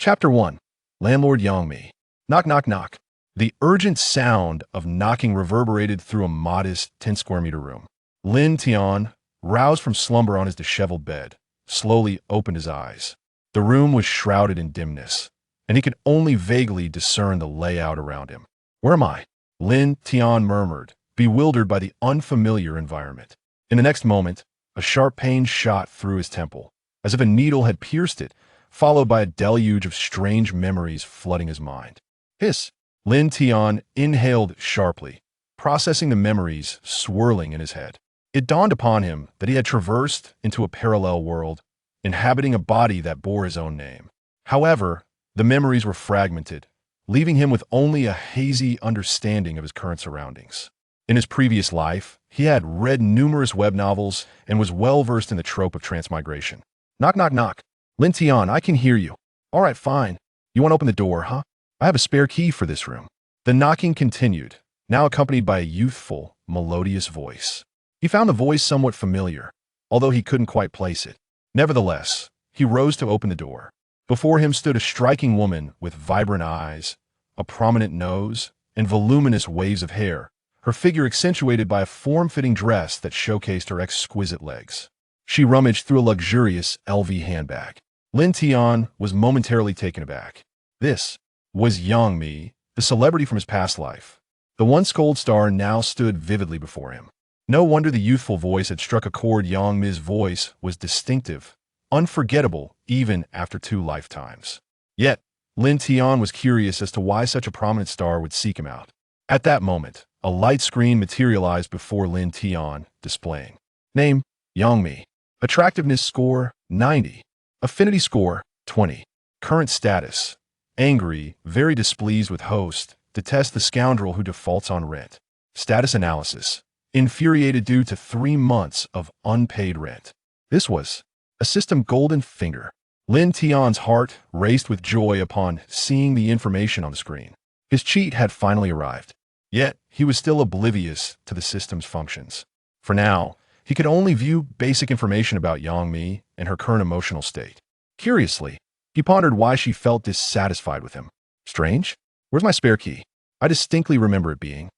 Chapter 1. Landlord Yangmi. Knock, knock, knock. The urgent sound of knocking reverberated through a modest 10-square-meter room. Lin Tian, roused from slumber on his disheveled bed, slowly opened his eyes. The room was shrouded in dimness, and he could only vaguely discern the layout around him. Where am I? Lin Tian murmured, bewildered by the unfamiliar environment. In the next moment, a sharp pain shot through his temple, as if a needle had pierced it, followed by a deluge of strange memories flooding his mind. Hiss! Lin Tian inhaled sharply, processing the memories swirling in his head. It dawned upon him that he had traversed into a parallel world, inhabiting a body that bore his own name. However, the memories were fragmented, leaving him with only a hazy understanding of his current surroundings. In his previous life, he had read numerous web novels and was well-versed in the trope of transmigration. Knock, knock, knock. Lin Tian, I can hear you. All right, fine. You want to open the door, huh? I have a spare key for this room. The knocking continued, now accompanied by a youthful, melodious voice. He found the voice somewhat familiar, although he couldn't quite place it. Nevertheless, he rose to open the door. Before him stood a striking woman with vibrant eyes, a prominent nose, and voluminous waves of hair, her figure accentuated by a form-fitting dress that showcased her exquisite legs. She rummaged through a luxurious LV handbag. Lin Tian was momentarily taken aback. This was Yangmi, the celebrity from his past life. The once gold star now stood vividly before him. No wonder the youthful voice had struck a chord. Yangmi's voice was distinctive, unforgettable even after 2 lifetimes. Yet, Lin Tian was curious as to why such a prominent star would seek him out. At that moment, a light screen materialized before Lin Tian, displaying name, Yangmi. Attractiveness score, 90. Affinity score, 20. Current status, angry, very displeased with host, detest the scoundrel who defaults on rent. Status analysis, infuriated due to 3 months of unpaid rent. This was a system golden finger. Lin Tian's heart raced with joy upon seeing the information on the screen. His cheat had finally arrived. Yet, he was still oblivious to the system's functions. For now, he could only view basic information about Yangmi and her current emotional state. Curiously, he pondered why she felt dissatisfied with him. Strange? Where's my spare key? I distinctly remember it being.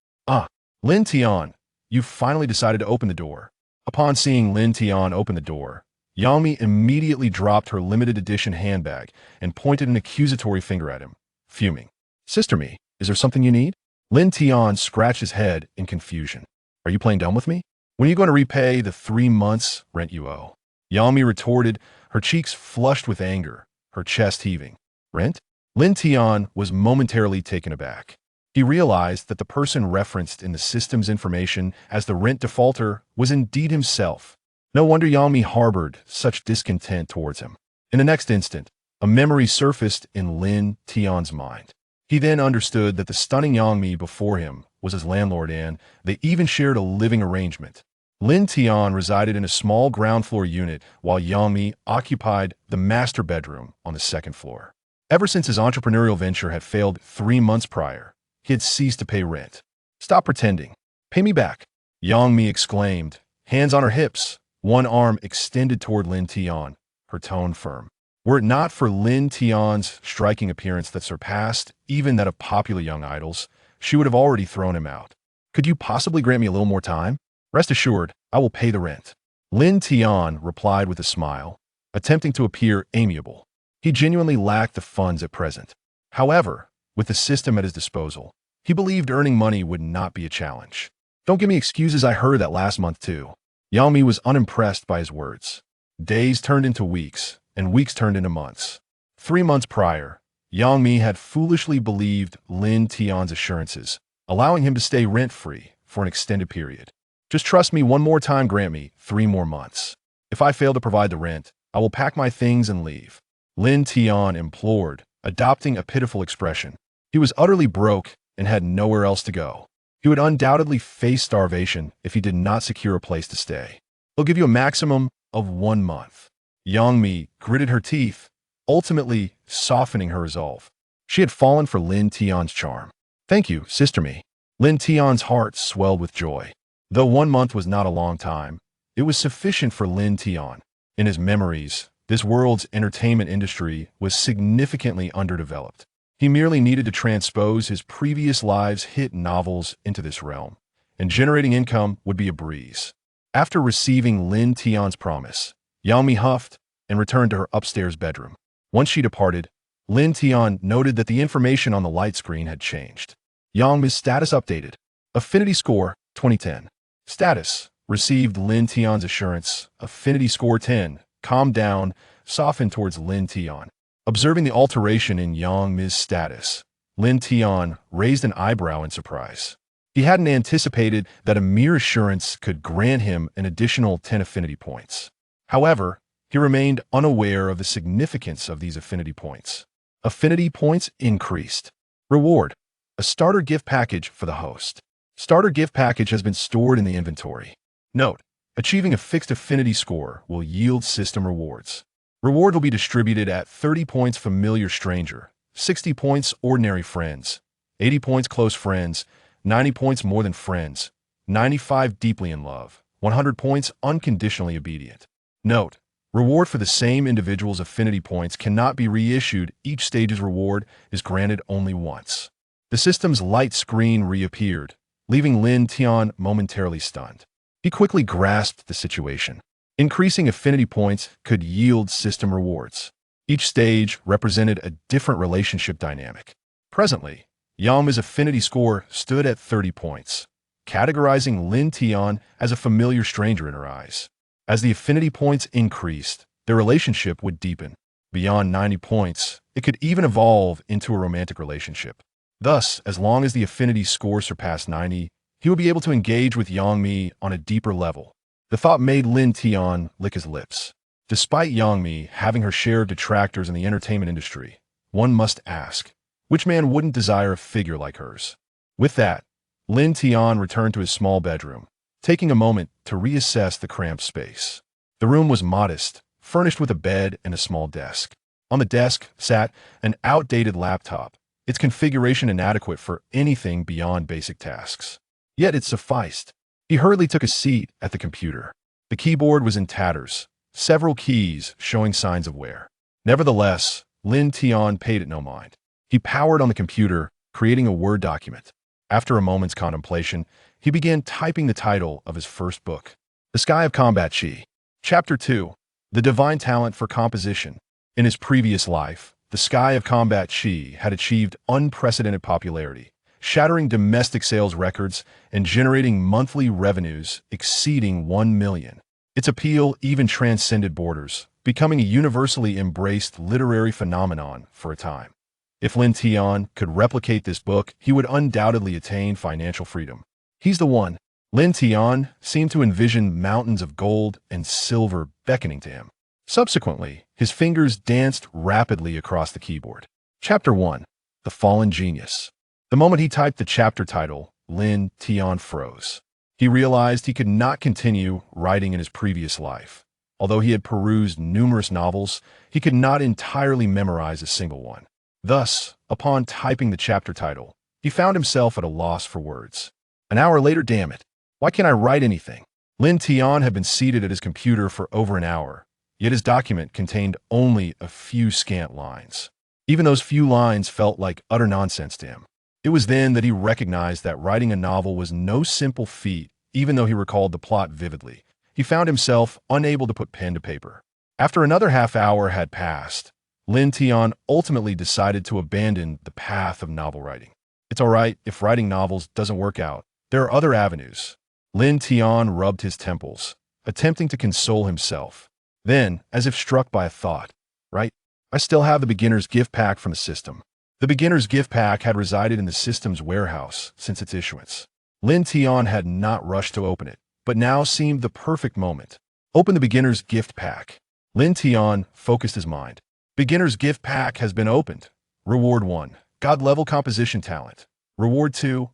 Lin Tian, you finally decided to open the door. Upon seeing Lin Tian open the door, Yangmi immediately dropped her limited edition handbag and pointed an accusatory finger at him, fuming. Sister me, is there something you need? Lin Tian scratched his head in confusion. Are you playing dumb with me? When are you going to repay the 3 months rent you owe? Yangmi retorted, her cheeks flushed with anger, her chest heaving. Rent? Lin Tian was momentarily taken aback. He realized that the person referenced in the system's information as the rent defaulter was indeed himself. No wonder Yangmi harbored such discontent towards him. In the next instant, a memory surfaced in Lin Tian's mind. He then understood that the stunning Yangmi before him was his landlord and they even shared a living arrangement. Lin Tian resided in a small ground-floor unit while Yangmi occupied the master bedroom on the 2nd floor. Ever since his entrepreneurial venture had failed 3 months prior, he had ceased to pay rent. Stop pretending. Pay me back, Yangmi exclaimed, hands on her hips, one arm extended toward Lin Tian, her tone firm. Were it not for Lin Tian's striking appearance that surpassed even that of popular young idols, she would have already thrown him out. Could you possibly grant me a little more time? Rest assured, I will pay the rent. Lin Tian replied with a smile, attempting to appear amiable. He genuinely lacked the funds at present. However, with the system at his disposal, he believed earning money would not be a challenge. Don't give me excuses, I heard that last month too. Yangmi was unimpressed by his words. Days turned into weeks, and weeks turned into months. 3 months prior, Yangmi had foolishly believed Lin Tian's assurances, allowing him to stay rent-free for an extended period. Just trust me one more time, grant me 3 more months. If I fail to provide the rent, I will pack my things and leave. Lin Tian implored, adopting a pitiful expression. He was utterly broke and had nowhere else to go. He would undoubtedly face starvation if he did not secure a place to stay. He'll give you a maximum of 1 month. Yangmi gritted her teeth, ultimately softening her resolve. She had fallen for Lin Tian's charm. Thank you, sister me. Lin Tian's heart swelled with joy. Though 1 month was not a long time, it was sufficient for Lin Tian. In his memories, This world's entertainment industry was significantly underdeveloped. He merely needed to transpose his previous lives' hit novels into this realm, and generating income would be a breeze. After receiving Lin Tian's promise, Yang Mi huffed and returned to her upstairs bedroom. Once she departed, Lin Tian noted that the information on the light screen had changed. Yang Mi's status updated. Affinity score, 2010. Status, received Lin Tian's assurance. Affinity score 10. Calmed down, softened towards Lin Tian. Observing the alteration in Yang Mi's status, Lin Tian raised an eyebrow in surprise. He hadn't anticipated that a mere assurance could grant him an additional 10 affinity points. However, he remained unaware of the significance of these affinity points. Affinity points increased. Reward: a starter gift package for the host. Starter gift package has been stored in the inventory. Note: achieving a fixed affinity score will yield system rewards. Reward will be distributed at 30 points familiar stranger, 60 points ordinary friends, 80 points close friends, 90 points more than friends, 95 deeply in love, 100 points unconditionally obedient. Note: reward for the same individual's affinity points cannot be reissued. Each stage's reward is granted only once. The system's light screen reappeared, leaving Lin Tian momentarily stunned. He quickly grasped the situation. Increasing affinity points could yield system rewards. Each stage represented a different relationship dynamic. Presently, Yang Mi's affinity score stood at 30 points, categorizing Lin Tian as a familiar stranger in her eyes. As the affinity points increased, their relationship would deepen. Beyond 90 points, it could even evolve into a romantic relationship. Thus, as long as the affinity score surpassed 90, he would be able to engage with Yang Mi on a deeper level. The thought made Lin Tian lick his lips. Despite Yang Mi having her share of detractors in the entertainment industry, one must ask, which man wouldn't desire a figure like hers? With that, Lin Tian returned to his small bedroom, taking a moment to reassess the cramped space. The room was modest, furnished with a bed and a small desk. On the desk sat an outdated laptop, its configuration inadequate for anything beyond basic tasks. Yet it sufficed. He hurriedly took a seat at the computer. The keyboard was in tatters, several keys showing signs of wear. Nevertheless, Lin Tian paid it no mind. He powered on the computer, creating a Word document. After a moment's contemplation, he began typing the title of his first book, The Sky of Combat Qi. Chapter 2, The Divine Talent for Composition. In his previous life, The Sky of Combat Qi had achieved unprecedented popularity, shattering domestic sales records and generating monthly revenues exceeding 1 million. Its appeal even transcended borders, becoming a universally embraced literary phenomenon for a time. If Lin Tian could replicate this book, he would undoubtedly attain financial freedom. He's the one. Lin Tian seemed to envision mountains of gold and silver beckoning to him. Subsequently, his fingers danced rapidly across the keyboard. Chapter 1, The Fallen Genius. The moment he typed the chapter title, Lin Tian froze. He realized he could not continue writing in his previous life. Although he had perused numerous novels, he could not entirely memorize a single one. Thus, upon typing the chapter title, he found himself at a loss for words. An hour later, damn it, why can't I write anything? Lin Tian had been seated at his computer for over an hour, yet his document contained only a few scant lines. Even those few lines felt like utter nonsense to him. It was then that he recognized that writing a novel was no simple feat. Even though he recalled the plot vividly, he found himself unable to put pen to paper. After another half hour had passed, Lin Tian ultimately decided to abandon the path of novel writing. It's all right if writing novels doesn't work out. There are other avenues. Lin Tian rubbed his temples, attempting to console himself. Then, as if struck by a thought, right, I still have the beginner's gift pack from the system. The beginner's gift pack had resided in the system's warehouse since its issuance. Lin Tian had not rushed to open it, but now seemed the perfect moment. Open the beginner's gift pack. Lin Tian focused his mind. Beginner's gift pack has been opened. Reward 1, God-level composition talent. Reward 2,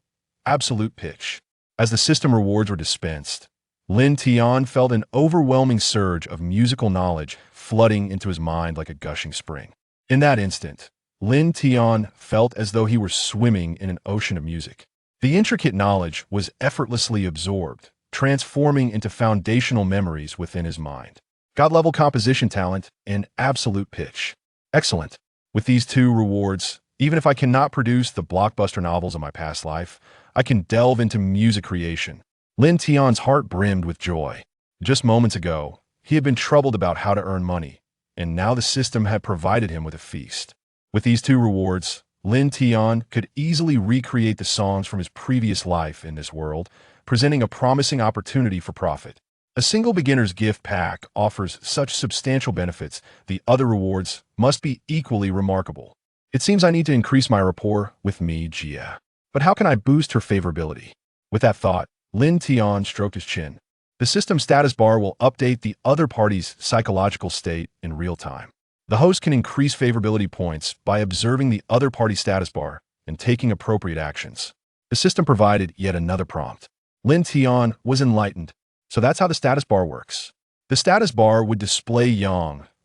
absolute pitch. As the system rewards were dispensed, Lin Tian felt an overwhelming surge of musical knowledge flooding into his mind like a gushing spring. In that instant, Lin Tian felt as though he were swimming in an ocean of music. The intricate knowledge was effortlessly absorbed, transforming into foundational memories within his mind. God-level composition talent, and absolute pitch. Excellent. With these two rewards, even if I cannot produce the blockbuster novels of my past life, I can delve into music creation. Lin Tian's heart brimmed with joy. Just moments ago, he had been troubled about how to earn money, and now the system had provided him with a feast. With these two rewards, Lin Tian could easily recreate the songs from his previous life in this world, presenting a promising opportunity for profit. A single beginner's gift pack offers such substantial benefits, the other rewards must be equally remarkable. It seems I need to increase my rapport with Jia. But how can I boost her favorability? With that thought, Lin Tian stroked his chin. The system status bar will update the other party's psychological state in real time. The host can increase favorability points by observing the other party's status bar and taking appropriate actions. The system provided yet another prompt. Lin Tian was enlightened. So that's how the status bar works. The status bar would display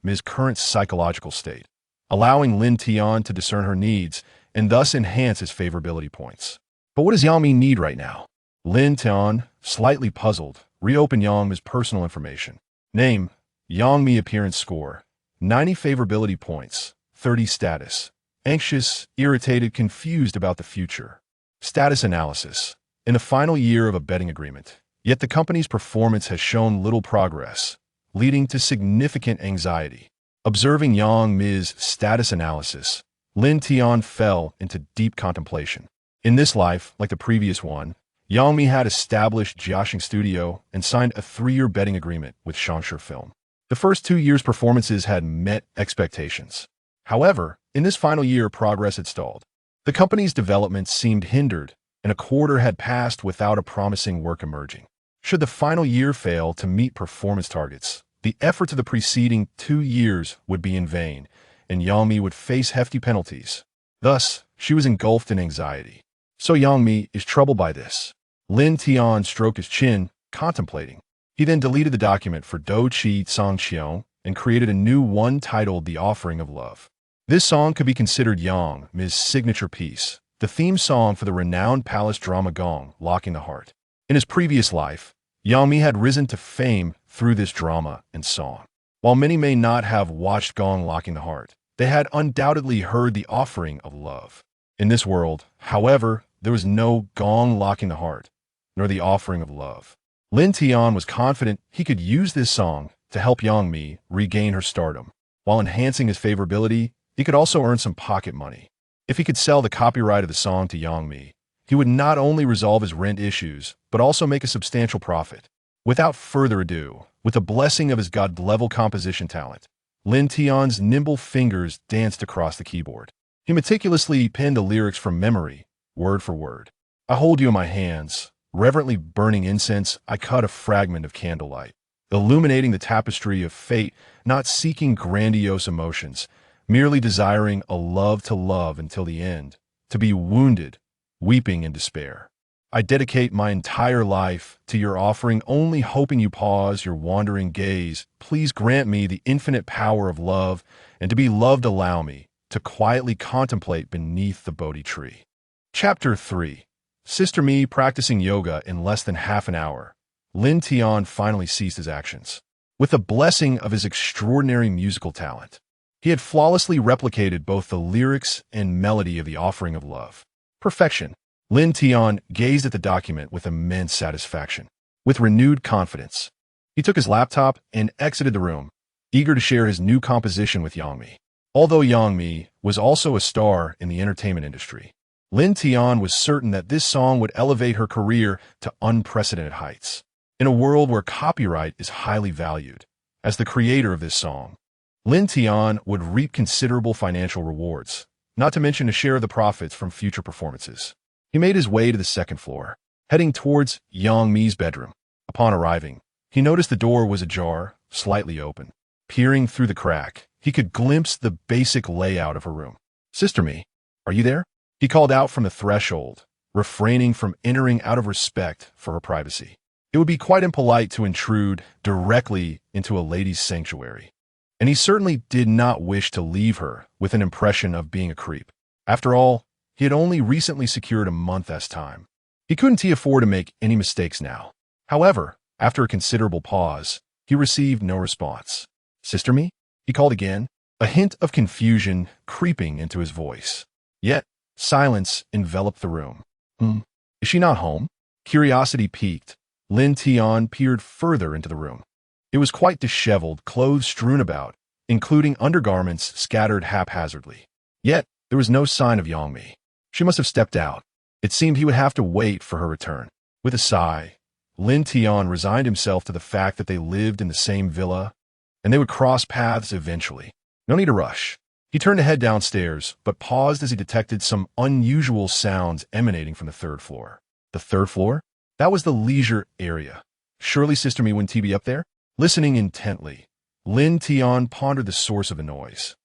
Ms. current psychological state, allowing Lin Tian to discern her needs and thus enhance his favorability points. But what does Mi need right now? Lin Tian, slightly puzzled, reopened Mi's personal information. Name, Mi appearance score, 90 favorability points, 30 status. Anxious, irritated, confused about the future. Status analysis. In the final year of a betting agreement, yet the company's performance has shown little progress, leading to significant anxiety. Observing Mi's status analysis, Lin Tian fell into deep contemplation. In this life, like the previous one, Mi had established Jiaxing Studio and signed a 3-year betting agreement with Shangshe Film. The first 2 years' performances had met expectations. However, in this final year, progress had stalled. The company's development seemed hindered, and a quarter had passed without a promising work emerging. Should the final year fail to meet performance targets, the efforts of the preceding 2 years would be in vain, and Mi would face hefty penalties. Thus, she was engulfed in anxiety. So Mi is troubled by this. Lin Tian stroked his chin, contemplating. He then deleted the document for Do Qi Sangqiong and created a new one titled The Offering of Love. This song could be considered Mi's signature piece, the theme song for the renowned palace drama Gong, Locking the Heart. In his previous life, Mi had risen to fame through this drama and song. While many may not have watched Gong Locking the Heart, they had undoubtedly heard the offering of love. In this world, however, there was no Gong Locking the Heart, nor the offering of love. Lin Tian was confident he could use this song to help Mi regain her stardom. While enhancing his favorability, he could also earn some pocket money. If he could sell the copyright of the song to Mi, he would not only resolve his rent issues, but also make a substantial profit. Without further ado, with the blessing of his god-level composition talent, Lin Tian's nimble fingers danced across the keyboard. He meticulously penned the lyrics from memory, word for word. I hold you in my hands. Reverently burning incense, I cut a fragment of candlelight, illuminating the tapestry of fate, not seeking grandiose emotions, merely desiring a love to love until the end, to be wounded, weeping in despair. I dedicate my entire life to your offering, only hoping you pause your wandering gaze. Please grant me the infinite power of love, and to be loved allow me to quietly contemplate beneath the Bodhi tree. Chapter 3. Sister Mi practicing yoga in less than half an hour. Lin Tian finally ceased his actions. With the blessing of his extraordinary musical talent, he had flawlessly replicated both the lyrics and melody of the offering of love. Perfection. Lin Tian gazed at the document with immense satisfaction. With renewed confidence, he took his laptop and exited the room, eager to share his new composition with Mi. Although Mi was also a star in the entertainment industry, Lin Tian was certain that this song would elevate her career to unprecedented heights. In a world where copyright is highly valued, as the creator of this song, Lin Tian would reap considerable financial rewards, not to mention a share of the profits from future performances. He made his way to the second floor, heading towards Mi's bedroom. Upon arriving, he noticed the door was ajar, slightly open. Peering through the crack, he could glimpse the basic layout of her room. Sister Mi, are you there? He called out from the threshold, refraining from entering out of respect for her privacy. It would be quite impolite to intrude directly into a lady's sanctuary, and he certainly did not wish to leave her with an impression of being a creep. After all, he had only recently secured a month's time. He couldn't afford to make any mistakes now. However, after a considerable pause, He received no response. "Sister me?" he called again, a hint of confusion creeping into his voice. Yet, silence enveloped the room. Is she not home? Curiosity piqued. Lin Tian peered further into the room. It was quite disheveled, clothes strewn about, including undergarments scattered haphazardly. Yet, there was no sign of Yangmi. She must have stepped out. It seemed he would have to wait for her return. With a sigh, Lin Tian resigned himself to the fact that they lived in the same villa, and they would cross paths eventually. No need to rush. He turned to head downstairs, but paused as he detected some unusual sounds emanating from the third floor. The third floor? That was the leisure area. Surely Sister Me wouldn't be up there? Listening intently, Lin Tian pondered the source of the noise.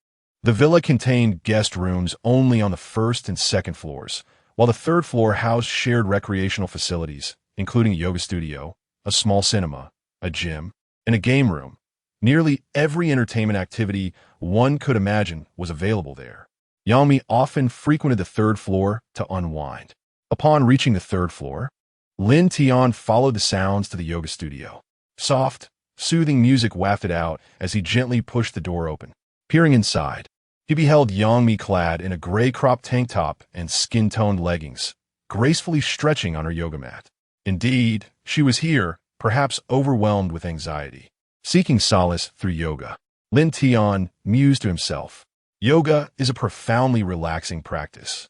The villa contained guest rooms only on the first and second floors, while the third floor housed shared recreational facilities, including a yoga studio, a small cinema, a gym, and a game room. Nearly every entertainment activity one could imagine was available there. Yangmi often frequented the third floor to unwind. Upon reaching the third floor, Lin Tian followed the sounds to the yoga studio. Soft, soothing music wafted out as he gently pushed the door open. Peering inside, he beheld Yangmi clad in a gray crop tank top and skin-toned leggings, gracefully stretching on her yoga mat. Indeed, she was here, perhaps overwhelmed with anxiety. Seeking solace through yoga, Lin Tian mused to himself. Yoga is a profoundly relaxing practice,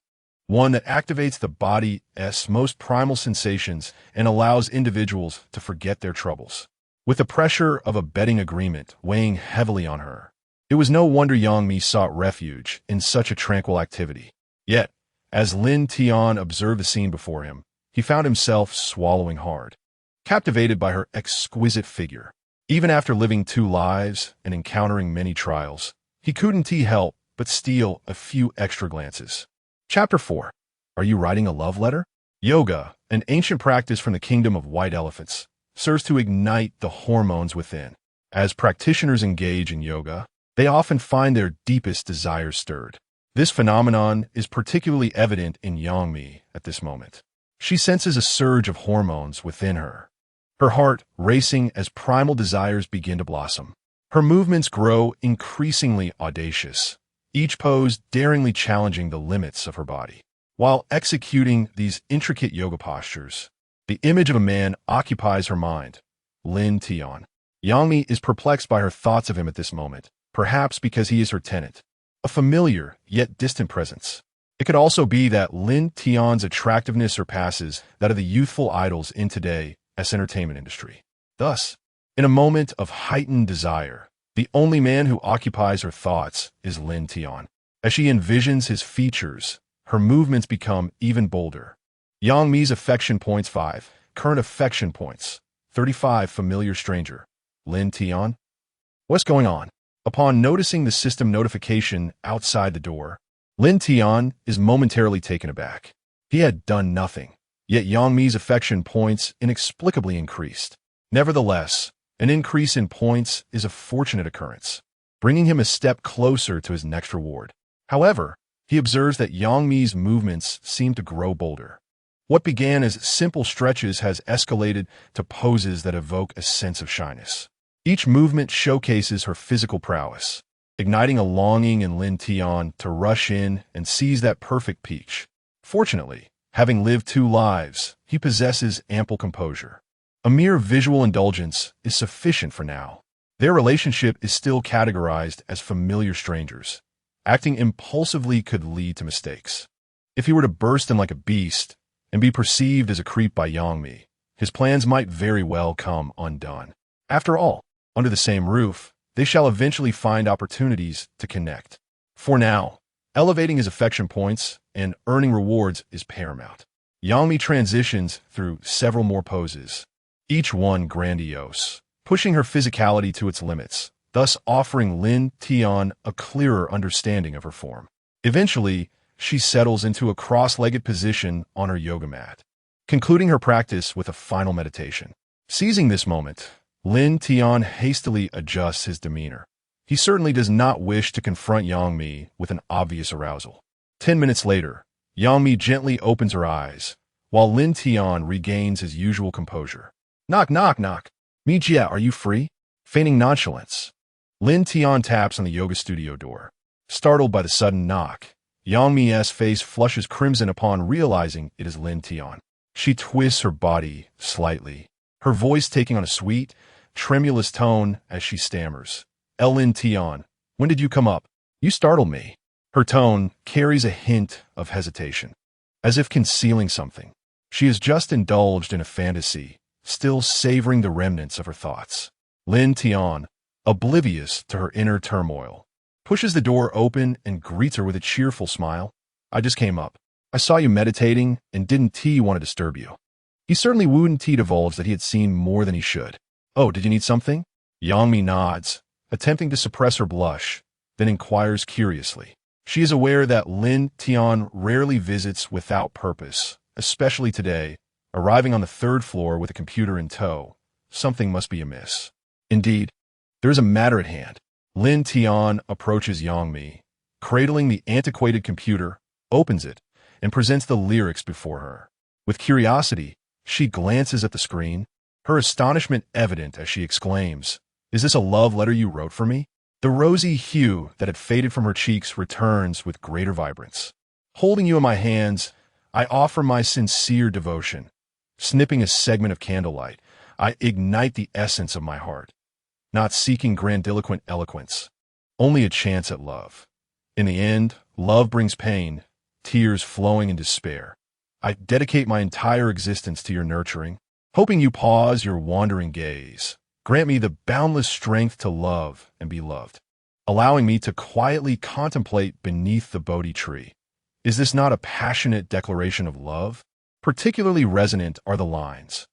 one that activates the body's most primal sensations and allows individuals to forget their troubles. With the pressure of a betting agreement weighing heavily on her, it was no wonder Yangmi sought refuge in such a tranquil activity. Yet, as Lin Tian observed the scene before him, he found himself swallowing hard, captivated by her exquisite figure. Even after living 2 lives and encountering many trials, he couldn't help but steal a few extra glances. Chapter 4. Are you writing a love letter? Yoga, an ancient practice from the kingdom of white elephants, serves to ignite the hormones within. As practitioners engage in yoga, they often find their deepest desires stirred. This phenomenon is particularly evident in Yangmi at this moment. She senses a surge of hormones within her, her heart racing as primal desires begin to blossom. Her movements grow increasingly audacious, each pose daringly challenging the limits of her body. While executing these intricate yoga postures, the image of a man occupies her mind, Lin Tian. Yangmi is perplexed by her thoughts of him at this moment, perhaps because he is her tenant, a familiar yet distant presence. It could also be that Lin Tian's attractiveness surpasses that of the youthful idols in today's entertainment industry. Thus, in a moment of heightened desire, the only man who occupies her thoughts is Lin Tian. As she envisions his features, her movements become even bolder. Yangmi's affection points 5, current affection points, 35 familiar stranger, Lin Tian. What's going on? Upon noticing the system notification outside the door, Lin Tian is momentarily taken aback. He had done nothing, yet Yangmi's affection points inexplicably increased. Nevertheless, an increase in points is a fortunate occurrence, bringing him a step closer to his next reward. However, he observes that Yangmi's movements seem to grow bolder. What began as simple stretches has escalated to poses that evoke a sense of shyness. Each movement showcases her physical prowess, igniting a longing in Lin Tian to rush in and seize that perfect peach. Fortunately, having lived 2 lives, he possesses ample composure. A mere visual indulgence is sufficient for now. Their relationship is still categorized as familiar strangers. Acting impulsively could lead to mistakes. If he were to burst in like a beast and be perceived as a creep by Yangmi, his plans might very well come undone. After all, under the same roof, they shall eventually find opportunities to connect. For now, elevating his affection points and earning rewards is paramount. Yangmi transitions through several more poses, each one grandiose, pushing her physicality to its limits, thus offering Lin Tian a clearer understanding of her form. Eventually, she settles into a cross-legged position on her yoga mat, concluding her practice with a final meditation. Seizing this moment, Lin Tian hastily adjusts his demeanor. He certainly does not wish to confront Yangmi with an obvious arousal. 10 minutes later, Yangmi gently opens her eyes, while Lin Tian regains his usual composure. Knock, knock, knock. Mijia, are you free? feigning nonchalance. Lin Tian taps on the yoga studio door. Startled by the sudden knock, Yang Mi's face flushes crimson upon realizing it is Lin Tian. She twists her body slightly, her voice taking on a sweet, tremulous tone as she stammers. Lin Tian, when did you come up? You startled me. Her tone carries a hint of hesitation, as if concealing something. She has just indulged in a fantasy, still savoring the remnants of her thoughts. Lin Tian, oblivious to her inner turmoil, pushes the door open and greets her with a cheerful smile. I just came up. I saw you meditating and didn't want to disturb you. He certainly wouldn't divulge that he had seen more than he should. Oh, did you need something? Yang Mi nods, attempting to suppress her blush, then inquires curiously. She is aware that Lin Tian rarely visits without purpose, especially today, arriving on the third floor with a computer in tow. Something must be amiss. Indeed, there is a matter at hand. Lin Tian approaches Yang Mi, cradling the antiquated computer, opens it, and presents the lyrics before her. With curiosity, she glances at the screen, her astonishment evident as she exclaims, "Is this a love letter you wrote for me?" The rosy hue that had faded from her cheeks returns with greater vibrance. Holding you in my hands, I offer my sincere devotion. Snipping a segment of candlelight, I ignite the essence of my heart, not seeking grandiloquent eloquence, only a chance at love. In the end, love brings pain, tears flowing in despair. I dedicate my entire existence to your nurturing, hoping you pause your wandering gaze. Grant me the boundless strength to love and be loved, allowing me to quietly contemplate beneath the Bodhi tree. Is this not a passionate declaration of love? Particularly resonant are the lines.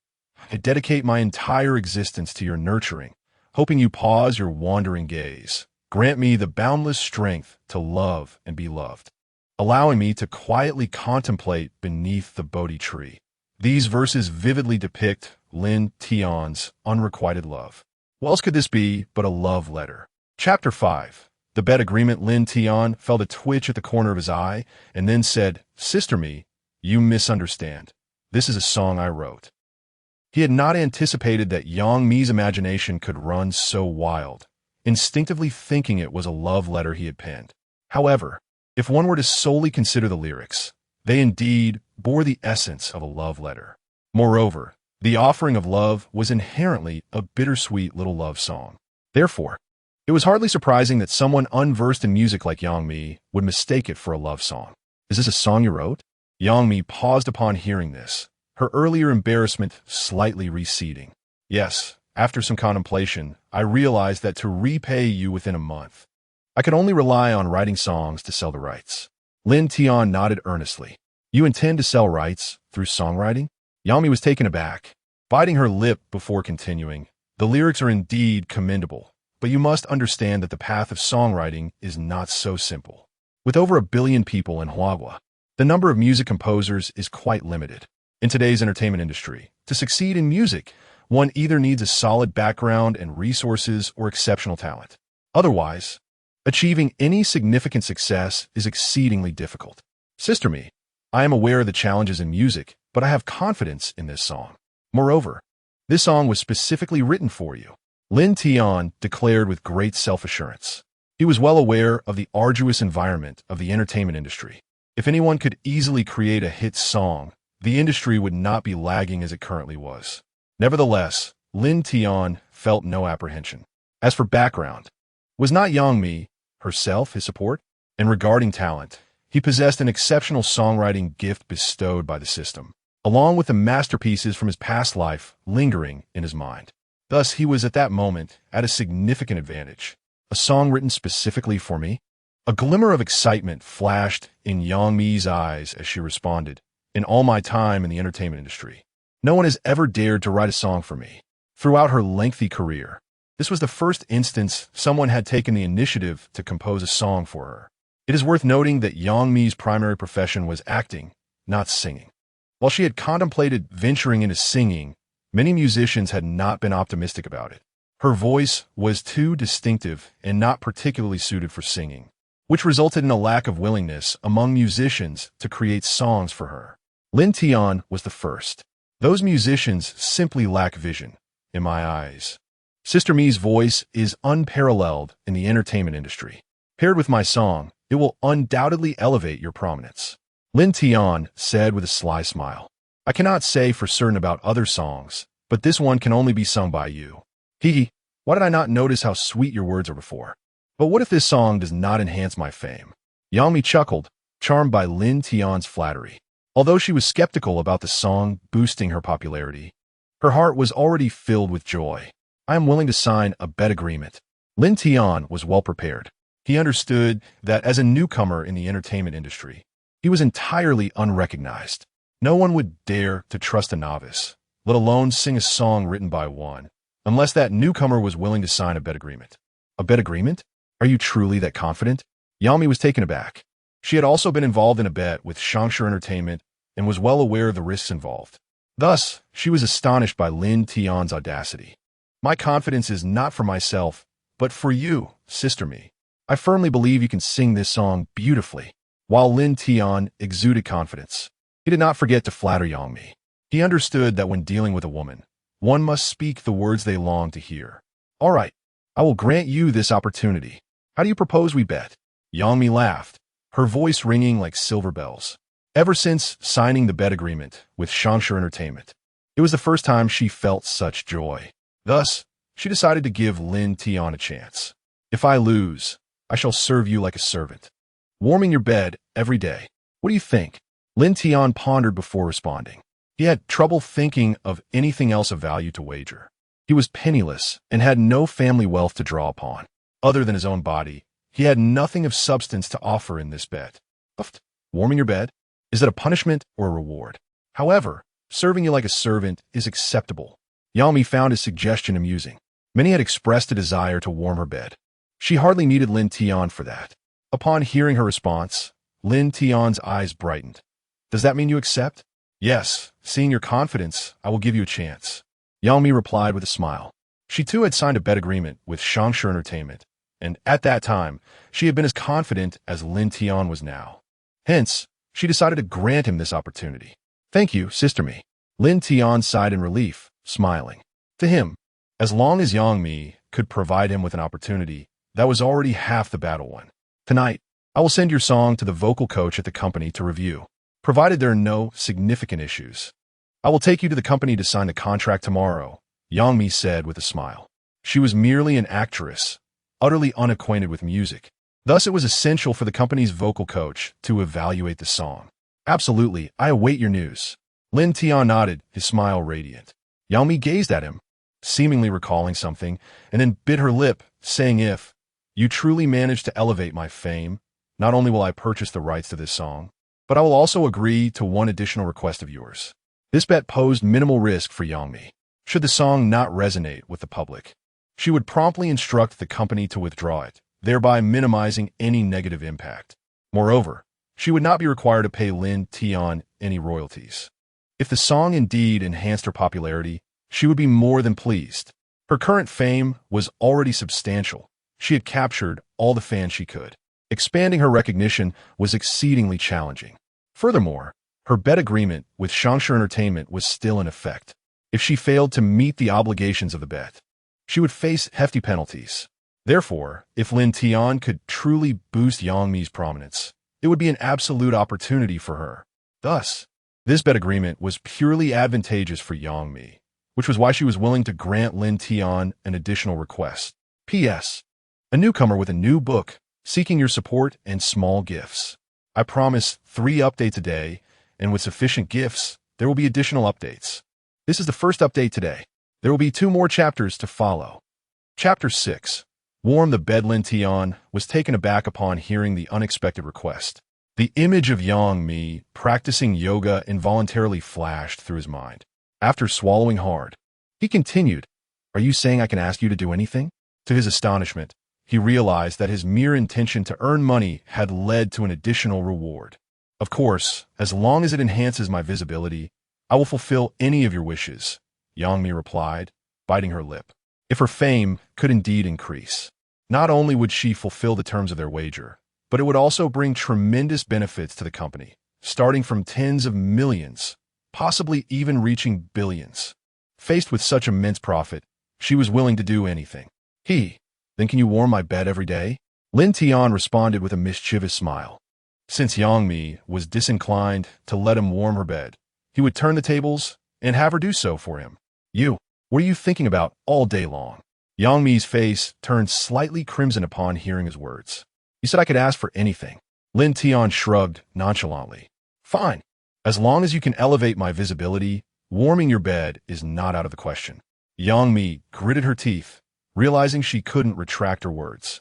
I dedicate my entire existence to your nurturing, hoping you pause your wandering gaze. Grant me the boundless strength to love and be loved, allowing me to quietly contemplate beneath the Bodhi tree. These verses vividly depict Lin Tian's unrequited love. What else could this be but a love letter? Chapter 5. The bed agreement. Lin Tian felt a twitch at the corner of his eye and then said, "Sister Me, you misunderstand. This is a song I wrote." He had not anticipated that Yang Mi's imagination could run so wild, instinctively thinking it was a love letter he had penned. However, if one were to solely consider the lyrics, they indeed bore the essence of a love letter. Moreover, the offering of love was inherently a bittersweet little love song. Therefore, it was hardly surprising that someone unversed in music like Yang Mi would mistake it for a love song. "Is this a song you wrote?" Yang Mi paused upon hearing this, her earlier embarrassment slightly receding. "Yes, after some contemplation, I realized that to repay you within a month, I could only rely on writing songs to sell the rights." Lin Tian nodded earnestly. "You intend to sell rights through songwriting?" Yang Mi was taken aback, biting her lip before continuing. "The lyrics are indeed commendable, but you must understand that the path of songwriting is not so simple. With over 1 billion people in Huagua, the number of music composers is quite limited. In today's entertainment industry, to succeed in music, one either needs a solid background and resources or exceptional talent. Otherwise, achieving any significant success is exceedingly difficult. Sister Me, I am aware of the challenges in music, but I have confidence in this song. Moreover, this song was specifically written for you." Lin Tian declared with great self-assurance. He was well aware of the arduous environment of the entertainment industry. If anyone could easily create a hit song, the industry would not be lagging as it currently was. Nevertheless, Lin Tian felt no apprehension. As for background, was not Yang Mi herself his support? And regarding talent, he possessed an exceptional songwriting gift bestowed by the system, along with the masterpieces from his past life lingering in his mind. Thus, he was at that moment at a significant advantage. "A song written specifically for me?" A glimmer of excitement flashed in Yang Mi's eyes as she responded. "In all my time in the entertainment industry, no one has ever dared to write a song for me. Throughout her lengthy career, this was the first instance someone had taken the initiative to compose a song for her." It is worth noting that Yang Mi's primary profession was acting, not singing. While she had contemplated venturing into singing, many musicians had not been optimistic about it. Her voice was too distinctive and not particularly suited for singing, which resulted in a lack of willingness among musicians to create songs for her. Lin Tian was the first. Those musicians simply lack vision, in my eyes. Sister Mi's voice is unparalleled in the entertainment industry. Paired with my song, it will undoubtedly elevate your prominence. Lin Tian said with a sly smile. I cannot say for certain about other songs, but this one can only be sung by you. Hee, why did I not notice how sweet your words are before? But what if this song does not enhance my fame? Yang Mi chuckled, charmed by Lin Tian's flattery. Although she was skeptical about the song boosting her popularity, her heart was already filled with joy. I am willing to sign a bet agreement. Lin Tian was well prepared. He understood that as a newcomer in the entertainment industry, he was entirely unrecognized. No one would dare to trust a novice, let alone sing a song written by one, unless that newcomer was willing to sign a bet agreement. A bet agreement? Are you truly that confident? Yang Mi was taken aback. She had also been involved in a bet with Xianjian Entertainment and was well aware of the risks involved. Thus, she was astonished by Lin Tian's audacity. My confidence is not for myself, but for you, Sister Mi. I firmly believe you can sing this song beautifully. While Lin Tian exuded confidence, he did not forget to flatter Yang Mi. He understood that when dealing with a woman, one must speak the words they long to hear. All right, I will grant you this opportunity. How do you propose we bet? Yang Mi laughed, her voice ringing like silver bells. Ever since signing the bet agreement with Xianjian Entertainment, it was the first time she felt such joy. Thus, she decided to give Lin Tian a chance. If I lose, I shall serve you like a servant, warming your bed every day. What do you think? Lin Tian pondered before responding. He had trouble thinking of anything else of value to wager. He was penniless and had no family wealth to draw upon. Other than his own body, he had nothing of substance to offer in this bet. Warming your bed? Is it a punishment or a reward? However, serving you like a servant is acceptable. Yang Mi found his suggestion amusing. Many had expressed a desire to warm her bed. She hardly needed Lin Tian for that. Upon hearing her response, Lin Tian's eyes brightened. Does that mean you accept? Yes, seeing your confidence, I will give you a chance. Yang Mi replied with a smile. She too had signed a bet agreement with Xianjian Entertainment, and at that time, she had been as confident as Lin Tian was now. Hence, she decided to grant him this opportunity. Thank you, Sister Mi. Lin Tian sighed in relief, smiling. To him, as long as Yang Mi could provide him with an opportunity, that was already half the battle won. Tonight, I will send your song to the vocal coach at the company to review, provided there are no significant issues. I will take you to the company to sign the contract tomorrow, Yang Mi said with a smile. She was merely an actress, utterly unacquainted with music. Thus, it was essential for the company's vocal coach to evaluate the song. Absolutely, I await your news. Lin Tian nodded, his smile radiant. Yang Mi gazed at him, seemingly recalling something, and then bit her lip, saying, if you truly manage to elevate my fame, not only will I purchase the rights to this song, but I will also agree to one additional request of yours. This bet posed minimal risk for Yang Mi. Should the song not resonate with the public, she would promptly instruct the company to withdraw it, thereby minimizing any negative impact. Moreover, she would not be required to pay Lin Tian any royalties. If the song indeed enhanced her popularity, she would be more than pleased. Her current fame was already substantial. She had captured all the fans she could. Expanding her recognition was exceedingly challenging. Furthermore, her bet agreement with Xianjian Entertainment was still in effect. If she failed to meet the obligations of the bet, she would face hefty penalties. Therefore, if Lin Tian could truly boost Yang Mi's prominence, it would be an absolute opportunity for her. Thus, this bet agreement was purely advantageous for Yang Mi, which was why she was willing to grant Lin Tian an additional request. P.S. A newcomer with a new book, seeking your support and small gifts. I promise 3 updates a day, and with sufficient gifts, there will be additional updates. This is the first update today. There will be 2 more chapters to follow. Chapter 6. Warm the bed. Lin Tian was taken aback upon hearing the unexpected request. The image of Yang Mi practicing yoga involuntarily flashed through his mind. After swallowing hard, he continued, "Are you saying I can ask you to do anything?" To his astonishment, he realized that his mere intention to earn money had led to an additional reward. "Of course, as long as it enhances my visibility, I will fulfill any of your wishes," Yang Mi replied, biting her lip. If her fame could indeed increase, not only would she fulfill the terms of their wager, but it would also bring tremendous benefits to the company, starting from tens of millions, possibly even reaching billions. Faced with such immense profit, She was willing to do anything. Then can you warm my bed every day? Lin Tian responded with a mischievous smile. Since Yang Mi was disinclined to let him warm her bed, he would turn the tables and have her do so for him. What are you thinking about all day long? Yang Mi's face turned slightly crimson upon hearing his words. You said I could ask for anything. Lin Tian shrugged nonchalantly. Fine. As long as you can elevate my visibility, warming your bed is not out of the question. Yang Mi gritted her teeth, realizing she couldn't retract her words.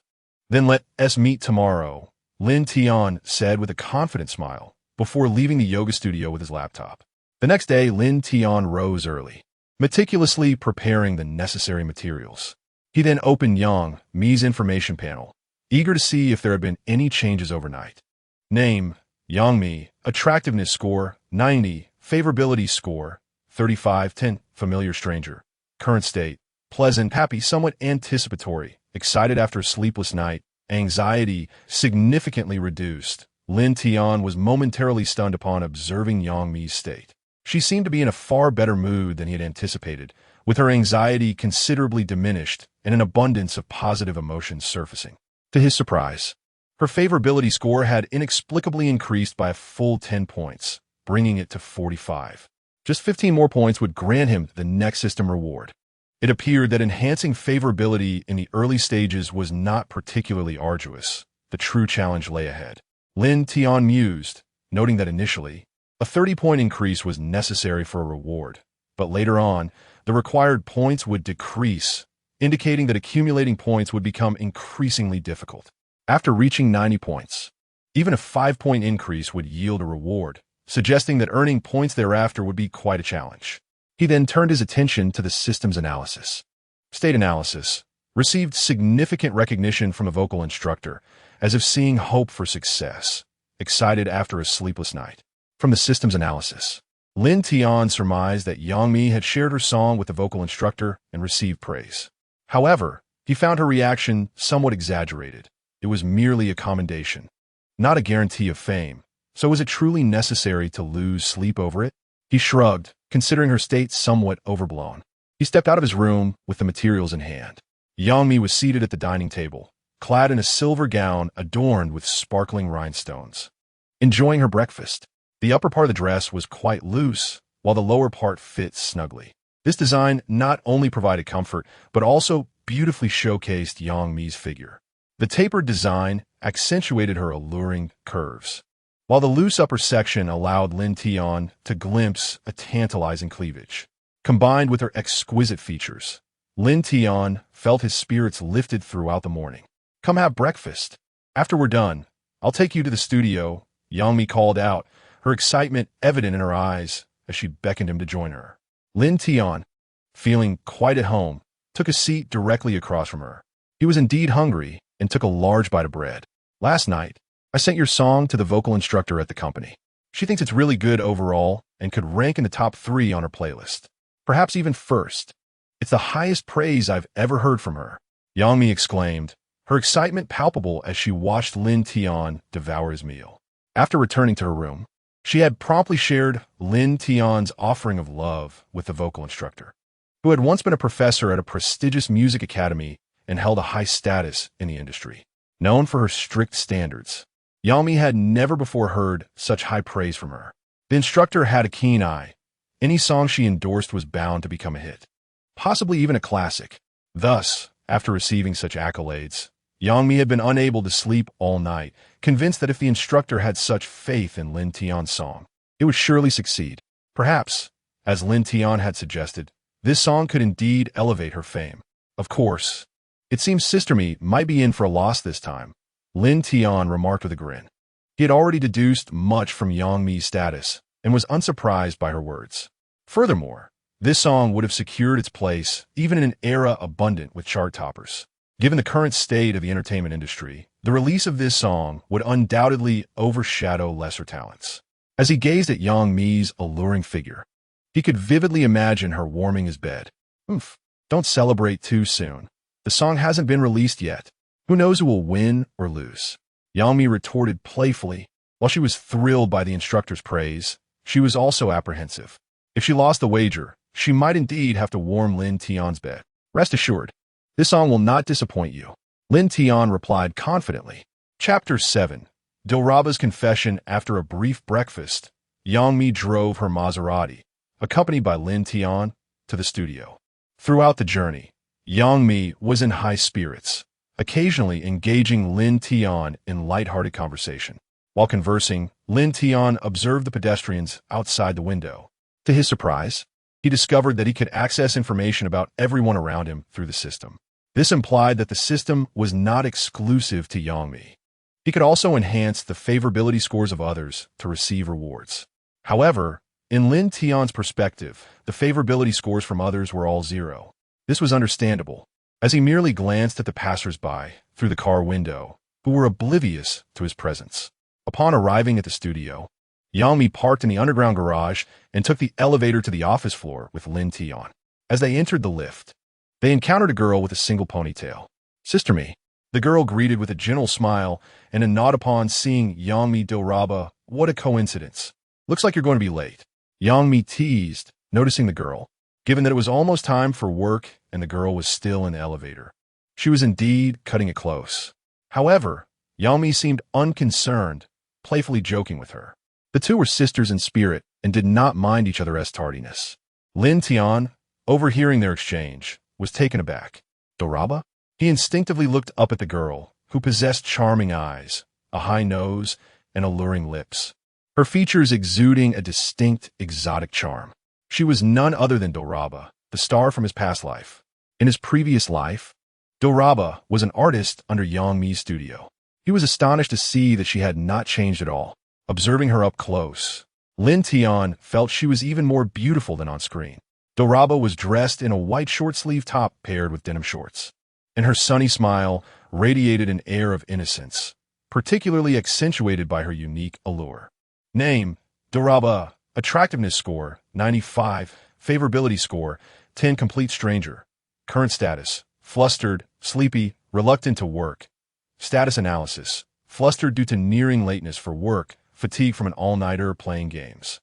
Then let us meet tomorrow, Lin Tian said with a confident smile, before leaving the yoga studio with his laptop. The next day, Lin Tian rose early, meticulously preparing the necessary materials. He then opened Yang Mi's information panel, eager to see if there had been any changes overnight. Name, Yang Mi, attractiveness score, 90, favorability score, 35, 10, familiar stranger. Current state, pleasant, happy, somewhat anticipatory, excited after a sleepless night, anxiety significantly reduced. Lin Tian was momentarily stunned upon observing Yang Mi's state. She seemed to be in a far better mood than he had anticipated, with her anxiety considerably diminished and an abundance of positive emotions surfacing. To his surprise, her favorability score had inexplicably increased by a full 10 points, bringing it to 45. Just 15 more points would grant him the next system reward. It appeared that enhancing favorability in the early stages was not particularly arduous. The true challenge lay ahead. Lin Tian mused, noting that initially, a 30-point increase was necessary for a reward, but later on, the required points would decrease, indicating that accumulating points would become increasingly difficult. After reaching 90 points, even a 5-point increase would yield a reward, suggesting that earning points thereafter would be quite a challenge. He then turned his attention to the systems analysis. State analysis received significant recognition from a vocal instructor, as if seeing hope for success, excited after a sleepless night. From the systems analysis, Lin Tian surmised that Yang Mi had shared her song with the vocal instructor and received praise. However, he found her reaction somewhat exaggerated. It was merely a commendation, not a guarantee of fame. So was it truly necessary to lose sleep over it? He shrugged, considering her state somewhat overblown. He stepped out of his room with the materials in hand. Yang Mi was seated at the dining table, clad in a silver gown adorned with sparkling rhinestones, enjoying her breakfast. The upper part of the dress was quite loose, while the lower part fit snugly. This design not only provided comfort, but also beautifully showcased Yang Mi's figure. The tapered design accentuated her alluring curves, while the loose upper section allowed Lin Tian to glimpse a tantalizing cleavage. Combined with her exquisite features, Lin Tian felt his spirits lifted throughout the morning. Come have breakfast. After we're done, I'll take you to the studio, Yang Mi called out, her excitement evident in her eyes as she beckoned him to join her. Lin Tian, feeling quite at home, took a seat directly across from her. He was indeed hungry and took a large bite of bread. Last night, I sent your song to the vocal instructor at the company. She thinks it's really good overall and could rank in the top 3 on her playlist. Perhaps even first. It's the highest praise I've ever heard from her, Yang Mi exclaimed, her excitement palpable as she watched Lin Tian devour his meal. After returning to her room, she had promptly shared Lin Tian's offering of love with the vocal instructor, who had once been a professor at a prestigious music academy and held a high status in the industry. Known for her strict standards, Yang Mi had never before heard such high praise from her. The instructor had a keen eye. Any song she endorsed was bound to become a hit, possibly even a classic. Thus, after receiving such accolades, Yang Mi had been unable to sleep all night, convinced that if the instructor had such faith in Lin Tian's song, it would surely succeed. Perhaps, as Lin Tian had suggested, this song could indeed elevate her fame. Of course, it seems Sister Mi might be in for a loss this time, Lin Tian remarked with a grin. He had already deduced much from Yang Mi's status and was unsurprised by her words. Furthermore, this song would have secured its place even in an era abundant with chart toppers. Given the current state of the entertainment industry, the release of this song would undoubtedly overshadow lesser talents. As he gazed at Yang Mi's alluring figure, he could vividly imagine her warming his bed. Don't celebrate too soon. The song hasn't been released yet. Who knows who will win or lose? Yang Mi retorted playfully. While she was thrilled by the instructor's praise, she was also apprehensive. If she lost the wager, she might indeed have to warm Lin Tian's bed. Rest assured, this song will not disappoint you. Lin Tian replied confidently. Chapter 7. Doraba's confession. After a brief breakfast, Yangmi drove her Maserati, accompanied by Lin Tian, to the studio. Throughout the journey, Yangmi was in high spirits, occasionally engaging Lin Tian in light-hearted conversation. While conversing, Lin Tian observed the pedestrians outside the window. To his surprise, he discovered that he could access information about everyone around him through the system. This implied that the system was not exclusive to Yangmi. He could also enhance the favorability scores of others to receive rewards. However, in Lin Tian's perspective, the favorability scores from others were all 0. This was understandable, as he merely glanced at the passers-by through the car window, who were oblivious to his presence. Upon arriving at the studio, Yangmi parked in the underground garage and took the elevator to the office floor with Lin Tian. As they entered the lift, they encountered a girl with a single ponytail. Sister me, the girl greeted with a gentle smile and a nod upon seeing Yangmi. Doraba, what a coincidence. Looks like you're going to be late. Yangmi teased, noticing the girl, given that it was almost time for work and the girl was still in the elevator. She was indeed cutting it close. However, Yangmi seemed unconcerned, playfully joking with her. The two were sisters in spirit and did not mind each other's tardiness. Lin Tian, overhearing their exchange, was taken aback. Doraba? He instinctively looked up at the girl, who possessed charming eyes, a high nose, and alluring lips, her features exuding a distinct, exotic charm. She was none other than Doraba, the star from his past life. In his previous life, Doraba was an artist under Yangmi's studio. He was astonished to see that she had not changed at all. Observing her up close, Lin Tian felt she was even more beautiful than on screen. Doraba was dressed in a white short-sleeve top paired with denim shorts, and her sunny smile radiated an air of innocence, particularly accentuated by her unique allure. Name: Doraba. Attractiveness score: 95. Favorability score: 10. Complete stranger. Current status: flustered, sleepy, reluctant to work. Status analysis: flustered due to nearing lateness for work, fatigue from an all-nighter playing games.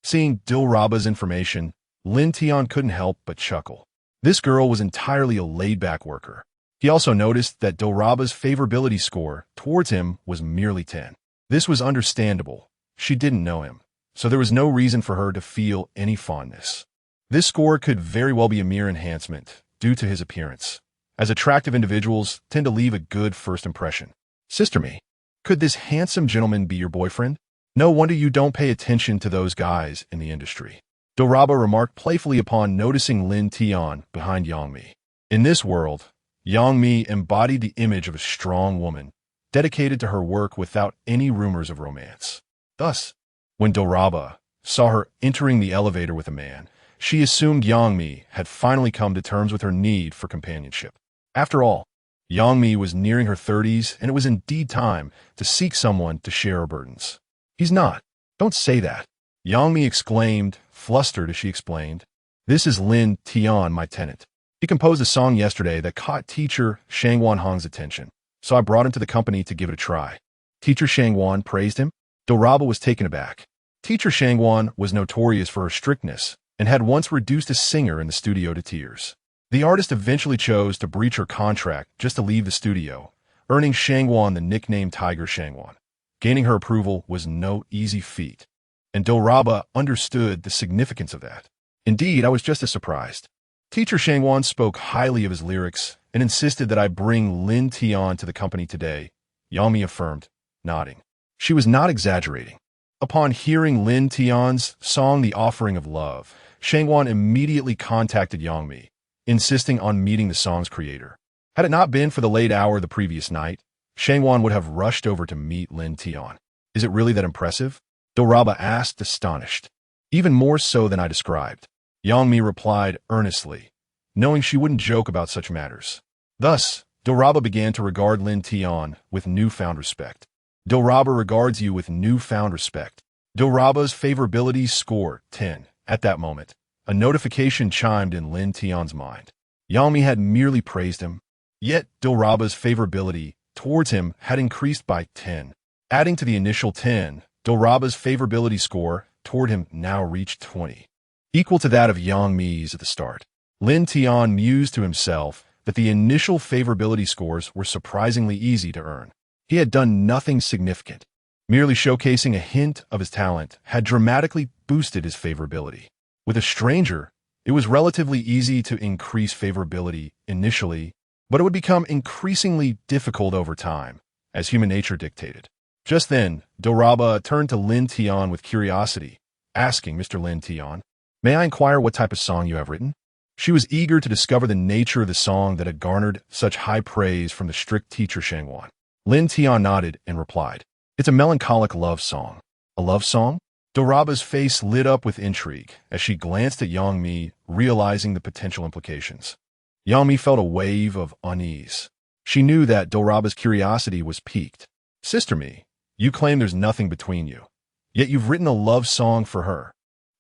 Seeing Doraba's information, Lin Tian couldn't help but chuckle. This girl was entirely a laid-back worker. He also noticed that Doraba's favorability score towards him was merely 10. This was understandable. She didn't know him, so there was no reason for her to feel any fondness. This score could very well be a mere enhancement due to his appearance, as attractive individuals tend to leave a good first impression. Sister me, could this handsome gentleman be your boyfriend? No wonder you don't pay attention to those guys in the industry. Doraba remarked playfully upon noticing Lin Tian behind Yangmi. In this world, Yangmi embodied the image of a strong woman, dedicated to her work without any rumors of romance. Thus, when Doraba saw her entering the elevator with a man, she assumed Yangmi had finally come to terms with her need for companionship. After all, Yangmi was nearing her 30s, and it was indeed time to seek someone to share her burdens. He's not. Don't say that. Yangmi exclaimed, flustered as she explained. This is Lin Tian, my tenant. He composed a song yesterday that caught teacher Shangwan Hong's attention, so I brought him to the company to give it a try. Teacher Shangwan praised him. Doraba was taken aback. Teacher Shangwan was notorious for her strictness and had once reduced a singer in the studio to tears. The artist eventually chose to breach her contract just to leave the studio, earning Shangwan the nickname Tiger Shangwan. Gaining her approval was no easy feat, and Doraba understood the significance of that. Indeed, I was just as surprised. Teacher Shangwan spoke highly of his lyrics and insisted that I bring Lin Tian to the company today. Yangmi affirmed, nodding. She was not exaggerating. Upon hearing Lin Tian's song The Offering of Love, Shangwan immediately contacted Yangmi, insisting on meeting the song's creator. Had it not been for the late hour the previous night, Shangwan would have rushed over to meet Lin Tian. Is it really that impressive? Doraba asked, astonished. Even more so than I described. Yangmi replied earnestly, knowing she wouldn't joke about such matters. Thus, Doraba began to regard Lin Tian with newfound respect. Doraba regards you with newfound respect. Doraba's favorability score 10. At that moment, a notification chimed in Lin Tian's mind. Yangmi had merely praised him, yet Doraba's favorability towards him had increased by 10. Adding to the initial 10, Doraba's favorability score toward him now reached 20, equal to that of Yangmi's at the start. Lin Tian mused to himself that the initial favorability scores were surprisingly easy to earn. He had done nothing significant. Merely showcasing a hint of his talent had dramatically boosted his favorability. With a stranger, it was relatively easy to increase favorability initially, but it would become increasingly difficult over time, as human nature dictated. Just then, Reba turned to Lin Tian with curiosity, asking, "Mr. Lin Tian, may I inquire what type of song you have written?" She was eager to discover the nature of the song that had garnered such high praise from the strict teacher Shangwan. Lin Tian nodded and replied, "It's a melancholic love song." "A love song?" Reba's face lit up with intrigue as she glanced at Yang Mi, realizing the potential implications. Yang Mi felt a wave of unease. She knew that Reba's curiosity was piqued. "Sister Mi, you claim there's nothing between you, yet you've written a love song for her.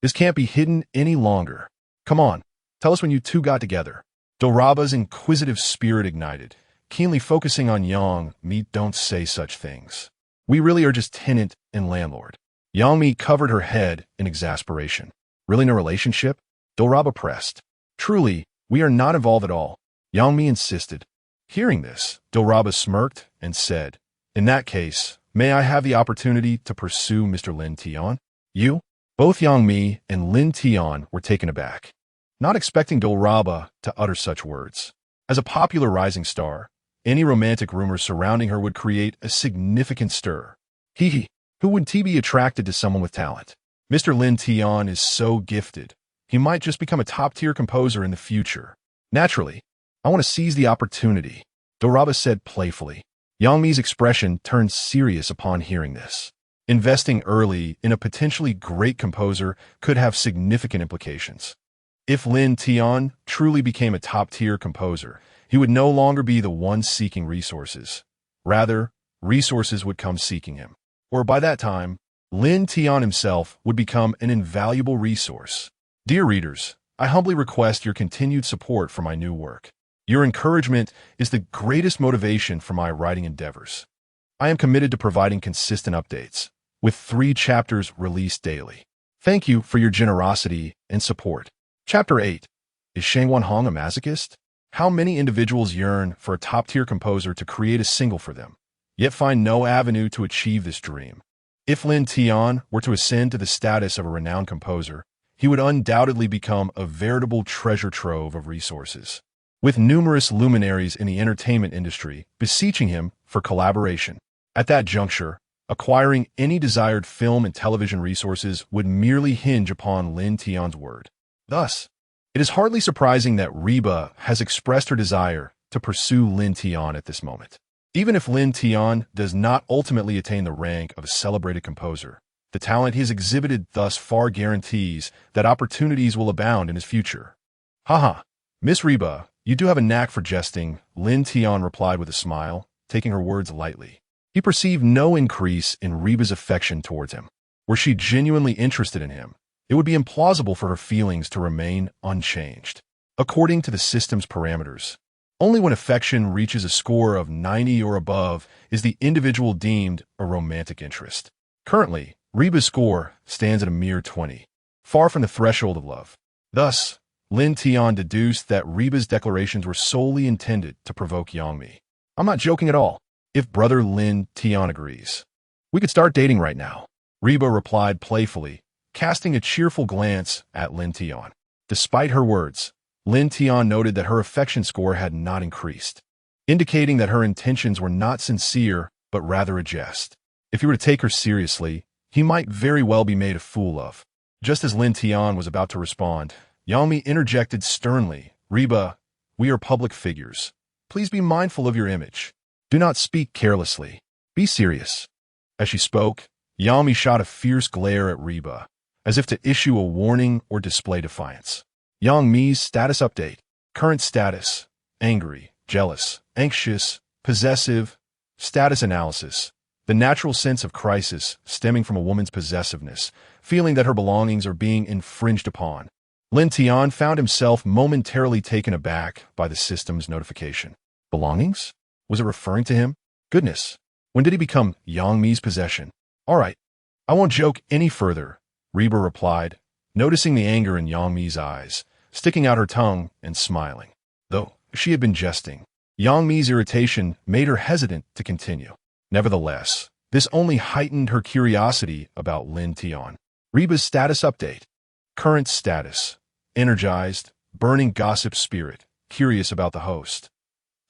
This can't be hidden any longer. Come on, tell us when you two got together." Reba's inquisitive spirit ignited, keenly focusing on Yang Mi. "Don't say such things. We really are just tenant and landlord." Yang Mi covered her head in exasperation. "Really in a relationship?" Reba pressed. "Truly, we are not involved at all," Yang Mi insisted. Hearing this, Reba smirked and said, "In that case, may I have the opportunity to pursue Mr. Lin Tian?" "You?" Both Yang Mi and Lin Tian were taken aback, not expecting Reba to utter such words. As a popular rising star, any romantic rumors surrounding her would create a significant stir. Who would be attracted to someone with talent? Mr. Lin Tian is so gifted. He might just become a top-tier composer in the future. Naturally, I want to seize the opportunity, Reba said playfully. Yang Mi's expression turned serious upon hearing this. Investing early in a potentially great composer could have significant implications. If Lin Tian truly became a top-tier composer, he would no longer be the one seeking resources. Rather, resources would come seeking him. Or by that time, Lin Tian himself would become an invaluable resource. Dear readers, I humbly request your continued support for my new work. Your encouragement is the greatest motivation for my writing endeavors. I am committed to providing consistent updates, with 3 chapters released daily. Thank you for your generosity and support. Chapter 8. Is Shangwan Hong a masochist? How many individuals yearn for a top-tier composer to create a single for them, yet find no avenue to achieve this dream? If Lin Tian were to ascend to the status of a renowned composer, he would undoubtedly become a veritable treasure trove of resources, with numerous luminaries in the entertainment industry beseeching him for collaboration. At that juncture, acquiring any desired film and television resources would merely hinge upon Lin Tian's word. Thus, it is hardly surprising that Reba has expressed her desire to pursue Lin Tian at this moment. Even if Lin Tian does not ultimately attain the rank of a celebrated composer, the talent he has exhibited thus far guarantees that opportunities will abound in his future. "Haha, Miss Reba, you do have a knack for jesting," Lin Tian replied with a smile, taking her words lightly. He perceived no increase in Reba's affection towards him. Were she genuinely interested in him, it would be implausible for her feelings to remain unchanged. According to the system's parameters, only when affection reaches a score of 90 or above is the individual deemed a romantic interest. Currently, Reba's score stands at a mere 20, far from the threshold of love. Thus, Lin Tian deduced that Reba's declarations were solely intended to provoke Yang Mi. "I'm not joking at all. If brother Lin Tian agrees, we could start dating right now," Reba replied playfully, casting a cheerful glance at Lin Tian. Despite her words, Lin Tian noted that her affection score had not increased, indicating that her intentions were not sincere, but rather a jest. If he were to take her seriously, he might very well be made a fool of. Just as Lin Tian was about to respond, Yang Mi interjected sternly, "Reba, we are public figures. Please be mindful of your image. Do not speak carelessly. Be serious." As she spoke, Yang Mi shot a fierce glare at Reba, as if to issue a warning or display defiance. Yang Mi's status update. Current status: angry, jealous, anxious, possessive. Status analysis: the natural sense of crisis stemming from a woman's possessiveness, feeling that her belongings are being infringed upon. Lin Tian found himself momentarily taken aback by the system's notification. Belongings? Was it referring to him? Goodness, when did he become Yang Mi's possession? "All right, I won't joke any further," Reba replied, noticing the anger in Yang Mi's eyes, sticking out her tongue and smiling. Though she had been jesting, Yang Mi's irritation made her hesitant to continue. Nevertheless, this only heightened her curiosity about Lin Tian. Reba's status update. Current status. Energized, burning gossip spirit, curious about the host.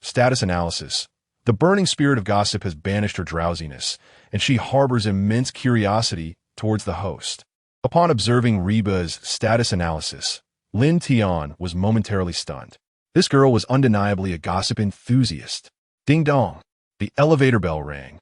Status analysis. The burning spirit of gossip has banished her drowsiness, and she harbors immense curiosity towards the host. Upon observing Reba's status analysis, Lin Tian was momentarily stunned. This girl was undeniably a gossip enthusiast. Ding dong. The elevator bell rang,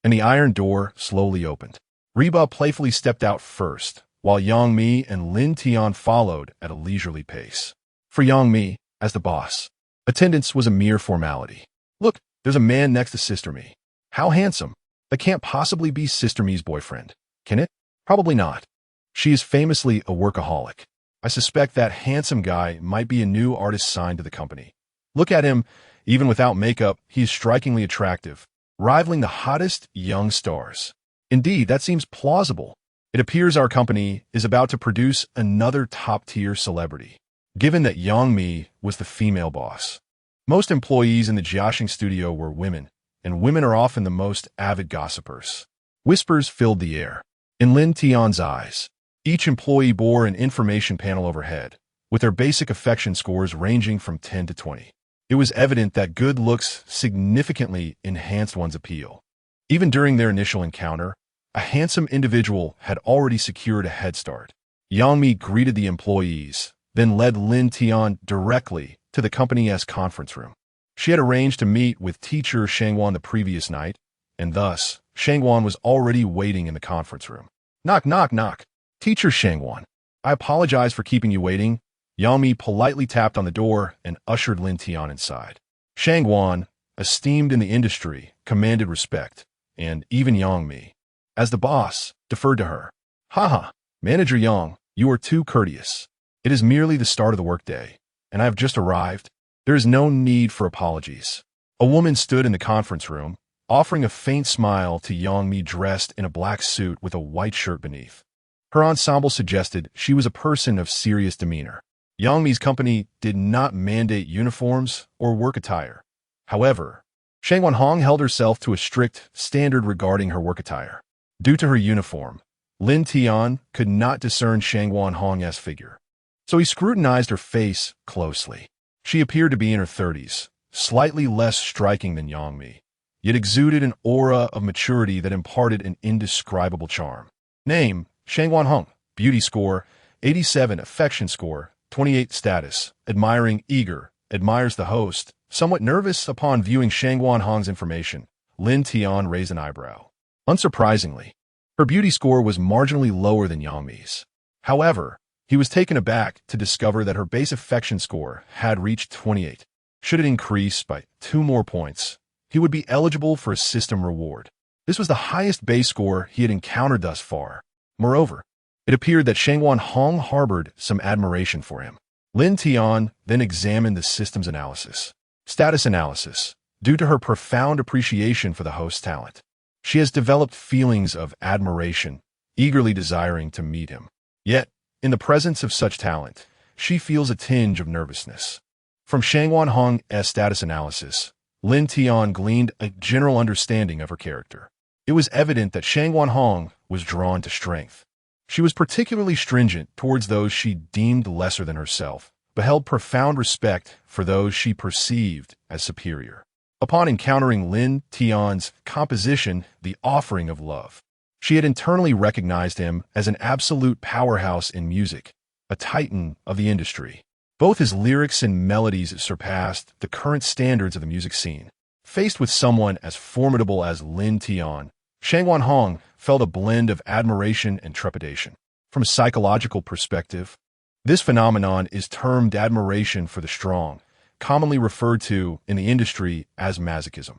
and the iron door slowly opened. Reba playfully stepped out first, while Yang Mi and Lin Tian followed at a leisurely pace. For Yang Mi, as the boss, attendance was a mere formality. Look, there's a man next to Sister Mi. How handsome. That can't possibly be Sister Mi's boyfriend, can it? Probably not. She is famously a workaholic. I suspect that handsome guy might be a new artist signed to the company. Look at him. Even without makeup, he is strikingly attractive, rivaling the hottest young stars. Indeed, that seems plausible. It appears our company is about to produce another top-tier celebrity, given that Yang Mi was the female boss. Most employees in the Jiaxing studio were women, and women are often the most avid gossipers. Whispers filled the air. In Lin Tian's eyes, each employee bore an information panel overhead, with their basic affection scores ranging from 10 to 20. It was evident that good looks significantly enhanced one's appeal. Even during their initial encounter, a handsome individual had already secured a head start. Yang Mi greeted the employees, then led Lin Tian directly to the company's conference room. She had arranged to meet with teacher Shangwan the previous night, and thus, Shangwan was already waiting in the conference room. Knock, knock, knock. Teacher Shangwan, I apologize for keeping you waiting. Yang Mi politely tapped on the door and ushered Lin Tian inside. Shangwan, esteemed in the industry, commanded respect, and even Yang Mi, as the boss, deferred to her. Haha, Manager Yang, you are too courteous. It is merely the start of the workday, and I have just arrived. There is no need for apologies. A woman stood in the conference room, offering a faint smile to Yang Mi dressed in a black suit with a white shirt beneath. Her ensemble suggested she was a person of serious demeanor. Yang Mi's company did not mandate uniforms or work attire. However, Shangwan Hong held herself to a strict standard regarding her work attire. Due to her uniform, Lin Tian could not discern Shangwan Hong's figure, so he scrutinized her face closely. She appeared to be in her 30s, slightly less striking than Yang Mi, yet exuded an aura of maturity that imparted an indescribable charm. Name, Shangwan Hong. Beauty score, 87. Affection score, 28. Status, admiring, eager, admires the host. Somewhat nervous upon viewing Shangwan Hong's information, Lin Tian raised an eyebrow. Unsurprisingly, her beauty score was marginally lower than Yang Mi's. However, he was taken aback to discover that her base affection score had reached 28. Should it increase by 2 more points, he would be eligible for a system reward. This was the highest base score he had encountered thus far. Moreover, it appeared that Shangwan Hong harbored some admiration for him. Lin Tian then examined the system's analysis. Status analysis. Due to her profound appreciation for the host's talent, she has developed feelings of admiration, eagerly desiring to meet him. Yet, in the presence of such talent, she feels a tinge of nervousness. From Shangwan Hong's status analysis, Lin Tian gleaned a general understanding of her character. It was evident that Shangwan Hong was drawn to strength. She was particularly stringent towards those she deemed lesser than herself, but held profound respect for those she perceived as superior. Upon encountering Lin Tian's composition, The Offering of Love, she had internally recognized him as an absolute powerhouse in music, a titan of the industry. Both his lyrics and melodies surpassed the current standards of the music scene. Faced with someone as formidable as Lin Tian, Shangwan Hong felt a blend of admiration and trepidation. From a psychological perspective, this phenomenon is termed admiration for the strong, commonly referred to in the industry as masochism.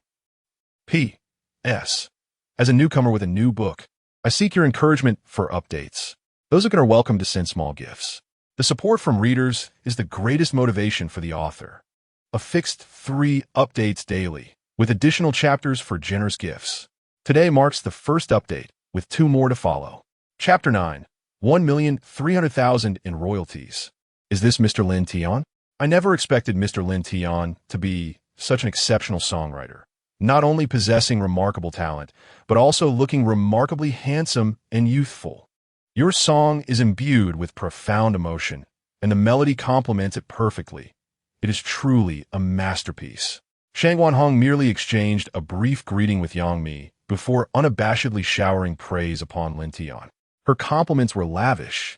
P.S. As a newcomer with a new book, I seek your encouragement for updates. Those are welcome to send small gifts. The support from readers is the greatest motivation for the author. A fixed 3 updates daily, with additional chapters for generous gifts. Today marks the first update, with 2 more to follow. Chapter 9, 1,300,000 in royalties. Is this Mr. Lin Tian? I never expected Mr. Lin Tian to be such an exceptional songwriter, not only possessing remarkable talent, but also looking remarkably handsome and youthful. Your song is imbued with profound emotion, and the melody complements it perfectly. It is truly a masterpiece. Shang Wanhong merely exchanged a brief greeting with Yang Mi before unabashedly showering praise upon Lin Tian. Her compliments were lavish,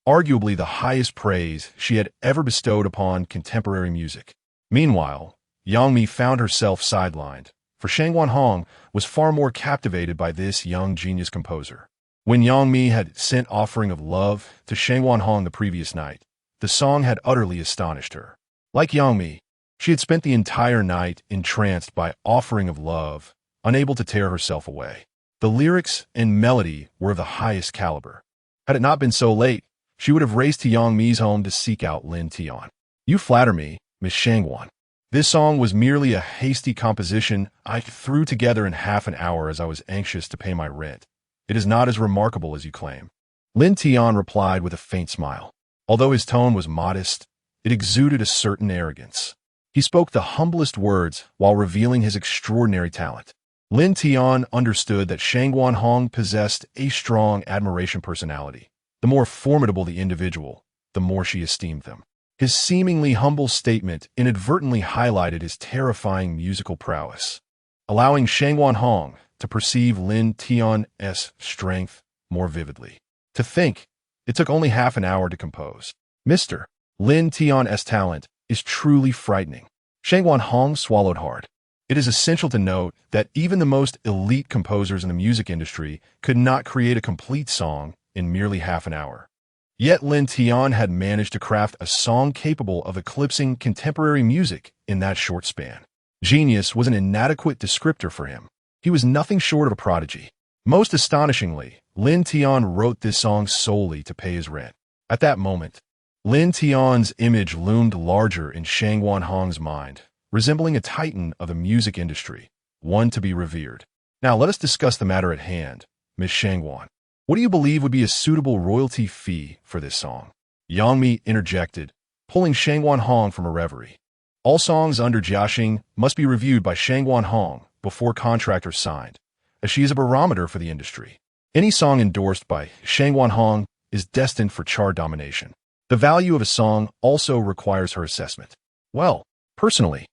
arguably the highest praise she had ever bestowed upon contemporary music. Meanwhile, Yang Mi found herself sidelined, for Shang Wanhong was far more captivated by this young genius composer. When Yang Mi had sent offering of love to Shang Wanhong the previous night, the song had utterly astonished her. Like Yang Mi, she had spent the entire night entranced by offering of love, unable to tear herself away. The lyrics and melody were of the highest caliber. Had it not been so late, she would have raced to Yang Mi's home to seek out Lin Tian. You flatter me, Miss Shangwan. This song was merely a hasty composition I threw together in half an hour as I was anxious to pay my rent. It is not as remarkable as you claim. Lin Tian replied with a faint smile. Although his tone was modest, it exuded a certain arrogance. He spoke the humblest words while revealing his extraordinary talent. Lin Tian understood that Shang Wanhong possessed a strong admiration personality. The more formidable the individual, the more she esteemed them. His seemingly humble statement inadvertently highlighted his terrifying musical prowess, allowing Shang Wanhong to perceive Lin Tian's strength more vividly. To think, it took only half an hour to compose. Mr. Lin Tian's talent is truly frightening. Shang Wanhong swallowed hard. It is essential to note that even the most elite composers in the music industry could not create a complete song in merely half an hour. Yet Lin Tian had managed to craft a song capable of eclipsing contemporary music in that short span. Genius was an inadequate descriptor for him. He was nothing short of a prodigy. Most astonishingly, Lin Tian wrote this song solely to pay his rent. At that moment, Lin Tian's image loomed larger in Shang Wanhong's mind, resembling a titan of the music industry, one to be revered. Now let us discuss the matter at hand, Miss Shangwan. What do you believe would be a suitable royalty fee for this song? Yang Mi interjected, pulling Shang Wanhong from a reverie. All songs under Jiaxing must be reviewed by Shang Wanhong before contract are signed, as she is a barometer for the industry. Any song endorsed by Shang Wanhong is destined for chart domination. The value of a song also requires her assessment. Well, personally,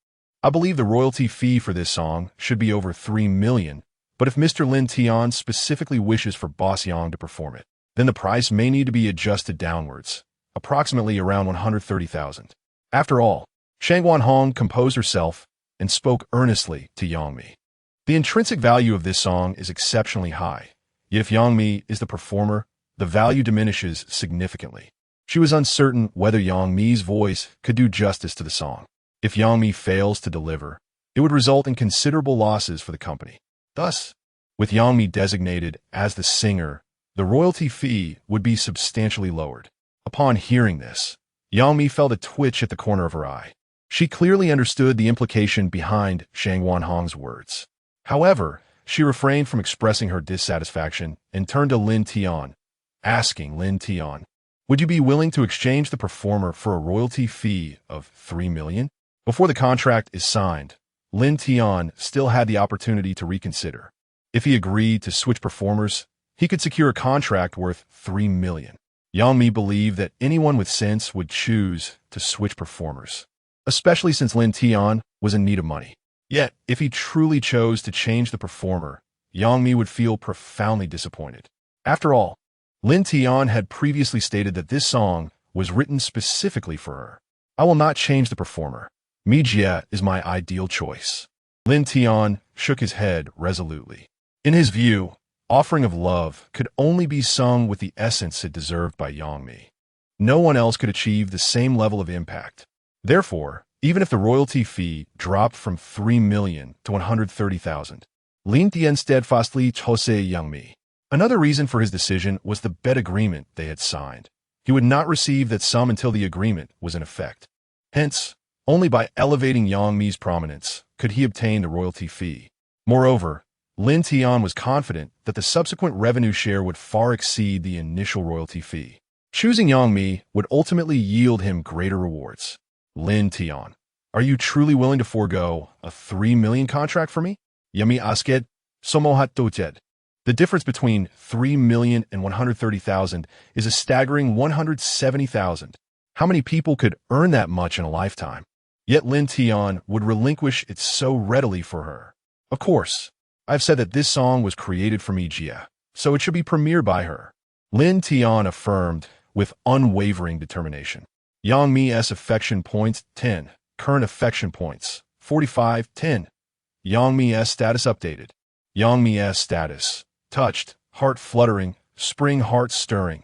I believe the royalty fee for this song should be over 3 million, but if Mr. Lin Tian specifically wishes for Boss Yang to perform it, then the price may need to be adjusted downwards, approximately around 130,000. After all, Shang Wanhong composed herself and spoke earnestly to Yang Mi. The intrinsic value of this song is exceptionally high, yet if Yang Mi is the performer, the value diminishes significantly. She was uncertain whether Yang Mi's voice could do justice to the song. If Yang Mi fails to deliver, it would result in considerable losses for the company. Thus, with Yang Mi designated as the singer, the royalty fee would be substantially lowered. Upon hearing this, Yang Mi felt a twitch at the corner of her eye. She clearly understood the implication behind Shang Wanhong's words. However, she refrained from expressing her dissatisfaction and turned to Lin Tian, asking Lin Tian, "Would you be willing to exchange the performer for a royalty fee of 3 million? Before the contract is signed, Lin Tian still had the opportunity to reconsider. If he agreed to switch performers, he could secure a contract worth 3 million. Yang Mi believed that anyone with sense would choose to switch performers, especially since Lin Tian was in need of money. Yet, if he truly chose to change the performer, Yang Mi would feel profoundly disappointed. After all, Lin Tian had previously stated that this song was written specifically for her. I will not change the performer. Mi Jie is my ideal choice. Lin Tian shook his head resolutely. In his view, Offering of Love could only be sung with the essence it deserved by Yang Mi. No one else could achieve the same level of impact. Therefore, even if the royalty fee dropped from 3 million to 130,000, Lin Tian steadfastly chose Yang Mi. Another reason for his decision was the bet agreement they had signed. He would not receive that sum until the agreement was in effect. Hence, only by elevating Yang Mi's prominence could he obtain the royalty fee. Moreover, Lin Tian was confident that the subsequent revenue share would far exceed the initial royalty fee. Choosing Yang Mi would ultimately yield him greater rewards. Lin Tian, are you truly willing to forego a 3 million contract for me? Yami Asked, Somohat Doted. The difference between 3 million and 130,000 is a staggering 170,000. How many people could earn that much in a lifetime? Yet Lin Tian would relinquish it so readily for her. Of course, I've said that this song was created for me, Jia, so it should be premiered by her. Lin Tian affirmed with unwavering determination. Yang Mi's affection points 10. Current affection points 45 10. Yang Mi's status updated. Yang Mi's status touched, heart fluttering, spring heart stirring.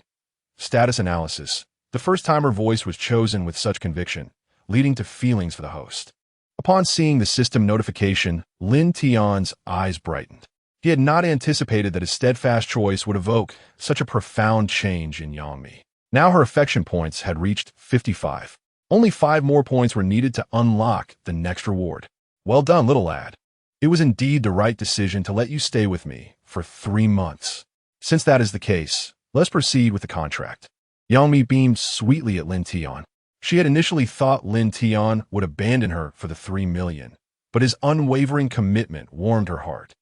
Status analysis. The first time her voice was chosen with such conviction, leading to feelings for the host. Upon seeing the system notification, Lin Tian's eyes brightened. He had not anticipated that his steadfast choice would evoke such a profound change in Yang Mi. Now her affection points had reached 55. Only 5 more points were needed to unlock the next reward. Well done, little lad. It was indeed the right decision to let you stay with me for 3 months. Since that is the case, let's proceed with the contract. Yang Mi beamed sweetly at Lin Tian. She had initially thought Lin Tian would abandon her for the 3 million, but his unwavering commitment warmed her heart.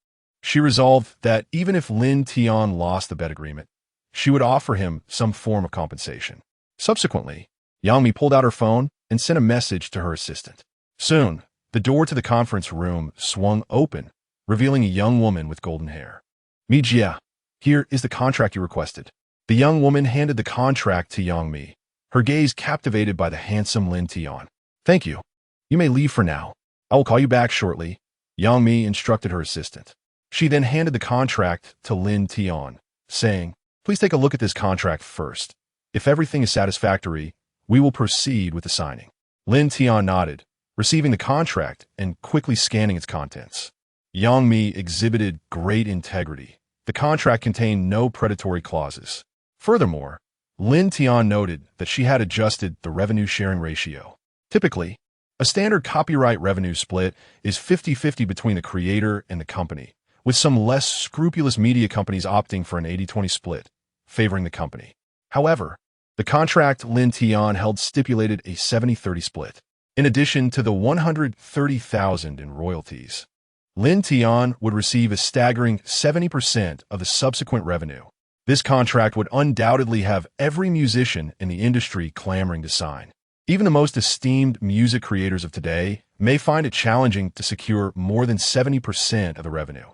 She resolved that even if Lin Tian lost the bet agreement, she would offer him some form of compensation. Subsequently, Yang Mi pulled out her phone and sent a message to her assistant. Soon, the door to the conference room swung open, revealing a young woman with golden hair. Mi Jia, here is the contract you requested. The young woman handed the contract to Yang Mi, her gaze captivated by the handsome Lin Tian. Thank you. You may leave for now. I will call you back shortly, Yang Mi instructed her assistant. She then handed the contract to Lin Tian, saying, please take a look at this contract first. If everything is satisfactory, we will proceed with the signing. Lin Tian nodded, receiving the contract and quickly scanning its contents. Yang Mi exhibited great integrity. The contract contained no predatory clauses. Furthermore, Lin Tian noted that she had adjusted the revenue-sharing ratio. Typically, a standard copyright revenue split is 50-50 between the creator and the company, with some less scrupulous media companies opting for an 80-20 split, favoring the company. However, the contract Lin Tian held stipulated a 70-30 split. In addition to the 130,000 in royalties, Lin Tian would receive a staggering 70% of the subsequent revenue. This contract would undoubtedly have every musician in the industry clamoring to sign. Even the most esteemed music creators of today may find it challenging to secure more than 70% of the revenue.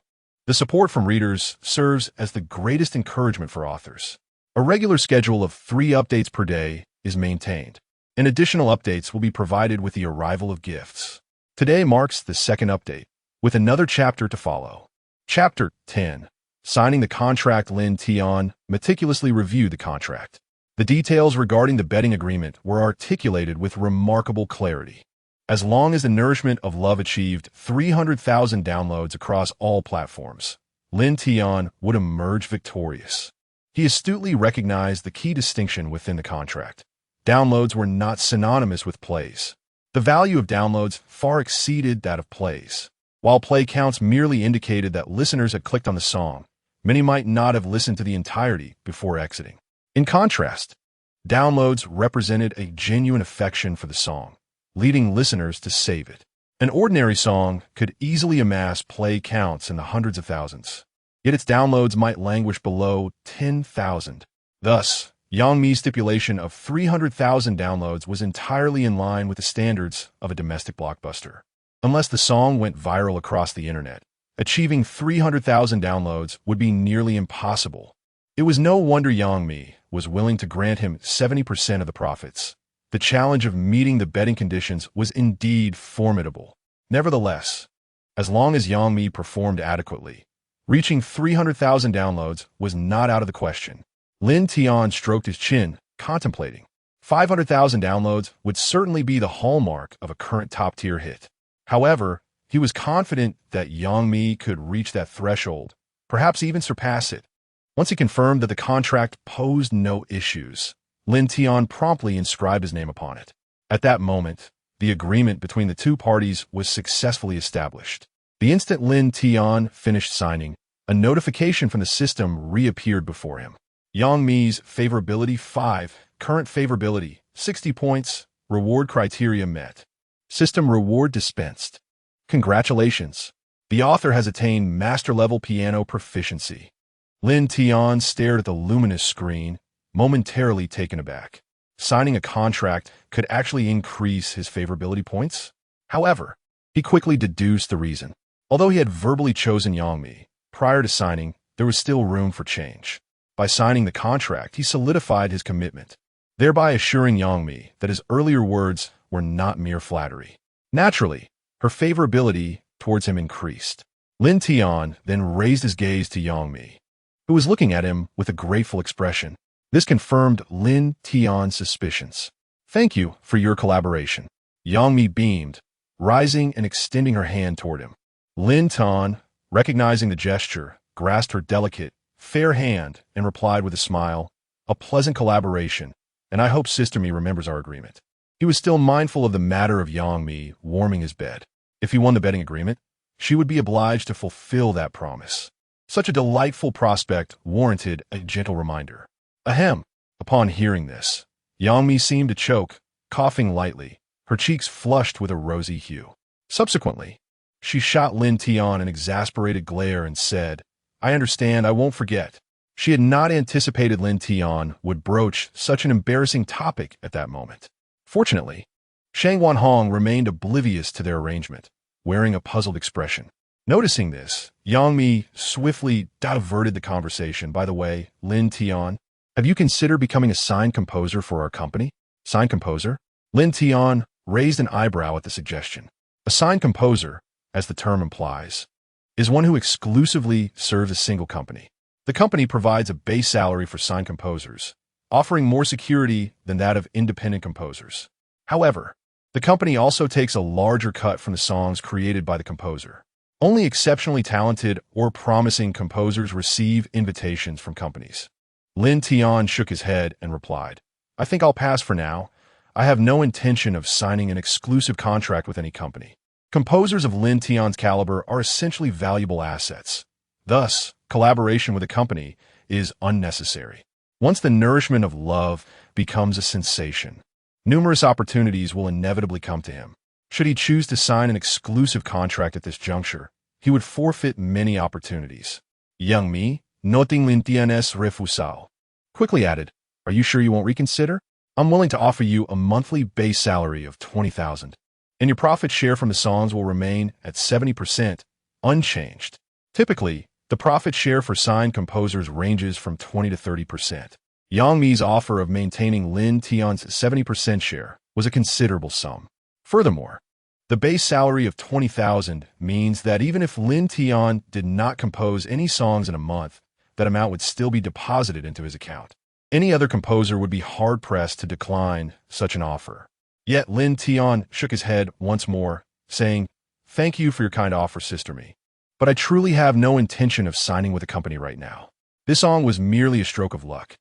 The support from readers serves as the greatest encouragement for authors. A regular schedule of 3 updates per day is maintained, and additional updates will be provided with the arrival of gifts. Today marks the 2nd update, with another chapter to follow. Chapter 10. Signing the contract. Lin Tian meticulously reviewed the contract. The details regarding the betting agreement were articulated with remarkable clarity. As long as the Nourishment of Love achieved 300,000 downloads across all platforms, Lin Tian would emerge victorious. He astutely recognized the key distinction within the contract. Downloads were not synonymous with plays. The value of downloads far exceeded that of plays. While play counts merely indicated that listeners had clicked on the song, many might not have listened to the entirety before exiting. In contrast, downloads represented a genuine affection for the song, leading listeners to save it. An ordinary song could easily amass play counts in the hundreds of thousands, yet its downloads might languish below 10,000. Thus, Yang Mi's stipulation of 300,000 downloads was entirely in line with the standards of a domestic blockbuster. Unless the song went viral across the internet, achieving 300,000 downloads would be nearly impossible. It was no wonder Yang Mi was willing to grant him 70% of the profits. The challenge of meeting the betting conditions was indeed formidable. Nevertheless, as long as Yang Mi performed adequately, reaching 300,000 downloads was not out of the question. Lin Tian stroked his chin, contemplating. 500,000 downloads would certainly be the hallmark of a current top-tier hit. However, he was confident that Yang Mi could reach that threshold, perhaps even surpass it. Once he confirmed that the contract posed no issues, Lin Tian promptly inscribed his name upon it. At that moment, the agreement between the 2 parties was successfully established. The instant Lin Tian finished signing, a notification from the system reappeared before him. Yang Mi's favorability 5, current favorability 60 points, reward criteria met. System reward dispensed. Congratulations. The author has attained master-level piano proficiency. Lin Tian stared at the luminous screen, momentarily taken aback. Signing a contract could actually increase his favorability points? However, he quickly deduced the reason. Although he had verbally chosen Yang Mi, prior to signing, there was still room for change. By signing the contract, he solidified his commitment, thereby assuring Yang Mi that his earlier words were not mere flattery. Naturally, her favorability towards him increased. Lin Tian then raised his gaze to Yang Mi, who was looking at him with a grateful expression. This confirmed Lin Tian's suspicions. Thank you for your collaboration. Yang Mi beamed, rising and extending her hand toward him. Lin Tian, recognizing the gesture, grasped her delicate, fair hand and replied with a smile, a pleasant collaboration, and I hope Sister Mi remembers our agreement. He was still mindful of the matter of Yang Mi warming his bed. If he won the betting agreement, she would be obliged to fulfill that promise. Such a delightful prospect warranted a gentle reminder. Ahem. Upon hearing this, Yang Mi seemed to choke, coughing lightly, her cheeks flushed with a rosy hue. Subsequently, she shot Lin Tian an exasperated glare and said, I understand, I won't forget. She had not anticipated Lin Tian would broach such an embarrassing topic at that moment. Fortunately, Shang Wanhong remained oblivious to their arrangement, wearing a puzzled expression. Noticing this, Yang Mi swiftly diverted the conversation. By the way, Lin Tian, have you considered becoming a signed composer for our company? Signed composer? Lin Tian raised an eyebrow at the suggestion. A signed composer, as the term implies, is one who exclusively serves a single company. The company provides a base salary for signed composers, offering more security than that of independent composers. However, the company also takes a larger cut from the songs created by the composer. Only exceptionally talented or promising composers receive invitations from companies. Lin Tian shook his head and replied, I think I'll pass for now. I have no intention of signing an exclusive contract with any company. Composers of Lin Tian's caliber are essentially valuable assets. Thus, collaboration with a company is unnecessary. Once the nourishment of love becomes a sensation, numerous opportunities will inevitably come to him. Should he choose to sign an exclusive contract at this juncture, he would forfeit many opportunities. Yang Mi, noting Lin Tian's refusal, quickly added, Are you sure you won't reconsider? I'm willing to offer you a monthly base salary of 20,000. And your profit share from the songs will remain at 70%, unchanged. Typically, the profit share for signed composers ranges from 20 to 30%. Yang Mi's offer of maintaining Lin Tian's 70% share was a considerable sum. Furthermore, the base salary of 20,000 means that even if Lin Tian did not compose any songs in a month, that amount would still be deposited into his account. Any other composer would be hard-pressed to decline such an offer. Yet Lin Tian shook his head once more, saying, Thank you for your kind offer, Sister Mi. But I truly have no intention of signing with a company right now. This song was merely a stroke of luck,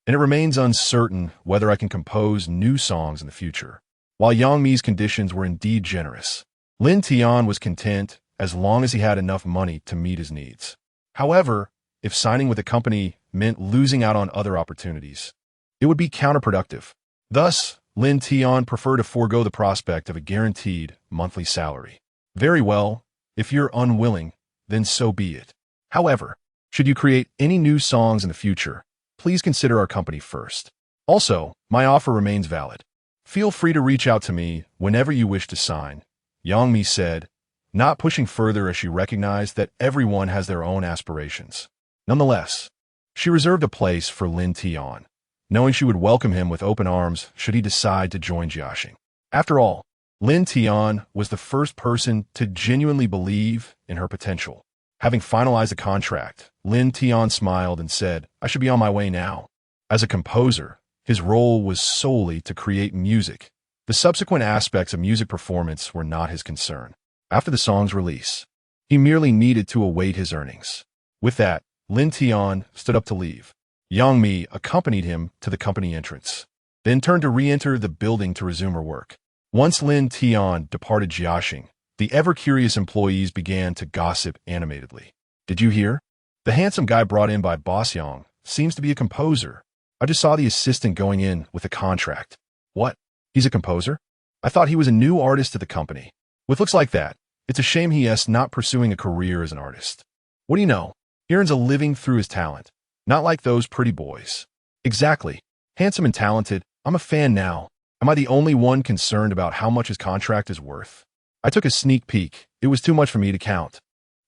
and it remains uncertain whether I can compose new songs in the future. While Yang Mi's conditions were indeed generous, Lin Tian was content as long as he had enough money to meet his needs. However, if signing with a company meant losing out on other opportunities, it would be counterproductive. Thus, Lin Tian preferred to forego the prospect of a guaranteed monthly salary. Very well, if you're unwilling, then so be it. However, should you create any new songs in the future, please consider our company first. Also, my offer remains valid. Feel free to reach out to me whenever you wish to sign, Yang Mi said, not pushing further as she recognized that everyone has their own aspirations. Nonetheless, she reserved a place for Lin Tian, knowing she would welcome him with open arms should he decide to join Jiaxing. After all, Lin Tian was the first person to genuinely believe in her potential. Having finalized the contract, Lin Tian smiled and said, I should be on my way now. As a composer, his role was solely to create music. The subsequent aspects of music performance were not his concern. After the song's release, he merely needed to await his earnings. With that, Lin Tian stood up to leave. Yang Mi accompanied him to the company entrance, then turned to re-enter the building to resume her work. Once Lin Tian departed Jiaxing, the ever-curious employees began to gossip animatedly. Did you hear? The handsome guy brought in by Boss Yang seems to be a composer. I just saw the assistant going in with a contract. What? He's a composer? I thought he was a new artist at the company. With looks like that, it's a shame he is not pursuing a career as an artist. What do you know? He earns a living through his talent. Not like those pretty boys. Exactly. Handsome and talented. I'm a fan now. Am I the only one concerned about how much his contract is worth? I took a sneak peek. It was too much for me to count.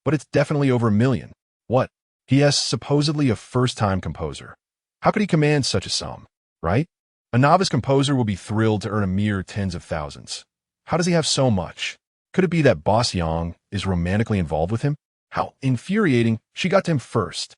But it's definitely over $1 million. What? He is supposedly a first-time composer. How could he command such a sum, right? A novice composer will be thrilled to earn a mere tens of thousands. How does he have so much? Could it be that Boss Yang is romantically involved with him? How infuriating she got to him first.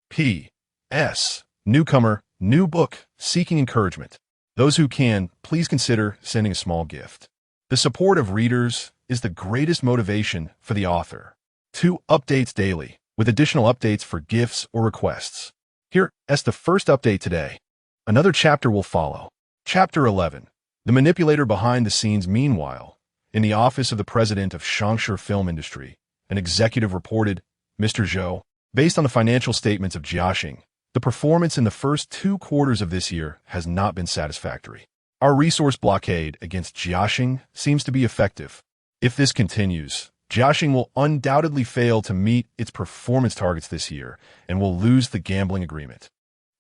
P.S. Newcomer, new book, seeking encouragement. Those who can, please consider sending a small gift. The support of readers is the greatest motivation for the author. 2 updates daily, with additional updates for gifts or requests. Here is the first update today. Another chapter will follow. Chapter 11. The manipulator behind the scenes. Meanwhile, in the office of the president of Xianjian film industry, an executive reported, Mr. Zhou, based on the financial statements of Jiaxing, the performance in the first 2 quarters of this year has not been satisfactory. Our resource blockade against Jiaxing seems to be effective. If this continues, Jiaxing will undoubtedly fail to meet its performance targets this year and will lose the gambling agreement.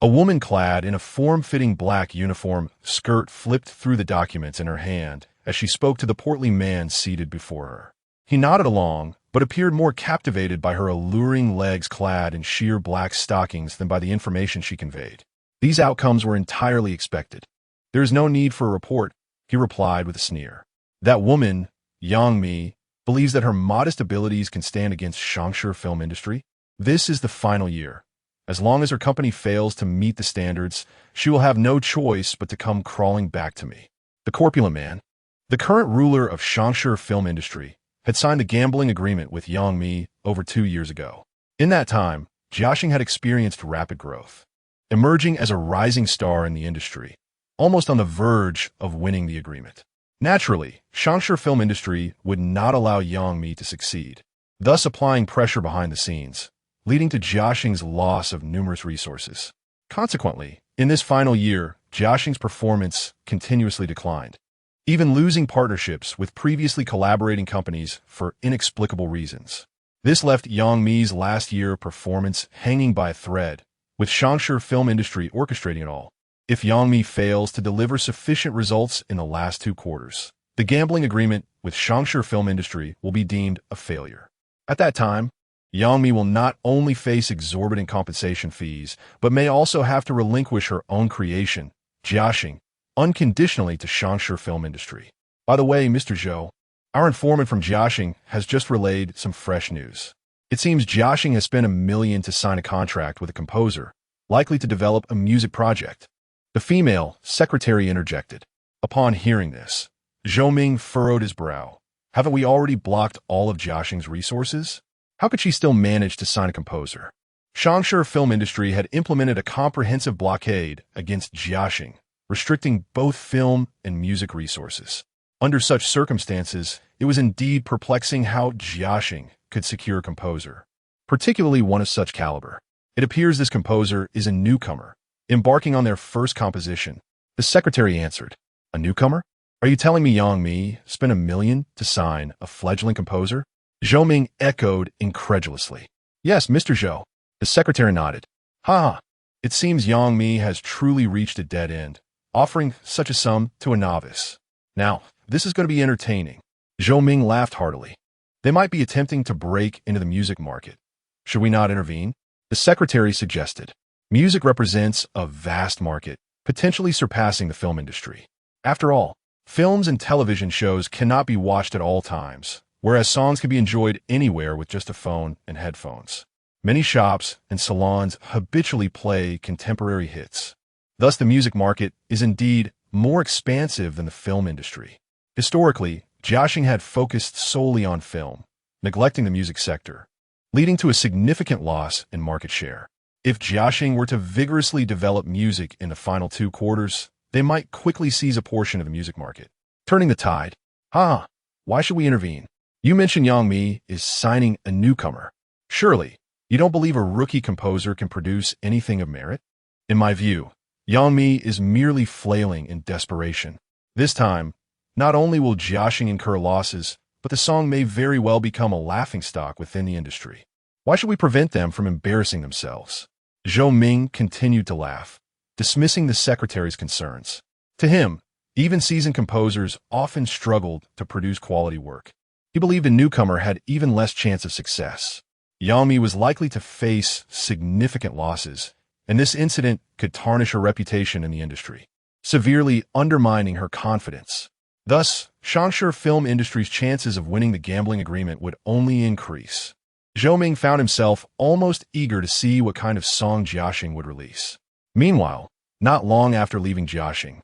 A woman clad in a form-fitting black uniform skirt flipped through the documents in her hand as she spoke to the portly man seated before her. He nodded along, but appeared more captivated by her alluring legs clad in sheer black stockings than by the information she conveyed. These outcomes were entirely expected. There is no need for a report, he replied with a sneer. That woman, Yang Mi, believes that her modest abilities can stand against Xianjian film industry. This is the final year. As long as her company fails to meet the standards, she will have no choice but to come crawling back to me. The corpulent man, the current ruler of Xianjian film industry, had signed the gambling agreement with Yang Mi over 2 years ago. In that time, Jiaxing had experienced rapid growth, emerging as a rising star in the industry, almost on the verge of winning the agreement. Naturally, Xianjian film industry would not allow Yang Mi to succeed, thus applying pressure behind the scenes, leading to Jiaxing's loss of numerous resources. Consequently, in this final year, Jiaxing's performance continuously declined, even losing partnerships with previously collaborating companies for inexplicable reasons. This left Yang Mi's last year performance hanging by a thread, with Xianjian film industry orchestrating it all. If Yang Mi fails to deliver sufficient results in the last 2 quarters, the gambling agreement with Xianjian film industry will be deemed a failure. At that time, Yang Mi will not only face exorbitant compensation fees, but may also have to relinquish her own creation, Jiaxing, unconditionally to Xianjian film industry. By the way, Mr. Zhou, our informant from Jiaxing has just relayed some fresh news. It seems Jiaxing has spent $1 million to sign a contract with a composer, likely to develop a music project. The female secretary interjected. Upon hearing this, Zhou Ming furrowed his brow. Haven't we already blocked all of Jiaxing's resources? How could she still manage to sign a composer? Xianjian film industry had implemented a comprehensive blockade against Jiaxing, restricting both film and music resources. Under such circumstances, it was indeed perplexing how Jiaxing could secure a composer, particularly one of such caliber. It appears this composer is a newcomer, embarking on their first composition. The secretary answered, A newcomer? Are you telling me Yang Mi spent $1 million to sign a fledgling composer? Zhou Ming echoed incredulously. Yes, Mr. Zhou. The secretary nodded. Ha! It seems Yang Mi has truly reached a dead end, offering such a sum to a novice. Now, this is going to be entertaining. Zhou Ming laughed heartily. They might be attempting to break into the music market. Should we not intervene? The secretary suggested. Music represents a vast market, potentially surpassing the film industry. After all, films and television shows cannot be watched at all times, whereas songs can be enjoyed anywhere with just a phone and headphones. Many shops and salons habitually play contemporary hits. Thus, the music market is indeed more expansive than the film industry. Historically, Jiaxing had focused solely on film, neglecting the music sector, leading to a significant loss in market share. If Jiaxing were to vigorously develop music in the final 2 quarters, they might quickly seize a portion of the music market, turning the tide. Why should we intervene? You mentioned Yang Mi is signing a newcomer. Surely, You don't believe a rookie composer can produce anything of merit? In my view, Yang Mi is merely flailing in desperation. This time, not only will Jiaxing incur losses, but the song may very well become a laughingstock within the industry. Why should we prevent them from embarrassing themselves? Zhou Ming continued to laugh, dismissing the secretary's concerns. To him, even seasoned composers often struggled to produce quality work. He believed a newcomer had even less chance of success. Yang Mi was likely to face significant losses, and this incident could tarnish her reputation in the industry, severely undermining her confidence. Thus, Shangshe film industry's chances of winning the gambling agreement would only increase. Zhou Ming found himself almost eager to see what kind of song Jiaxing would release. Meanwhile, not long after leaving Jiaxing,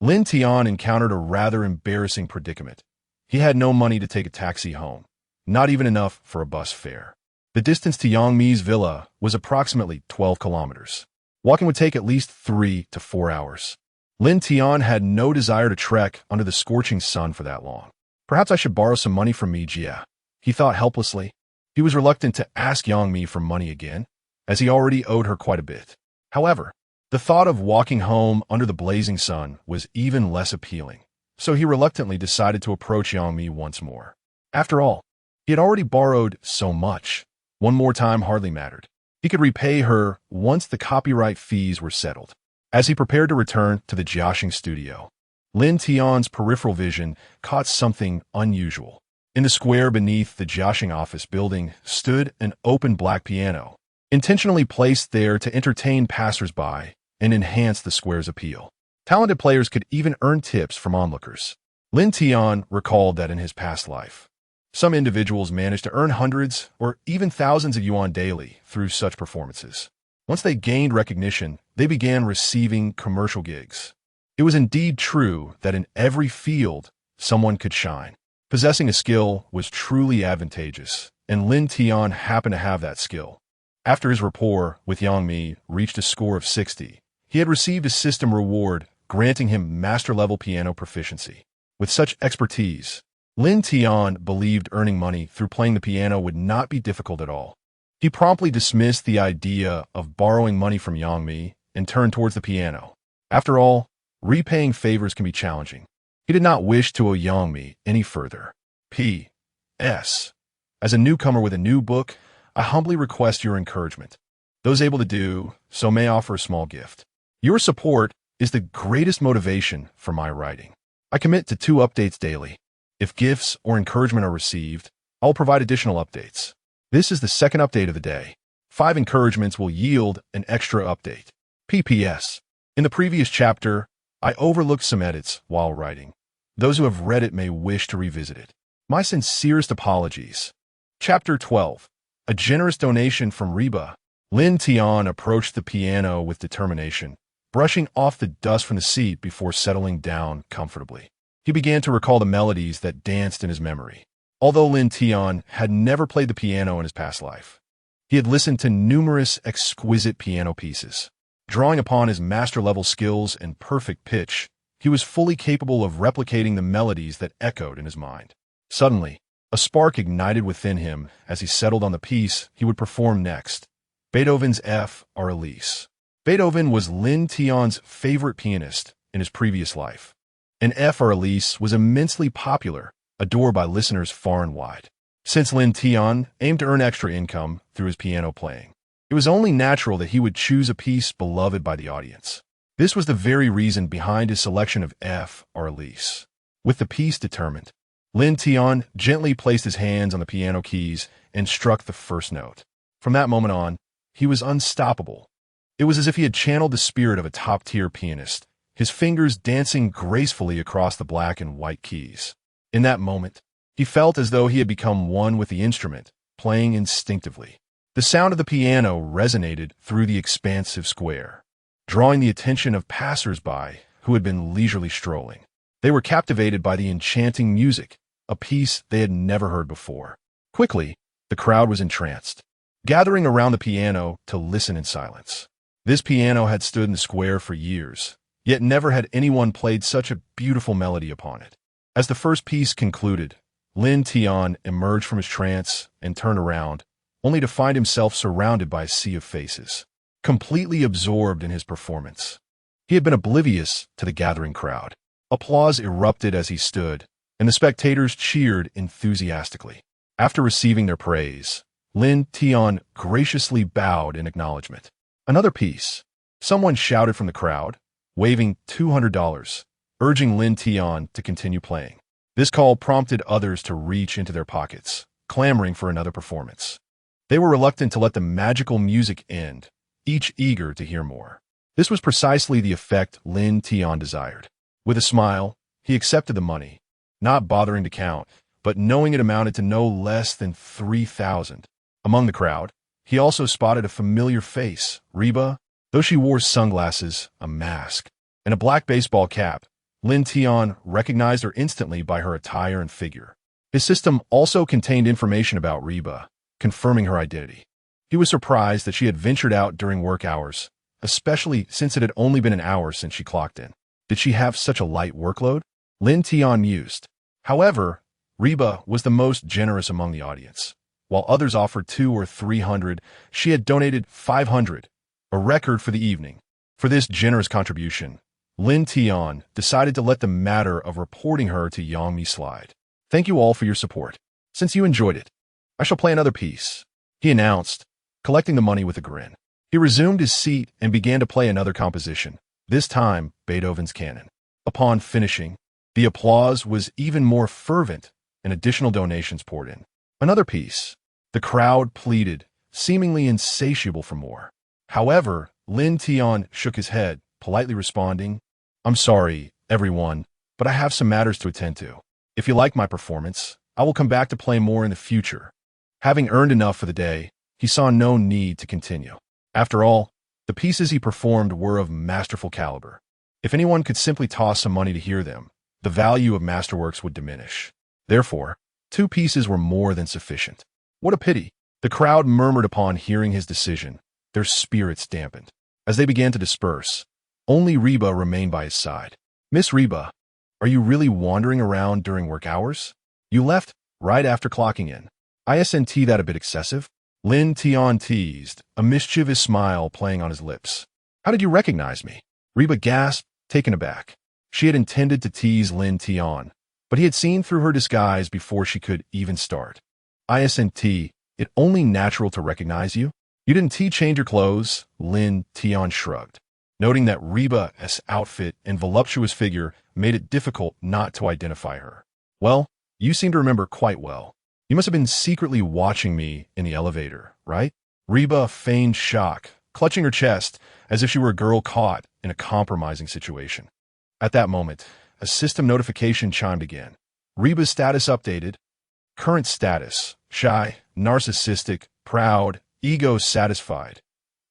Lin Tian encountered a rather embarrassing predicament. He had no money to take a taxi home, not even enough for a bus fare. The distance to Yang Mi's villa was approximately 12 kilometers. Walking would take at least 3 to 4 hours. Lin Tian had no desire to trek under the scorching sun for that long. Perhaps I should borrow some money from Mi Jia, he thought helplessly. He was reluctant to ask Yang Mi for money again, as he already owed her quite a bit. However, the thought of walking home under the blazing sun was even less appealing, so he reluctantly decided to approach Yang Mi once more. After all, he had already borrowed so much. One more time hardly mattered. He could repay her once the copyright fees were settled. As he prepared to return to the Jiaxing studio, Lin Tian's peripheral vision caught something unusual. In the square beneath the Jiaxing office building stood an open black piano, intentionally placed there to entertain passers-by and enhance the square's appeal. Talented players could even earn tips from onlookers. Lin Tian recalled that in his past life, some individuals managed to earn hundreds or even thousands of yuan daily through such performances. Once they gained recognition, they began receiving commercial gigs. It was indeed true that in every field, someone could shine. Possessing a skill was truly advantageous, and Lin Tian happened to have that skill. After his rapport with Yang Mi reached a score of 60, he had received a system reward granting him master-level piano proficiency. With such expertise, Lin Tian believed earning money through playing the piano would not be difficult at all. He promptly dismissed the idea of borrowing money from Yang Mi and turned towards the piano. After all, repaying favors can be challenging. He did not wish to owe Yang Mi any further. P.S. As a newcomer with a new book, I humbly request your encouragement. Those able to do so may offer a small gift. Your support is the greatest motivation for my writing. I commit to 2 updates daily. If gifts or encouragement are received, I'll provide additional updates. This is the second update of the day. 5 encouragements will yield an extra update. P.P.S. In the previous chapter, I overlooked some edits while writing. Those who have read it may wish to revisit it. My sincerest apologies. Chapter 12. A generous donation from Reba. Lin Tian approached the piano with determination, brushing off the dust from the seat before settling down comfortably. He began to recall the melodies that danced in his memory. Although Lin Tian had never played the piano in his past life, he had listened to numerous exquisite piano pieces. Drawing upon his master-level skills and perfect pitch, he was fully capable of replicating the melodies that echoed in his mind. Suddenly, a spark ignited within him as he settled on the piece he would perform next, Beethoven's F. Elise. Beethoven was Lin Tian's favorite pianist in his previous life, and F. Elise was immensely popular, adored by listeners far and wide. Since Lin Tian aimed to earn extra income through his piano playing, it was only natural that he would choose a piece beloved by the audience. This was the very reason behind his selection of F. Elise. With the piece determined, Lin Tian gently placed his hands on the piano keys and struck the first note. From that moment on, he was unstoppable. It was as if he had channeled the spirit of a top-tier pianist, his fingers dancing gracefully across the black and white keys. In that moment, he felt as though he had become one with the instrument, playing instinctively. The sound of the piano resonated through the expansive square, drawing the attention of passers-by who had been leisurely strolling. They were captivated by the enchanting music, a piece they had never heard before. Quickly, the crowd was entranced, gathering around the piano to listen in silence. This piano had stood in the square for years, yet never had anyone played such a beautiful melody upon it. As the first piece concluded, Lin Tian emerged from his trance and turned around, only to find himself surrounded by a sea of faces, completely absorbed in his performance. He had been oblivious to the gathering crowd. Applause erupted as he stood, and the spectators cheered enthusiastically. After receiving their praise, Lin Tian graciously bowed in acknowledgement. Another piece. Someone shouted from the crowd, waving $200, urging Lin Tian to continue playing. This call prompted others to reach into their pockets, clamoring for another performance. They were reluctant to let the magical music end, each eager to hear more. This was precisely the effect Lin Tian desired. With a smile, he accepted the money, not bothering to count, but knowing it amounted to no less than 3,000. Among the crowd, he also spotted a familiar face, Reba. Though she wore sunglasses, a mask, and a black baseball cap, Lin Tian recognized her instantly by her attire and figure. His system also contained information about Reba, confirming her identity. He was surprised that she had ventured out during work hours, especially since it had only been an hour since she clocked in. Did she have such a light workload? Lin Tian mused. However, Reba was the most generous among the audience. While others offered 200 or 300, she had donated 500, a record for the evening. For this generous contribution, Lin Tian decided to let the matter of reporting her to Yangmi slide. Thank you all for your support. Since you enjoyed it, I shall play another piece, he announced, collecting the money with a grin. He resumed his seat and began to play another composition, this time Beethoven's Canon. Upon finishing, the applause was even more fervent and additional donations poured in. Another piece. The crowd pleaded, seemingly insatiable for more. However, Lin Tian shook his head, politely responding, I'm sorry, everyone, but I have some matters to attend to. If you like my performance, I will come back to play more in the future. Having earned enough for the day, he saw no need to continue. After all, the pieces he performed were of masterful caliber. If anyone could simply toss some money to hear them, the value of masterworks would diminish. Therefore, 2 pieces were more than sufficient. What a pity! The crowd murmured upon hearing his decision, their spirits dampened. As they began to disperse, only Reba remained by his side. Miss Reba, are you really wandering around during work hours? You left right after clocking in. Isn't that a bit excessive? Lin Tian teased, a mischievous smile playing on his lips. How did you recognize me? Reba gasped, taken aback. She had intended to tease Lin Tian, but he had seen through her disguise before she could even start. Isn't it only natural to recognize you? You didn't change your clothes, Lin Tian shrugged, noting that Reba's outfit and voluptuous figure made it difficult not to identify her. Well, you seem to remember quite well. You must have been secretly watching me in the elevator, right? Reba feigned shock, clutching her chest as if she were a girl caught in a compromising situation. At that moment, a system notification chimed again. Reba's status updated. Current status: shy, narcissistic, proud, ego-satisfied.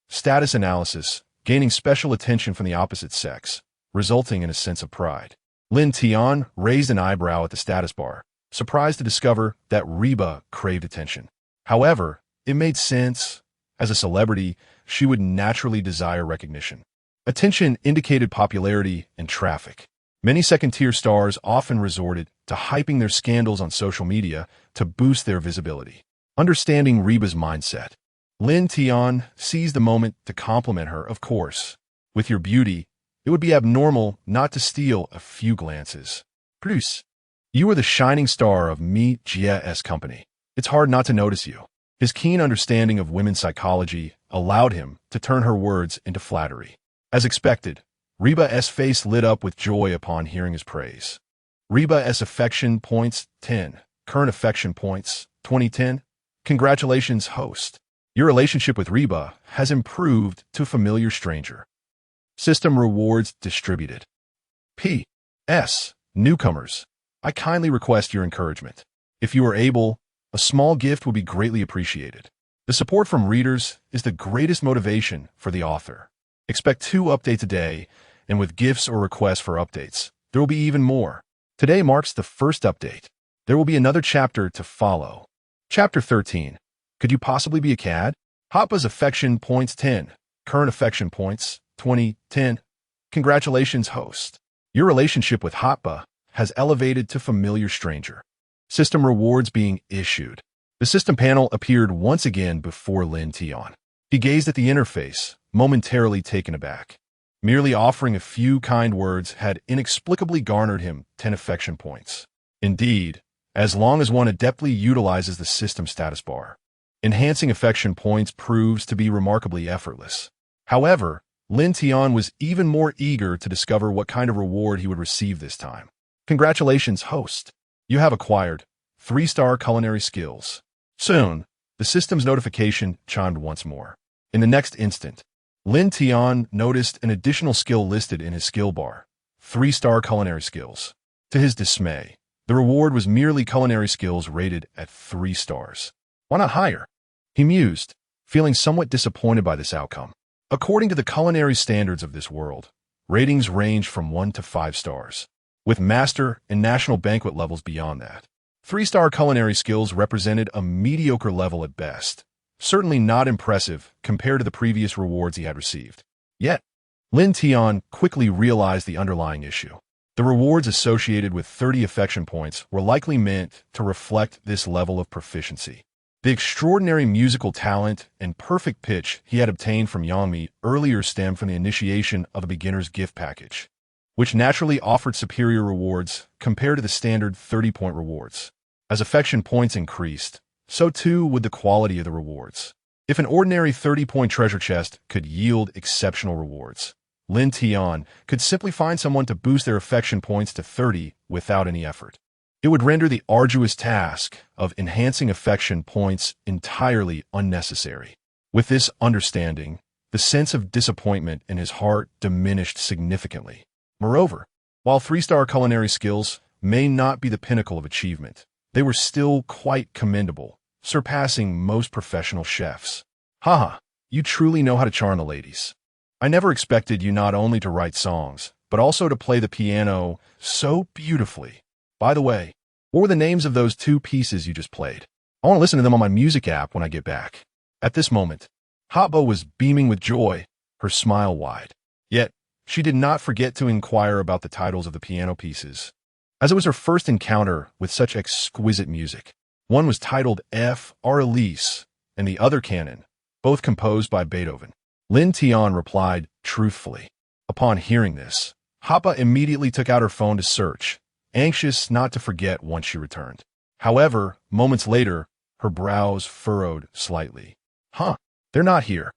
Status analysis: gaining special attention from the opposite sex, resulting in a sense of pride. Lin Tian raised an eyebrow at the status bar, surprised to discover that Reba craved attention. However, it made sense. As a celebrity, she would naturally desire recognition. Attention indicated popularity and traffic. Many second-tier stars often resorted to hyping their scandals on social media to boost their visibility. Understanding Reba's mindset, Lin Tian seized the moment to compliment her, of course. With your beauty, it would be abnormal not to steal a few glances. Plus, you are the shining star of Mi Jia's company. It's hard not to notice you. His keen understanding of women's psychology allowed him to turn her words into flattery. As expected, Reba's face lit up with joy upon hearing his praise. Reba's affection points 10. Current affection points 2010. Congratulations, host. Your relationship with Reba has improved to familiar stranger. System rewards distributed. P.S. Newcomers, I kindly request your encouragement. If you are able, a small gift would be greatly appreciated. The support from readers is the greatest motivation for the author. Expect 2 updates a day, and with gifts or requests for updates, there will be even more. Today marks the first update. There will be another chapter to follow. Chapter 13. Could you possibly be a cad? Hoppa's affection points 10. Current affection points 2010. Congratulations, host. Your relationship with Hoppa has elevated to familiar stranger. System rewards being issued. The system panel appeared once again before Lin Tian. He gazed at the interface, momentarily taken aback. Merely offering a few kind words had inexplicably garnered him 10 affection points. Indeed, as long as one adeptly utilizes the system status bar, enhancing affection points proves to be remarkably effortless. However, Lin Tian was even more eager to discover what kind of reward he would receive this time. Congratulations, host. You have acquired 3-star culinary skills. Soon, the system's notification chimed once more. In the next instant, Lin Tian noticed an additional skill listed in his skill bar, 3-star culinary skills. To his dismay, the reward was merely culinary skills rated at 3 stars. Why not higher? He mused, feeling somewhat disappointed by this outcome. According to the culinary standards of this world, ratings range from 1 to 5 stars, with master and national banquet levels beyond that. 3-star culinary skills represented a mediocre level at best, certainly not impressive compared to the previous rewards he had received. Yet, Lin Tian quickly realized the underlying issue. The rewards associated with 30 affection points were likely meant to reflect this level of proficiency. The extraordinary musical talent and perfect pitch he had obtained from Yangmi earlier stemmed from the initiation of a beginner's gift package, which naturally offered superior rewards compared to the standard 30-point rewards. As affection points increased, so too would the quality of the rewards. If an ordinary 30-point treasure chest could yield exceptional rewards, Lin Tian could simply find someone to boost their affection points to 30 without any effort. It would render the arduous task of enhancing affection points entirely unnecessary. With this understanding, the sense of disappointment in his heart diminished significantly. Moreover, while 3-star culinary skills may not be the pinnacle of achievement, they were still quite commendable, surpassing most professional chefs. Haha, you truly know how to charm the ladies. I never expected you not only to write songs, but also to play the piano so beautifully. By the way, what were the names of those 2 pieces you just played? I want to listen to them on my music app when I get back. At this moment, Hotbo was beaming with joy, her smile wide. Yet, she did not forget to inquire about the titles of the piano pieces, as it was her first encounter with such exquisite music. One was titled F. R. Elise, and the other Canon, both composed by Beethoven. Lin Tian replied truthfully. Upon hearing this, Hapa immediately took out her phone to search, anxious not to forget once she returned. However, moments later, her brows furrowed slightly. They're not here.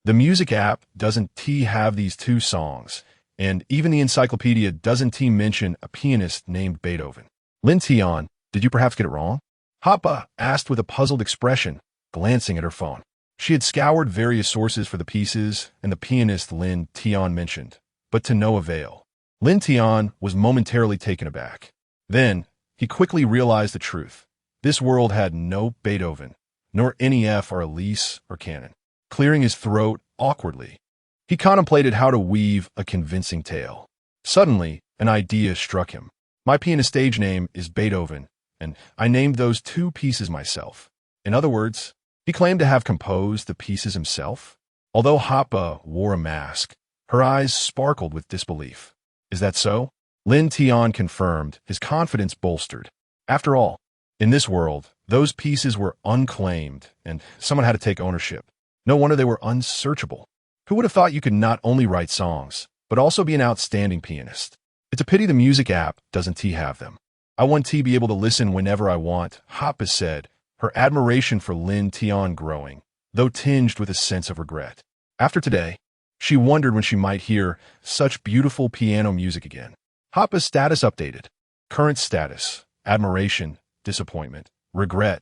The music app doesn't have these 2 songs, and even the encyclopedia doesn't mention a pianist named Beethoven. Lin Tian, did you perhaps get it wrong? Hapa asked with a puzzled expression, glancing at her phone. She had scoured various sources for the pieces and the pianist Lin Tian mentioned, but to no avail. Lin Tian was momentarily taken aback. Then, he quickly realized the truth. This world had no Beethoven, nor any F or Elise or Canon. Clearing his throat awkwardly, he contemplated how to weave a convincing tale. Suddenly, an idea struck him. My pianist stage name is Beethoven, and I named those 2 pieces myself. In other words, he claimed to have composed the pieces himself. Although Hapa wore a mask, her eyes sparkled with disbelief. Is that so? Lin Tian confirmed, his confidence bolstered. After all, in this world, those pieces were unclaimed, and someone had to take ownership. No wonder they were unsearchable. Who would have thought you could not only write songs, but also be an outstanding pianist? It's a pity the music app doesn't have them. I want to be able to listen whenever I want, Hapa said, her admiration for Lin Tian growing, though tinged with a sense of regret. After today, she wondered when she might hear such beautiful piano music again. Hapa's status updated. Current status, admiration, disappointment, regret.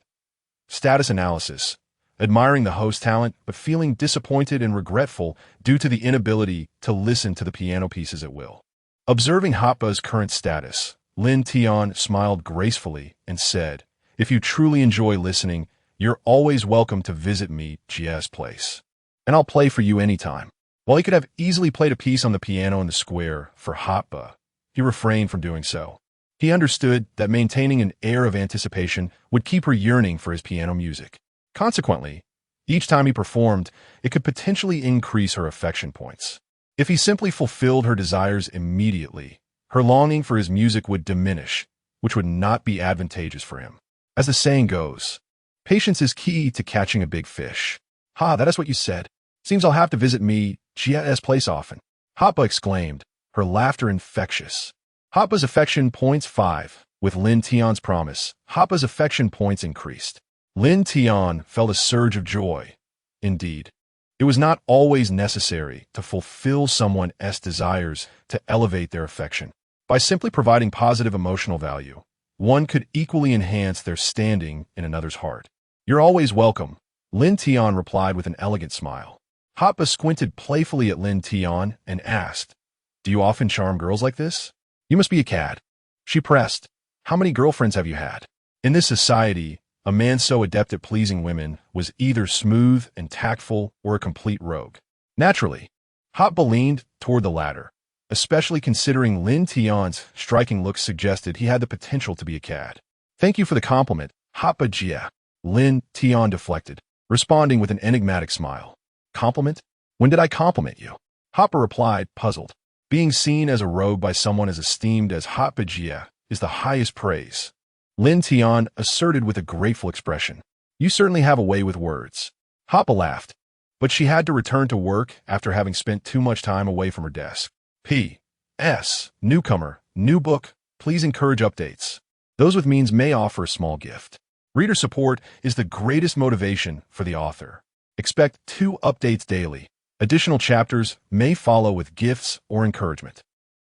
Status analysis, admiring the host talent, but feeling disappointed and regretful due to the inability to listen to the piano pieces at will. Observing Hapa's current status, Lin Tian smiled gracefully and said, if you truly enjoy listening, you're always welcome to visit me, Jia's place. And I'll play for you anytime. While he could have easily played a piece on the piano in the square for Hapa, he refrained from doing so. He understood that maintaining an air of anticipation would keep her yearning for his piano music. Consequently, each time he performed, it could potentially increase her affection points. If he simply fulfilled her desires immediately, her longing for his music would diminish, which would not be advantageous for him. As the saying goes, Patience is key to catching a big fish. Ha, that is what you said. Seems I'll have to visit me Jia's place often. Hoppa exclaimed, her laughter infectious. Hoppa's affection points 5. With Lin Tian's promise, Hoppa's affection points increased. Lin Tian felt a surge of joy. Indeed, it was not always necessary to fulfill someone's desires to elevate their affection. By simply providing positive emotional value, one could equally enhance their standing in another's heart. You're always welcome, Lin Tian replied with an elegant smile. Hoppa squinted playfully at Lin Tian and asked, "Do you often charm girls like this? You must be a cad." She pressed, "How many girlfriends have you had?" In this society, a man so adept at pleasing women was either smooth and tactful or a complete rogue. Naturally, Hoppa leaned toward the latter, especially considering Lin Tian's striking looks suggested he had the potential to be a cad. "Thank you for the compliment, Hoppa Jia," Lin Tian deflected, responding with an enigmatic smile. "Compliment? When did I compliment you?" Hoppa replied, puzzled. Being seen as a rogue by someone as esteemed as Hoppa Jia is the highest praise. Lin Tian asserted with a grateful expression. "You certainly have a way with words." Hoppa laughed, but she had to return to work after having spent too much time away from her desk. P.S. Newcomer, new book, please encourage updates. Those with means may offer a small gift. Reader support is the greatest motivation for the author. Expect 2 updates daily. Additional chapters may follow with gifts or encouragement.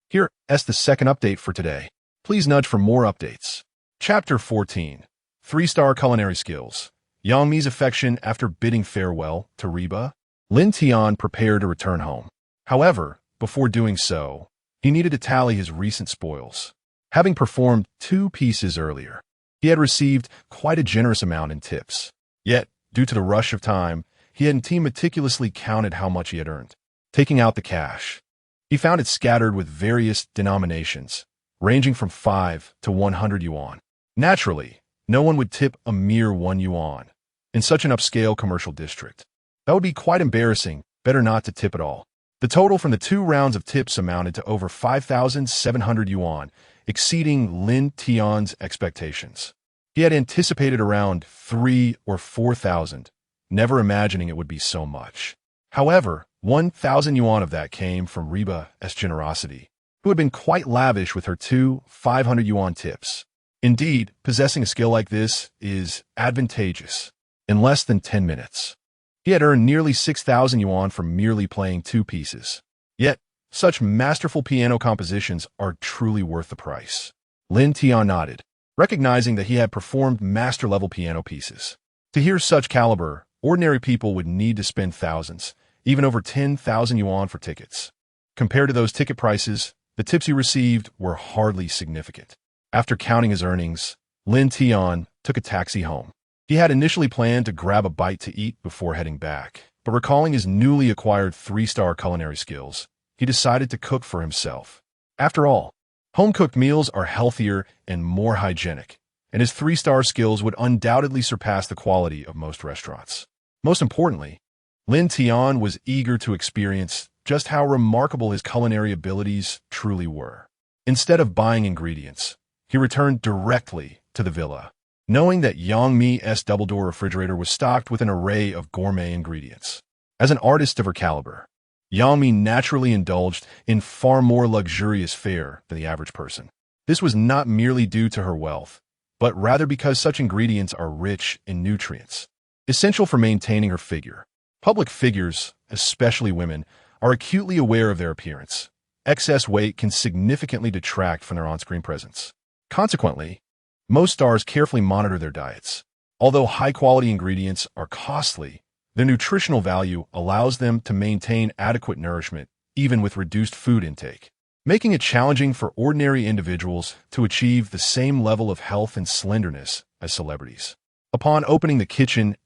Here is the second update for today. Please nudge for more updates. Chapter 14. 3-star culinary skills. Yang Mi's affection after bidding farewell to Reba. Lin Tian prepared to return home. However, before doing so, he needed to tally his recent spoils. Having performed 2 pieces earlier, he had received quite a generous amount in tips. Yet, due to the rush of time, he hadn't meticulously counted how much he had earned. Taking out the cash, he found it scattered with various denominations, ranging from 5 to 100 yuan. Naturally, no one would tip a mere 1 yuan in such an upscale commercial district. That would be quite embarrassing, better not to tip at all. The total from the 2 rounds of tips amounted to over 5,700 yuan, exceeding Lin Tian's expectations. He had anticipated around 3 or 4,000, never imagining it would be so much. However, 1,000 yuan of that came from Reba's generosity, who had been quite lavish with her 2 500 yuan tips. Indeed, possessing a skill like this is advantageous. In less than 10 minutes, he had earned nearly 6,000 yuan from merely playing 2 pieces. Yet, such masterful piano compositions are truly worth the price. Lin Tian nodded, recognizing that he had performed master-level piano pieces. To hear such caliber, ordinary people would need to spend thousands, even over 10,000 yuan for tickets. Compared to those ticket prices, the tips he received were hardly significant. After counting his earnings, Lin Tian took a taxi home. He had initially planned to grab a bite to eat before heading back, but recalling his newly acquired 3-star culinary skills, he decided to cook for himself. After all, home-cooked meals are healthier and more hygienic, and his 3-star skills would undoubtedly surpass the quality of most restaurants. Most importantly, Lin Tian was eager to experience just how remarkable his culinary abilities truly were. Instead of buying ingredients, he returned directly to the villa, knowing that Yang Mi's double-door refrigerator was stocked with an array of gourmet ingredients. As an artist of her caliber, Yang Mi naturally indulged in far more luxurious fare than the average person. This was not merely due to her wealth, but rather because such ingredients are rich in nutrients, essential for maintaining her figure. Public figures, especially women, are acutely aware of their appearance. Excess weight can significantly detract from their on-screen presence. Consequently, most stars carefully monitor their diets. Although high-quality ingredients are costly, their nutritional value allows them to maintain adequate nourishment even with reduced food intake, making it challenging for ordinary individuals to achieve the same level of health and slenderness as celebrities. Upon opening the kitchen's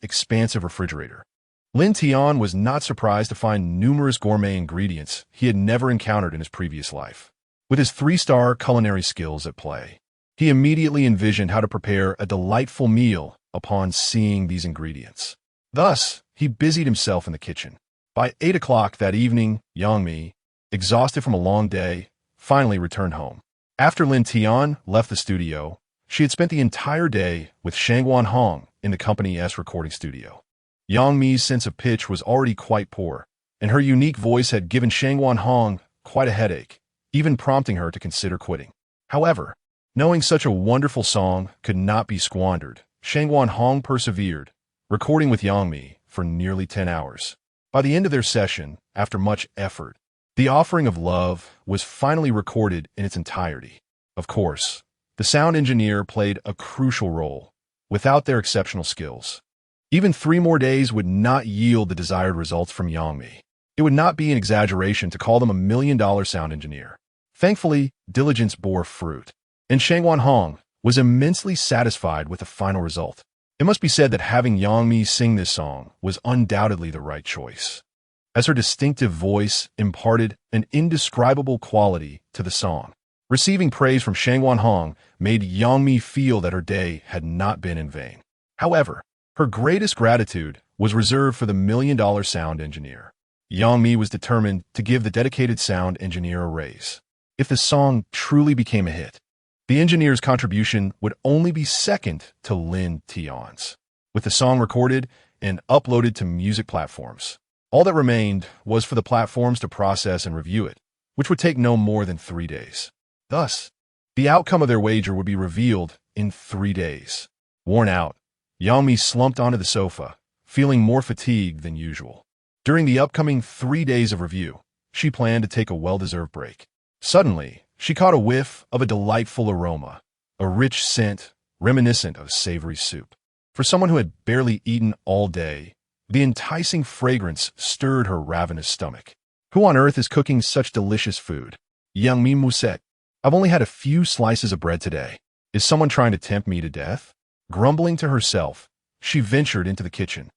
expansive refrigerator, Lin Tian was not surprised to find numerous gourmet ingredients he had never encountered in his previous life. With his 3-star culinary skills at play, he immediately envisioned how to prepare a delightful meal upon seeing these ingredients. Thus, he busied himself in the kitchen. By 8 o'clock that evening, Yang Mi, exhausted from a long day, finally returned home. After Lin Tian left the studio, she had spent the entire day with Shangguan Hong, in the company's recording studio. Yang Mi's sense of pitch was already quite poor, and her unique voice had given Shangwan Hong quite a headache, even prompting her to consider quitting. However, knowing such a wonderful song could not be squandered, Shangwan Hong persevered, recording with Yang Mi for nearly 10 hours. By the end of their session, after much effort, the offering of love was finally recorded in its entirety. Of course, the sound engineer played a crucial role. Without their exceptional skills, even 3 more days would not yield the desired results from Yang Mi. It would not be an exaggeration to call them $1 million sound engineer. Thankfully, diligence bore fruit, and Shangwan Hong was immensely satisfied with the final result. It must be said that having Yang Mi sing this song was undoubtedly the right choice, as her distinctive voice imparted an indescribable quality to the song. Receiving praise from Shangwan Hong made Yang Mi feel that her day had not been in vain. However, her greatest gratitude was reserved for the $1 million sound engineer. Yang Mi was determined to give the dedicated sound engineer a raise. If the song truly became a hit, the engineer's contribution would only be second to Lin Tian's. With the song recorded and uploaded to music platforms, all that remained was for the platforms to process and review it, which would take no more than 3 days. Thus, the outcome of their wager would be revealed in 3 days. Worn out, Yang Mi slumped onto the sofa, feeling more fatigued than usual. During the upcoming 3 days of review, she planned to take a well-deserved break. Suddenly, she caught a whiff of a delightful aroma, a rich scent reminiscent of savory soup. For someone who had barely eaten all day, the enticing fragrance stirred her ravenous stomach. Who on earth is cooking such delicious food? Yang Mi musette. I've only had a few slices of bread today. Is someone trying to tempt me to death? Grumbling to herself, she ventured into the kitchen,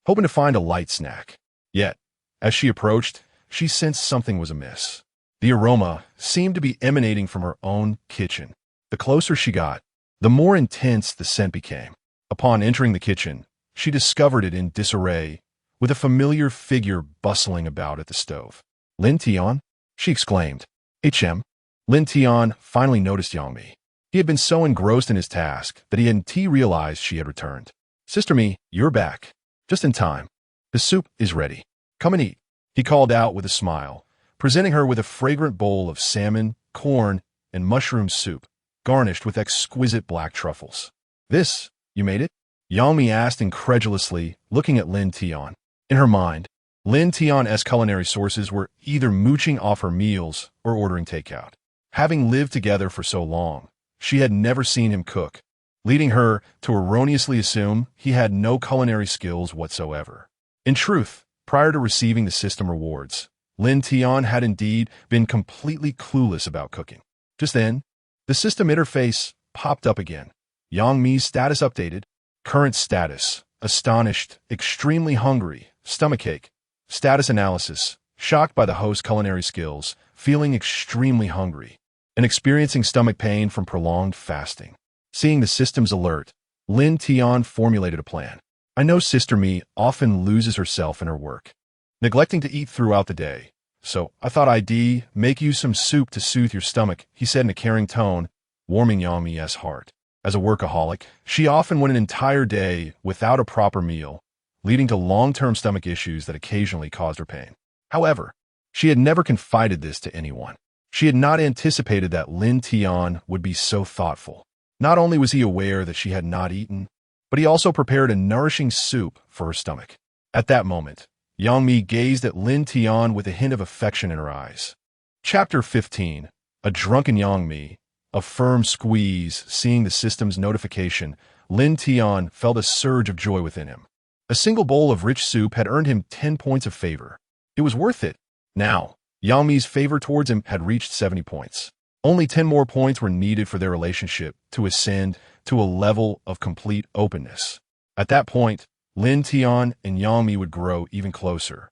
hoping to find a light snack. Yet, as she approached, she sensed something was amiss. The aroma seemed to be emanating from her own kitchen. The closer she got, the more intense the scent became. Upon entering the kitchen, she discovered it in disarray, with a familiar figure bustling about at the stove. Lin Tian? She exclaimed. HM. Lin Tian finally noticed Yang Mi. He had been so engrossed in his task that he hadn't realized she had returned. Sister Mi, you're back. Just in time. The soup is ready. Come and eat, he called out with a smile, presenting her with a fragrant bowl of salmon, corn, and mushroom soup, garnished with exquisite black truffles. This, you made it? Yang Mi asked incredulously, looking at Lin Tian. In her mind, Lin Tian's culinary sources were either mooching off her meals or ordering takeout. Having lived together for so long, she had never seen him cook, leading her to erroneously assume he had no culinary skills whatsoever. In truth, prior to receiving the system rewards, Lin Tian had indeed been completely clueless about cooking. Just then, the system interface popped up again. Yang Mi's status updated. Current status: astonished, extremely hungry, stomachache. Status analysis: shocked by the host's culinary skills, feeling extremely hungry, and experiencing stomach pain from prolonged fasting. Seeing the system's alert, Lin Tian formulated a plan. I know Sister Mi often loses herself in her work, neglecting to eat throughout the day, so I thought I'd make you some soup to soothe your stomach, he said in a caring tone, warming Yang Mi's heart. As a workaholic, she often went an entire day without a proper meal, leading to long-term stomach issues that occasionally caused her pain. However, she had never confided this to anyone. She had not anticipated that Lin Tian would be so thoughtful. Not only was he aware that she had not eaten, but he also prepared a nourishing soup for her stomach. At that moment, Yang Mi gazed at Lin Tian with a hint of affection in her eyes. Chapter 15. A drunken Yang Mi. A firm squeeze. Seeing the system's notification, Lin Tian felt a surge of joy within him. A single bowl of rich soup had earned him 10 points of favor. It was worth it. Now, Yang Mi's favor towards him had reached 70 points. Only 10 more points were needed for their relationship to ascend to a level of complete openness. At that point, Lin Tian and Yang Mi would grow even closer,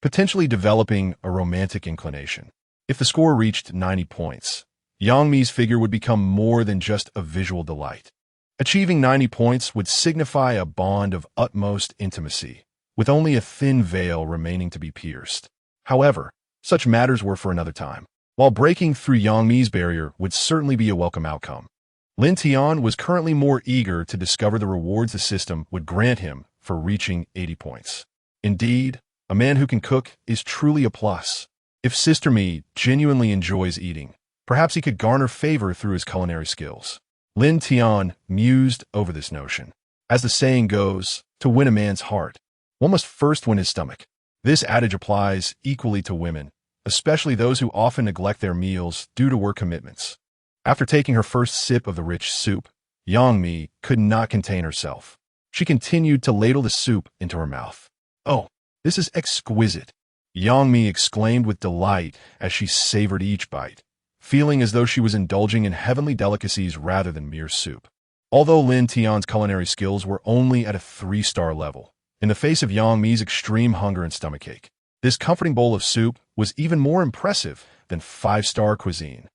potentially developing a romantic inclination. If the score reached 90 points, Yang Mi's figure would become more than just a visual delight. Achieving 90 points would signify a bond of utmost intimacy, with only a thin veil remaining to be pierced. However, such matters were for another time. While breaking through Yang Mi's barrier would certainly be a welcome outcome, Lin Tian was currently more eager to discover the rewards the system would grant him for reaching 80 points. Indeed, a man who can cook is truly a plus. If Sister Mi genuinely enjoys eating, perhaps he could garner favor through his culinary skills. Lin Tian mused over this notion. As the saying goes, to win a man's heart, one must first win his stomach. This adage applies equally to women, especially those who often neglect their meals due to work commitments. After taking her first sip of the rich soup, Yang Mi could not contain herself. She continued to ladle the soup into her mouth. "Oh, this is exquisite," Yang Mi exclaimed with delight as she savored each bite, feeling as though she was indulging in heavenly delicacies rather than mere soup. Although Lin Tian's culinary skills were only at a 3-star level, in the face of Yang Mi's extreme hunger and stomachache, this comforting bowl of soup was even more impressive than 5-star cuisine.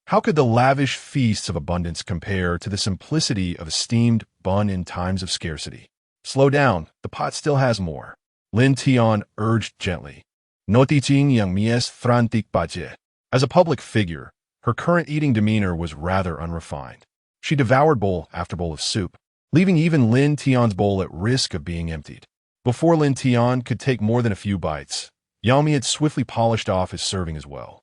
How could the lavish feasts of abundance compare to the simplicity of a steamed bun in times of scarcity? "Slow down, the pot still has more," Lin Tian urged gently. "No teaching yang mies frantic baje." As a public figure, her current eating demeanor was rather unrefined. She devoured bowl after bowl of soup, leaving even Lin Tian's bowl at risk of being emptied. Before Lin Tian could take more than a few bites, Yang Mi had swiftly polished off his serving as well.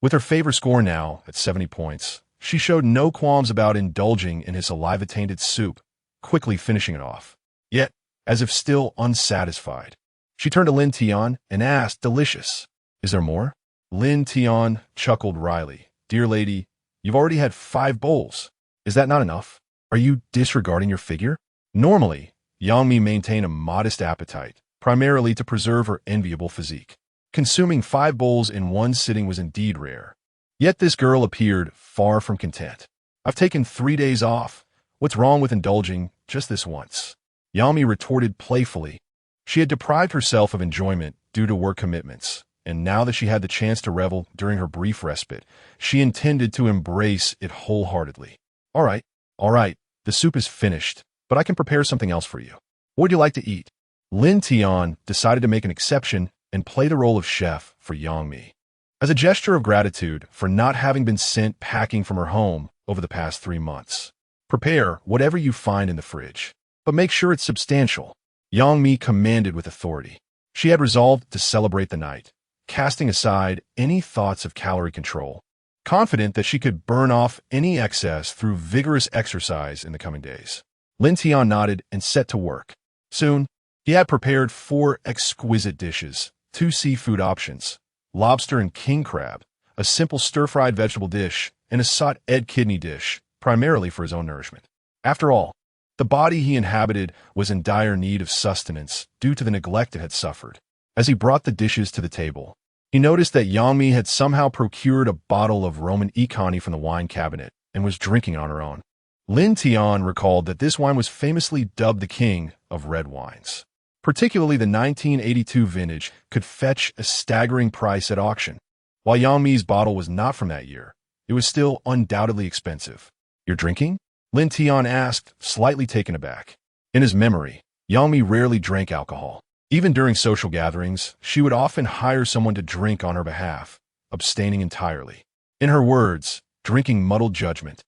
With her favor score now at 70 points, she showed no qualms about indulging in his saliva-tainted soup, quickly finishing it off. Yet, as if still unsatisfied, she turned to Lin Tian and asked, "Delicious. Is there more?" Lin Tian chuckled wryly. "Dear lady, you've already had 5 bowls. Is that not enough? Are you disregarding your figure?" Normally, Yang Mi maintained a modest appetite, primarily to preserve her enviable physique. Consuming 5 bowls in one sitting was indeed rare. Yet this girl appeared far from content. "I've taken 3 days off. What's wrong with indulging just this once?" Yang Mi retorted playfully. She had deprived herself of enjoyment due to work commitments, and now that she had the chance to revel during her brief respite, she intended to embrace it wholeheartedly. All right, the soup is finished, but I can prepare something else for you. What would you like to eat?" Lin Tian decided to make an exception and play the role of chef for Yang Mi. As a gesture of gratitude for not having been sent packing from her home over the past 3 months, "Prepare whatever you find in the fridge, but make sure it's substantial," Yang Mi commanded with authority. She had resolved to celebrate the night, casting aside any thoughts of calorie control, confident that she could burn off any excess through vigorous exercise in the coming days. Lin Tian nodded and set to work. Soon, he had prepared 4 exquisite dishes, 2 seafood options, lobster and king crab, a simple stir-fried vegetable dish, and a sauté egg kidney dish, primarily for his own nourishment. After all, the body he inhabited was in dire need of sustenance due to the neglect it had suffered. As he brought the dishes to the table, he noticed that Yang Mi had somehow procured a bottle of Roman Iconi from the wine cabinet and was drinking it on her own. Lin Tian recalled that this wine was famously dubbed the king of red wines. Particularly the 1982 vintage could fetch a staggering price at auction. While Yang Mi's bottle was not from that year, it was still undoubtedly expensive. "You're drinking?" Lin Tian asked, slightly taken aback. In his memory, Yang Mi rarely drank alcohol. Even during social gatherings, she would often hire someone to drink on her behalf, abstaining entirely. In her words, drinking muddled judgment.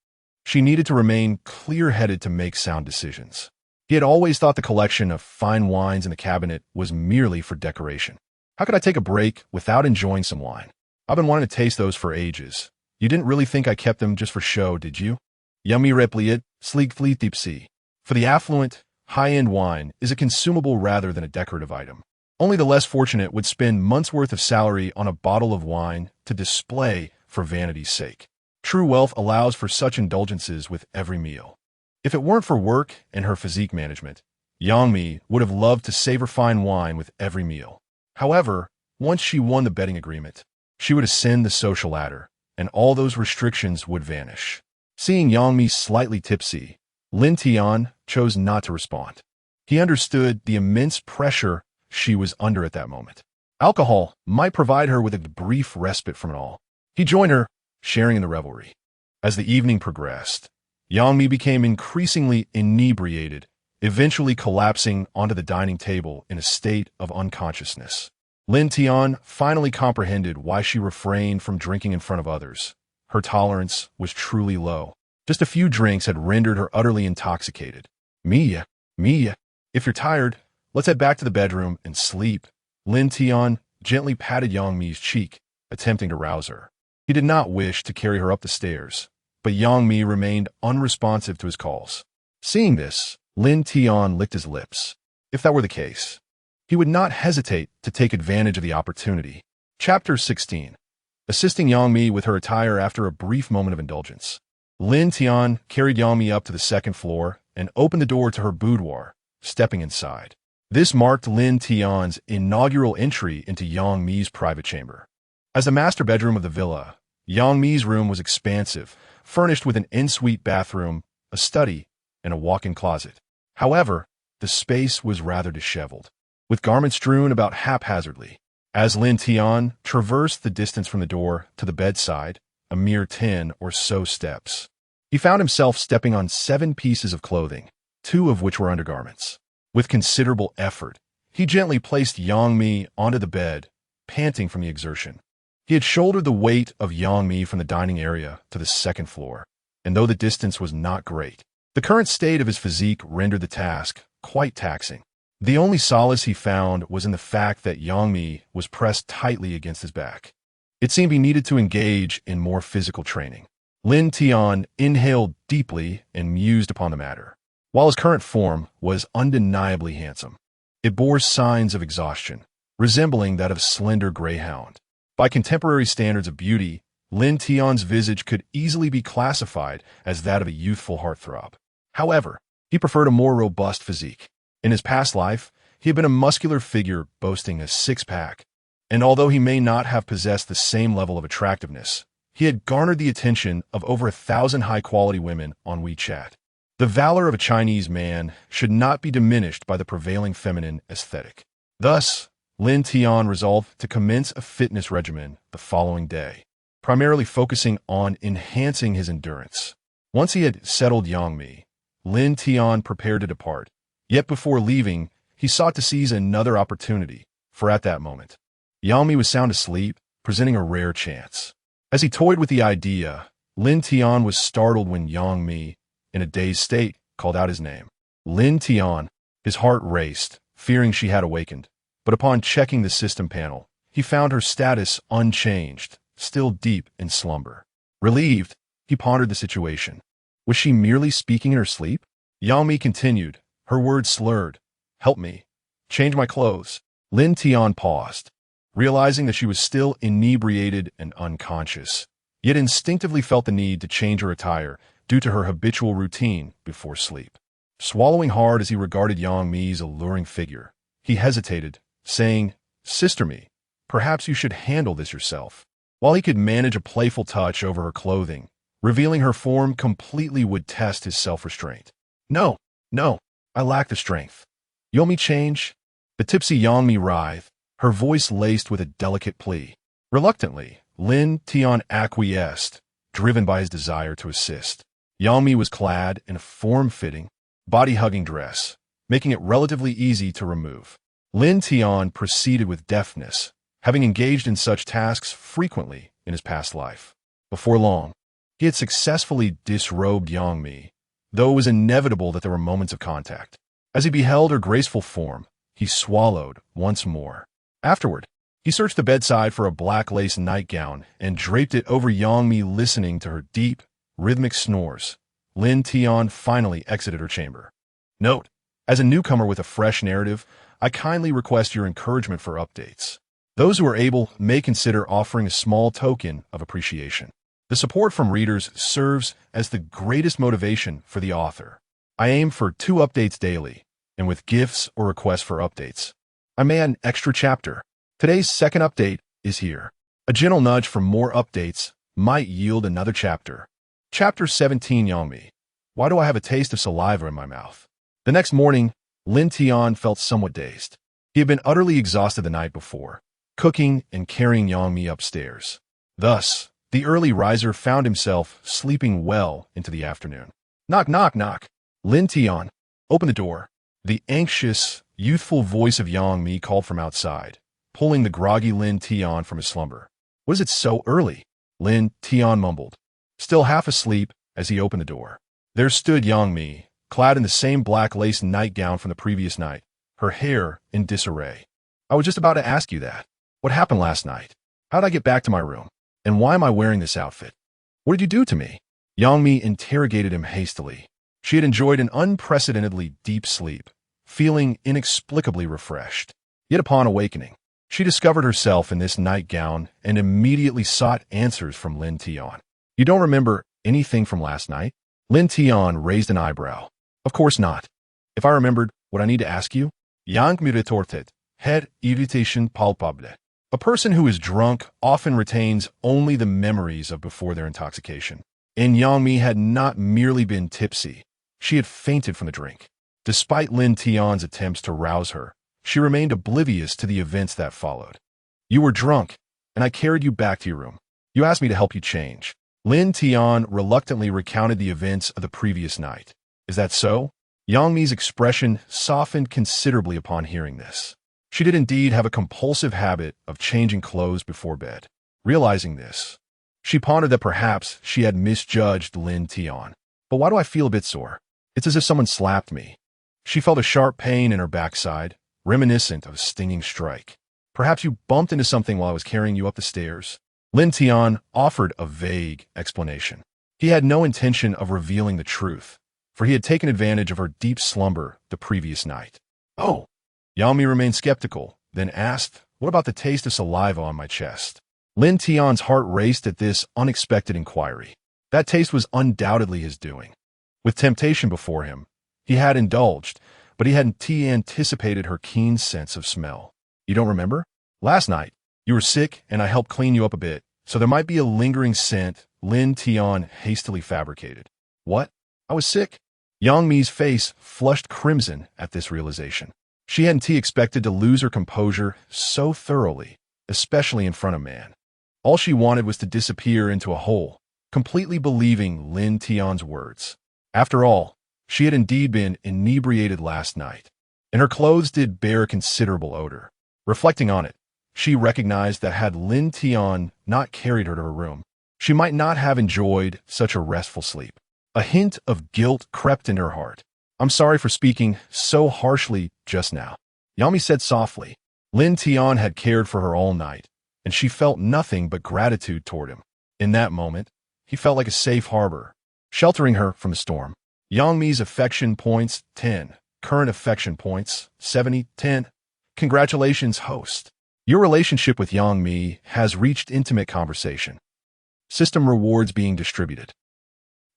She needed to remain clear-headed to make sound decisions. He had always thought the collection of fine wines in the cabinet was merely for decoration. "How could I take a break without enjoying some wine? I've been wanting to taste those for ages. You didn't really think I kept them just for show, did you?" Yummy replied, sleekly tipsy. For the affluent, high-end wine is a consumable rather than a decorative item. Only the less fortunate would spend months' worth of salary on a bottle of wine to display for vanity's sake. True wealth allows for such indulgences with every meal. If it weren't for work and her physique management, Yang Mi would have loved to savor fine wine with every meal. However, once she won the betting agreement, she would ascend the social ladder, and all those restrictions would vanish. Seeing Yang Mi slightly tipsy, Lin Tian chose not to respond. He understood the immense pressure she was under at that moment. Alcohol might provide her with a brief respite from it all. He joined her, sharing in the revelry. As the evening progressed, Yang Mi became increasingly inebriated, eventually collapsing onto the dining table in a state of unconsciousness. Lin Tian finally comprehended why she refrained from drinking in front of others. Her tolerance was truly low. Just a few drinks had rendered her utterly intoxicated. Mia, Mia, if you're tired, let's head back to the bedroom and sleep. Lin Tian gently patted Yang Mi's cheek, attempting to rouse her. He did not wish to carry her up the stairs, but Yang Mi remained unresponsive to his calls. Seeing this, Lin Tian licked his lips. If that were the case, he would not hesitate to take advantage of the opportunity. Chapter 16. Assisting Yang Mi with her attire after a brief moment of indulgence. Lin Tian carried Yang Mi up to the second floor and opened the door to her boudoir, stepping inside. This marked Lin Tian's inaugural entry into Yang Mi's private chamber. As the master bedroom of the villa, Yang Mi's room was expansive, furnished with an ensuite bathroom, a study, and a walk-in closet. However, the space was rather disheveled, with garments strewn about haphazardly. As Lin Tian traversed the distance from the door to the bedside, a mere 10 or so steps, he found himself stepping on 7 pieces of clothing, 2 of which were undergarments. With considerable effort, he gently placed Yang Mi onto the bed, panting from the exertion. He had shouldered the weight of Yang Mi from the dining area to the second floor, and though the distance was not great, the current state of his physique rendered the task quite taxing. The only solace he found was in the fact that Yang Mi was pressed tightly against his back. It seemed he needed to engage in more physical training. Lin Tian inhaled deeply and mused upon the matter. While his current form was undeniably handsome, it bore signs of exhaustion, resembling that of a slender greyhound. By contemporary standards of beauty, Lin Tian's visage could easily be classified as that of a youthful heartthrob. However, he preferred a more robust physique. In his past life, he had been a muscular figure boasting a six-pack, and although he may not have possessed the same level of attractiveness, he had garnered the attention of over 1,000 high-quality women on WeChat. The valor of a Chinese man should not be diminished by the prevailing feminine aesthetic. Thus, Lin Tian resolved to commence a fitness regimen the following day, primarily focusing on enhancing his endurance. Once he had settled Yang Mi, Lin Tian prepared to depart. Yet before leaving, he sought to seize another opportunity, for at that moment, Yang Mi was sound asleep, presenting a rare chance. As he toyed with the idea, Lin Tian was startled when Yang Mi, in a dazed state, called out his name. Lin Tian. His heart raced, fearing she had awakened, but upon checking the system panel, he found her status unchanged, still deep in slumber. Relieved, he pondered the situation. Was she merely speaking in her sleep? Yang Mi continued, her words slurred. Help me. Change my clothes. Lin Tian paused, realizing that she was still inebriated and unconscious, yet instinctively felt the need to change her attire due to her habitual routine before sleep. Swallowing hard as he regarded Yang Mi's alluring figure, he hesitated, saying, Sister Mi, perhaps you should handle this yourself. While he could manage a playful touch over her clothing, revealing her form completely would test his self-restraint. No, I lack the strength. You'll me change? The tipsy Yang Mi writhed, her voice laced with a delicate plea. Reluctantly, Lin Tian acquiesced, driven by his desire to assist. Yang Mi was clad in a form-fitting, body-hugging dress, making it relatively easy to remove. Lin Tian proceeded with deftness, having engaged in such tasks frequently in his past life. Before long, he had successfully disrobed Yang Mi, though it was inevitable that there were moments of contact. As he beheld her graceful form, he swallowed once more. Afterward, he searched the bedside for a black lace nightgown and draped it over Yang Mi, listening to her deep, rhythmic snores. Lin Tian finally exited her chamber. Note: as a newcomer with a fresh narrative, I kindly request your encouragement for updates. Those who are able may consider offering a small token of appreciation. The support from readers serves as the greatest motivation for the author. I aim for 2 updates daily, and with gifts or requests for updates, I may add an extra chapter. Today's second update is here. A gentle nudge for more updates might yield another chapter. Chapter 17. Yang Mi. Why do I have a taste of saliva in my mouth? The next morning, Lin Tian felt somewhat dazed. He had been utterly exhausted the night before, cooking and carrying Yang Mi upstairs. Thus, the early riser found himself sleeping well into the afternoon. Knock, knock, knock. Lin Tian, open the door. The anxious, youthful voice of Yang Mi called from outside, pulling the groggy Lin Tian from his slumber. Was it so early? Lin Tian mumbled. Still half asleep, as he opened the door. There stood Yang Mi, clad in the same black lace nightgown from the previous night, her hair in disarray. I was just about to ask you that. What happened last night? How did I get back to my room? And why am I wearing this outfit? What did you do to me? Yang Mi interrogated him hastily. She had enjoyed an unprecedentedly deep sleep, feeling inexplicably refreshed. Yet upon awakening, she discovered herself in this nightgown and immediately sought answers from Lin Tian. You don't remember anything from last night? Lin Tian raised an eyebrow. Of course not. If I remembered, would I need to ask you? Yang mi retorted, head irritation palpable. A person who is drunk often retains only the memories of before their intoxication. And Yang Mi had not merely been tipsy. She had fainted from the drink. Despite Lin Tian's attempts to rouse her, she remained oblivious to the events that followed. You were drunk, and I carried you back to your room. You asked me to help you change. Lin Tian reluctantly recounted the events of the previous night. Is that so? Yang Mi's expression softened considerably upon hearing this. She did indeed have a compulsive habit of changing clothes before bed. Realizing this, she pondered that perhaps she had misjudged Lin Tian. But why do I feel a bit sore? It's as if someone slapped me. She felt a sharp pain in her backside, reminiscent of a stinging strike. Perhaps you bumped into something while I was carrying you up the stairs. Lin Tian offered a vague explanation. He had no intention of revealing the truth, for he had taken advantage of her deep slumber the previous night. Oh! Yang Mi remained skeptical, then asked, what about the taste of saliva on my chest? Lin Tian's heart raced at this unexpected inquiry. That taste was undoubtedly his doing. With temptation before him, he had indulged, but he hadn't anticipated her keen sense of smell. You don't remember? Last night, you were sick and I helped clean you up a bit, so there might be a lingering scent Lin Tian hastily fabricated. What? I was sick? Yang Mi's face flushed crimson at this realization. She hadn't expected to lose her composure so thoroughly, especially in front of man. All she wanted was to disappear into a hole, completely believing Lin Tian's words. After all, she had indeed been inebriated last night, and her clothes did bear a considerable odor. Reflecting on it, she recognized that had Lin Tian not carried her to her room, she might not have enjoyed such a restful sleep. A hint of guilt crept into her heart. I'm sorry for speaking so harshly just now, Yang Mi said softly. Lin Tian had cared for her all night, and she felt nothing but gratitude toward him. In that moment, he felt like a safe harbor, sheltering her from the storm. Yang Mi's affection points 10. Current affection points 70. 10. Congratulations, host. Your relationship with Yang Mi has reached intimate conversation. System rewards being distributed.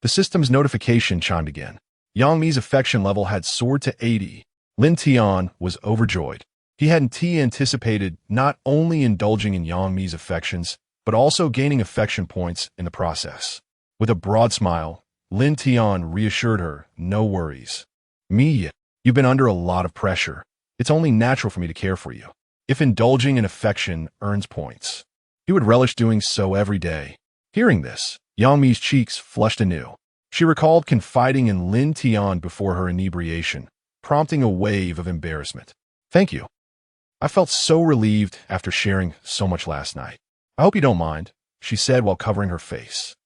The system's notification chimed again. Yang Mi's affection level had soared to 80. Lin Tian was overjoyed. He hadn't anticipated not only indulging in Yang Mi's affections, but also gaining affection points in the process. With a broad smile, Lin Tian reassured her, no worries. Mi, you've been under a lot of pressure. It's only natural for me to care for you. If indulging in affection earns points, he would relish doing so every day. Hearing this, Yang Mi's cheeks flushed anew. She recalled confiding in Lin Tian before her inebriation, prompting a wave of embarrassment. Thank you. I felt so relieved after sharing so much last night. I hope you don't mind, she said while covering her face.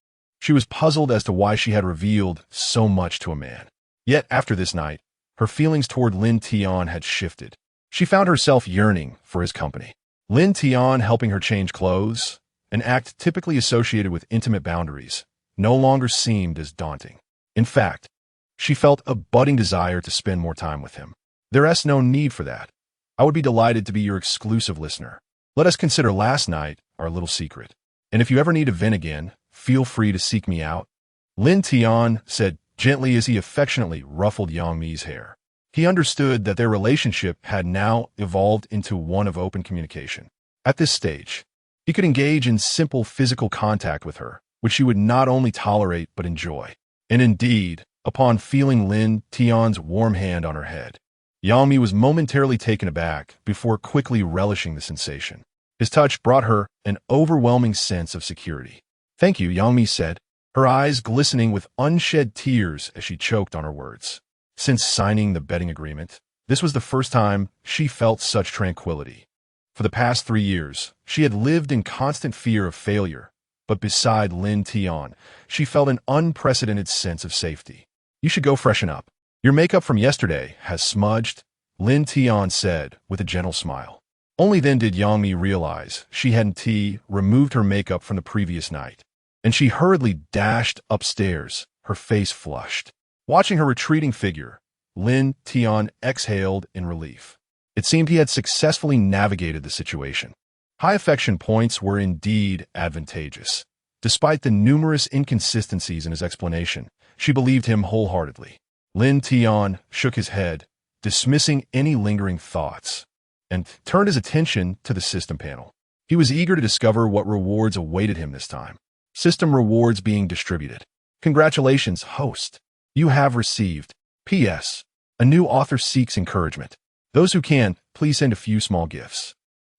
She was puzzled as to why she had revealed so much to a man. Yet after this night, her feelings toward Lin Tian had shifted. She found herself yearning for his company. Lin Tian helping her change clothes, an act typically associated with intimate boundaries, no longer seemed as daunting. In fact, she felt a budding desire to spend more time with him. There's no need for that. I would be delighted to be your exclusive listener. Let us consider last night our little secret. And if you ever need to vent again, feel free to seek me out. Lin Tian said gently as he affectionately ruffled Yang Mi's hair. He understood that their relationship had now evolved into one of open communication. At this stage, he could engage in simple physical contact with her, which she would not only tolerate but enjoy. And indeed, upon feeling Lin Tian's warm hand on her head, Yang Mi was momentarily taken aback before quickly relishing the sensation. His touch brought her an overwhelming sense of security. Thank you, Yang Mi said, her eyes glistening with unshed tears as she choked on her words. Since signing the betting agreement, this was the first time she felt such tranquility. For the past 3 years, she had lived in constant fear of failure, but beside Lin Tian, she felt an unprecedented sense of safety. "You should go freshen up. Your makeup from yesterday has smudged," Lin Tian said with a gentle smile. Only then did Yangmi realize she hadn't removed her makeup from the previous night, and she hurriedly dashed upstairs, her face flushed. Watching her retreating figure, Lin Tian exhaled in relief. It seemed he had successfully navigated the situation. High affection points were indeed advantageous. Despite the numerous inconsistencies in his explanation, she believed him wholeheartedly. Lin Tian shook his head, dismissing any lingering thoughts, and turned his attention to the system panel. He was eager to discover what rewards awaited him this time. System rewards being distributed. "Congratulations, host. You have received. P.S. A new author seeks encouragement. Those who can, please send a few small gifts.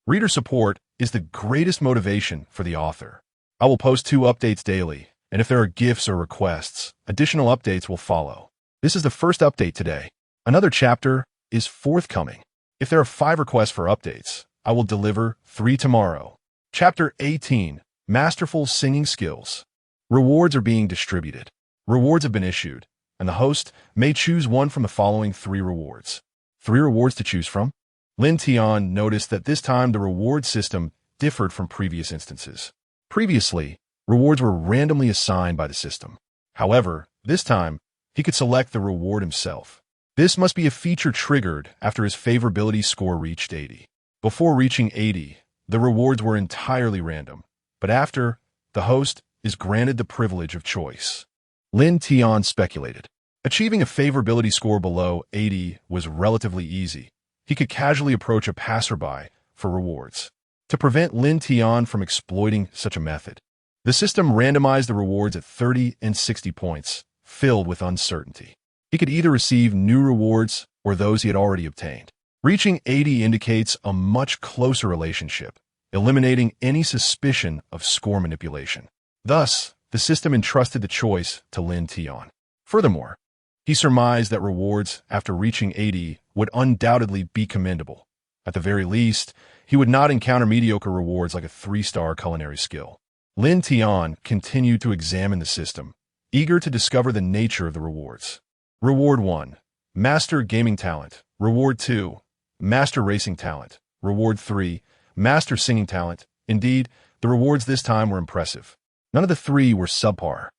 Reader support is the greatest motivation for the author. I will post 2 updates daily, and if there are gifts or requests, additional updates will follow. This is the first update today. Another chapter is forthcoming. If there are 5 requests for updates, I will deliver 3 tomorrow." Chapter 18, Masterful Singing Skills. Rewards are being distributed. Rewards have been issued, and the host may choose one from the following 3 rewards. 3 rewards to choose from? Lin Tian noticed that this time the reward system differed from previous instances. Previously, rewards were randomly assigned by the system. However, this time, he could select the reward himself. This must be a feature triggered after his favorability score reached 80. Before reaching 80, the rewards were entirely random, but after, the host is granted the privilege of choice. Lin Tian speculated. Achieving a favorability score below 80 was relatively easy. He could casually approach a passerby for rewards. To prevent Lin Tian from exploiting such a method, the system randomized the rewards at 30 and 60 points, filled with uncertainty. He could either receive new rewards or those he had already obtained. Reaching 80 indicates a much closer relationship, eliminating any suspicion of score manipulation. Thus, the system entrusted the choice to Lin Tian. Furthermore, he surmised that rewards after reaching 80 would undoubtedly be commendable. At the very least, he would not encounter mediocre rewards like a 3-star culinary skill. Lin Tian continued to examine the system, eager to discover the nature of the rewards. Reward 1, Master Gaming Talent. Reward 2, Master Racing Talent. Reward 3, Master Singing Talent. Indeed, the rewards this time were impressive. None of the 3 were subpar.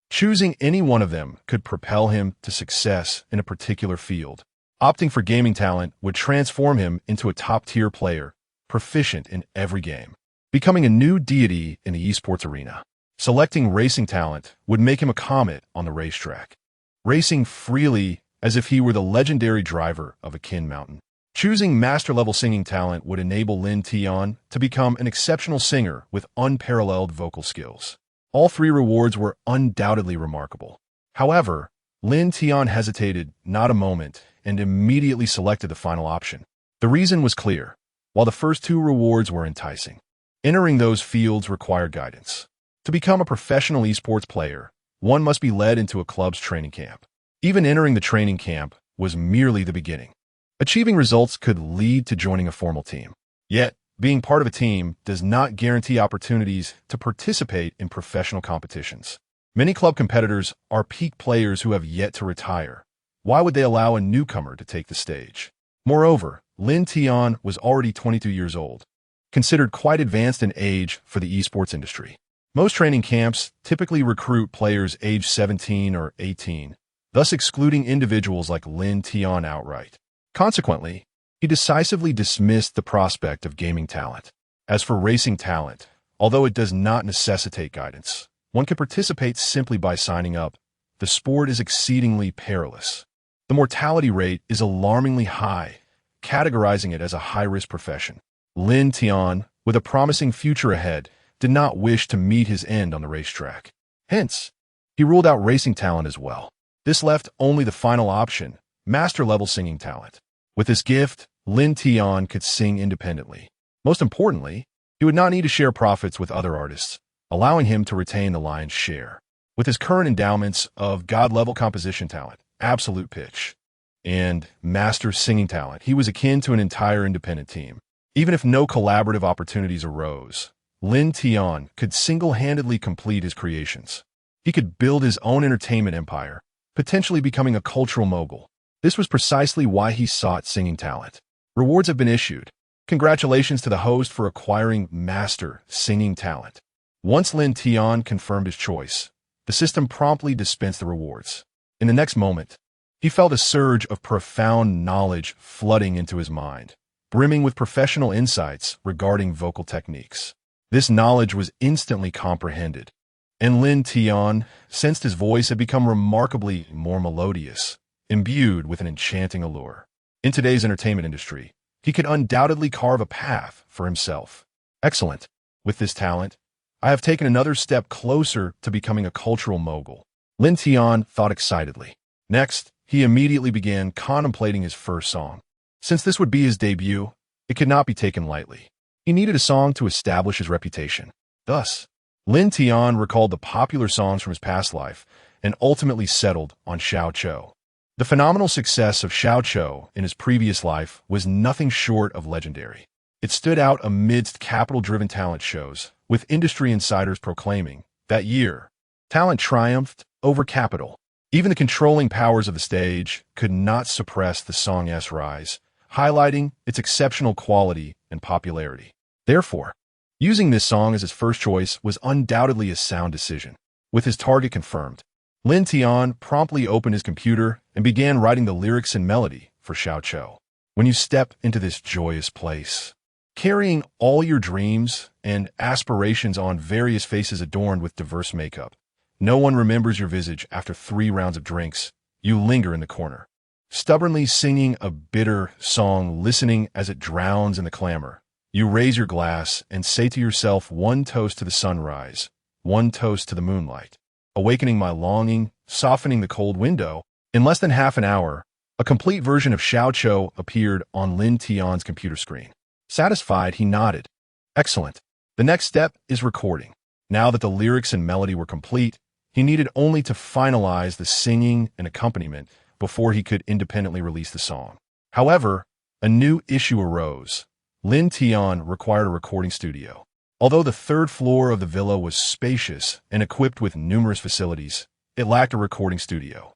Choosing any one of them could propel him to success in a particular field. Opting for gaming talent would transform him into a top-tier player, proficient in every game, becoming a new deity in the esports arena. Selecting racing talent would make him a comet on the racetrack, racing freely as if he were the legendary driver of a kin mountain. Choosing master-level singing talent would enable Lin Tian to become an exceptional singer with unparalleled vocal skills. All 3 rewards were undoubtedly remarkable. However, Lin Tian hesitated not a moment and immediately selected the final option. The reason was clear. While the first 2 rewards were enticing, entering those fields required guidance. To become a professional esports player, one must be led into a club's training camp. Even entering the training camp was merely the beginning. Achieving results could lead to joining a formal team. Yet, being part of a team does not guarantee opportunities to participate in professional competitions. Many club competitors are peak players who have yet to retire. Why would they allow a newcomer to take the stage? Moreover, Lin Tian was already 22 years old, considered quite advanced in age for the esports industry. Most training camps typically recruit players aged 17 or 18, thus excluding individuals like Lin Tian outright. Consequently, he decisively dismissed the prospect of gaming talent. As for racing talent, although it does not necessitate guidance, one can participate simply by signing up. The sport is exceedingly perilous. The mortality rate is alarmingly high, categorizing it as a high-risk profession. Lin Tian, with a promising future ahead, did not wish to meet his end on the racetrack. Hence, he ruled out racing talent as well. This left only the final option, master-level singing talent. With this gift, Lin Tian could sing independently. Most importantly, he would not need to share profits with other artists, allowing him to retain the lion's share. With his current endowments of god-level composition talent, absolute pitch, and master singing talent, he was akin to an entire independent team. Even if no collaborative opportunities arose, Lin Tian could single-handedly complete his creations. He could build his own entertainment empire, potentially becoming a cultural mogul. This was precisely why he sought singing talent. Rewards have been issued. Congratulations to the host for acquiring master singing talent. Once Lin Tian confirmed his choice, the system promptly dispensed the rewards. In the next moment, he felt a surge of profound knowledge flooding into his mind, brimming with professional insights regarding vocal techniques. This knowledge was instantly comprehended, and Lin Tian sensed his voice had become remarkably more melodious, imbued with an enchanting allure. In today's entertainment industry, he could undoubtedly carve a path for himself. Excellent. With this talent, I have taken another step closer to becoming a cultural mogul. Lin Tian thought excitedly. Next, he immediately began contemplating his first song. Since this would be his debut, it could not be taken lightly. He needed a song to establish his reputation. Thus, Lin Tian recalled the popular songs from his past life and ultimately settled on Xiao Chou. The phenomenal success of Xiao Chou in his previous life was nothing short of legendary. It stood out amidst capital-driven talent shows, with industry insiders proclaiming that year, talent triumphed over capital. Even the controlling powers of the stage could not suppress the song's rise, highlighting its exceptional quality and popularity. Therefore, using this song as his first choice was undoubtedly a sound decision. With his target confirmed, Lin Tian promptly opened his computer and began writing the lyrics and melody for Xiao Chou. When you step into this joyous place, carrying all your dreams and aspirations on various faces adorned with diverse makeup, no one remembers your visage after 3 rounds of drinks. You linger in the corner, stubbornly singing a bitter song, listening as it drowns in the clamor. You raise your glass and say to yourself, one toast to the sunrise, one toast to the moonlight, awakening my longing, softening the cold window. In less than half an hour, a complete version of Xiao Chou appeared on Lin Tian's computer screen. Satisfied, he nodded. Excellent. The next step is recording. Now that the lyrics and melody were complete, he needed only to finalize the singing and accompaniment before he could independently release the song. However, a new issue arose. Lin Tian required a recording studio. Although the 3rd floor of the villa was spacious and equipped with numerous facilities, it lacked a recording studio.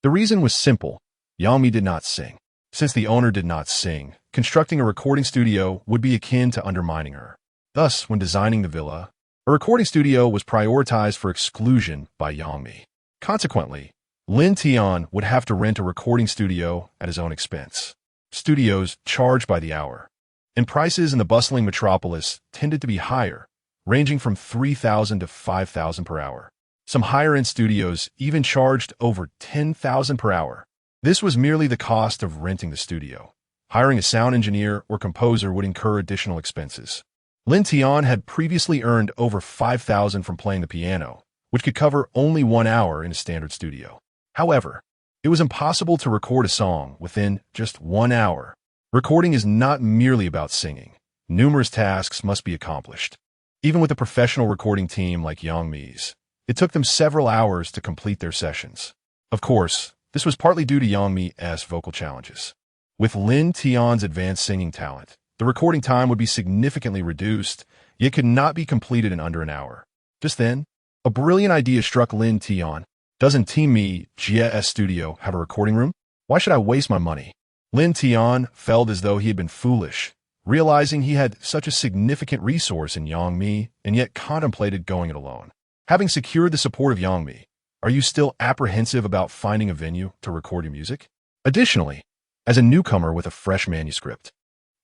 The reason was simple. Yang Mi did not sing. Since the owner did not sing, constructing a recording studio would be akin to undermining her. Thus, when designing the villa, a recording studio was prioritized for exclusion by Yang Mi. Consequently, Lin Tian would have to rent a recording studio at his own expense. Studios charged by the hour, and prices in the bustling metropolis tended to be higher, ranging from 3,000 to 5,000 per hour. Some higher-end studios even charged over 10,000 per hour. This was merely the cost of renting the studio. Hiring a sound engineer or composer would incur additional expenses. Lin Tian had previously earned over 5,000 from playing the piano, which could cover only 1 hour in a standard studio. However, it was impossible to record a song within just 1 hour. Recording is not merely about singing. Numerous tasks must be accomplished. Even with a professional recording team like Yang Mi's, it took them several hours to complete their sessions. Of course, this was partly due to Yang Mi's vocal challenges. With Lin Tian's advanced singing talent, the recording time would be significantly reduced, yet could not be completed in under an hour. Just then, a brilliant idea struck Lin Tian. Doesn't Team Mi Jia's studio have a recording room? Why should I waste my money? Lin Tian felt as though he had been foolish, realizing he had such a significant resource in Yang Mi and yet contemplated going it alone. Having secured the support of Yang Mi, are you still apprehensive about finding a venue to record your music? Additionally, as a newcomer with a fresh manuscript,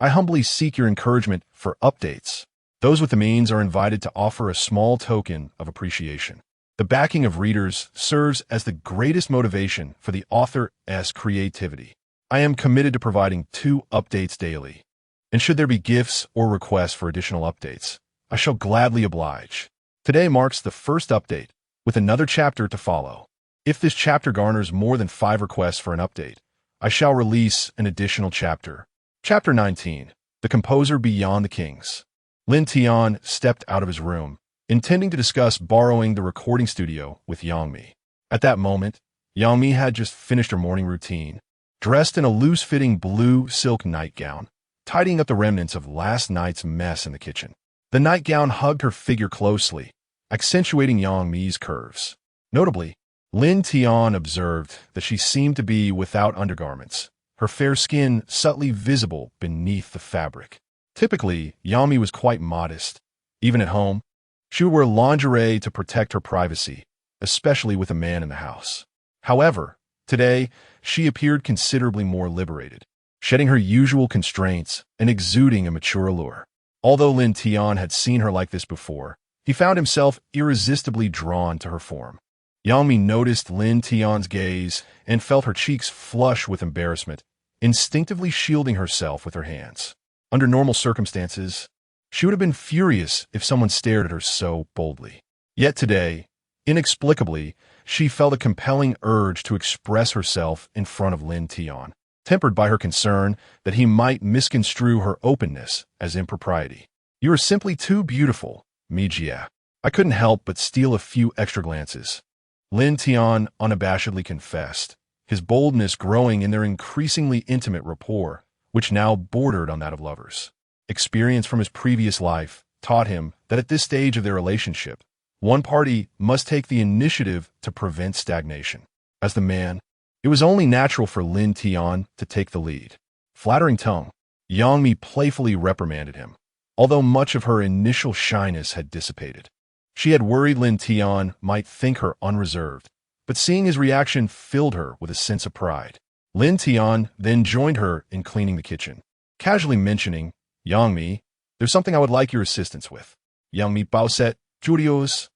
I humbly seek your encouragement for updates. Those with the means are invited to offer a small token of appreciation. The backing of readers serves as the greatest motivation for the author's creativity. I am committed to providing 2 updates daily, and should there be gifts or requests for additional updates, I shall gladly oblige. Today marks the first update, with another chapter to follow. If this chapter garners more than 5 requests for an update, I shall release an additional chapter. Chapter 19, The Composer Beyond the Kings. Lin Tian stepped out of his room, intending to discuss borrowing the recording studio with Yang Mi. At that moment, Yang Mi had just finished her morning routine, dressed in a loose-fitting blue silk nightgown, tidying up the remnants of last night's mess in the kitchen. The nightgown hugged her figure closely, accentuating Yang Mi's curves. Notably, Lin Tian observed that she seemed to be without undergarments, her fair skin subtly visible beneath the fabric. Typically, Yang Mi was quite modest. Even at home, she would wear lingerie to protect her privacy, especially with a man in the house. However, today, she appeared considerably more liberated, shedding her usual constraints and exuding a mature allure. Although Lin Tian had seen her like this before, he found himself irresistibly drawn to her form. Yang Mi noticed Lin Tian's gaze and felt her cheeks flush with embarrassment, instinctively shielding herself with her hands. Under normal circumstances, she would have been furious if someone stared at her so boldly. Yet today, inexplicably, she felt a compelling urge to express herself in front of Lin Tian, tempered by her concern that he might misconstrue her openness as impropriety. "You are simply too beautiful, Mijia." I couldn't help but steal a few extra glances. Lin Tian unabashedly confessed, his boldness growing in their increasingly intimate rapport, which now bordered on that of lovers. Experience from his previous life taught him that at this stage of their relationship, one party must take the initiative to prevent stagnation. As the man, it was only natural for Lin Tian to take the lead. Flattering tongue, Yang Mi playfully reprimanded him, although much of her initial shyness had dissipated. She had worried Lin Tian might think her unreserved, but seeing his reaction filled her with a sense of pride. Lin Tian then joined her in cleaning the kitchen, casually mentioning, "Yang Mi, there's something I would like your assistance with." Yang Mi Baoset, Julios,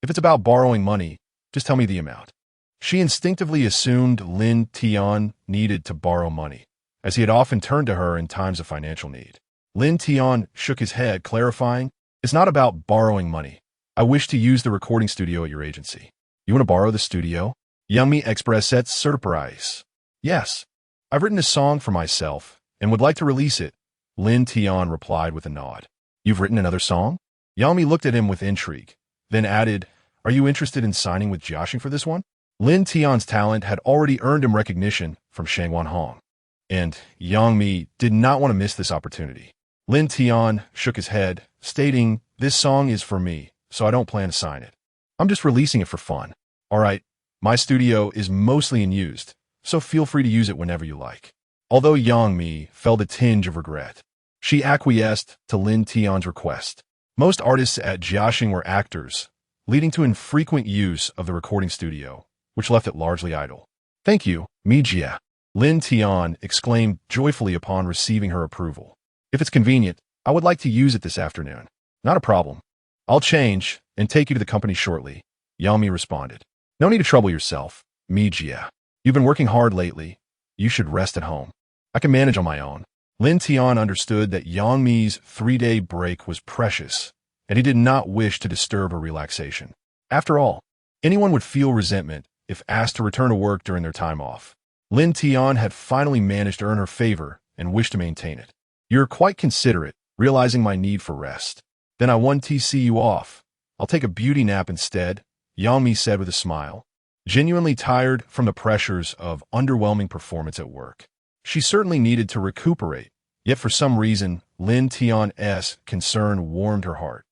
If it's about borrowing money, just tell me the amount. She instinctively assumed Lin Tian needed to borrow money, as he had often turned to her in times of financial need. Lin Tian shook his head, clarifying, "It's not about borrowing money. I wish to use the recording studio at your agency." "You want to borrow the studio?" Yang Mi expressed surprise. "Yes, I've written a song for myself and would like to release it," Lin Tian replied with a nod. "You've written another song?" Yang Mi looked at him with intrigue, then added, "Are you interested in signing with Jiaxing for this one?" Lin Tian's talent had already earned him recognition from Shangwan Hong, and Yang Mi did not want to miss this opportunity. Lin Tian shook his head, stating, "This song is for me, so I don't plan to sign it. I'm just releasing it for fun. All right, my studio is mostly unused, so feel free to use it whenever you like." Although Yang Mi felt a tinge of regret, she acquiesced to Lin Tian's request. Most artists at Jiaxing were actors, leading to infrequent use of the recording studio, which left it largely idle. "Thank you, Mijia," Lin Tian exclaimed joyfully upon receiving her approval. "If it's convenient, I would like to use it this afternoon." "Not a problem. I'll change and take you to the company shortly," Yang Mi responded. "No need to trouble yourself, Mijia. You've been working hard lately. You should rest at home. I can manage on my own." Lin Tian understood that Yang Mi's 3-day break was precious, and he did not wish to disturb her relaxation. After all, anyone would feel resentment if asked to return to work during their time off. Lin Tian had finally managed to earn her favor and wished to maintain it. "You're quite considerate, realizing my need for rest. Then I want to see you off. I'll take a beauty nap instead," Yang Mi said with a smile, genuinely tired from the pressures of underwhelming performance at work. She certainly needed to recuperate, yet for some reason, Lin Tian's concern warmed her heart.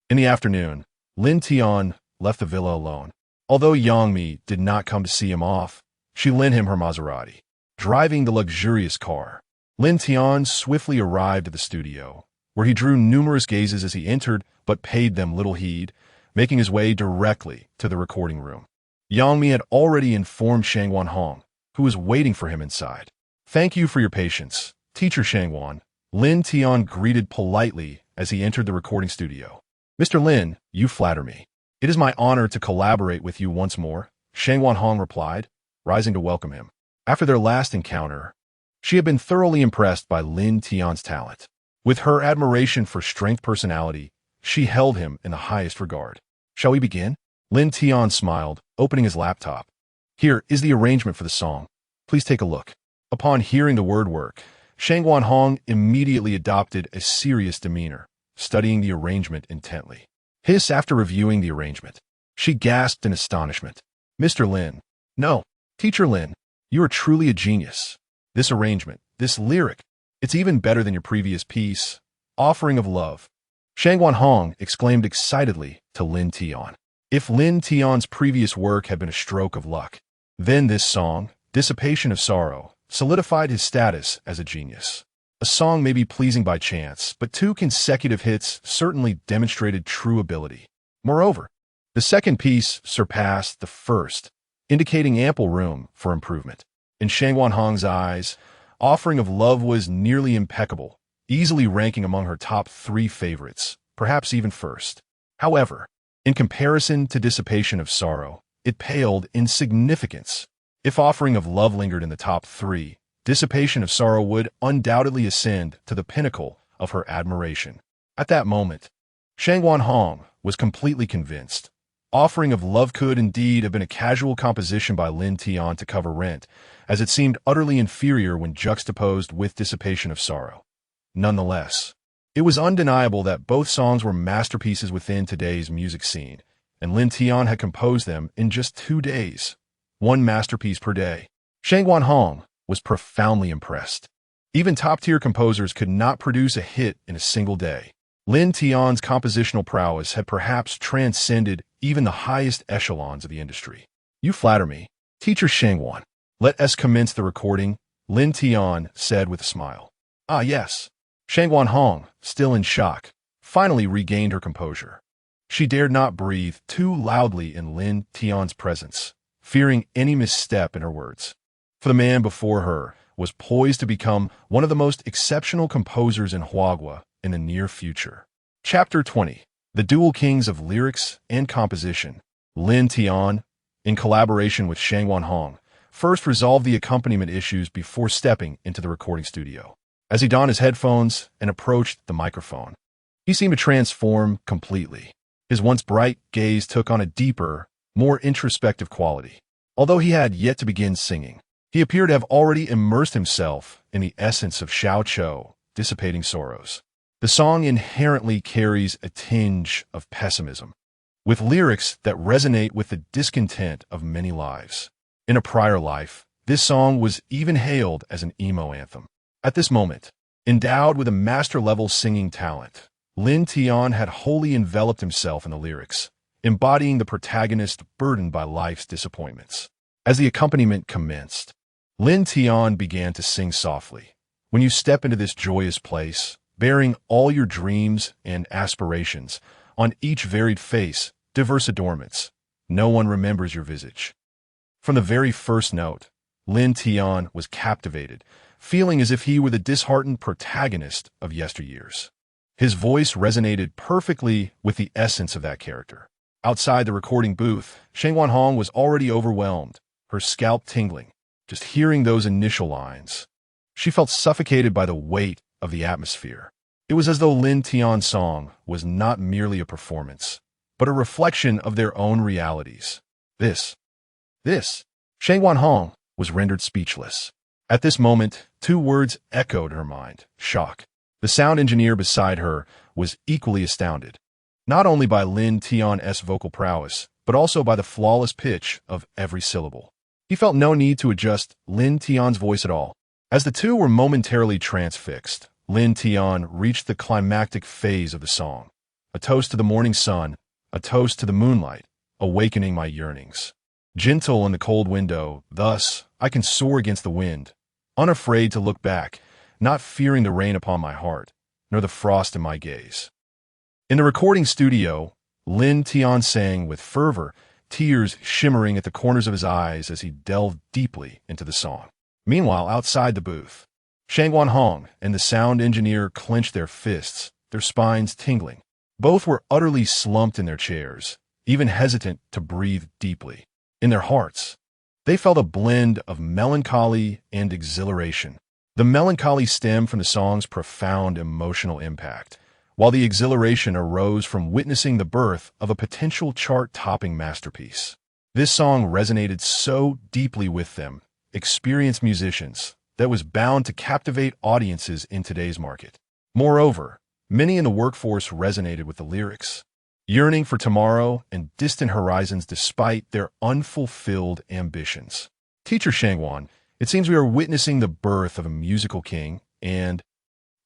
In the afternoon, Lin Tian left the villa alone. Although Yang Mi did not come to see him off, she lent him her Maserati. Driving the luxurious car, Lin Tian swiftly arrived at the studio, where he drew numerous gazes as he entered but paid them little heed, making his way directly to the recording room. Yang Mi had already informed Shangwan Hong, who was waiting for him inside. "Thank you for your patience, Teacher Shangwan," Lin Tian greeted politely as he entered the recording studio. "Mr. Lin, you flatter me. It is my honor to collaborate with you once more," Shangwan Hong replied, rising to welcome him. After their last encounter, she had been thoroughly impressed by Lin Tian's talent. With her admiration for strength personality, she held him in the highest regard. "Shall we begin?" Lin Tian smiled, opening his laptop. "Here is the arrangement for the song. Please take a look." Upon hearing the word work, Shangwan Hong immediately adopted a serious demeanor, studying the arrangement intently. After reviewing the arrangement, she gasped in astonishment. "Mr. Lin, no, Teacher Lin, you are truly a genius. This arrangement, this lyric, it's even better than your previous piece, Offering of Love. Shangguan Hong exclaimed excitedly to Lin Tian. If Lin Tian's previous work had been a stroke of luck, then this song, Dissipation of Sorrow, solidified his status as a genius. A song may be pleasing by chance, but 2 consecutive hits certainly demonstrated true ability. Moreover, the second piece surpassed the first, indicating ample room for improvement. In Shangguan Hong's eyes, Offering of Love was nearly impeccable, easily ranking among her top 3 favorites, perhaps even first. However, in comparison to Dissipation of Sorrow, it paled in significance. If Offering of Love lingered in the top 3, Dissipation of Sorrow would undoubtedly ascend to the pinnacle of her admiration. At that moment, Shangguan Hong was completely convinced. Offering of Love could indeed have been a casual composition by Lin Tian to cover rent, as it seemed utterly inferior when juxtaposed with Dissipation of Sorrow. Nonetheless, it was undeniable that both songs were masterpieces within today's music scene, and Lin Tian had composed them in just 2 days, 1 masterpiece per day. Shangguan Hong was profoundly impressed. Even top-tier composers could not produce a hit in a single day. Lin Tian's compositional prowess had perhaps transcended even the highest echelons of the industry. "You flatter me, Teacher Shangguan. Let us commence the recording," Lin Tian said with a smile. "Ah, yes." Shangguan Hong, still in shock, finally regained her composure. She dared not breathe too loudly in Lin Tian's presence, fearing any misstep in her words. For the man before her was poised to become one of the most exceptional composers in Huagua in the near future. Chapter 20. The Dual Kings of Lyrics and Composition. Lin Tian, in collaboration with Shangguan Hong, first resolved the accompaniment issues before stepping into the recording studio. As he donned his headphones and approached the microphone, he seemed to transform completely. His once bright gaze took on a deeper, more introspective quality. Although he had yet to begin singing, he appeared to have already immersed himself in the essence of Xiao Chou, Dissipating Sorrows. The song inherently carries a tinge of pessimism, with lyrics that resonate with the discontent of many lives. In a prior life, this song was even hailed as an emo anthem. At this moment, endowed with a master-level singing talent, Lin Tian had wholly enveloped himself in the lyrics, embodying the protagonist burdened by life's disappointments. As the accompaniment commenced, Lin Tian began to sing softly. "When you step into this joyous place, bearing all your dreams and aspirations, on each varied face, diverse adornments, no one remembers your visage." From the very first note, Lin Tian was captivated, feeling as if he were the disheartened protagonist of yesteryears. His voice resonated perfectly with the essence of that character. Outside the recording booth, Shangguan Hong was already overwhelmed, her scalp tingling, just hearing those initial lines. She felt suffocated by the weight of the atmosphere. It was as though Lin Tian's song was not merely a performance, but a reflection of their own realities. This, Shangguan Hong was rendered speechless. At this moment, 2 words echoed her mind: shock. The sound engineer beside her was equally astounded, not only by Lin Tian's vocal prowess, but also by the flawless pitch of every syllable. He felt no need to adjust Lin Tian's voice at all. As the 2 were momentarily transfixed, Lin Tian reached the climactic phase of the song. "A toast to the morning sun, a toast to the moonlight, awakening my yearnings. Gentle in the cold window, thus I can soar against the wind, unafraid to look back, not fearing the rain upon my heart, nor the frost in my gaze." In the recording studio, Lin Tian sang with fervor, tears shimmering at the corners of his eyes as he delved deeply into the song. Meanwhile, outside the booth, Shangguan Hong and the sound engineer clenched their fists, their spines tingling. Both were utterly slumped in their chairs, even hesitant to breathe deeply. In their hearts, they felt a blend of melancholy and exhilaration. The melancholy stemmed from the song's profound emotional impact, while the exhilaration arose from witnessing the birth of a potential chart-topping masterpiece. This song resonated so deeply with them, experienced musicians, that was bound to captivate audiences in today's market. Moreover, many in the workforce resonated with the lyrics, yearning for tomorrow and distant horizons despite their unfulfilled ambitions. "Teacher Shangguan, it seems we are witnessing the birth of a musical king," and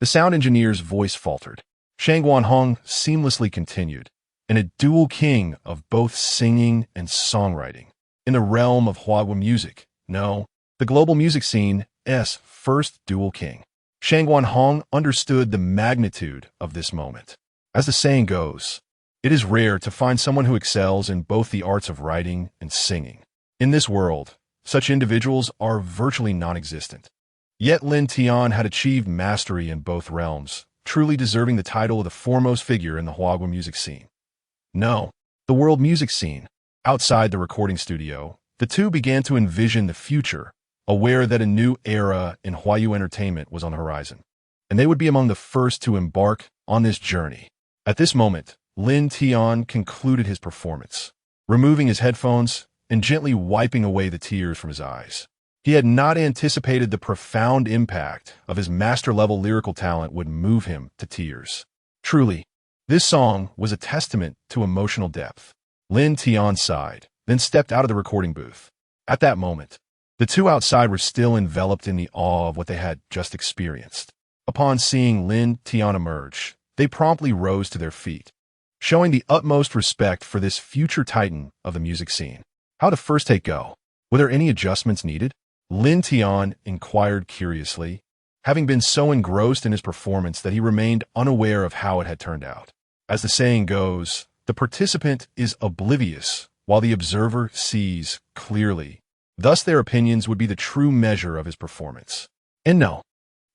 the sound engineer's voice faltered. Shang Guanhong seamlessly continued, and a dual king of both singing and songwriting. In the realm of Huagua music, no, the global music scene's first dual king. Shang Guanhong understood the magnitude of this moment. As the saying goes, it is rare to find someone who excels in both the arts of writing and singing. In this world, such individuals are virtually non-existent. Yet Lin Tian had achieved mastery in both realms, truly deserving the title of the foremost figure in the Huagua music scene. No, the world music scene. Outside the recording studio, the two began to envision the future, aware that a new era in Huayu entertainment was on the horizon, and they would be among the first to embark on this journey. At this moment, Lin Tian concluded his performance, removing his headphones and gently wiping away the tears from his eyes. He had not anticipated the profound impact of his master-level lyrical talent would move him to tears. Truly, this song was a testament to emotional depth. Lin Tian sighed, then stepped out of the recording booth. At that moment, the two outside were still enveloped in the awe of what they had just experienced. Upon seeing Lin Tian emerge, they promptly rose to their feet, showing the utmost respect for this future titan of the music scene. How did the first take go? Were there any adjustments needed? Lin Tian inquired curiously, having been so engrossed in his performance that he remained unaware of how it had turned out. As the saying goes, the participant is oblivious, while the observer sees clearly. Thus their opinions would be the true measure of his performance. And no,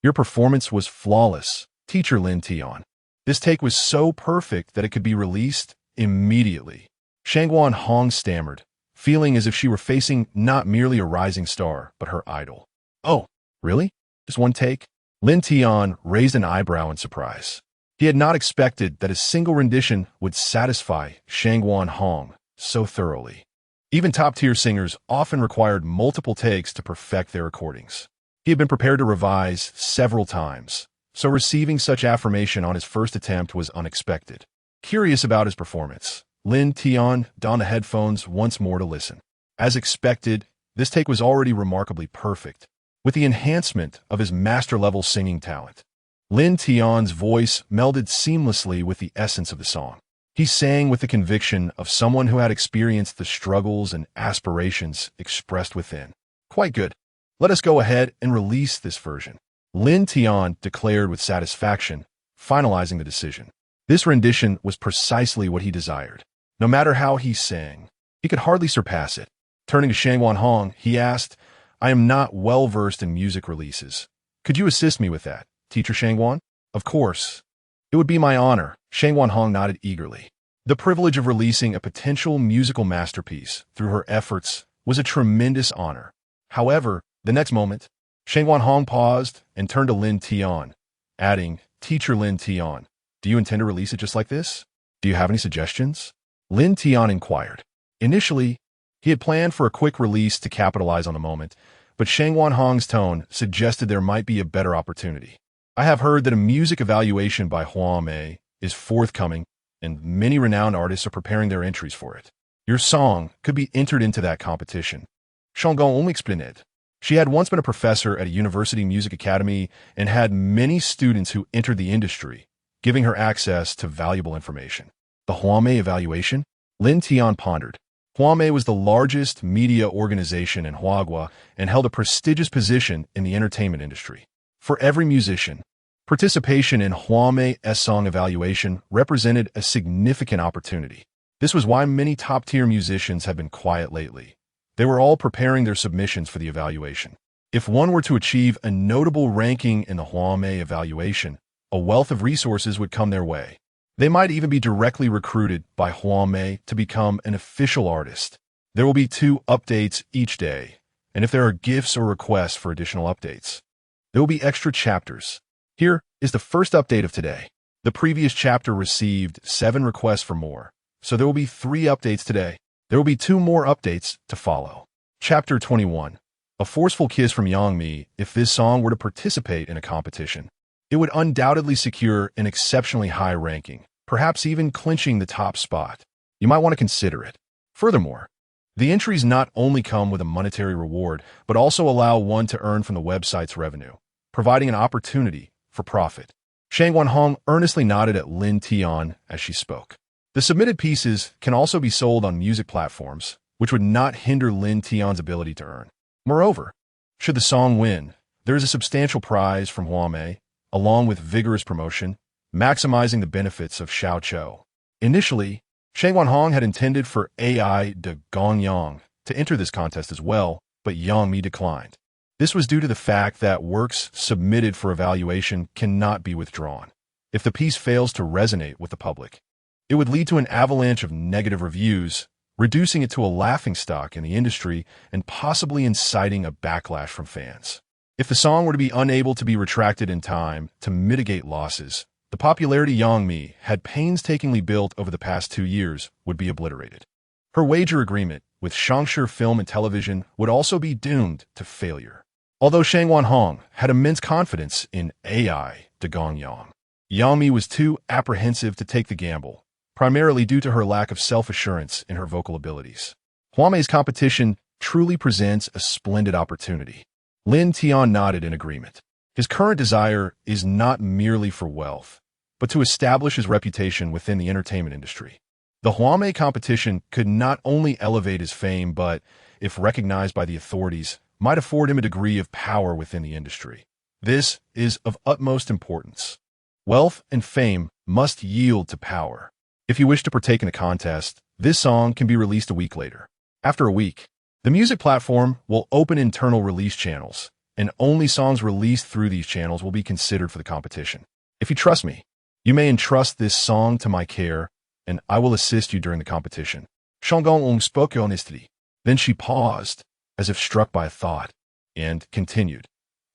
your performance was flawless, teacher Lin Tian. This take was so perfect that it could be released immediately. Shang Guanhong stammered, feeling as if she were facing not merely a rising star, but her idol. Oh, really? Just one take? Lin Tian raised an eyebrow in surprise. He had not expected that a single rendition would satisfy Shang Guanhong so thoroughly. Even top-tier singers often required multiple takes to perfect their recordings. He had been prepared to revise several times, so receiving such affirmation on his first attempt was unexpected. Curious about his performance, Lin Tian donned the headphones once more to listen. As expected, this take was already remarkably perfect, with the enhancement of his master-level singing talent. Lin Tian's voice melded seamlessly with the essence of the song. He sang with the conviction of someone who had experienced the struggles and aspirations expressed within. Quite good. Let us go ahead and release this version, Lin Tian declared with satisfaction, finalizing the decision. This rendition was precisely what he desired. No matter how he sang, he could hardly surpass it. Turning to Shang Guanhong, he asked, "I am not well-versed in music releases. Could you assist me with that, Teacher Shang Guan?" "Of course. It would be my honor," Shang Guanhong nodded eagerly. The privilege of releasing a potential musical masterpiece through her efforts was a tremendous honor. However, the next moment, Shang Guanhong paused and turned to Lin Tian, adding, "Teacher Lin Tian, do you intend to release it just like this? Do you have any suggestions?" Lin Tian inquired. Initially, he had planned for a quick release to capitalize on the moment, but Shang Guanhong's tone suggested there might be a better opportunity. "I have heard that a music evaluation by housemate is forthcoming, and many renowned artists are preparing their entries for it. Your song could be entered into that competition." Shang Guanhong explained. She had once been a professor at a university music academy and had many students who entered the industry, giving her access to valuable information. The housemate evaluation? Lin Tian pondered. Housemate was the largest media organization in Huagua and held a prestigious position in the entertainment industry. For every musician, participation in Housemate's song evaluation represented a significant opportunity. This was why many top-tier musicians have been quiet lately. They were all preparing their submissions for the evaluation. If one were to achieve a notable ranking in the housemate evaluation, a wealth of resources would come their way. They might even be directly recruited by housemate to become an official artist. There will be 2 updates each day, and if there are gifts or requests for additional updates, there will be extra chapters. Here is the first update of today. The previous chapter received 7 requests for more, so there will be 3 updates today. There will be 2 more updates to follow. Chapter 21. A forceful kiss from Yangmi. If this song were to participate in a competition, it would undoubtedly secure an exceptionally high ranking, perhaps even clinching the top spot. You might want to consider it. Furthermore, the entries not only come with a monetary reward, but also allow one to earn from the website's revenue, providing an opportunity for profit. Shang Wanhong earnestly nodded at Lin Tian as she spoke. The submitted pieces can also be sold on music platforms, which would not hinder Lin Tian's ability to earn. Moreover, should the song win, there is a substantial prize from housemate, along with vigorous promotion, maximizing the benefits of Xiao Chou. Initially, Shang Wanhong had intended for AI de Gongyang to enter this contest as well, but Yang Mi declined. This was due to the fact that works submitted for evaluation cannot be withdrawn. If the piece fails to resonate with the public, it would lead to an avalanche of negative reviews, reducing it to a laughingstock in the industry and possibly inciting a backlash from fans. If the song were to be unable to be retracted in time to mitigate losses, the popularity Yang Mi had painstakingly built over the past 2 years would be obliterated. Her wager agreement with Shangshi Film and Television would also be doomed to failure. Although Shang Wanhong had immense confidence in AI de Gongyang, Yang Mi was too apprehensive to take the gamble, primarily due to her lack of self-assurance in her vocal abilities. House's competition truly presents a splendid opportunity. Lin Tian nodded in agreement. His current desire is not merely for wealth, but to establish his reputation within the entertainment industry. The housemate competition could not only elevate his fame, but, if recognized by the authorities, might afford him a degree of power within the industry. This is of utmost importance. Wealth and fame must yield to power. If you wish to partake in the contest, this song can be released a week later. After a week, the music platform will open internal release channels, and only songs released through these channels will be considered for the competition. If you trust me, you may entrust this song to my care, and I will assist you during the competition. Shanggong spoke honestly. Then she paused, as if struck by a thought, and continued.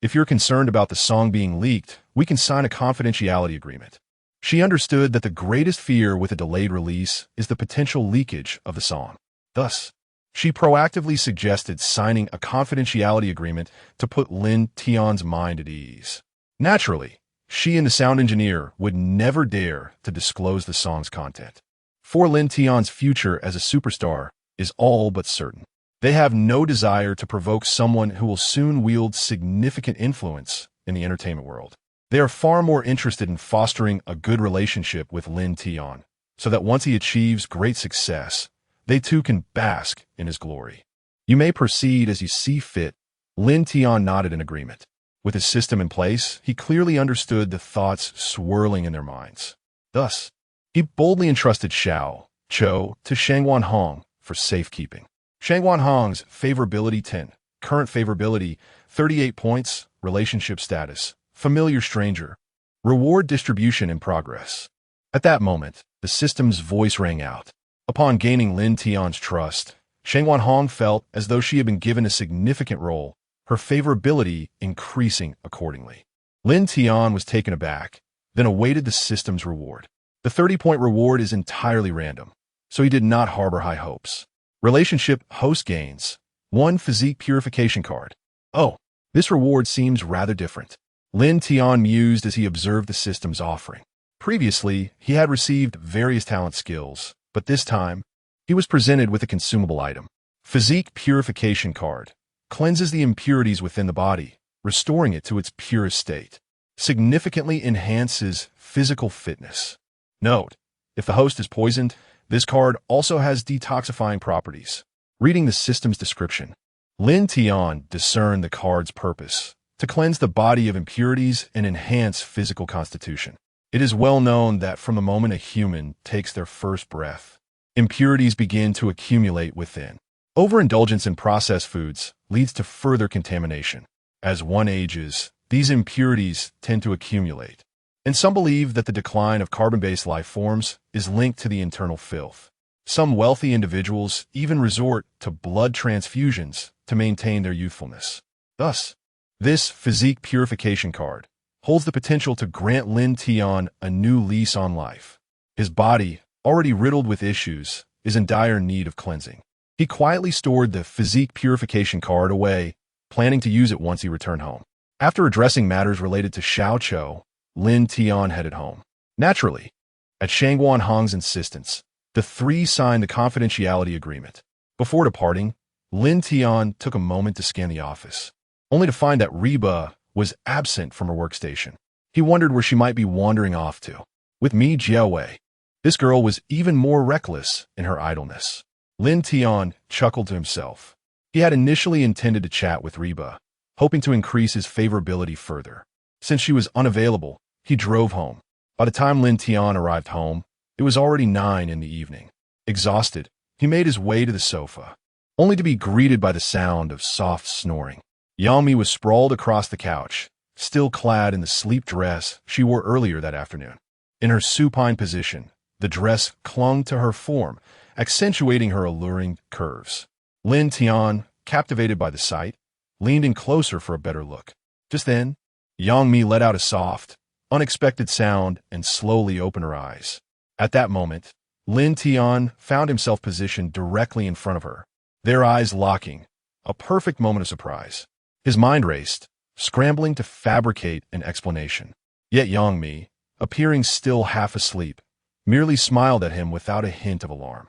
If you're concerned about the song being leaked, we can sign a confidentiality agreement. She understood that the greatest fear with a delayed release is the potential leakage of the song. Thus, she proactively suggested signing a confidentiality agreement to put Lin Tian's mind at ease. Naturally, she and the sound engineer would never dare to disclose the song's content. For Lin Tian's future as a superstar is all but certain. They have no desire to provoke someone who will soon wield significant influence in the entertainment world. They are far more interested in fostering a good relationship with Lin Tian, so that once he achieves great success, they too can bask in his glory. You may proceed as you see fit. Lin Tian nodded in agreement. With his system in place, he clearly understood the thoughts swirling in their minds. Thus, he boldly entrusted Xiao Chou to Shang Wanhong for safekeeping. Shang Wanhong's favorability 10, current favorability 38 points, relationship status, familiar stranger, reward distribution in progress. At that moment, the system's voice rang out. Upon gaining Lin Tian's trust, Shang Wanhong felt as though she had been given a significant role, her favorability increasing accordingly. Lin Tian was taken aback, then awaited the system's reward. The 30-point reward is entirely random, so he did not harbor high hopes. Relationship host gains 1 physique purification card. Oh, this reward seems rather different. Lin Tian mused as he observed the system's offering. Previously, he had received various talent skills, but this time, he was presented with a consumable item. Physique purification card. Cleanses the impurities within the body, restoring it to its purest state. Significantly enhances physical fitness. Note, if the host is poisoned, this card also has detoxifying properties. Reading the system's description, Lin Tian discerned the card's purpose, to cleanse the body of impurities and enhance physical constitution. It is well known that from the moment a human takes their first breath, impurities begin to accumulate within. Overindulgence in processed foods leads to further contamination. As one ages, these impurities tend to accumulate. And some believe that the decline of carbon-based life forms is linked to the internal filth. Some wealthy individuals even resort to blood transfusions to maintain their youthfulness. Thus, this physique purification card holds the potential to grant Lin Tian a new lease on life. His body, already riddled with issues, is in dire need of cleansing. He quietly stored the physique purification card away, planning to use it once he returned home. After addressing matters related to Xiao Chou, Lin Tian headed home. Naturally, at Shang Wanhong's insistence, the three signed the confidentiality agreement. Before departing, Lin Tian took a moment to scan the office, only to find that Reba was absent from her workstation. He wondered where she might be wandering off to. With me, Jiawei. This girl was even more reckless in her idleness. Lin Tian chuckled to himself. He had initially intended to chat with Reba, hoping to increase his favorability further. Since she was unavailable, he drove home. By the time Lin Tian arrived home, it was already 9 in the evening. Exhausted, he made his way to the sofa, only to be greeted by the sound of soft snoring. Yangmi was sprawled across the couch, still clad in the sleep dress she wore earlier that afternoon. In her supine position, the dress clung to her form, accentuating her alluring curves. Lin Tian, captivated by the sight, leaned in closer for a better look. Just then, Yangmi let out a soft, unexpected sound and slowly opened her eyes. At that moment, Lin Tian found himself positioned directly in front of her, their eyes locking, a perfect moment of surprise. His mind raced, scrambling to fabricate an explanation. Yet Yangmi, appearing still half asleep, merely smiled at him without a hint of alarm.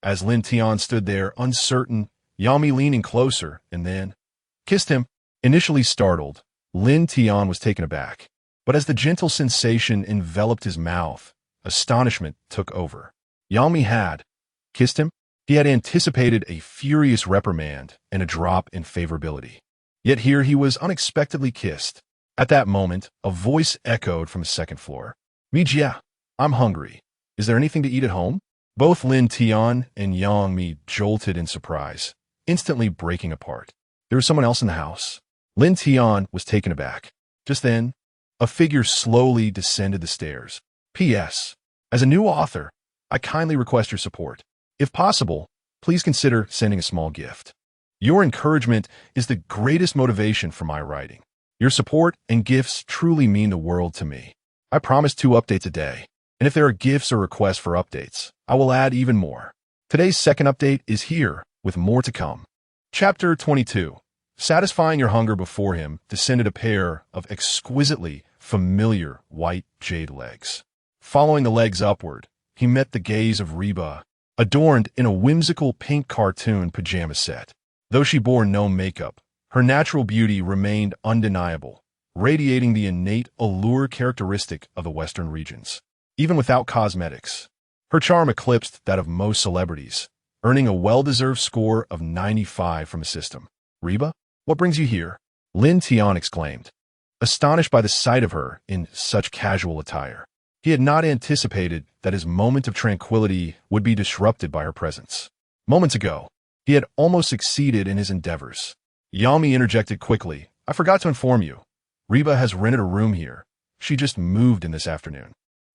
As Lin Tian stood there, uncertain, Yangmi leaning closer and then kissed him. Initially startled, Lin Tian was taken aback. But as the gentle sensation enveloped his mouth, astonishment took over. Yangmi had kissed him. He had anticipated a furious reprimand and a drop in favorability. Yet here he was unexpectedly kissed. At that moment, a voice echoed from the second floor. Mijia, I'm hungry. Is there anything to eat at home? Both Lin Tian and Yangmi jolted in surprise, instantly breaking apart. There was someone else in the house. Lin Tian was taken aback. Just then, a figure slowly descended the stairs. P.S. As a new author, I kindly request your support. If possible, please consider sending a small gift. Your encouragement is the greatest motivation for my writing. Your support and gifts truly mean the world to me. I promise 2 updates a day, and if there are gifts or requests for updates, I will add even more. Today's second update is here, with more to come. Chapter 22. Satisfying your hunger before him descended a pair of exquisitely familiar white jade legs. Following the legs upward, he met the gaze of Reba, adorned in a whimsical pink cartoon pajama set. Though she bore no makeup, her natural beauty remained undeniable, radiating the innate allure characteristic of the Western regions. Even without cosmetics, her charm eclipsed that of most celebrities, earning a well-deserved score of 95 from the system. Reba, what brings you here? Lin Tian exclaimed, astonished by the sight of her in such casual attire. He had not anticipated that his moment of tranquility would be disrupted by her presence. Moments ago, he had almost succeeded in his endeavors. Yangmi interjected quickly. I forgot to inform you. Reba has rented a room here. She just moved in this afternoon.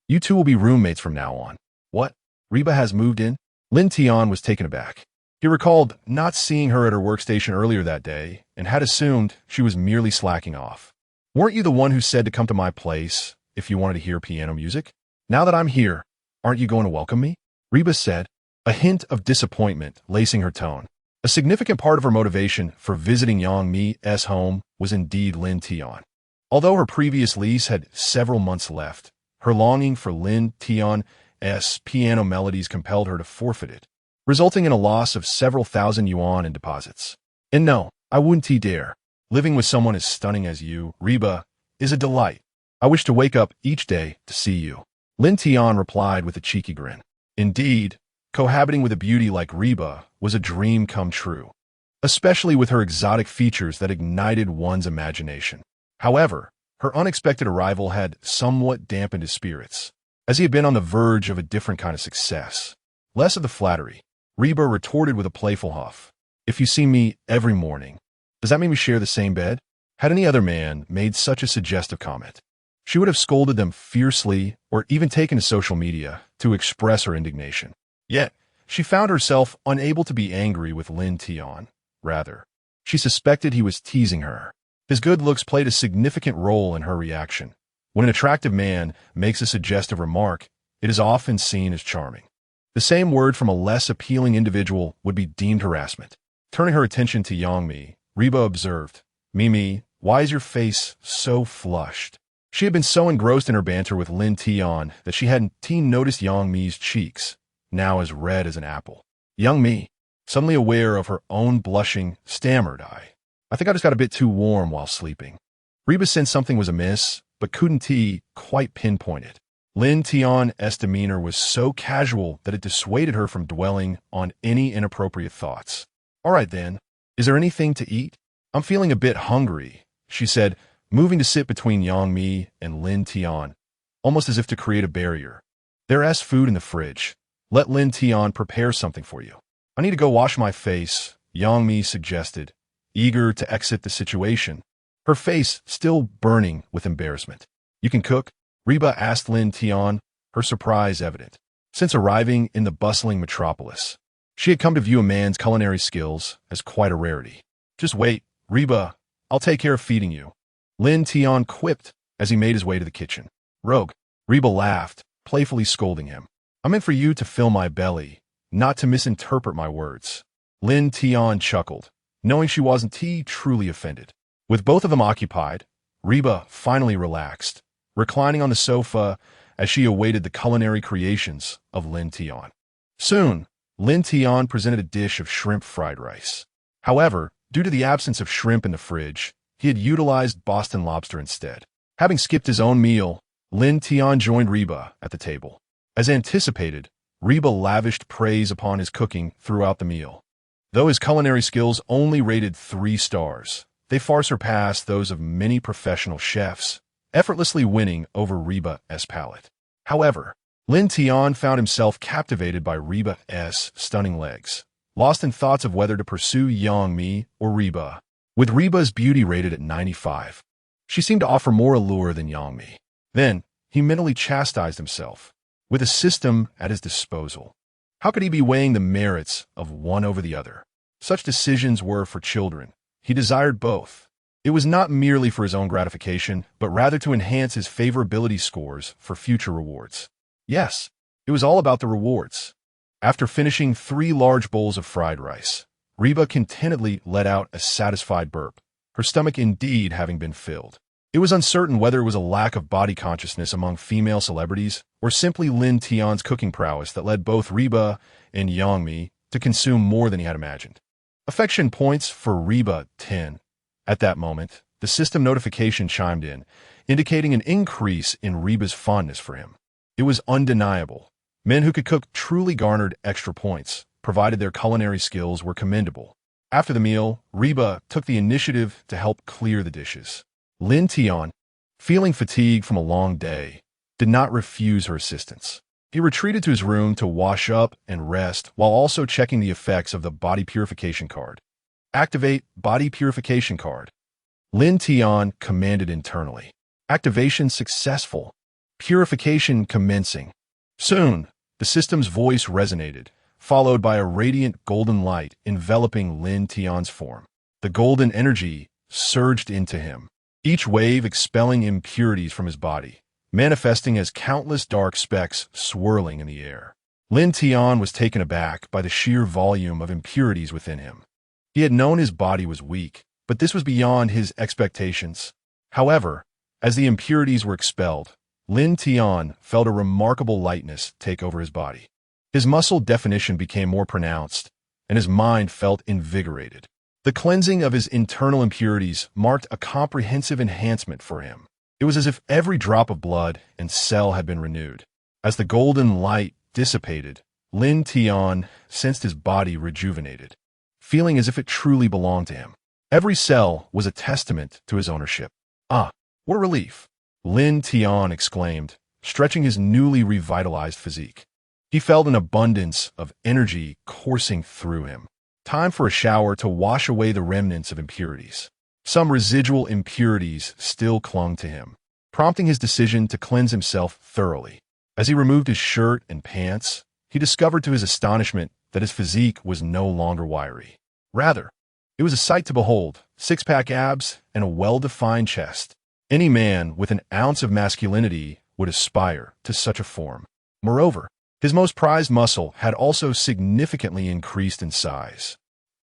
You two will be roommates from now on. What? Reba has moved in? Lin Tian was taken aback. He recalled not seeing her at her workstation earlier that day and had assumed she was merely slacking off. Weren't you the one who said to come to my place if you wanted to hear piano music? Now that I'm here, aren't you going to welcome me? Reba said, a hint of disappointment lacing her tone. A significant part of her motivation for visiting Yangmi's home was indeed Lin Tian. Although her previous lease had several months left, her longing for Lin Tian's piano melodies compelled her to forfeit it, resulting in a loss of several thousand yuan in deposits. And no, I wouldn't dare. Living with someone as stunning as you, Reba, is a delight. I wish to wake up each day to see you. Lin Tian replied with a cheeky grin. Indeed, cohabiting with a beauty like Reba was a dream come true, especially with her exotic features that ignited one's imagination. However, her unexpected arrival had somewhat dampened his spirits, as he had been on the verge of a different kind of success. Less of the flattery, Reba retorted with a playful huff. If you see me every morning, does that mean we share the same bed? Had any other man made such a suggestive comment, she would have scolded them fiercely or even taken to social media to express her indignation. Yet, she found herself unable to be angry with Lin Tian. Rather, she suspected he was teasing her. His good looks played a significant role in her reaction. When an attractive man makes a suggestive remark, it is often seen as charming. The same word from a less appealing individual would be deemed harassment. Turning her attention to Yangmi, Reba observed, Mimi, why is your face so flushed? She had been so engrossed in her banter with Lin Tian that she hadn't noticed Yangmi's cheeks, now as red as an apple. Yangmi, suddenly aware of her own blushing, stammered, I think I just got a bit too warm while sleeping. Reba sensed something was amiss, but couldn't quite pinpoint it. Lin Tian's demeanor was so casual that it dissuaded her from dwelling on any inappropriate thoughts. "All right then, is there anything to eat? I'm feeling a bit hungry," she said, moving to sit between Yang Mi and Lin Tian, almost as if to create a barrier. "There's food in the fridge. Let Lin Tian prepare something for you." "I need to go wash my face," Yang Mi suggested, eager to exit the situation, her face still burning with embarrassment. "You can cook?" Reba asked Lin Tian, her surprise evident. Since arriving in the bustling metropolis, she had come to view a man's culinary skills as quite a rarity. "Just wait, Reba, I'll take care of feeding you," Lin Tian quipped as he made his way to the kitchen. "Rogue," Reba laughed, playfully scolding him. "I meant for you to fill my belly, not to misinterpret my words." Lin Tian chuckled, knowing she wasn't truly offended. With both of them occupied, Reba finally relaxed, reclining on the sofa as she awaited the culinary creations of Lin Tian. Soon, Lin Tian presented a dish of shrimp fried rice. However, due to the absence of shrimp in the fridge, he had utilized Boston lobster instead. Having skipped his own meal, Lin Tian joined Reba at the table. As anticipated, Reba lavished praise upon his cooking throughout the meal. Though his culinary skills only rated 3 stars, they far surpassed those of many professional chefs, effortlessly winning over Reba's palate. However, Lin Tian found himself captivated by Reba's stunning legs, lost in thoughts of whether to pursue Yang Mi or Reba. With Reba's beauty rated at 95, she seemed to offer more allure than Yang Mi. Then, he mentally chastised himself. With a system at his disposal, how could he be weighing the merits of one over the other? Such decisions were for children. He desired both. It was not merely for his own gratification, but rather to enhance his favorability scores for future rewards. Yes, it was all about the rewards. After finishing 3 large bowls of fried rice, Reba contentedly let out a satisfied burp, her stomach indeed having been filled. It was uncertain whether it was a lack of body consciousness among female celebrities or simply Lin Tian's cooking prowess that led both Reba and Yang Mi to consume more than he had imagined. Affection points for Reba 10. At that moment, the system notification chimed in, indicating an increase in Reba's fondness for him. It was undeniable. Men who could cook truly garnered extra points, provided their culinary skills were commendable. After the meal, Reba took the initiative to help clear the dishes. Lin Tian, feeling fatigued from a long day, did not refuse her assistance. He retreated to his room to wash up and rest while also checking the effects of the body purification card. "Activate body purification card," Lin Tian commanded internally. Activation successful. Purification commencing. Soon, the system's voice resonated, followed by a radiant golden light enveloping Lin Tian's form. The golden energy surged into him, each wave expelling impurities from his body, manifesting as countless dark specks swirling in the air. Lin Tian was taken aback by the sheer volume of impurities within him. He had known his body was weak, but this was beyond his expectations. However, as the impurities were expelled, Lin Tian felt a remarkable lightness take over his body. His muscle definition became more pronounced, and his mind felt invigorated. The cleansing of his internal impurities marked a comprehensive enhancement for him. It was as if every drop of blood and cell had been renewed. As the golden light dissipated, Lin Tian sensed his body rejuvenated, feeling as if it truly belonged to him. Every cell was a testament to his ownership. "Ah, what a relief!" Lin Tian exclaimed, stretching his newly revitalized physique. He felt an abundance of energy coursing through him. Time for a shower to wash away the remnants of impurities. Some residual impurities still clung to him, prompting his decision to cleanse himself thoroughly. As he removed his shirt and pants, he discovered to his astonishment that his physique was no longer wiry. Rather, it was a sight to behold, 6-pack abs and a well-defined chest. Any man with an ounce of masculinity would aspire to such a form. Moreover, his most prized muscle had also significantly increased in size.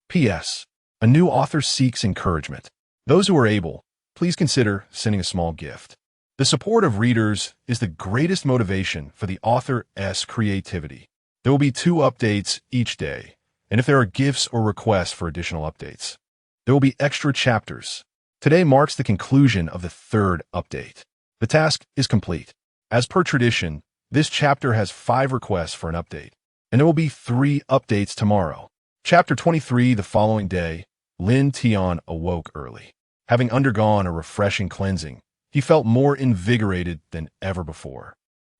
P.S. A new author seeks encouragement. Those who are able, please consider sending a small gift. The support of readers is the greatest motivation for the author's creativity. There will be 2 updates each day, and if there are gifts or requests for additional updates, there will be extra chapters. Today marks the conclusion of the 3rd update. The task is complete. As per tradition, this chapter has 5 requests for an update, and there will be 3 updates tomorrow. Chapter 23 the following day, Lin Tian awoke early. Having undergone a refreshing cleansing, he felt more invigorated than ever before.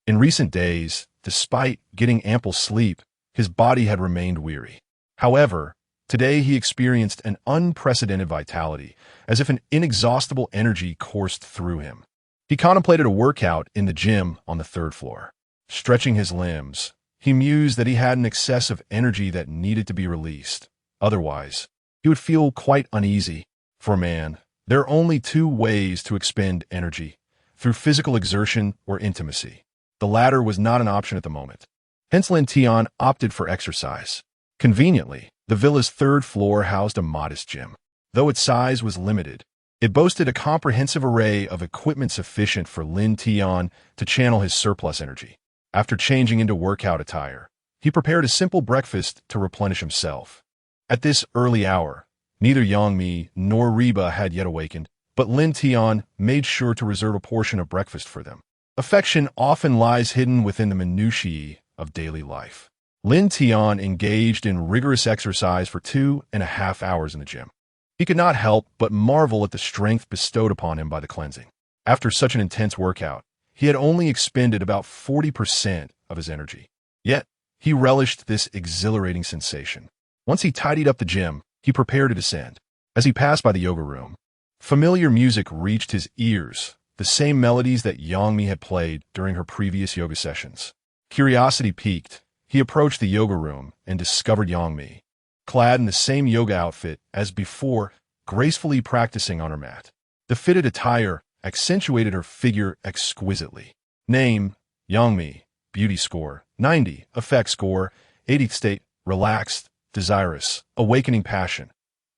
In recent days, despite getting ample sleep, his body had remained weary. However, today he experienced an unprecedented vitality, as if an inexhaustible energy coursed through him. He contemplated a workout in the gym on the 3rd floor. Stretching his limbs, he mused that he had an excess of energy that needed to be released. Otherwise, he would feel quite uneasy. For a man, there are only 2 ways to expend energy, through physical exertion or intimacy. The latter was not an option at the moment. Hence Lin Tian opted for exercise. Conveniently, the villa's 3rd floor housed a modest gym. Though its size was limited, it boasted a comprehensive array of equipment sufficient for Lin Tian to channel his surplus energy. After changing into workout attire, he prepared a simple breakfast to replenish himself. At this early hour, neither Yangmi nor Reba had yet awakened, but Lin Tian made sure to reserve a portion of breakfast for them. Affection often lies hidden within the minutiae of daily life. Lin Tian engaged in rigorous exercise for 2.5 hours in the gym. He could not help but marvel at the strength bestowed upon him by the cleansing. After such an intense workout, he had only expended about 40% of his energy. Yet, he relished this exhilarating sensation. Once he tidied up the gym, he prepared to descend. As he passed by the yoga room, familiar music reached his ears, the same melodies that Yangmi had played during her previous yoga sessions. Curiosity piqued, he approached the yoga room and discovered Yangmi, clad in the same yoga outfit as before, gracefully practicing on her mat. The fitted attire accentuated her figure exquisitely. Name, Yangmi. Beauty score, 90. Affect score, 80th state, relaxed, desirous, awakening passion.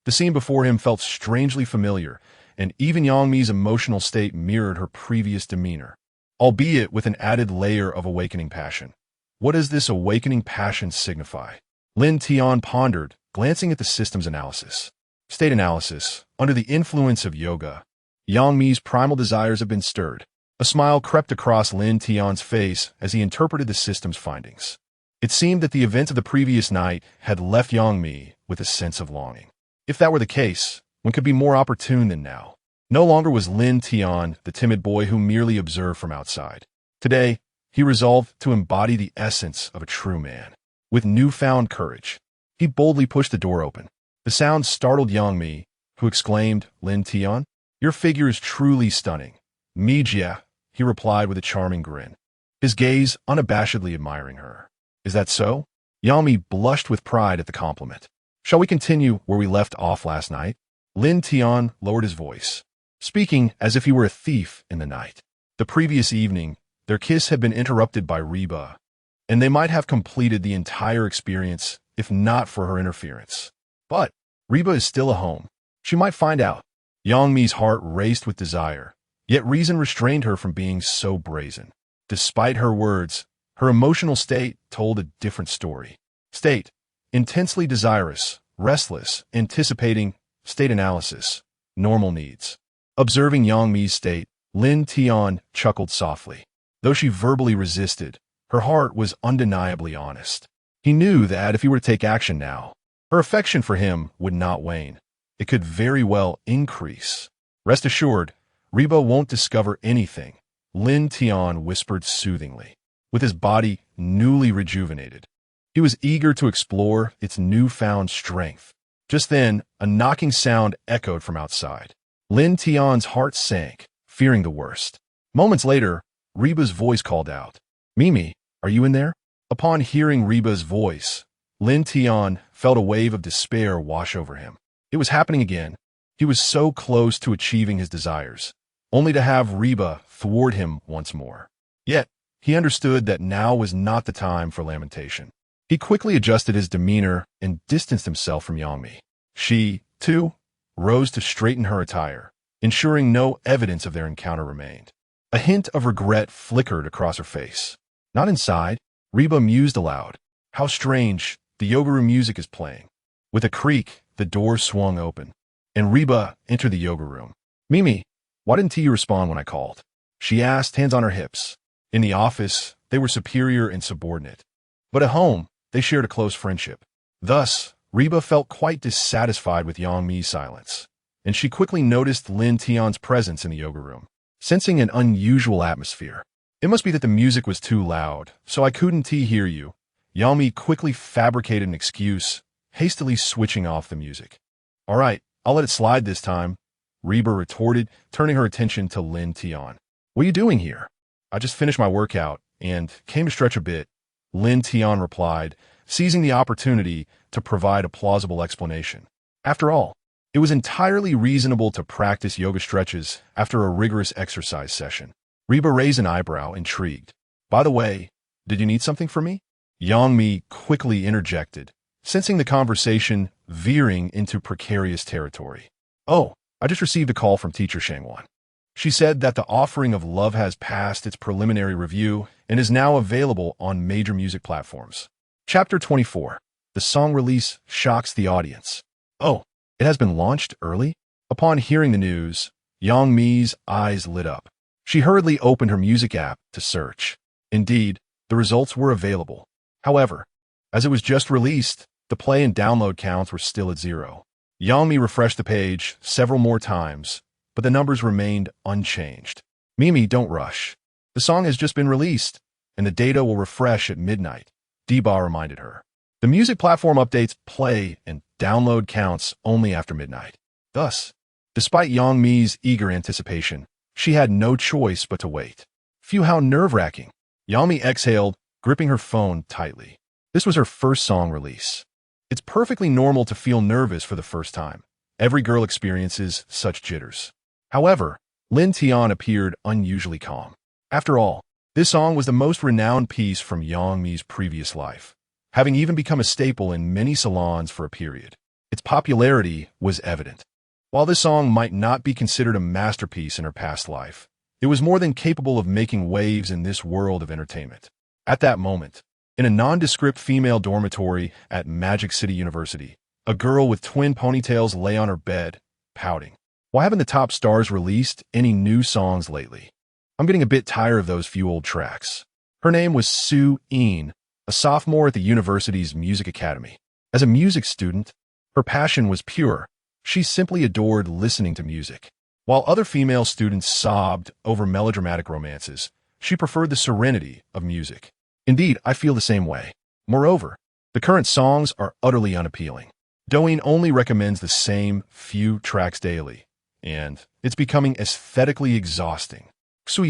The scene before him felt strangely familiar, and even Yangmi's emotional state mirrored her previous demeanor, albeit with an added layer of awakening passion. What does this awakening passion signify? Lin Tian pondered, glancing at the system's analysis. State analysis. Under the influence of yoga, Yangmi's primal desires have been stirred. A smile crept across Lin Tian's face as he interpreted the system's findings. It seemed that the events of the previous night had left Yangmi with a sense of longing. If that were the case, one could be more opportune than now. No longer was Lin Tian the timid boy who merely observed from outside. Today, he resolved to embody the essence of a true man. With newfound courage, he boldly pushed the door open. The sound startled Yangmi, who exclaimed, "Lin Tian, your figure is truly stunning." "Mijia," he replied with a charming grin, his gaze unabashedly admiring her. "Is that so?" Yangmi blushed with pride at the compliment. "Shall we continue where we left off last night?" Lin Tian lowered his voice, speaking as if he were a thief in the night. The previous evening, their kiss had been interrupted by Reba, and they might have completed the entire experience if not for her interference. But Reba is still at home. She might find out. Yangmi's heart raced with desire, yet reason restrained her from being so brazen. Despite her words, her emotional state told a different story. State: intensely desirous, restless, anticipating. State analysis: normal needs. Observing Yangmi's state, Lin Tian chuckled softly. Though she verbally resisted, her heart was undeniably honest. He knew that if he were to take action now, her affection for him would not wane. It could very well increase. "Rest assured, Reba won't discover anything," Lin Tian whispered soothingly. With his body newly rejuvenated, he was eager to explore its newfound strength. Just then, a knocking sound echoed from outside. Lin Tian's heart sank, fearing the worst. Moments later, Reba's voice called out, "Mimi, are you in there?" Upon hearing Reba's voice, Lin Tian felt a wave of despair wash over him. It was happening again. He was so close to achieving his desires, only to have Reba thwart him once more. Yet, he understood that now was not the time for lamentation. He quickly adjusted his demeanor and distanced himself from Yangmi. She, too, rose to straighten her attire, ensuring no evidence of their encounter remained. A hint of regret flickered across her face. "Not inside," Reba mused aloud. "How strange, the yoga room music is playing." With a creak, the door swung open, and Reba entered the yoga room. "Mimi, why didn't you respond when I called?" she asked, hands on her hips. In the office, they were superior and subordinate. But at home, they shared a close friendship. Thus, Reba felt quite dissatisfied with Yang Mi's silence, and she quickly noticed Lin Tian's presence in the yoga room, sensing an unusual atmosphere. It must be that the music was too loud, so I couldn't hear you. Yang Mi quickly fabricated an excuse, hastily switching off the music. All right, I'll let it slide this time, Reba retorted, turning her attention to Lin Tian. What are you doing here? I just finished my workout and came to stretch a bit, Lin Tian replied, seizing the opportunity to provide a plausible explanation. After all, it was entirely reasonable to practice yoga stretches after a rigorous exercise session. Reba raised an eyebrow, intrigued. By the way, did you need something from me? Yang Mi quickly interjected, sensing the conversation veering into precarious territory. Oh, I just received a call from teacher Shangwan. She said that the offering of love has passed its preliminary review and is now available on major music platforms. Chapter 24. The song release shocks the audience. Oh, it has been launched early? Upon hearing the news, Yang Mi's eyes lit up. She hurriedly opened her music app to search. Indeed, the results were available. However, as it was just released, the play and download counts were still at 0. Yang Mi refreshed the page several more times, but the numbers remained unchanged. Mimi, don't rush. The song has just been released, and the data will refresh at midnight, Deba reminded her. The music platform updates play and download counts only after midnight. Thus, despite Yang Mi's eager anticipation, she had no choice but to wait. Phew, how nerve-wracking. Yang Mi exhaled, gripping her phone tightly. This was her first song release. It's perfectly normal to feel nervous for the first time. Every girl experiences such jitters. However, Lin Tian appeared unusually calm. After all, this song was the most renowned piece from Yang Mi's previous life, having even become a staple in many salons for a period. Its popularity was evident. While this song might not be considered a masterpiece in her past life, it was more than capable of making waves in this world of entertainment. At that moment, in a nondescript female dormitory at Magic City University, a girl with twin ponytails lay on her bed, pouting. Why haven't the top stars released any new songs lately? I'm getting a bit tired of those few old tracks. Her name was Su Yin, a sophomore at the university's music academy. As a music student, her passion was pure. She simply adored listening to music. While other female students sobbed over melodramatic romances, she preferred the serenity of music. Indeed, I feel the same way. Moreover, the current songs are utterly unappealing. Douyin only recommends the same few tracks daily, and it's becoming aesthetically exhausting. She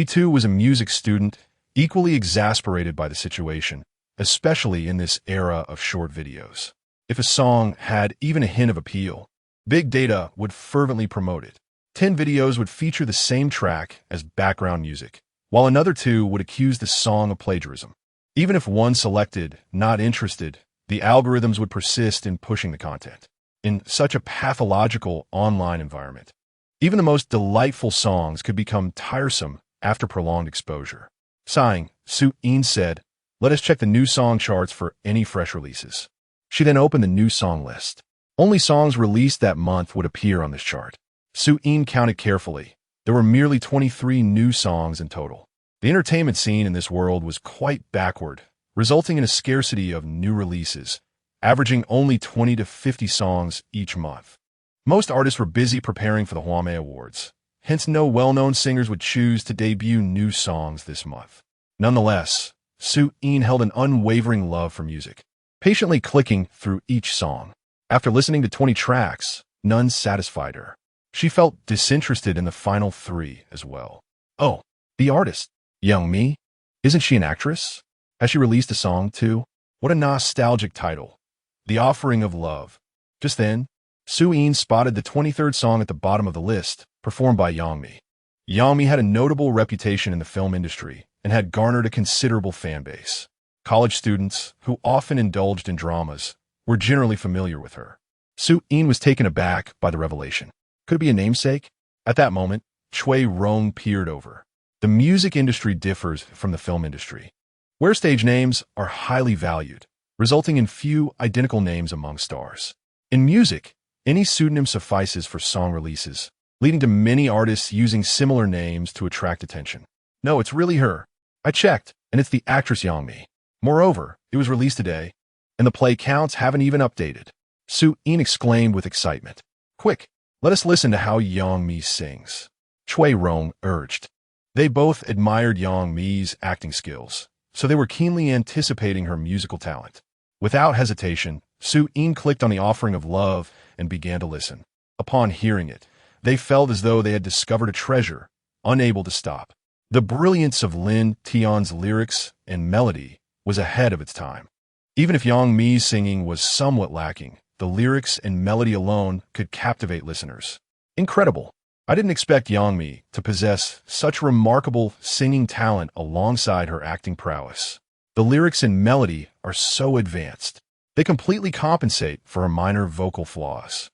too was a music student, equally exasperated by the situation, especially in this era of short videos. If a song had even a hint of appeal, big data would fervently promote it. 10 videos would feature the same track as background music, while another 2 would accuse the song of plagiarism. Even if one selected not interested, the algorithms would persist in pushing the content. In such a pathological online environment, even the most delightful songs could become tiresome after prolonged exposure. Sighing, Su Yin said, "Let us check the new song charts for any fresh releases." She then opened the new song list. Only songs released that month would appear on this chart. Su Yin counted carefully. There were merely 23 new songs in total. The entertainment scene in this world was quite backward, resulting in a scarcity of new releases, averaging only 20 to 50 songs each month. Most artists were busy preparing for the Housemate Awards, hence no well-known singers would choose to debut new songs this month. Nonetheless, Su Yin held an unwavering love for music, patiently clicking through each song. After listening to 20 tracks, none satisfied her. She felt disinterested in the final 3 as well. Oh, the artist, Yang Mi? Isn't she an actress? Has she released a song too? What a nostalgic title. The Offering of Love. Just then, Su Yin spotted the 23rd song at the bottom of the list, performed by Yang Mi. Yang Mi had a notable reputation in the film industry and had garnered a considerable fan base. College students, who often indulged in dramas, were generally familiar with her. Su Yin was taken aback by the revelation. Could it be a namesake? At that moment, Chui Rong peered over. The music industry differs from the film industry, where stage names are highly valued, resulting in few identical names among stars. In music, any pseudonym suffices for song releases, leading to many artists using similar names to attract attention. No, it's really her. I checked, and it's the actress Yang Mi. Moreover, it was released today, and the play counts haven't even updated. Su Yin exclaimed with excitement. Quick, let us listen to how Yang Mi sings. Chui Rong urged. They both admired Yang Mi's acting skills, so they were keenly anticipating her musical talent. Without hesitation, Su Yin clicked on the offering of love and began to listen. Upon hearing it, they felt as though they had discovered a treasure, unable to stop. The brilliance of Lin Tian's lyrics and melody was ahead of its time. Even if Yang Mi's singing was somewhat lacking, the lyrics and melody alone could captivate listeners. Incredible. I didn't expect Yang Mi to possess such remarkable singing talent alongside her acting prowess. The lyrics and melody are so advanced. They completely compensate for her minor vocal flaws.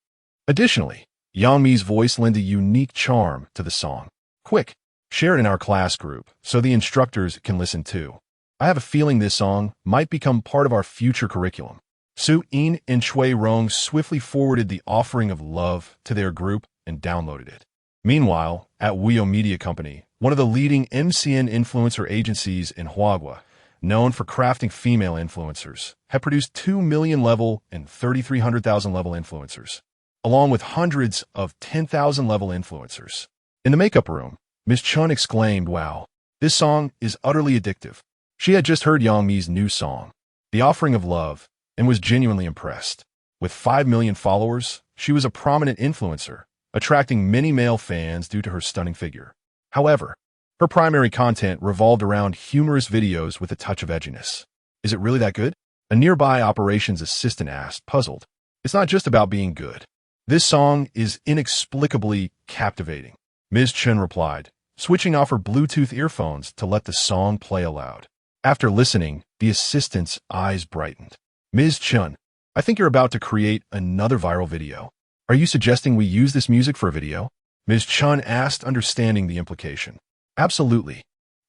Additionally, Yang Mi's voice lent a unique charm to the song. Quick, share it in our class group so the instructors can listen too. I have a feeling this song might become part of our future curriculum. Su Yin and Chui Rong swiftly forwarded the offering of love to their group and downloaded it. Meanwhile, at Wuyo Media Company, one of the leading MCN influencer agencies in Huagua, known for crafting female influencers, have produced 2 million level and 3,300,000 level influencers, along with hundreds of 10,000 level influencers. In the makeup room, Ms. Chun exclaimed, "Wow, this song is utterly addictive." She had just heard Yang Mi's new song, The Offering of Love, and was genuinely impressed. With 5 million followers, she was a prominent influencer, attracting many male fans due to her stunning figure. However, her primary content revolved around humorous videos with a touch of edginess. Is it really that good? A nearby operations assistant asked, puzzled. It's not just about being good. This song is inexplicably captivating, Ms. Chun replied, switching off her Bluetooth earphones to let the song play aloud. After listening, the assistant's eyes brightened. Ms. Chun, I think you're about to create another viral video. Are you suggesting we use this music for a video? Ms. Chun asked, understanding the implication. Absolutely.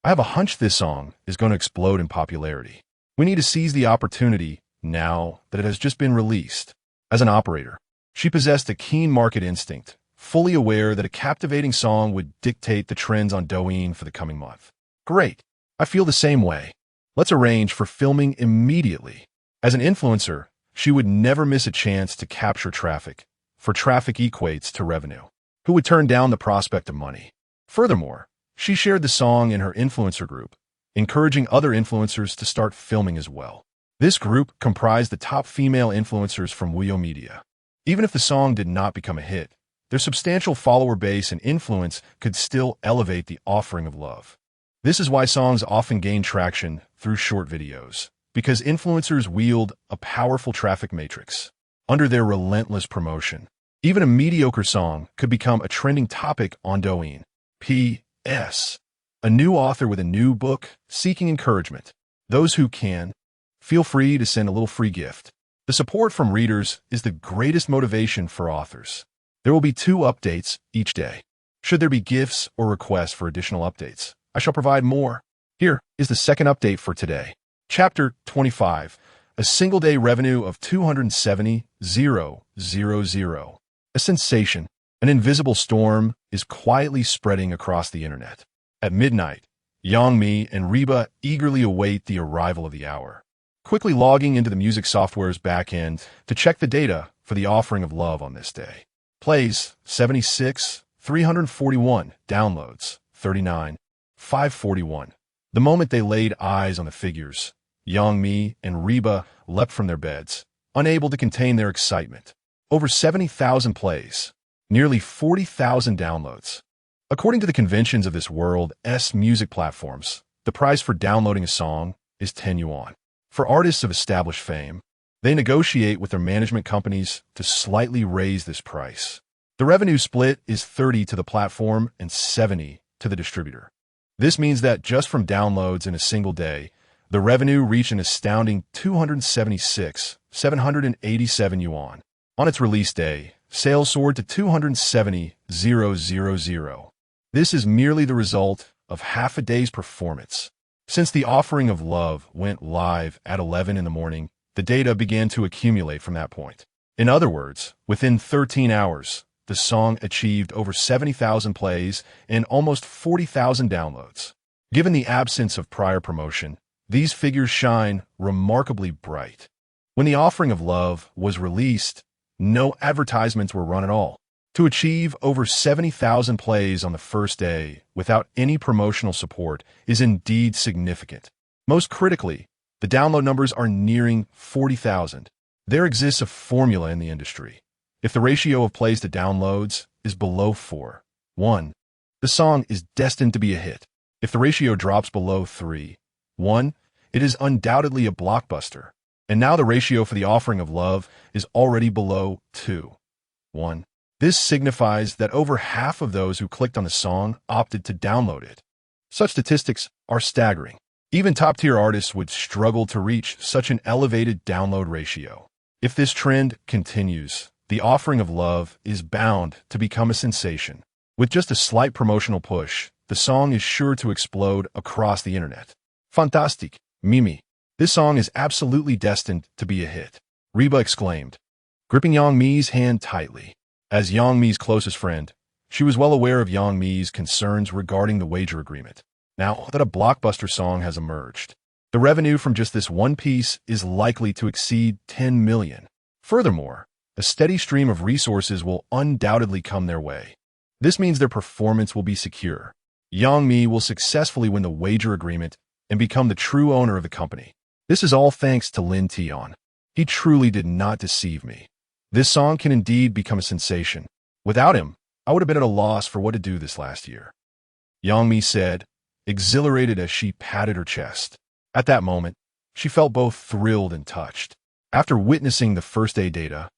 I have a hunch this song is going to explode in popularity. We need to seize the opportunity now that it has just been released. As an operator, she possessed a keen market instinct, fully aware that a captivating song would dictate the trends on Douyin for the coming month. Great. I feel the same way. Let's arrange for filming immediately. As an influencer, she would never miss a chance to capture traffic, for traffic equates to revenue. Who would turn down the prospect of money? Furthermore, she shared the song in her influencer group, encouraging other influencers to start filming as well. This group comprised the top female influencers from Wuyo Media. Even if the song did not become a hit, their substantial follower base and influence could still elevate the offering of love. This is why songs often gain traction through short videos, because influencers wield a powerful traffic matrix. Under their relentless promotion, even a mediocre song could become a trending topic on Douyin. P.S. A new author with a new book seeking encouragement. Those who can, feel free to send a little free gift. The support from readers is the greatest motivation for authors. There will be 2 updates each day. Should there be gifts or requests for additional updates, I shall provide more. Here is the second update for today. Chapter 25. A single-day revenue of 270,000. A sensation, an invisible storm, is quietly spreading across the internet. At midnight, Yang Mi and Reba eagerly await the arrival of the hour, quickly logging into the music software's backend to check the data for the offering of love on this day. Plays 76, 341, downloads 39, 541. The moment they laid eyes on the figures, Yang Mi and Reba leapt from their beds, unable to contain their excitement. Over 70,000 plays, nearly 40,000 downloads. According to the conventions of this world's music platforms, the price for downloading a song is 10 yuan. For artists of established fame, they negotiate with their management companies to slightly raise this price. The revenue split is 30 to the platform and 70 to the distributor. This means that just from downloads in a single day, the revenue reached an astounding 276,787 yuan. On its release day, sales soared to 270,000. This is merely the result of half a day's performance. Since the offering of love went live at 11 in the morning, the data began to accumulate from that point. In other words, within 13 hours, the song achieved over 70,000 plays and almost 40,000 downloads. Given the absence of prior promotion, these figures shine remarkably bright. When The Offering of Love was released, no advertisements were run at all. To achieve over 70,000 plays on the first day without any promotional support is indeed significant. Most critically, the download numbers are nearing 40,000. There exists a formula in the industry. If the ratio of plays to downloads is below 4:1, the song is destined to be a hit. If the ratio drops below 3:1, it is undoubtedly a blockbuster. And now the ratio for The Offering of Love is already below 2:1. This signifies that over half of those who clicked on the song opted to download it. Such statistics are staggering. Even top-tier artists would struggle to reach such an elevated download ratio. If this trend continues, The Offering of Love is bound to become a sensation. With just a slight promotional push, the song is sure to explode across the internet. Fantastic, Mimi. This song is absolutely destined to be a hit, Reba exclaimed, gripping Yang Mi's hand tightly. As Yang Mi's closest friend, she was well aware of Yang Mi's concerns regarding the wager agreement. Now that a blockbuster song has emerged, the revenue from just this one piece is likely to exceed 10 million. Furthermore, a steady stream of resources will undoubtedly come their way. This means their performance will be secure. Yang Mi will successfully win the wager agreement and become the true owner of the company. This is all thanks to Lin Tian. He truly did not deceive me. This song can indeed become a sensation. Without him, I would have been at a loss for what to do this last year, Yang Mi said, exhilarated as she patted her chest. At that moment, she felt both thrilled and touched. After witnessing the first-day data,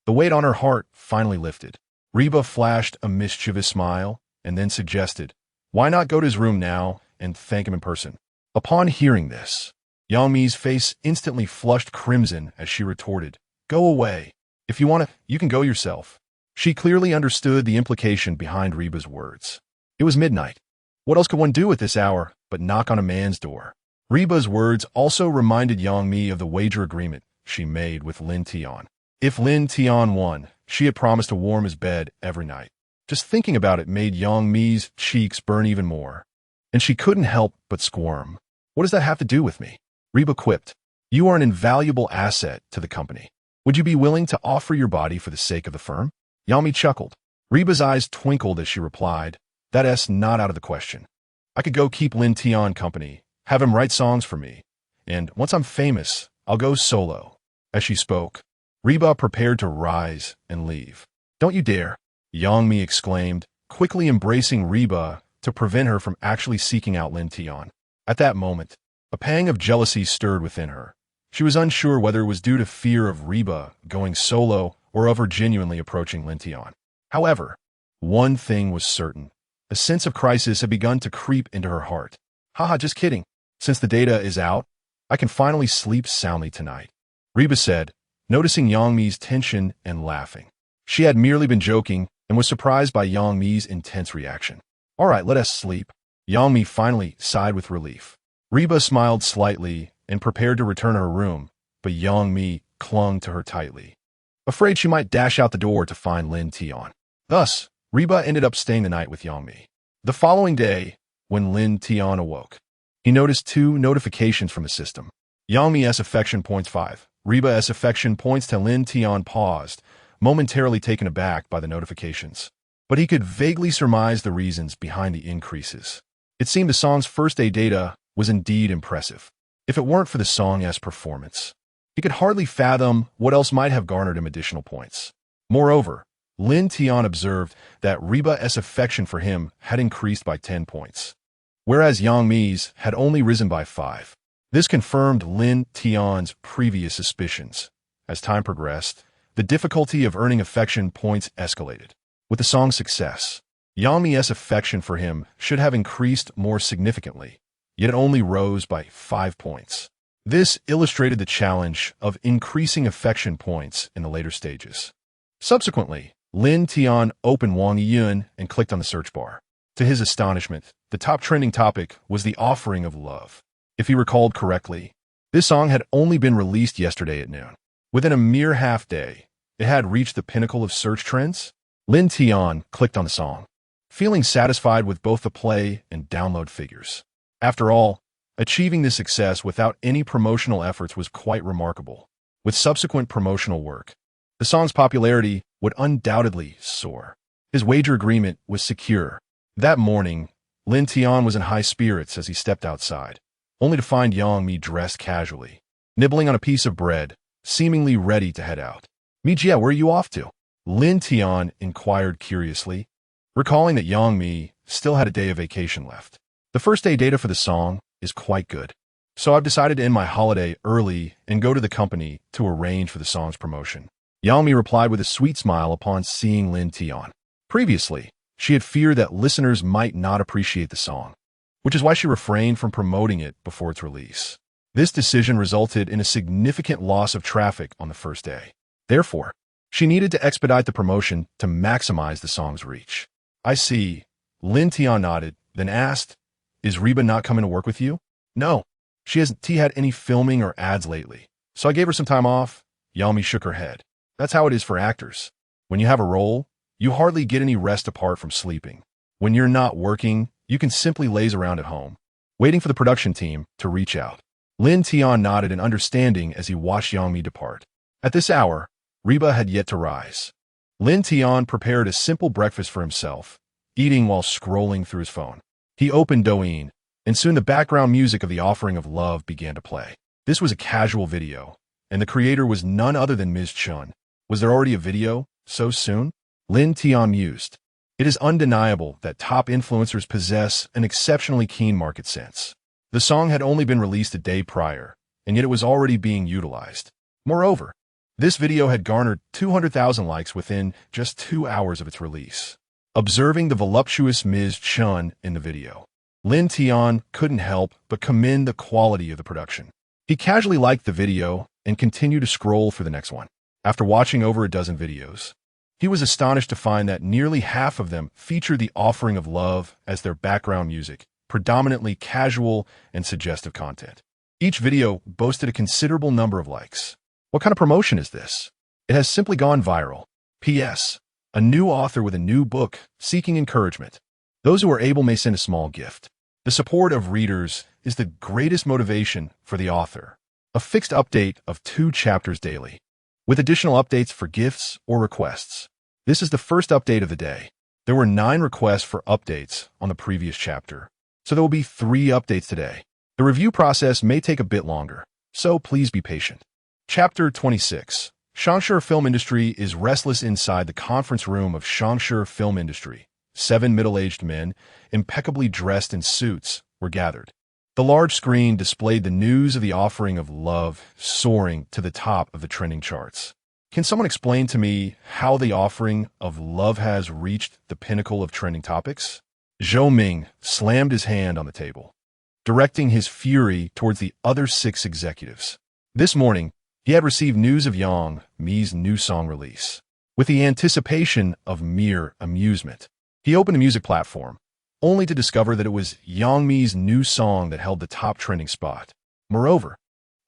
the weight on her heart finally lifted. Reba flashed a mischievous smile and then suggested, why not go to his room now and thank him in person? Upon hearing this, Yang Mi's face instantly flushed crimson as she retorted, go away. If you want to, you can go yourself. She clearly understood the implication behind Reba's words. It was midnight. What else could one do at this hour but knock on a man's door? Reba's words also reminded Yang Mi of the wager agreement she made with Lin Tian. If Lin Tian won, she had promised to warm his bed every night. Just thinking about it made Yang Mi's cheeks burn even more, and she couldn't help but squirm. What does that have to do with me? Reba quipped, you are an invaluable asset to the company. Would you be willing to offer your body for the sake of the firm? Yang Mi chuckled. Reba's eyes twinkled as she replied, that's not out of the question. I could go keep Lin Tian company, have him write songs for me, and once I'm famous, I'll go solo. As she spoke, Reba prepared to rise and leave. Don't you dare, Yang Mi exclaimed, quickly embracing Reba to prevent her from actually seeking out Lin Tian. At that moment, a pang of jealousy stirred within her. She was unsure whether it was due to fear of Reba going solo or of her genuinely approaching Lin Tian. However, one thing was certain. A sense of crisis had begun to creep into her heart. Haha, just kidding. Since the data is out, I can finally sleep soundly tonight, Reba said, noticing Yang Mi's tension and laughing. She had merely been joking and was surprised by Yang Mi's intense reaction. All right, let us sleep. Yang Mi finally sighed with relief. Reba smiled slightly and prepared to return to her room, but Yang Mi clung to her tightly, afraid she might dash out the door to find Lin Tian. Thus, Reba ended up staying the night with Yang Mi. The following day, when Lin Tian awoke, he noticed 2 notifications from the system. Yang Mi's affection points 5. Reba's affection points to Lin Tian paused, momentarily taken aback by the notifications. But he could vaguely surmise the reasons behind the increases. It seemed the song's first-day data was indeed impressive. If it weren't for the song's performance, he could hardly fathom what else might have garnered him additional points. Moreover, Lin Tian observed that Reba's affection for him had increased by 10 points, whereas Yang Mi's had only risen by 5. This confirmed Lin Tian's previous suspicions. As time progressed, the difficulty of earning affection points escalated. With the song's success, Yang Mi's affection for him should have increased more significantly, yet it only rose by 5 points. This illustrated the challenge of increasing affection points in the later stages. Subsequently, Lin Tian opened Wang Yun and clicked on the search bar. To his astonishment, the top trending topic was The Offering of Love. If he recalled correctly, this song had only been released yesterday at noon. Within a mere half day, it had reached the pinnacle of search trends. Lin Tian clicked on the song, feeling satisfied with both the play and download figures. After all, achieving this success without any promotional efforts was quite remarkable. With subsequent promotional work, the song's popularity would undoubtedly soar. His wager agreement was secure. That morning, Lin Tian was in high spirits as he stepped outside, only to find Yang Mi dressed casually, nibbling on a piece of bread, seemingly ready to head out. "Mijie, where are you off to?" Lin Tian inquired curiously, recalling that Yang Mi still had a day of vacation left. "The first day data for the song is quite good, so I've decided to end my holiday early and go to the company to arrange for the song's promotion." Yang Mi replied with a sweet smile upon seeing Lin Tian. Previously, she had feared that listeners might not appreciate the song, which is why she refrained from promoting it before its release. This decision resulted in a significant loss of traffic on the first day. Therefore, she needed to expedite the promotion to maximize the song's reach. "I see." Lin Tian nodded, then asked, "Is Reba not coming to work with you?" "No, she hasn't had any filming or ads lately, so I gave her some time off." Yang Mi shook her head. "That's how it is for actors. When you have a role, you hardly get any rest apart from sleeping. When you're not working, you can simply laze around at home, waiting for the production team to reach out." Lin Tian nodded in understanding as he watched Yang Mi depart. At this hour, Reba had yet to rise. Lin Tian prepared a simple breakfast for himself, eating while scrolling through his phone. He opened Douyin, and soon the background music of the Offering of Love began to play. This was a casual video, and the creator was none other than Ms. Chun. Was there already a video so soon? Lin Tian mused. It is undeniable that top influencers possess an exceptionally keen market sense. The song had only been released a day prior, and yet it was already being utilized. Moreover, this video had garnered 200,000 likes within just 2 hours of its release. Observing the voluptuous Ms. Chun in the video, Lin Tian couldn't help but commend the quality of the production. He casually liked the video and continued to scroll through the next one. After watching over a dozen videos, he was astonished to find that nearly half of them featured the Offering of Love as their background music, predominantly casual and suggestive content. Each video boasted a considerable number of likes. What kind of promotion is this? It has simply gone viral. P.S. A new author with a new book seeking encouragement. Those who are able may send a small gift. The support of readers is the greatest motivation for the author. A fixed update of 2 chapters daily, with additional updates for gifts or requests. This is the first update of the day. There were 9 requests for updates on the previous chapter, so there will be 3 updates today. The review process may take a bit longer, so please be patient. Chapter 26. Xianjian film industry is restless inside the conference room of Xianjian film industry. 7 middle-aged men, impeccably dressed in suits, were gathered. The large screen displayed the news of the Offering of Love soaring to the top of the trending charts. Can someone explain to me how the Offering of Love has reached the pinnacle of trending topics? Zhou Ming slammed his hand on the table, directing his fury towards the other 6 executives. This morning, he had received news of Yang Mi's new song release. With the anticipation of mere amusement, he opened the music platform, only to discover that it was Yang Mi's new song that held the top trending spot. Moreover,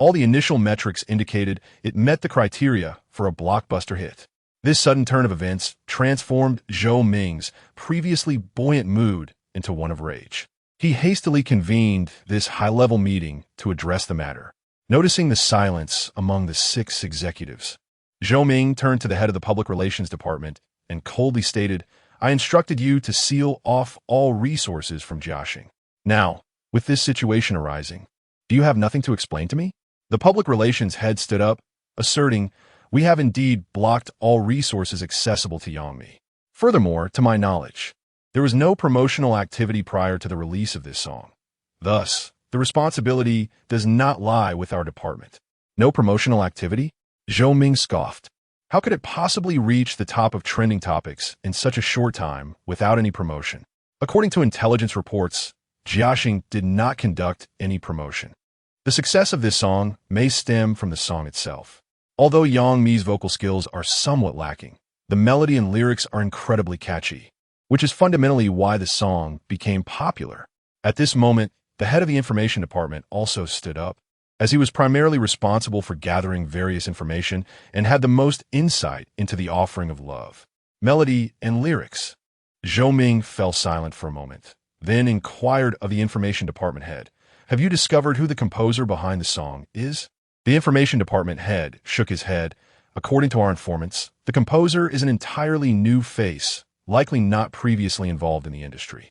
all the initial metrics indicated it met the criteria for a blockbuster hit. This sudden turn of events transformed Zhou Ming's previously buoyant mood into one of rage. He hastily convened this high-level meeting to address the matter. Noticing the silence among the 6 executives, Zhou Ming turned to the head of the public relations department and coldly stated, "I instructed you to seal off all resources from Jiaxing. Now, with this situation arising, do you have nothing to explain to me?" The public relations head stood up, asserting, "We have indeed blocked all resources accessible to Yang Mi. Furthermore, to my knowledge, there was no promotional activity prior to the release of this song. Thus, the responsibility does not lie with our department." No promotional activity? Zhou Ming scoffed. How could it possibly reach the top of trending topics in such a short time without any promotion? According to intelligence reports, Jiaxing did not conduct any promotion. The success of this song may stem from the song itself. Although Yang Mi's vocal skills are somewhat lacking, the melody and lyrics are incredibly catchy, which is fundamentally why the song became popular. At this moment, the head of the information department also stood up, as he was primarily responsible for gathering various information and had the most insight into the Offering of Love. melody, and lyrics. Zhou Ming fell silent for a moment, then inquired of the information department head, "Have you discovered who the composer behind the song is?" The information department head shook his head. "According to our informants, the composer is an entirely new face, likely not previously involved in the industry.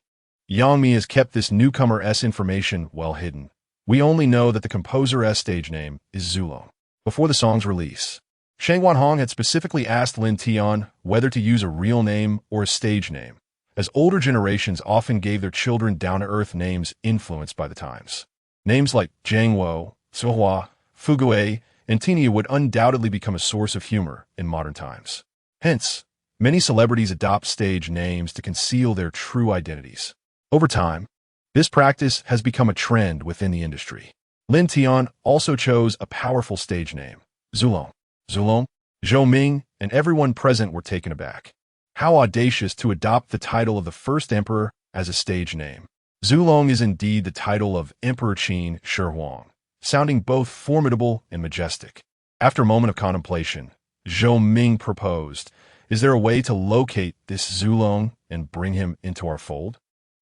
Yangmi has kept this newcomer's information well hidden. We only know that the composer's stage name is Zulong." Before the song's release, Shang Wanhong had specifically asked Lin Tian whether to use a real name or a stage name, as older generations often gave their children down-to-earth names influenced by the times. Names like Zhangwo, Suhua, Fugue, and Tinia would undoubtedly become a source of humor in modern times. Hence, many celebrities adopt stage names to conceal their true identities. Over time, this practice has become a trend within the industry. Lin Tian also chose a powerful stage name, Zulong. Zulong, Zhou Ming, and everyone present were taken aback. How audacious to adopt the title of the first emperor as a stage name. Zulong is indeed the title of Emperor Qin Shi Huang, sounding both formidable and majestic. After a moment of contemplation, Zhou Ming proposed, "Is there a way to locate this Zulong and bring him into our fold?"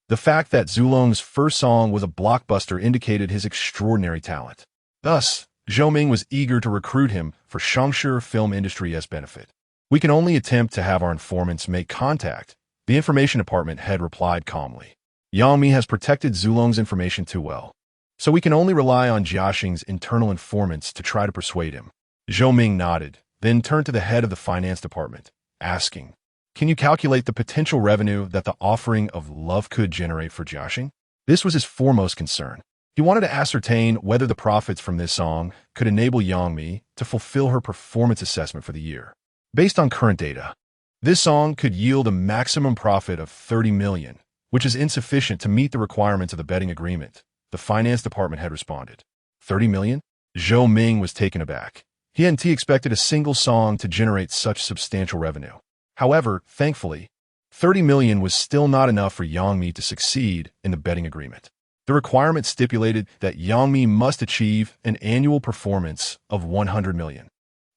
The fact that Zulong's first song was a blockbuster indicated his extraordinary talent. Thus, Zhou Ming was eager to recruit him for Xianjian film industry's benefit. "We can only attempt to have our informants make contact," the information department head replied calmly. "Yangmi has protected Zulong's information too well, so we can only rely on Jiaxing's internal informants to try to persuade him." Zhou Ming nodded, then turned to the head of the finance department, asking, "Can you calculate the potential revenue that the offering of love could generate for Jiaxing?" This was his foremost concern. He wanted to ascertain whether the profits from this song could enable Yangmi to fulfill her performance assessment for the year. Based on current data, this song could yield a maximum profit of 30 million, which is insufficient to meet the requirements of the betting agreement, the finance department had responded. 30 million? Zhou Ming was taken aback. He hadn't expected a single song to generate such substantial revenue. However, thankfully, 30 million was still not enough for Yangmi to succeed in the betting agreement. The requirement stipulated that Yangmi must achieve an annual performance of 100 million.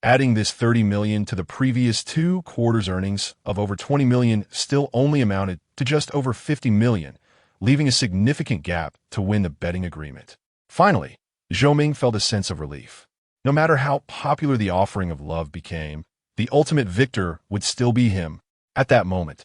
Adding this 30 million to the previous 2 quarters' earnings of over 20 million still only amounted to just over 50 million, leaving a significant gap to win the betting agreement. Finally, Zhou Ming felt a sense of relief. No matter how popular the offering of love became, the ultimate victor would still be him. At that moment,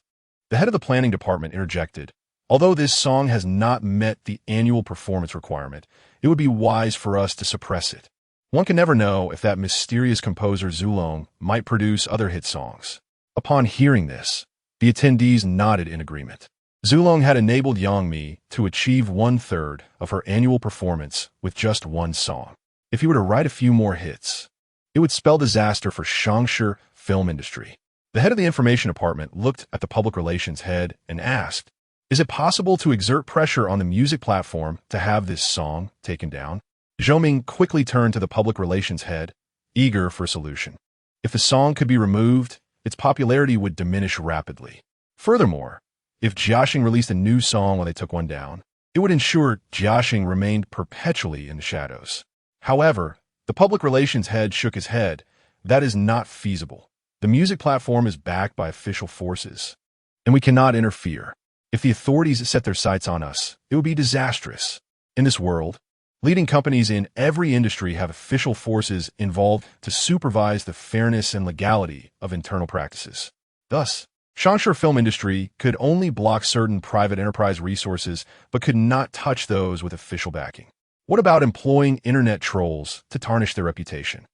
the head of the planning department interjected, "Although this song has not met the annual performance requirement, it would be wise for us to suppress it. One can never know if that mysterious composer Zulong might produce other hit songs." Upon hearing this, the attendees nodded in agreement. Zulong had enabled Yangmi to achieve 1/3 of her annual performance with just one song. If he were to write a few more hits, it would spell disaster for Xianjian film industry. The head of the information department looked at the public relations head and asked, "Is it possible to exert pressure on the music platform to have this song taken down?" Zhou Ming quickly turned to the public relations head, eager for a solution. If the song could be removed, its popularity would diminish rapidly. Furthermore, if Jiaxing released a new song when they took one down, it would ensure Jiaxing remained perpetually in the shadows. However, the public relations head shook his head. "That is not feasible. The music platform is backed by official forces, and we cannot interfere. If the authorities set their sights on us, it would be disastrous. In this world, leading companies in every industry have official forces involved to supervise the fairness and legality of internal practices. Thus, Xianjian film industry could only block certain private enterprise resources but could not touch those with official backing. What about employing internet trolls to tarnish their reputation?"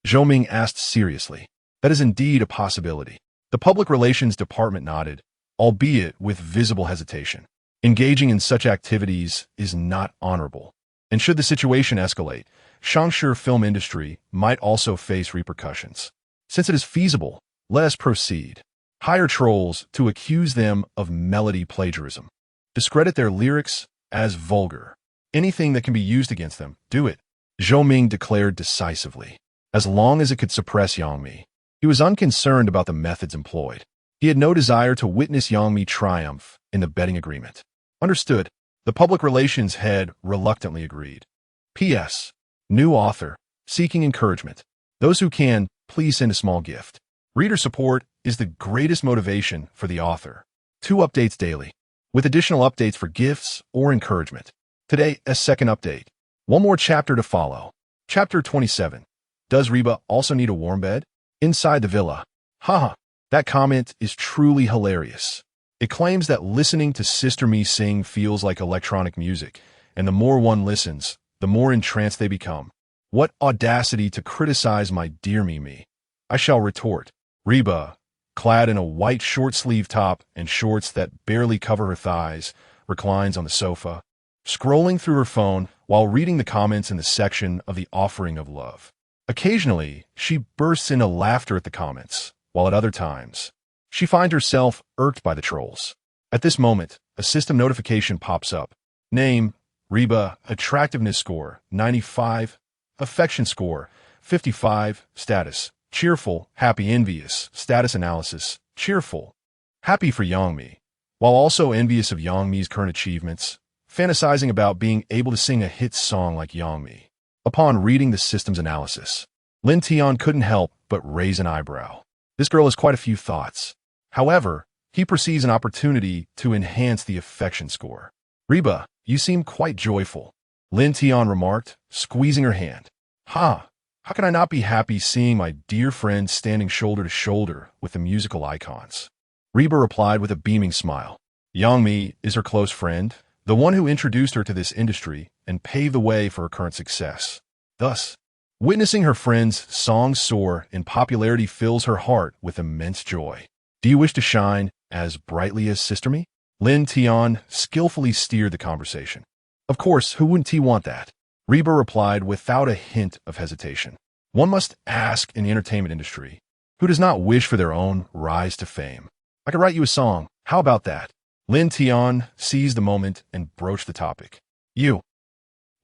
Zhou Ming asked seriously. "That is indeed a possibility." The public relations department nodded, albeit with visible hesitation. Engaging in such activities is not honorable, and should the situation escalate, Xianjian film industry might also face repercussions. Since it is feasible, let us proceed. Hire trolls to accuse them of melody plagiarism. Discredit their lyrics as vulgar. Anything that can be used against them, do it. Zhou Ming declared decisively. As long as it could suppress Yangmi, he was unconcerned about the methods employed. He had no desire to witness Yangmi triumph in the betting agreement. Understood. The public relations head reluctantly agreed. P.S. New author, seeking encouragement. Those who can, please send a small gift. Reader support is the greatest motivation for the author. 2 updates daily, with additional updates for gifts or encouragement. Today, a second update. 1 more chapter to follow. Chapter 27. Does Reba also need a warm bed? Inside the villa. Haha, that comment is truly hilarious. It claims that listening to Sister Me sing feels like electronic music, and the more one listens, the more entranced they become. What audacity to criticize my dear Mimi. I shall retort. Reba, clad in a white short-sleeve top and shorts that barely cover her thighs, reclines on the sofa, scrolling through her phone while reading the comments in the section of the offering of love. Occasionally, she bursts into laughter at the comments, while at other times, she finds herself irked by the trolls. At this moment, a system notification pops up. Name, Reba, attractiveness score, 95, affection score, 55, status, cheerful, happy, envious, status analysis, cheerful, happy for Yangmi, while also envious of Yangmi's current achievements, fantasizing about being able to sing a hit song like Yangmi. Upon reading the system's analysis, Lin Tian couldn't help but raise an eyebrow. This girl has quite a few thoughts. However, he perceives an opportunity to enhance the affection score. Reba, you seem quite joyful, Lin Tian remarked, squeezing her hand. Ha! How can I not be happy seeing my dear friend standing shoulder to shoulder with the musical icons? Reba replied with a beaming smile. Yangmi is her close friend, the one who introduced her to this industry and paved the way for her current success. Thus, witnessing her friend's song soar in popularity fills her heart with immense joy. Do you wish to shine as brightly as Sister Me? Lin Tian skillfully steered the conversation. Of course, who wouldn't he want that? Reba replied without a hint of hesitation. One must ask in the entertainment industry, who does not wish for their own rise to fame? I could write you a song. How about that? Lin Tian seized the moment and broached the topic. You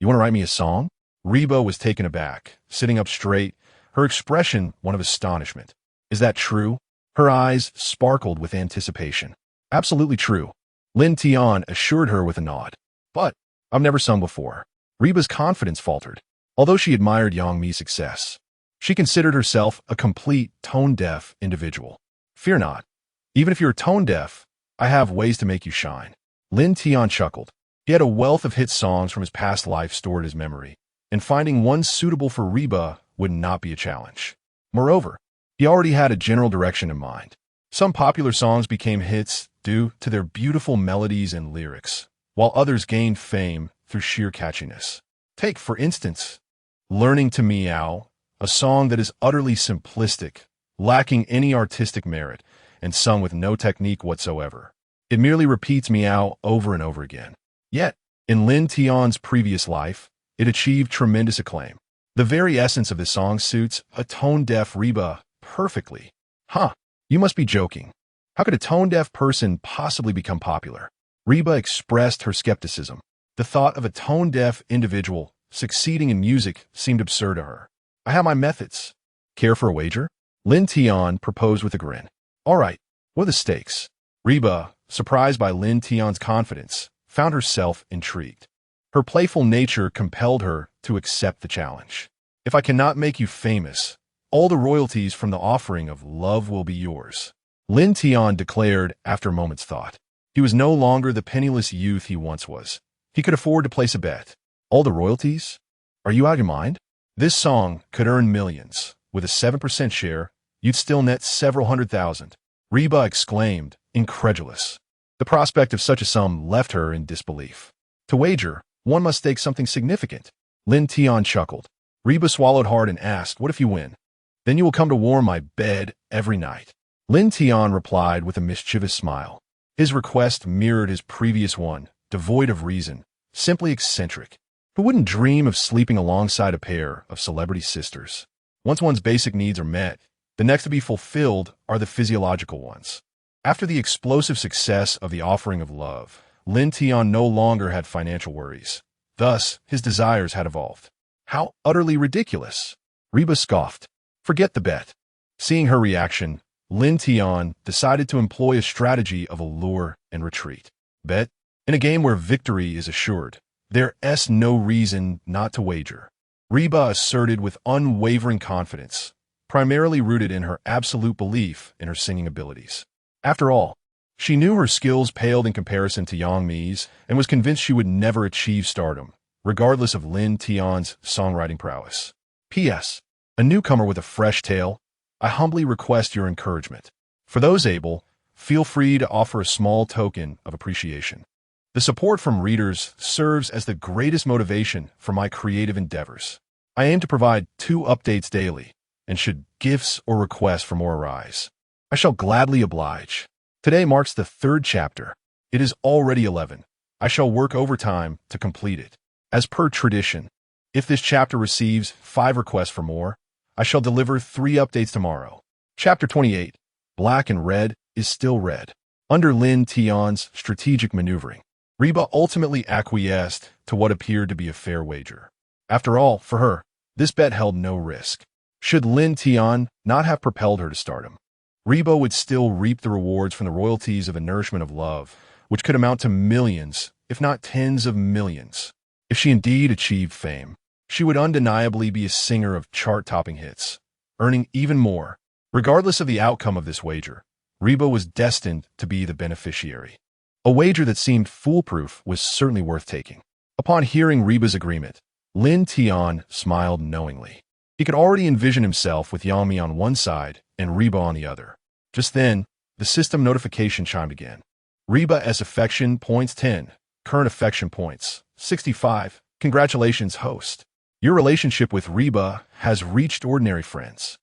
want to write me a song? Reba was taken aback, sitting up straight, her expression one of astonishment. Is that true? Her eyes sparkled with anticipation. Absolutely true, Lin Tian assured her with a nod. But I've never sung before. Reba's confidence faltered. Although she admired Yangmi's success, she considered herself a complete tone-deaf individual. Fear not. Even if you're tone-deaf, I have ways to make you shine. Lin Tian chuckled. He had a wealth of hit songs from his past life stored in his memory, and finding one suitable for Reba would not be a challenge. Moreover, he already had a general direction in mind. Some popular songs became hits due to their beautiful melodies and lyrics, while others gained fame through sheer catchiness. Take, for instance, Learning to Meow, a song that is utterly simplistic, lacking any artistic merit, and sung with no technique whatsoever. It merely repeats meow over and over again. Yet, in Lin Tian's previous life, it achieved tremendous acclaim. The very essence of this song suits a tone-deaf Reba perfectly. Huh, you must be joking. How could a tone-deaf person possibly become popular? Reba expressed her skepticism. The thought of a tone-deaf individual succeeding in music seemed absurd to her. I have my methods. Care for a wager? Lin Tian proposed with a grin. All right, what are the stakes? Reba, surprised by Lin Tian's confidence, found herself intrigued. Her playful nature compelled her to accept the challenge. If I cannot make you famous, all the royalties from the offering of love will be yours, Lin Tian declared after a moment's thought. He was no longer the penniless youth he once was. He could afford to place a bet. All the royalties? Are you out of your mind? This song could earn millions. With a 7% share, you'd still net several hundred thousand. Reba exclaimed, incredulous. The prospect of such a sum left her in disbelief. To wager, one must stake something significant. Lin Tian chuckled. Reba swallowed hard and asked, what if you win? Then you will come to warm my bed every night. Lin Tian replied with a mischievous smile. His request mirrored his previous one, devoid of reason, simply eccentric. Who wouldn't dream of sleeping alongside a pair of celebrity sisters? Once one's basic needs are met, the next to be fulfilled are the physiological ones. After the explosive success of the offering of love, Lin Tian no longer had financial worries. Thus, his desires had evolved. How utterly ridiculous! Reba scoffed. Forget the bet. Seeing her reaction, Lin Tian decided to employ a strategy of allure and retreat. Bet? In a game where victory is assured, there's no reason not to wager. Reba asserted with unwavering confidence. primarily rooted in her absolute belief in her singing abilities. After all, she knew her skills paled in comparison to Yang Mi's and was convinced she would never achieve stardom, regardless of Lin Tian's songwriting prowess. P.S. A newcomer with a fresh tale, I humbly request your encouragement. For those able, feel free to offer a small token of appreciation. The support from readers serves as the greatest motivation for my creative endeavors. I aim to provide 2 updates daily, and should gifts or requests for more arise, I shall gladly oblige. Today marks the 3rd chapter. It is already 11. I shall work overtime to complete it. As per tradition, if this chapter receives 5 requests for more, I shall deliver 3 updates tomorrow. Chapter 28. Black and red is still red. Under Lin Tian's strategic maneuvering, Reba ultimately acquiesced to what appeared to be a fair wager. After all, for her, this bet held no risk. Should Lin Tian not have propelled her to stardom, Reba would still reap the rewards from the royalties of a nourishment of love, which could amount to millions, if not tens of millions. If she indeed achieved fame, she would undeniably be a singer of chart-topping hits, earning even more. Regardless of the outcome of this wager, Reba was destined to be the beneficiary. A wager that seemed foolproof was certainly worth taking. Upon hearing Reba's agreement, Lin Tian smiled knowingly. He could already envision himself with Yang Mi on one side and Reba on the other. Just then, the system notification chimed again. Reba as affection points 10, current affection points 65. Congratulations, host. Your relationship with Reba has reached ordinary friends.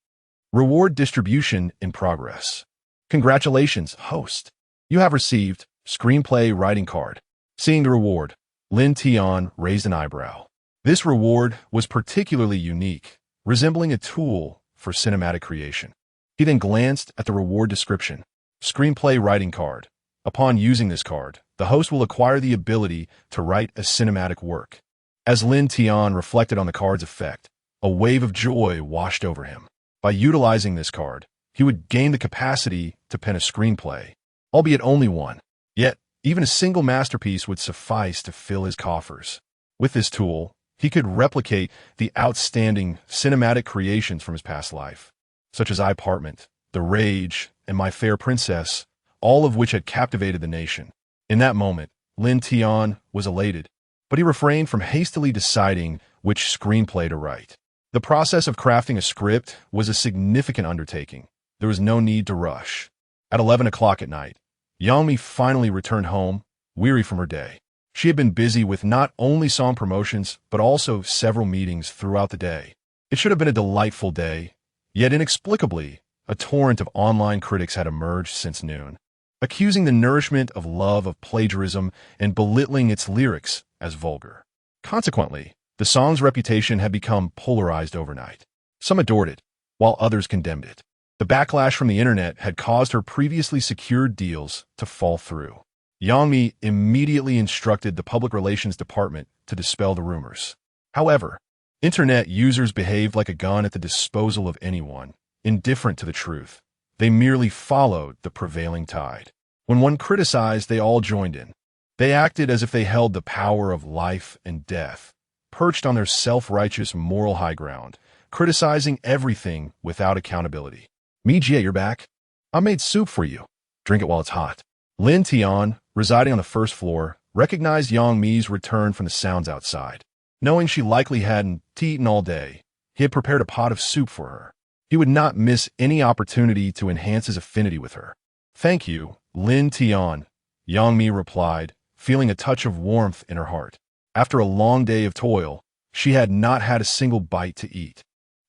Reward distribution in progress. Congratulations, host. You have received screenplay writing card. Seeing the reward, Lin Tian raised an eyebrow. This reward was particularly unique, resembling a tool for cinematic creation. He then glanced at the reward description. Screenplay writing card. Upon using this card, the host will acquire the ability to write a cinematic work. As Lin Tian reflected on the card's effect, a wave of joy washed over him. By utilizing this card, he would gain the capacity to pen a screenplay, albeit only one. Yet, even a single masterpiece would suffice to fill his coffers. With this tool, he could replicate the outstanding cinematic creations from his past life, such as iPartment, The Rage, and My Fair Princess, all of which had captivated the nation. In that moment, Lin Tian was elated, but he refrained from hastily deciding which screenplay to write. The process of crafting a script was a significant undertaking. There was no need to rush. At 11 o'clock at night, Yang Mi finally returned home, weary from her day. She had been busy with not only song promotions, but also several meetings throughout the day. It should have been a delightful day, yet inexplicably, a torrent of online critics had emerged since noon, accusing the nourishment of love of plagiarism and belittling its lyrics as vulgar. Consequently, the song's reputation had become polarized overnight. Some adored it, while others condemned it. The backlash from the internet had caused her previously secured deals to fall through. Yang Mi immediately instructed the public relations department to dispel the rumors. However, internet users behaved like a gun at the disposal of anyone, indifferent to the truth. They merely followed the prevailing tide. When one criticized, they all joined in. They acted as if they held the power of life and death, perched on their self-righteous moral high ground, criticizing everything without accountability. Mi Jie, you're back. I made soup for you. Drink it while it's hot. Lin Tian, residing on the first floor, recognized Yang Mi's return from the sounds outside. Knowing she likely hadn't eaten all day, he had prepared a pot of soup for her. He would not miss any opportunity to enhance his affinity with her. Thank you, Lin Tian, Yang Mi replied, feeling a touch of warmth in her heart. After a long day of toil, she had not had a single bite to eat.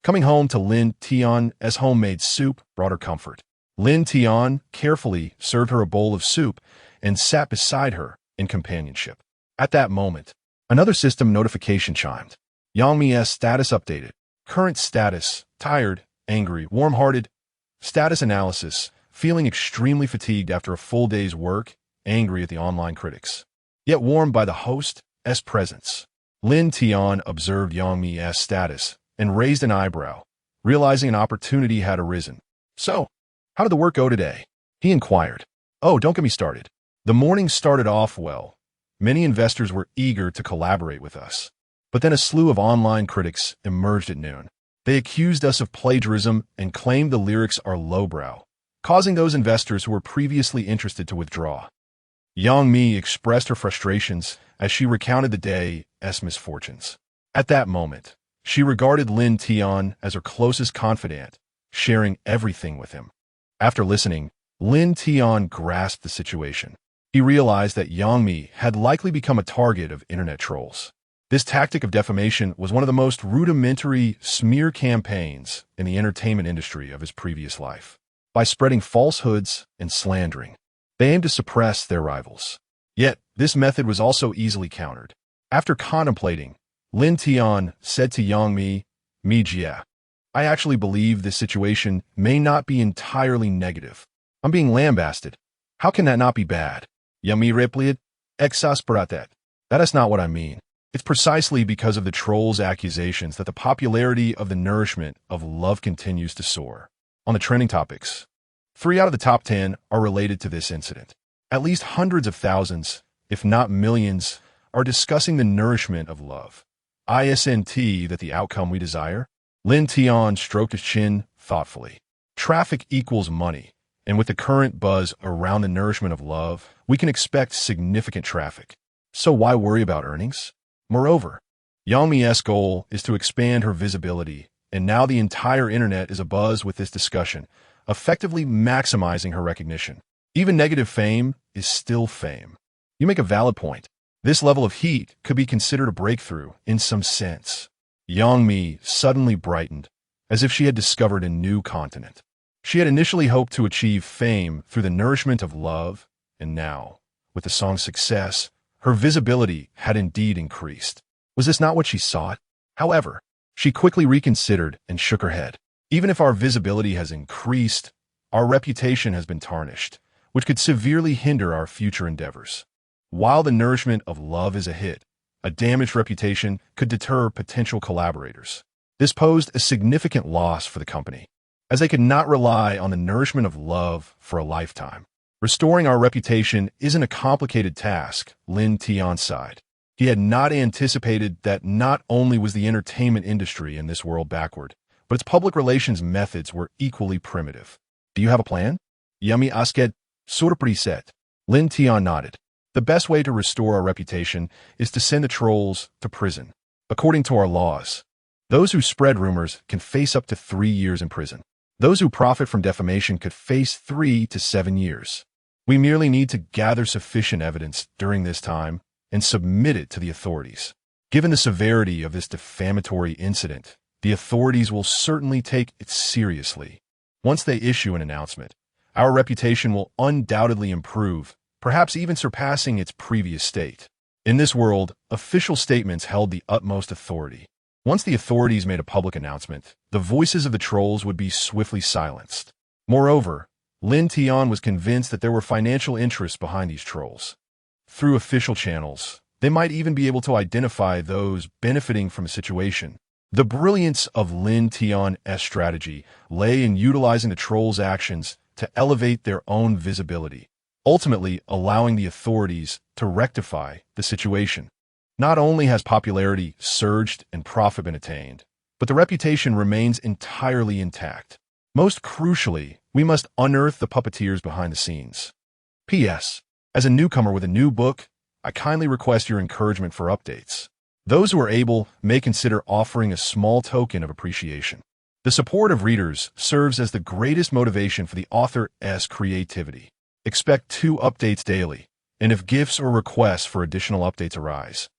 Coming home to Lin Tian's homemade soup brought her comfort. Lin Tian carefully served her a bowl of soup and sat beside her in companionship. At that moment, another system notification chimed. Yang Mi's status updated. Current status, tired, angry, warm-hearted. Status analysis, feeling extremely fatigued after a full day's work, angry at the online critics, yet warmed by the host's presence. Lin Tian observed Yang Mi's status and raised an eyebrow, realizing an opportunity had arisen. So, how did the work go today? He inquired. Oh, don't get me started. The morning started off well. Many investors were eager to collaborate with us. But then a slew of online critics emerged at noon. They accused us of plagiarism and claimed the lyrics are lowbrow, causing those investors who were previously interested to withdraw. Yang Mi expressed her frustrations as she recounted the day's misfortunes. At that moment, she regarded Lin Tian as her closest confidant, sharing everything with him. After listening, Lin Tian grasped the situation. He realized that Yang Mi had likely become a target of internet trolls. This tactic of defamation was one of the most rudimentary smear campaigns in the entertainment industry of his previous life. By spreading falsehoods and slandering, they aimed to suppress their rivals. Yet, this method was also easily countered. After contemplating, Lin Tian said to Yang Mi, Jia, I actually believe this situation may not be entirely negative. I'm being lambasted. How can that not be bad? Yang Mi replied, exasperated. That is not what I mean. It's precisely because of the trolls' accusations that the popularity of the nourishment of love continues to soar. On the trending topics, 3 out of the top 10 are related to this incident. At least hundreds of thousands, if not millions, are discussing the nourishment of love. Isn't that the outcome we desire? Lin Tian stroked his chin thoughtfully. Traffic equals money, and with the current buzz around the nourishment of love, we can expect significant traffic. So why worry about earnings? Moreover, Yang Mi's goal is to expand her visibility, and now the entire internet is abuzz with this discussion, effectively maximizing her recognition. Even negative fame is still fame. You make a valid point. This level of heat could be considered a breakthrough in some sense. Yang Mi suddenly brightened, as if she had discovered a new continent. She had initially hoped to achieve fame through the nourishment of love, and now, with the song's success, her visibility had indeed increased. Was this not what she sought? However, she quickly reconsidered and shook her head. Even if our visibility has increased, our reputation has been tarnished, which could severely hinder our future endeavors. While the nourishment of love is a hit, a damaged reputation could deter potential collaborators. This posed a significant loss for the company, as they could not rely on the nourishment of love for a lifetime. Restoring our reputation isn't a complicated task, Lin Tian sighed. He had not anticipated that not only was the entertainment industry in this world backward, but its public relations methods were equally primitive. Do you have a plan? Yummy asked, surprised. Lin Tian nodded. The best way to restore our reputation is to send the trolls to prison. According to our laws, those who spread rumors can face up to 3 years in prison. Those who profit from defamation could face 3 to 7 years. We merely need to gather sufficient evidence during this time and submit it to the authorities. Given the severity of this defamatory incident, the authorities will certainly take it seriously. Once they issue an announcement, our reputation will undoubtedly improve, perhaps even surpassing its previous state. In this world, official statements held the utmost authority. Once the authorities made a public announcement, the voices of the trolls would be swiftly silenced. Moreover, Lin Tian was convinced that there were financial interests behind these trolls. Through official channels, they might even be able to identify those benefiting from a situation. The brilliance of Lin Tian's strategy lay in utilizing the trolls' actions to elevate their own visibility, ultimately allowing the authorities to rectify the situation. Not only has popularity surged and profit been attained, but the reputation remains entirely intact. Most crucially, we must unearth the puppeteers behind the scenes. P.S. As a newcomer with a new book, I kindly request your encouragement for updates. Those who are able may consider offering a small token of appreciation. The support of readers serves as the greatest motivation for the author's creativity. Expect 2 updates daily, and if gifts or requests for additional updates arise,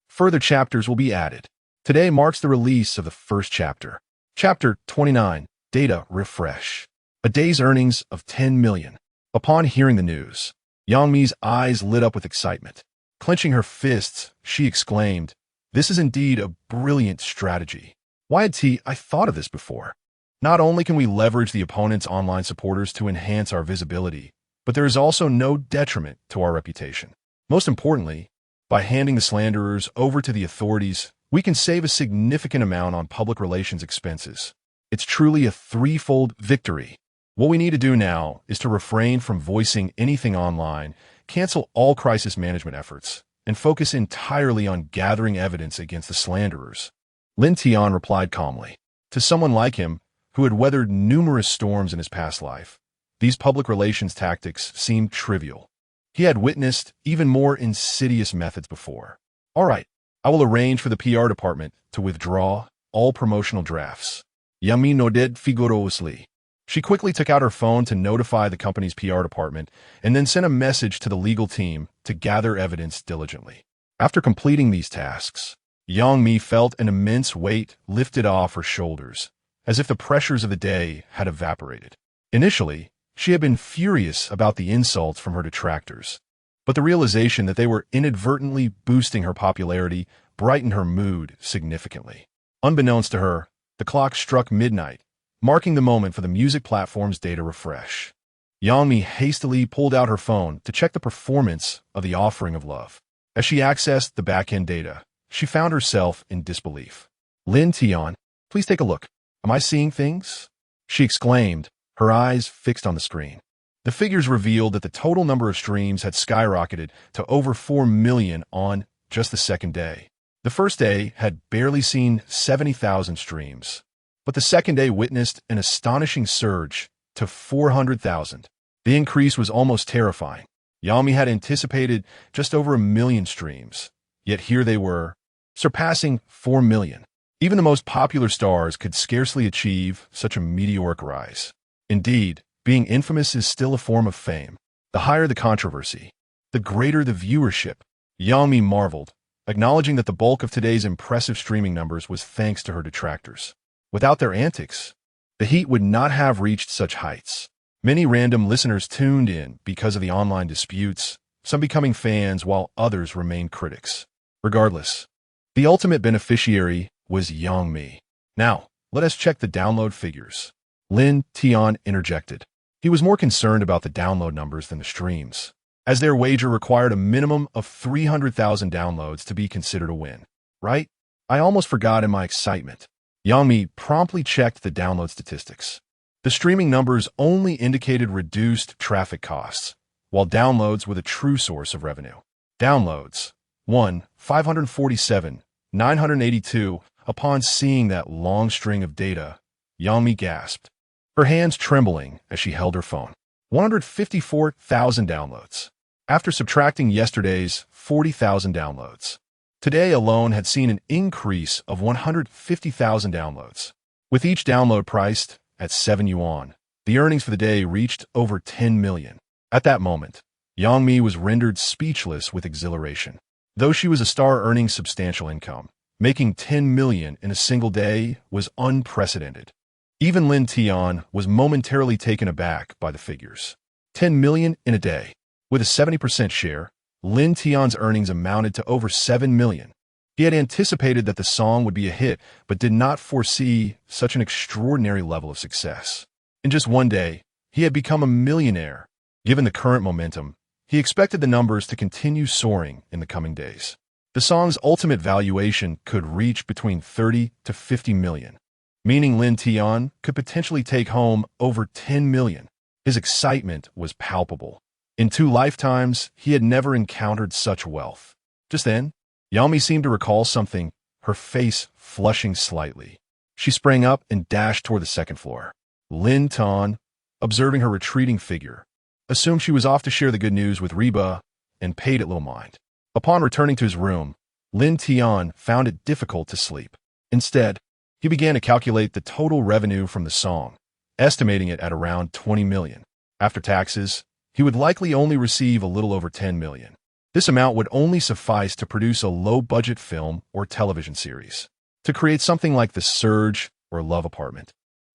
further chapters will be added. Today marks the release of the first chapter. Chapter 29, Data Refresh. A day's earnings of 10 million. Upon hearing the news, Yang Mi's eyes lit up with excitement. Clenching her fists, she exclaimed, "This is indeed a brilliant strategy. Why had I thought of this before? Not only can we leverage the opponent's online supporters to enhance our visibility, but there is also no detriment to our reputation. Most importantly, by handing the slanderers over to the authorities, we can save a significant amount on public relations expenses. It's truly a threefold victory. What we need to do now is to refrain from voicing anything online, cancel all crisis management efforts, and focus entirely on gathering evidence against the slanderers." Lin Tian replied calmly. To someone like him, who had weathered numerous storms in his past life, these public relations tactics seemed trivial. He had witnessed even more insidious methods before. All right, I will arrange for the PR department to withdraw all promotional drafts. Yami nodded vigorously. She quickly took out her phone to notify the company's PR department and then sent a message to the legal team to gather evidence diligently. After completing these tasks, Yang Mi felt an immense weight lifted off her shoulders, as if the pressures of the day had evaporated. Initially, she had been furious about the insults from her detractors, but the realization that they were inadvertently boosting her popularity brightened her mood significantly. Unbeknownst to her, the clock struck midnight, marking the moment for the music platform's data refresh. Yang Mi hastily pulled out her phone to check the performance of the offering of love. As she accessed the back-end data, she found herself in disbelief. Lin Tian, please take a look. Am I seeing things? She exclaimed, her eyes fixed on the screen. The figures revealed that the total number of streams had skyrocketed to over 4 million on just the second day. The first day had barely seen 70,000 streams, but the second day witnessed an astonishing surge to 400,000. The increase was almost terrifying. Yami had anticipated just over 1 million streams, yet here they were, surpassing 4 million. Even the most popular stars could scarcely achieve such a meteoric rise. Indeed, being infamous is still a form of fame. The higher the controversy, the greater the viewership. Yang Mi marveled, acknowledging that the bulk of today's impressive streaming numbers was thanks to her detractors. Without their antics, the heat would not have reached such heights. Many random listeners tuned in because of the online disputes, some becoming fans while others remained critics. Regardless, the ultimate beneficiary was Yang Mi. Now, let us check the download figures. Lin Tian interjected. He was more concerned about the download numbers than the streams, as their wager required a minimum of 300,000 downloads to be considered a win. Right? I almost forgot in my excitement. Yang Mi promptly checked the download statistics. The streaming numbers only indicated reduced traffic costs, while downloads were the true source of revenue. Downloads, 547, 982. Upon seeing that long string of data, Yang Mi gasped, her hands trembling as she held her phone. 154,000 downloads. After subtracting yesterday's 40,000 downloads, today alone had seen an increase of 150,000 downloads. With each download priced at 7 yuan, the earnings for the day reached over 10 million. At that moment, Yang Mi was rendered speechless with exhilaration. Though she was a star earning substantial income, making 10 million in a single day was unprecedented. Even Lin Tian was momentarily taken aback by the figures. 10 million in a day. With a 70% share, Lin Tian's earnings amounted to over 7 million. He had anticipated that the song would be a hit, but did not foresee such an extraordinary level of success. In just one day, he had become a millionaire. Given the current momentum, he expected the numbers to continue soaring in the coming days. The song's ultimate valuation could reach between 30 to 50 million, meaning Lin Tian could potentially take home over 10 million. His excitement was palpable. In 2 lifetimes, he had never encountered such wealth. Just then, Yang Mi seemed to recall something, her face flushing slightly. She sprang up and dashed toward the second floor. Lin Tian, observing her retreating figure, assumed she was off to share the good news with Reba and paid it little mind. Upon returning to his room, Lin Tian found it difficult to sleep. Instead, he began to calculate the total revenue from the song, estimating it at around 20 million. After taxes, he would likely only receive a little over 10 million. This amount would only suffice to produce a low-budget film or television series, to create something like The Surge or Love Apartment.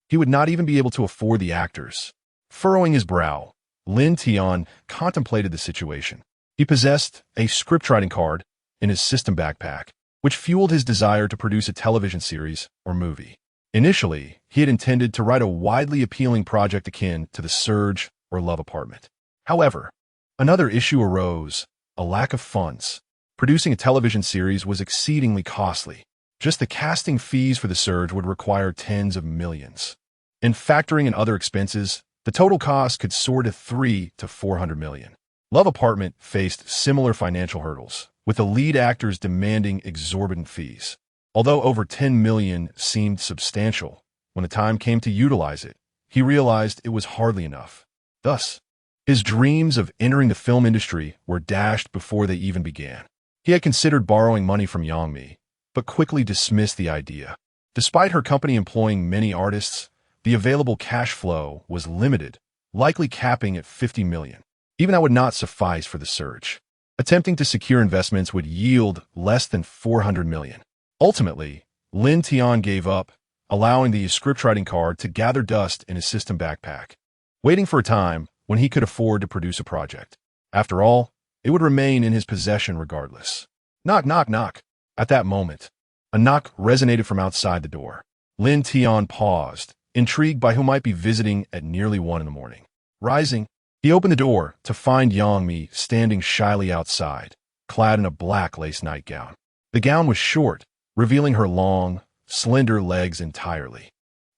He would not even be able to afford the actors. Furrowing his brow, Lin Tian contemplated the situation. He possessed a scriptwriting card in his system backpack, which fueled his desire to produce a television series or movie. Initially, he had intended to write a widely appealing project akin to The Surge or Love Apartment. However, another issue arose, a lack of funds. Producing a television series was exceedingly costly. Just the casting fees for The Surge would require tens of millions. And factoring in other expenses, the total cost could soar to 300 to 400 million. Love Apartment faced similar financial hurdles, with the lead actors demanding exorbitant fees. Although over 10 million seemed substantial, when the time came to utilize it, he realized it was hardly enough. Thus, his dreams of entering the film industry were dashed before they even began. He had considered borrowing money from Yangmi, but quickly dismissed the idea. Despite her company employing many artists, the available cash flow was limited, likely capping at 50 million. Even that would not suffice for the search. Attempting to secure investments would yield less than 400 million. Ultimately, Lin Tian gave up, allowing the scriptwriting card to gather dust in his system backpack, waiting for a time when he could afford to produce a project. After all, it would remain in his possession regardless. Knock, knock, knock. At that moment, a knock resonated from outside the door. Lin Tian paused, intrigued by who might be visiting at nearly 1 in the morning. Rising, he opened the door to find Yangmi standing shyly outside, clad in a black lace nightgown. The gown was short, revealing her long, slender legs entirely.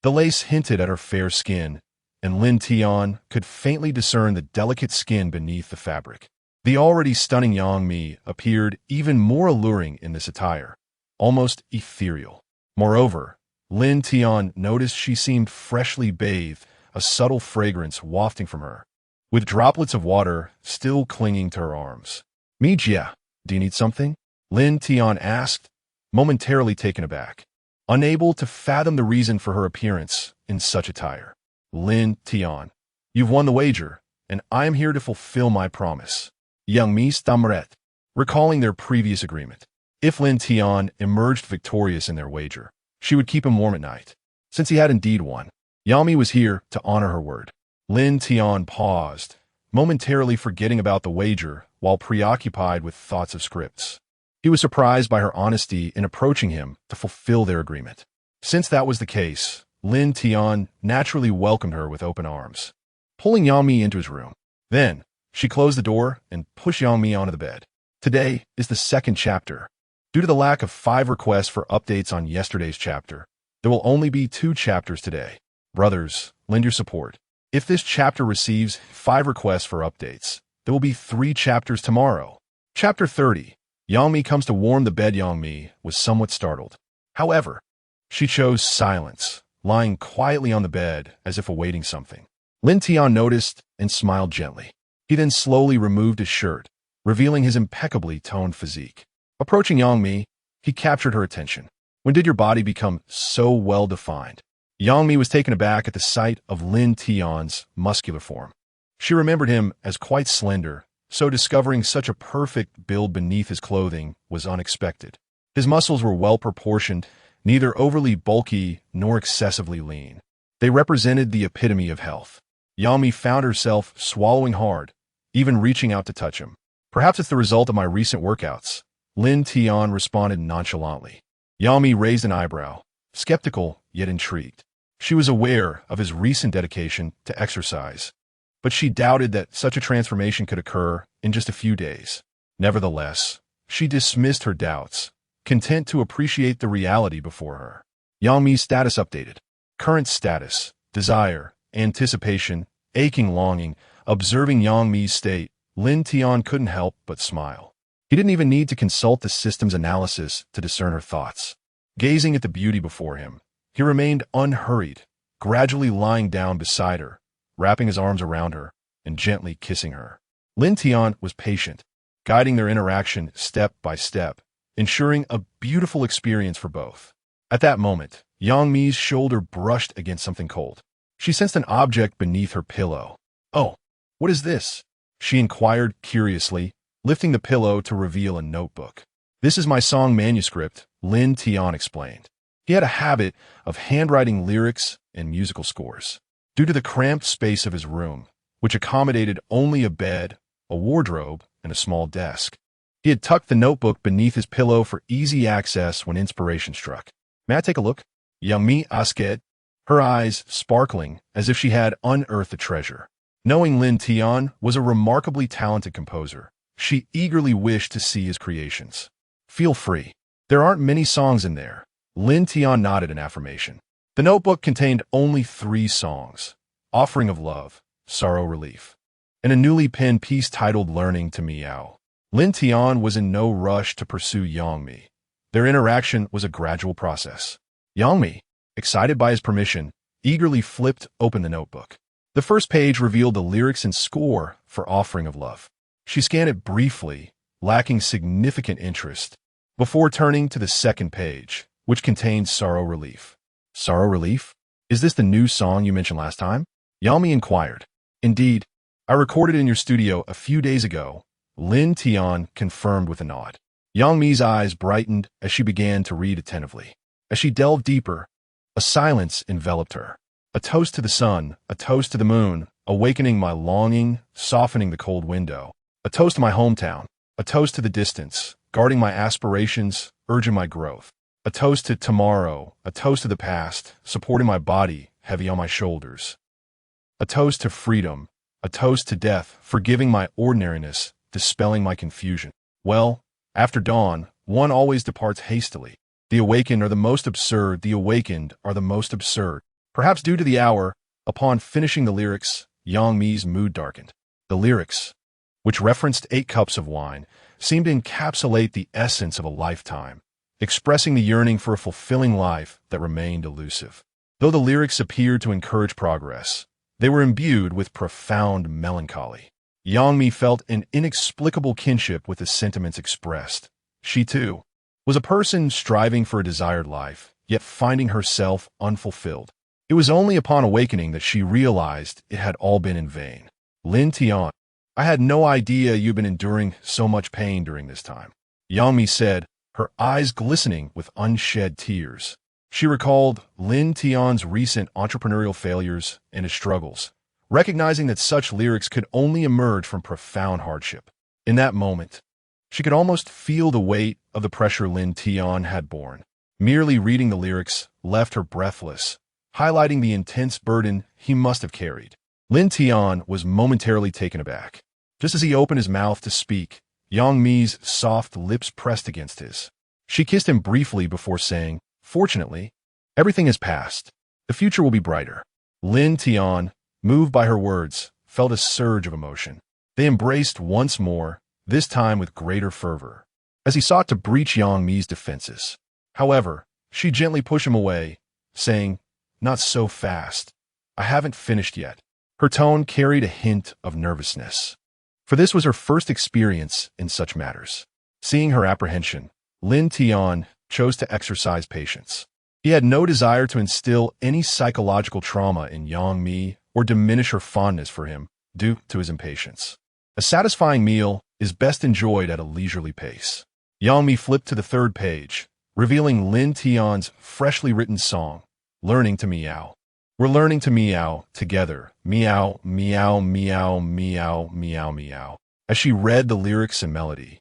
The lace hinted at her fair skin, and Lin Tian could faintly discern the delicate skin beneath the fabric. The already stunning Yangmi appeared even more alluring in this attire, almost ethereal. Moreover, Lin Tian noticed she seemed freshly bathed, a subtle fragrance wafting from her, with droplets of water still clinging to her arms. Mijia, do you need something? Lin Tian asked, momentarily taken aback, unable to fathom the reason for her appearance in such attire. Lin Tian, you've won the wager, and I am here to fulfill my promise. Yangmi stammered, recalling their previous agreement. If Lin Tian emerged victorious in their wager, she would keep him warm at night. Since he had indeed won, Yangmi was here to honor her word. Lin Tian paused, momentarily forgetting about the wager while preoccupied with thoughts of scripts. He was surprised by her honesty in approaching him to fulfill their agreement. Since that was the case, Lin Tian naturally welcomed her with open arms, pulling Yangmi into his room. Then, she closed the door and pushed Yangmi onto the bed. Today is the second chapter. Due to the lack of 5 requests for updates on yesterday's chapter, there will only be 2 chapters today. Brothers, lend your support. If this chapter receives 5 requests for updates, there will be 3 chapters tomorrow. Chapter 30. Yangmi comes to warm the bed. Yangmi was somewhat startled. However, she chose silence, lying quietly on the bed as if awaiting something. Lin Tian noticed and smiled gently. He then slowly removed his shirt, revealing his impeccably toned physique. Approaching Yangmi, he captured her attention. When did your body become so well-defined? Yangmi was taken aback at the sight of Lin Tian's muscular form. She remembered him as quite slender, so discovering such a perfect build beneath his clothing was unexpected. His muscles were well-proportioned, neither overly bulky nor excessively lean. They represented the epitome of health. Yangmi found herself swallowing hard, even reaching out to touch him. Perhaps it's the result of my recent workouts, Lin Tian responded nonchalantly. Yangmi raised an eyebrow, skeptical yet intrigued. She was aware of his recent dedication to exercise, but she doubted that such a transformation could occur in just a few days. Nevertheless, she dismissed her doubts, content to appreciate the reality before her. Yangmi's status updated. Current status, desire, anticipation, aching longing. Observing Yangmi's state, Lin Tian couldn't help but smile. He didn't even need to consult the system's analysis to discern her thoughts. Gazing at the beauty before him, he remained unhurried, gradually lying down beside her, wrapping his arms around her, and gently kissing her. Lin Tian was patient, guiding their interaction step by step, ensuring a beautiful experience for both. At that moment, Yangmi's shoulder brushed against something cold. She sensed an object beneath her pillow. "Oh, what is this?" she inquired curiously, lifting the pillow to reveal a notebook. "This is my song manuscript," Lin Tian explained. He had a habit of handwriting lyrics and musical scores. Due to the cramped space of his room, which accommodated only a bed, a wardrobe, and a small desk, he had tucked the notebook beneath his pillow for easy access when inspiration struck. "May I take a look?" Yangmi asked, her eyes sparkling as if she had unearthed a treasure. Knowing Lin Tian was a remarkably talented composer, she eagerly wished to see his creations. "Feel free. There aren't many songs in there." Lin Tian nodded in affirmation. The notebook contained only 3 songs: Offering of Love, Sorrow Relief, and a newly penned piece titled Learning to Meow. Lin Tian was in no rush to pursue Yangmi. Their interaction was a gradual process. "Yangmi, excited by his permission, eagerly flipped open the notebook. The first page revealed the lyrics and score for Offering of Love. She scanned it briefly, lacking significant interest, before turning to the second page, which contained Sorrow Relief. Sorrow Relief? Is this the new song you mentioned last time? Yami inquired. Indeed, I recorded it in your studio a few days ago, Lin Tian confirmed with a nod. Yangmi's eyes brightened as she began to read attentively. As she delved deeper, a silence enveloped her. A toast to the sun, a toast to the moon, awakening my longing, softening the cold window. A toast to my hometown, a toast to the distance, guarding my aspirations, urging my growth. A toast to tomorrow, a toast to the past, supporting my body, heavy on my shoulders. A toast to freedom, a toast to death, forgiving my ordinariness, dispelling my confusion. Well, after dawn, one always departs hastily. The awakened are the most absurd, the awakened are the most absurd. Perhaps due to the hour, upon finishing the lyrics, Yangmi's mood darkened. The lyrics, which referenced 8 cups of wine, seemed to encapsulate the essence of a lifetime, expressing the yearning for a fulfilling life that remained elusive. Though the lyrics appeared to encourage progress, they were imbued with profound melancholy. Yangmi felt an inexplicable kinship with the sentiments expressed. She, too, was a person striving for a desired life, yet finding herself unfulfilled. It was only upon awakening that she realized it had all been in vain. Lin Tian, I had no idea you'd been enduring so much pain during this time, Yangmi said, her eyes glistening with unshed tears. She recalled Lin Tian's recent entrepreneurial failures and his struggles, recognizing that such lyrics could only emerge from profound hardship. In that moment, she could almost feel the weight of the pressure Lin Tian had borne. Merely reading the lyrics left her breathless, highlighting the intense burden he must have carried. Lin Tian was momentarily taken aback. Just as he opened his mouth to speak, Yangmi's soft lips pressed against his. She kissed him briefly before saying, "Fortunately, everything has passed. The future will be brighter." Lin Tian, moved by her words, felt a surge of emotion. They embraced once more, this time with greater fervor, as he sought to breach Yangmi's defenses. However, she gently pushed him away, saying, "Not so fast. I haven't finished yet." Her tone carried a hint of nervousness, for this was her first experience in such matters. Seeing her apprehension, Lin Tian chose to exercise patience. He had no desire to instill any psychological trauma in Yangmi or diminish her fondness for him due to his impatience. A satisfying meal is best enjoyed at a leisurely pace. Yangmi flipped to the third page, revealing Lin Tian's freshly written song, Learning to Meow. We're learning to meow together. Meow, meow, meow, meow, meow, meow. As she read the lyrics and melody,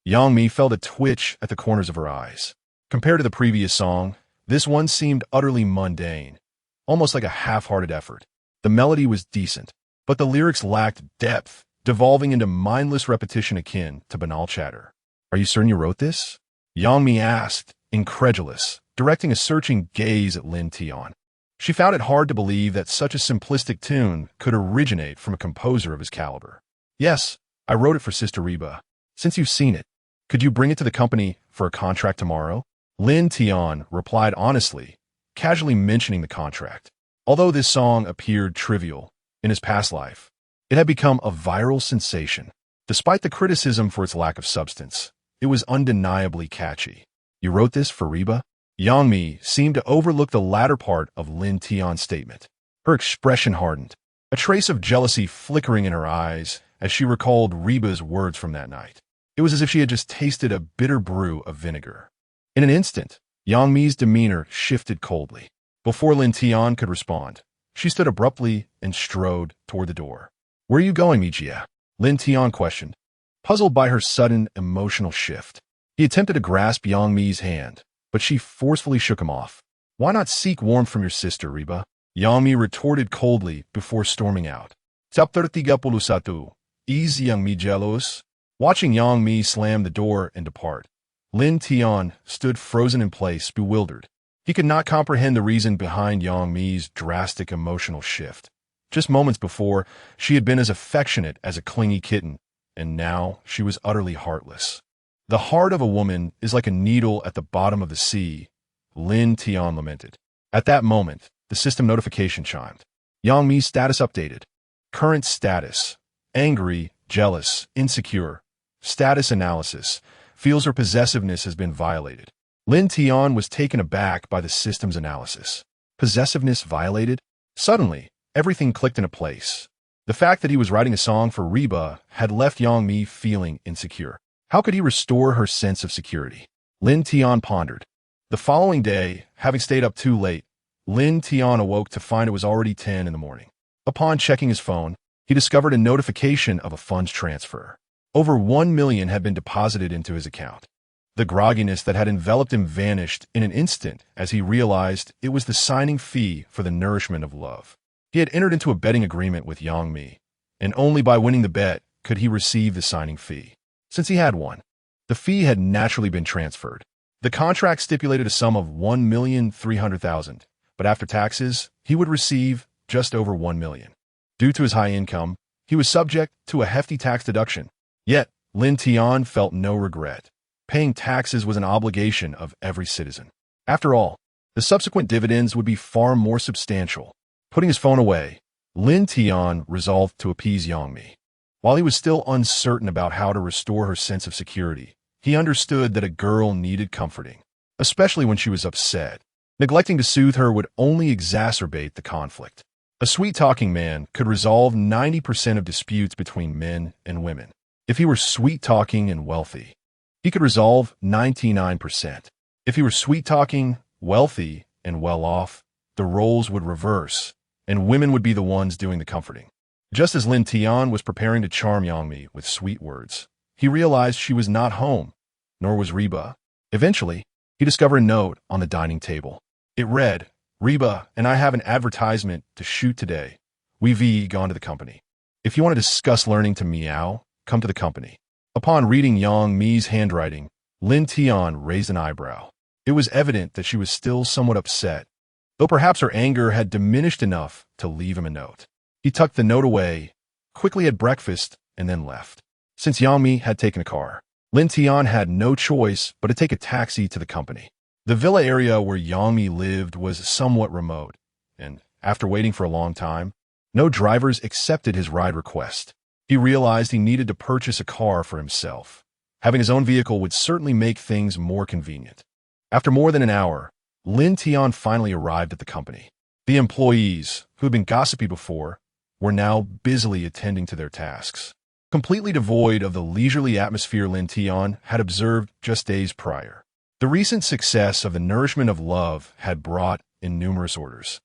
Yangmi felt a twitch at the corners of her eyes. Compared to the previous song, this one seemed utterly mundane, almost like a half-hearted effort. The melody was decent, but the lyrics lacked depth, devolving into mindless repetition akin to banal chatter. "Are you certain you wrote this?" Yangmi asked, incredulous, directing a searching gaze at Lin Tian. She found it hard to believe that such a simplistic tune could originate from a composer of his caliber. "Yes, I wrote it for Sister Reba. Since you've seen it, could you bring it to the company for a contract tomorrow?" Lin Tian replied honestly, casually mentioning the contract. Although this song appeared trivial in his past life, it had become a viral sensation. Despite the criticism for its lack of substance, it was undeniably catchy. "You wrote this for Reba?" Yangmi seemed to overlook the latter part of Lin Tian's statement. Her expression hardened, a trace of jealousy flickering in her eyes as she recalled Reba's words from that night. It was as if she had just tasted a bitter brew of vinegar. In an instant, Yangmi's demeanor shifted coldly. Before Lin Tian could respond, she stood abruptly and strode toward the door. "Where are you going, Mijia?" Lin Tian questioned, puzzled by her sudden emotional shift. He attempted to grasp Yangmi's hand, but she forcefully shook him off. "Why not seek warmth from your sister, Reba?" Yangmi retorted coldly before storming out. Chapter 31. Is Yangmi jealous? Watching Yangmi slam the door and depart, Lin Tian stood frozen in place, bewildered. He could not comprehend the reason behind Yangmi's drastic emotional shift. Just moments before, she had been as affectionate as a clingy kitten, and now she was utterly heartless. "The heart of a woman is like a needle at the bottom of the sea," Lin Tian lamented. At that moment, the system notification chimed. Yang Mi's status updated. Current status: angry, jealous, insecure. Status analysis: feels her possessiveness has been violated. Lin Tian was taken aback by the system's analysis. Possessiveness violated? Suddenly, everything clicked into place. The fact that he was writing a song for Reba had left Yang Mi feeling insecure. How could he restore her sense of security? Lin Tian pondered. The following day, having stayed up too late, Lin Tian awoke to find it was already 10 in the morning. Upon checking his phone, he discovered a notification of a funds transfer. Over 1 million had been deposited into his account. The grogginess that had enveloped him vanished in an instant as he realized it was the signing fee for the nourishment of love. He had entered into a betting agreement with Yang Mi, and only by winning the bet could he receive the signing fee. Since he had one, the fee had naturally been transferred. The contract stipulated a sum of 1,300,000, but after taxes, he would receive just over 1 million. Due to his high income, he was subject to a hefty tax deduction. Yet, Lin Tian felt no regret. Paying taxes was an obligation of every citizen. After all, the subsequent dividends would be far more substantial. Putting his phone away, Lin Tian resolved to appease Yang Mi. While he was still uncertain about how to restore her sense of security, he understood that a girl needed comforting, especially when she was upset. Neglecting to soothe her would only exacerbate the conflict. A sweet-talking man could resolve 90% of disputes between men and women. If he were sweet-talking and wealthy, he could resolve 99%. If he were sweet-talking, wealthy, and well-off, the roles would reverse, and women would be the ones doing the comforting. Just as Lin Tian was preparing to charm Yang Mi with sweet words, he realized she was not home, nor was Reba. Eventually, he discovered a note on the dining table. It read, "Reba and I have an advertisement to shoot today. We've gone to the company. If you want to discuss learning to meow, come to the company." Upon reading Yang Mi's handwriting, Lin Tian raised an eyebrow. It was evident that she was still somewhat upset, though perhaps her anger had diminished enough to leave him a note. He tucked the note away, quickly had breakfast, and then left. Since Yang Mi had taken a car, Lin Tian had no choice but to take a taxi to the company. The villa area where Yang Mi lived was somewhat remote, and after waiting for a long time, no drivers accepted his ride request. He realized he needed to purchase a car for himself. Having his own vehicle would certainly make things more convenient. After more than an hour, Lin Tian finally arrived at the company. The employees, who had been gossipy before, were now busily attending to their tasks. Completely devoid of the leisurely atmosphere Lin Tian had observed just days prior. The recent success of the nourishment of love had brought in numerous orders,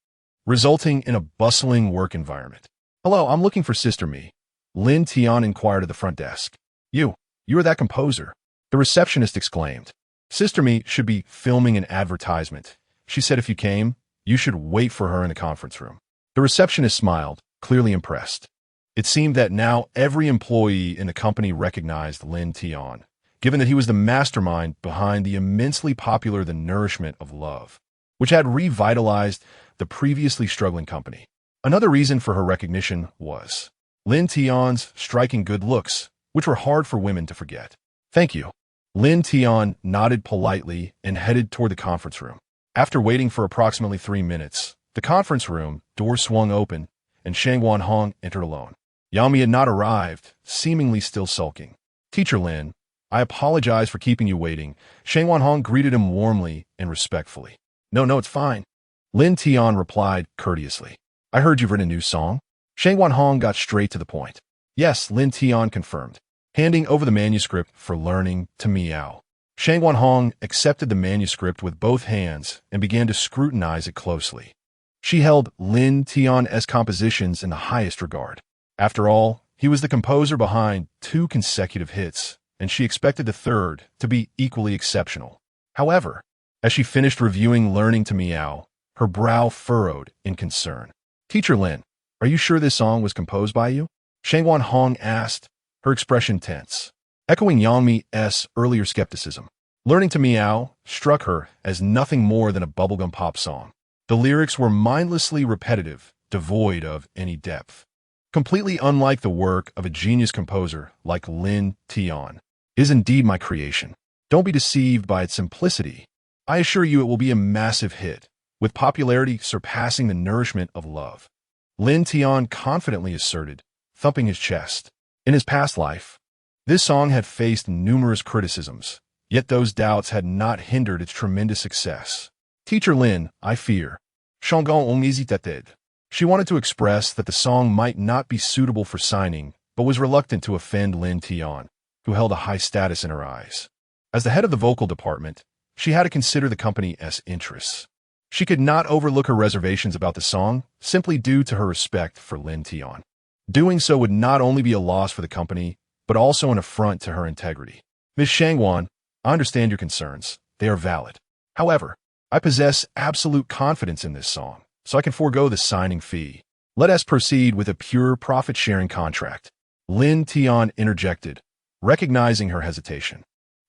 resulting in a bustling work environment. "Hello, I'm looking for Sister Mi," Lin Tian inquired at the front desk. You are that composer," the receptionist exclaimed. "Sister Mi should be filming an advertisement. She said if you came, you should wait for her in the conference room." The receptionist smiled, clearly impressed. It seemed that now every employee in the company recognized Lin Tian, given that he was the mastermind behind the immensely popular The Nourishment of Love, which had revitalized the previously struggling company. Another reason for her recognition was Lin Tian's striking good looks, which were hard for women to forget. "Thank you." Lin Tian nodded politely and headed toward the conference room. After waiting for approximately 3 minutes, the conference room door swung open, and Shang Wanhong entered alone. Yang Mi had not arrived, seemingly still sulking. "Teacher Lin, I apologize for keeping you waiting." Shang Wanhong greeted him warmly and respectfully. No, it's fine," Lin Tian replied courteously. "I heard you've written a new song." Shang Wanhong got straight to the point. "Yes," Lin Tian confirmed, handing over the manuscript for learning to meow. Shang Wanhong accepted the manuscript with both hands and began to scrutinize it closely. She held Lin Tian's compositions in the highest regard. After all, he was the composer behind 2 consecutive hits, and she expected the third to be equally exceptional. However, as she finished reviewing Learning to Meow, her brow furrowed in concern. "Teacher Lin, are you sure this song was composed by you?" Shang Wanhong asked, her expression tense, echoing Yang Mi's earlier skepticism. Learning to Meow struck her as nothing more than a bubblegum pop song. The lyrics were mindlessly repetitive, devoid of any depth. Completely unlike the work of a genius composer like Lin Tian. "It is indeed my creation. Don't be deceived by its simplicity. I assure you it will be a massive hit," with popularity surpassing the nourishment of love. Lin Tian confidently asserted, thumping his chest. In his past life, this song had faced numerous criticisms, yet those doubts had not hindered its tremendous success. Teacher Lin, I fear. Shangon on hésitated. She wanted to express that the song might not be suitable for signing, but was reluctant to offend Lin Tian, who held a high status in her eyes. As the head of the vocal department, she had to consider the company's interests. She could not overlook her reservations about the song, simply due to her respect for Lin Tian. Doing so would not only be a loss for the company, but also an affront to her integrity. Ms. Shangwan, I understand your concerns. They are valid. However, I possess absolute confidence in this song, so I can forego the signing fee. Let us proceed with a pure profit-sharing contract. Lin Tian interjected, recognizing her hesitation.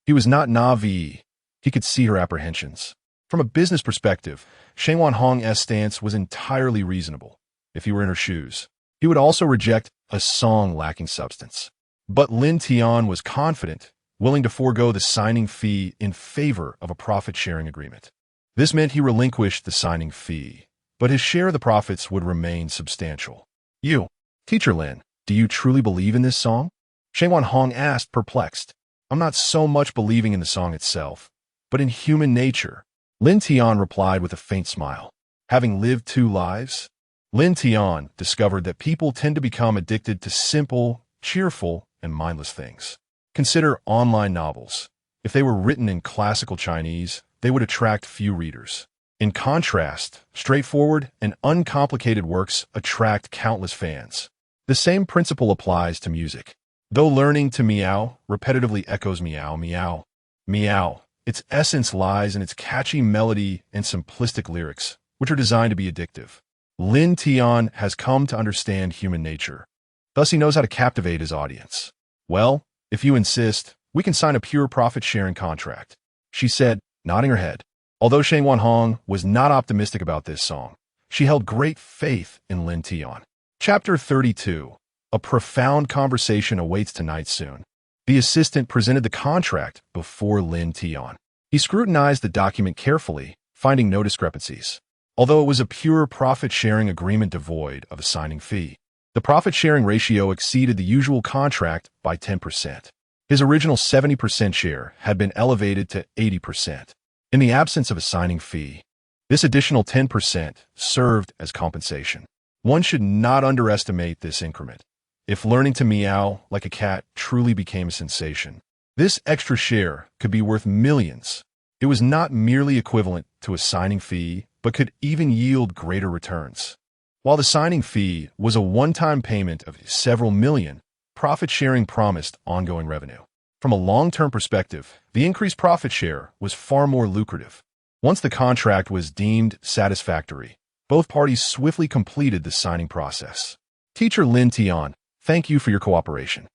He was not naive. He could see her apprehensions. From a business perspective, Shangwan Hong's stance was entirely reasonable. If he were in her shoes, he would also reject a song lacking substance. But Lin Tian was confident, willing to forego the signing fee in favor of a profit-sharing agreement. This meant he relinquished the signing fee, but his share of the profits would remain substantial. You, Teacher Lin, do you truly believe in this song? Shangwan Hong asked, perplexed. I'm not so much believing in the song itself, but in human nature. Lin Tian replied with a faint smile. Having lived 2 lives, Lin Tian discovered that people tend to become addicted to simple, cheerful, and mindless things. Consider online novels. If they were written in classical Chinese, they would attract few readers. In contrast, straightforward and uncomplicated works attract countless fans. The same principle applies to music. Though learning to meow repetitively echoes meow, meow, meow, its essence lies in its catchy melody and simplistic lyrics, which are designed to be addictive. Lin Tian has come to understand human nature. Thus he knows how to captivate his audience. Well, if you insist, we can sign a pure profit-sharing contract, she said, nodding her head. Although Shangwan Hong was not optimistic about this song, she held great faith in Lin Tian. Chapter 32. A profound conversation awaits tonight soon. The assistant presented the contract before Lin Tian. He scrutinized the document carefully, finding no discrepancies. Although it was a pure profit-sharing agreement devoid of a signing fee, the profit-sharing ratio exceeded the usual contract by 10%. His original 70% share had been elevated to 80%. In the absence of a signing fee, this additional 10% served as compensation. One should not underestimate this increment. If learning to meow like a cat truly became a sensation, this extra share could be worth millions. It was not merely equivalent to a signing fee, but could even yield greater returns. While the signing fee was a one-time payment of several million, profit-sharing promised ongoing revenue. From a long-term perspective, the increased profit share was far more lucrative. Once the contract was deemed satisfactory, both parties swiftly completed the signing process. Teacher Lin Tian, thank you for your cooperation.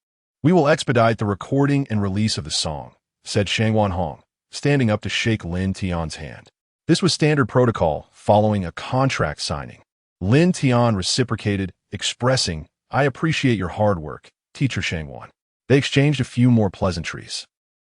We will expedite the recording and release of the song, said Shangwan Hong, standing up to shake Lin Tian's hand. This was standard protocol following a contract signing. Lin Tian reciprocated, expressing, I appreciate your hard work, Teacher Shangwan. They exchanged a few more pleasantries.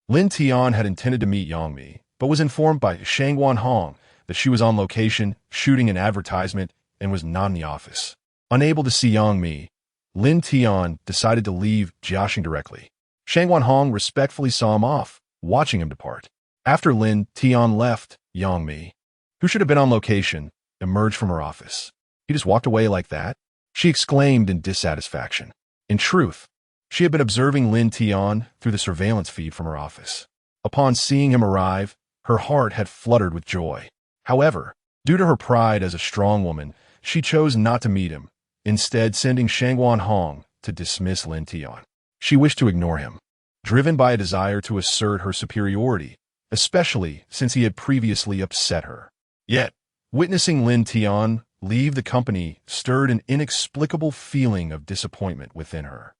Lin Tian had intended to meet Yangmi, but was informed by Shangwan Hong that she was on location, shooting an advertisement, and was not in the office. Unable to see Yangmi, Lin Tian decided to leave Jiaxing directly. Shangwan Hong respectfully saw him off, watching him depart. After Lin Tian left, Yangmi, who should have been on location, emerged from her office. He just walked away like that? She exclaimed in dissatisfaction. In truth, she had been observing Lin Tian through the surveillance feed from her office. Upon seeing him arrive, her heart had fluttered with joy. However, due to her pride as a strong woman, she chose not to meet him, instead sending Shangwan Hong to dismiss Lin Tian. She wished to ignore him, driven by a desire to assert her superiority, especially since he had previously upset her. Yet, witnessing Lin Tian leave the company stirred an inexplicable feeling of disappointment within her.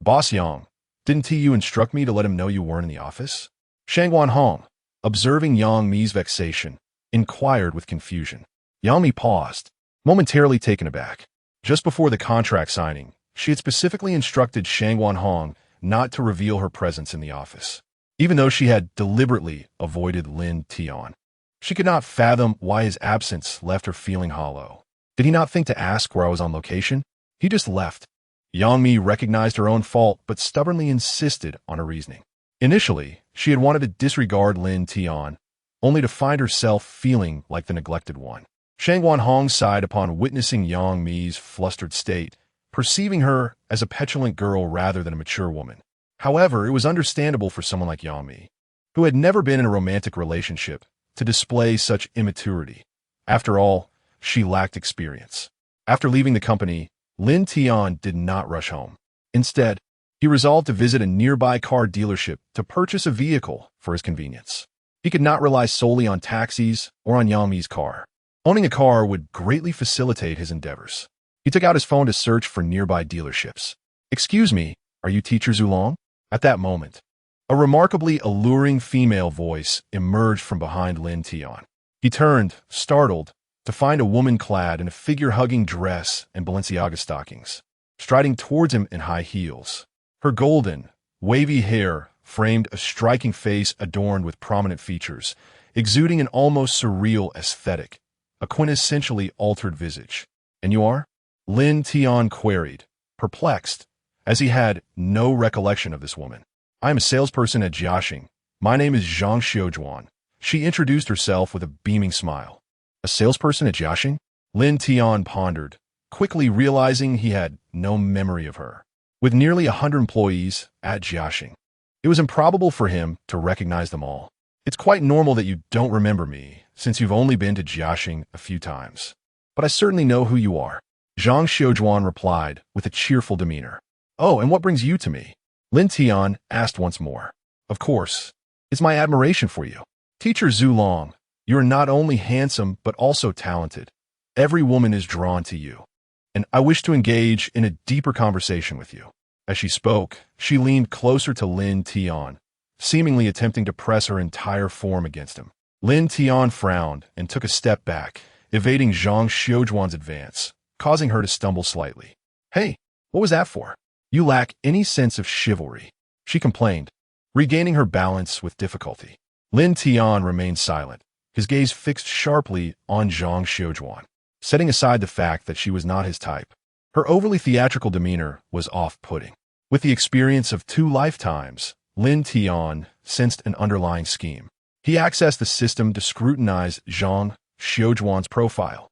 Boss Yang, didn't you instruct me to let him know you weren't in the office? Shangwan Hong, observing Yang Mi's vexation, inquired with confusion. Yang Mi paused, momentarily taken aback. Just before the contract signing, she had specifically instructed Shangwan Hong not to reveal her presence in the office, even though she had deliberately avoided Lin Tian. She could not fathom why his absence left her feeling hollow. Did he not think to ask where I was on location? He just left. Yang Mi recognized her own fault, but stubbornly insisted on her reasoning. Initially, she had wanted to disregard Lin Tian, only to find herself feeling like the neglected one. Shang Wanhong sighed upon witnessing Yang Mi's flustered state, perceiving her as a petulant girl rather than a mature woman. However, it was understandable for someone like Yang Mi, who had never been in a romantic relationship, to display such immaturity. After all, she lacked experience. After leaving the company, Lin Tian did not rush home. Instead, he resolved to visit a nearby car dealership to purchase a vehicle for his convenience. He could not rely solely on taxis or on Yang Mi's car. Owning a car would greatly facilitate his endeavors. He took out his phone to search for nearby dealerships. "Excuse me, are you Teacher Zulong?" At that moment, a remarkably alluring female voice emerged from behind Lin Tian. He turned, startled, to find a woman clad in a figure-hugging dress and Balenciaga stockings, striding towards him in high heels. Her golden, wavy hair framed a striking face adorned with prominent features, exuding an almost surreal aesthetic, a quintessentially altered visage. "And you are?" Lin Tian queried, perplexed, as he had no recollection of this woman. "I am a salesperson at Jiaxing. My name is Zhang Xiujuan." She introduced herself with a beaming smile. "A salesperson at Jiaxing?" Lin Tian pondered, quickly realizing he had no memory of her. With nearly 100 employees at Jiaxing, it was improbable for him to recognize them all. "It's quite normal that you don't remember me, since you've only been to Jiaxing a few times. But I certainly know who you are," Zhang Xiujuan replied with a cheerful demeanor. "Oh, and what brings you to me?" Lin Tian asked once more. "Of course, it's my admiration for you. Teacher Zulong, you are not only handsome but also talented. Every woman is drawn to you, and I wish to engage in a deeper conversation with you." As she spoke, she leaned closer to Lin Tian, seemingly attempting to press her entire form against him. Lin Tian frowned and took a step back, evading Zhang Xiujuan's advance, causing her to stumble slightly. "Hey, what was that for? You lack any sense of chivalry," she complained, regaining her balance with difficulty. Lin Tian remained silent, his gaze fixed sharply on Zhang Xiujuan, setting aside the fact that she was not his type. Her overly theatrical demeanor was off-putting. With the experience of 2 lifetimes, Lin Tian sensed an underlying scheme. He accessed the system to scrutinize Zhang Xiujuan's profile.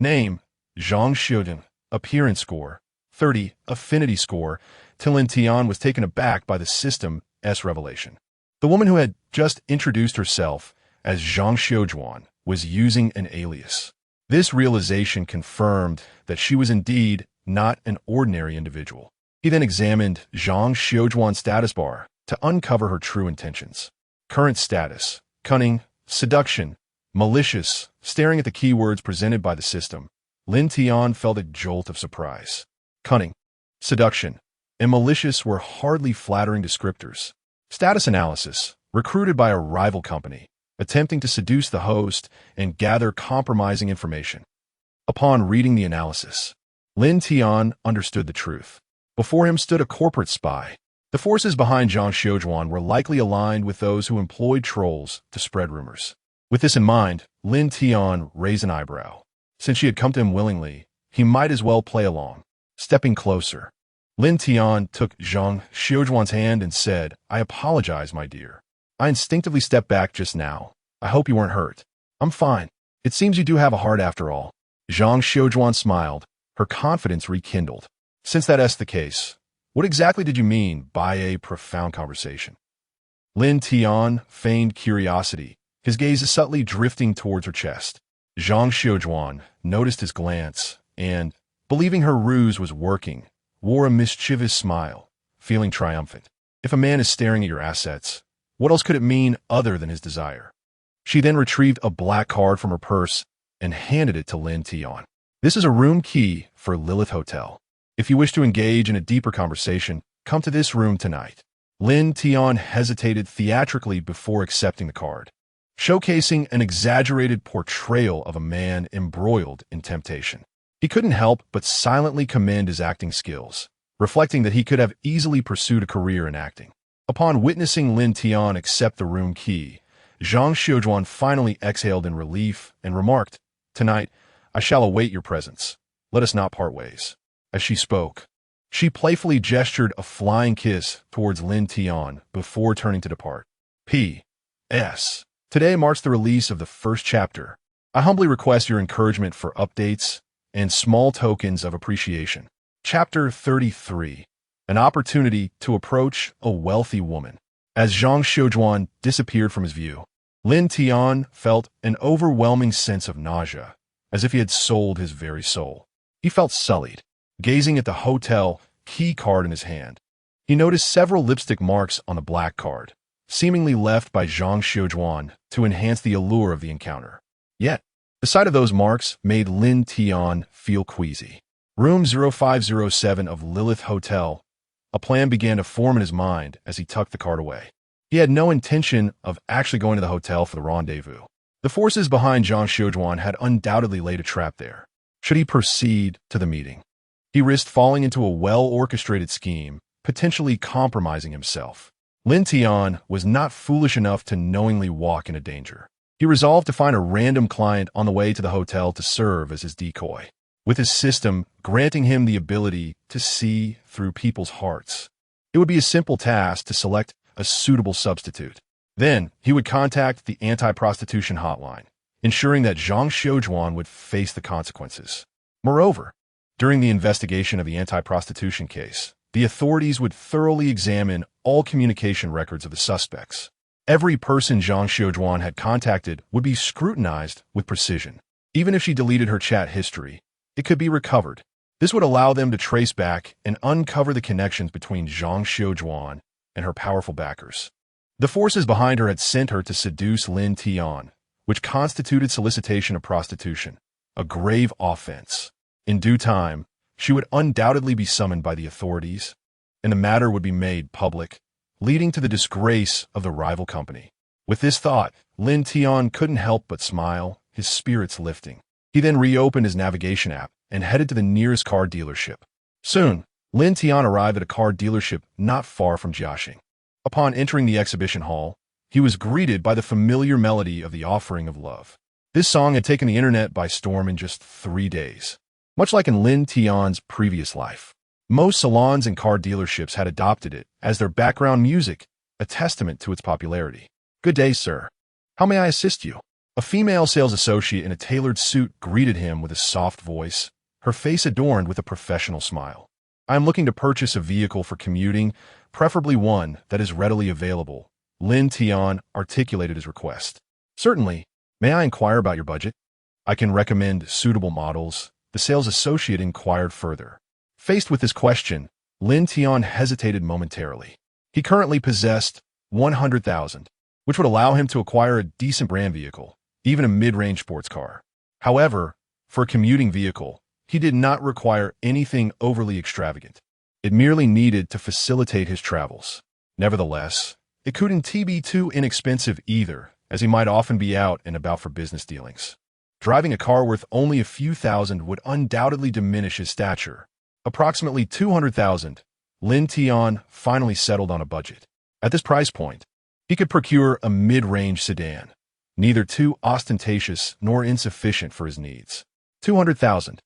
Name, Zhang Xiujuan. Appearance score, 30. Affinity score, till Lin Tian was taken aback by the system's revelation. The woman who had just introduced herself as Zhang Xiujuan was using an alias. This realization confirmed that she was indeed not an ordinary individual. He then examined Zhang Xiujuan's status bar to uncover her true intentions. Current status: cunning, seduction, malicious. Staring at the keywords presented by the system, Lin Tian felt a jolt of surprise. Cunning, seduction, and malicious were hardly flattering descriptors. Status analysis: recruited by a rival company, attempting to seduce the host and gather compromising information. Upon reading the analysis, Lin Tian understood the truth. Before him stood a corporate spy. The forces behind Zhang Xiujuan were likely aligned with those who employed trolls to spread rumors. With this in mind, Lin Tian raised an eyebrow. Since she had come to him willingly, he might as well play along. Stepping closer, Lin Tian took Zhang Xiujuan's hand and said, "I apologize, my dear. I instinctively stepped back just now. I hope you weren't hurt." "I'm fine. It seems you do have a heart after all." Zhang Xiujuan smiled, her confidence rekindled. "Since that's the case, what exactly did you mean by a profound conversation?" Lin Tian feigned curiosity, his gaze subtly drifting towards her chest. Zhang Xiujuan noticed his glance and, believing her ruse was working, wore a mischievous smile, feeling triumphant. If a man is staring at your assets, what else could it mean other than his desire? She then retrieved a black card from her purse and handed it to Lin Tian. "This is a room key for Lilith Hotel. If you wish to engage in a deeper conversation, come to this room tonight." Lin Tian hesitated theatrically before accepting the card, showcasing an exaggerated portrayal of a man embroiled in temptation. He couldn't help but silently commend his acting skills, reflecting that he could have easily pursued a career in acting. Upon witnessing Lin Tian accept the room key, Zhang Xiujuan finally exhaled in relief and remarked, "Tonight, I shall await your presence. Let us not part ways." As she spoke, she playfully gestured a flying kiss towards Lin Tian before turning to depart. P.S. Today marks the release of the first chapter. I humbly request your encouragement for updates and small tokens of appreciation. Chapter 33. An opportunity to approach a wealthy woman. As Zhang Xiujuan disappeared from his view, Lin Tian felt an overwhelming sense of nausea, as if he had sold his very soul. He felt sullied, gazing at the hotel key card in his hand. He noticed several lipstick marks on the black card, seemingly left by Zhang Xiujuan to enhance the allure of the encounter. Yet, the sight of those marks made Lin Tian feel queasy. Room 0507 of Lilith Hotel. A plan began to form in his mind as he tucked the card away. He had no intention of actually going to the hotel for the rendezvous. The forces behind Zhang Xiujuan had undoubtedly laid a trap there. Should he proceed to the meeting, he risked falling into a well-orchestrated scheme, potentially compromising himself. Lin Tian was not foolish enough to knowingly walk into danger. He resolved to find a random client on the way to the hotel to serve as his decoy, with his system granting him the ability to see through people's hearts. It would be a simple task to select a suitable substitute. Then, he would contact the anti-prostitution hotline, ensuring that Zhang Xiujuan would face the consequences. Moreover, during the investigation of the anti-prostitution case, the authorities would thoroughly examine all communication records of the suspects. Every person Zhang Xiujuan had contacted would be scrutinized with precision. Even if she deleted her chat history, it could be recovered. This would allow them to trace back and uncover the connections between Zhang Xiujuan and her powerful backers. The forces behind her had sent her to seduce Lin Tian, which constituted solicitation of prostitution, a grave offense. In due time, she would undoubtedly be summoned by the authorities, and the matter would be made public, leading to the disgrace of the rival company. With this thought, Lin Tian couldn't help but smile, his spirits lifting. He then reopened his navigation app and headed to the nearest car dealership. Soon, Lin Tian arrived at a car dealership not far from Jiaxing. Upon entering the exhibition hall, he was greeted by the familiar melody of the Offering of Love. This song had taken the internet by storm in just 3 days. Much like in Lin Tian's previous life, most salons and car dealerships had adopted it as their background music, a testament to its popularity. "Good day, sir. How may I assist you?" A female sales associate in a tailored suit greeted him with a soft voice, her face adorned with a professional smile. "I am looking to purchase a vehicle for commuting, preferably one that is readily available." Lin Tian articulated his request. "Certainly. May I inquire about your budget?" "I can recommend suitable models." The sales associate inquired further. Faced with this question, Lin Tian hesitated momentarily. He currently possessed 100,000, which would allow him to acquire a decent brand vehicle, even a mid-range sports car. However, for a commuting vehicle, he did not require anything overly extravagant. It merely needed to facilitate his travels. Nevertheless, it couldn't be too inexpensive either, as he might often be out and about for business dealings. Driving a car worth only a few thousand would undoubtedly diminish his stature. Approximately 200,000, Lin Tian finally settled on a budget. At this price point, he could procure a mid-range sedan, neither too ostentatious nor insufficient for his needs. 200,000.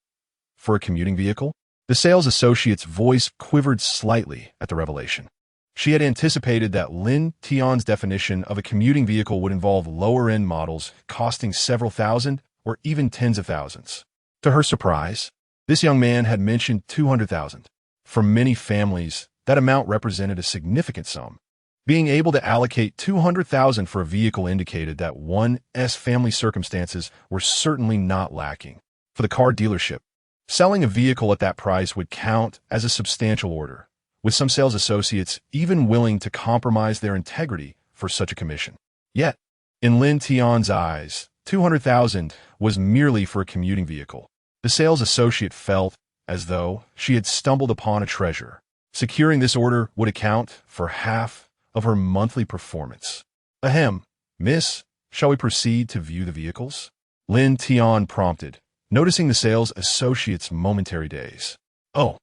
For a commuting vehicle? The sales associate's voice quivered slightly at the revelation. She had anticipated that Lin Tian's definition of a commuting vehicle would involve lower-end models costing several thousand or even tens of thousands. To her surprise, this young man had mentioned 200,000. For many families, that amount represented a significant sum. Being able to allocate 200,000 for a vehicle indicated that one's family circumstances were certainly not lacking. For the car dealership, selling a vehicle at that price would count as a substantial order, with some sales associates even willing to compromise their integrity for such a commission. Yet, in Lin Tian's eyes, 200,000 was merely for a commuting vehicle. The sales associate felt as though she had stumbled upon a treasure. Securing this order would account for half of her monthly performance. "Ahem, miss, shall we proceed to view the vehicles?" Lin Tian prompted, noticing the sales associate's momentary daze. "Oh,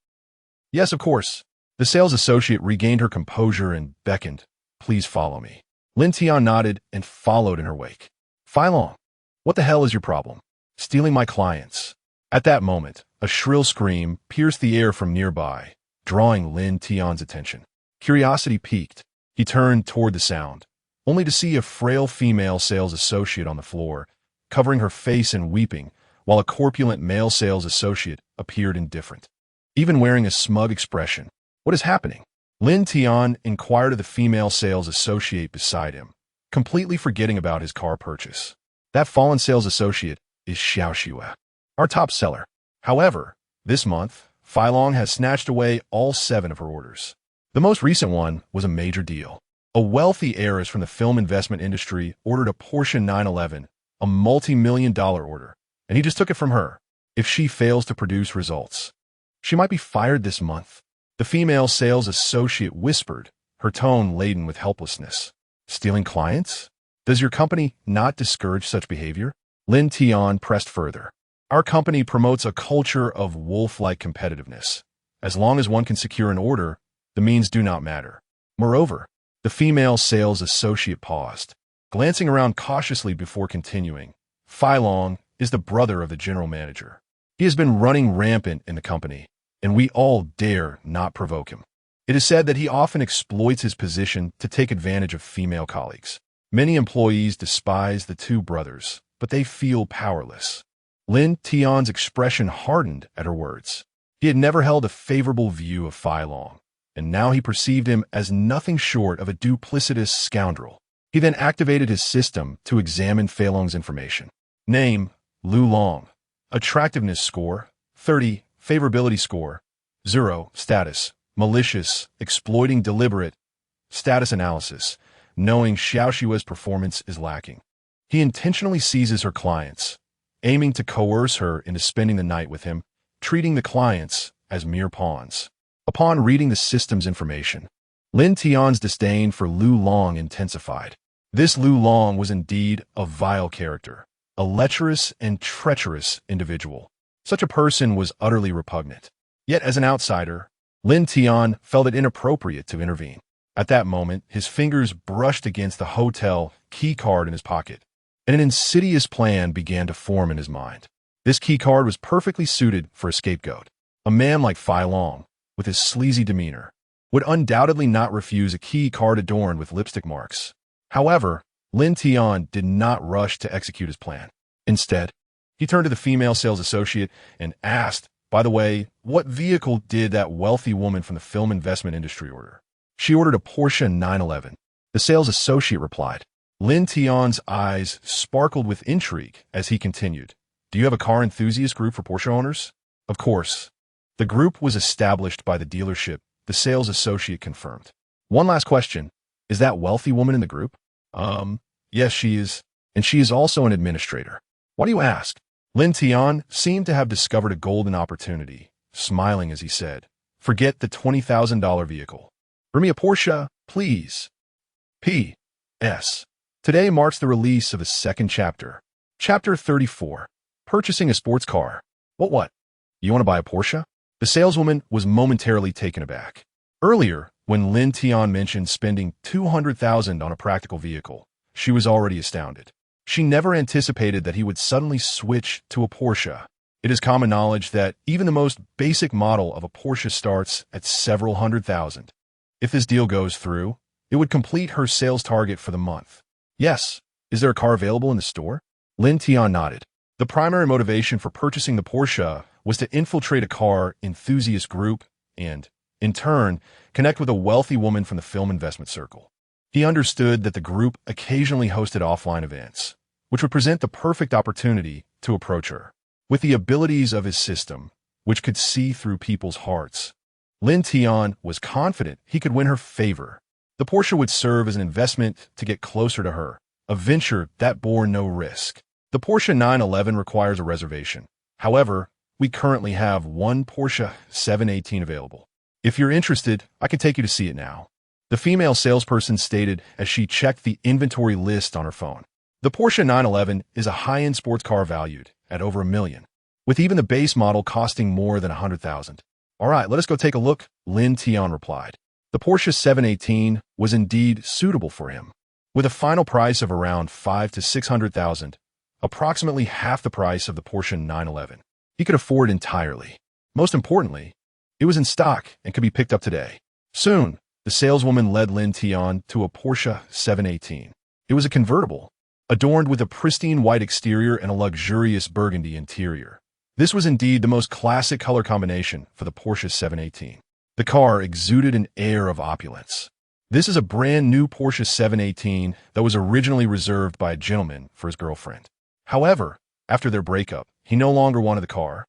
yes, of course." The sales associate regained her composure and beckoned. "Please follow me." Lin Tian nodded and followed in her wake. Fai Long, what the hell is your problem? Stealing my clients. At that moment, a shrill scream pierced the air from nearby, drawing Lin Tian's attention. Curiosity piqued. He turned toward the sound, only to see a frail female sales associate on the floor, covering her face and weeping, while a corpulent male sales associate appeared indifferent, even wearing a smug expression. What is happening? Lin Tian inquired of the female sales associate beside him, completely forgetting about his car purchase. That fallen sales associate is Xiaoxue, our top seller. However, this month, Fai Long has snatched away all 7 of her orders. The most recent one was a major deal. A wealthy heiress from the film investment industry ordered a Porsche 911, a multi-million-dollar order, and he just took it from her. If she fails to produce results, she might be fired this month. The female sales associate whispered, her tone laden with helplessness. Stealing clients? Does your company not discourage such behavior? Lin Tian pressed further. Our company promotes a culture of wolf-like competitiveness. As long as one can secure an order, the means do not matter. Moreover, the female sales associate paused, glancing around cautiously before continuing. Fai Long is the brother of the general manager. He has been running rampant in the company, and we all dare not provoke him. It is said that he often exploits his position to take advantage of female colleagues. Many employees despise the 2 brothers, but they feel powerless. Lin Tian's expression hardened at her words. He had never held a favorable view of Fai Long, and now he perceived him as nothing short of a duplicitous scoundrel. He then activated his system to examine Fai Long's information. Name, Lu Long. Attractiveness score, 30. Favorability score, 0. Status, malicious, exploiting deliberate. Status analysis, knowing Xiaoxue's performance is lacking. He intentionally seizes her clients, aiming to coerce her into spending the night with him, treating the clients as mere pawns. Upon reading the system's information, Lin Tian's disdain for Lu Long intensified. This Lu Long was indeed a vile character, a lecherous and treacherous individual. Such a person was utterly repugnant. Yet as an outsider, Lin Tian felt it inappropriate to intervene. At that moment, his fingers brushed against the hotel key card in his pocket, and an insidious plan began to form in his mind. This key card was perfectly suited for a scapegoat. A man like Fai Long, with his sleazy demeanor, would undoubtedly not refuse a key card adorned with lipstick marks. However, Lin Tian did not rush to execute his plan. Instead, he turned to the female sales associate and asked, by the way, what vehicle did that wealthy woman from the film investment industry order? She ordered a Porsche 911. The sales associate replied. Lin Tian's eyes sparkled with intrigue as he continued. Do you have a car enthusiast group for Porsche owners? Of course. The group was established by the dealership, the sales associate confirmed. One last question. Is that wealthy woman in the group? Yes, she is. And she is also an administrator. Why do you ask? Lin Tian seemed to have discovered a golden opportunity, smiling as he said, forget the $20,000 vehicle. Bring me a Porsche, please. P.S. Today marks the release of the 2nd chapter. Chapter 34. Purchasing a sports car. What? You want to buy a Porsche? The saleswoman was momentarily taken aback. Earlier, when Lin Tian mentioned spending $200,000 on a practical vehicle, she was already astounded. She never anticipated that he would suddenly switch to a Porsche. It is common knowledge that even the most basic model of a Porsche starts at several $100,000. If this deal goes through, it would complete her sales target for the month. Yes. Is there a car available in the store? Lin Tian nodded. The primary motivation for purchasing the Porsche was to infiltrate a car enthusiast group and, in turn, connect with a wealthy woman from the film investment circle. He understood that the group occasionally hosted offline events, which would present the perfect opportunity to approach her. With the abilities of his system, which could see through people's hearts, Lin Tian was confident he could win her favor. The Porsche would serve as an investment to get closer to her, a venture that bore no risk. The Porsche 911 requires a reservation. However, we currently have one Porsche 718 available. If you're interested, I can take you to see it now. The female salesperson stated as she checked the inventory list on her phone. The Porsche 911 is a high-end sports car valued at over $1 million, with even the base model costing more than $100,000. All right, let us go take a look, Lin Tian replied. The Porsche 718 was indeed suitable for him. with a final price of around 5 to 600,000, approximately half the price of the Porsche 911. He could afford entirely. Most importantly, it was in stock and could be picked up today. Soon, the saleswoman led Lin Tian to a Porsche 718. It was a convertible, adorned with a pristine white exterior and a luxurious burgundy interior. This was indeed the most classic color combination for the Porsche 718. The car exuded an air of opulence. This is a brand new Porsche 718 that was originally reserved by a gentleman for his girlfriend. However, after their breakup, he no longer wanted the car.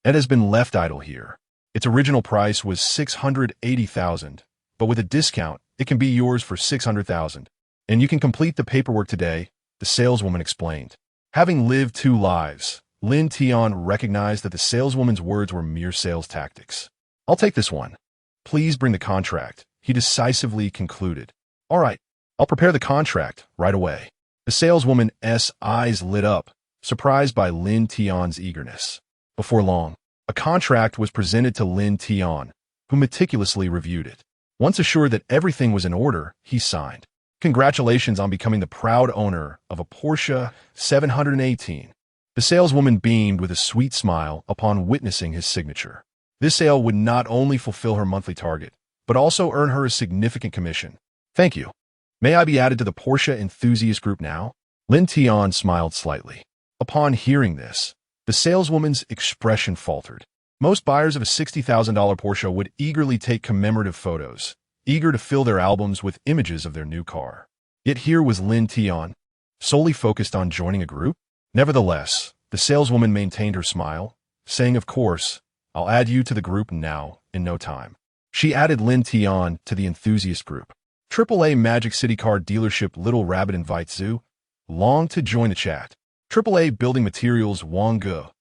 It has been left idle here. Its original price was 680,000, but with a discount, it can be yours for 600,000. And you can complete the paperwork today, the saleswoman explained. Having lived two lives, Lin Tian recognized that the saleswoman's words were mere sales tactics. I'll take this one. Please bring the contract, he decisively concluded. All right, I'll prepare the contract right away. The saleswoman's eyes lit up, surprised by Lin Tian's eagerness. Before long, a contract was presented to Lin Tian, who meticulously reviewed it. Once assured that everything was in order, he signed. Congratulations on becoming the proud owner of a Porsche 718. The saleswoman beamed with a sweet smile upon witnessing his signature. This sale would not only fulfill her monthly target, but also earn her a significant commission. Thank you. May I be added to the Porsche enthusiast group now? Lin Tian smiled slightly. Upon hearing this, the saleswoman's expression faltered. Most buyers of a $60,000 Porsche would eagerly take commemorative photos, eager to fill their albums with images of their new car. Yet here was Lin Tian, solely focused on joining a group. Nevertheless, the saleswoman maintained her smile, saying, "Of course, I'll add you to the group now, in no time." She added Lin Tian to the enthusiast group. AAA Magic City car dealership Little Rabbit invites Zu Long to join the chat. AAA Building Materials Wang Ge.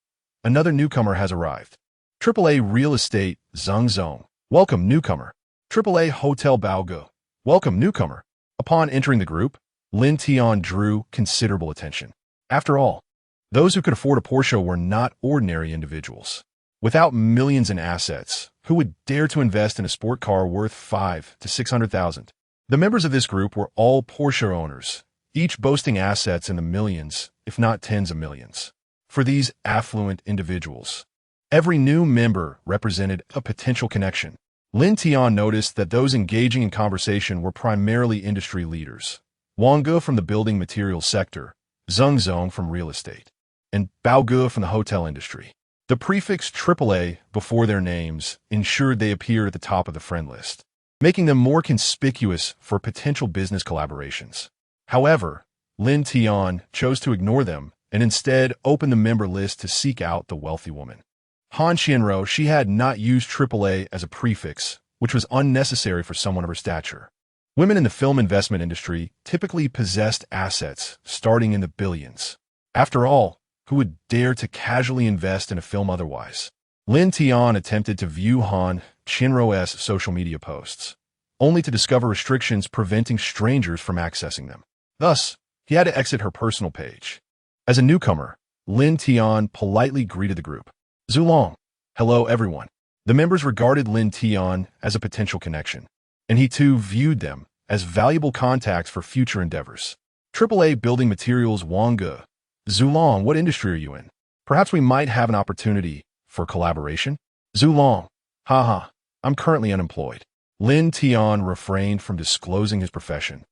Another newcomer has arrived. AAA Real Estate Zheng Zong. Welcome, newcomer. AAA Hotel Bao Ge. Welcome, newcomer. Upon entering the group, Lin Tian drew considerable attention. After all, those who could afford a Porsche were not ordinary individuals. Without millions in assets, who would dare to invest in a sport car worth 5 to 600,000? The members of this group were all Porsche owners, each boasting assets in the millions, if not tens of millions. For these affluent individuals, every new member represented a potential connection. Lin Tian noticed that those engaging in conversation were primarily industry leaders. Wang Ge from the building materials sector, Zheng Zong from real estate, and Bao Ge from the hotel industry. The prefix AAA before their names ensured they appeared at the top of the friend list, making them more conspicuous for potential business collaborations. However, Lin Tian chose to ignore them and instead opened the member list to seek out the wealthy woman. Han Xianro, she had not used AAA as a prefix, which was unnecessary for someone of her stature. Women in the film investment industry typically possessed assets starting in the billions. After all, who would dare to casually invest in a film otherwise? Lin Tian attempted to view Han Xianro's social media posts, only to discover restrictions preventing strangers from accessing them. Thus, he had to exit her personal page. As a newcomer, Lin Tian politely greeted the group. Zu Long. Hello, everyone. The members regarded Lin Tian as a potential connection, and he too viewed them as valuable contacts for future endeavors. AAA Building Materials Wang Ge. Zu Long, what industry are you in? Perhaps we might have an opportunity for collaboration? Zu Long. Haha, I'm currently unemployed. Lin Tian refrained from disclosing his profession,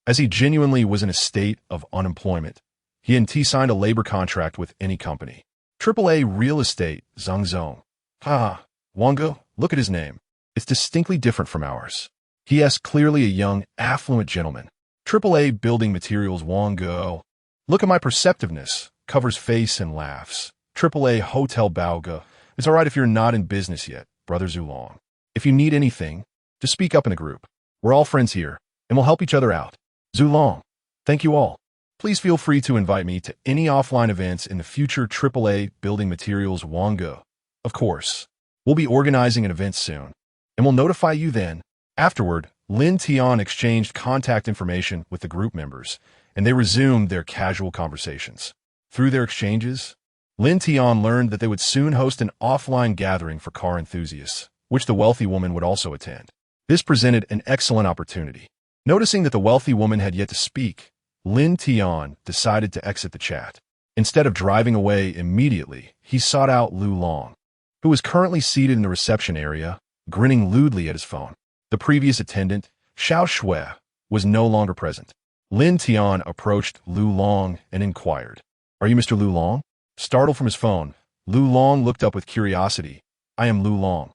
as he genuinely was in a state of unemployment. He and T signed a labor contract with any company. AAA Real Estate Zheng Zong. Haha, Wang Ge, look at his name. It's distinctly different from ours. He is clearly a young, affluent gentleman. AAA Building Materials Wang Ge. Look at my perceptiveness, covers face and laughs. AAA Hotel Bao Ge. It's all right if you're not in business yet, Brother Zu Long. If you need anything, just speak up in the group. We're all friends here, and we'll help each other out. Zu Long. Thank you all. Please feel free to invite me to any offline events in the future. AAA Building Materials Wang Ge. Of course. We'll be organizing an event soon, and we'll notify you then. Afterward, Lin Tian exchanged contact information with the group members, and they resumed their casual conversations. Through their exchanges, Lin Tian learned that they would soon host an offline gathering for car enthusiasts, which the wealthy woman would also attend. This presented an excellent opportunity. Noticing that the wealthy woman had yet to speak, Lin Tian decided to exit the chat. Instead of driving away immediately, he sought out Lu Long, who was currently seated in the reception area, grinning lewdly at his phone. The previous attendant, Xiao Shui, was no longer present. Lin Tian approached Lu Long and inquired, "Are you Mr. Lu Long?" Startled from his phone, Lu Long looked up with curiosity. "I am Lu Long.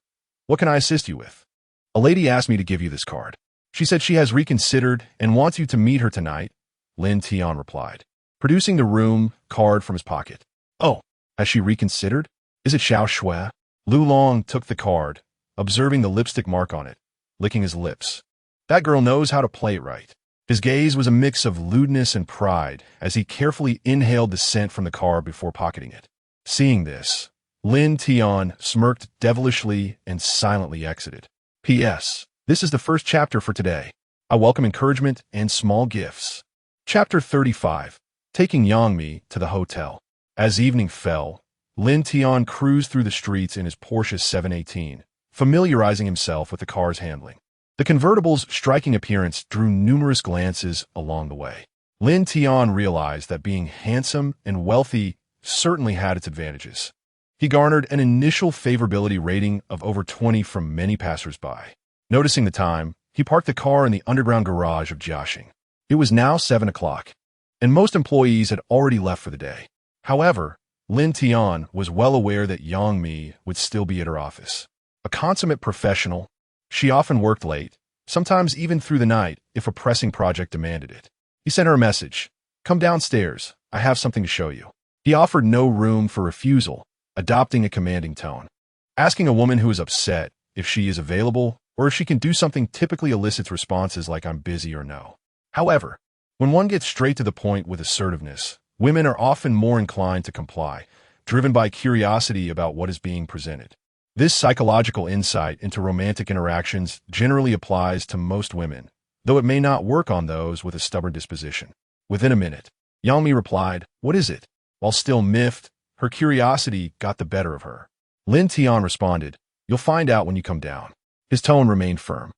What can I assist you with?" "A lady asked me to give you this card. She said she has reconsidered and wants you to meet her tonight," Lin Tian replied, producing the room card from his pocket. "Oh, has she reconsidered? Is it Xiao Shui?" Lu Long took the card, observing the lipstick mark on it, licking his lips. That girl knows how to play it right. His gaze was a mix of lewdness and pride as he carefully inhaled the scent from the card before pocketing it. Seeing this, Lin Tian smirked devilishly and silently exited. P.S. This is the first chapter for today. I welcome encouragement and small gifts. Chapter 35. Taking Yangmi to the hotel. As evening fell, Lin Tian cruised through the streets in his Porsche 718, familiarizing himself with the car's handling. The convertible's striking appearance drew numerous glances along the way. Lin Tian realized that being handsome and wealthy certainly had its advantages. He garnered an initial favorability rating of over 20 from many passers-by. Noticing the time, he parked the car in the underground garage of Jiaxing. It was now 7 o'clock, and most employees had already left for the day. However, Lin Tian was well aware that Yangmi would still be at her office. A consummate professional, she often worked late, sometimes even through the night if a pressing project demanded it. He sent her a message. "Come downstairs, I have something to show you." He offered no room for refusal, adopting a commanding tone. Asking a woman who is upset if she is available or if she can do something typically elicits responses like "I'm busy" or "no." However, when one gets straight to the point with assertiveness, women are often more inclined to comply, driven by curiosity about what is being presented. This psychological insight into romantic interactions generally applies to most women, though it may not work on those with a stubborn disposition. Within a minute, Yangmi replied, "What is it?" While still miffed, her curiosity got the better of her. Lin Tian responded, "You'll find out when you come down." His tone remained firm,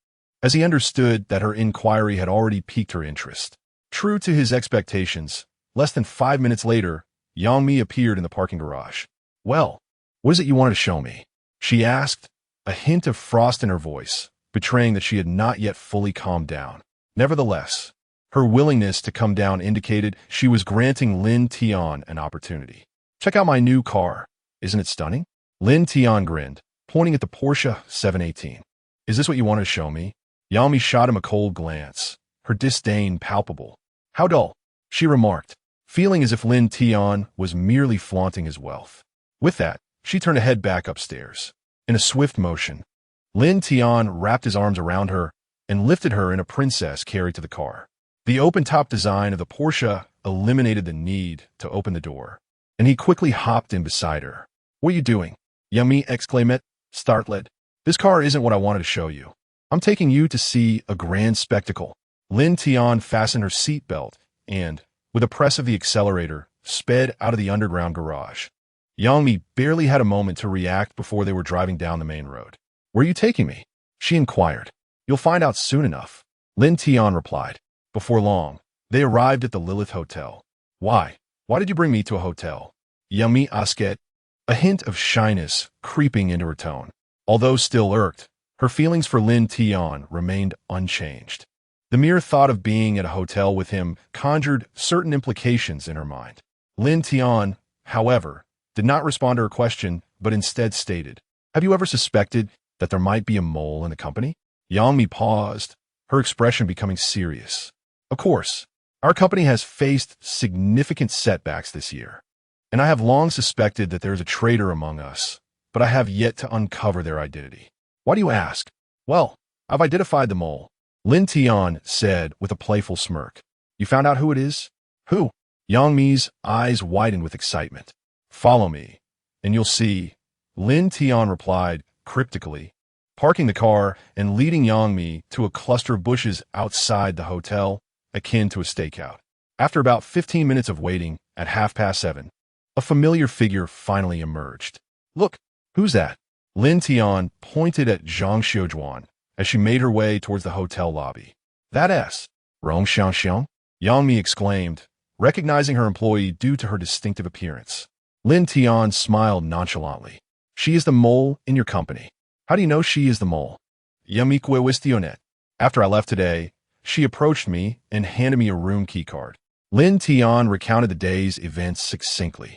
as he understood that her inquiry had already piqued her interest. True to his expectations, less than 5 minutes later, Yangmi appeared in the parking garage. "Well, what is it you wanted to show me?" she asked, a hint of frost in her voice, betraying that she had not yet fully calmed down. Nevertheless, her willingness to come down indicated she was granting Lin Tian an opportunity. "Check out my new car. Isn't it stunning?" Lin Tian grinned, pointing at the Porsche 718. "Is this what you wanted to show me?" Yangmi shot him a cold glance, her disdain palpable. "How dull," she remarked, feeling as if Lin Tian was merely flaunting his wealth. With that, she turned to head back upstairs. In a swift motion, Lin Tian wrapped his arms around her and lifted her in a princess carry to the car. The open-top design of the Porsche eliminated the need to open the door, and he quickly hopped in beside her. "What are you doing?" Yangmi exclaimed, startled. "This car isn't what I wanted to show you. I'm taking you to see a grand spectacle." Lin Tian fastened her seatbelt and, with a press of the accelerator, sped out of the underground garage. Yangmi barely had a moment to react before they were driving down the main road. "Where are you taking me?" she inquired. "You'll find out soon enough," Lin Tian replied. Before long, they arrived at the Lilith Hotel. Why did you bring me to a hotel?" Yangmi asked, a hint of shyness creeping into her tone. Although still irked, her feelings for Lin Tian remained unchanged. The mere thought of being at a hotel with him conjured certain implications in her mind. Lin Tian, however, did not respond to her question, but instead stated, "Have you ever suspected that there might be a mole in the company?" Yangmi paused, her expression becoming serious. "Of course, our company has faced significant setbacks this year, and I have long suspected that there is a traitor among us, but I have yet to uncover their identity." "Why do you ask?" "Well, I've identified the mole," Lin Tian said with a playful smirk. "You found out who it is?" "Who?" Yangmi's eyes widened with excitement. "Follow me, and you'll see," Lin Tian replied cryptically, parking the car and leading Yangmi to a cluster of bushes outside the hotel, akin to a stakeout. After about 15 minutes of waiting, at 7:30, a familiar figure finally emerged. "Look, who's that?" Lin Tian pointed at Zhang Xiujuan as she made her way towards the hotel lobby. That S. Rong Xiang, Yang Mi exclaimed, recognizing her employee due to her distinctive appearance. Lin Tian smiled nonchalantly. She is the mole in your company. How do you know she is the mole? Yamique Wistionet. After I left today, she approached me and handed me a room key card. Lin Tian recounted the day's events succinctly.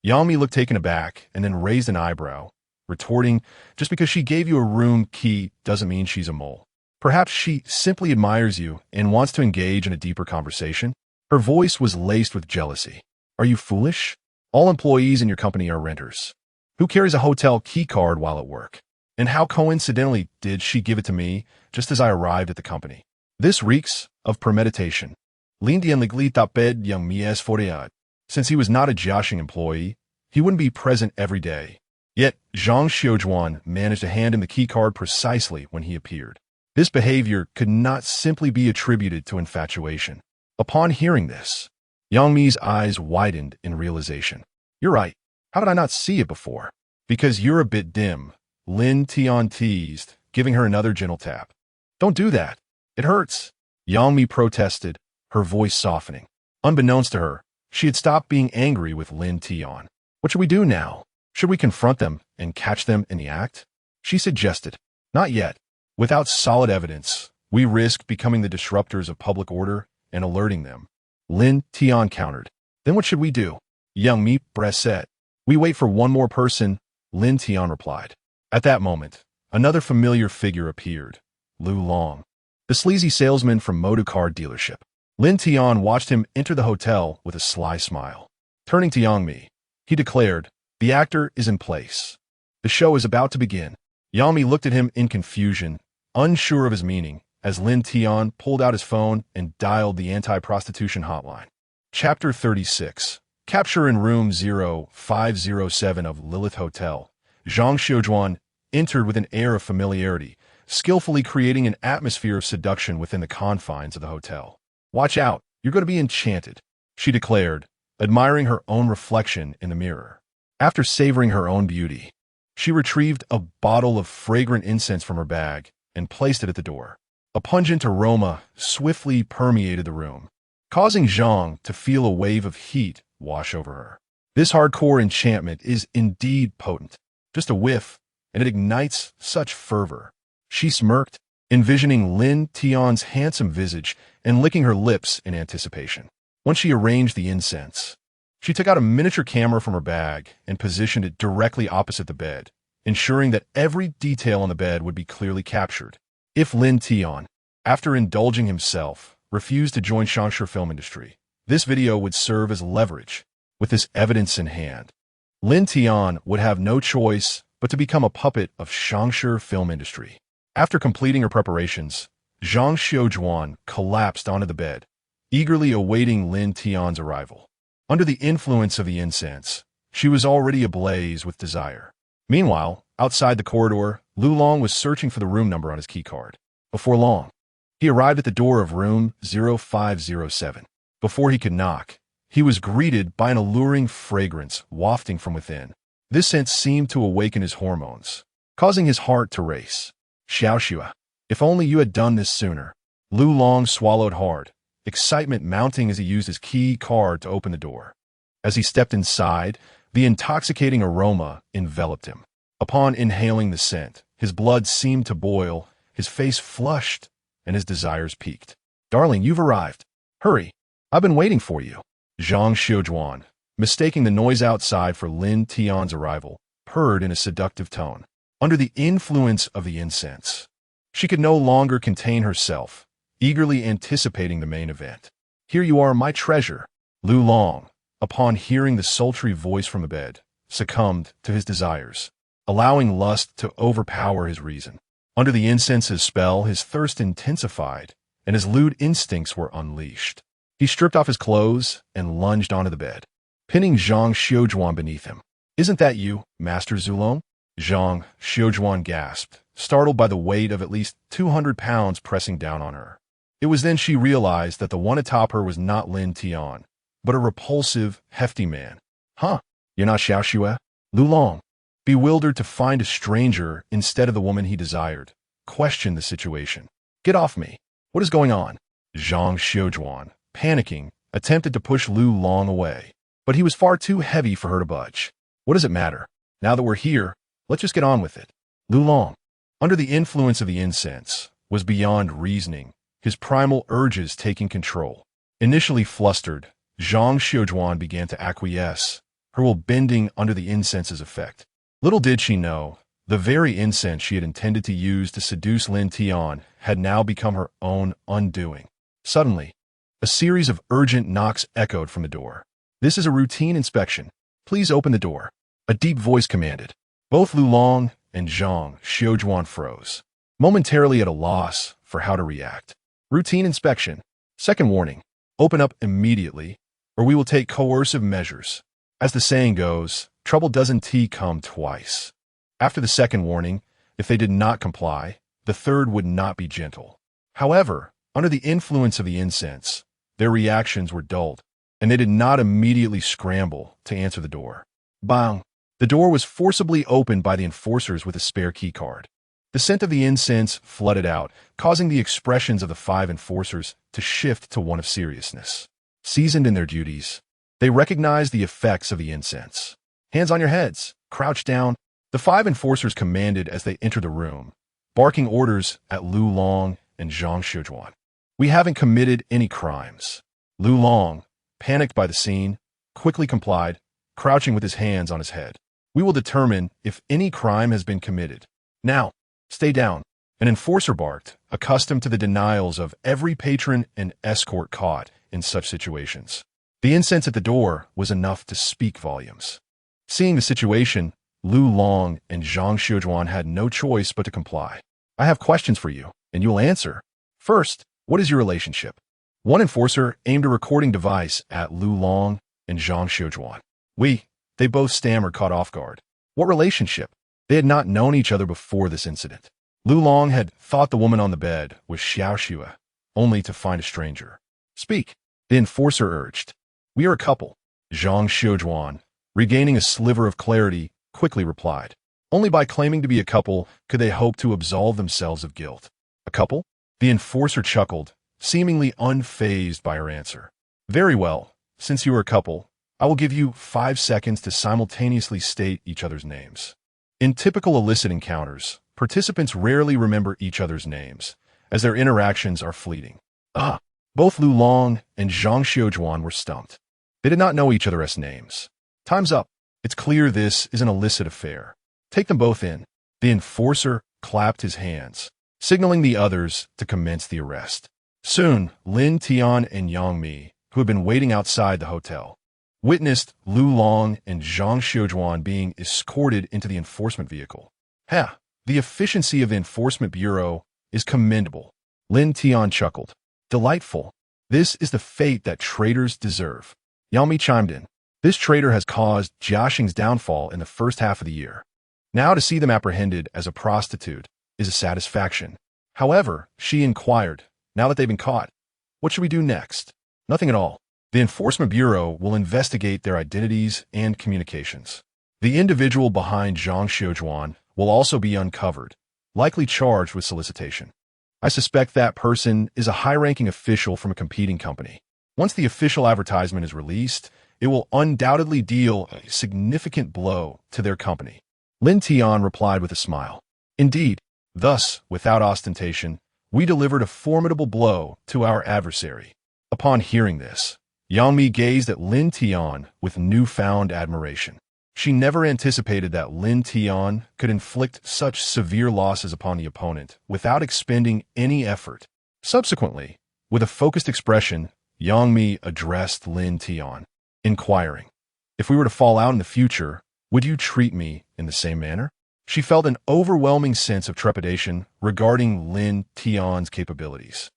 Yang Mi looked taken aback and then raised an eyebrow, retorting, just because she gave you a room key doesn't mean she's a mole. Perhaps she simply admires you and wants to engage in a deeper conversation. Her voice was laced with jealousy. Are you foolish? All employees in your company are renters. Who carries a hotel key card while at work? And how coincidentally did she give it to me just as I arrived at the company? This reeks of premeditation. Lin Tian ligli taped Yang Mies Foriad. Since he was not a Jiaxing employee, he wouldn't be present every day. Yet, Zhang Xiujuan managed to hand him the key card precisely when he appeared. This behavior could not simply be attributed to infatuation. Upon hearing this, Yang Mi's eyes widened in realization. You're right. How did I not see it before? Because you're a bit dim, Lin Tian teased, giving her another gentle tap. Don't do that. It hurts. Yang Mi protested, her voice softening. Unbeknownst to her, she had stopped being angry with Lin Tian. What should we do now? Should we confront them and catch them in the act? She suggested. Not yet. Without solid evidence, we risk becoming the disruptors of public order and alerting them. Lin Tian countered. Then what should we do? Yang Mi pressed. We wait for one more person, Lin Tian replied. At that moment, another familiar figure appeared, Lu Long, the sleazy salesman from motor car dealership. Lin Tian watched him enter the hotel with a sly smile. Turning to Yang Mi, he declared, the actor is in place. The show is about to begin. Yang Mi looked at him in confusion, unsure of his meaning, as Lin Tian pulled out his phone and dialed the anti-prostitution hotline. Chapter 36. Capture in room 0507 of Lilith Hotel. Zhang Xiujuan entered with an air of familiarity, skillfully creating an atmosphere of seduction within the confines of the hotel. Watch out, you're going to be enchanted, she declared, admiring her own reflection in the mirror. After savoring her own beauty, she retrieved a bottle of fragrant incense from her bag and placed it at the door. A pungent aroma swiftly permeated the room, causing Zhang to feel a wave of heat wash over her. This hardcore enchantment is indeed potent. Just a whiff, and it ignites such fervor. She smirked, envisioning Lin Tian's handsome visage and licking her lips in anticipation. Once she arranged the incense, she took out a miniature camera from her bag and positioned it directly opposite the bed, ensuring that every detail on the bed would be clearly captured. If Lin Tian, after indulging himself, refused to join Shangshu film industry, this video would serve as leverage. With this evidence in hand, Lin Tian would have no choice but to become a puppet of Shangshu film industry. After completing her preparations, Zhang Xiujuan collapsed onto the bed, eagerly awaiting Lin Tian's arrival. Under the influence of the incense, she was already ablaze with desire. Meanwhile, outside the corridor, Lu Long was searching for the room number on his keycard. Before long, he arrived at the door of room 0507. Before he could knock, he was greeted by an alluring fragrance wafting from within. This scent seemed to awaken his hormones, causing his heart to race. Xiaoxua, if only you had done this sooner. Lu Long swallowed hard, excitement mounting as he used his key card to open the door. As he stepped inside, the intoxicating aroma enveloped him. Upon inhaling the scent, his blood seemed to boil, his face flushed, and his desires peaked. Darling, you've arrived. Hurry, I've been waiting for you. Zhang Xiujuan, mistaking the noise outside for Lin Tian's arrival, purred in a seductive tone. Under the influence of the incense, she could no longer contain herself, eagerly anticipating the main event. Here you are, my treasure. Lu Long, upon hearing the sultry voice from the bed, succumbed to his desires, allowing lust to overpower his reason. Under the incense's spell, his thirst intensified, and his lewd instincts were unleashed. He stripped off his clothes and lunged onto the bed, pinning Zhang Xiujuan beneath him. Isn't that you, Master Zulong? Zhang Xiujuan gasped, startled by the weight of at least 200 pounds pressing down on her. It was then she realized that the one atop her was not Lin Tian, but a repulsive, hefty man. Huh? You're not Xiaoxue? Lu Long, bewildered to find a stranger instead of the woman he desired, questioned the situation. Get off me. What is going on? Zhang Xiujuan, panicking, attempted to push Lu Long away, but he was far too heavy for her to budge. What does it matter? Now that we're here, let's just get on with it. Lu Long, under the influence of the incense, was beyond reasoning, his primal urges taking control. Initially flustered, Zhang Xiujuan began to acquiesce, her will bending under the incense's effect. Little did she know, the very incense she had intended to use to seduce Lin Tian had now become her own undoing. Suddenly, a series of urgent knocks echoed from the door. This is a routine inspection. Please open the door. A deep voice commanded. Both Lu Long and Zhang Xiujuan froze, momentarily at a loss for how to react. Routine inspection. Second warning. Open up immediately, or we will take coercive measures. As the saying goes, trouble doesn't come twice. After the second warning, if they did not comply, the third would not be gentle. However, under the influence of the incense, their reactions were dulled, and they did not immediately scramble to answer the door. Bang! The door was forcibly opened by the enforcers with a spare key card. The scent of the incense flooded out, causing the expressions of the 5 enforcers to shift to one of seriousness. Seasoned in their duties, they recognized the effects of the incense. Hands on your heads, crouch down. The 5 enforcers commanded as they entered the room, barking orders at Lu Long and Zhang Xiujuan. We haven't committed any crimes. Lu Long, panicked by the scene, quickly complied, crouching with his hands on his head. We will determine if any crime has been committed. Now, stay down. An enforcer barked, accustomed to the denials of every patron and escort caught in such situations. The incense at the door was enough to speak volumes. Seeing the situation, Lu Long and Zhang Xiujuan had no choice but to comply. I have questions for you, and you will answer. First, what is your relationship? One enforcer aimed a recording device at Lu Long and Zhang Xiujuan. They both stammered, caught off guard. What relationship? They had not known each other before this incident. Lu Long had thought the woman on the bed was Xiao Xue, only to find a stranger. Speak, the enforcer urged. We are a couple. Zhang Xiujuan, regaining a sliver of clarity, quickly replied. Only by claiming to be a couple could they hope to absolve themselves of guilt. A couple? The enforcer chuckled, seemingly unfazed by her answer. Very well, since you are a couple, I will give you 5 seconds to simultaneously state each other's names. In typical illicit encounters, participants rarely remember each other's names, as their interactions are fleeting. Both Lu Long and Zhang Xiujuan were stumped. They did not know each other's names. Time's up. It's clear this is an illicit affair. Take them both in. The enforcer clapped his hands, signaling the others to commence the arrest. Soon, Lin Tian and Yang Mi, who had been waiting outside the hotel, witnessed Lu Long and Zhang Xiujuan being escorted into the enforcement vehicle. The efficiency of the Enforcement Bureau is commendable. Lin Tian chuckled. Delightful. This is the fate that traitors deserve. Yang Mi chimed in. This traitor has caused Jiaxing's downfall in the first half of the year. Now to see them apprehended as a prostitute is a satisfaction. However, she inquired, now that they've been caught, what should we do next? Nothing at all. The Enforcement Bureau will investigate their identities and communications. The individual behind Zhang Xiujuan will also be uncovered, likely charged with solicitation. I suspect that person is a high-ranking official from a competing company. Once the official advertisement is released, it will undoubtedly deal a significant blow to their company. Lin Tian replied with a smile. Indeed, thus, without ostentation, we delivered a formidable blow to our adversary. Upon hearing this, Yang Mi gazed at Lin Tian with newfound admiration. She never anticipated that Lin Tian could inflict such severe losses upon the opponent without expending any effort. Subsequently, with a focused expression, Yang Mi addressed Lin Tian, inquiring, if we were to fall out in the future, would you treat me in the same manner? She felt an overwhelming sense of trepidation regarding Lin Tian's capabilities.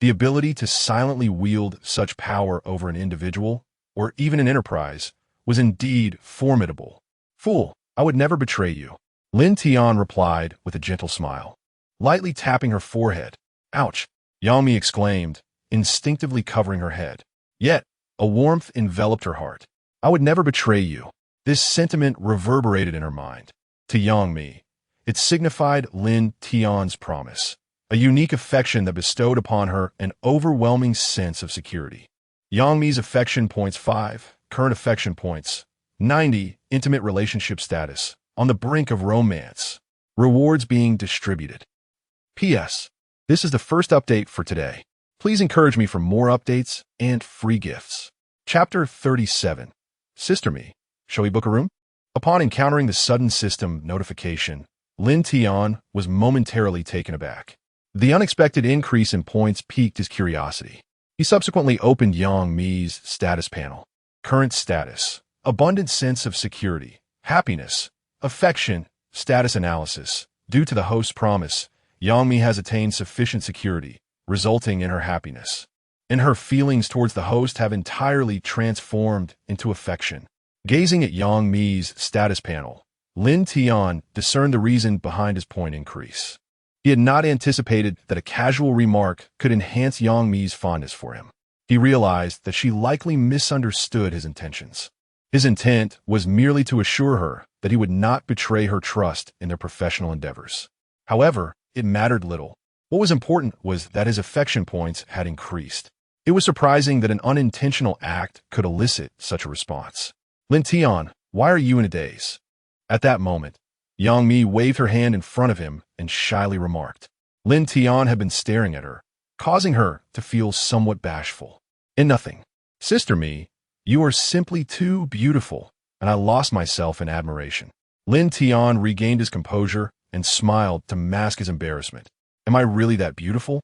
The ability to silently wield such power over an individual, or even an enterprise, was indeed formidable. Fool, I would never betray you. Lin Tian replied with a gentle smile, lightly tapping her forehead. Ouch, Yang Mi exclaimed, instinctively covering her head. Yet, a warmth enveloped her heart. I would never betray you. This sentiment reverberated in her mind. To Yang Mi, it signified Lin Tian's promise, a unique affection that bestowed upon her an overwhelming sense of security. Yang Mi's affection points 5, current affection points 90, intimate relationship status, on the brink of romance, rewards being distributed. P.S. This is the first update for today. Please encourage me for more updates and free gifts. Chapter 37. Sister Me, shall we book a room? Upon encountering the sudden system notification, Lin Tian was momentarily taken aback. The unexpected increase in points piqued his curiosity. He subsequently opened Yang Mi's status panel. Current status, abundant sense of security, happiness, affection, status analysis. Due to the host's promise, Yang Mi has attained sufficient security, resulting in her happiness. And her feelings towards the host have entirely transformed into affection. Gazing at Yang Mi's status panel, Lin Tian discerned the reason behind his point increase. He had not anticipated that a casual remark could enhance Yang Mi's fondness for him. He realized that she likely misunderstood his intentions. His intent was merely to assure her that he would not betray her trust in their professional endeavors. However, it mattered little. What was important was that his affection points had increased. It was surprising that an unintentional act could elicit such a response. Lin Tian, why are you in a daze? At that moment, Yang Mi waved her hand in front of him and shyly remarked. Lin Tian had been staring at her, causing her to feel somewhat bashful. In nothing. Sister Me, you are simply too beautiful, and I lost myself in admiration. Lin Tian regained his composure and smiled to mask his embarrassment. Am I really that beautiful?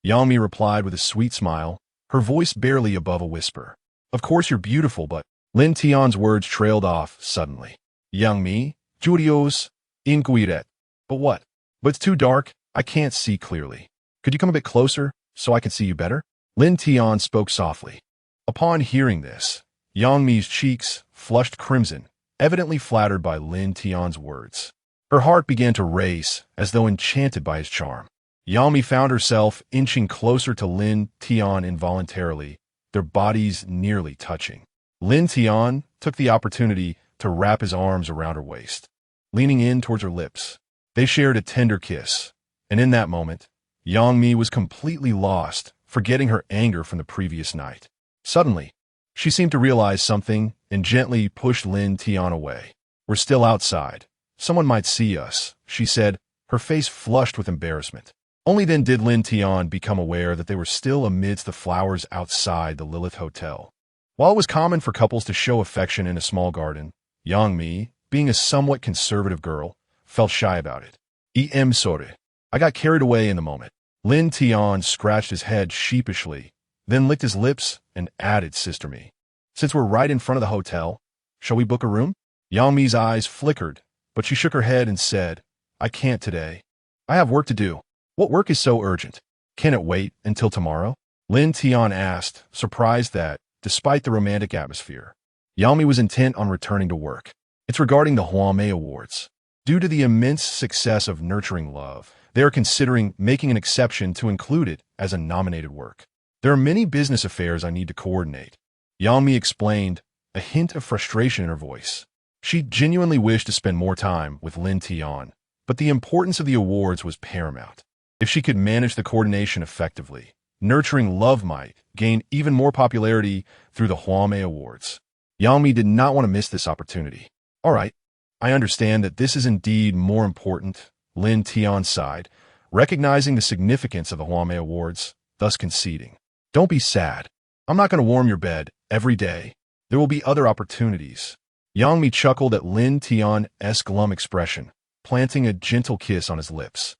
Yang Mi replied with a sweet smile, her voice barely above a whisper. Of course you're beautiful, but... Lin Tian's words trailed off suddenly. Yang Mi, Judios, inquiret. But what? But it's too dark, I can't see clearly. Could you come a bit closer, so I can see you better? Lin Tian spoke softly. Upon hearing this, Yang Mi's cheeks flushed crimson, evidently flattered by Lin Tian's words. Her heart began to race, as though enchanted by his charm. Yang Mi found herself inching closer to Lin Tian involuntarily, their bodies nearly touching. Lin Tian took the opportunity to wrap his arms around her waist, leaning in towards her lips. They shared a tender kiss, and in that moment, Yang Mi was completely lost, forgetting her anger from the previous night. Suddenly, she seemed to realize something and gently pushed Lin Tian away. We're still outside. Someone might see us, she said, her face flushed with embarrassment. Only then did Lin Tian become aware that they were still amidst the flowers outside the Lilith Hotel. While it was common for couples to show affection in a small garden, Yang Mi, being a somewhat conservative girl, felt shy about it. Sorry. I got carried away in the moment. Lin Tian scratched his head sheepishly, then licked his lips and added, Sister Me. Since we're right in front of the hotel, shall we book a room? Yang Mi's eyes flickered, but she shook her head and said, I can't today. I have work to do. What work is so urgent? Can it wait until tomorrow? Lin Tian asked, surprised that, despite the romantic atmosphere, Yang Mi was intent on returning to work. It's regarding the housemate awards. Due to the immense success of Nurturing Love, they are considering making an exception to include it as a nominated work. There are many business affairs I need to coordinate. Yang Mi explained, a hint of frustration in her voice. She genuinely wished to spend more time with Lin Tian, but the importance of the awards was paramount. If she could manage the coordination effectively, Nurturing Love might gain even more popularity through the housemate awards. Yang Mi did not want to miss this opportunity. All right, I understand that this is indeed more important, Lin Tian sighed, recognizing the significance of the housemate awards, thus conceding. Don't be sad. I'm not going to warm your bed every day. There will be other opportunities. Yang Mi chuckled at Lin Tian's glum expression, planting a gentle kiss on his lips.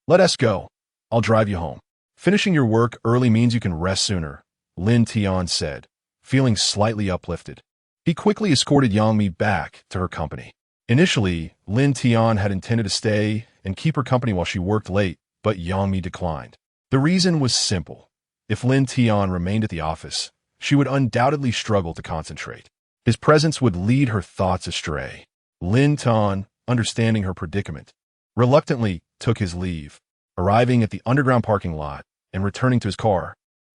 Let us go. I'll drive you home. Finishing your work early means you can rest sooner, Lin Tian said, feeling slightly uplifted. He quickly escorted Yang Mi back to her company. Initially, Lin Tian had intended to stay and keep her company while she worked late, but Yang Mi declined. The reason was simple. If Lin Tian remained at the office, she would undoubtedly struggle to concentrate. His presence would lead her thoughts astray. Lin Tian, understanding her predicament, reluctantly took his leave, arriving at the underground parking lot and returning to his car.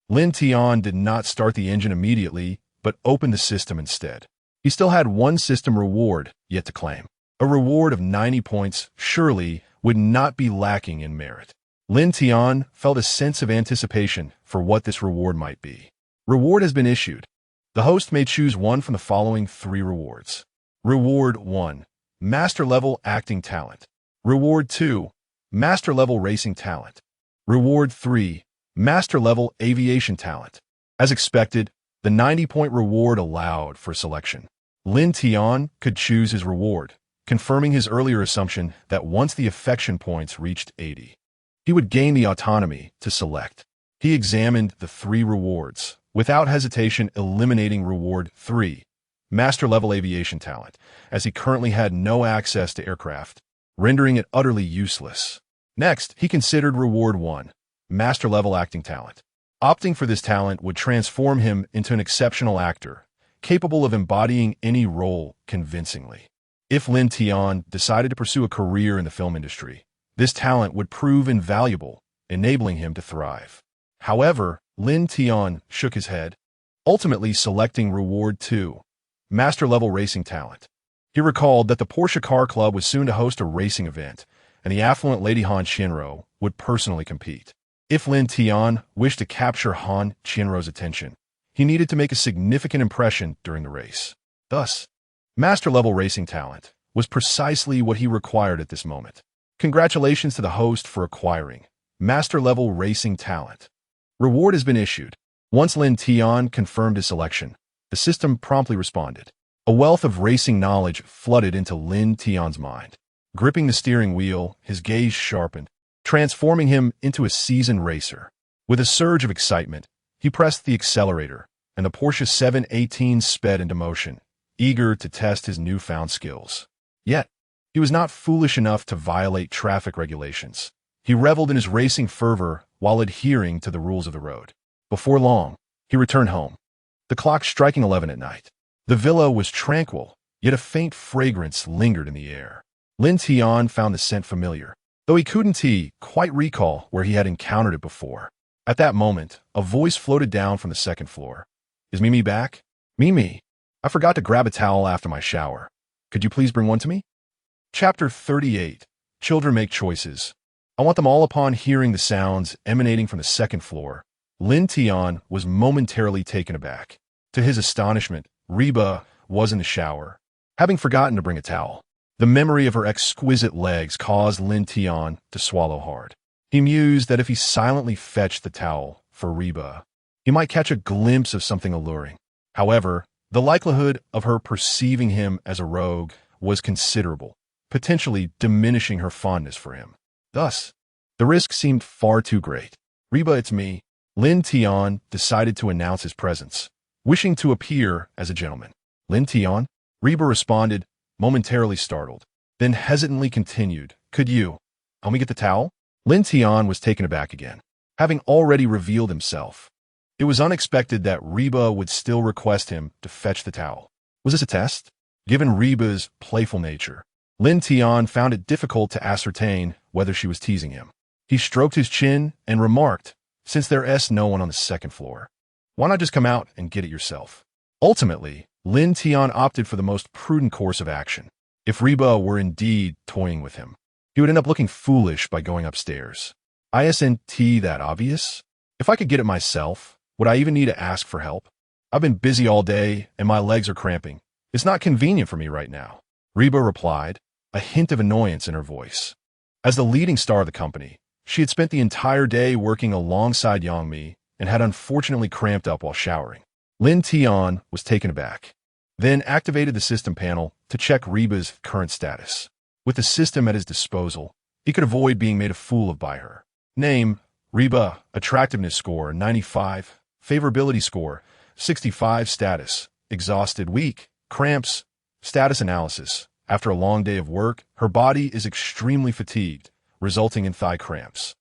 Lin Tian did not start the engine immediately, but opened the system instead. He still had one system reward yet to claim. A reward of 90 points surely would not be lacking in merit. Lin Tian felt a sense of anticipation for what this reward might be. Reward has been issued. The host may choose one from the following 3 rewards. Reward 1. Master Level Acting Talent. Reward 2. Master Level Racing Talent. Reward 3. Master Level Aviation Talent. As expected, the 90-point reward allowed for selection. Lin Tian could choose his reward, confirming his earlier assumption that once the affection points reached 80, he would gain the autonomy to select. He examined the 3 rewards, without hesitation eliminating Reward 3, Master Level Aviation Talent, as he currently had no access to aircraft, rendering it utterly useless. Next, he considered Reward 1, Master Level Acting Talent. Opting for this talent would transform him into an exceptional actor, capable of embodying any role convincingly. If Lin Tian decided to pursue a career in the film industry, this talent would prove invaluable, enabling him to thrive. However, Lin Tian shook his head, ultimately selecting Reward 2, Master Level Racing Talent. He recalled that the Porsche Car Club was soon to host a racing event, and the affluent Lady Han Qianruo would personally compete. If Lin Tian wished to capture Han Qianruo's attention, he needed to make a significant impression during the race. Thus, Master Level Racing Talent was precisely what he required at this moment. Congratulations to the host for acquiring Master Level Racing Talent. Reward has been issued. Once Lin Tian confirmed his selection, the system promptly responded. A wealth of racing knowledge flooded into Lin Tian's mind. Gripping the steering wheel, his gaze sharpened, transforming him into a seasoned racer. With a surge of excitement, he pressed the accelerator, and the Porsche 718 sped into motion, eager to test his newfound skills. Yet, he was not foolish enough to violate traffic regulations. He reveled in his racing fervor while adhering to the rules of the road. Before long, he returned home, the clock striking 11 at night. The villa was tranquil, yet a faint fragrance lingered in the air. Lin Tian found the scent familiar, though he couldn't quite recall where he had encountered it before. At that moment, a voice floated down from the second floor. "Is Mimi back? Mimi, I forgot to grab a towel after my shower. Could you please bring one to me?" Chapter 38. Children Make Choices. I want them all. Upon hearing the sounds emanating from the second floor, Lin Tian was momentarily taken aback. To his astonishment, Reba was in the shower, having forgotten to bring a towel. The memory of her exquisite legs caused Lin Tian to swallow hard. He mused that if he silently fetched the towel for Reba, he might catch a glimpse of something alluring. However, the likelihood of her perceiving him as a rogue was considerable, potentially diminishing her fondness for him. Thus, the risk seemed far too great. "Reba, it's me." Lin Tian decided to announce his presence, wishing to appear as a gentleman. "Lin Tian?" Reba responded, momentarily startled, then hesitantly continued, "Could you help me get the towel?" Lin Tian was taken aback again, having already revealed himself. It was unexpected that Reba would still request him to fetch the towel. Was this a test? Given Reba's playful nature, Lin Tian found it difficult to ascertain whether she was teasing him. He stroked his chin and remarked, "Since there's no one on the second floor, why not just come out and get it yourself?" Ultimately, Lin Tian opted for the most prudent course of action. If Reba were indeed toying with him, he would end up looking foolish by going upstairs. Isn't that obvious? If I could get it myself, would I even need to ask for help? I've been busy all day and my legs are cramping. It's not convenient for me right now. Reba replied, a hint of annoyance in her voice. As the leading star of the company, she had spent the entire day working alongside Yang Mi and had unfortunately cramped up while showering. Lin Tian was taken aback, then activated the system panel to check Reba's current status. With the system at his disposal, he could avoid being made a fool of by her. Name, Reba, attractiveness score, 95, favorability score, 65, status, exhausted, weak, cramps, status analysis. After a long day of work, her body is extremely fatigued, resulting in thigh cramps.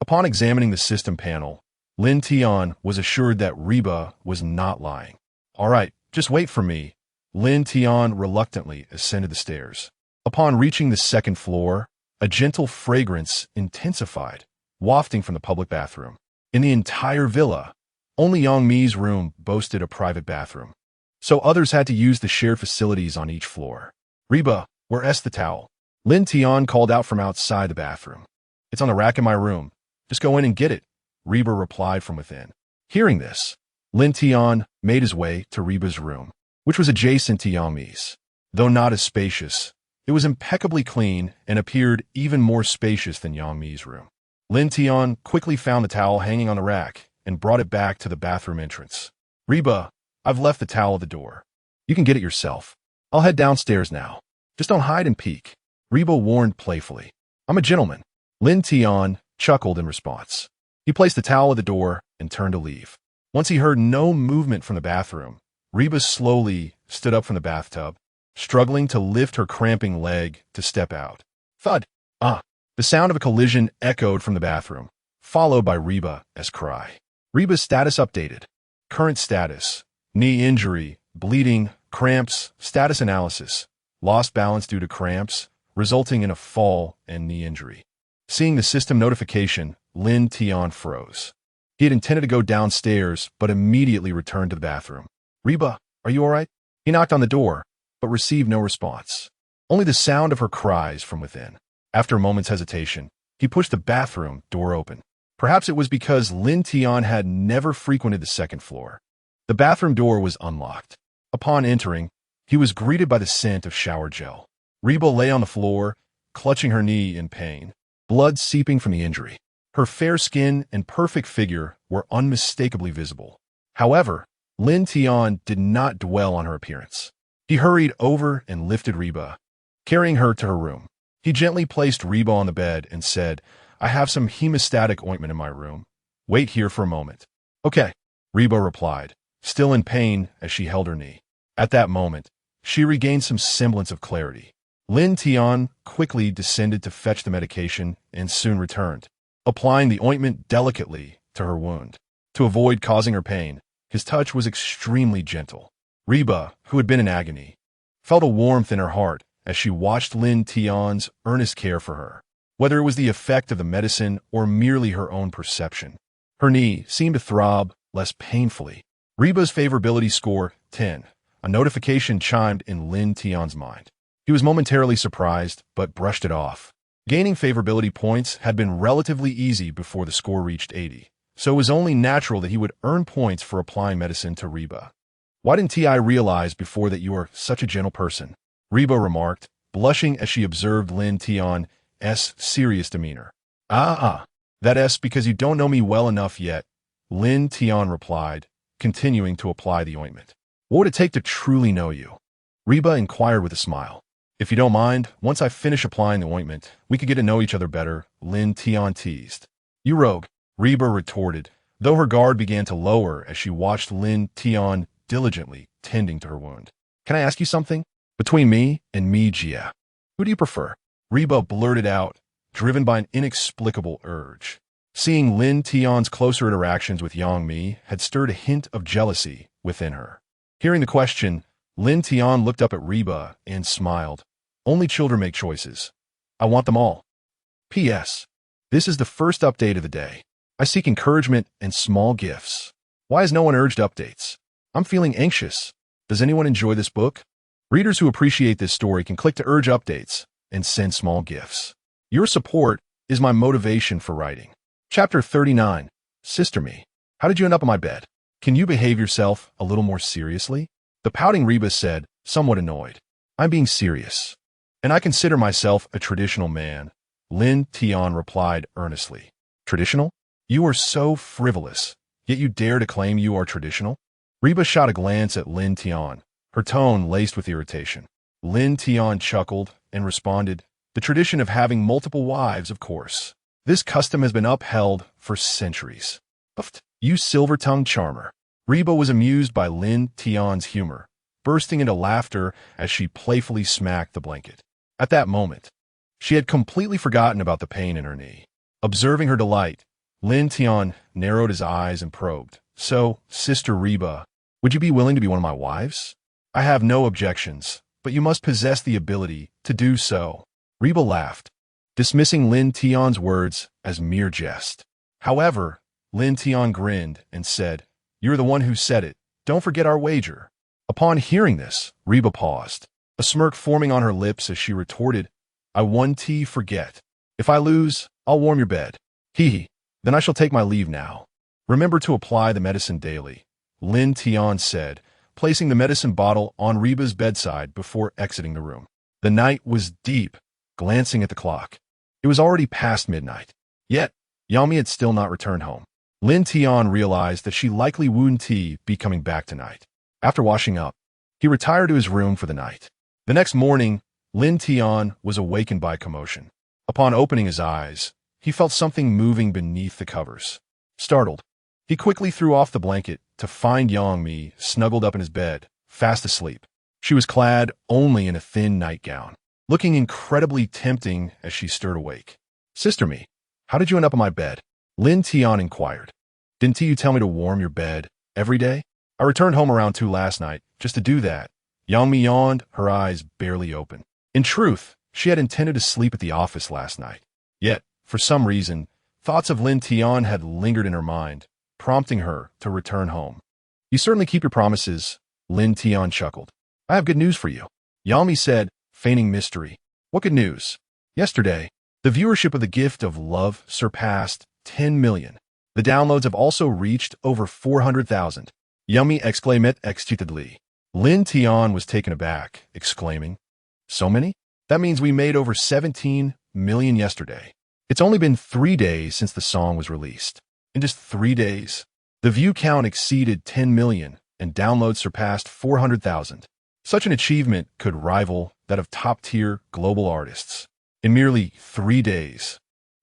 Upon examining the system panel, Lin Tian was assured that Reba was not lying. "All right, just wait for me." Lin Tian reluctantly ascended the stairs. Upon reaching the second floor, a gentle fragrance intensified, wafting from the public bathroom. In the entire villa, only Yang Mi's room boasted a private bathroom, so others had to use the shared facilities on each floor. "Reba, where's the towel?" Lin Tian called out from outside the bathroom. "It's on the rack in my room. Just go in and get it, Reba replied from within. Hearing this, Lin Tian made his way to Reba's room, which was adjacent to Yang Mi's. Though not as spacious, it was impeccably clean and appeared even more spacious than Yang Mi's room. Lin Tian quickly found the towel hanging on the rack and brought it back to the bathroom entrance. Reba, I've left the towel at the door. You can get it yourself. I'll head downstairs now. Just don't hide and peek, Reba warned playfully. I'm a gentleman. Lin Tian chuckled in response. He placed the towel at the door and turned to leave. Once he heard no movement from the bathroom, Reba slowly stood up from the bathtub, struggling to lift her cramping leg to step out. Thud! Ah! The sound of a collision echoed from the bathroom, followed by Reba's cry. Reba's status updated. Current status: knee injury, bleeding, cramps, status analysis, lost balance due to cramps, resulting in a fall and knee injury. Seeing the system notification, Lin Tian froze. He had intended to go downstairs, but immediately returned to the bathroom. Reba, are you all right? He knocked on the door, but received no response. Only the sound of her cries from within. After a moment's hesitation, he pushed the bathroom door open. Perhaps it was because Lin Tian had never frequented the second floor. The bathroom door was unlocked. Upon entering, he was greeted by the scent of shower gel. Reba lay on the floor, clutching her knee in pain, blood seeping from the injury. Her fair skin and perfect figure were unmistakably visible. However, Lin Tian did not dwell on her appearance. He hurried over and lifted Reba, carrying her to her room. He gently placed Reba on the bed and said, I have some hemostatic ointment in my room. Wait here for a moment. Okay, Reba replied, still in pain as she held her knee. At that moment, she regained some semblance of clarity. Lin Tian quickly descended to fetch the medication and soon returned, applying the ointment delicately to her wound. To avoid causing her pain, his touch was extremely gentle. Reba, who had been in agony, felt a warmth in her heart as she watched Lin Tian's earnest care for her. Whether it was the effect of the medicine or merely her own perception, her knee seemed to throb less painfully. Reba's favorability score, 10. A notification chimed in Lin Tian's mind. He was momentarily surprised, but brushed it off. Gaining favorability points had been relatively easy before the score reached 80, so it was only natural that he would earn points for applying medicine to Reba. Why didn't I realize before that you are such a gentle person? Reba remarked, blushing as she observed Lin Tian's serious demeanor. That's because you don't know me well enough yet, Lin Tian replied, continuing to apply the ointment. What would it take to truly know you? Reba inquired with a smile. If you don't mind, once I finish applying the ointment, we could get to know each other better, Lin Tian teased. You rogue, Reba retorted, though her guard began to lower as she watched Lin Tian diligently tending to her wound. Can I ask you something? Between me and Mi Jia, who do you prefer? Reba blurted out, driven by an inexplicable urge. Seeing Lin Tian's closer interactions with Yang Mi had stirred a hint of jealousy within her. Hearing the question, Lin Tian looked up at Reba and smiled. Only children make choices. I want them all. P.S. This is the first update of the day. I seek encouragement and small gifts. Why has no one urged updates? I'm feeling anxious. Does anyone enjoy this book? Readers who appreciate this story can click to urge updates and send small gifts. Your support is my motivation for writing. Chapter 39. Sister Me. How did you end up on my bed? Can you behave yourself a little more seriously? The pouting Reba said, somewhat annoyed. I'm being serious. And I consider myself a traditional man, Lin Tian replied earnestly. Traditional? You are so frivolous, yet you dare to claim you are traditional? Reba shot a glance at Lin Tian, her tone laced with irritation. Lin Tian chuckled and responded, the tradition of having multiple wives, of course. This custom has been upheld for centuries. Puffed, you silver-tongued charmer. Reba was amused by Lin Tian's humor, bursting into laughter as she playfully smacked the blanket. At that moment, she had completely forgotten about the pain in her knee. Observing her delight, Lin Tian narrowed his eyes and probed. So, Sister Reba, would you be willing to be one of my wives? I have no objections, but you must possess the ability to do so. Reba laughed, dismissing Lin Tian's words as mere jest. However, Lin Tian grinned and said, You're the one who said it. Don't forget our wager. Upon hearing this, Reba paused, a smirk forming on her lips as she retorted, I won forget. If I lose, I'll warm your bed. Hee hee. Then I shall take my leave now. Remember to apply the medicine daily, Lin Tian said, placing the medicine bottle on Reba's bedside before exiting the room. The night was deep, glancing at the clock. It was already past midnight. Yet, Yami had still not returned home. Lin Tian realized that she likely wouldn't be coming back tonight. After washing up, he retired to his room for the night. The next morning, Lin Tian was awakened by commotion. Upon opening his eyes, he felt something moving beneath the covers. Startled, he quickly threw off the blanket to find Yangmi snuggled up in his bed, fast asleep. She was clad only in a thin nightgown, looking incredibly tempting as she stirred awake. "Sister Me, how did you end up on my bed?" Lin Tian inquired. "Didn't you tell me to warm your bed every day?" "I returned home around 2 last night, just to do that." Yangmi yawned, her eyes barely open. In truth, she had intended to sleep at the office last night. Yet, for some reason, thoughts of Lin Tian had lingered in her mind, prompting her to return home. "You certainly keep your promises," Lin Tian chuckled. "I have good news for you," Yangmi said, feigning mystery. "What good news?" "Yesterday, the viewership of The Gift of Love surpassed 10 million. The downloads have also reached over 400,000. Yummy exclaimed excitedly. Lin Tian was taken aback, exclaiming, "So many? That means we made over 17 million yesterday. It's only been 3 days since the song was released. In just 3 days, the view count exceeded 10 million and downloads surpassed 400,000. Such an achievement could rival that of top-tier global artists. In merely 3 days,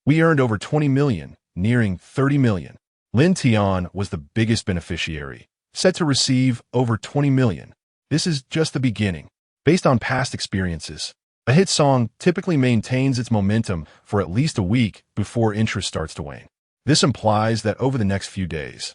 we earned over 20 million, nearing 30 million. Lin Tian was the biggest beneficiary, set to receive over 20 million. This is just the beginning. Based on past experiences, a hit song typically maintains its momentum for at least a week before interest starts to wane. This implies that over the next few days,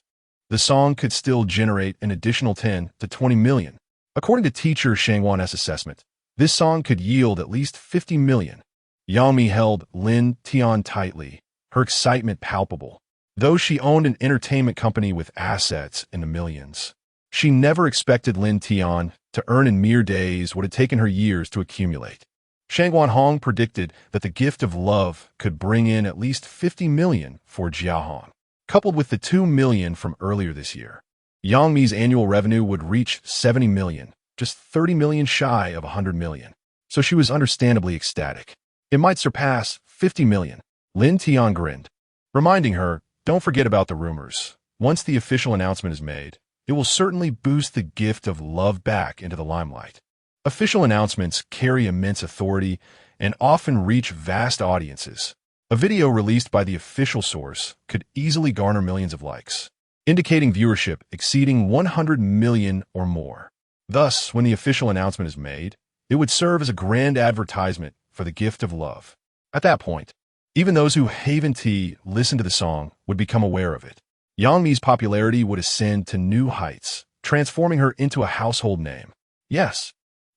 the song could still generate an additional 10 to 20 million. According to teacher Shangwan's assessment, this song could yield at least 50 million. Yangmi held Lin Tian tightly, her excitement palpable. Though she owned an entertainment company with assets in the millions, she never expected Lin Tian to earn in mere days what had taken her years to accumulate. Shangwan Hong predicted that The Gift of Love could bring in at least 50 million for Jiahong, coupled with the 2 million from earlier this year. Yangmi's annual revenue would reach 70 million, just 30 million shy of 100 million. So she was understandably ecstatic. It might surpass 50 million. Lin Tian grinned, reminding her, "Don't forget about the rumors. Once the official announcement is made, it will certainly boost The Gift of Love back into the limelight." Official announcements carry immense authority and often reach vast audiences. A video released by the official source could easily garner millions of likes, indicating viewership exceeding 100 million or more. Thus, when the official announcement is made, it would serve as a grand advertisement for The Gift of Love. At that point, even those who haven't listened to the song would become aware of it. Yangmi's popularity would ascend to new heights, transforming her into a household name. Yes,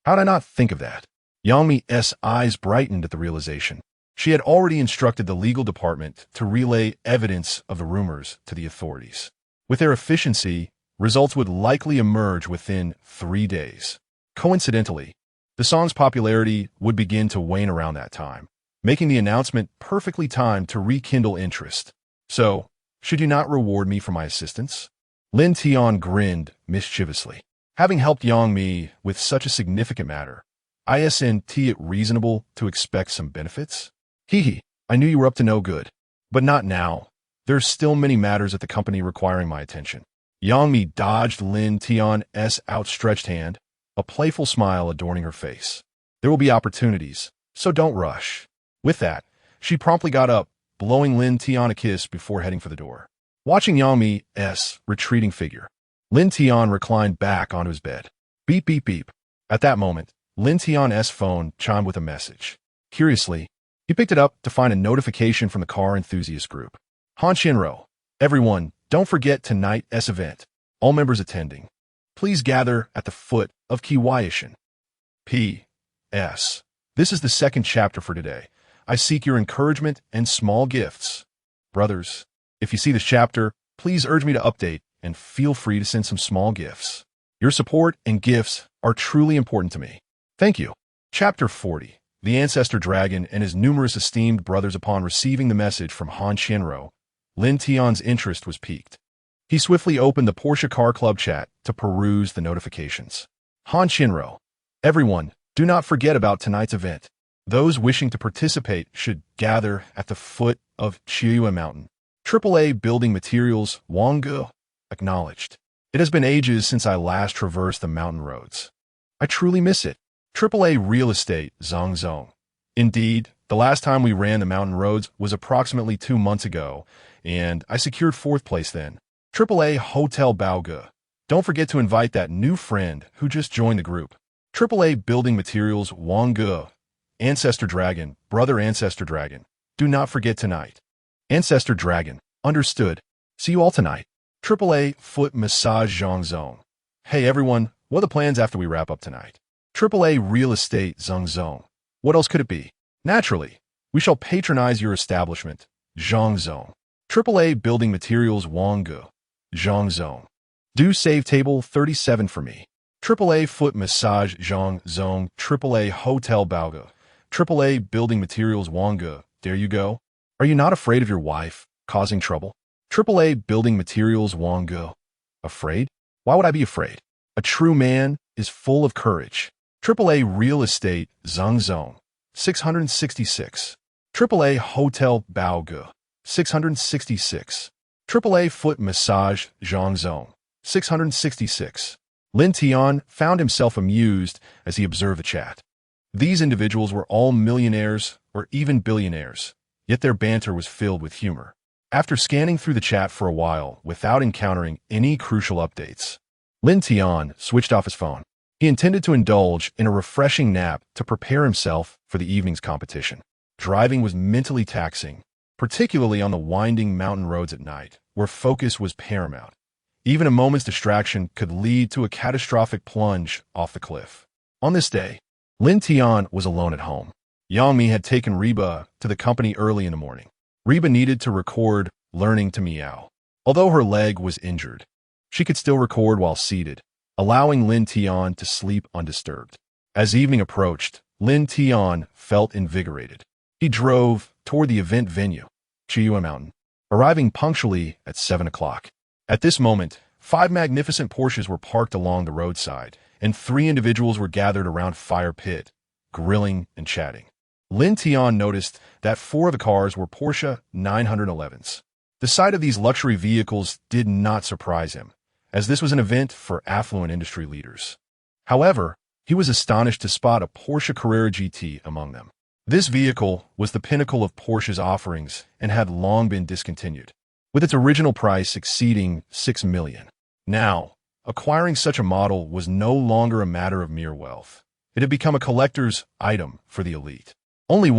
how did I not think of that? Yangmi's eyes brightened at the realization. She had already instructed the legal department to relay evidence of the rumors to the authorities. With their efficiency, results would likely emerge within 3 days. Coincidentally, the song's popularity would begin to wane around that time, making the announcement perfectly timed to rekindle interest. "So, should you not reward me for my assistance?" Lin Tian grinned mischievously. Having helped Yangmi with such a significant matter, isn't it reasonable to expect some benefits? Hee, I knew you were up to no good. But not now. There's still many matters at the company requiring my attention. Yangmi dodged Lin Tian's outstretched hand, a playful smile adorning her face. "There will be opportunities, so don't rush." With that, she promptly got up, blowing Lin Tian a kiss before heading for the door. Watching Yangmi's retreating figure, Lin Tian reclined back onto his bed. Beep, beep, beep. At that moment, Lin Tian's phone chimed with a message. Curiously, he picked it up to find a notification from the car enthusiast group. Han Xianro, everyone, don't forget tonight's event. All members attending, please gather at the foot of Kiwaishan. P.S. This is the second chapter for today. I seek your encouragement and small gifts. Brothers, if you see this chapter, please urge me to update and feel free to send some small gifts. Your support and gifts are truly important to me. Thank you. Chapter 40. The Ancestor Dragon and his numerous esteemed brothers upon receiving the message from Han Xianro Lin Tian's interest was piqued. He swiftly opened the Porsche Car Club chat to peruse the notifications. Han Shinro. Everyone, do not forget about tonight's event. Those wishing to participate should gather at the foot of Qiuyue Mountain. AAA Building Materials, Wangge. Acknowledged. It has been ages since I last traversed the mountain roads. I truly miss it. AAA Real Estate, Zhangzong. Indeed, the last time we ran the mountain roads was approximately 2 months ago, and I secured 4th place then. AAA Hotel Baoge. Don't forget to invite that new friend who just joined the group. AAA Building Materials, Wangge. Ancestor Dragon, Brother Ancestor Dragon. Do not forget tonight. Ancestor Dragon. Understood. See you all tonight. AAA Foot Massage Zhangzong. Hey everyone, what are the plans after we wrap up tonight? AAA Real Estate Zhangzong. What else could it be? Naturally, we shall patronize your establishment, Zhangzong. AAA Building Materials Wangge. Zhangzong. Do save table 37 for me. AAA Foot Massage Zhangzong. AAA Hotel Baoge. AAA Building Materials Wangge. There you go. Are you not afraid of your wife causing trouble? AAA Building Materials Wangge. Afraid? Why would I be afraid? A true man is full of courage. AAA Real Estate Zhangzong. 666. AAA Hotel Baoge. 666. AAA Foot Massage Zhangzong. 666. Lin Tian found himself amused as he observed the chat. These individuals were all millionaires or even billionaires, yet their banter was filled with humor. After scanning through the chat for a while without encountering any crucial updates, Lin Tian switched off his phone. He intended to indulge in a refreshing nap to prepare himself for the evening's competition. Driving was mentally taxing, particularly on the winding mountain roads at night, where focus was paramount. Even a moment's distraction could lead to a catastrophic plunge off the cliff. On this day, Lin Tian was alone at home. Yangmi had taken Reba to the company early in the morning. Reba needed to record learning to meow. Although her leg was injured, she could still record while seated, allowing Lin Tian to sleep undisturbed. As evening approached, Lin Tian felt invigorated. He drove toward the event venue, Qiuyue Mountain, arriving punctually at 7 o'clock. At this moment, 5 magnificent Porsches were parked along the roadside, and 3 individuals were gathered around fire pit, grilling and chatting. Lin Tian noticed that 4 of the cars were Porsche 911s. The sight of these luxury vehicles did not surprise him, as this was an event for affluent industry leaders. However, he was astonished to spot a Porsche Carrera GT among them. This vehicle was the pinnacle of Porsche's offerings and had long been discontinued, with its original price exceeding $6 million. Now, acquiring such a model was no longer a matter of mere wealth. It had become a collector's item for the elite. Only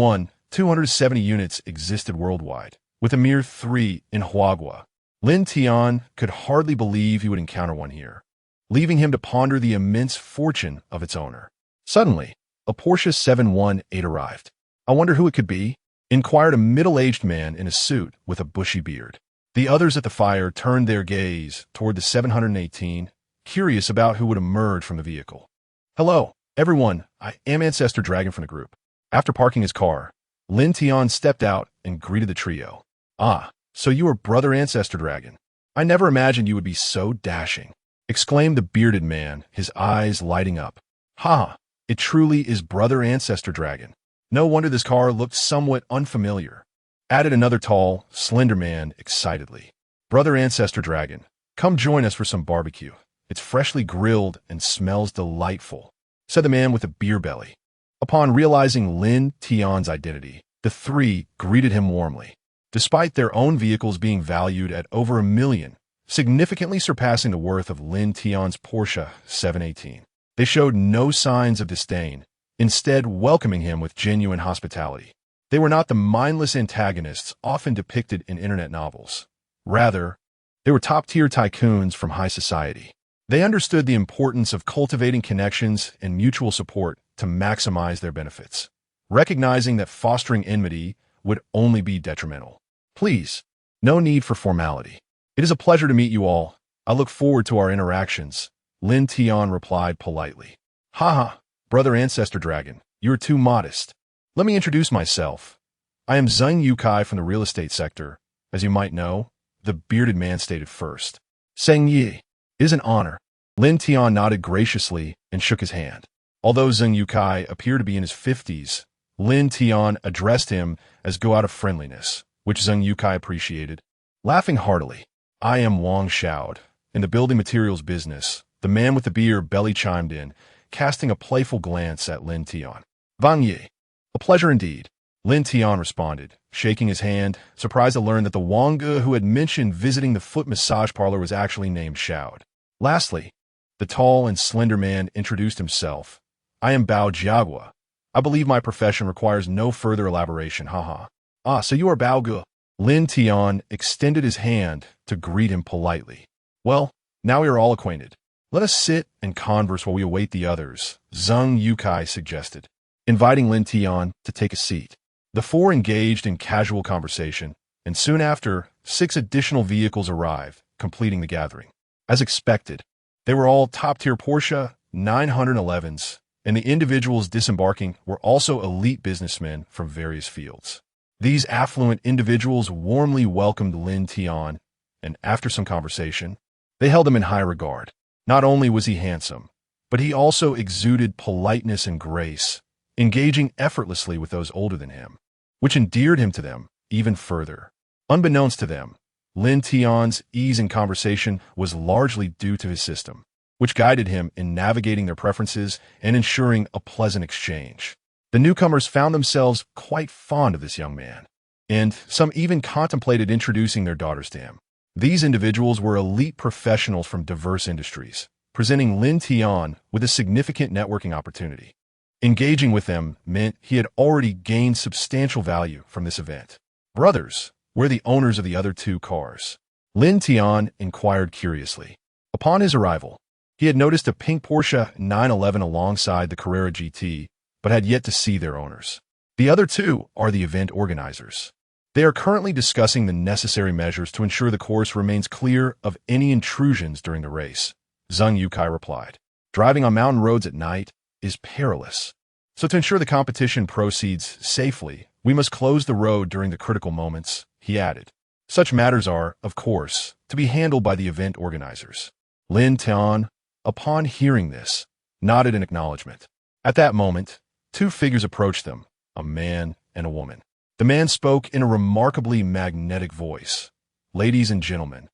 270 units existed worldwide, with a mere 3 in Huagua. Lin Tian could hardly believe he would encounter one here, leaving him to ponder the immense fortune of its owner. Suddenly, a Porsche 718 arrived. I wonder who it could be, inquired a middle-aged man in a suit with a bushy beard. The others at the fire turned their gaze toward the 718, curious about who would emerge from the vehicle. Hello, everyone. I am Ancestor Dragon from the group. After parking his car, Lin Tian stepped out and greeted the trio. Ah, so you are Brother Ancestor Dragon. I never imagined you would be so dashing, exclaimed the bearded man, his eyes lighting up. Ha, it truly is Brother Ancestor Dragon. No wonder this car looked somewhat unfamiliar, added another tall, slender man excitedly. Brother Ancestor Dragon, come join us for some barbecue. It's freshly grilled and smells delightful, said the man with a beer belly. Upon realizing Lin Tian's identity, the 3 greeted him warmly. Despite their own vehicles being valued at over $1 million, significantly surpassing the worth of Lin Tian's Porsche 718, they showed no signs of disdain, instead welcoming him with genuine hospitality. They were not the mindless antagonists often depicted in internet novels. Rather, they were top-tier tycoons from high society. They understood the importance of cultivating connections and mutual support to maximize their benefits, recognizing that fostering enmity would only be detrimental. Please, no need for formality. It is a pleasure to meet you all. I look forward to our interactions, Lin Tian replied politely. Haha, Brother Ancestor Dragon, you are too modest. Let me introduce myself. I am Zheng Yukai from the real estate sector, as you might know, the bearded man stated first. Zheng Yi, it is an honor. Lin Tian nodded graciously and shook his hand. Although Zheng Yukai appeared to be in his 50s, Lin Tian addressed him as go out of friendliness, which Zheng Yukai appreciated. Laughing heartily, I am Wang Xiaod, in the building materials business. The man with the beard belly chimed in, casting a playful glance at Lin Tian. Wang Yi, a pleasure indeed. Lin Tian responded, shaking his hand, surprised to learn that the Wangge who had mentioned visiting the foot massage parlor was actually named Xiaod. Lastly, the tall and slender man introduced himself. I am Bao Jiagua. I believe my profession requires no further elaboration, haha. Ah, so you are Bao Ge. Lin Tian extended his hand to greet him politely. Well, now we are all acquainted. Let us sit and converse while we await the others, Zheng Yukai suggested, inviting Lin Tian to take a seat. The four engaged in casual conversation, and soon after, 6 additional vehicles arrived, completing the gathering. As expected, they were all top-tier Porsche 911s, and the individuals disembarking were also elite businessmen from various fields. These affluent individuals warmly welcomed Lin Tian, and after some conversation, they held him in high regard. Not only was he handsome, but he also exuded politeness and grace, engaging effortlessly with those older than him, which endeared him to them even further. Unbeknownst to them, Lin Tian's ease in conversation was largely due to his system, which guided him in navigating their preferences and ensuring a pleasant exchange. The newcomers found themselves quite fond of this young man, and some even contemplated introducing their daughters to him. These individuals were elite professionals from diverse industries, presenting Lin Tian with a significant networking opportunity. Engaging with them meant he had already gained substantial value from this event. Brothers, where are the owners of the other 2 cars? Lin Tian inquired curiously. Upon his arrival, he had noticed a pink Porsche 911 alongside the Carrera GT, but had yet to see their owners. The other 2 are the event organizers. They are currently discussing the necessary measures to ensure the course remains clear of any intrusions during the race, Zheng Yukai replied. Driving on mountain roads at night is perilous. So to ensure the competition proceeds safely, we must close the road during the critical moments, he added. Such matters are, of course, to be handled by the event organizers. Lin Tian, upon hearing this, nodded in acknowledgement. At that moment, 2 figures approached them, a man and a woman. The man spoke in a remarkably magnetic voice. Ladies and gentlemen,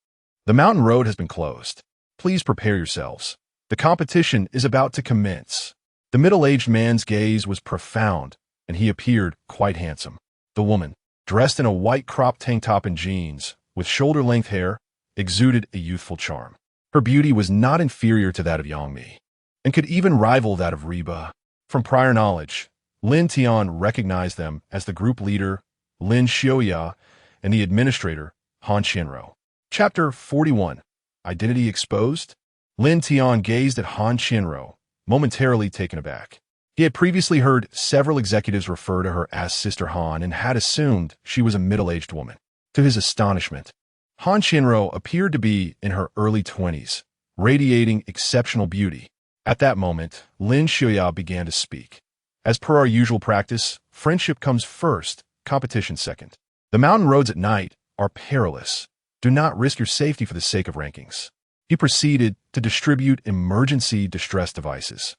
the mountain road has been closed. Please prepare yourselves. The competition is about to commence. The middle-aged man's gaze was profound, and he appeared quite handsome. The woman, dressed in a white crop tank top and jeans, with shoulder-length hair, exuded a youthful charm. Her beauty was not inferior to that of Yangmi, and could even rival that of Reba. From prior knowledge, Lin Tian recognized them as the group leader, Lin Xiaoya, and the administrator, Han Qianrou. Chapter 41. Identity Exposed? Lin Tian gazed at Han Qianrou, momentarily taken aback. He had previously heard several executives refer to her as Sister Han and had assumed she was a middle-aged woman. To his astonishment, Han Qianrou appeared to be in her early 20s, radiating exceptional beauty. At that moment, Lin Xiaoya began to speak. As per our usual practice, friendship comes first, competition second. The mountain roads at night are perilous. Do not risk your safety for the sake of rankings. He proceeded to distribute emergency distress devices,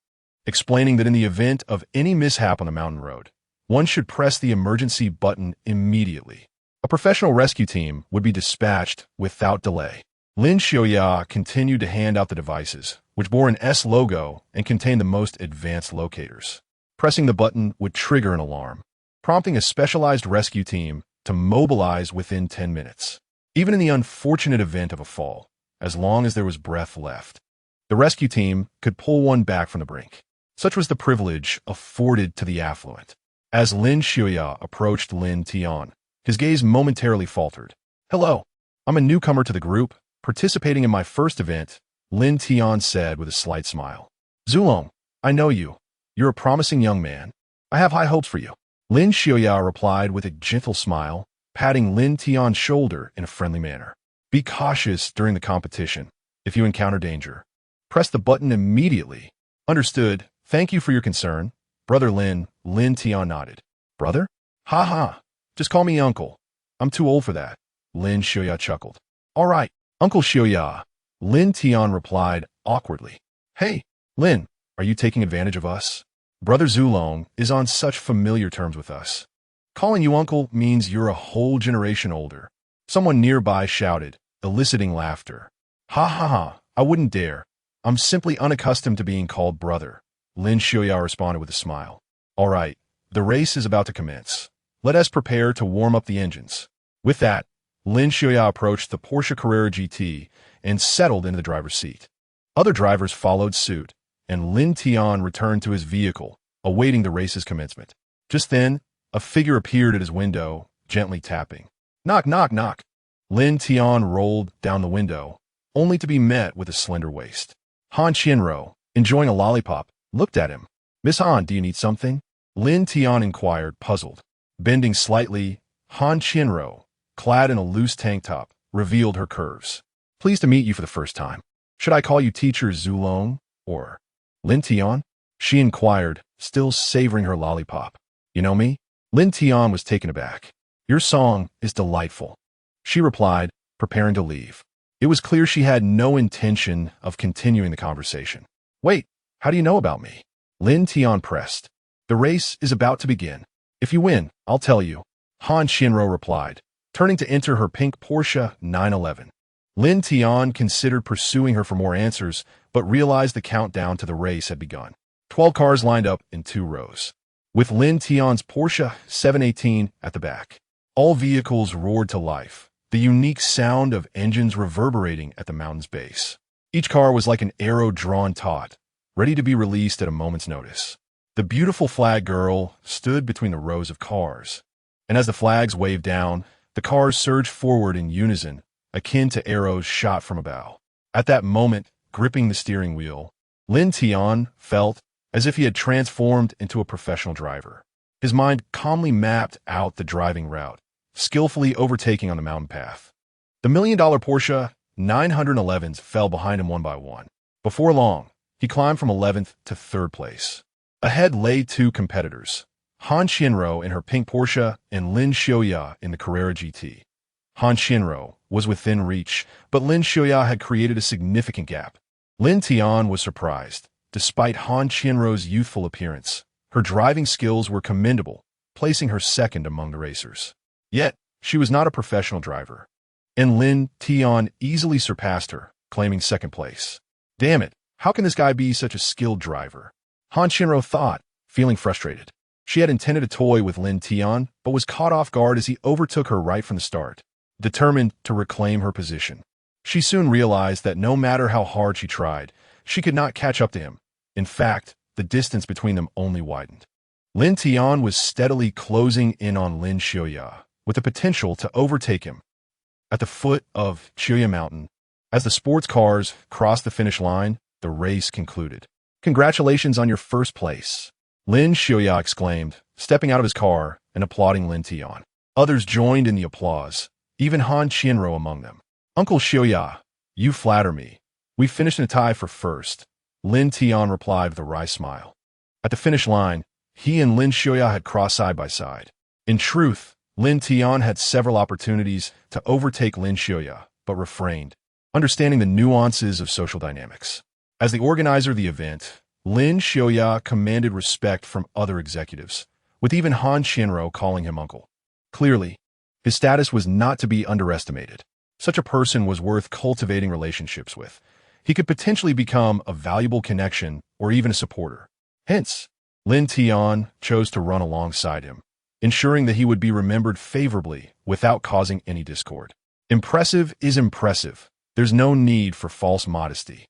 explaining that in the event of any mishap on the mountain road, one should press the emergency button immediately. A professional rescue team would be dispatched without delay. Lin Xiaoya continued to hand out the devices, which bore an S logo and contained the most advanced locators. Pressing the button would trigger an alarm, prompting a specialized rescue team to mobilize within 10 minutes. Even in the unfortunate event of a fall, as long as there was breath left, the rescue team could pull one back from the brink. Such was the privilege afforded to the affluent. As Lin Xiaoya approached Lin Tian, his gaze momentarily faltered. Hello, I'm a newcomer to the group, participating in my first event, Lin Tian said with a slight smile. Zulong, I know you. You're a promising young man. I have high hopes for you. Lin Xiaoya replied with a gentle smile, patting Lin Tian's shoulder in a friendly manner. Be cautious during the competition. If you encounter danger, press the button immediately. Understood. Thank you for your concern. Brother Lin, Lin Tian nodded. Brother? Ha ha. Just call me uncle. I'm too old for that. Lin Xiuya chuckled. All right, Uncle Xiuya, Lin Tian replied awkwardly. Hey, Lin, are you taking advantage of us? Brother Zulong is on such familiar terms with us. Calling you uncle means you're a whole generation older. Someone nearby shouted, eliciting laughter. Ha ha ha, I wouldn't dare. I'm simply unaccustomed to being called brother, Lin Xiuya responded with a smile. All right, the race is about to commence. Let us prepare to warm up the engines. With that, Lin Xiuya approached the Porsche Carrera GT and settled into the driver's seat. Other drivers followed suit, and Lin Tian returned to his vehicle, awaiting the race's commencement. Just then, a figure appeared at his window, gently tapping. Knock, knock, knock. Lin Tian rolled down the window, only to be met with a slender waist. Han Qianro, enjoying a lollipop, looked at him. Miss Han, do you need something? Lin Tian inquired, puzzled. Bending slightly, Han Qianro, clad in a loose tank top, revealed her curves. Pleased to meet you for the first time. Should I call you Teacher Zulong, or Lin Tian? She inquired, still savoring her lollipop. You know me? Lin Tian was taken aback. Your song is delightful. She replied, preparing to leave. It was clear she had no intention of continuing the conversation. Wait, how do you know about me? Lin Tian pressed. The race is about to begin. If you win, I'll tell you. Han Qianro replied, turning to enter her pink Porsche 911. Lin Tian considered pursuing her for more answers, but realized the countdown to the race had begun. 12 cars lined up in 2 rows, with Lin Tian's Porsche 718 at the back. All vehicles roared to life, the unique sound of engines reverberating at the mountain's base. Each car was like an arrow drawn taut, ready to be released at a moment's notice. The beautiful flag girl stood between the rows of cars, and as the flags waved down, the cars surged forward in unison, akin to arrows shot from a bow. At that moment, gripping the steering wheel, Lin Tian felt as if he had transformed into a professional driver. His mind calmly mapped out the driving route, skillfully overtaking on the mountain path. The $1 million Porsche 911s fell behind him one by one. Before long, he climbed from 11th to 3rd place. Ahead lay 2 competitors, Han Qianro in her pink Porsche and Lin Xiuya in the Carrera GT. Han Qianro was within reach, but Lin Xiuya had created a significant gap. Lin Tian was surprised. Despite Han Qianro's youthful appearance, her driving skills were commendable, placing her second among the racers. Yet, she was not a professional driver, and Lin Tian easily surpassed her, claiming 2nd place. Damn it, how can this guy be such a skilled driver? Han Qianro thought, feeling frustrated. She had intended to toy with Lin Tian, but was caught off guard as he overtook her right from the start, determined to reclaim her position. She soon realized that no matter how hard she tried, she could not catch up to him. In fact, the distance between them only widened. Lin Tian was steadily closing in on Lin Xiuya, with the potential to overtake him. At the foot of Xiuya Mountain, as the sports cars crossed the finish line, the race concluded. Congratulations on your 1st place, Lin Xiuya exclaimed, stepping out of his car and applauding Lin Tian. Others joined in the applause, even Han Qianro among them. Uncle Xiuya, you flatter me. We finished in a tie for 1st, Lin Tian replied with a wry smile. At the finish line, he and Lin Xiuya had crossed side by side. In truth, Lin Tian had several opportunities to overtake Lin Xiuya, but refrained, understanding the nuances of social dynamics. As the organizer of the event, Lin Xiuya commanded respect from other executives, with even Han Qianro calling him uncle. Clearly, his status was not to be underestimated. Such a person was worth cultivating relationships with. He could potentially become a valuable connection or even a supporter. Hence, Lin Tian chose to run alongside him, ensuring that he would be remembered favorably without causing any discord. Impressive is impressive. There's no need for false modesty.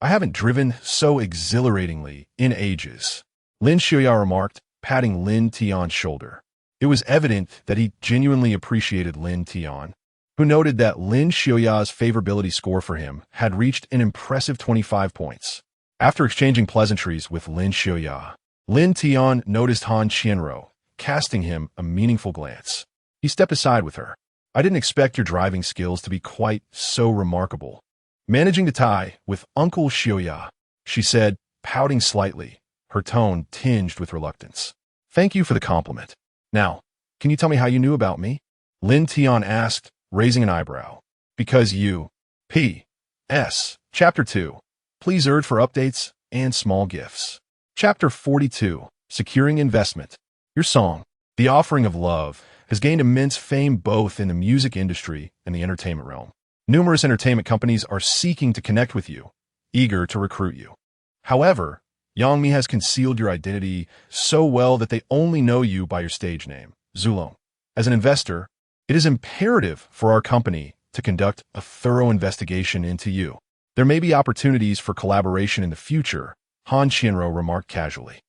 I haven't driven so exhilaratingly in ages, Lin Xiuya remarked, patting Lin Tian's shoulder. It was evident that he genuinely appreciated Lin Tian, who noted that Lin Xiuya's favorability score for him had reached an impressive 25 points. After exchanging pleasantries with Lin Xiuya, Lin Tian noticed Han Qianro, casting him a meaningful glance. He stepped aside with her. I didn't expect your driving skills to be quite so remarkable. Managing to tie with Uncle Xiuya, she said, pouting slightly, her tone tinged with reluctance. Thank you for the compliment. Now, can you tell me how you knew about me? Lin Tian asked, raising an eyebrow. Because you. P.S. Chapter 2. Please urge for updates and small gifts. Chapter 42. Securing investment. Your song, The Offering of Love, has gained immense fame both in the music industry and the entertainment realm. Numerous entertainment companies are seeking to connect with you, eager to recruit you. However, Yangmi has concealed your identity so well that they only know you by your stage name, Zulong. As an investor, it is imperative for our company to conduct a thorough investigation into you. There may be opportunities for collaboration in the future, Han Qianruo remarked casually.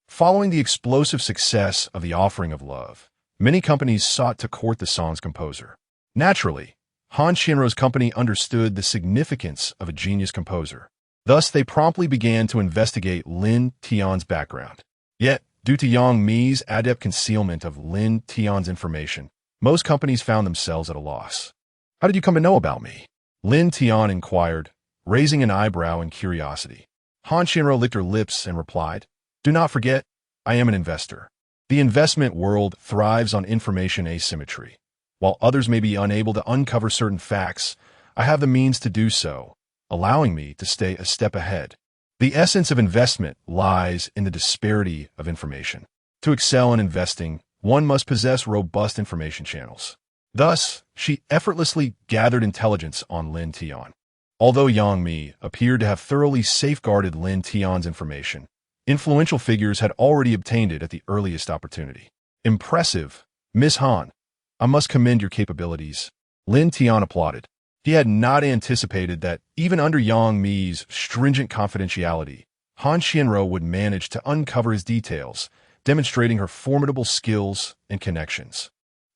Following the explosive success of The Offering of Love, many companies sought to court the song's composer. Naturally, Han Qianruo's company understood the significance of a genius composer. Thus, they promptly began to investigate Lin Tian's background. Yet, due to Yang Mi's adept concealment of Lin Tian's information, most companies found themselves at a loss. How did you come to know about me? Lin Tian inquired, raising an eyebrow in curiosity. Han Qianruo licked her lips and replied, Do not forget, I am an investor. The investment world thrives on information asymmetry. While others may be unable to uncover certain facts, I have the means to do so, allowing me to stay a step ahead. The essence of investment lies in the disparity of information. To excel in investing, one must possess robust information channels. Thus, she effortlessly gathered intelligence on Lin Tian. Although Yang Mi appeared to have thoroughly safeguarded Lin Tian's information, influential figures had already obtained it at the earliest opportunity. Impressive, Miss Han. I must commend your capabilities. Lin Tian applauded. He had not anticipated that, even under Yang Mi's stringent confidentiality, Han Qianruo would manage to uncover his details, demonstrating her formidable skills and connections.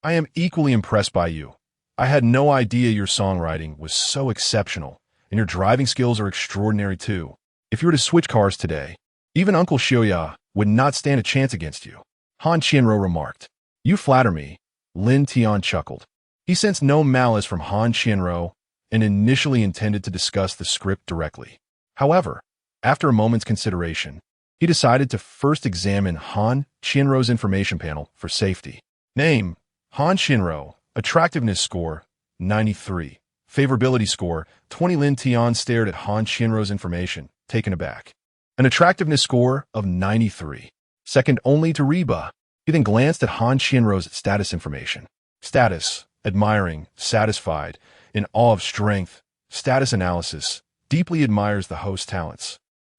I am equally impressed by you. I had no idea your songwriting was so exceptional, and your driving skills are extraordinary too. If you were to switch cars today, even Uncle Xiaoya would not stand a chance against you. Han Qianruo remarked. You flatter me. Lin Tian chuckled. He sensed no malice from Han Qianruo and initially intended to discuss the script directly. However, after a moment's consideration, he decided to first examine Han Qianruo's information panel for safety. Name, Han Qianruo. Attractiveness score, 93. Favorability score, 20. Lin Tian stared at Han Qianruo's information, taken aback. An attractiveness score of 93. Second only to Reba. He then glanced at Han Qianruo's status information. Status, admiring, satisfied, in awe of strength, status analysis, deeply admires the host's talents.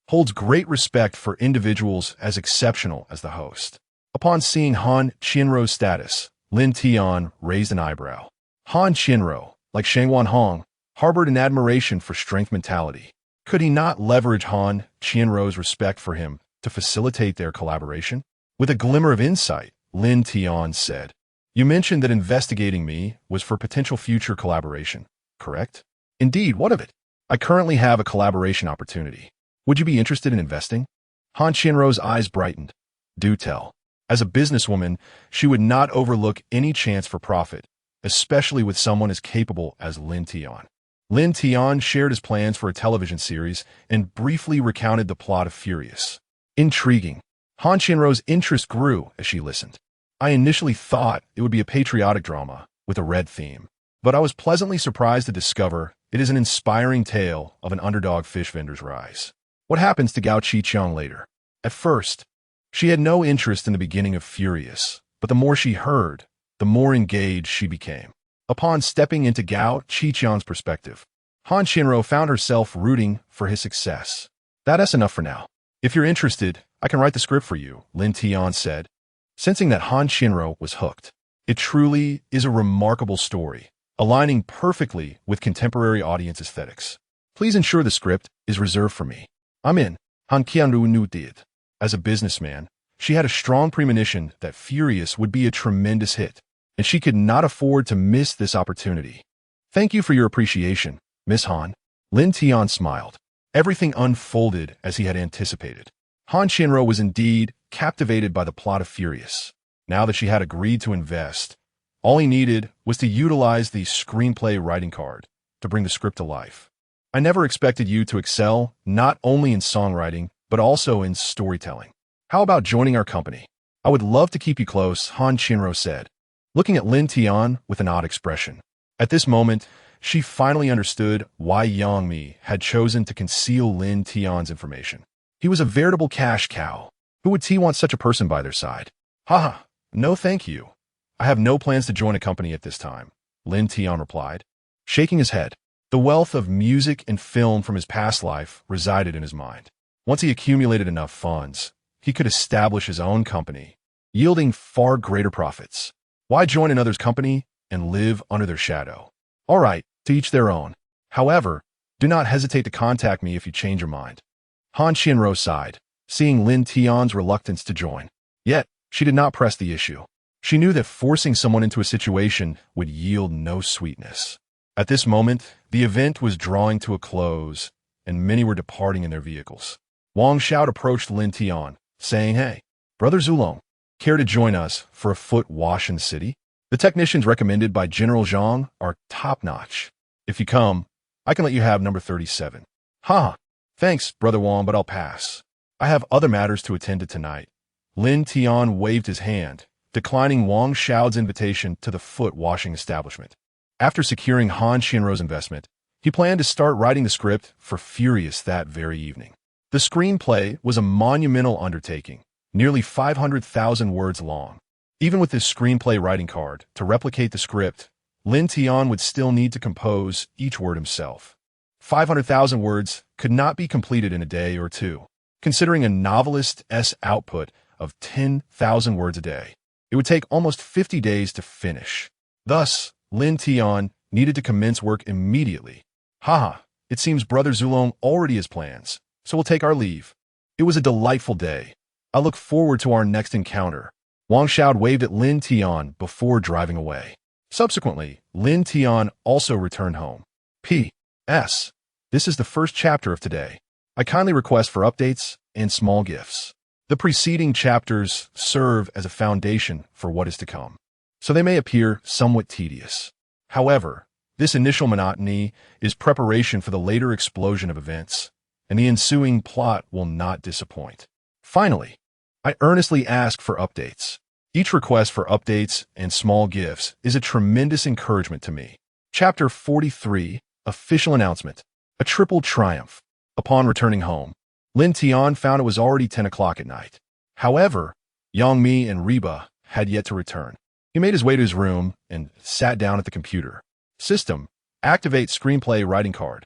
Holds great respect for individuals as exceptional as the host. Upon seeing Han Qianruo's status, Lin Tian raised an eyebrow. Han Qianruo, like Shangwan Hong, harbored an admiration for strength mentality. Could he not leverage Han Qianruo's respect for him to facilitate their collaboration? With a glimmer of insight, Lin Tian said, You mentioned that investigating me was for potential future collaboration, correct? Indeed, what of it? I currently have a collaboration opportunity. Would you be interested in investing? Han Qianruo's eyes brightened. Do tell. As a businesswoman, she would not overlook any chance for profit, especially with someone as capable as Lin Tian. Lin Tian shared his plans for a television series and briefly recounted the plot of Furious. Intriguing. Han Qianruo's interest grew as she listened. I initially thought it would be a patriotic drama with a red theme, but I was pleasantly surprised to discover it is an inspiring tale of an underdog fish vendor's rise. What happens to Gao Qiqiang later? At first, she had no interest in the beginning of Furious, but the more she heard, the more engaged she became. Upon stepping into Gao Qiqiang's perspective, Han Qianruo found herself rooting for his success. That's enough for now. If you're interested, I can write the script for you, Lin Tian said, sensing that Han Qianruo was hooked. It truly is a remarkable story, aligning perfectly with contemporary audience aesthetics. Please ensure the script is reserved for me. I'm in. Han Qianruo did. As a businessman, she had a strong premonition that Furious would be a tremendous hit, and she could not afford to miss this opportunity. Thank you for your appreciation, Miss Han. Lin Tian smiled. Everything unfolded as he had anticipated. Han Qianruo was indeed captivated by the plot of Furious. Now that she had agreed to invest, all he needed was to utilize the screenplay writing card to bring the script to life. I never expected you to excel not only in songwriting, but also in storytelling. How about joining our company? I would love to keep you close, Han Qianruo said, looking at Lin Tian with an odd expression. At this moment, she finally understood why Yang Mi had chosen to conceal Lin Tian's information. He was a veritable cash cow. Who would T want such a person by their side? Haha, no thank you. I have no plans to join a company at this time, Lin Tian replied, shaking his head. The wealth of music and film from his past life resided in his mind. Once he accumulated enough funds, he could establish his own company, yielding far greater profits. Why join another's company and live under their shadow? All right, to each their own. However, do not hesitate to contact me if you change your mind. Han Qianro sighed, seeing Lin Tian's reluctance to join. Yet, she did not press the issue. She knew that forcing someone into a situation would yield no sweetness. At this moment, the event was drawing to a close, and many were departing in their vehicles. Wang Xiao approached Lin Tian, saying, "Hey, Brother Zulong, care to join us for a foot wash in the city? The technicians recommended by General Zhang are top-notch. If you come, I can let you have number 37. Ha! Thanks, Brother Wang, but I'll pass. I have other matters to attend to tonight." Lin Tian waved his hand, declining Wang Xiao's invitation to the foot washing establishment. After securing Han Qianro's investment, he planned to start writing the script for Furious that very evening. The screenplay was a monumental undertaking, nearly 500,000 words long. Even with this screenplay writing card to replicate the script, Lin Tian would still need to compose each word himself. 500,000 words could not be completed in a day or two, considering a novelist's output of 10,000 words a day. It would take almost 50 days to finish. Thus, Lin Tian needed to commence work immediately. Haha, it seems Brother Zulong already has plans, so we'll take our leave. It was a delightful day. I look forward to our next encounter. Wang Xiao waved at Lin Tian before driving away. Subsequently, Lin Tian also returned home. P.S. This is the first chapter of today. I kindly request for updates and small gifts. The preceding chapters serve as a foundation for what is to come, so they may appear somewhat tedious. However, this initial monotony is preparation for the later explosion of events, and the ensuing plot will not disappoint. Finally, I earnestly ask for updates. Each request for updates and small gifts is a tremendous encouragement to me. Chapter 43, Official Announcement. A Triple Triumph. Upon returning home, Lin Tian found it was already 10 o'clock at night. However, Yang Mi and Reba had yet to return. He made his way to his room and sat down at the computer. System, activate screenplay writing card.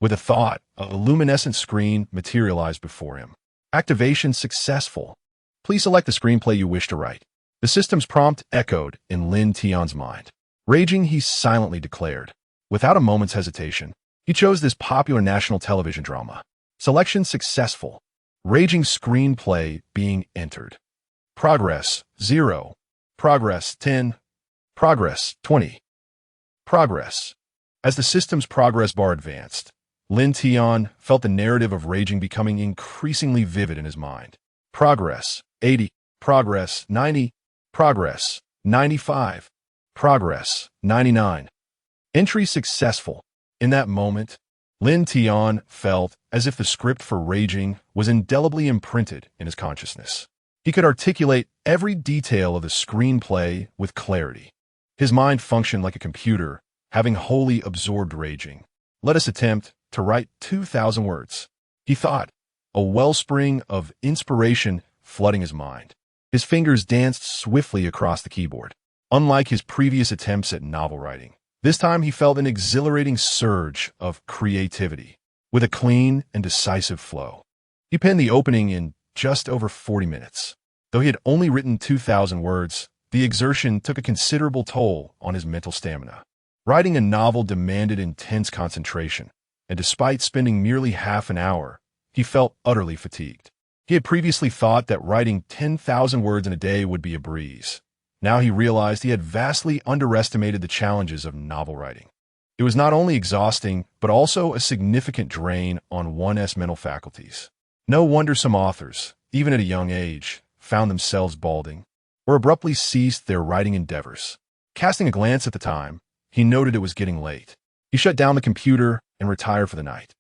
With a thought, a luminescent screen materialized before him. Activation successful. Please select the screenplay you wish to write. The system's prompt echoed in Lin Tian's mind. Raging, he silently declared. Without a moment's hesitation, he chose this popular national television drama. Selection successful. Raging screenplay being entered. Progress 0. Progress 10. Progress 20. Progress. As the system's progress bar advanced, Lin Tian felt the narrative of Raging becoming increasingly vivid in his mind. Progress 80. Progress 90. Progress 95. Progress 99. Entry successful. In that moment, Lin Tian felt as if the script for Raging was indelibly imprinted in his consciousness. He could articulate every detail of the screenplay with clarity. His mind functioned like a computer, having wholly absorbed Raging. Let us attempt to write 2,000 words, he thought, a wellspring of inspiration flooding his mind. His fingers danced swiftly across the keyboard. Unlike his previous attempts at novel writing, this time he felt an exhilarating surge of creativity, with a clean and decisive flow. He penned the opening in just over 40 minutes. Though he had only written 2,000 words, the exertion took a considerable toll on his mental stamina. Writing a novel demanded intense concentration, and despite spending merely half an hour, he felt utterly fatigued. He had previously thought that writing 10,000 words in a day would be a breeze. Now he realized he had vastly underestimated the challenges of novel writing. It was not only exhausting, but also a significant drain on one's mental faculties. No wonder some authors, even at a young age, found themselves balding, or abruptly ceased their writing endeavors. Casting a glance at the time, he noted it was getting late. He shut down the computer and retired for the night.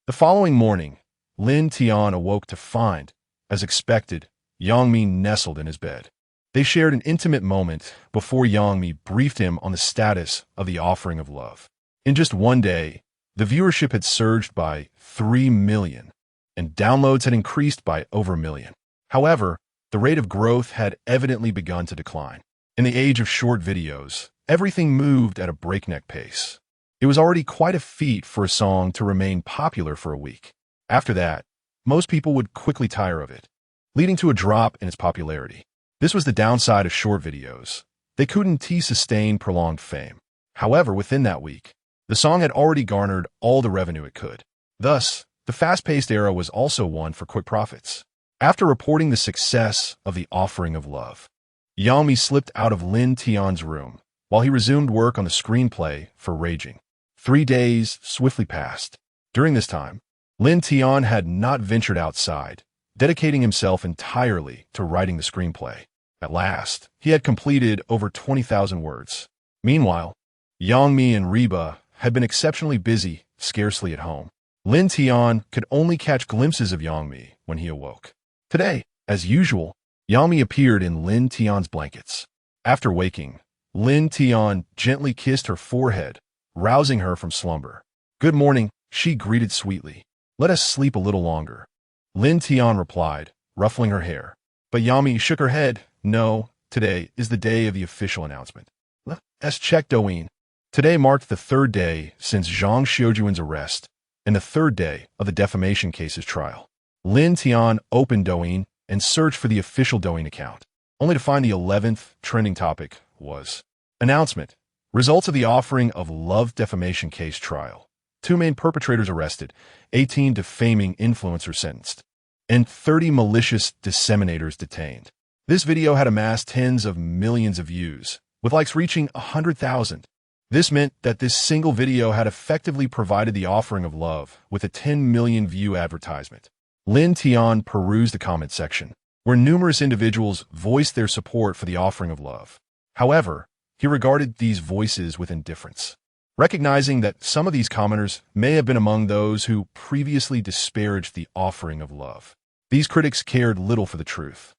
The following morning, Lin Tian awoke to find, as expected, Yang Mi nestled in his bed. They shared an intimate moment before Yang Mi briefed him on the status of the offering of love. In just one day, the viewership had surged by 3 million, and downloads had increased by over a million. However, the rate of growth had evidently begun to decline. In the age of short videos, everything moved at a breakneck pace. It was already quite a feat for a song to remain popular for a week. After that, most people would quickly tire of it, leading to a drop in its popularity. This was the downside of short videos. They couldn't sustain prolonged fame. However, within that week, the song had already garnered all the revenue it could. Thus, the fast-paced era was also one for quick profits. After reporting the success of the offering of love, Yang Mi slipped out of Lin Tian's room while he resumed work on the screenplay for Raging. 3 days swiftly passed. During this time, Lin Tian had not ventured outside, dedicating himself entirely to writing the screenplay. At last, he had completed over 20,000 words. Meanwhile, Yang Mi and Reba had been exceptionally busy, scarcely at home. Lin Tian could only catch glimpses of Yang Mi when he awoke. Today, as usual, Yang Mi appeared in Lin Tian's blankets. After waking, Lin Tian gently kissed her forehead, rousing her from slumber. "Good morning," she greeted sweetly. "Let us sleep a little longer." Lin Tian replied, ruffling her hair. But Yang Mi shook her head. "No, today is the day of the official announcement. Let's check Douyin." Today marked the 3rd day since Zhang Xiujuan's arrest and the 3rd day of the defamation case's trial. Lin Tian opened Douyin and searched for the official Douyin account, only to find the 11th trending topic was announcement. Results of the offering of love defamation case trial. 2 main perpetrators arrested, 18 defaming influencers sentenced, and 30 malicious disseminators detained. This video had amassed tens of millions of views, with likes reaching 100,000. This meant that this single video had effectively provided the offering of love with a 10 million view advertisement. Lin Tian perused the comment section, where numerous individuals voiced their support for the offering of love. However, he regarded these voices with indifference, recognizing that some of these commenters may have been among those who previously disparaged the offering of love. These critics cared little for the truth.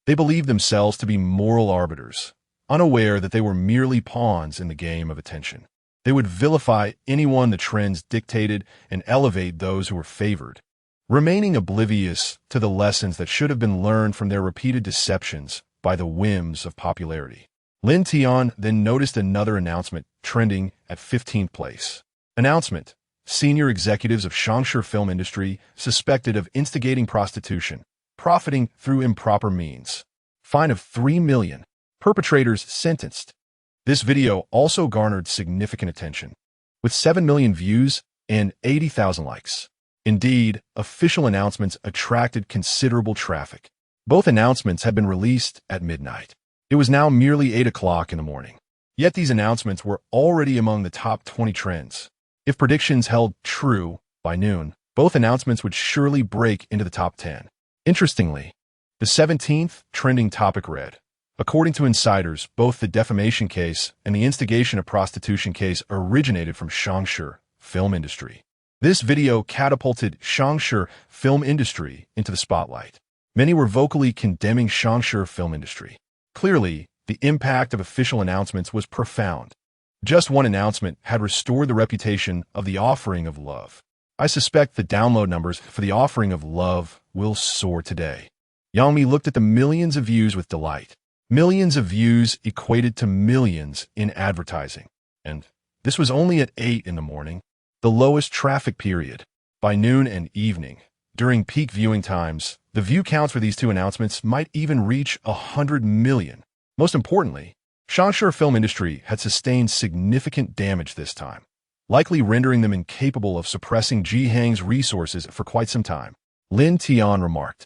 They believed themselves to be moral arbiters, unaware that they were merely pawns in the game of attention. They would vilify anyone the trends dictated and elevate those who were favored, remaining oblivious to the lessons that should have been learned from their repeated deceptions by the whims of popularity. Lin Tian then noticed another announcement trending at 15th place. Announcement: senior executives of Xianjian film industry suspected of instigating prostitution, profiting through improper means. Fine of 3 million. Perpetrators sentenced. This video also garnered significant attention, with 7 million views and 80,000 likes. Indeed, official announcements attracted considerable traffic. Both announcements had been released at midnight. It was now merely 8 o'clock in the morning. Yet these announcements were already among the top 20 trends. If predictions held true, by noon, both announcements would surely break into the top 10. Interestingly, the 17th trending topic read, according to insiders, both the defamation case and the instigation of prostitution case originated from Xianjian film industry. This video catapulted Xianjian film industry into the spotlight. Many were vocally condemning Xianjian film industry. Clearly, the impact of official announcements was profound. Just one announcement had restored the reputation of the offering of love. I suspect the download numbers for the offering of love will soar today. Yang Mi looked at the millions of views with delight. Millions of views equated to millions in advertising. And this was only at 8 in the morning, the lowest traffic period. By noon and evening, during peak viewing times, the view counts for these 2 announcements might even reach 100 million. Most importantly, Xianjian film industry had sustained significant damage this time, likely rendering them incapable of suppressing Zhihang's resources for quite some time. Lin Tian remarked,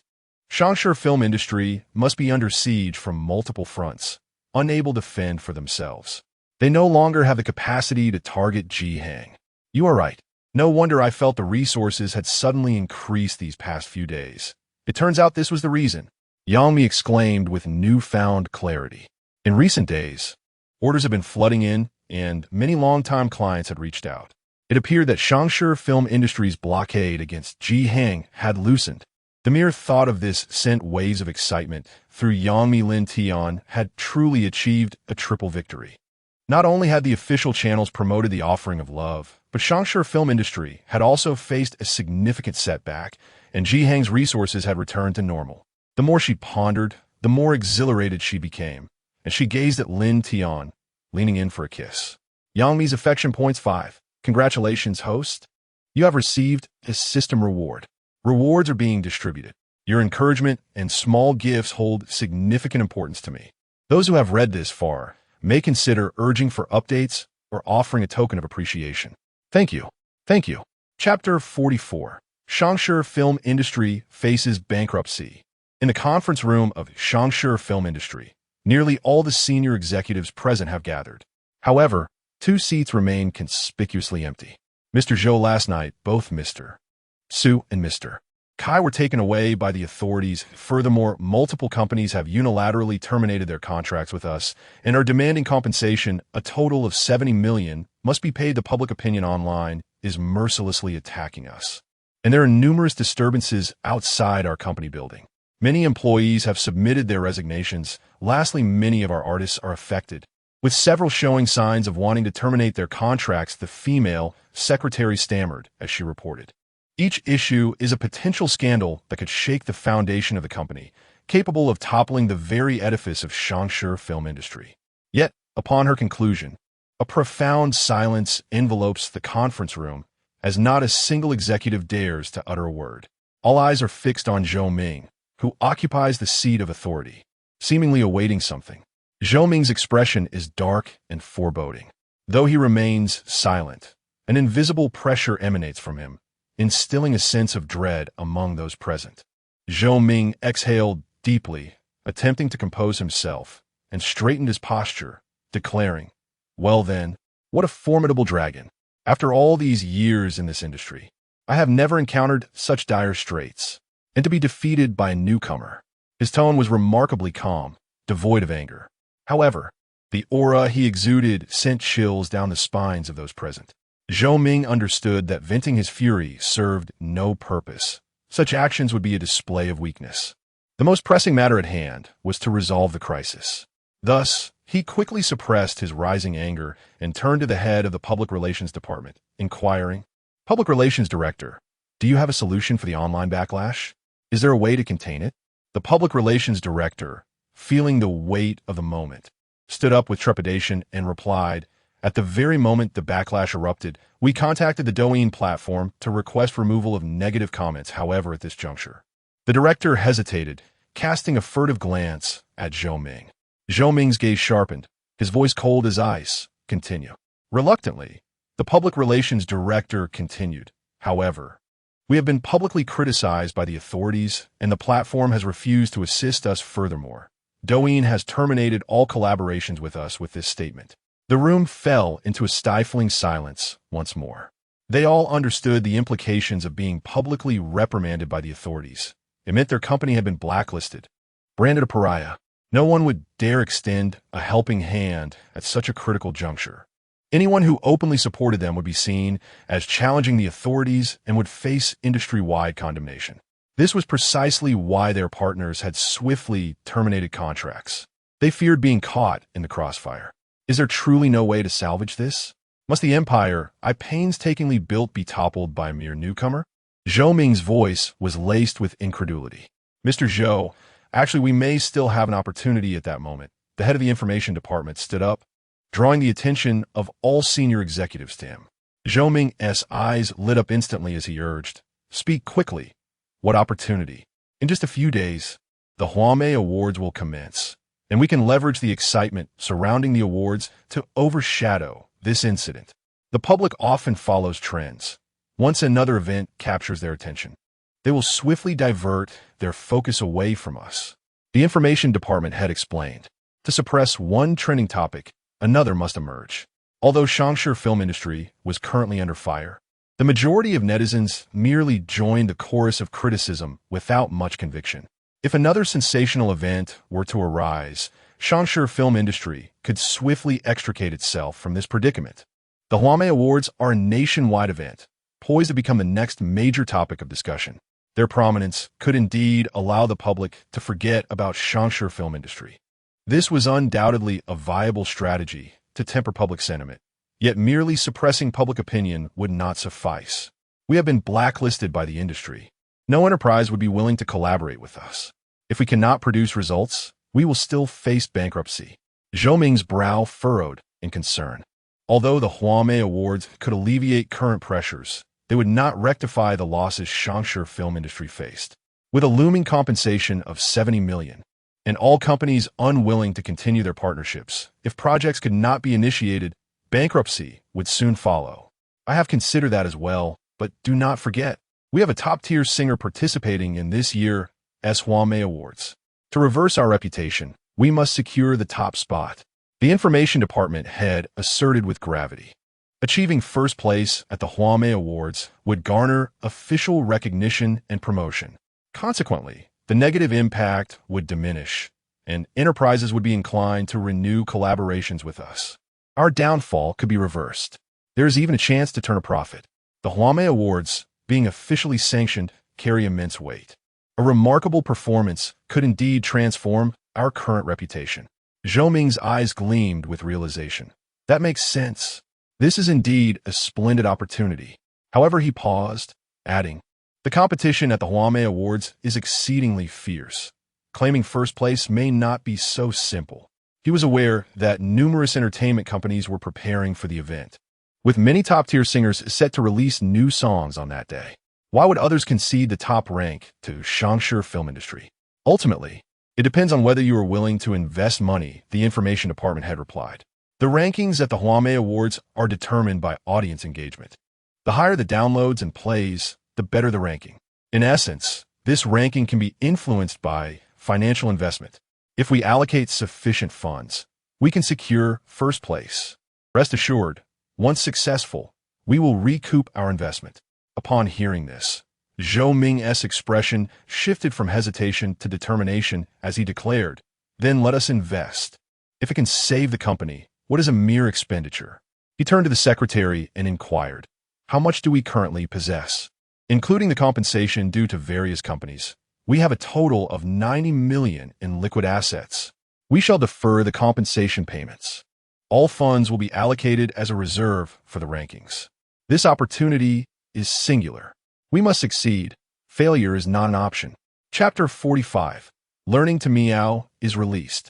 Xianjian film industry must be under siege from multiple fronts, unable to fend for themselves. They no longer have the capacity to target Zhihang. You are right. No wonder I felt the resources had suddenly increased these past few days. It turns out this was the reason. Yang Mi exclaimed with newfound clarity. In recent days, orders have been flooding in, and many longtime clients had reached out. It appeared that Xianjian film industry's blockade against Zhihang had loosened. The mere thought of this sent waves of excitement through Yangmi. Lin Tian had truly achieved a triple victory. Not only had the official channels promoted the offering of love, but Xianjian film industry had also faced a significant setback, and Jihang's resources had returned to normal. The more she pondered, the more exhilarated she became, and she gazed at Lin Tian, leaning in for a kiss. Yangmi's affection points 5. Congratulations, host. You have received a system reward. Rewards are being distributed. Your encouragement and small gifts hold significant importance to me. Those who have read this far may consider urging for updates or offering a token of appreciation. Thank you. Thank you. Chapter 44. Xianjian film industry faces bankruptcy. In the conference room of Xianjian film industry, nearly all the senior executives present have gathered. However, 2 seats remain conspicuously empty. Mr. Zhou last night, both Mr. Su and Mr. Kai were taken away by the authorities. Furthermore, multiple companies have unilaterally terminated their contracts with us and are demanding compensation. A total of 70 million must be paid. The public opinion online is mercilessly attacking us. And there are numerous disturbances outside our company building. Many employees have submitted their resignations. Lastly, many of our artists are affected, with several showing signs of wanting to terminate their contracts. The female secretary stammered as she reported. Each issue is a potential scandal that could shake the foundation of the company, capable of toppling the very edifice of Xianjian film industry. Yet, upon her conclusion, a profound silence envelopes the conference room as not a single executive dares to utter a word. All eyes are fixed on Zhou Ming, who occupies the seat of authority, seemingly awaiting something. Zhou Ming's expression is dark and foreboding. Though he remains silent, an invisible pressure emanates from him, instilling a sense of dread among those present. Zhou Ming exhaled deeply, attempting to compose himself, and straightened his posture, declaring, "Well then, what a formidable dragon. After all these years in this industry, I have never encountered such dire straits. And to be defeated by a newcomer." His tone was remarkably calm, devoid of anger. However, the aura he exuded sent chills down the spines of those present. Zhou Ming understood that venting his fury served no purpose. Such actions would be a display of weakness. The most pressing matter at hand was to resolve the crisis. Thus, he quickly suppressed his rising anger and turned to the head of the Public Relations Department, inquiring, "Public Relations Director, do you have a solution for the online backlash? Is there a way to contain it?" The Public Relations Director, feeling the weight of the moment, stood up with trepidation and replied, "At the very moment the backlash erupted, we contacted the Douyin platform to request removal of negative comments. However, at this juncture." The director hesitated, casting a furtive glance at Zhou Ming. Zhou Ming's gaze sharpened, his voice cold as ice. "Continue." Reluctantly, the Public Relations Director continued, "However, we have been publicly criticized by the authorities, and the platform has refused to assist us furthermore. Douyin has terminated all collaborations with us with this statement." The room fell into a stifling silence once more. They all understood the implications of being publicly reprimanded by the authorities. It meant their company had been blacklisted, branded a pariah. No one would dare extend a helping hand at such a critical juncture. Anyone who openly supported them would be seen as challenging the authorities and would face industry-wide condemnation. This was precisely why their partners had swiftly terminated contracts. They feared being caught in the crossfire. Is there truly no way to salvage this? Must the empire I painstakingly built be toppled by a mere newcomer? Zhou Ming's voice was laced with incredulity. "Mr. Zhou, actually we may still have an opportunity." At that moment, the head of the information department stood up, drawing the attention of all senior executives to him. Zhou Ming's eyes lit up instantly as he urged, "Speak quickly. What opportunity?" "In just a few days, the housemate awards will commence, and we can leverage the excitement surrounding the awards to overshadow this incident. The public often follows trends. Once another event captures their attention, they will swiftly divert their focus away from us." The information department head explained. To suppress one trending topic, another must emerge. Although Xianjian film industry was currently under fire, the majority of netizens merely joined the chorus of criticism without much conviction. If another sensational event were to arise, Xianjian film industry could swiftly extricate itself from this predicament. The housemate awards are a nationwide event, poised to become the next major topic of discussion. Their prominence could indeed allow the public to forget about Xianjian film industry. This was undoubtedly a viable strategy to temper public sentiment, yet merely suppressing public opinion would not suffice. We have been blacklisted by the industry. No enterprise would be willing to collaborate with us. If we cannot produce results, we will still face bankruptcy. Zhou Ming's brow furrowed in concern. Although the housemate awards could alleviate current pressures, they would not rectify the losses Xianjian film industry faced. With a looming compensation of 70 million, and all companies unwilling to continue their partnerships, if projects could not be initiated, bankruptcy would soon follow. I have considered that as well, but do not forget, we have a top-tier singer participating in this year's housemate awards. To reverse our reputation, we must secure the top spot, the information department head asserted with gravity. Achieving first place at the housemate awards would garner official recognition and promotion. Consequently, the negative impact would diminish, and enterprises would be inclined to renew collaborations with us. Our downfall could be reversed. There is even a chance to turn a profit. The housemate awards, being officially sanctioned, carry immense weight. A remarkable performance could indeed transform our current reputation. Zhou Ming's eyes gleamed with realization. That makes sense. This is indeed a splendid opportunity. However, he paused, adding, the competition at the housemate awards is exceedingly fierce. Claiming first place may not be so simple. He was aware that numerous entertainment companies were preparing for the event, with many top-tier singers set to release new songs on that day. Why would others concede the top rank to Xianjian film industry? Ultimately, it depends on whether you are willing to invest money, the information department head replied. The rankings at the housemate awards are determined by audience engagement. The higher the downloads and plays, the better the ranking. In essence, this ranking can be influenced by financial investment. If we allocate sufficient funds, we can secure first place. Rest assured, once successful, we will recoup our investment. Upon hearing this, Zhou Ming's expression shifted from hesitation to determination as he declared, then let us invest. If it can save the company, what is a mere expenditure? He turned to the secretary and inquired, how much do we currently possess? Including the compensation due to various companies, we have a total of 90 million in liquid assets. We shall defer the compensation payments. All funds will be allocated as a reserve for the rankings. This opportunity is singular. We must succeed. Failure is not an option. Chapter 45. Learning to Meow is released.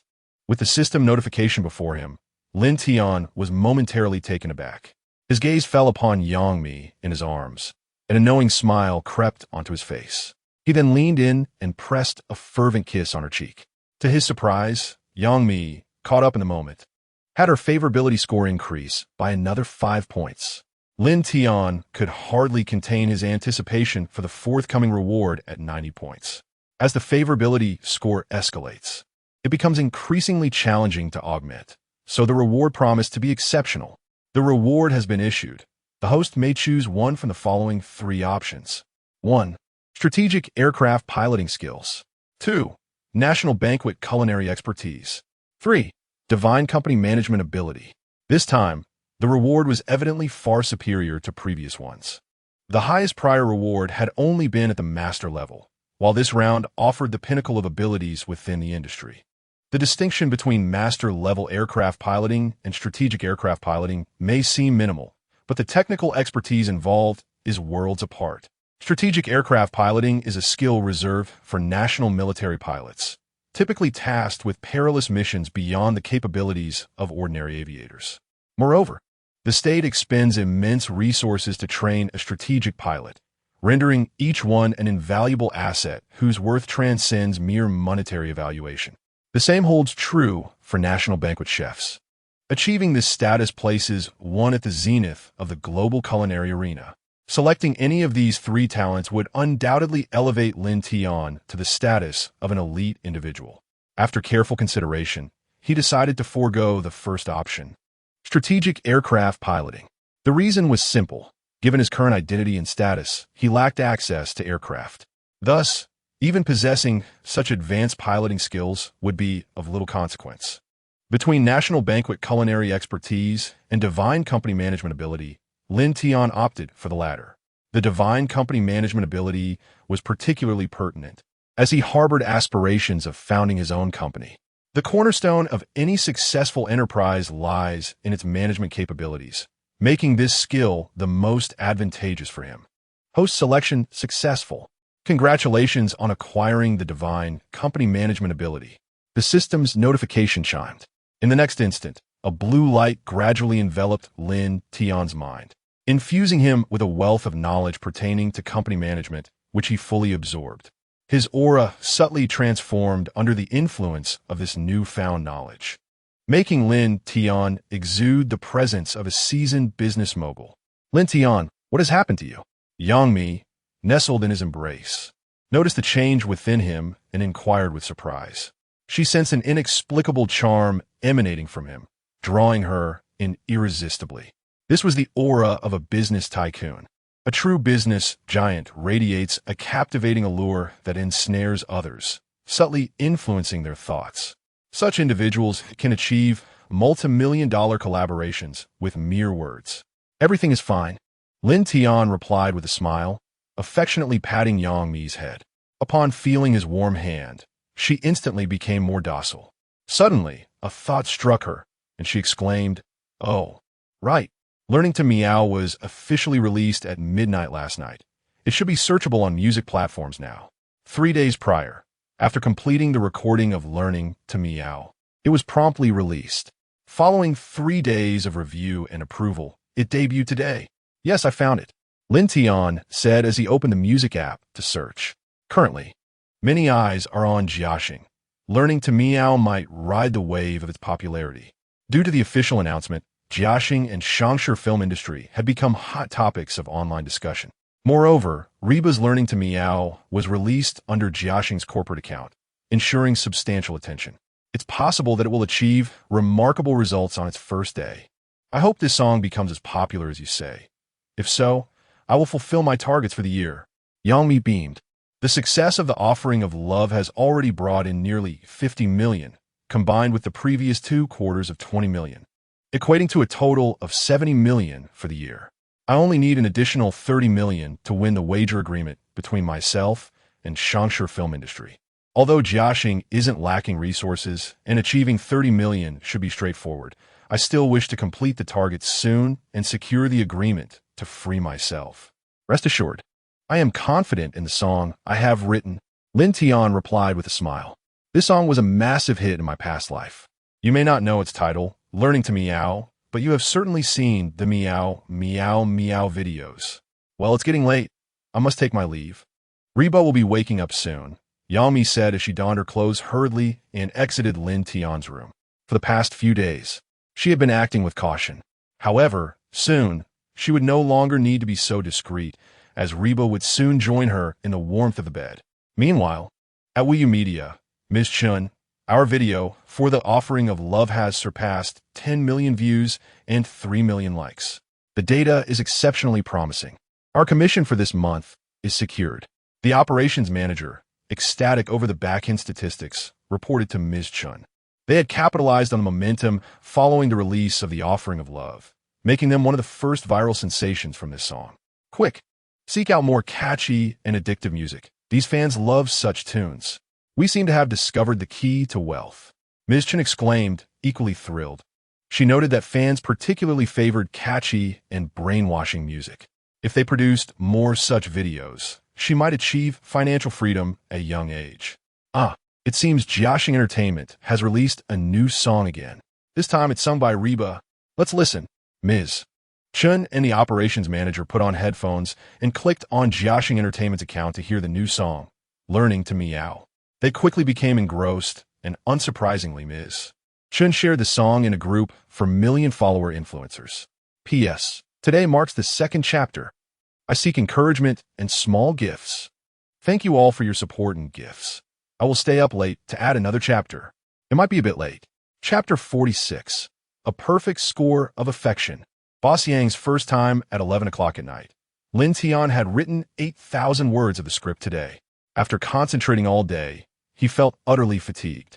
With the system notification before him, Lin Tian was momentarily taken aback. His gaze fell upon Yang Mi in his arms, and a knowing smile crept onto his face. He then leaned in and pressed a fervent kiss on her cheek. To his surprise, Yang Mi, caught up in the moment, had her favorability score increase by another 5 points. Lin Tian could hardly contain his anticipation for the forthcoming reward at 90 points. As the favorability score escalates, it becomes increasingly challenging to augment, so the reward promised to be exceptional. The reward has been issued. The host may choose one from the following 3 options. 1. Strategic aircraft piloting skills. 2. National banquet culinary expertise. 3. Divine company management ability. This time, the reward was evidently far superior to previous ones. The highest prior reward had only been at the master level, while this round offered the pinnacle of abilities within the industry. The distinction between master-level aircraft piloting and strategic aircraft piloting may seem minimal, but the technical expertise involved is worlds apart. Strategic aircraft piloting is a skill reserved for national military pilots, typically tasked with perilous missions beyond the capabilities of ordinary aviators. Moreover, the state expends immense resources to train a strategic pilot, rendering each one an invaluable asset whose worth transcends mere monetary evaluation. The same holds true for national banquet chefs. Achieving this status places one at the zenith of the global culinary arena. Selecting any of these 3 talents would undoubtedly elevate Lin Tian to the status of an elite individual. After careful consideration, he decided to forego the first option, strategic aircraft piloting. The reason was simple. Given his current identity and status, he lacked access to aircraft. Thus, even possessing such advanced piloting skills would be of little consequence. Between national banquet culinary expertise and divine company management ability, Lin Tian opted for the latter. The divine company management ability was particularly pertinent, as he harbored aspirations of founding his own company. The cornerstone of any successful enterprise lies in its management capabilities, making this skill the most advantageous for him. Host selection successful. Congratulations on acquiring the divine company management ability. The system's notification chimed. In the next instant, a blue light gradually enveloped Lin Tian's mind, infusing him with a wealth of knowledge pertaining to company management, which he fully absorbed. His aura subtly transformed under the influence of this newfound knowledge, making Lin Tian exude the presence of a seasoned business mogul. Lin Tian, what has happened to you? Yang Mi, nestled in his embrace, noticed the change within him and inquired with surprise. She sensed an inexplicable charm emanating from him, drawing her in irresistibly. This was the aura of a business tycoon. A true business giant radiates a captivating allure that ensnares others, subtly influencing their thoughts. Such individuals can achieve multi-million-dollar collaborations with mere words. Everything is fine, Lin Tian replied with a smile, affectionately patting Yang Mi's head. Upon feeling his warm hand, she instantly became more docile. Suddenly, a thought struck her, and she exclaimed, "Oh, right. Learning to Meow was officially released at midnight last night. It should be searchable on music platforms now." 3 days prior, after completing the recording of Learning to Meow, it was promptly released. Following 3 days of review and approval, it debuted today. "Yes, I found it," Lin Tian said as he opened the music app to search. Currently, many eyes are on Jiaxing. Learning to Meow might ride the wave of its popularity. Due to the official announcement, Jiaxing and Xianjian film industry had become hot topics of online discussion. Moreover, Reba's Learning to Meow was released under Jiaxing's corporate account, ensuring substantial attention. It's possible that it will achieve remarkable results on its first day. I hope this song becomes as popular as you say. If so, I will fulfill my targets for the year. Yang Mi beamed. The success of the offering of love has already brought in nearly 50 million, combined with the previous 2 quarters of 20 million. Equating to a total of 70 million for the year. I only need an additional 30 million to win the wager agreement between myself and Xianjian film industry. Although Jiaxing isn't lacking resources and achieving 30 million should be straightforward, I still wish to complete the target soon and secure the agreement to free myself. Rest assured, I am confident in the song I have written, Lin Tian replied with a smile. This song was a massive hit in my past life. You may not know its title, Learning to Meow, but you have certainly seen the Meow, Meow, Meow videos. Well, it's getting late. I must take my leave. Reba will be waking up soon, Yang Mi said as she donned her clothes hurriedly and exited Lin Tian's room. For the past few days, she had been acting with caution. However, soon, she would no longer need to be so discreet, as Reba would soon join her in the warmth of the bed. Meanwhile, at Wii U Media, Ms. Chun, our video for the offering of love has surpassed 10 million views and 3 million likes. The data is exceptionally promising. Our commission for this month is secured. The operations manager, ecstatic over the back-end statistics, reported to Ms. Chun. They had capitalized on the momentum following the release of the offering of love, making them one of the first viral sensations from this song. Quick, seek out more catchy and addictive music. These fans love such tunes. We seem to have discovered the key to wealth. Ms. Chen exclaimed, equally thrilled. She noted that fans particularly favored catchy and brainwashing music. If they produced more such videos, she might achieve financial freedom at a young age. It seems Jiaxing Entertainment has released a new song again. This time it's sung by Reba. Let's listen. Ms. Chen and the operations manager put on headphones and clicked on Jiaxing Entertainment's account to hear the new song, Learning to Meow. They quickly became engrossed, and unsurprisingly, Ms. Chen shared the song in a group for million-follower influencers. P.S. Today marks the 2nd chapter. I seek encouragement and small gifts. Thank you all for your support and gifts. I will stay up late to add another chapter. It might be a bit late. Chapter 46. A Perfect Score of Affection. Boss Yang's first time at 11 o'clock at night. Lin Tian had written 8,000 words of the script today. After concentrating all day, he felt utterly fatigued.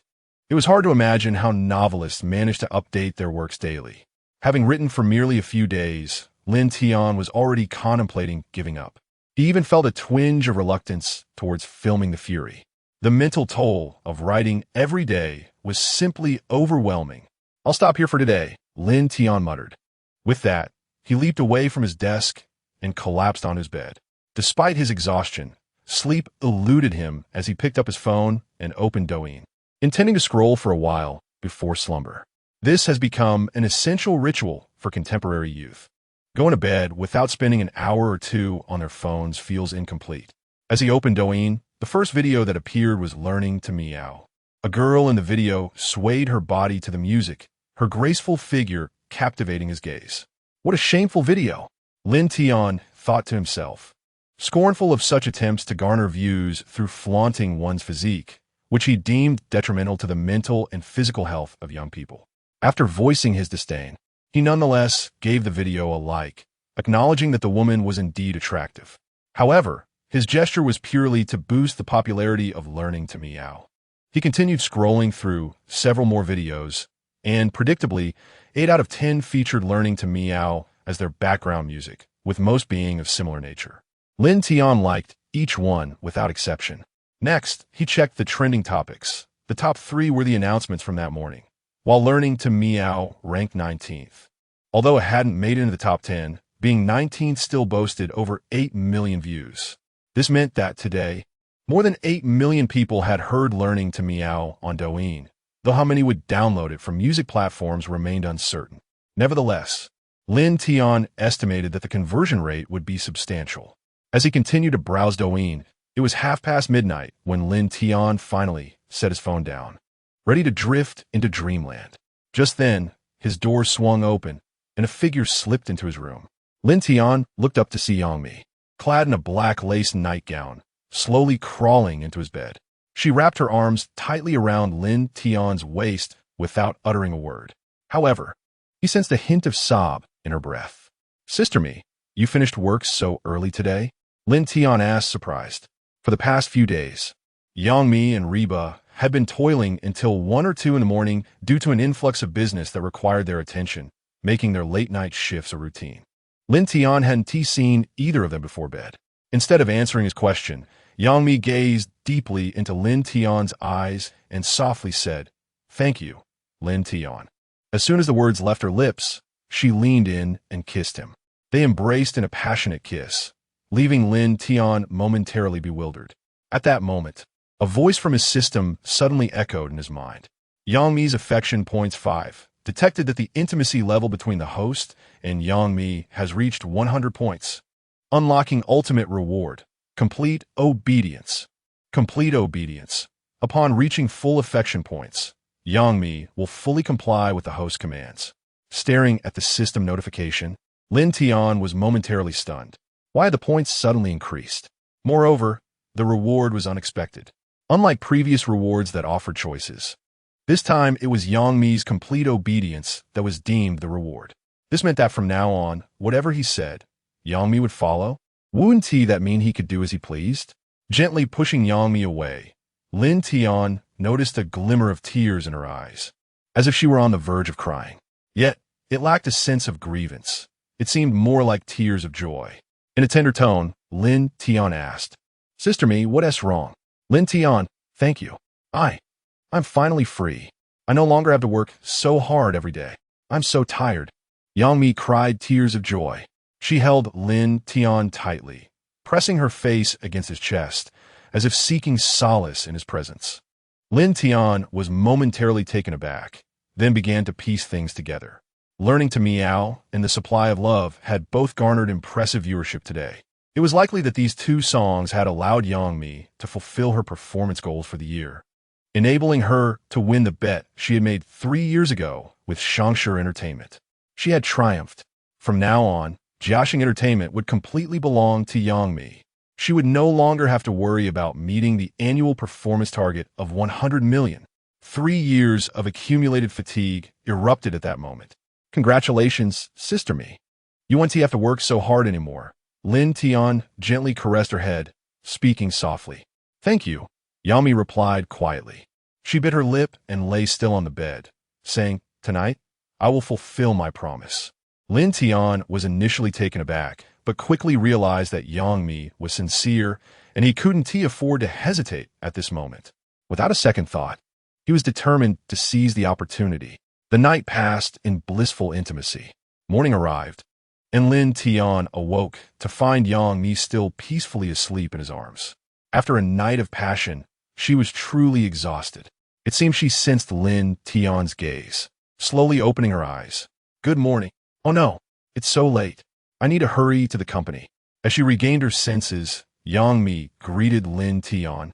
It was hard to imagine how novelists managed to update their works daily. Having written for merely a few days, Lin Tian was already contemplating giving up. He even felt a twinge of reluctance towards filming the fury. The mental toll of writing every day was simply overwhelming. "I'll stop here for today," Lin Tian muttered. With that, he leaped away from his desk and collapsed on his bed. Despite his exhaustion, sleep eluded him as he picked up his phone and opened Douyin, intending to scroll for a while before slumber. This has become an essential ritual for contemporary youth. Going to bed without spending an hour or two on their phones feels incomplete. As he opened Douyin, the first video that appeared was learning to meow. A girl in the video swayed her body to the music, her graceful figure captivating his gaze. What a shameful video, Lin Tian thought to himself. Scornful of such attempts to garner views through flaunting one's physique, which he deemed detrimental to the mental and physical health of young people. After voicing his disdain, he nonetheless gave the video a like, acknowledging that the woman was indeed attractive. However, his gesture was purely to boost the popularity of learning to meow. He continued scrolling through several more videos, and predictably, 8 out of 10 featured learning to meow as their background music, with most being of similar nature. Lin Tian liked each one without exception. Next, he checked the trending topics. The top 3 were the announcements from that morning, while learning to meow ranked 19th. Although it hadn't made it into the top 10, being 19th still boasted over 8 million views. This meant that today, more than 8 million people had heard learning to meow on Douyin, though how many would download it from music platforms remained uncertain. Nevertheless, Lin Tian estimated that the conversion rate would be substantial. As he continued to browse Douyin, it was midnight when Lin Tian finally set his phone down, ready to drift into dreamland. Just then, his door swung open, and a figure slipped into his room. Lin Tian looked up to see Yangmi, clad in a black lace nightgown, slowly crawling into his bed. She wrapped her arms tightly around Lin Tian's waist without uttering a word. However, he sensed a hint of sob in her breath. "Sister Me, you finished work so early today?" Lin Tian asked, surprised. For the past few days, Yangmi and Reba had been toiling until 1 or 2 in the morning due to an influx of business that required their attention, making their late-night shifts a routine. Lin Tian hadn't seen either of them before bed. Instead of answering his question, Yangmi gazed deeply into Lin Tian's eyes and softly said, "Thank you, Lin Tian." As soon as the words left her lips, she leaned in and kissed him. They embraced in a passionate kiss, leaving Lin Tian momentarily bewildered. At that moment, a voice from his system suddenly echoed in his mind. Yangmi's affection points 5 detected that the intimacy level between the host and Yangmi has reached 100 points, unlocking ultimate reward. Complete obedience. Complete obedience. Upon reaching full affection points, Yangmi will fully comply with the host commands. Staring at the system notification, Lin Tian was momentarily stunned. Why had the points suddenly increased? Moreover, the reward was unexpected. Unlike previous rewards that offered choices, this time it was Yangmi's complete obedience that was deemed the reward. This meant that from now on, whatever he said, Yangmi would follow. Wouldn't that mean he could do as he pleased? Gently pushing Yangmi away, Lin Tian noticed a glimmer of tears in her eyes, as if she were on the verge of crying. Yet, it lacked a sense of grievance. It seemed more like tears of joy. In a tender tone, Lin Tian asked, "Sister Me, what's wrong?" Lin Tian, "Thank you. I'm finally free. I no longer have to work so hard every day. I'm so tired." Yangmi cried tears of joy. She held Lin Tian tightly, pressing her face against his chest, as if seeking solace in his presence. Lin Tian was momentarily taken aback, then began to piece things together. Learning to meow and The Supply of Love had both garnered impressive viewership today. It was likely that these 2 songs had allowed Yangmi to fulfill her performance goals for the year, enabling her to win the bet she had made 3 years ago with Xianjian Entertainment. She had triumphed. From now on, Jiaxing Entertainment would completely belong to Yangmi. She would no longer have to worry about meeting the annual performance target of 100 million. 3 years of accumulated fatigue erupted at that moment. "Congratulations, Sister Me. You won't have to work so hard anymore." Lin Tian gently caressed her head, speaking softly. "Thank you," Yangmi replied quietly. She bit her lip and lay still on the bed, saying, "Tonight, I will fulfill my promise." Lin Tian was initially taken aback but quickly realized that Yang Mi was sincere and he couldn't afford to hesitate at this moment. Without a second thought, he was determined to seize the opportunity. The night passed in blissful intimacy. Morning arrived, and Lin Tian awoke to find Yang Mi still peacefully asleep in his arms. After a night of passion, she was truly exhausted. It seemed she sensed Lin Tian's gaze, slowly opening her eyes. "Good morning." "Oh no, it's so late. I need to hurry to the company." As she regained her senses, Yang Mi greeted Lin Tian,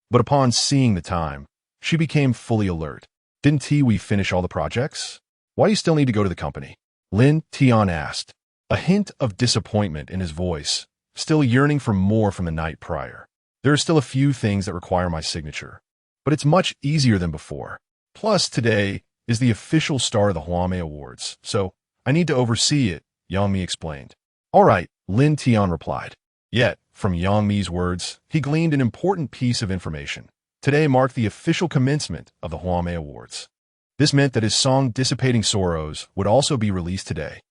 but upon seeing the time, she became fully alert. "Didn't we finish all the projects? Why do you still need to go to the company?" Lin Tian asked, a hint of disappointment in his voice, still yearning for more from the night prior. "There are still a few things that require my signature, but it's much easier than before. Plus, today is the official start of the Housemate Awards, so I need to oversee it," Yang Mi explained. "All right," Lin Tian replied. Yet, from Yang Mi's words, he gleaned an important piece of information. Today marked the official commencement of the Housemate Awards. This meant that his song Dissipating Sorrows would also be released today.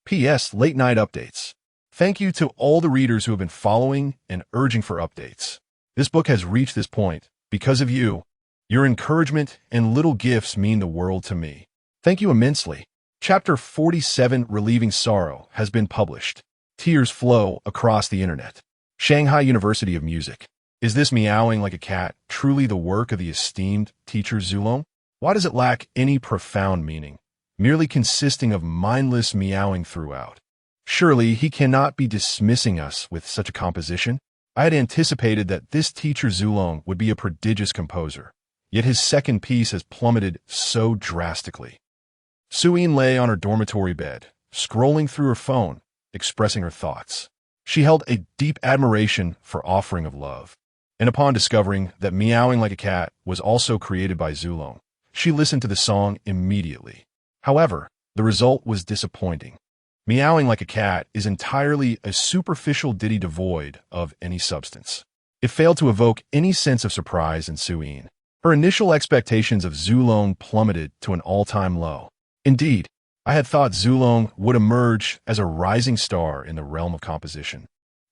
P.S. Late night updates. Thank you to all the readers who have been following and urging for updates. This book has reached this point because of you. Your encouragement and little gifts mean the world to me. Thank you immensely. Chapter 47, Relieving Sorrow, has been published. Tears flow across the internet. Shanghai University of Music. Is this meowing like a cat truly the work of the esteemed teacher Zulong? Why does it lack any profound meaning, merely consisting of mindless meowing throughout? Surely he cannot be dismissing us with such a composition. I had anticipated that this teacher Zulong would be a prodigious composer, yet his second piece has plummeted so drastically. Suyin lay on her dormitory bed, scrolling through her phone, expressing her thoughts. She held a deep admiration for Offering of Love, and upon discovering that Meowing Like a Cat was also created by Zulong, she listened to the song immediately. However, the result was disappointing. Meowing Like a Cat is entirely a superficial ditty devoid of any substance. It failed to evoke any sense of surprise in Suyin. Her initial expectations of Zulong plummeted to an all-time low. Indeed, I had thought Zulong would emerge as a rising star in the realm of composition.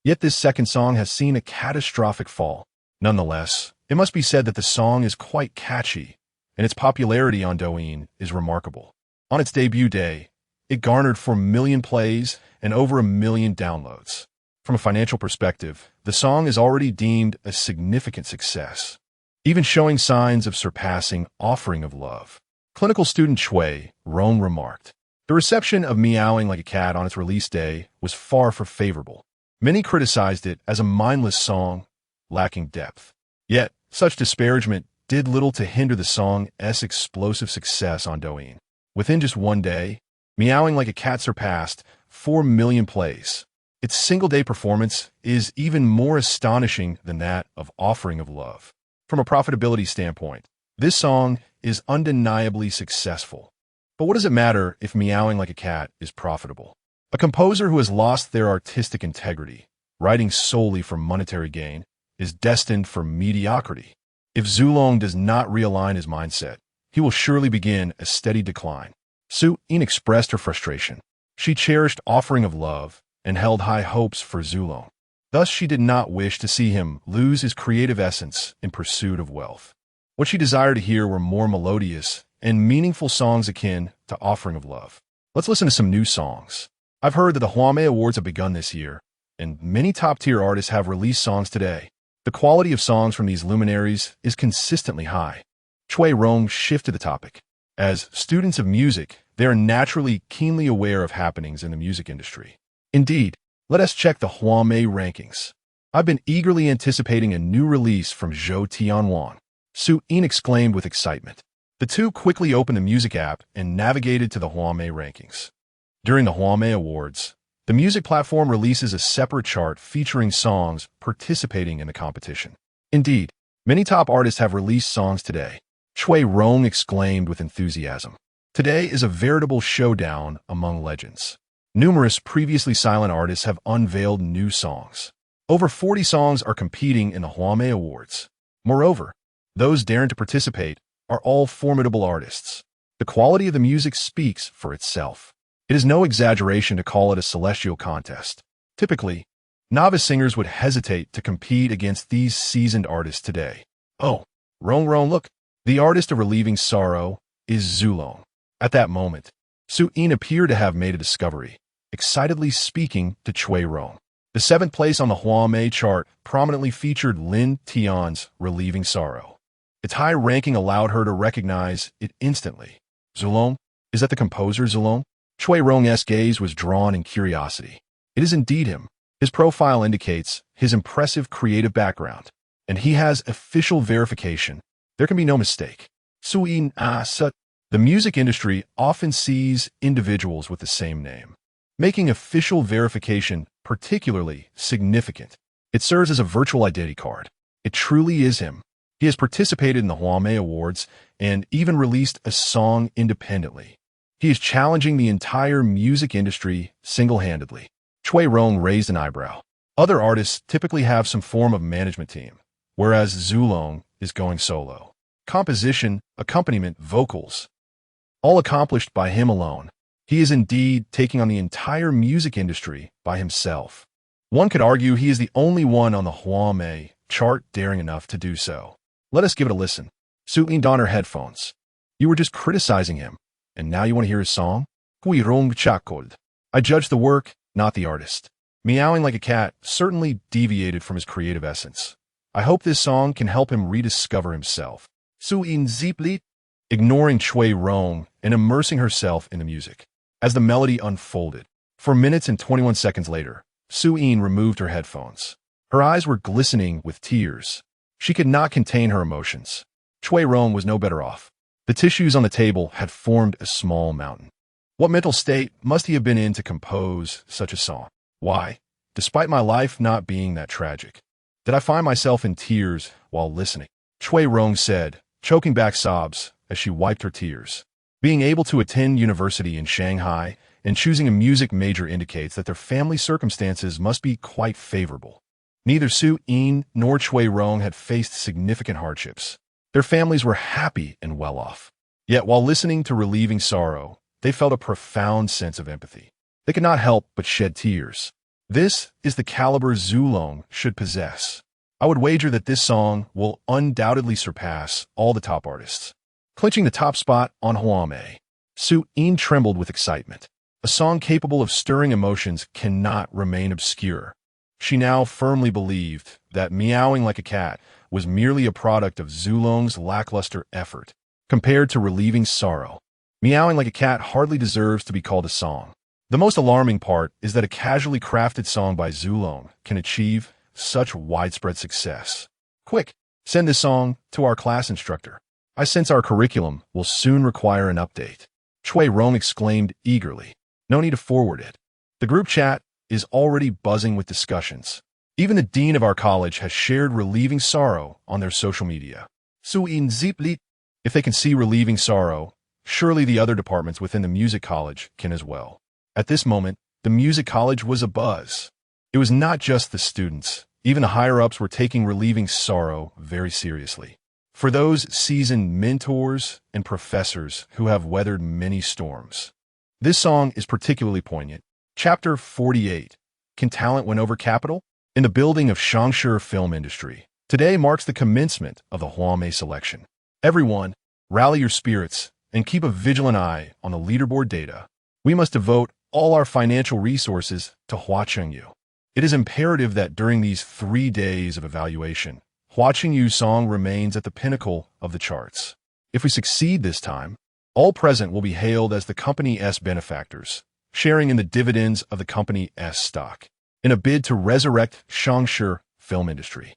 Yet this second song has seen a catastrophic fall. Nonetheless, it must be said that the song is quite catchy, and its popularity on Douyin is remarkable. On its debut day, it garnered 4 million plays and over 1 million downloads. From a financial perspective, the song is already deemed a significant success, even showing signs of surpassing Offering of Love. Clinical student Chui Rong remarked, "The reception of Meowing Like a Cat on its release day was far from favorable. Many criticized it as a mindless song, lacking depth. Yet, such disparagement did little to hinder the song's explosive success on Douyin. Within just one day, Meowing Like a Cat surpassed 4 million plays. Its single-day performance is even more astonishing than that of Offering of Love. From a profitability standpoint, this song is undeniably successful. But what does it matter if Meowing Like a Cat is profitable? A composer who has lost their artistic integrity, writing solely for monetary gain, is destined for mediocrity. If Zulong does not realign his mindset, he will surely begin a steady decline." Su-in expressed her frustration. She cherished Offering of Love and held high hopes for Zulong. Thus, she did not wish to see him lose his creative essence in pursuit of wealth. What she desired to hear were more melodious and meaningful songs akin to Offering of Love. Let's listen to some new songs. I've heard that the Housemate Awards have begun this year, and many top-tier artists have released songs today. The quality of songs from these luminaries is consistently high. Chui Rong shifted the topic. As students of music, they are naturally keenly aware of happenings in the music industry. Indeed, let us check the Housemate rankings. I've been eagerly anticipating a new release from Zhou Tianwan. Su-in exclaimed with excitement. The two quickly opened the music app and navigated to the Housemate rankings. During the Housemate Awards, the music platform releases a separate chart featuring songs participating in the competition. Indeed, many top artists have released songs today. Chui Rong exclaimed with enthusiasm. Today is a veritable showdown among legends. Numerous previously silent artists have unveiled new songs. Over 40 songs are competing in the Housemate Awards. Moreover, those daring to participate are all formidable artists. The quality of the music speaks for itself. It is no exaggeration to call it a celestial contest. Typically, novice singers would hesitate to compete against these seasoned artists today. Oh, Rong, look, the artist of relieving sorrow is Zulong. At that moment, Su Yin appeared to have made a discovery, excitedly speaking to Chui Rong. The seventh place on the housemate chart prominently featured Lin Tian's Relieving Sorrow. Its high ranking allowed her to recognize it instantly. Zulong? Is that the composer Zulong? Chui Rong's gaze was drawn in curiosity. It is indeed him. His profile indicates his impressive creative background, and he has official verification. There can be no mistake. Su Yin Sut. The music industry often sees individuals with the same name, making official verification particularly significant. It serves as a virtual identity card. It truly is him. He has participated in the Housemate Awards and even released a song independently. He is challenging the entire music industry single-handedly. Chui Rong raised an eyebrow. Other artists typically have some form of management team, whereas Zulong is going solo. Composition, accompaniment, vocals, all accomplished by him alone. He is indeed taking on the entire music industry by himself. One could argue he is the only one on the housemate chart daring enough to do so. Let us give it a listen. Su Yin donned her headphones. You were just criticizing him, and now you want to hear his song? Hui Rong chuckled. I judge the work, not the artist. Meowing like a cat certainly deviated from his creative essence. I hope this song can help him rediscover himself. Su Yin zipped, ignoring Chui Rong and immersing herself in the music. As the melody unfolded, 4 minutes and 21 seconds later, Su Yin removed her headphones. Her eyes were glistening with tears. She could not contain her emotions. Chui Rong was no better off. The tissues on the table had formed a small mountain. What mental state must he have been in to compose such a song? Why, despite my life not being that tragic, did I find myself in tears while listening? Chui Rong said, choking back sobs as she wiped her tears. Being able to attend university in Shanghai and choosing a music major indicates that their family circumstances must be quite favorable. Neither Su Yin nor Chui Rong had faced significant hardships. Their families were happy and well off. Yet while listening to Relieving Sorrow, they felt a profound sense of empathy. They could not help but shed tears. This is the caliber Zulong should possess. I would wager that this song will undoubtedly surpass all the top artists. Clinching the top spot on housemate, Su Yin trembled with excitement. A song capable of stirring emotions cannot remain obscure. She now firmly believed that Meowing Like a Cat was merely a product of Zulong's lackluster effort. Compared to Relieving Sorrow, Meowing Like a Cat hardly deserves to be called a song. The most alarming part is that a casually crafted song by Zulong can achieve such widespread success. Quick, send this song to our class instructor. I sense our curriculum will soon require an update. Chui Rong exclaimed eagerly. No need to forward it. The group chat is already buzzing with discussions. Even the dean of our college has shared Relieving Sorrow on their social media. Su Yin zipped. If they can see Relieving Sorrow, surely the other departments within the music college can as well. At this moment, the music college was abuzz. It was not just the students. Even the higher-ups were taking Relieving Sorrow very seriously. For those seasoned mentors and professors who have weathered many storms, this song is particularly poignant. Chapter 48. Can Talent Win Over Capital? In the building of Xianjian film industry, today marks the commencement of the housemate selection. Everyone, rally your spirits and keep a vigilant eye on the leaderboard data. We must devote all our financial resources to Hua Chengyu. It is imperative that during these 3 days of evaluation, Hua Chengyu's song remains at the pinnacle of the charts. If we succeed this time, all present will be hailed as the company's benefactors, sharing in the dividends of the company's stock, in a bid to resurrect Xianjian film industry.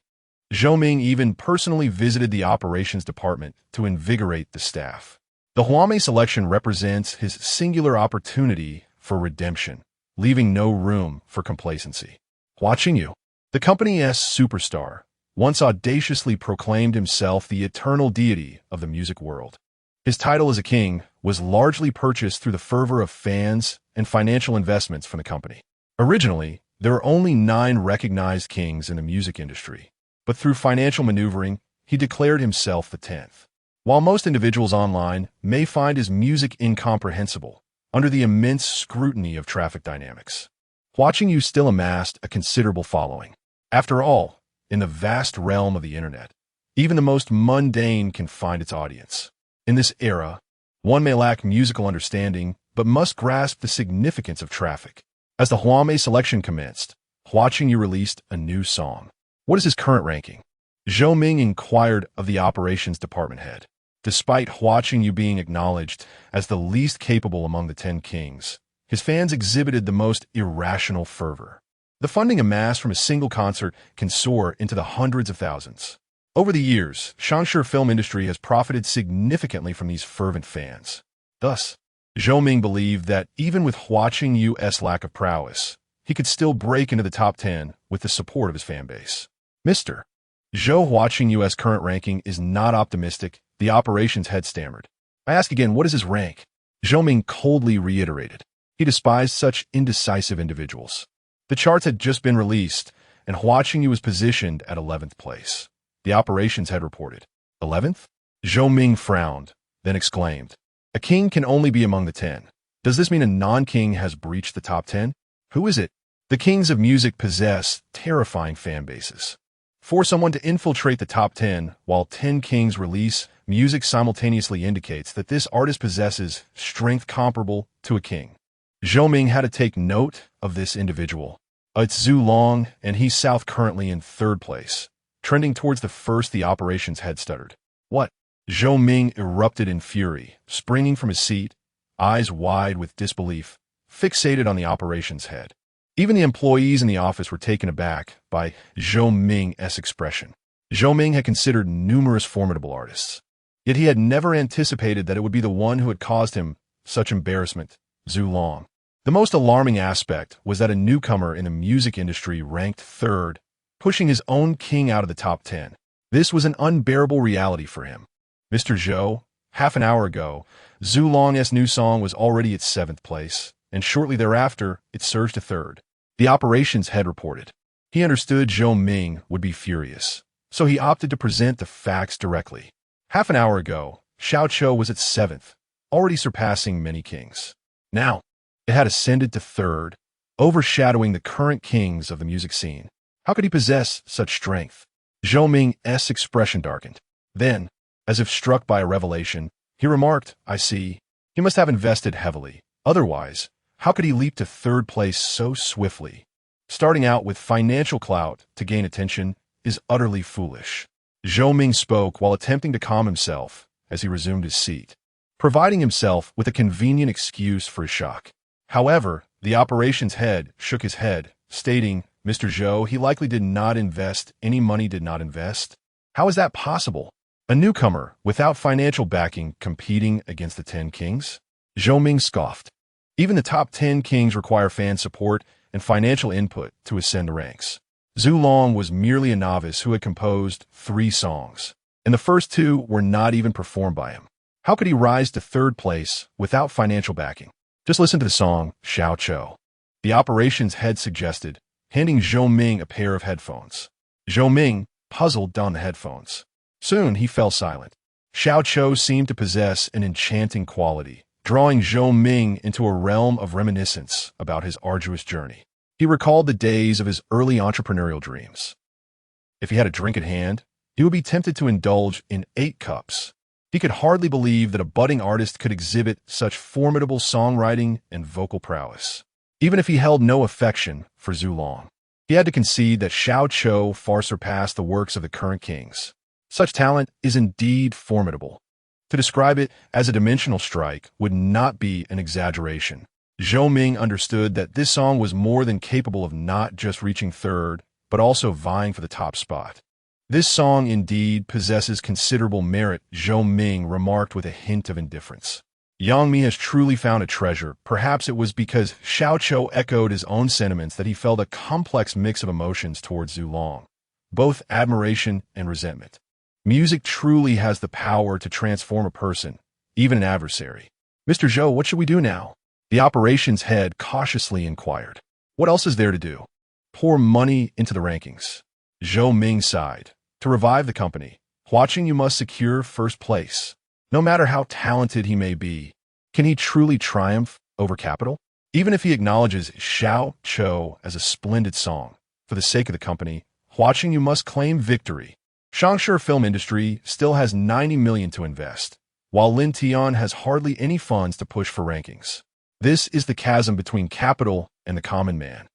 Zhou Ming even personally visited the operations department to invigorate the staff. The housemate selection represents his singular opportunity for redemption, leaving no room for complacency. Hua Chengyu, the company's superstar, once audaciously proclaimed himself the eternal deity of the music world. His title as a king was largely purchased through the fervor of fans and financial investments from the company. Originally, there were only 9 recognized kings in the music industry, but through financial maneuvering, he declared himself the 10th. While most individuals online may find his music incomprehensible, under the immense scrutiny of traffic dynamics, Hua Qingyu still amassed a considerable following. After all, in the vast realm of the internet, even the most mundane can find its audience. In this era, one may lack musical understanding, but must grasp the significance of traffic. As the housemate selection commenced, Hua Qingyu released a new song. What is his current ranking? Zhou Ming inquired of the operations department head. Despite Hua Qingyu being acknowledged as the least capable among the 10 kings, his fans exhibited the most irrational fervor. The funding amassed from a single concert can soar into the hundreds of thousands. Over the years, Xiangshi film industry has profited significantly from these fervent fans. Thus, Zhou Ming believed that even with Hua Qingyu's lack of prowess, he could still break into the top 10 with the support of his fan base. Mr. Zhou Hua Qingyu's current ranking is not optimistic, the operations head stammered. I ask again, what is his rank? Zhou Ming coldly reiterated. He despised such indecisive individuals. The charts had just been released, and Hua Qingyu was positioned at 11th place. The operations head reported. 11th? Zhou Ming frowned, then exclaimed. A king can only be among the 10. Does this mean a non-king has breached the top 10? Who is it? The kings of music possess terrifying fan bases. For someone to infiltrate the top 10 while 10 kings release music simultaneously indicates that this artist possesses strength comparable to a king. Zhou Ming had to take note of this individual. It's Zhu Long, and he's south currently in 3rd place. Trending towards the first, the operations head stuttered. What? Zhou Ming erupted in fury, springing from his seat, eyes wide with disbelief, fixated on the operations head. Even the employees in the office were taken aback by Zhou Ming's expression. Zhou Ming had considered numerous formidable artists, yet he had never anticipated that it would be the one who had caused him such embarrassment, Zhu Long. The most alarming aspect was that a newcomer in the music industry ranked 3rd, pushing his own king out of the top 10. This was an unbearable reality for him. Mr. Zhou, half an hour ago, Zhu Long's new song was already at 7th place, and shortly thereafter, it surged to 3rd. The operations head reported. He understood Zhou Ming would be furious, so he opted to present the facts directly. Half an hour ago, Xiao Qiu was at 7th, already surpassing many kings. Now, it had ascended to 3rd, overshadowing the current kings of the music scene. How could he possess such strength? Zhou Ming's expression darkened. Then, as if struck by a revelation, he remarked, I see. He must have invested heavily. Otherwise, how could he leap to 3rd place so swiftly? Starting out with financial clout to gain attention is utterly foolish. Zhou Ming spoke while attempting to calm himself as he resumed his seat, providing himself with a convenient excuse for his shock. However, the operations head shook his head, stating, Mr. Zhou, he likely did not invest any money did not invest. How is that possible? A newcomer without financial backing competing against the 10 kings? Zhou Ming scoffed. Even the top 10 kings require fan support and financial input to ascend the ranks. Zhu Long was merely a novice who had composed 3 songs, and the first 2 were not even performed by him. How could he rise to 3rd place without financial backing? Just listen to the song, Xiao Qiu. The operations head suggested, handing Zhou Ming a pair of headphones. Zhou Ming puzzled down the headphones. Soon he fell silent. Xiao Qiu seemed to possess an enchanting quality, drawing Zhou Ming into a realm of reminiscence about his arduous journey. He recalled the days of his early entrepreneurial dreams. If he had a drink at hand, he would be tempted to indulge in 8 cups. He could hardly believe that a budding artist could exhibit such formidable songwriting and vocal prowess. Even if he held no affection for Zhu Long, he had to concede that Xiao Qiu far surpassed the works of the current kings. Such talent is indeed formidable. To describe it as a dimensional strike would not be an exaggeration. Zhou Ming understood that this song was more than capable of not just reaching 3rd, but also vying for the top spot. This song indeed possesses considerable merit, Zhou Ming remarked with a hint of indifference. Yang Mi has truly found a treasure. Perhaps it was because Xiao Qiu echoed his own sentiments that he felt a complex mix of emotions towards Zhu Long, both admiration and resentment. Music truly has the power to transform a person, even an adversary. Mr. Zhou, what should we do now? The operations head cautiously inquired. What else is there to do? Pour money into the rankings. Zhou Ming sighed. To revive the company, Hua Qingyu must secure 1st place. No matter how talented he may be, can he truly triumph over capital? Even if he acknowledges Xiao Cho as a splendid song, for the sake of the company, watching you must claim victory. Xiangshi film industry still has 90 million to invest, while Lin Tian has hardly any funds to push for rankings. This is the chasm between capital and the common man.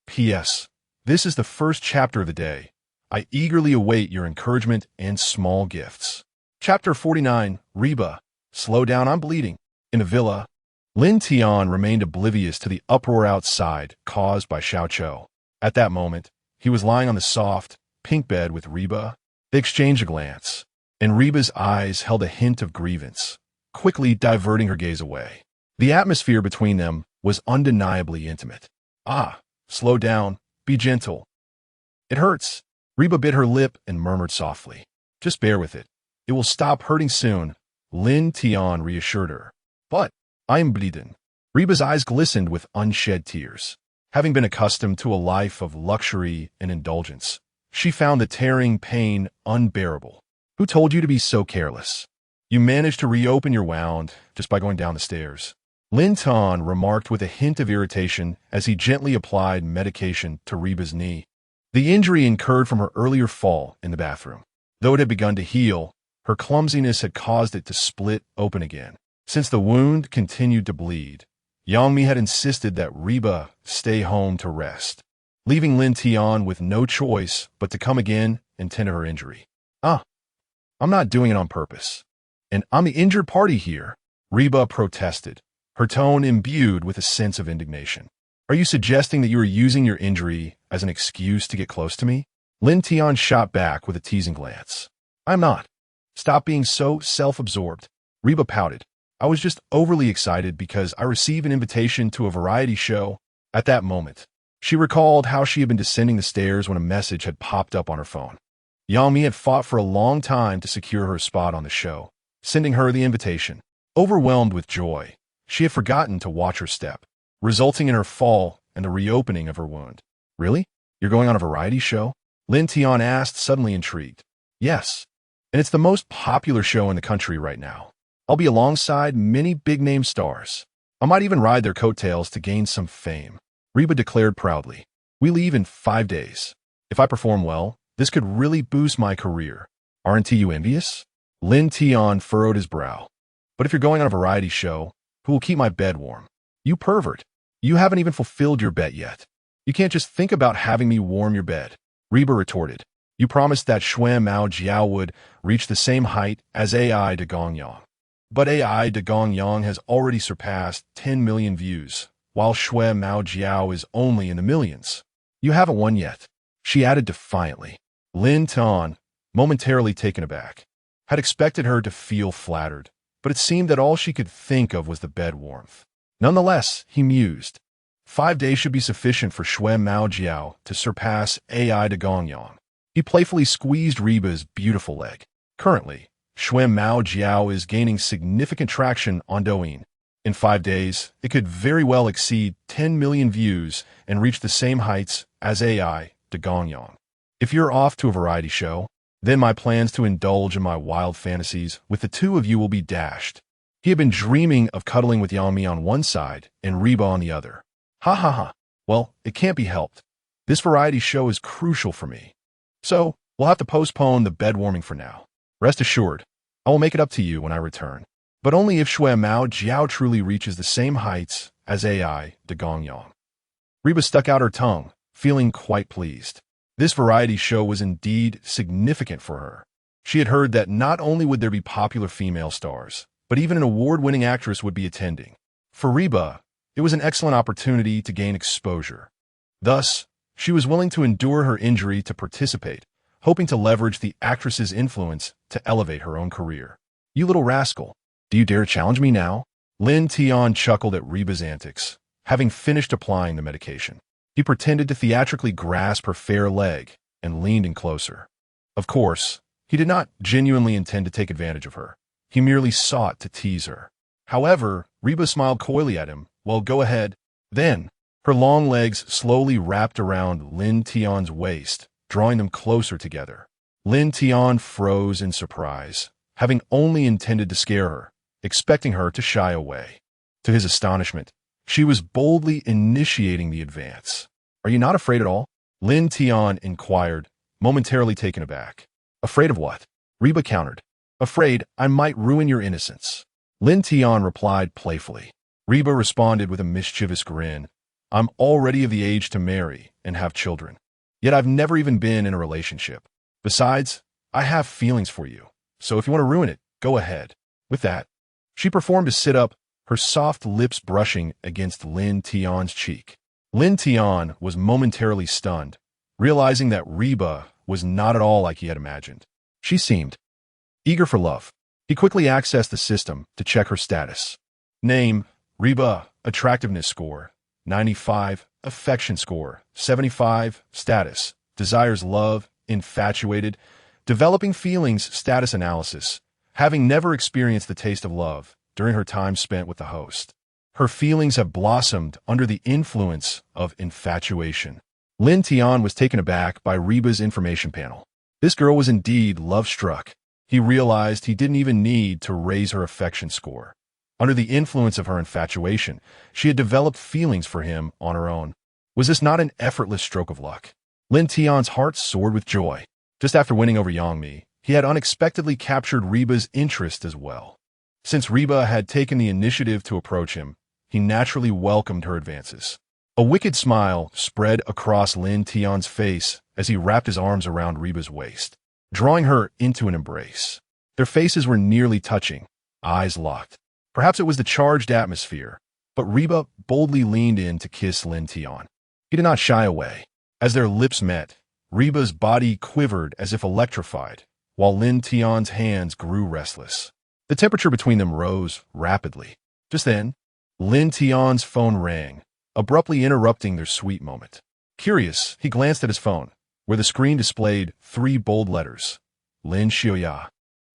P.S. This is the first chapter of the day. I eagerly await your encouragement and small gifts. Chapter 49, Reba. Slow down, I'm bleeding. In a villa, Lin Tian remained oblivious to the uproar outside caused by Xiao Cho. At that moment, he was lying on the soft, pink bed with Reba. They exchanged a glance, and Reba's eyes held a hint of grievance, quickly diverting her gaze away. The atmosphere between them was undeniably intimate. Ah, slow down, be gentle. It hurts. Reba bit her lip and murmured softly. Just bear with it. It will stop hurting soon, Lin Tian reassured her. But I am bleeding. Reba's eyes glistened with unshed tears. Having been accustomed to a life of luxury and indulgence, she found the tearing pain unbearable. Who told you to be so careless? You managed to reopen your wound just by going down the stairs. Lin Tian remarked with a hint of irritation as he gently applied medication to Reba's knee. The injury incurred from her earlier fall in the bathroom. Though it had begun to heal, her clumsiness had caused it to split open again. Since the wound continued to bleed, Yangmi had insisted that Reba stay home to rest, leaving Lin Tian with no choice but to come again and tend to her injury. I'm not doing it on purpose. And I'm the injured party here, Reba protested, her tone imbued with a sense of indignation. Are you suggesting that you are using your injury as an excuse to get close to me? Lin Tian shot back with a teasing glance. I'm not. Stop being so self-absorbed. Reba pouted. I was just overly excited because I received an invitation to a variety show. At that moment, she recalled how she had been descending the stairs when a message had popped up on her phone. Yangmi had fought for a long time to secure her spot on the show, sending her the invitation. Overwhelmed with joy, she had forgotten to watch her step, resulting in her fall and the reopening of her wound. Really? You're going on a variety show? Lin Tian asked, suddenly intrigued. Yes, and it's the most popular show in the country right now. I'll be alongside many big-name stars. I might even ride their coattails to gain some fame. Reba declared proudly. We leave in 5 days. If I perform well, this could really boost my career. Aren't you envious? Lin Tian furrowed his brow. But if you're going on a variety show, who will keep my bed warm? You pervert. You haven't even fulfilled your bet yet. You can't just think about having me warm your bed. Reba retorted. You promised that Shui Mao Jiao would reach the same height as AI de Gongyang. But AI de Gongyang has already surpassed 10 million views, while Shui Mao Jiao is only in the millions. You haven't won yet, she added defiantly. Lin Tian, momentarily taken aback, had expected her to feel flattered, but it seemed that all she could think of was the bed warmth. Nonetheless, he mused. 5 days should be sufficient for Shui Mao Jiao to surpass AI de Gongyang. He playfully squeezed Reba's beautiful leg. Currently, Shui Mao Jiao is gaining significant traction on Douyin. In 5 days, it could very well exceed 10 million views and reach the same heights as AI de Gongyang. If you're off to a variety show, then my plans to indulge in my wild fantasies with the two of you will be dashed. He had been dreaming of cuddling with Yangmi on one side and Reba on the other. Ha ha ha. Well, it can't be helped. This variety show is crucial for me. So, we'll have to postpone the bed warming for now. Rest assured, I will make it up to you when I return. But only if Shui Mao Jiao truly reaches the same heights as AI de Gongyang. Reba stuck out her tongue, feeling quite pleased. This variety show was indeed significant for her. She had heard that not only would there be popular female stars, but even an award-winning actress would be attending. For Reba, it was an excellent opportunity to gain exposure. Thus, she was willing to endure her injury to participate, hoping to leverage the actress's influence to elevate her own career. You little rascal, do you dare challenge me now? Lin Tian chuckled at Reba's antics, having finished applying the medication. He pretended to theatrically grasp her fair leg and leaned in closer. Of course, he did not genuinely intend to take advantage of her. He merely sought to tease her. However, Reba smiled coyly at him. Well, go ahead. Then, her long legs slowly wrapped around Lin Tian's waist, drawing them closer together. Lin Tian froze in surprise, having only intended to scare her, expecting her to shy away. To his astonishment, She was boldly initiating the advance. Are you not afraid at all? Lin Tian inquired, momentarily taken aback. Afraid of what? Reba countered. Afraid I might ruin your innocence. Lin Tian replied playfully. Reba responded with a mischievous grin. I'm already of the age to marry and have children. Yet I've never even been in a relationship. Besides, I have feelings for you. So if you want to ruin it, go ahead. With that, she performed a sit-up, her soft lips brushing against Lin Tian's cheek. Lin Tian was momentarily stunned, realizing that Reba was not at all like he had imagined. She seemed eager for love. He quickly accessed the system to check her status. Name, Reba, attractiveness score, 95, affection score, 75, status, desires love, infatuated, developing feelings, status analysis, having never experienced the taste of love during her time spent with the host. Her feelings have blossomed under the influence of infatuation. Lin Tian was taken aback by Reba's information panel. This girl was indeed love-struck. He realized he didn't even need to raise her affection score. Under the influence of her infatuation, she had developed feelings for him on her own. Was this not an effortless stroke of luck? Lin Tian's heart soared with joy. Just after winning over Yangmi, he had unexpectedly captured Reba's interest as well. Since Reba had taken the initiative to approach him, he naturally welcomed her advances. A wicked smile spread across Lin Tian's face as he wrapped his arms around Reba's waist, drawing her into an embrace. Their faces were nearly touching, eyes locked. Perhaps it was the charged atmosphere, but Reba boldly leaned in to kiss Lin Tian. He did not shy away. As their lips met, Reba's body quivered as if electrified, while Lin Tian's hands grew restless. The temperature between them rose rapidly. Just then, Lin Tian's phone rang, abruptly interrupting their sweet moment. Curious, he glanced at his phone, where the screen displayed 3 bold letters. Lin Xiaoya.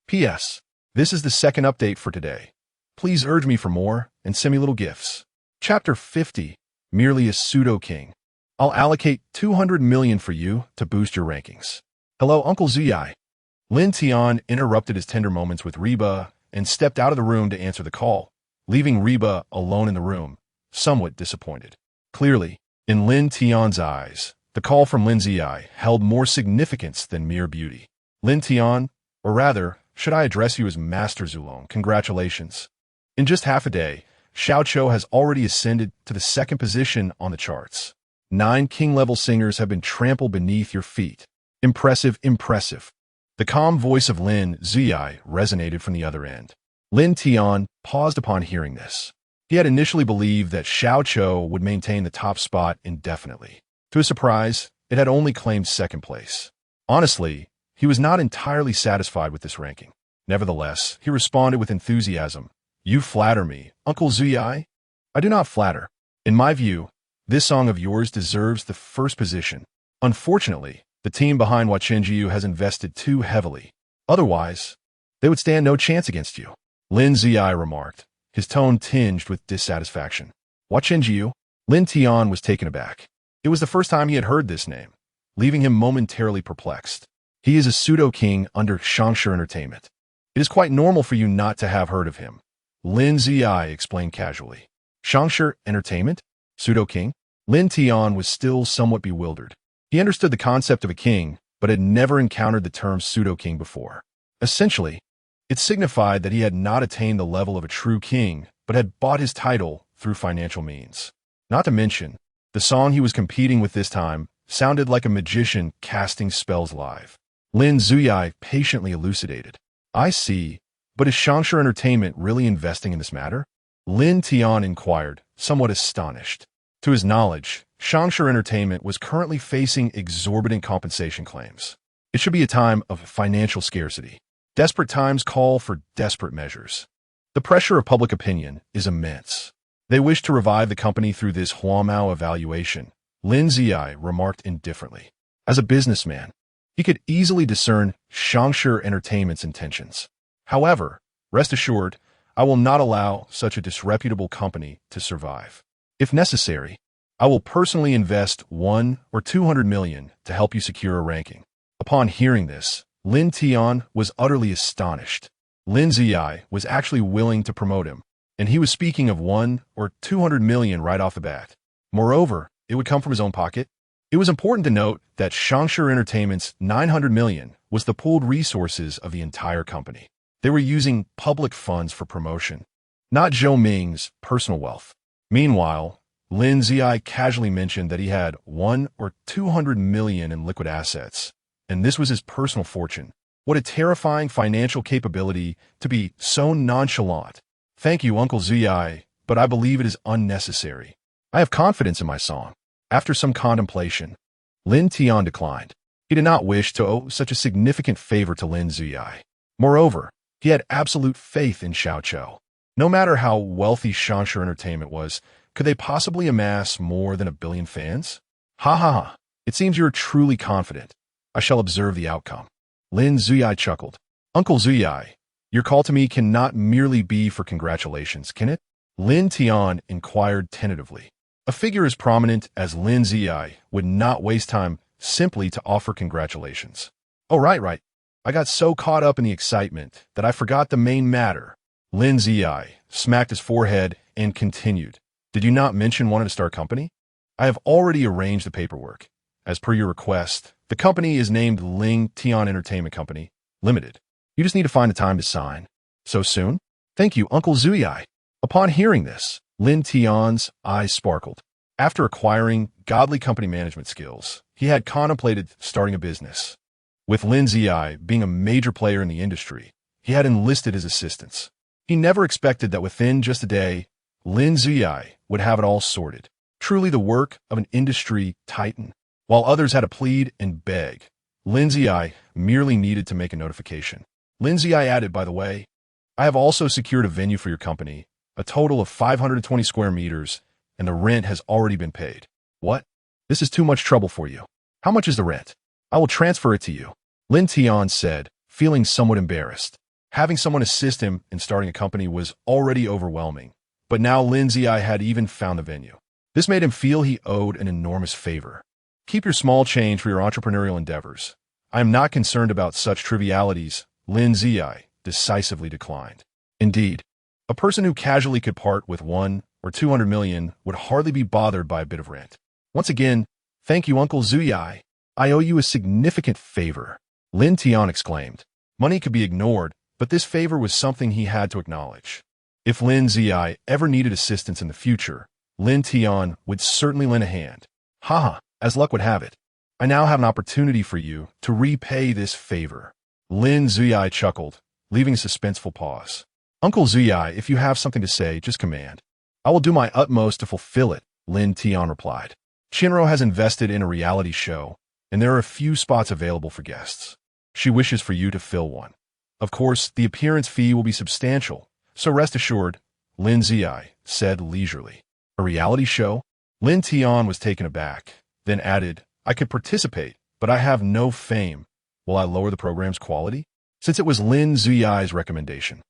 P.S. This is the second update for today. Please urge me for more and send me little gifts. Chapter 50. Merely a pseudo-king. I'll allocate 200 million for you to boost your rankings. Hello, Uncle Zuyai. Lin Tian interrupted his tender moments with Reba and stepped out of the room to answer the call, leaving Reba alone in the room, somewhat disappointed. Clearly, in Lin Tian's eyes, the call from Lin Ziyai held more significance than mere beauty. Lin Tian, or rather, should I address you as Master Zulong? Congratulations. In just half a day, Xiao Chou has already ascended to the 2nd position on the charts. 9 king-level singers have been trampled beneath your feet. Impressive, impressive. The calm voice of Lin Ziyai resonated from the other end. Lin Tian paused upon hearing this. He had initially believed that Xiao Chou would maintain the top spot indefinitely. To his surprise, it had only claimed 2nd place. Honestly, he was not entirely satisfied with this ranking. Nevertheless, he responded with enthusiasm. You flatter me, Uncle Zuyai. I do not flatter. In my view, this song of yours deserves the 1st position. Unfortunately, the team behind Hua Chenjiu has invested too heavily. Otherwise, they would stand no chance against you. Lin Ziyai remarked, his tone tinged with dissatisfaction. Hua Chenjiu? Lin Tian was taken aback. It was the first time he had heard this name, leaving him momentarily perplexed. He is a pseudo-king under Shangshi Entertainment. It is quite normal for you not to have heard of him. Lin Ziyai explained casually. Shangshi Entertainment? Pseudo-king? Lin Tian was still somewhat bewildered. He understood the concept of a king, but had never encountered the term pseudo-king before. Essentially, it signified that he had not attained the level of a true king, but had bought his title through financial means. Not to mention, the song he was competing with this time sounded like a magician casting spells live. Lin Ziyai patiently elucidated. I see, but is Shangshi Entertainment really investing in this matter? Lin Tian inquired, somewhat astonished. To his knowledge, Shangshi Entertainment was currently facing exorbitant compensation claims. It should be a time of financial scarcity. Desperate times call for desperate measures. The pressure of public opinion is immense. They wish to revive the company through this Huamao evaluation, Lin Ziyai remarked indifferently. As a businessman, he could easily discern Shangshi Entertainment's intentions. However, rest assured, I will not allow such a disreputable company to survive. If necessary, I will personally invest 1 or 200 million to help you secure a ranking. Upon hearing this, Lin Tian was utterly astonished. Lin Ziyai was actually willing to promote him. And he was speaking of 1 or 200 million right off the bat. Moreover, it would come from his own pocket. It was important to note that Xianjian Entertainment's 900 million was the pooled resources of the entire company. They were using public funds for promotion, not Zhou Ming's personal wealth. Meanwhile, Lin Ziyi casually mentioned that he had 1 or 200 million in liquid assets, and this was his personal fortune. What a terrifying financial capability to be so nonchalant. Thank you, Uncle Ziyi, but I believe it is unnecessary. I have confidence in my song. After some contemplation, Lin Tian declined. He did not wish to owe such a significant favor to Lin Ziyi. Moreover, he had absolute faith in Xiao Chou. No matter how wealthy Xianjian Entertainment was, could they possibly amass more than 1 billion fans? Ha ha ha. It seems you are truly confident. I shall observe the outcome. Lin Ziyi chuckled. Uncle Ziyi, your call to me cannot merely be for congratulations, can it? Lin Tian inquired tentatively. A figure as prominent as Lin Ziyi would not waste time simply to offer congratulations. Oh, right. I got so caught up in the excitement that I forgot the main matter. Lin Ziyi smacked his forehead and continued. Did you not mention wanting to start a company? I have already arranged the paperwork. As per your request, the company is named Lin Tian Entertainment Company, Limited. You just need to find a time to sign. So soon? Thank you, Uncle Ziyi. Upon hearing this, Lin Tian's eyes sparkled. After acquiring godly company management skills, he had contemplated starting a business. With Lin Ziyi being a major player in the industry, he had enlisted his assistance. He never expected that within just a day, Lin Ziyi would have it all sorted. Truly the work of an industry titan. While others had to plead and beg, Lin Ziyi merely needed to make a notification. Lin Ziyi added, by the way, I have also secured a venue for your company, a total of 520 square meters, and the rent has already been paid. What? This is too much trouble for you. How much is the rent? I will transfer it to you. Lin Tian said, feeling somewhat embarrassed. Having someone assist him in starting a company was already overwhelming, but now Lin Ziyi had even found the venue. This made him feel he owed an enormous favor. Keep your small change for your entrepreneurial endeavors. I am not concerned about such trivialities, Lin Ziyi decisively declined. Indeed, a person who casually could part with 1 or 200 million would hardly be bothered by a bit of rent. Once again, thank you, Uncle Ziyi. I owe you a significant favor. Lin Tian exclaimed. Money could be ignored, but this favor was something he had to acknowledge. If Lin Ziyi ever needed assistance in the future, Lin Tian would certainly lend a hand. Haha, as luck would have it, I now have an opportunity for you to repay this favor. Lin Ziyi chuckled, leaving a suspenseful pause. Uncle Ziyi, if you have something to say, just command. I will do my utmost to fulfill it, Lin Tian replied. Shinro has invested in a reality show, and there are a few spots available for guests. She wishes for you to fill one. Of course, the appearance fee will be substantial, so rest assured, Lin Ziyi said leisurely. A reality show? Lin Tian was taken aback, then added, I could participate, but I have no fame. Will I lower the program's quality? Since it was Lin Ziyi's recommendation,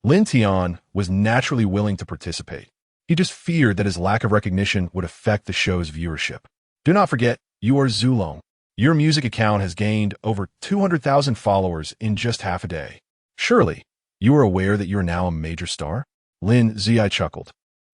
Lin Tian was naturally willing to participate. He just feared that his lack of recognition would affect the show's viewership. Do not forget, you are Zulong. Your music account has gained over 200,000 followers in just half a day. Surely, you are aware that you are now a major star? Lin Ziyi chuckled.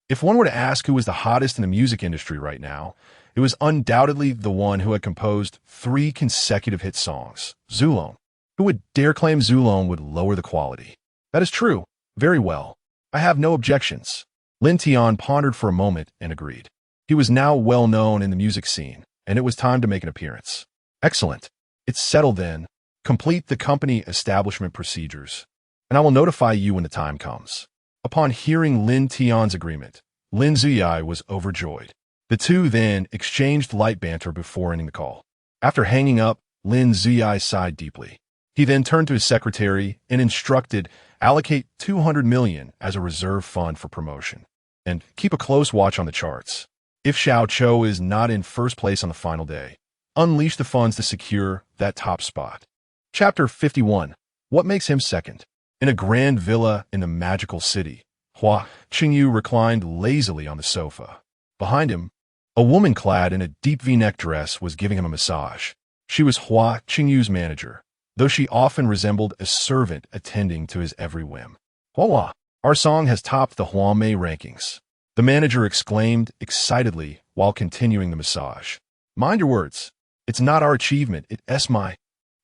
If one were to ask who was the hottest in the music industry right now, it was undoubtedly the one who had composed 3 consecutive hit songs, Zulong. Who would dare claim Zulong would lower the quality? That is true. Very well. I have no objections. Lin Tian pondered for a moment and agreed. He was now well known in the music scene, and it was time to make an appearance. Excellent. It's settled then. Complete the company establishment procedures, and I will notify you when the time comes. Upon hearing Lin Tian's agreement, Lin Ziyi was overjoyed. The two then exchanged light banter before ending the call. After hanging up, Lin Ziyi sighed deeply. He then turned to his secretary and instructed, allocate 200 million as a reserve fund for promotion, and keep a close watch on the charts. If Xiao Chou is not in first place on the final day, unleash the funds to secure that top spot. Chapter 51. What makes him second? In a grand villa in the magical city, Hua Qingyu reclined lazily on the sofa. Behind him, a woman clad in a deep V-neck dress was giving him a massage. She was Hua Qingyu's manager, though she often resembled a servant attending to his every whim. Hua, Our song has topped the housemate rankings. The manager exclaimed excitedly while continuing the massage. Mind your words. It's not our achievement, it's my.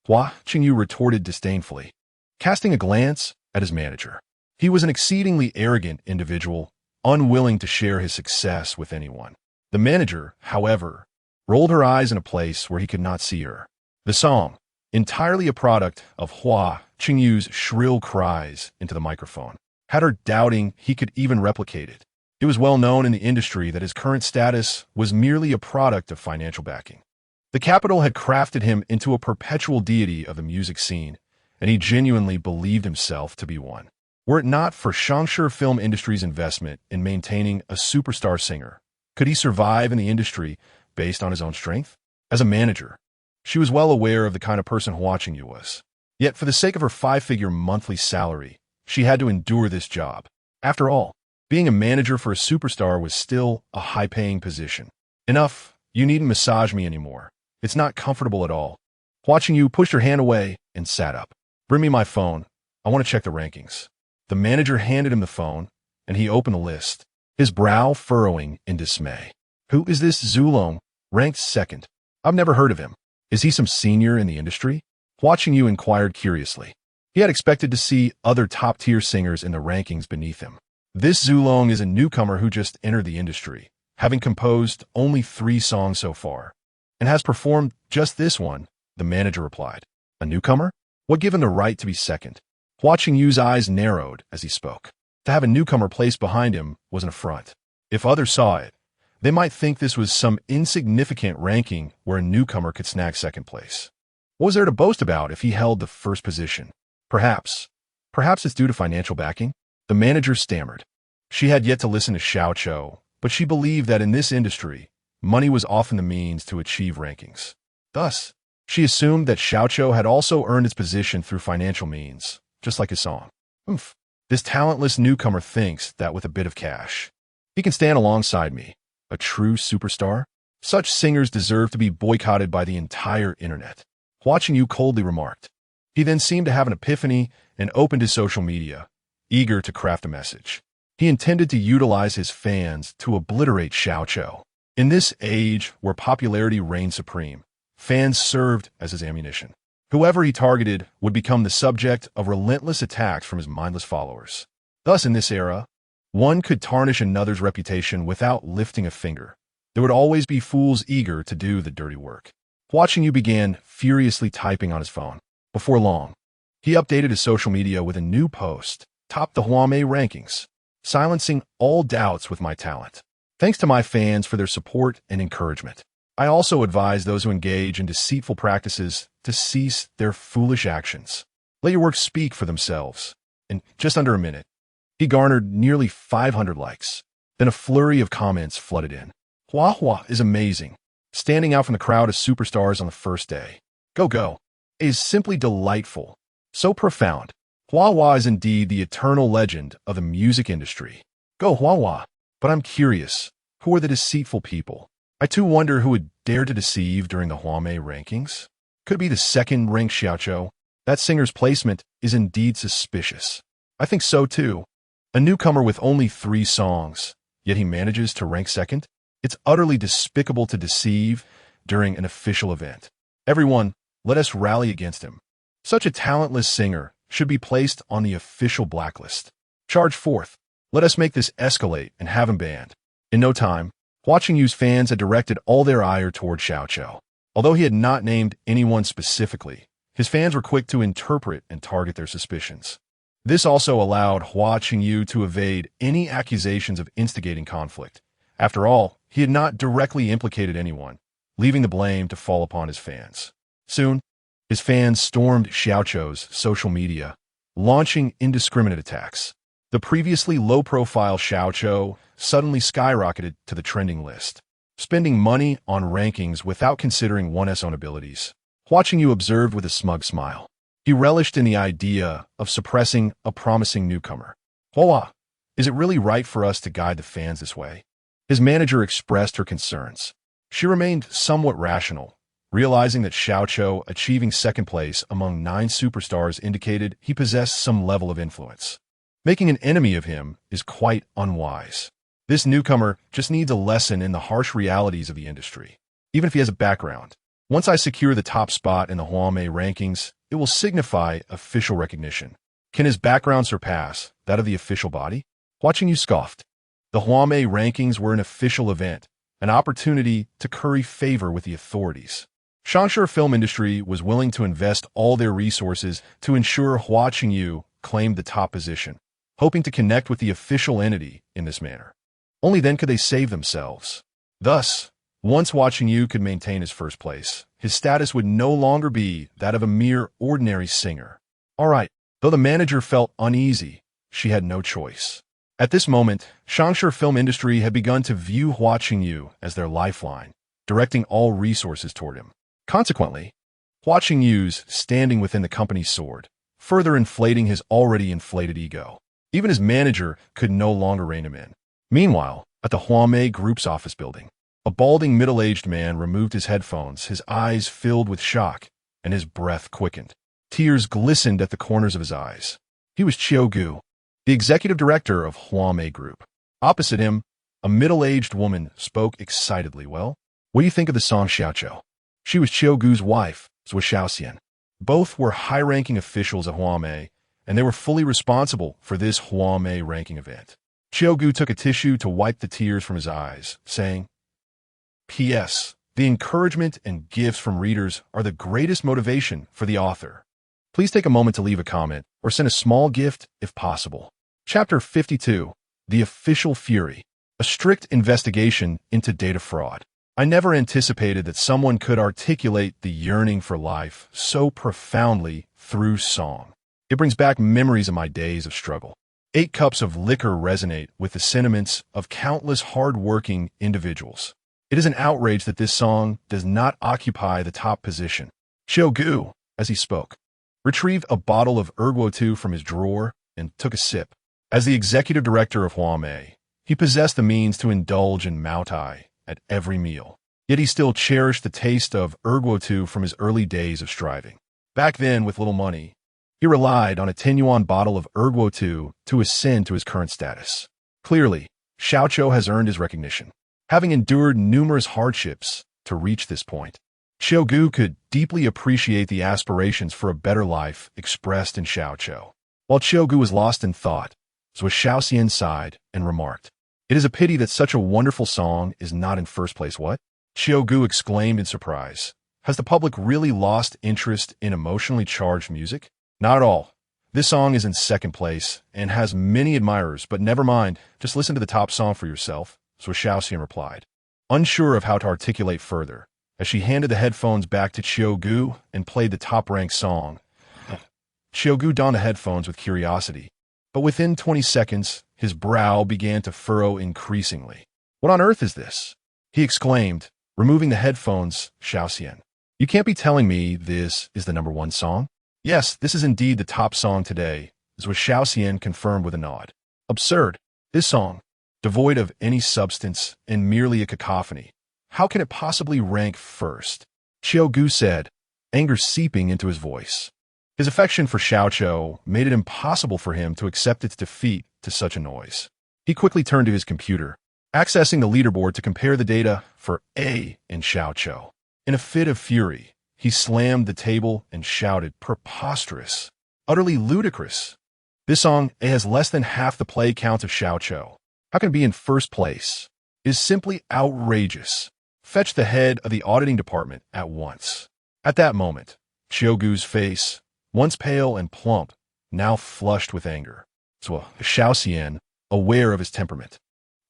Hua Qingyu retorted disdainfully, casting a glance at his manager. He was an exceedingly arrogant individual, unwilling to share his success with anyone. The manager, however, rolled her eyes in a place where he could not see her. The song, entirely a product of Hua Qingyu's shrill cries into the microphone, had her doubting he could even replicate it. It was well known in the industry that his current status was merely a product of financial backing. The capital had crafted him into a perpetual deity of the music scene, and he genuinely believed himself to be one. Were it not for Xiangshi film industry's investment in maintaining a superstar singer, could he survive in the industry based on his own strength? As a manager, she was well aware of the kind of person Hua Qingyu was. Yet for the sake of her 5-figure monthly salary, she had to endure this job. After all, being a manager for a superstar was still a high-paying position. Enough, you needn't massage me anymore. It's not comfortable at all. Hua Qingyu pushed her hand away and sat up. Bring me my phone. I want to check the rankings. The manager handed him the phone, and he opened the list, his brow furrowing in dismay. Who is this Zulong, ranked second? I've never heard of him. Is he some senior in the industry? Hua Qingyu inquired curiously. He had expected to see other top-tier singers in the rankings beneath him. This Zulong is a newcomer who just entered the industry, having composed only 3 songs so far, and has performed just this one, the manager replied. A newcomer? What gave him the right to be second? Hua Qingyu's eyes narrowed as he spoke. To have a newcomer placed behind him was an affront. If others saw it, they might think this was some insignificant ranking where a newcomer could snag second place. What was there to boast about if he held the first position? Perhaps it's due to financial backing? The manager stammered. She had yet to listen to Xiaoqiu, but she believed that in this industry, money was often the means to achieve rankings. Thus, she assumed that Xiaoqiu had also earned its position through financial means, just like his song. Oomph. This talentless newcomer thinks that with a bit of cash, he can stand alongside me, a true superstar. Such singers deserve to be boycotted by the entire internet. Hua Qingyu coldly remarked. He then seemed to have an epiphany and opened his social media, eager to craft a message. He intended to utilize his fans to obliterate Xiaoqiu. In this age where popularity reigned supreme, fans served as his ammunition. Whoever he targeted would become the subject of relentless attacks from his mindless followers. Thus, in this era, one could tarnish another's reputation without lifting a finger. There would always be fools eager to do the dirty work. Hua Qingyu began furiously typing on his phone. Before long, he updated his social media with a new post, topped the housemate rankings, silencing all doubts with my talent. Thanks to my fans for their support and encouragement. I also advise those who engage in deceitful practices to cease their foolish actions. Let your work speak for themselves. In just under a minute, he garnered nearly 500 likes. Then a flurry of comments flooded in. Hua is amazing. Standing out from the crowd of superstars on the first day. Go. Is simply delightful. So profound. Hua is indeed the eternal legend of the music industry. Go Hua. But I'm curious, who are the deceitful people? I too wonder who would dare to deceive during the housemate rankings. Could it be the second-ranked Xiaoqiu? That singer's placement is indeed suspicious. I think so too. A newcomer with only 3 songs, yet he manages to rank second? It's utterly despicable to deceive during an official event. Everyone, let us rally against him. Such a talentless singer should be placed on the official blacklist. Charge forth. Let us make this escalate and have him banned. In no time, Hua Qingyu's fans had directed all their ire toward Xiaoqiu. Although he had not named anyone specifically, his fans were quick to interpret and target their suspicions. This also allowed Hua Qingyu to evade any accusations of instigating conflict. After all, he had not directly implicated anyone, leaving the blame to fall upon his fans. Soon, his fans stormed Xiaoqiu's social media, launching indiscriminate attacks. The previously low-profile Xiaoqiu suddenly skyrocketed to the trending list, spending money on rankings without considering one's own abilities. Hua Qingyu observed with a smug smile. He relished in the idea of suppressing a promising newcomer. Hua, is it really right for us to guide the fans this way? His manager expressed her concerns. She remained somewhat rational, realizing that Xiaoqiu achieving second place among 9 superstars indicated he possessed some level of influence. Making an enemy of him is quite unwise. This newcomer just needs a lesson in the harsh realities of the industry, even if he has a background. Once I secure the top spot in the housemate rankings, it will signify official recognition. Can his background surpass that of the official body? Watching you scoffed. The housemate rankings were an official event, an opportunity to curry favor with the authorities. Xianjian film industry was willing to invest all their resources to ensure Hua Qingyu claimed the top position, hoping to connect with the official entity in this manner. Only then could they save themselves. Thus, once Hua Qingyu could maintain his first place, his status would no longer be that of a mere ordinary singer. All right, though the manager felt uneasy, she had no choice. At this moment, Xianjian film industry had begun to view Hua Qingyu as their lifeline, directing all resources toward him. Consequently, Hua Qingyu's standing within the company's sword, further inflating his already inflated ego. Even his manager could no longer rein him in. Meanwhile, at the housemate group's office building, a balding middle-aged man removed his headphones, his eyes filled with shock, and his breath quickened. Tears glistened at the corners of his eyes. He was Qiu Gu, the executive director of housemate group. Opposite him, a middle-aged woman spoke excitedly. Well, what do you think of the song Xiaoqiu? She was Qiu Gu's wife, Zu Xiaoxian. Both were high-ranking officials at housemate, and they were fully responsible for this housemate ranking event. Qiu Gu took a tissue to wipe the tears from his eyes, saying, P.S. The encouragement and gifts from readers are the greatest motivation for the author. Please take a moment to leave a comment or send a small gift if possible. Chapter 52. The Official Fury. A strict investigation into data fraud. I never anticipated that someone could articulate the yearning for life so profoundly through song. It brings back memories of my days of struggle. 8 cups of liquor resonate with the sentiments of countless hard-working individuals. It is an outrage that this song does not occupy the top position. Qiu Gu, as he spoke, retrieved a bottle of erguo from his drawer and took a sip. As the executive director of housemate, he possessed the means to indulge in moutai at every meal. Yet he still cherished the taste of erguo from his early days of striving. Back then, with little money, he relied on a 10-yuan bottle of erguo to ascend to his current status. Clearly, Xiaoqiu has earned his recognition, having endured numerous hardships to reach this point. Qiu Gu could deeply appreciate the aspirations for a better life expressed in Xiaoqiu. While Qiu Gu was lost in thought, Zu Xiaoxian sighed and remarked, It is a pity that such a wonderful song is not in first place. What? Qiu Gu exclaimed in surprise. Has the public really lost interest in emotionally charged music? Not at all. This song is in second place and has many admirers, but never mind, just listen to the top song for yourself, Zu Xiaoxian replied, unsure of how to articulate further, as she handed the headphones back to Qiu Gu and played the top-ranked song. Qiu Gu donned the headphones with curiosity, but within 20 seconds, his brow began to furrow increasingly. What on earth is this? He exclaimed, removing the headphones. Xiaoxian, you can't be telling me this is the #1 song? Yes, this is indeed the top song today, Zu Xiaoxian confirmed with a nod. Absurd. This song, devoid of any substance and merely a cacophony, how can it possibly rank first? Qiu Gu said, anger seeping into his voice. His affection for Xiaoqiu made it impossible for him to accept its defeat to such a noise. He quickly turned to his computer, accessing the leaderboard to compare the data for A in Xiaoqiu. In a fit of fury, he slammed the table and shouted, preposterous, utterly ludicrous. This song A has less than half the play count of Xiaoqiu. How can it be in first place? It is simply outrageous. Fetch the head of the auditing department at once. At that moment, Qiu Gu's face, once pale and plump, now flushed with anger. So Xiaoxian, aware of his temperament,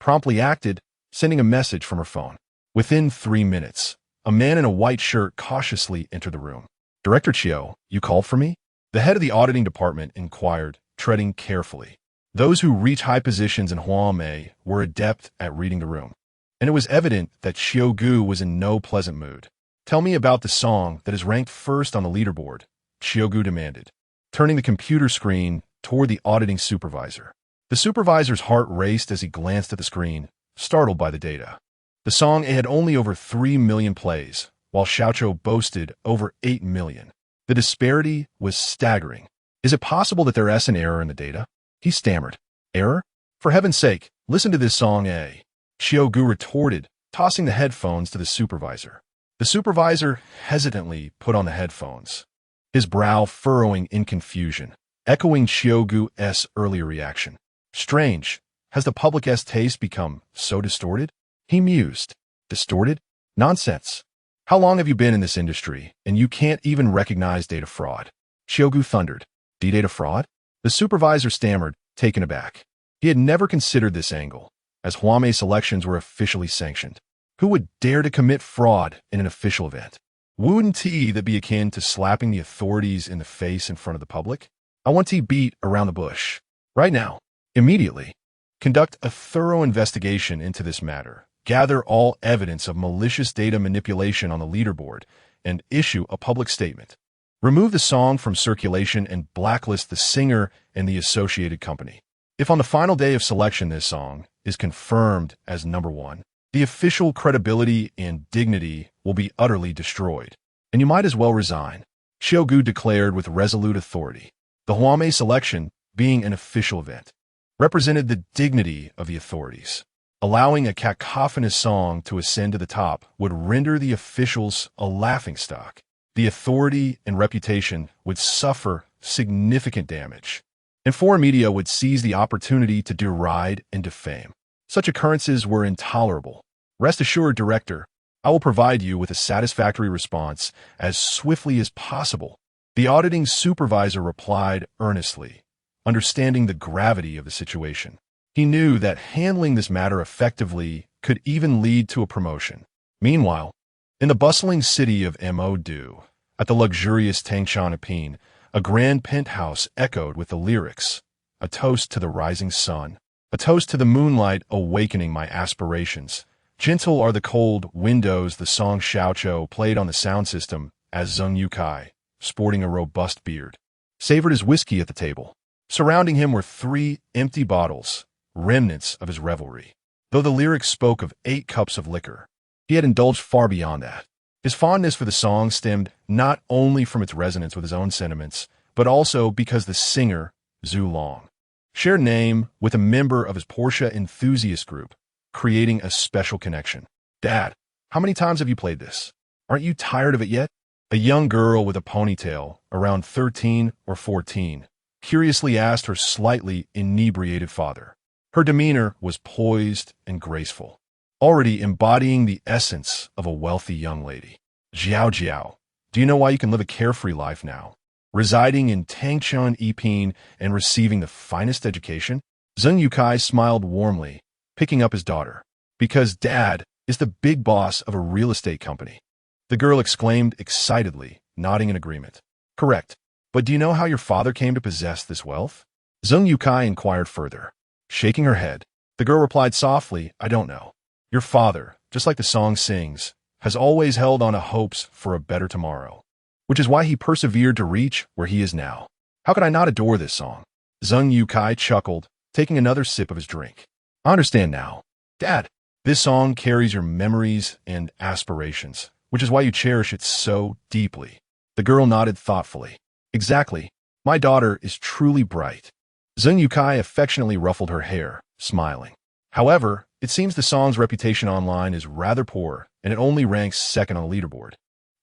promptly acted, sending a message from her phone. Within 3 minutes, a man in a white shirt cautiously entered the room. Director Qiu, you called for me? The head of the auditing department inquired, treading carefully. Those who reach high positions in housemate were adept at reading the room, and it was evident that Qiu Gu was in no pleasant mood. Tell me about the song that is ranked first on the leaderboard, Qiu Gu demanded, turning the computer screen toward the auditing supervisor. The supervisor's heart raced as he glanced at the screen, startled by the data. The song had only over 3 million plays, while Xiaoqiu boasted over 8 million. The disparity was staggering. Is it possible that there is an error in the data? He stammered. Error? For heaven's sake, listen to this song, eh? Xiaogu retorted, tossing the headphones to the supervisor. The supervisor hesitantly put on the headphones, his brow furrowing in confusion, echoing Xiaogu's earlier reaction. Strange. Has the public's taste become so distorted? He mused. Distorted? Nonsense. How long have you been in this industry, and you can't even recognize data fraud? Xiaogu thundered. Data fraud? The supervisor stammered, taken aback. He had never considered this angle, as housemate selections were officially sanctioned. Who would dare to commit fraud in an official event? Wouldn't that be akin to slapping the authorities in the face in front of the public? I want to beat around the bush. Right now. Immediately. Conduct a thorough investigation into this matter. Gather all evidence of malicious data manipulation on the leaderboard and issue a public statement. Remove the song from circulation and blacklist the singer and the associated company. If on the final day of selection this song is confirmed as number one, the official credibility and dignity will be utterly destroyed, and you might as well resign, Xiaogu declared with resolute authority. The housemate selection, being an official event, represented the dignity of the authorities. Allowing a cacophonous song to ascend to the top would render the officials a laughingstock. The authority and reputation would suffer significant damage, and foreign media would seize the opportunity to deride and defame. Such occurrences were intolerable. Rest assured, Director, I will provide you with a satisfactory response as swiftly as possible. The auditing supervisor replied earnestly, understanding the gravity of the situation. He knew that handling this matter effectively could even lead to a promotion. Meanwhile, in the bustling city of Modu, at the luxurious Tangshan Apine, a grand penthouse echoed with the lyrics, a toast to the rising sun, a toast to the moonlight awakening my aspirations. Gentle are the cold windows. The song Xiaoqiu played on the sound system as Zheng Yukai, sporting a robust beard, savored his whiskey at the table. Surrounding him were 3 empty bottles, remnants of his revelry. Though the lyrics spoke of 8 cups of liquor, he had indulged far beyond that. His fondness for the song stemmed not only from its resonance with his own sentiments, but also because the singer, Zhu Long, shared name with a member of his Porsche enthusiast group, creating a special connection. Dad, how many times have you played this? Aren't you tired of it yet? A young girl with a ponytail, around 13 or 14, curiously asked her slightly inebriated father. Her demeanor was poised and graceful, already embodying the essence of a wealthy young lady. Jiao, do you know why you can live a carefree life now? Residing in Tangshan Iping and receiving the finest education? Zheng Yukai smiled warmly, picking up his daughter. Because Dad is the big boss of a real estate company. The girl exclaimed excitedly, nodding in agreement. Correct. But do you know how your father came to possess this wealth? Zheng Yukai inquired further. Shaking her head, the girl replied softly, I don't know. Your father, just like the song sings, has always held on to hopes for a better tomorrow, which is why he persevered to reach where he is now. How could I not adore this song? Zheng Yukai chuckled, taking another sip of his drink. I understand now. Dad, this song carries your memories and aspirations, which is why you cherish it so deeply. The girl nodded thoughtfully. Exactly. My daughter is truly bright. Zheng Yukai affectionately ruffled her hair, smiling. However, it seems the song's reputation online is rather poor, and it only ranks second on the leaderboard.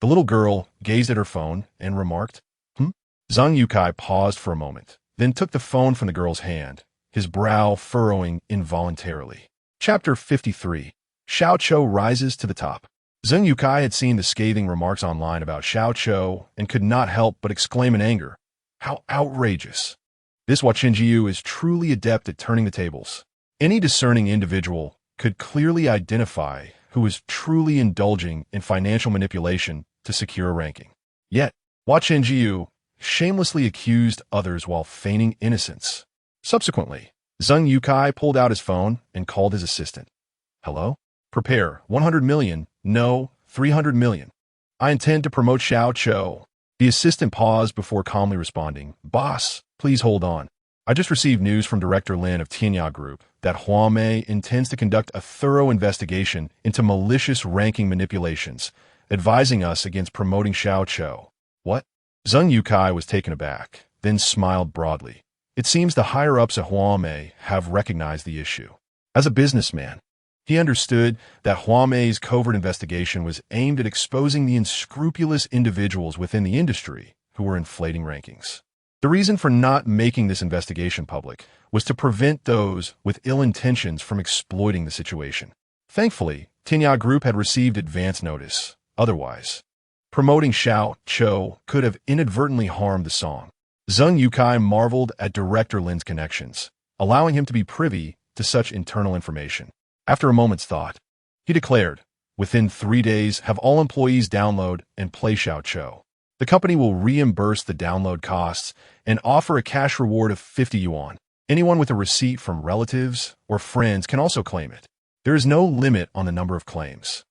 The little girl gazed at her phone and remarked, Zheng Yukai paused for a moment, then took the phone from the girl's hand, his brow furrowing involuntarily. Chapter 53. Xiaoqiu rises to the top. Zheng Yukai had seen the scathing remarks online about Xiaoqiu and could not help but exclaim in anger, how outrageous! This Ju Jingyi is truly adept at turning the tables. Any discerning individual could clearly identify who is truly indulging in financial manipulation to secure a ranking. Yet, Ju Jingyi shamelessly accused others while feigning innocence. Subsequently, Zheng Yukai pulled out his phone and called his assistant. Hello? Prepare 100 million, no, 300 million. I intend to promote Xiaoqiu. The assistant paused before calmly responding, Boss, please hold on. I just received news from Director Lin of Tian Group that housemate intends to conduct a thorough investigation into malicious ranking manipulations, advising us against promoting Xiaoqiu. What? Zheng Yukai was taken aback, then smiled broadly. It seems the higher-ups at Housemate have recognized the issue. As a businessman, he understood that Houamate's covert investigation was aimed at exposing the unscrupulous individuals within the industry who were inflating rankings. The reason for not making this investigation public was to prevent those with ill intentions from exploiting the situation. Thankfully, Tinya Group had received advance notice. Otherwise, promoting Xiao Cho could have inadvertently harmed the song. Zheng Yukai marveled at director Lin's connections, allowing him to be privy to such internal information. After a moment's thought, he declared, "Within 3 days, have all employees download and play Xiao Cho. The company will reimburse the download costs and offer a cash reward of 50 yuan. Anyone with a receipt from relatives or friends can also claim it. There is no limit on the number of claims.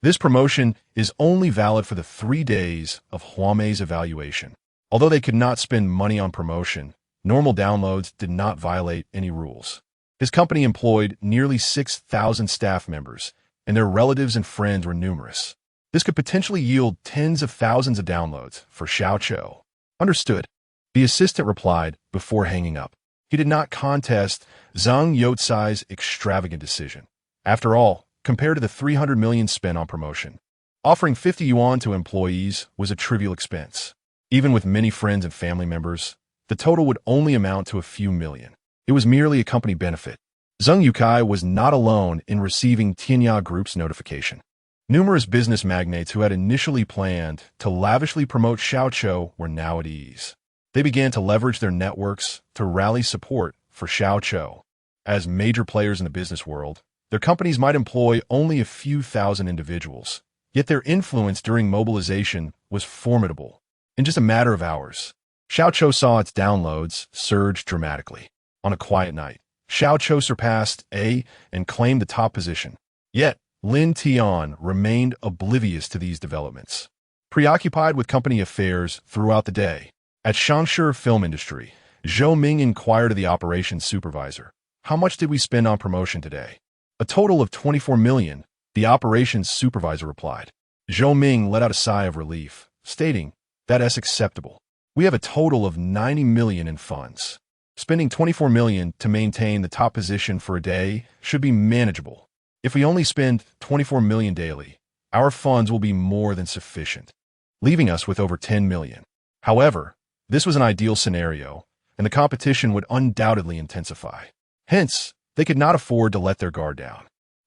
This promotion is only valid for the 3 days of Houamate's evaluation." Although they could not spend money on promotion, normal downloads did not violate any rules. His company employed nearly 6,000 staff members, and their relatives and friends were numerous. This could potentially yield tens of thousands of downloads for Xiao Cho. Understood, the assistant replied before hanging up. He did not contest Zhang Youcai's extravagant decision. After all, compared to the 300 million spent on promotion, offering 50 yuan to employees was a trivial expense. Even with many friends and family members, the total would only amount to a few million. It was merely a company benefit. Zheng Yukai was not alone in receiving Tianya Group's notification. Numerous business magnates who had initially planned to lavishly promote Xiao Cho were now at ease. They began to leverage their networks to rally support for Xiao Cho. As major players in the business world, their companies might employ only a few thousand individuals, yet their influence during mobilization was formidable. In just a matter of hours, Xiao Cho saw its downloads surge dramatically. On a quiet night, Xiao Cho surpassed A and claimed the top position. Yet, Lin Tian remained oblivious to these developments. Preoccupied with company affairs throughout the day, at Shangshu Film Industry, Zhou Ming inquired of the operations supervisor, "How much did we spend on promotion today?" "A total of 24 million, the operations supervisor replied. Zhou Ming let out a sigh of relief, stating, "That's acceptable. We have a total of 90 million in funds. Spending 24 million to maintain the top position for a day should be manageable. If we only spend 24 million daily, our funds will be more than sufficient, leaving us with over 10 million. However, this was an ideal scenario, and the competition would undoubtedly intensify. Hence, they could not afford to let their guard down."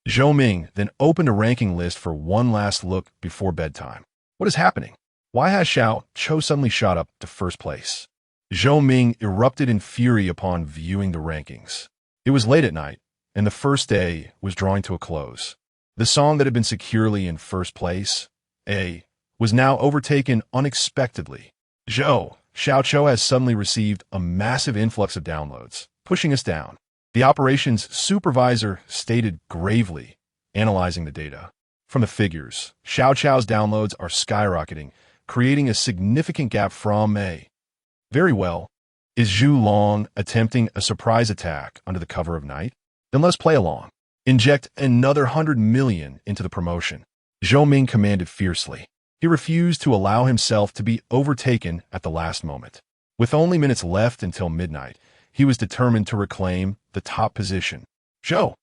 Zhou Ming then opened a ranking list for one last look before bedtime. What is happening? Why has Xiao Cho suddenly shot up to first place? Zhou Ming erupted in fury upon viewing the rankings. It was late at night, and the first day was drawing to a close. The song that had been securely in first place, A, was now overtaken unexpectedly. Xiao Cho has suddenly received a massive influx of downloads, pushing us down. The operations supervisor stated gravely, analyzing the data. From the figures, Xiao Cho's downloads are skyrocketing, creating a significant gap from A. Very well. Is Zhu Long attempting a surprise attack under the cover of night? Then let's play along. Inject another 100 million into the promotion. Zhou Ming commanded fiercely. He refused to allow himself to be overtaken at the last moment. With only minutes left until midnight, he was determined to reclaim the top position. Zhou,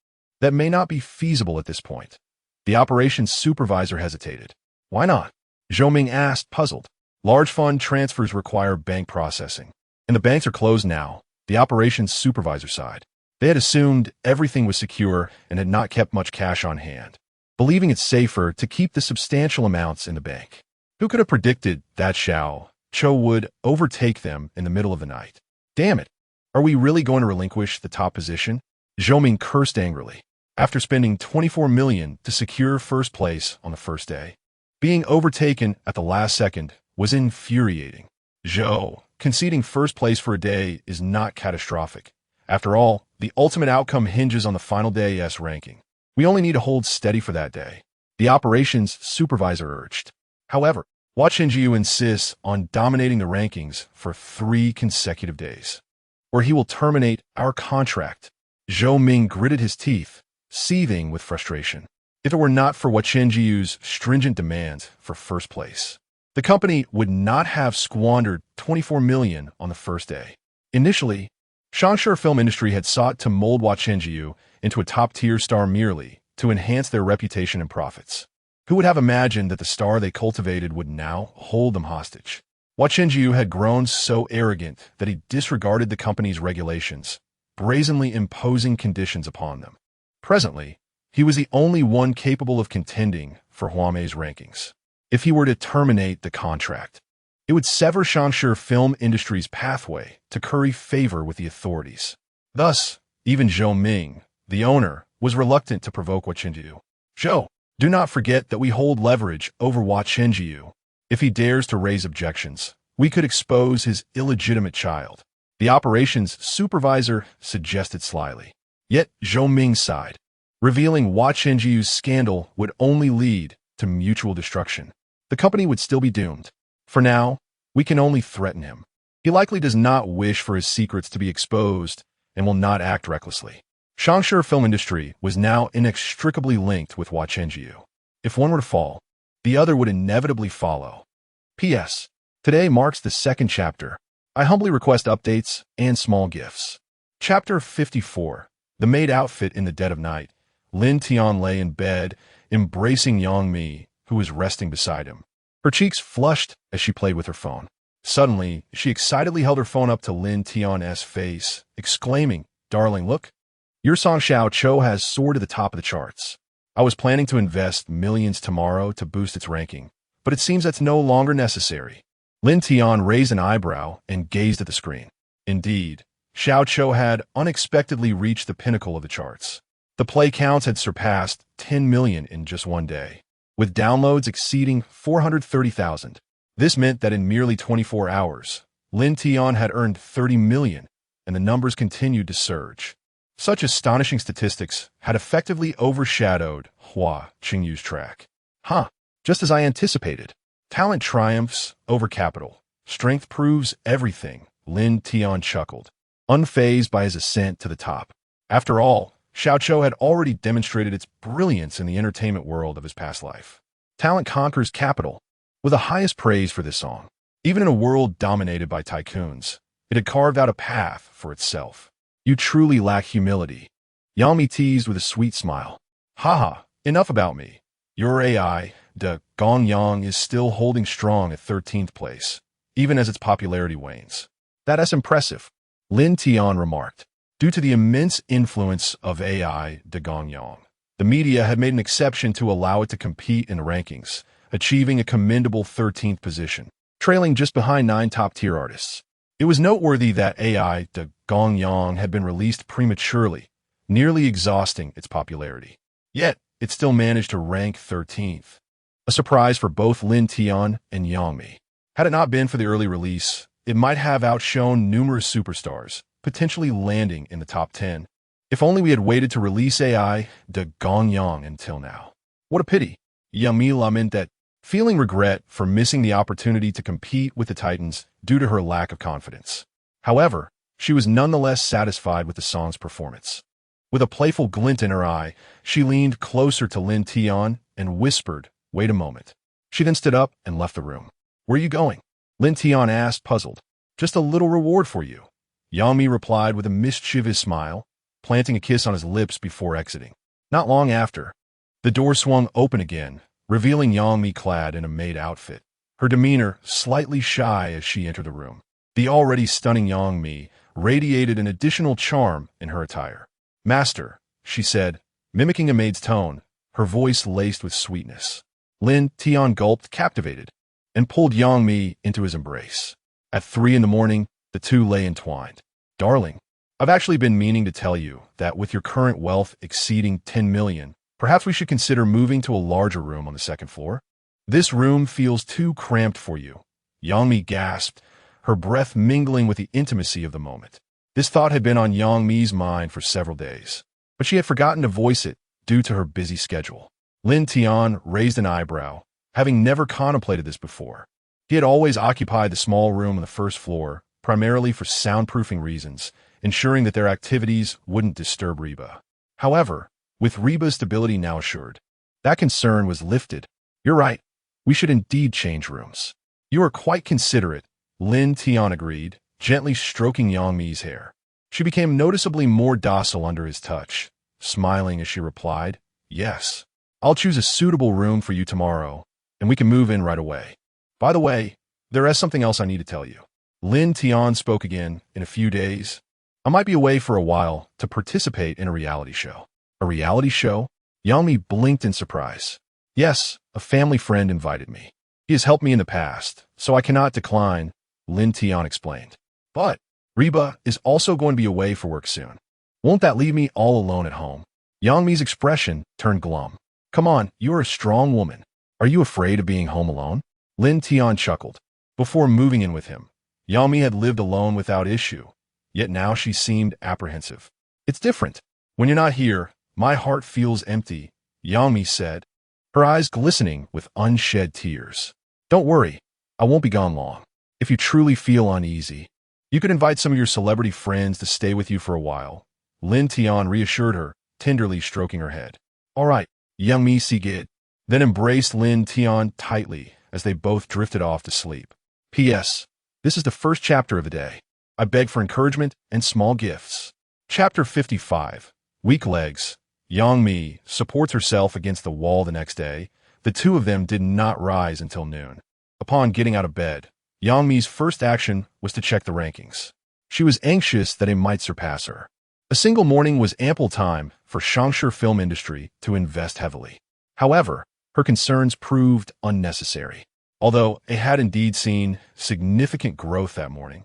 that may not be feasible at this point. The operations supervisor hesitated. Why not? Zhou Ming asked, puzzled. Large fund transfers require bank processing, and the banks are closed now, the operations supervisor sighed. They had assumed everything was secure and had not kept much cash on hand, believing it safer to keep the substantial amounts in the bank. Who could have predicted that Xiao Cho would overtake them in the middle of the night? Damn it! Are we really going to relinquish the top position? Zhou Ming cursed angrily. After spending 24 million to secure first place on the first day, being overtaken at the last second was infuriating. Zhou, conceding first place for a day is not catastrophic. After all, the ultimate outcome hinges on the final day's ranking. We only need to hold steady for that day, the operations supervisor urged. However, Hua Chenjiu insists on dominating the rankings for 3 consecutive days, or he will terminate our contract. Zhou Ming gritted his teeth, seething with frustration. If it were not for Hua Chenjiu's stringent demands for first place, the company would not have squandered 24 million on the first day. Initially, Xianjian film industry had sought to mold Hua Chenjiu into a top-tier star merely to enhance their reputation and profits. Who would have imagined that the star they cultivated would now hold them hostage? Hua Chenjiu had grown so arrogant that he disregarded the company's regulations, brazenly imposing conditions upon them. Presently, he was the only one capable of contending for Huamei's rankings. If he were to terminate the contract, it would sever Xianjian film industry's pathway to curry favor with the authorities. Thus, even Zhou Ming, the owner, was reluctant to provoke Hua Chenjiu. Zhou, do not forget that we hold leverage over Hua Chenjiu. If he dares to raise objections, we could expose his illegitimate child. The operations supervisor suggested slyly. Yet Zhou Ming sighed, revealing Hua Chenjiu's scandal would only lead to mutual destruction. The company would still be doomed. For now, we can only threaten him. He likely does not wish for his secrets to be exposed and will not act recklessly. Xianjian film industry was now inextricably linked with Hua Chenjiu. If one were to fall, the other would inevitably follow. P.S. Today marks the second chapter. I humbly request updates and small gifts. Chapter 54. The maid outfit in the dead of night. Lin Tian lay in bed, embracing Yang Mi, who was resting beside him. Her cheeks flushed as she played with her phone. Suddenly, she excitedly held her phone up to Lin Tian's face, exclaiming, "Darling, look. Your song Xiao Chou has soared to the top of the charts. I was planning to invest millions tomorrow to boost its ranking, but it seems that's no longer necessary." Lin Tian raised an eyebrow and gazed at the screen. Indeed, Xiao Chou had unexpectedly reached the pinnacle of the charts. The play counts had surpassed 10 million in just one day, with downloads exceeding 430,000. This meant that in merely 24 hours, Lin Tian had earned 30 million, and the numbers continued to surge. Such astonishing statistics had effectively overshadowed Hua Qingyu's track. Just as I anticipated. Talent triumphs over capital. Strength proves everything, Lin Tian chuckled, unfazed by his ascent to the top. After all, Xiao Chou had already demonstrated its brilliance in the entertainment world of his past life. Talent conquers capital, with the highest praise for this song. Even in a world dominated by tycoons, it had carved out a path for itself. You truly lack humility. Yang Mi teased with a sweet smile. Haha, enough about me. Your AI, De Gongyang, is still holding strong at 13th place, even as its popularity wanes. That's impressive, Lin Tian remarked. Due to the immense influence of AI De Gongyang, the media had made an exception to allow it to compete in the rankings, achieving a commendable 13th position, trailing just behind 9 top-tier artists. It was noteworthy that AI De Gongyang had been released prematurely, nearly exhausting its popularity. Yet, it still managed to rank 13th. A surprise for both Lin Tian and Yang Mi. Had it not been for the early release, it might have outshone numerous superstars, potentially landing in the top 10. If only we had waited to release AI De Gongyang until now. What a pity. Yang Mi lamented, feeling regret for missing the opportunity to compete with the Titans due to her lack of confidence. However, she was nonetheless satisfied with the song's performance. With a playful glint in her eye, she leaned closer to Lin Tian and whispered, "Wait a moment." She then stood up and left the room. "Where are you going?" Lin Tian asked, puzzled. "Just a little reward for you." Yang Mi replied with a mischievous smile, planting a kiss on his lips before exiting. Not long after, the door swung open again, revealing Yang Mi clad in a maid outfit, her demeanor slightly shy as she entered the room. The already stunning Yang Mi radiated an additional charm in her attire. "Master," she said, mimicking a maid's tone, her voice laced with sweetness. Lin Tian gulped, captivated, and pulled Yang Mi into his embrace. At 3 a.m, the two lay entwined. "Darling, I've actually been meaning to tell you that with your current wealth exceeding 10 million, perhaps we should consider moving to a larger room on the second floor. This room feels too cramped for you." Yang Mi gasped, her breath mingling with the intimacy of the moment. This thought had been on Yang Mi's mind for several days, but she had forgotten to voice it due to her busy schedule. Lin Tian raised an eyebrow, having never contemplated this before. He had always occupied the small room on the first floor, primarily for soundproofing reasons, ensuring that their activities wouldn't disturb Reba. However, with Reba's stability now assured, that concern was lifted. "You're right. We should indeed change rooms." "You are quite considerate," Lin Tian agreed, gently stroking Yang Mi's hair. She became noticeably more docile under his touch, smiling as she replied, "Yes, I'll choose a suitable room for you tomorrow, and we can move in right away. By the way, there is something else I need to tell you." Lin Tian spoke again in a few days. "I might be away for a while to participate in a reality show." "A reality show?" Yang Mi blinked in surprise. "Yes, a family friend invited me. He has helped me in the past, so I cannot decline," Lin Tian explained. "But Reba is also going to be away for work soon. Won't that leave me all alone at home?" Yang Mi's expression turned glum. "Come on, you are a strong woman. Are you afraid of being home alone?" Lin Tian chuckled. Before moving in with him, Yang Mi had lived alone without issue, yet now she seemed apprehensive. "It's different. When you're not here, my heart feels empty," Yang Mi said, her eyes glistening with unshed tears. "Don't worry, I won't be gone long. If you truly feel uneasy, you could invite some of your celebrity friends to stay with you for a while," Lin Tian reassured her, tenderly stroking her head. "All right," Yang Mi sighed, then embraced Lin Tian tightly as they both drifted off to sleep. P.S. This is the first chapter of the day. I beg for encouragement and small gifts. Chapter 55. Weak legs. Yang Mi supports herself against the wall the next day. The two of them did not rise until noon. Upon getting out of bed, Yang Mi's first action was to check the rankings. She was anxious that it might surpass her. A single morning was ample time for Xianjian film industry to invest heavily. However, her concerns proved unnecessary. Although it had indeed seen significant growth that morning,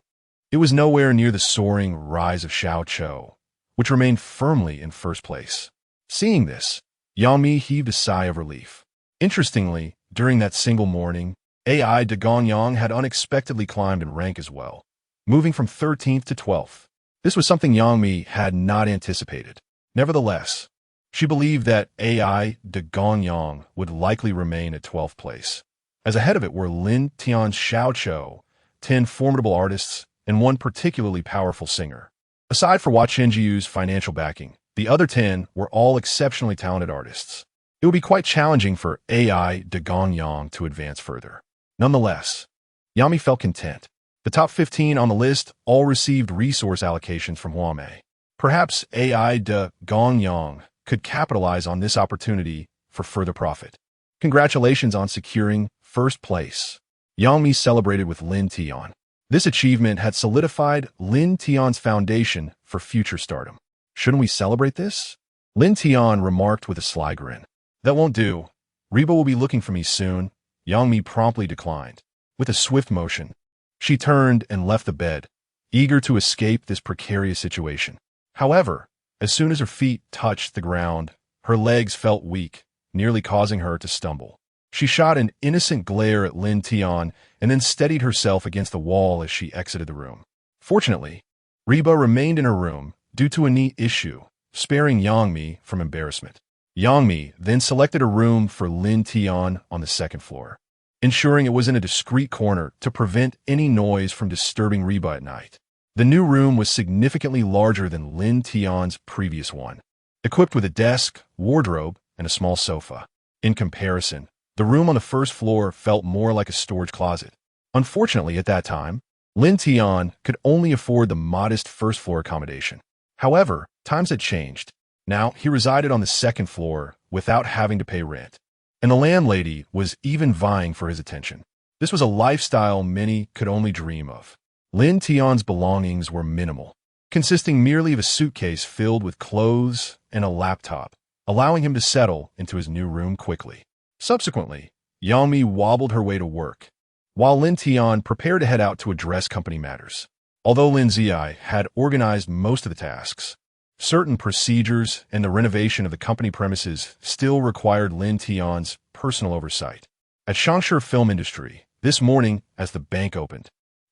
it was nowhere near the soaring rise of Xiaoqiu, which remained firmly in first place. Seeing this, Yang Mi heaved a sigh of relief. Interestingly, during that single morning, AI de Gangyang had unexpectedly climbed in rank as well, moving from 13th to 12th. This was something Yang Mi had not anticipated. Nevertheless, she believed that AI de Gangyang would likely remain at 12th place, as ahead of it were Lin Tian's Xiaoqiu, 10 formidable artists, and one particularly powerful singer. Aside for Ju Jingyi's financial backing, the other 10 were all exceptionally talented artists. It would be quite challenging for AI de Gangyang to advance further. Nonetheless, Yang Mi felt content. The top 15 on the list all received resource allocations from housemate. Perhaps AI de Gangyang could capitalize on this opportunity for further profit. Congratulations on securing first place. Yang Mi celebrated with Lin Tian. This achievement had solidified Lin Tian's foundation for future stardom. "Shouldn't we celebrate this?" Lin Tian remarked with a sly grin. "That won't do. Reba will be looking for me soon." Yang Mi promptly declined. With a swift motion, she turned and left the bed, eager to escape this precarious situation. However, as soon as her feet touched the ground, her legs felt weak, nearly causing her to stumble. She shot an innocent glare at Lin Tian and then steadied herself against the wall as she exited the room. Fortunately, Reba remained in her room due to a knee issue, sparing Yang Mi from embarrassment. Yang Mi then selected a room for Lin Tian on the second floor, ensuring it was in a discreet corner to prevent any noise from disturbing Reba at night. The new room was significantly larger than Lin Tian's previous one, equipped with a desk, wardrobe, and a small sofa. In comparison, the room on the first floor felt more like a storage closet. Unfortunately, at that time, Lin Tian could only afford the modest first-floor accommodation. However, times had changed. Now, he resided on the second floor without having to pay rent, and the landlady was even vying for his attention. This was a lifestyle many could only dream of. Lin Tian's belongings were minimal, consisting merely of a suitcase filled with clothes and a laptop, allowing him to settle into his new room quickly. Subsequently, Yang Mi wobbled her way to work, while Lin Tian prepared to head out to address company matters. Although Lin Ziyai had organized most of the tasks, certain procedures and the renovation of the company premises still required Lin Tian's personal oversight. At Xianjian film industry, this morning, as the bank opened,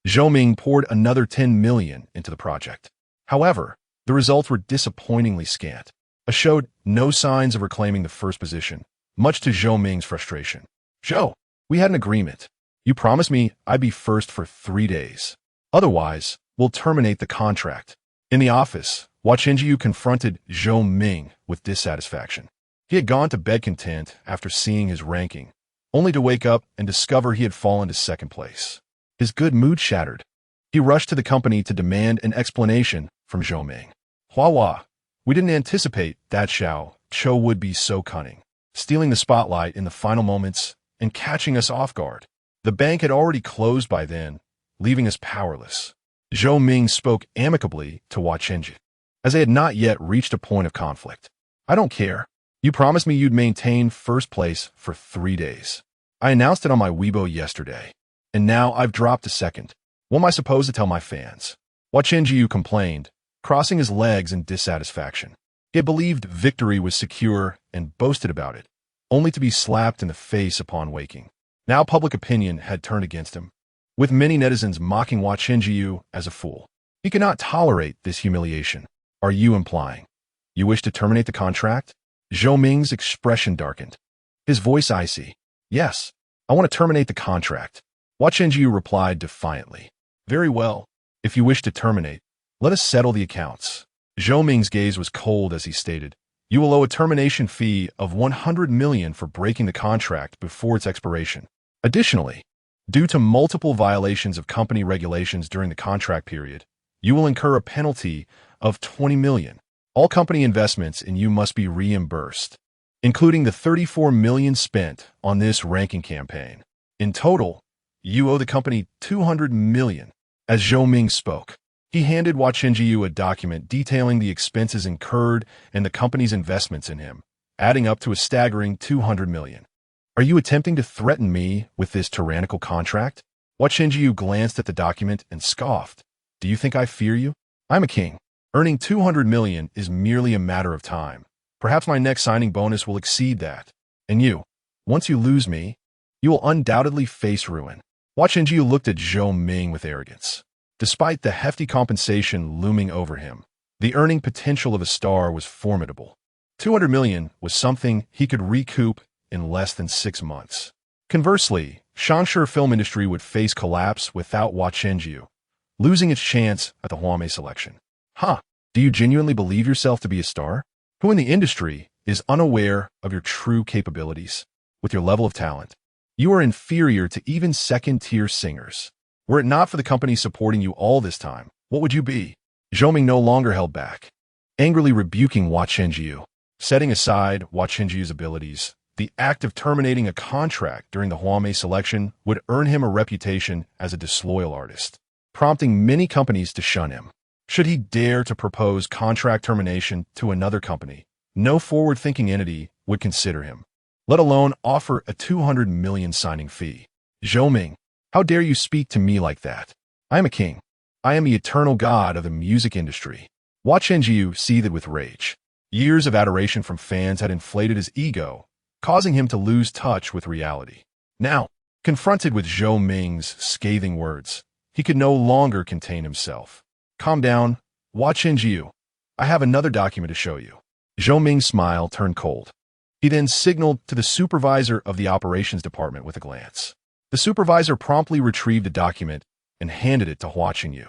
Zhou Ming poured another 10 million into the project. However, the results were disappointingly scant. It showed no signs of reclaiming the first position, much to Zhou Ming's frustration. "Zhou, we had an agreement. You promised me I'd be first for 3 days. Otherwise, we'll terminate the contract." In the office, Ju Jingyi confronted Zhou Ming with dissatisfaction. He had gone to bed content after seeing his ranking, only to wake up and discover he had fallen to second place. His good mood shattered. He rushed to the company to demand an explanation from Zhou Ming. Hua, we didn't anticipate that Xiao Cho would be so cunning, stealing the spotlight in the final moments and catching us off guard. The bank had already closed by then, leaving us powerless. Zhou Ming spoke amicably to Hua Chenji, as they had not yet reached a point of conflict. I don't care. You promised me you'd maintain first place for 3 days. I announced it on my Weibo yesterday, and now I've dropped to second. What am I supposed to tell my fans? Hua Chenji complained, crossing his legs in dissatisfaction. He had believed victory was secure and boasted about it, only to be slapped in the face upon waking. Now public opinion had turned against him, with many netizens mocking Hua Chenji as a fool. He could not tolerate this humiliation. Are you implying you wish to terminate the contract? Zhou Ming's expression darkened, his voice icy. Yes, I want to terminate the contract. Hua Chenji replied defiantly. Very well. If you wish to terminate, let us settle the accounts. Zhou Ming's gaze was cold as he stated, you will owe a termination fee of 100 million for breaking the contract before its expiration. Additionally, due to multiple violations of company regulations during the contract period, you will incur a penalty of 20 million. All company investments in you must be reimbursed, including the 34 million spent on this ranking campaign. In total, you owe the company 200 million. As Zhou Ming spoke, he handed Hua Chenji a document detailing the expenses incurred and the company's investments in him, adding up to a staggering 200 million. Are you attempting to threaten me with this tyrannical contract? Hua Chenji glanced at the document and scoffed. Do you think I fear you? I'm a king. Earning 200 million is merely a matter of time. Perhaps my next signing bonus will exceed that. And you, once you lose me, you will undoubtedly face ruin. Hua Chenji looked at Zhou Ming with arrogance. Despite the hefty compensation looming over him, the earning potential of a star was formidable. 200 million was something he could recoup in less than 6 months. Conversely, Xianjian film industry would face collapse without Hua Chenji, losing its chance at the housemate selection. Do you genuinely believe yourself to be a star? Who in the industry is unaware of your true capabilities? With your level of talent, you are inferior to even second-tier singers. Were it not for the company supporting you all this time, what would you be? Zhou Ming no longer held back, angrily rebuking Hua Chenji. Setting aside Hua Chenji's abilities, the act of terminating a contract during the housemate selection would earn him a reputation as a disloyal artist, prompting many companies to shun him. Should he dare to propose contract termination to another company, no forward-thinking entity would consider him, let alone offer a 200 million signing fee. Zhou Ming, how dare you speak to me like that? I am a king. I am the eternal god of the music industry. Hua Chenji seethed with rage. Years of adoration from fans had inflated his ego, causing him to lose touch with reality. Now, confronted with Zhou Ming's scathing words, he could no longer contain himself. Calm down, Hua Chenji. I have another document to show you. Zhou Ming's smile turned cold. He then signaled to the supervisor of the operations department with a glance. The supervisor promptly retrieved the document and handed it to Hua Chenji.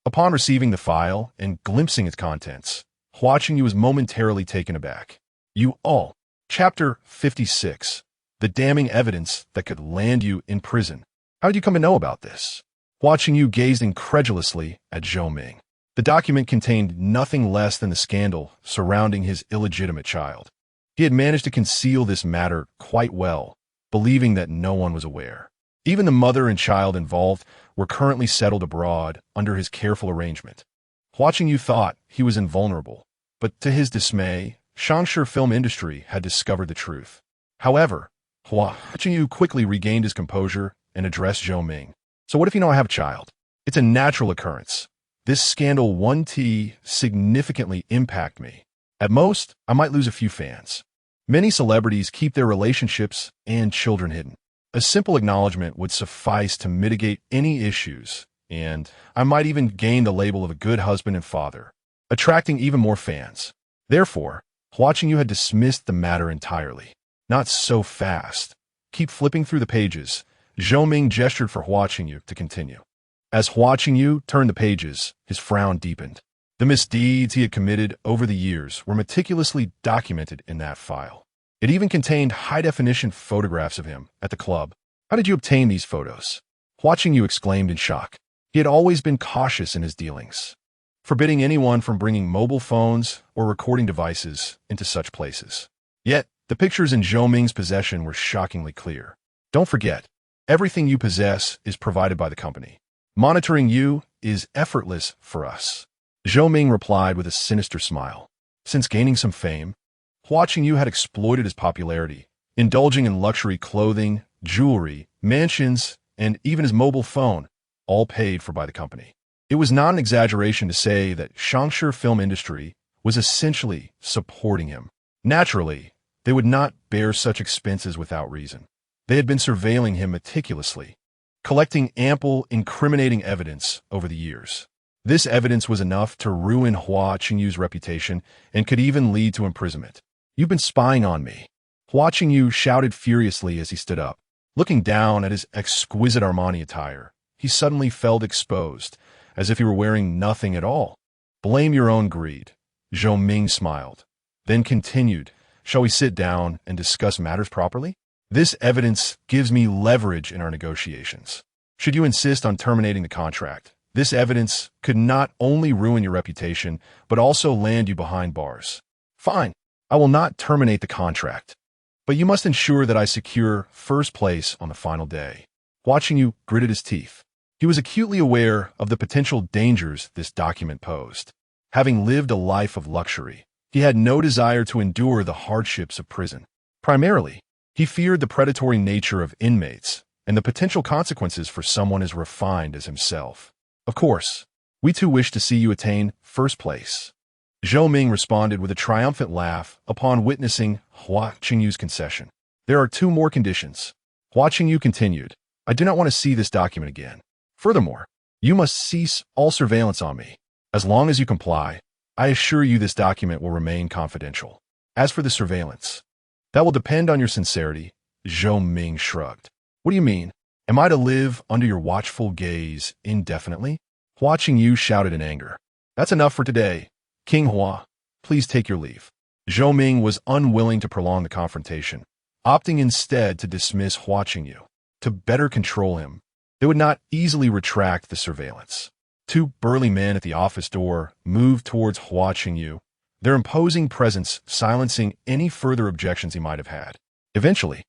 Upon receiving the file and glimpsing its contents, Hua Chenji was momentarily taken aback. You all. Chapter 56. The damning evidence that could land you in prison. How did you come to know about this? Hua Chenji gazed incredulously at Zhou Ming. The document contained nothing less than the scandal surrounding his illegitimate child. He had managed to conceal this matter quite well, believing that no one was aware. Even the mother and child involved were currently settled abroad under his careful arrangement. Hua Chenji thought he was invulnerable, but to his dismay, Xianjian film industry had discovered the truth. However, Hua Chenji quickly regained his composure and addressed Zhou Ming. So what if you know I have a child? It's a natural occurrence. This scandal won't significantly impact me. At most, I might lose a few fans. Many celebrities keep their relationships and children hidden. A simple acknowledgement would suffice to mitigate any issues, and I might even gain the label of a good husband and father, attracting even more fans. Therefore, Hua Chenji had dismissed the matter entirely. Not so fast. Keep flipping through the pages. Zhou Ming gestured for Hua Chenji to continue. As Hua Chenji turned the pages, his frown deepened. The misdeeds he had committed over the years were meticulously documented in that file. It even contained high-definition photographs of him at the club. How did you obtain these photos? Hua Chenji exclaimed in shock. He had always been cautious in his dealings. forbidding anyone from bringing mobile phones or recording devices into such places. Yet, the pictures in Zhou Ming's possession were shockingly clear. Don't forget, everything you possess is provided by the company. Monitoring you is effortless for us. Zhou Ming replied with a sinister smile. Since gaining some fame, Hua Qingyu had exploited his popularity, indulging in luxury clothing, jewelry, mansions, and even his mobile phone, all paid for by the company. It was not an exaggeration to say that Xianjian film industry was essentially supporting him. Naturally, they would not bear such expenses without reason. They had been surveilling him meticulously, collecting ample incriminating evidence over the years. This evidence was enough to ruin Hua Qingyu's reputation and could even lead to imprisonment. You've been spying on me. Hua Qingyu shouted furiously as he stood up. Looking down at his exquisite Armani attire, he suddenly felt exposed, as if he were wearing nothing at all. Blame your own greed. Zhou Ming smiled, then continued, shall we sit down and discuss matters properly? This evidence gives me leverage in our negotiations. Should you insist on terminating the contract, this evidence could not only ruin your reputation, but also land you behind bars. Fine, I will not terminate the contract, but you must ensure that I secure first place on the final day. Hua Qingyu gritted his teeth. He was acutely aware of the potential dangers this document posed. Having lived a life of luxury, he had no desire to endure the hardships of prison. Primarily, he feared the predatory nature of inmates and the potential consequences for someone as refined as himself. Of course, we too wish to see you attain first place. Zhou Ming responded with a triumphant laugh upon witnessing Hua Qingyu's concession. There are two more conditions. Hua Qingyu continued, I do not want to see this document again. Furthermore, you must cease all surveillance on me. As long as you comply, I assure you this document will remain confidential. As for the surveillance, that will depend on your sincerity. Zhou Ming shrugged. What do you mean? Am I to live under your watchful gaze indefinitely? Hua Qingyu shouted in anger. That's enough for today. King Hua, please take your leave. Zhou Ming was unwilling to prolong the confrontation, opting instead to dismiss Hua Qingyu. To better control him, they would not easily retract the surveillance. Two burly men at the office door moved towards Hua Qingyu, their imposing presence silencing any further objections he might have had. Eventually,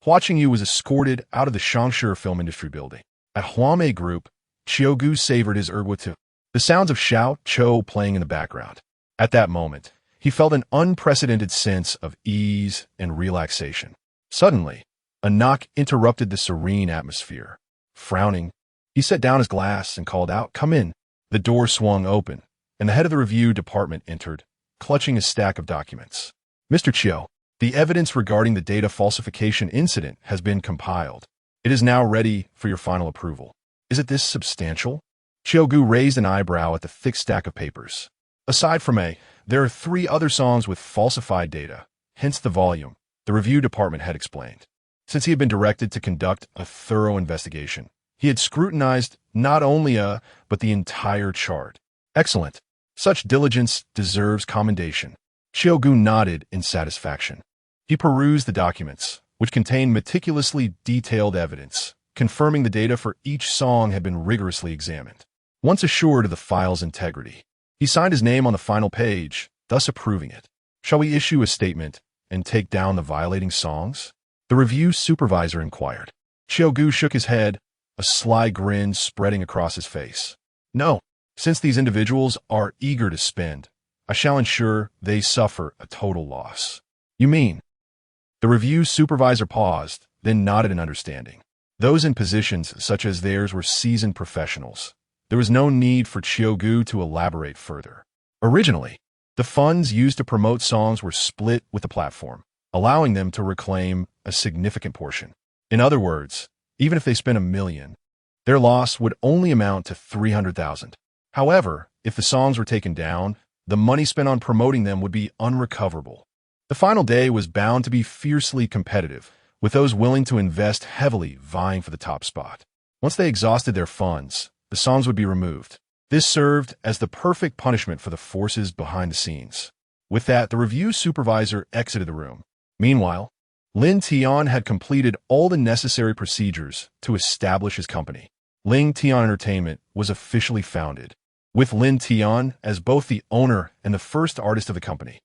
Hua Qingyu was escorted out of the Xianjian film industry building. At Housemate Group, Qiugu savored his erguitu, the sounds of Xiao Chou playing in the background. At that moment, he felt an unprecedented sense of ease and relaxation. Suddenly, a knock interrupted the serene atmosphere. Frowning, he set down his glass and called out, Come in. The door swung open, and the head of the review department entered, clutching a stack of documents. Mr. Qiu, the evidence regarding the data falsification incident has been compiled. It is now ready for your final approval. Is it this substantial? Qiugu raised an eyebrow at the thick stack of papers. Aside from there are 3 other songs with falsified data, hence the volume, the review department had explained. Since he had been directed to conduct a thorough investigation, he had scrutinized not only but the entire chart. Excellent. Such diligence deserves commendation. Qiugu nodded in satisfaction. He perused the documents, which contained meticulously detailed evidence, confirming the data for each song had been rigorously examined. Once assured of the file's integrity, he signed his name on the final page, thus approving it. Shall we issue a statement and take down the violating songs? The review supervisor inquired. Qiugu shook his head, a sly grin spreading across his face. No, since these individuals are eager to spend, I shall ensure they suffer a total loss. You mean? The review supervisor paused, then nodded in understanding. Those in positions such as theirs were seasoned professionals. There was no need for Qiugu to elaborate further. Originally, the funds used to promote songs were split with the platform, allowing them to reclaim a significant portion. In other words, even if they spent $1 million, their loss would only amount to $300,000. However, if the songs were taken down, the money spent on promoting them would be unrecoverable. The final day was bound to be fiercely competitive, with those willing to invest heavily vying for the top spot. Once they exhausted their funds, the songs would be removed. This served as the perfect punishment for the forces behind the scenes. With that, the review supervisor exited the room. Meanwhile, Lin Tian had completed all the necessary procedures to establish his company. Lin Tian Entertainment was officially founded. with Lin Tian as both the owner and the first artist of the company.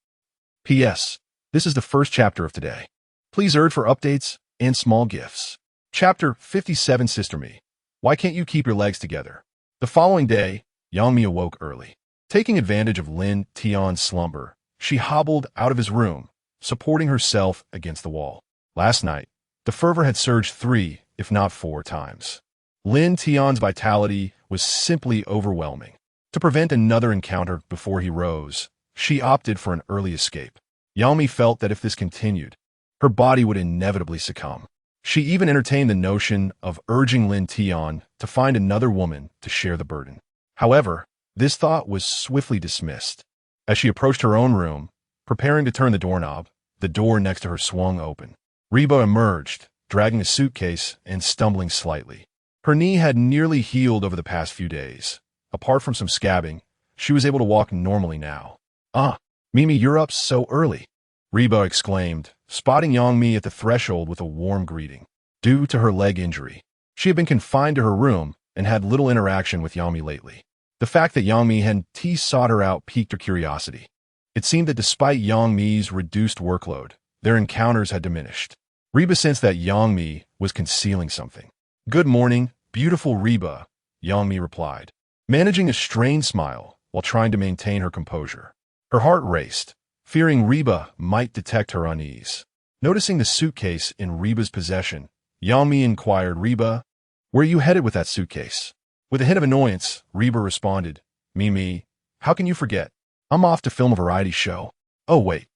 P.S. This is the first chapter of today. Please urge for updates and small gifts. Chapter 57 Sister Me. Why can't you keep your legs together? The following day, Yangmi awoke early. Taking advantage of Lin Tian's slumber, she hobbled out of his room, supporting herself against the wall. Last night, the fervor had surged 3, if not 4 times. Lin Tian's vitality was simply overwhelming. To prevent another encounter before he rose, she opted for an early escape. Yangmi felt that if this continued, her body would inevitably succumb. She even entertained the notion of urging Lin Tian to find another woman to share the burden. However, this thought was swiftly dismissed. As she approached her own room, preparing to turn the doorknob, the door next to her swung open. Reba emerged, dragging a suitcase and stumbling slightly. Her knee had nearly healed over the past few days. Apart from some scabbing, she was able to walk normally now. "Ah, Mimi, you're up so early," Reba exclaimed, spotting Yangmi at the threshold with a warm greeting. Due to her leg injury, she had been confined to her room and had little interaction with Yangmi lately. The fact that Yangmi hadn't sought her out piqued her curiosity. It seemed that despite Yangmi's reduced workload, their encounters had diminished. Reba sensed that Yangmi was concealing something. "Good morning, beautiful Reba," Yangmi replied, managing a strained smile while trying to maintain her composure. Her heart raced, fearing Reba might detect her unease. Noticing the suitcase in Reba's possession, Yangmi inquired, "Reba, where are you headed with that suitcase?" With a hint of annoyance, Reba responded, "Mimi, how can you forget? I'm off to film a variety show." "Oh wait,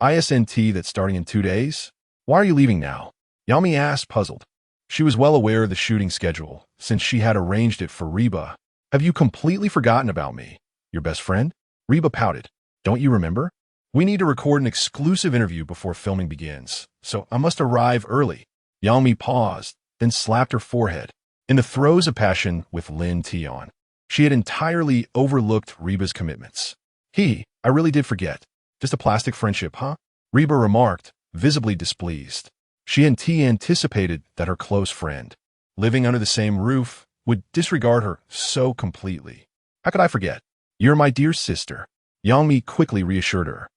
ISNT that's starting in 2 days? Why are you leaving now?" Yangmi asked, puzzled. She was well aware of the shooting schedule, since she had arranged it for Reba. "Have you completely forgotten about me, your best friend?" Reba pouted. "Don't you remember? We need to record an exclusive interview before filming begins, so I must arrive early." Yangmi paused, then slapped her forehead. In the throes of passion with Lin Tian, she had entirely overlooked Reba's commitments. I really did forget. Just a plastic friendship, huh?" Reba remarked, visibly displeased. She hadn't anticipated that her close friend, living under the same roof, would disregard her so completely. "How could I forget? You're my dear sister," Yangmi quickly reassured her.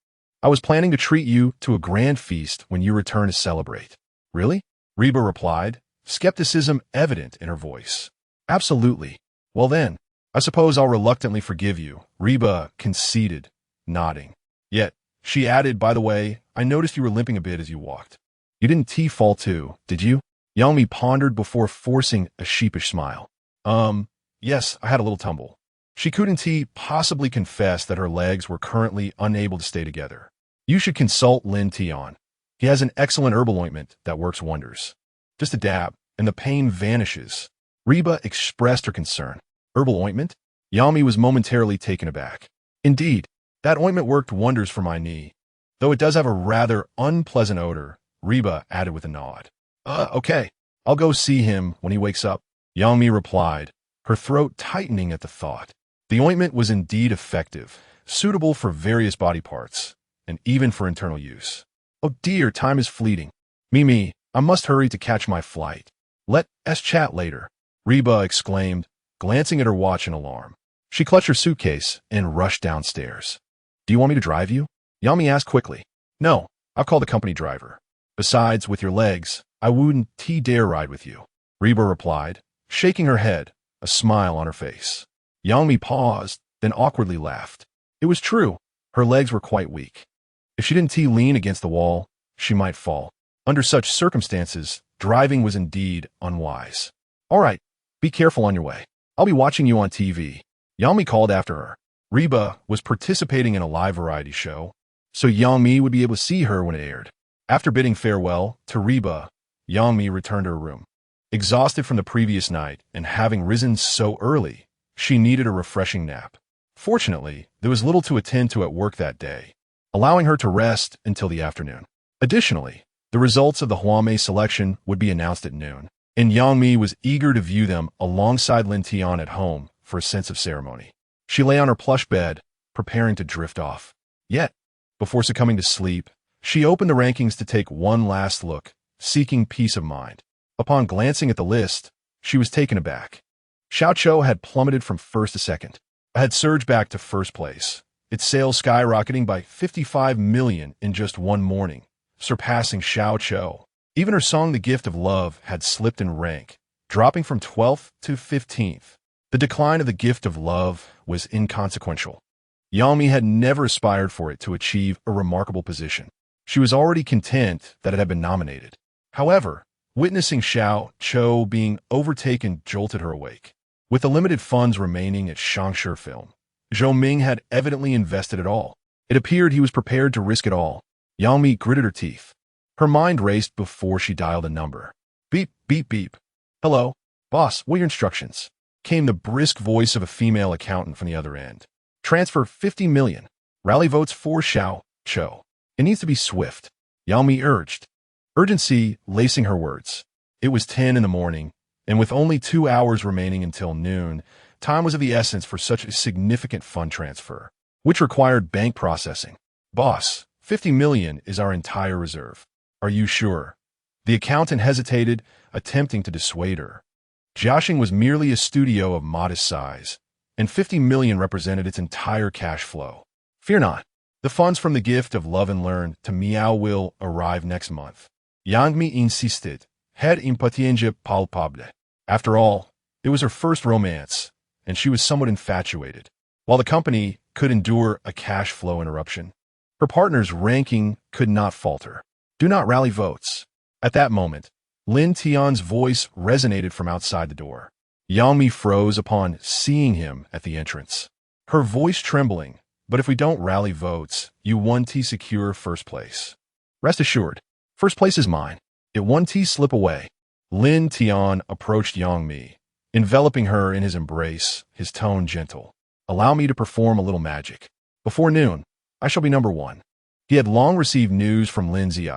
"I was planning to treat you to a grand feast when you return to celebrate." "Really?" Reba replied, skepticism evident in her voice. "Absolutely. Well then, I suppose I'll reluctantly forgive you," Reba conceded, nodding. Yet, she added, "By the way, I noticed you were limping a bit as you walked. You didn't fall too, did you?" Yangmi pondered before forcing a sheepish smile. Yes, I had a little tumble." She couldn't possibly confess that her legs were currently unable to stay together. "You should consult Lin Tian. He has an excellent herbal ointment that works wonders. Just a dab, and the pain vanishes." Reba expressed her concern. "Herbal ointment?" Yangmi was momentarily taken aback. "Indeed, that ointment worked wonders for my knee, though it does have a rather unpleasant odor," Reba added with a nod. Okay, I'll go see him when he wakes up," Yangmi replied, her throat tightening at the thought. The ointment was indeed effective, suitable for various body parts, and even for internal use. "Oh dear, time is fleeting. Mimi, I must hurry to catch my flight. Let's chat later," Reba exclaimed, glancing at her watch in alarm. She clutched her suitcase and rushed downstairs. "Do you want me to drive you?" Yangmi asked quickly. "No, I'll call the company driver. Besides, with your legs, I wouldn't dare ride with you," Reba replied, shaking her head, a smile on her face. Yangmi paused, then awkwardly laughed. It was true, her legs were quite weak. If she didn't lean against the wall, she might fall. Under such circumstances, driving was indeed unwise. "All right, be careful on your way. I'll be watching you on TV," Yangmi called after her. Reba was participating in a live variety show, so Yangmi would be able to see her when it aired. After bidding farewell to Reba, Yangmi returned to her room. Exhausted from the previous night and having risen so early, she needed a refreshing nap. Fortunately, there was little to attend to at work that day, allowing her to rest until the afternoon. Additionally, the results of the housemate selection would be announced at noon, and Yangmi was eager to view them alongside Lin Tian at home for a sense of ceremony. She lay on her plush bed, preparing to drift off. Yet, before succumbing to sleep, she opened the rankings to take one last look, seeking peace of mind. Upon glancing at the list, she was taken aback. Xiao Chou had plummeted from first to second. had surged back to first place, its sales skyrocketing by 55 million in just one morning, surpassing Xiao Chou. Even her song The Gift of Love had slipped in rank, dropping from 12th to 15th. The decline of The Gift of Love was inconsequential. Yang Mi had never aspired for it to achieve a remarkable position. She was already content that it had been nominated. However, witnessing Xiao Chou being overtaken jolted her awake. With the limited funds remaining at Shangshi Film, Zhou Ming had evidently invested it all. It appeared he was prepared to risk it all. Yang Mi gritted her teeth. Her mind raced before she dialed a number. Beep, beep, beep. Hello, boss, what are your instructions? Came the brisk voice of a female accountant from the other end. Transfer 50 million. Rally votes for Xiao Chou. It needs to be swift. Yang Mi urged. Urgency lacing her words. It was 10 in the morning, and with only 2 hours remaining until noon, time was of the essence for such a significant fund transfer, which required bank processing. Boss, 50 million is our entire reserve. Are you sure? The accountant hesitated, attempting to dissuade her. Jiaxing was merely a studio of modest size, and 50 million represented its entire cash flow. Fear not. The funds from the Gift of Love and Learn to Miao will arrive next month. Yang Mi insisted, head impatiente palpable. After all, it was her first romance, and she was somewhat infatuated. While the company could endure a cash flow interruption, her partner's ranking could not falter. Do not rally votes. At that moment, Lin Tian's voice resonated from outside the door. Yang Mi froze upon seeing him at the entrance. Her voice trembling, but if we don't rally votes, you 1T secure first place. Rest assured, first place is mine. It 1T slip away. Lin Tian approached Yang Mi, enveloping her in his embrace, his tone gentle. Allow me to perform a little magic. Before noon, I shall be number one. He had long received news from Lin Zi.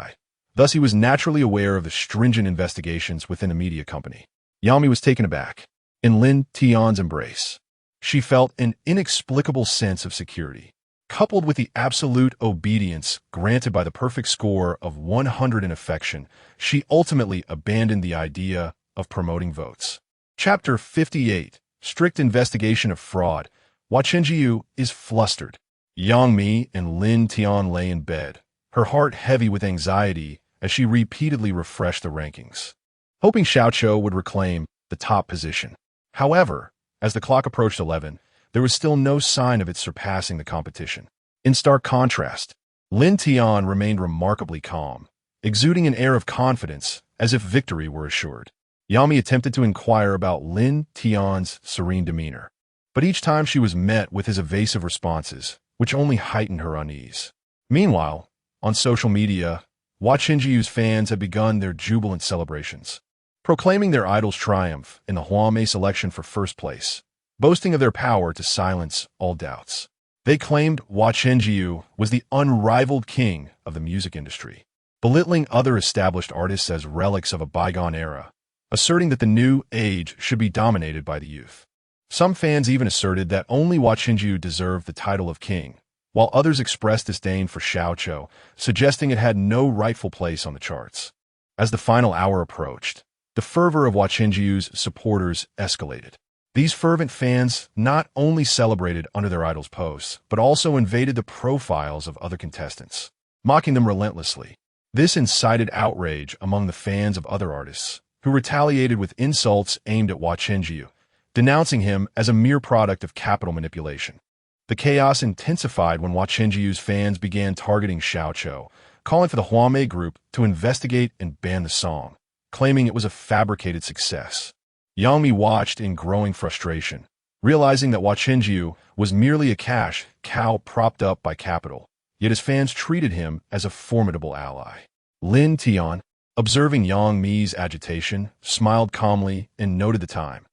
Thus he was naturally aware of the stringent investigations within the media company. Yang Mi was taken aback. In Lin Tian's embrace, she felt an inexplicable sense of security. Coupled with the absolute obedience granted by the perfect score of 100 in affection, she ultimately abandoned the idea of promoting votes. Chapter 58. Strict Investigation of Fraud. Xianjian is flustered. Yang Mi and Lin Tian lay in bed, her heart heavy with anxiety as she repeatedly refreshed the rankings, hoping Xiao Chou would reclaim the top position. However, as the clock approached 11, there was still no sign of it surpassing the competition. In stark contrast, Lin Tian remained remarkably calm, exuding an air of confidence as if victory were assured. Yang Mi attempted to inquire about Lin Tian's serene demeanor, but each time she was met with his evasive responses, which only heightened her unease. Meanwhile, on social media, Xianjian's fans had begun their jubilant celebrations, proclaiming their idol's triumph in the housemate selection for first place, boasting of their power to silence all doubts. They claimed Xianjian was the unrivaled king of the music industry, belittling other established artists as relics of a bygone era, asserting that the new age should be dominated by the youth. Some fans even asserted that only Xianjian deserved the title of king, while others expressed disdain for Xiao Chou, suggesting it had no rightful place on the charts. As the final hour approached, the fervor of Xianjian's supporters escalated. These fervent fans not only celebrated under their idol's posts, but also invaded the profiles of other contestants, mocking them relentlessly. This incited outrage among the fans of other artists, who retaliated with insults aimed at Xianjian, denouncing him as a mere product of capital manipulation. The chaos intensified when Xianjian's fans began targeting Xiao Chou, calling for the housemate group to investigate and ban the song, claiming it was a fabricated success. Yang Mi watched in growing frustration, realizing that Xianjian was merely a cash cow propped up by capital, yet his fans treated him as a formidable ally. Lin Tian, observing Yang Mi's agitation, smiled calmly and noted the time.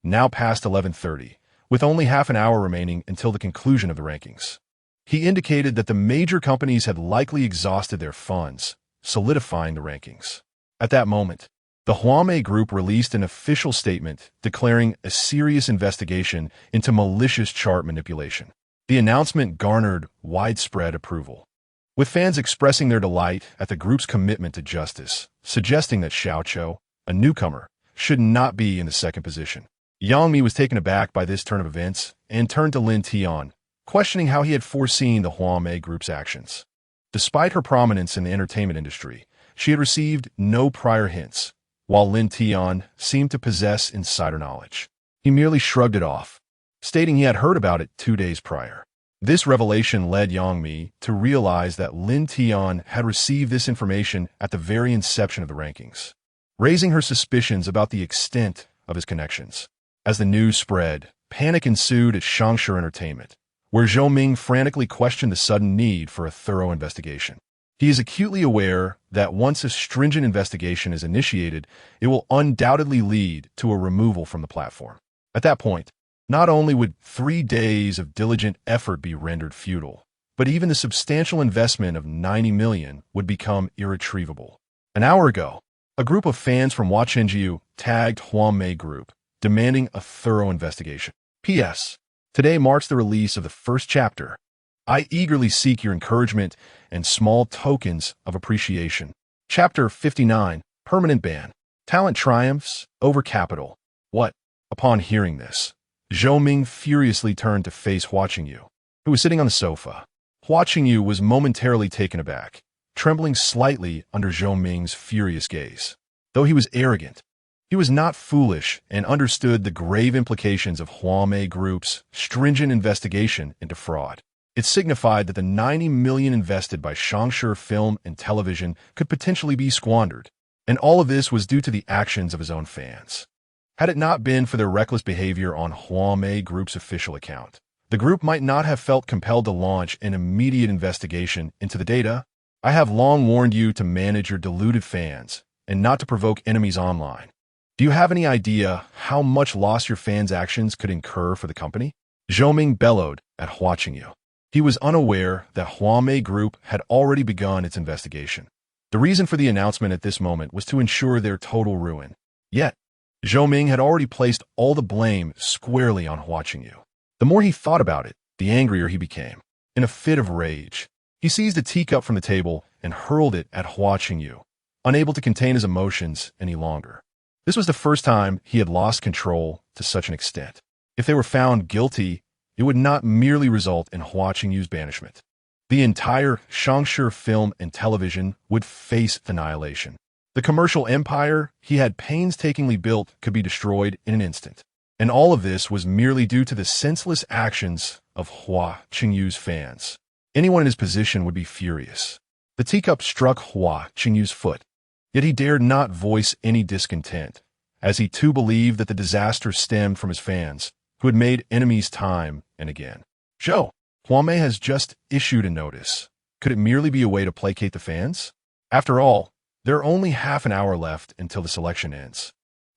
Now past 11:30, with only half an hour remaining until the conclusion of the rankings. He indicated that the major companies had likely exhausted their funds, solidifying the rankings. At that moment, the housemate group released an official statement declaring a serious investigation into malicious chart manipulation. The announcement garnered widespread approval, with fans expressing their delight at the group's commitment to justice, suggesting that Xiao Chou, a newcomer, should not be in the second position. Yang Mi was taken aback by this turn of events and turned to Lin Tian, questioning how he had foreseen the housemate group's actions. Despite her prominence in the entertainment industry, she had received no prior hints, while Lin Tian seemed to possess insider knowledge. He merely shrugged it off, stating he had heard about it 2 days prior. This revelation led Yangmi to realize that Lin Tian had received this information at the very inception of the rankings, raising her suspicions about the extent of his connections. As the news spread, panic ensued at Shangshi Entertainment, where Zhou Ming frantically questioned the sudden need for a thorough investigation. He is acutely aware that once a stringent investigation is initiated, it will undoubtedly lead to a removal from the platform. At that point, not only would 3 days of diligent effort be rendered futile, but even the substantial investment of 90 million would become irretrievable. An hour ago, a group of fans from Xianjian tagged housemate group, demanding a thorough investigation. P.S. Today marks the release of the first chapter. I eagerly seek your encouragement and small tokens of appreciation. Chapter 59, Permanent Ban. Talent triumphs over capital. What? Upon hearing this, Zhou Ming furiously turned to face Hua Qingyu, who was sitting on the sofa. Hua Qingyu was momentarily taken aback, trembling slightly under Zhou Ming's furious gaze. Though he was arrogant, he was not foolish and understood the grave implications of housemate group's stringent investigation into fraud. It signified that the 90 million invested by Shangshi Film and Television could potentially be squandered, and all of this was due to the actions of his own fans. Had it not been for their reckless behavior on housemate group's official account, the group might not have felt compelled to launch an immediate investigation into the data. I have long warned you to manage your deluded fans and not to provoke enemies online. Do you have any idea how much loss your fans' actions could incur for the company? Zhou Ming bellowed at Hua Qingyu. He was unaware that housemate group had already begun its investigation. The reason for the announcement at this moment was to ensure their total ruin. Yet, Zhou Ming had already placed all the blame squarely on Hua Qingyu. The more he thought about it, the angrier he became. In a fit of rage, he seized a teacup from the table and hurled it at Hua Qingyu, unable to contain his emotions any longer. This was the first time he had lost control to such an extent. If they were found guilty, it would not merely result in Hua Qingyu's banishment. The entire Shangshi Film and Television would face annihilation. The commercial empire he had painstakingly built could be destroyed in an instant. And all of this was merely due to the senseless actions of Hua Qingyu's fans. Anyone in his position would be furious. The teacup struck Hua Qingyu's foot, yet he dared not voice any discontent, as he too believed that the disaster stemmed from his fans, who had made enemies time and again. Zhou, housemate has just issued a notice. Could it merely be a way to placate the fans? After all, there are only half an hour left until the selection ends.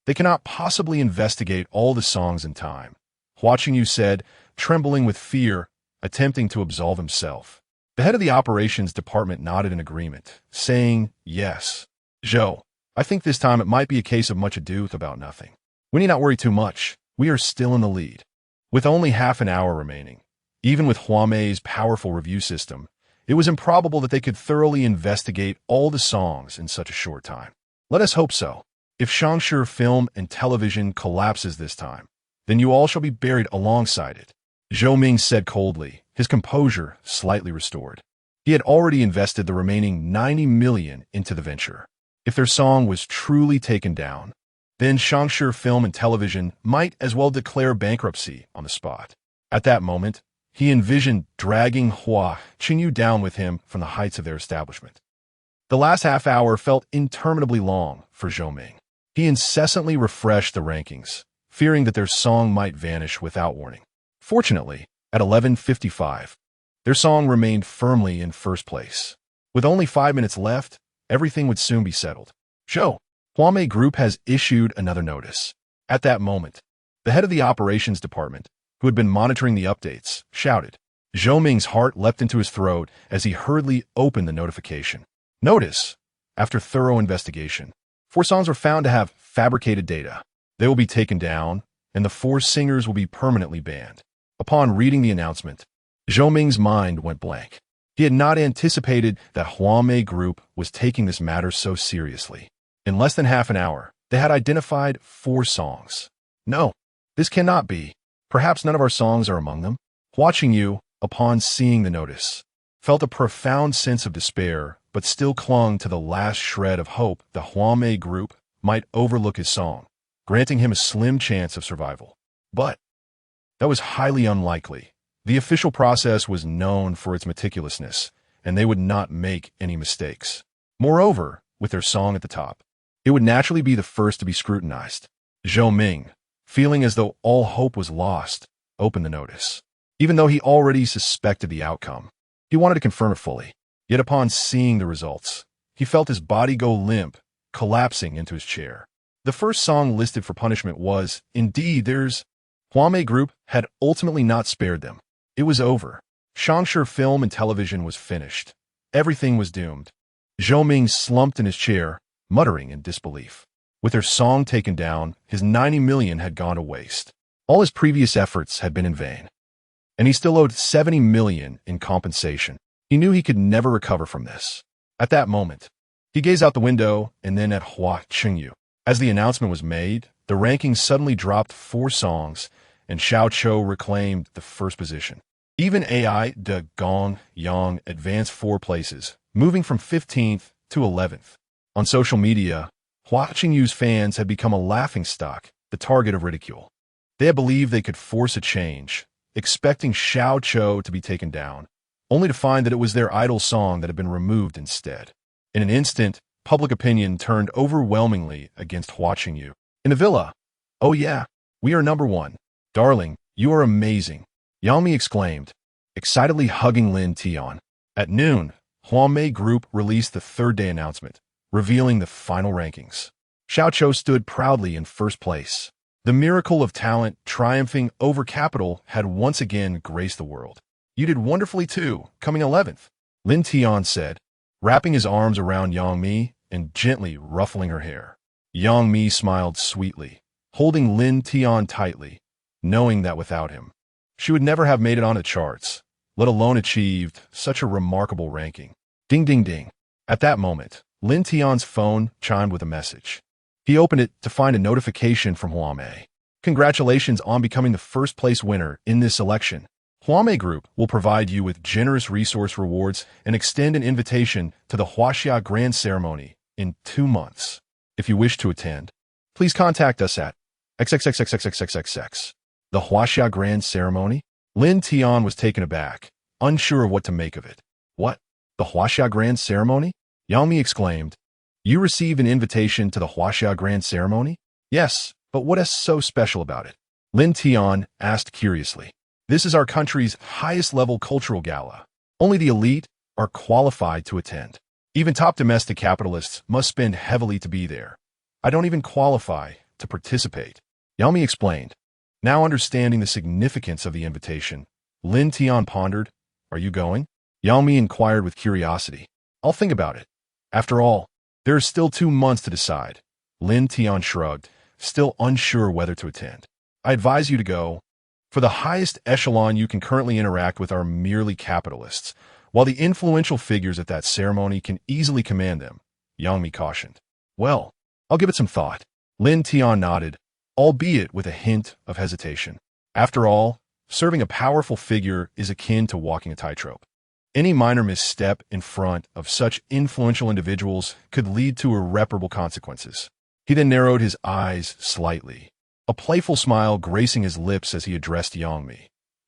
They cannot possibly investigate all the songs in time, Hua Qingyu said, trembling with fear, attempting to absolve himself. The head of the operations department nodded in agreement, saying, "Yes. Zhou, I think this time it might be a case of much ado about nothing. We need not worry too much. We are still in the lead." With only half an hour remaining, even with Huamei's powerful review system, it was improbable that they could thoroughly investigate all the songs in such a short time. Let us hope so. If Shangshi Film and Television collapses this time, then you all shall be buried alongside it, Zhou Ming said coldly, his composure slightly restored. He had already invested the remaining 90 million into the venture. If their song was truly taken down, then Shangshi Film and Television might as well declare bankruptcy on the spot. At that moment, he envisioned dragging Hua Qingyu down with him from the heights of their establishment. The last half hour felt interminably long for Zhou Ming. He incessantly refreshed the rankings, fearing that their song might vanish without warning. Fortunately, at 11:55, their song remained firmly in first place. With only 5 minutes left, everything would soon be settled. Zhou, Housemate Group has issued another notice. At that moment, the head of the operations department, who had been monitoring the updates, shouted. Zhou Ming's heart leapt into his throat as he hurriedly opened the notification. Notice, after thorough investigation, 4 songs were found to have fabricated data. They will be taken down, and the 4 singers will be permanently banned. Upon reading the announcement, Zhou Ming's mind went blank. He had not anticipated that Housemate Group was taking this matter so seriously. In less than half an hour, they had identified 4 songs. No, this cannot be. Perhaps none of our songs are among them. Watching you, upon seeing the notice, felt a profound sense of despair, but still clung to the last shred of hope the housemate group might overlook his song, granting him a slim chance of survival. But that was highly unlikely. The official process was known for its meticulousness, and they would not make any mistakes. Moreover, with their song at the top, it would naturally be the first to be scrutinized. Zhou Ming, feeling as though all hope was lost, opened the notice. Even though he already suspected the outcome, he wanted to confirm it fully. Yet upon seeing the results, he felt his body go limp, collapsing into his chair. The first song listed for punishment was, indeed, theirs. Housemate group had ultimately not spared them. It was over. Shangshi film and television was finished. Everything was doomed. Zhou Ming slumped in his chair, muttering in disbelief. With their song taken down, his 90 million had gone to waste. All his previous efforts had been in vain. And he still owed 70 million in compensation. He knew he could never recover from this. At that moment, he gazed out the window and then at Ju Jingyi. As the announcement was made, the rankings suddenly dropped 4 songs, and Xiao Chou reclaimed the first position. Even AI de Gong Yang advanced 4 places, moving from 15th to 11th. On social media, Ju Jingyi's fans had become a laughingstock, the target of ridicule. They had believed they could force a change, expecting Xiao Chou to be taken down, only to find that it was their idol song that had been removed instead. In an instant, public opinion turned overwhelmingly against Ju Jingyi. In the villa, "Oh yeah, we are number 1. Darling, you are amazing," Yang Mi exclaimed, excitedly hugging Lin Tian. At noon, housemate group released the third-day announcement, revealing the final rankings. Xiao Chou stood proudly in first place. The miracle of talent triumphing over capital had once again graced the world. "You did wonderfully too, coming 11th, Lin Tian said, wrapping his arms around Yang Mi and gently ruffling her hair. Yang Mi smiled sweetly, holding Lin Tian tightly, knowing that without him, she would never have made it on the charts, let alone achieved such a remarkable ranking. Ding ding ding. At that moment, Lin Tian's phone chimed with a message. He opened it to find a notification from housemate. "Congratulations on becoming the first place winner in this election. Housemate Group will provide you with generous resource rewards and extend an invitation to the Huaxia Grand Ceremony in 2 months. If you wish to attend, please contact us at XXXXXXXX. The Huaxia Grand Ceremony?" Lin Tian was taken aback, unsure of what to make of it. "What? The Huaxia Grand Ceremony?" Yang Mi exclaimed. "You received an invitation to the Huaxia Grand Ceremony?" "Yes, but what is so special about it?" Lin Tian asked curiously. "This is our country's highest-level cultural gala. Only the elite are qualified to attend. Even top domestic capitalists must spend heavily to be there. I don't even qualify to participate," Yang Mi explained. Now understanding the significance of the invitation, Lin Tian pondered, "Are you going?" Yang Mi inquired with curiosity. "I'll think about it. After all, there are still 2 months to decide." Lin Tian shrugged, still unsure whether to attend. "I advise you to go. For the highest echelon you can currently interact with are merely capitalists, while the influential figures at that ceremony can easily command them," Yang Mi cautioned. "Well, I'll give it some thought." Lin Tian nodded, albeit with a hint of hesitation. After all, serving a powerful figure is akin to walking a tightrope. Any minor misstep in front of such influential individuals could lead to irreparable consequences. He then narrowed his eyes slightly, a playful smile gracing his lips as he addressed Yang Mi.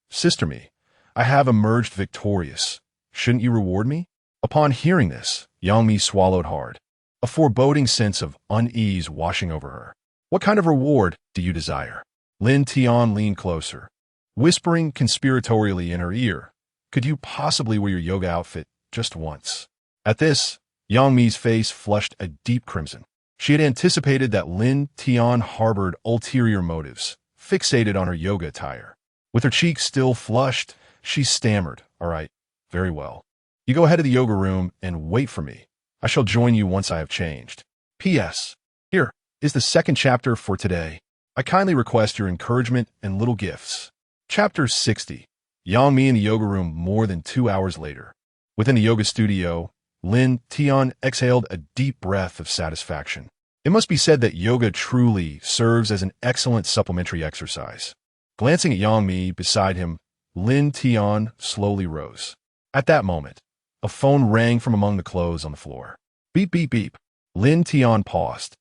"Sister Mi, I have emerged victorious. Shouldn't you reward me?" Upon hearing this, Yang Mi swallowed hard, a foreboding sense of unease washing over her. "What kind of reward do you desire?" Lin Tian leaned closer, whispering conspiratorially in her ear, "Could you possibly wear your yoga outfit just once?" At this, Yang Mi's face flushed a deep crimson. She had anticipated that Lin Tian harbored ulterior motives, fixated on her yoga attire. With her cheeks still flushed, she stammered, "All right, very well. You go ahead to the yoga room and wait for me. I shall join you once I have changed. P.S. Here is the second chapter for today. I kindly request your encouragement and little gifts." Chapter 60. Yang Mi in the yoga room more than 2 hours later. Within the yoga studio, Lin Tian exhaled a deep breath of satisfaction. It must be said that yoga truly serves as an excellent supplementary exercise. Glancing at Yang Mi beside him, Lin Tian slowly rose. At that moment, a phone rang from among the clothes on the floor. Beep, beep, beep. Lin Tian paused,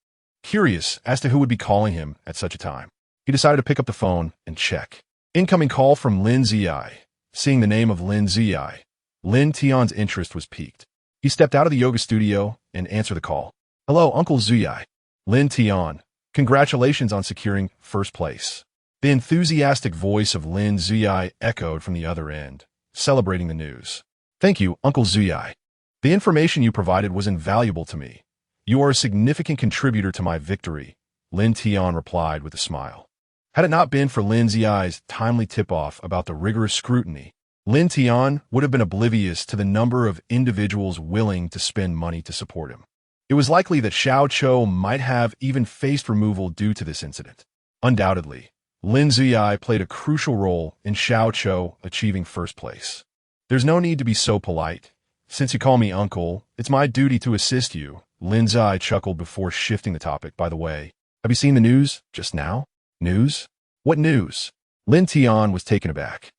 curious as to who would be calling him at such a time. He decided to pick up the phone and check. Incoming call from Lin Ziyi. Seeing the name of Lin Ziyi, Lin Tian's interest was piqued. He stepped out of the yoga studio and answered the call. Hello, Uncle Ziyi. Lin Tian, congratulations on securing first place. The enthusiastic voice of Lin Ziyi echoed from the other end, celebrating the news. Thank you, Uncle Ziyi. The information you provided was invaluable to me. You are a significant contributor to my victory, Lin Tian replied with a smile. Had it not been for Lin Ziyi's timely tip-off about the rigorous scrutiny, Lin Tian would have been oblivious to the number of individuals willing to spend money to support him. It was likely that Xiao Chou might have even faced removal due to this incident. Undoubtedly, Lin Ziyi played a crucial role in Xiao Chou achieving first place. There's no need to be so polite. Since you call me uncle, it's my duty to assist you, Lin Ziyi chuckled before shifting the topic. By the way, have you seen the news just now? News? What news? Lin Tian was taken aback.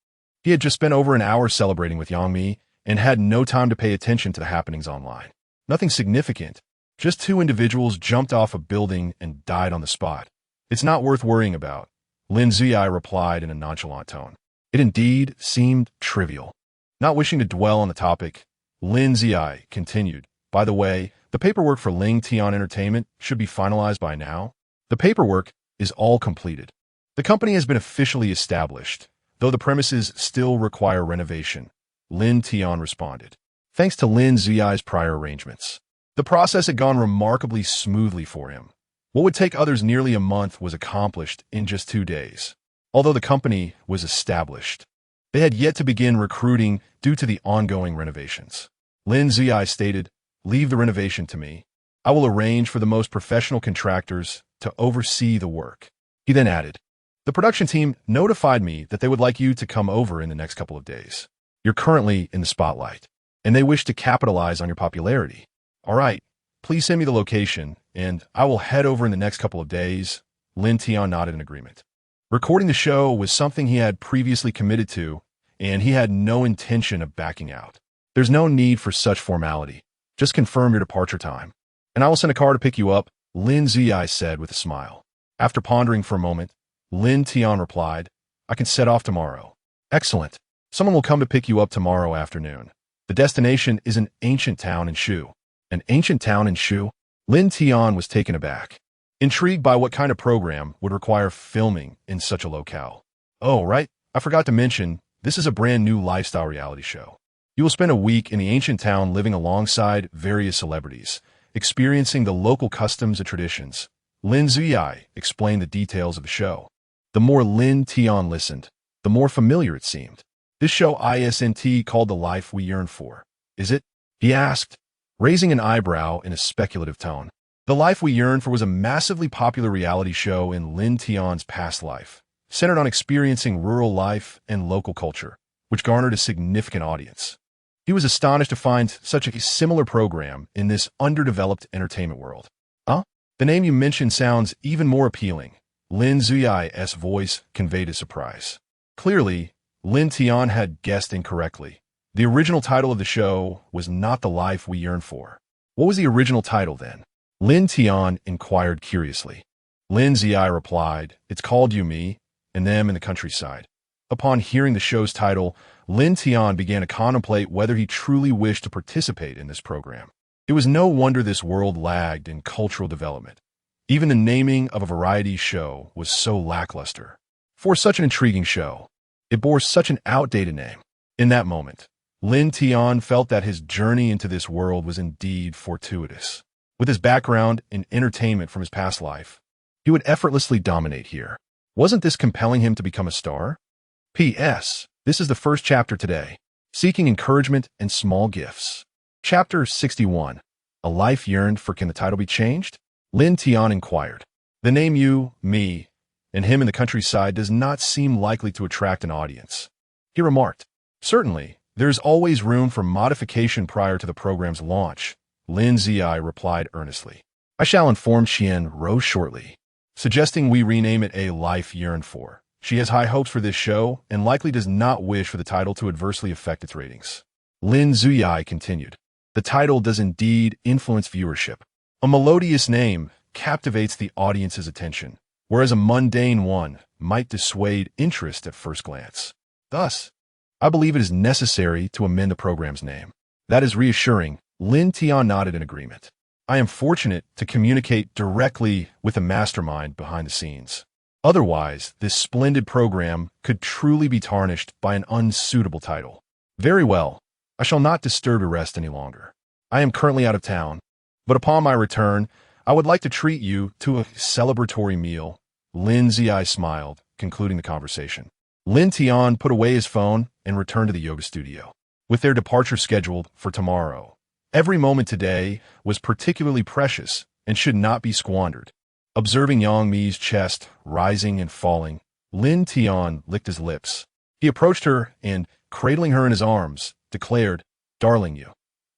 He had just spent over an hour celebrating with Yang Mi and had no time to pay attention to the happenings online. Nothing significant. Just 2 individuals jumped off a building and died on the spot. It's not worth worrying about, Lin Ziyi replied in a nonchalant tone. It indeed seemed trivial. Not wishing to dwell on the topic, Lin Ziyi continued. By the way, the paperwork for Lin Tian Entertainment should be finalized by now. The paperwork is all completed. The company has been officially established, though the premises still require renovation, Lin Tian responded. Thanks to Lin Ziyi's prior arrangements, the process had gone remarkably smoothly for him. What would take others nearly a month was accomplished in just 2 days. Although the company was established, they had yet to begin recruiting due to the ongoing renovations. Lin Ziyi stated, "Leave the renovation to me. I will arrange for the most professional contractors to oversee the work." He then added, "The production team notified me that they would like you to come over in the next couple of days. You're currently in the spotlight, and they wish to capitalize on your popularity. All right, please send me the location, and I will head over in the next couple of days." Lin Tian nodded in agreement. Recording the show was something he had previously committed to, and he had no intention of backing out. There's no need for such formality. Just confirm your departure time, and I will send a car to pick you up, Lin Ziyi said with a smile. After pondering for a moment, Lin Tian replied, "I can set off tomorrow." "Excellent. Someone will come to pick you up tomorrow afternoon. The destination is an ancient town in Shu." An ancient town in Shu? Lin Tian was taken aback, intrigued by what kind of program would require filming in such a locale. "Oh, right. I forgot to mention, this is a brand new lifestyle reality show. You will spend a week in the ancient town living alongside various celebrities, experiencing the local customs and traditions." Lin Ziyi explained the details of the show. The more Lin Tian listened, the more familiar it seemed. "This show isn't called The Life We Yearn For, is it?" he asked, raising an eyebrow in a speculative tone. The Life We Yearn For was a massively popular reality show in Lin Tian's past life, centered on experiencing rural life and local culture, which garnered a significant audience. He was astonished to find such a similar program in this underdeveloped entertainment world. "Huh? The name you mentioned sounds even more appealing." Lin Ziyi's voice conveyed his surprise. Clearly, Lin Tian had guessed incorrectly. The original title of the show was not The Life We Yearn For. What was the original title then? Lin Tian inquired curiously. Lin Ziyi replied, "It's called You, Me, and Them in the Countryside." Upon hearing the show's title, Lin Tian began to contemplate whether he truly wished to participate in this program. It was no wonder this world lagged in cultural development. Even the naming of a variety show was so lackluster. For such an intriguing show, it bore such an outdated name. In that moment, Lin Tian felt that his journey into this world was indeed fortuitous. With his background in entertainment from his past life, he would effortlessly dominate here. Wasn't this compelling him to become a star? P.S. This is the first chapter today. Seeking encouragement and small gifts. Chapter 61. A Life Yearned For. Can the title be changed? Lin Tian inquired. The name You, Me, and Him in the Countryside does not seem likely to attract an audience. He remarked. Certainly, there is always room for modification prior to the program's launch, Lin Ziyi replied earnestly. I shall inform Qian Rose shortly, suggesting we rename it A Life Yearned For. She has high hopes for this show and likely does not wish for the title to adversely affect its ratings. Lin Tian continued. The title does indeed influence viewership. A melodious name captivates the audience's attention, whereas a mundane one might dissuade interest at first glance. Thus, I believe it is necessary to amend the program's name. That is reassuring. Lin Tian nodded in agreement. I am fortunate to communicate directly with the mastermind behind the scenes. Otherwise, this splendid program could truly be tarnished by an unsuitable title. Very well. I shall not disturb your rest any longer. I am currently out of town, but upon my return, I would like to treat you to a celebratory meal. Lin Tian smiled, concluding the conversation. Lin Tian put away his phone and returned to the yoga studio. With their departure scheduled for tomorrow, every moment today was particularly precious and should not be squandered. Observing Yang Mi's chest rising and falling, Lin Tian licked his lips. He approached her and, cradling her in his arms, declared, "Darling,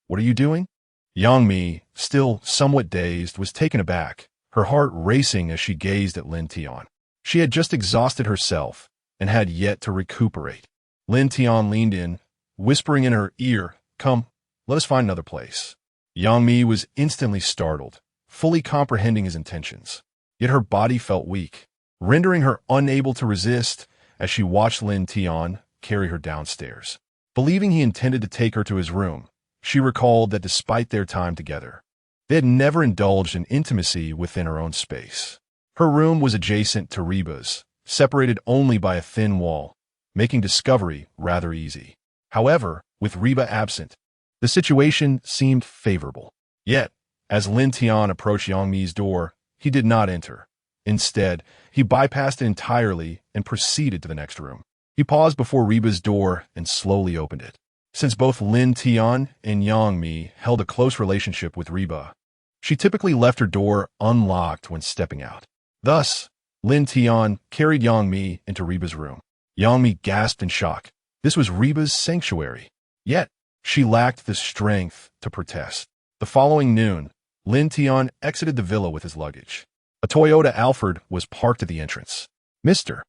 what are you doing?" Yang Mi, still somewhat dazed, was taken aback, her heart racing as she gazed at Lin Tian. She had just exhausted herself and had yet to recuperate. Lin Tian leaned in, whispering in her ear, "Come, let us find another place." Yang Mi was instantly startled, fully comprehending his intentions. Yet her body felt weak, rendering her unable to resist as she watched Lin Tian carry her downstairs. Believing he intended to take her to his room, she recalled that despite their time together, they had never indulged in intimacy within her own space. Her room was adjacent to Reba's, separated only by a thin wall, making discovery rather easy. However, with Reba absent, the situation seemed favorable. Yet, as Lin Tian approached Yang Mi's door, he did not enter. Instead, he bypassed it entirely and proceeded to the next room. He paused before Reba's door and slowly opened it. Since both Lin Tian and Yang Mi held a close relationship with Reba, she typically left her door unlocked when stepping out. Thus, Lin Tian carried Yang Mi into Reba's room. Yang Mi gasped in shock. This was Reba's sanctuary. Yet, she lacked the strength to protest. The following noon, Lin Tian exited the villa with his luggage. A Toyota Alphard was parked at the entrance. "Mr.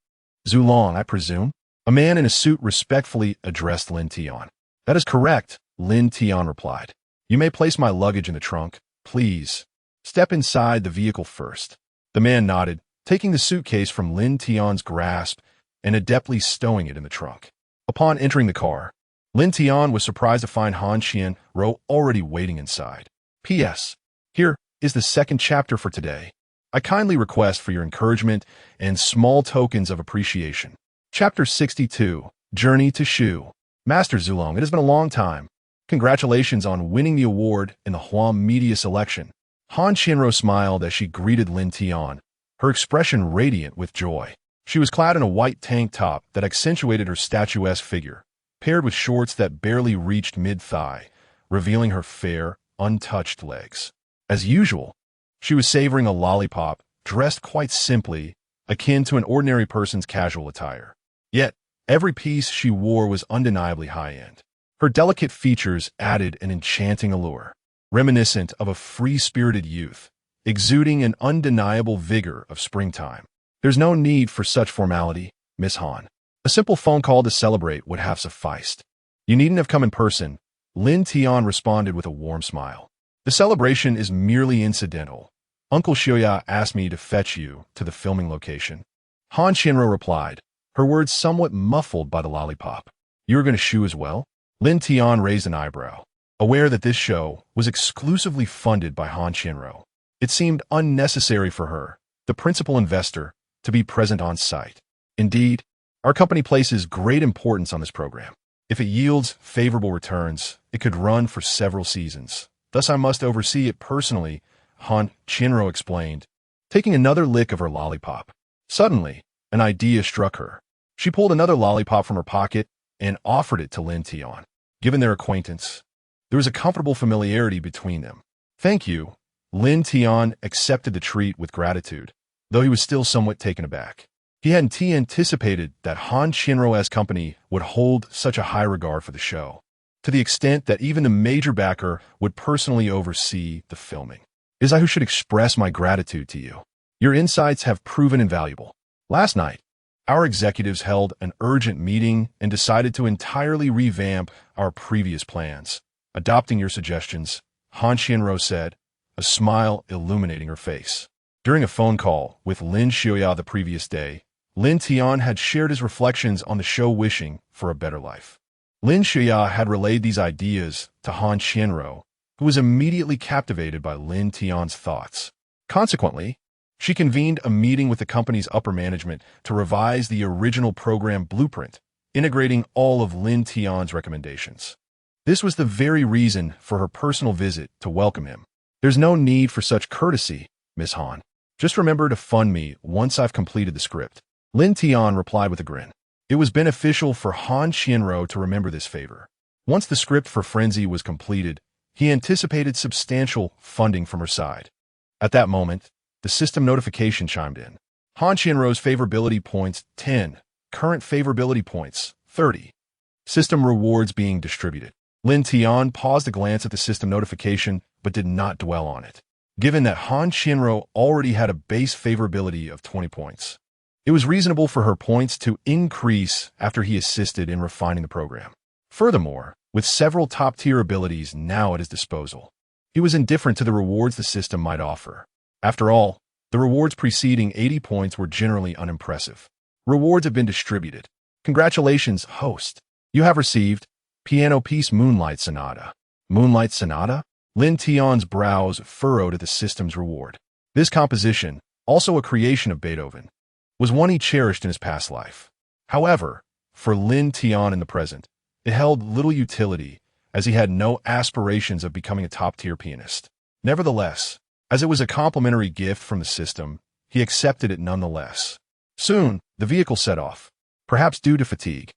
Zulong, I presume?" A man in a suit respectfully addressed Lin Tian. "That is correct," Lin Tian replied. "You may place my luggage in the trunk, please. Step inside the vehicle first." The man nodded, taking the suitcase from Lin Tian's grasp and adeptly stowing it in the trunk. Upon entering the car, Lin Tian was surprised to find Han Qianro already waiting inside. "P.S. Here is the second chapter for today. I kindly request for your encouragement and small tokens of appreciation." Chapter 62, Journey to Shu. Master Zulong, it has been a long time. Congratulations on winning the award in the Huam Media Selection. Han Qianro smiled as she greeted Lin Tian, her expression radiant with joy. She was clad in a white tank top that accentuated her statuesque figure, paired with shorts that barely reached mid-thigh, revealing her fair, untouched legs. As usual, she was savoring a lollipop, dressed quite simply, akin to an ordinary person's casual attire. Yet, every piece she wore was undeniably high-end. Her delicate features added an enchanting allure, reminiscent of a free-spirited youth, exuding an undeniable vigor of springtime. "There's no need for such formality, Miss Han. A simple phone call to celebrate would have sufficed. You needn't have come in person," Lin Tian responded with a warm smile. "The celebration is merely incidental. Uncle Xiuya asked me to fetch you to the filming location." Han Qianro replied, her words somewhat muffled by the lollipop. "You are going to Shu as well?" Lin Tian raised an eyebrow, aware that this show was exclusively funded by Han Qianro. It seemed unnecessary for her, the principal investor, to be present on site. Indeed, our company places great importance on this program. If it yields favorable returns, it could run for several seasons. Thus I must oversee it personally, Han Qianro explained, taking another lick of her lollipop. Suddenly, an idea struck her. She pulled another lollipop from her pocket and offered it to Lin Tian. Given their acquaintance, there was a comfortable familiarity between them. "Thank you." Lin Tian accepted the treat with gratitude, though he was still somewhat taken aback. He hadn't anticipated that Han Qianro's company would hold such a high regard for the show, to the extent that even the major backer would personally oversee the filming. "It is I who should express my gratitude to you. Your insights have proven invaluable. Last night, Our executives held an urgent meeting and decided to entirely revamp our previous plans. Adopting your suggestions, Han Qianro said, a smile illuminating her face. During a phone call with Lin Xiaoya the previous day, Lin Tian had shared his reflections on the show Wishing for a Better Life. Lin Xiaoya had relayed these ideas to Han Qianro, who was immediately captivated by Lin Tian's thoughts. Consequently, she convened a meeting with the company's upper management to revise the original program blueprint, integrating all of Lin Tian's recommendations. This was the very reason for her personal visit to welcome him. There's no need for such courtesy, Miss Han. Just remember to fund me once I've completed the script. Lin Tian replied with a grin. It was beneficial for Han Qianro to remember this favor. Once the script for Frenzy was completed, he anticipated substantial funding from her side. At that moment, the system notification chimed in. Han Qianro's favorability points 10, current favorability points 30. System rewards being distributed. Lin Tian paused to glance at the system notification but did not dwell on it, given that Han Qianro already had a base favorability of 20 points. It was reasonable for her points to increase after he assisted in refining the program. Furthermore, with several top-tier abilities now at his disposal, he was indifferent to the rewards the system might offer. After all, the rewards preceding 80 points were generally unimpressive. Rewards have been distributed. Congratulations, host. You have received Piano Piece Moonlight Sonata. Moonlight Sonata? Lin Tian's brows furrowed at the system's reward. This composition, also a creation of Beethoven, was one he cherished in his past life. However, for Lin Tian in the present, it held little utility as he had no aspirations of becoming a top-tier pianist. Nevertheless, as it was a complimentary gift from the system, he accepted it nonetheless. Soon, the vehicle set off. Perhaps due to fatigue,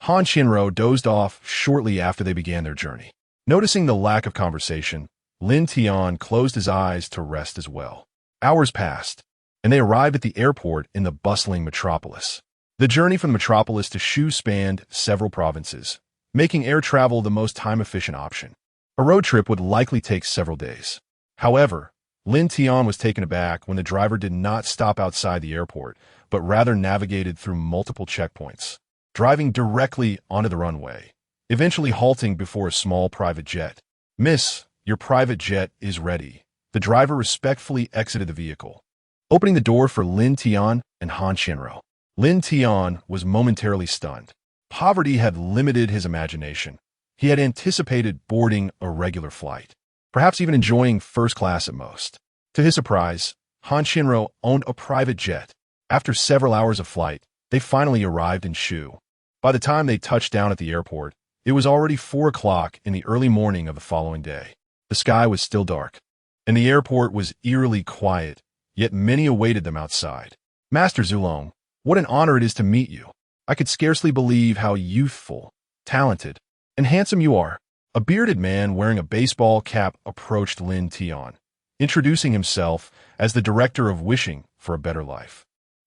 Han Qianro dozed off shortly after they began their journey. Noticing the lack of conversation, Lin Tian closed his eyes to rest as well. Hours passed, and they arrived at the airport in the bustling metropolis. The journey from the metropolis to Shu spanned several provinces, making air travel the most time-efficient option. A road trip would likely take several days. However, Lin Tian was taken aback when the driver did not stop outside the airport, but rather navigated through multiple checkpoints, driving directly onto the runway, eventually halting before a small private jet. Miss, your private jet is ready. The driver respectfully exited the vehicle, opening the door for Lin Tian and Han Qianro. Lin Tian was momentarily stunned. Poverty had limited his imagination. He had anticipated boarding a regular flight, perhaps even enjoying first class at most. To his surprise, Han Qianro owned a private jet. After several hours of flight, they finally arrived in Shu. By the time they touched down at the airport, it was already 4 o'clock in the early morning of the following day. The sky was still dark, and the airport was eerily quiet, yet many awaited them outside. Master Zulong, what an honor it is to meet you. I could scarcely believe how youthful, talented, and handsome you are. A bearded man wearing a baseball cap approached Lin Tian, introducing himself as the director of Wishing for a Better Life,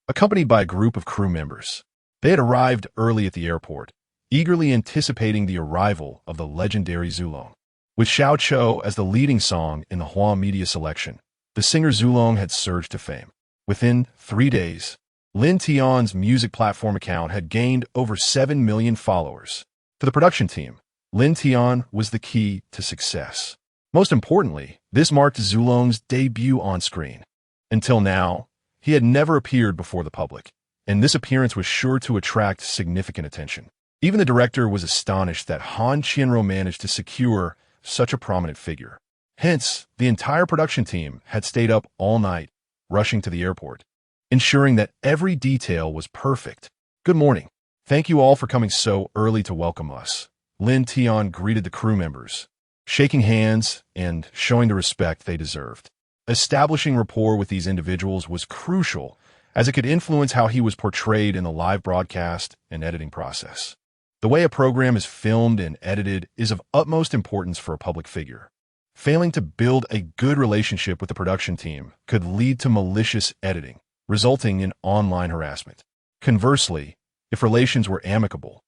accompanied by a group of crew members. They had arrived early at the airport, eagerly anticipating the arrival of the legendary Zulong. With Xiao Chou as the leading song in the Hua media selection, the singer Zulong had surged to fame. Within 3 days, Lin Tian's music platform account had gained over 7 million followers. For the production team, Lin Tian was the key to success. Most importantly, this marked Zulong's debut on screen. Until now, he had never appeared before the public, and this appearance was sure to attract significant attention. Even the director was astonished that Han Qianro managed to secure such a prominent figure. Hence, the entire production team had stayed up all night, rushing to the airport, ensuring that every detail was perfect. Good morning. Thank you all for coming so early to welcome us. Lin Tian greeted the crew members, shaking hands and showing the respect they deserved. Establishing rapport with these individuals was crucial, as it could influence how he was portrayed in the live broadcast and editing process. The way a program is filmed and edited is of utmost importance for a public figure. Failing to build a good relationship with the production team could lead to malicious editing, resulting in online harassment. Conversely, if relations were amicable,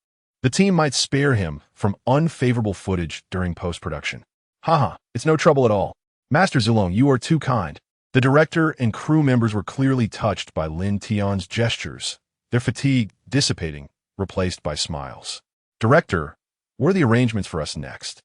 the team might spare him from unfavorable footage during post-production. Haha, it's no trouble at all. Master Zulong, you are too kind. The director and crew members were clearly touched by Lin Tian's gestures their fatigue dissipating, replaced by smiles. "Director, what are the arrangements for us next?"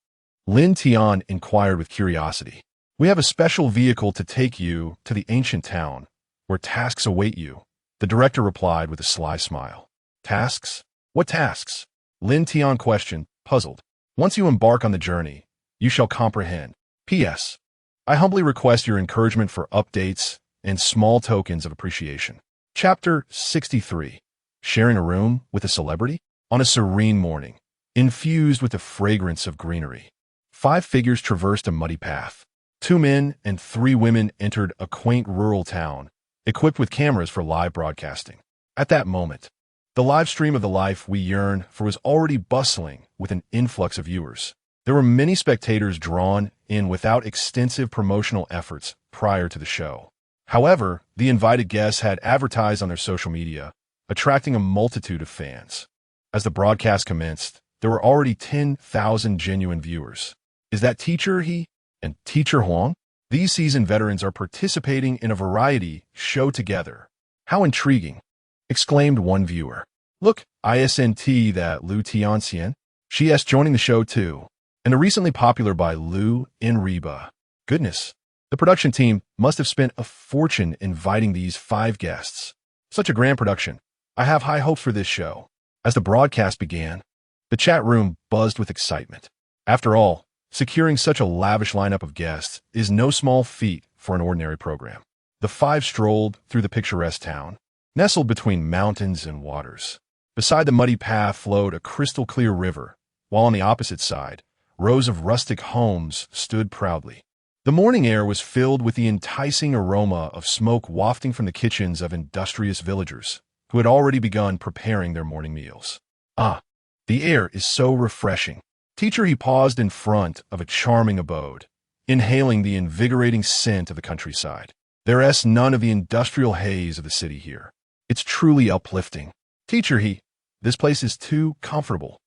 Lin Tian inquired with curiosity. "We have a special vehicle to take you to the ancient town, where tasks await you," the director replied with a sly smile. "Tasks? What tasks?" Lin Tian questioned, puzzled. "Once you embark on the journey, you shall comprehend. P.S. I humbly request your encouragement for updates and small tokens of appreciation." Chapter 63. Sharing a room with a celebrity? On a serene morning, infused with the fragrance of greenery, 5 figures traversed a muddy path. 2 men and 3 women entered a quaint rural town, equipped with cameras for live broadcasting. At that moment, the live stream of the life we yearn for was already bustling with an influx of viewers. There were many spectators drawn in without extensive promotional efforts prior to the show. However, the invited guests had advertised on their social media, attracting a multitude of fans. As the broadcast commenced, there were already 10,000 genuine viewers. "Is that Teacher He and Teacher Huang? These seasoned veterans are participating in a variety show together. How intriguing!" exclaimed one viewer. "Look, isn't that Lin Tian? She's joining the show too. And the recently popular by Lu and Reba. Goodness, the production team must have spent a fortune inviting these 5 guests. Such a grand production. I have high hopes for this show." As the broadcast began, the chat room buzzed with excitement. After all, securing such a lavish lineup of guests is no small feat for an ordinary program. The 5 strolled through the picturesque town, nestled between mountains and waters. Beside the muddy path flowed a crystal-clear river, while on the opposite side, rows of rustic homes stood proudly. The morning air was filled with the enticing aroma of smoke wafting from the kitchens of industrious villagers, who had already begun preparing their morning meals. "Ah, the air is so refreshing." Teacher He paused in front of a charming abode, inhaling the invigorating scent of the countryside. "There's none of the industrial haze of the city here. It's truly uplifting. Teacher He, this place is too comfortable.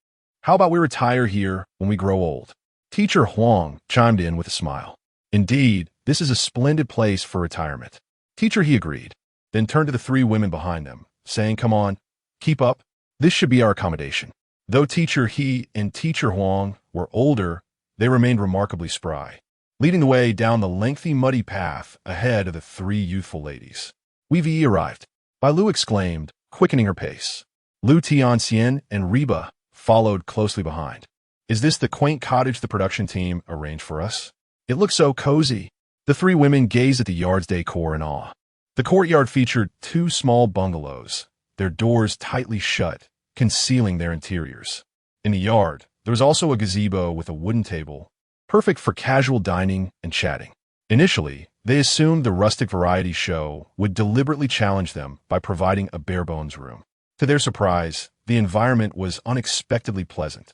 How about we retire here when we grow old?" Teacher Huang chimed in with a smile. "Indeed, this is a splendid place for retirement." Teacher He agreed, then turned to the 3 women behind them, saying, "Come on, keep up. This should be our accommodation." Though Teacher He and Teacher Huang were older, they remained remarkably spry, leading the way down the lengthy muddy path ahead of the 3 youthful ladies. "We've arrived," Bai Lu exclaimed, quickening her pace. Lin Tian and Reba followed closely behind. "Is this the quaint cottage the production team arranged for us? It looks so cozy." The 3 women gazed at the yard's decor in awe. The courtyard featured 2 small bungalows, their doors tightly shut, concealing their interiors. In the yard, there was also a gazebo with a wooden table, perfect for casual dining and chatting. Initially, they assumed the rustic variety show would deliberately challenge them by providing a bare-bones room. To their surprise, the environment was unexpectedly pleasant.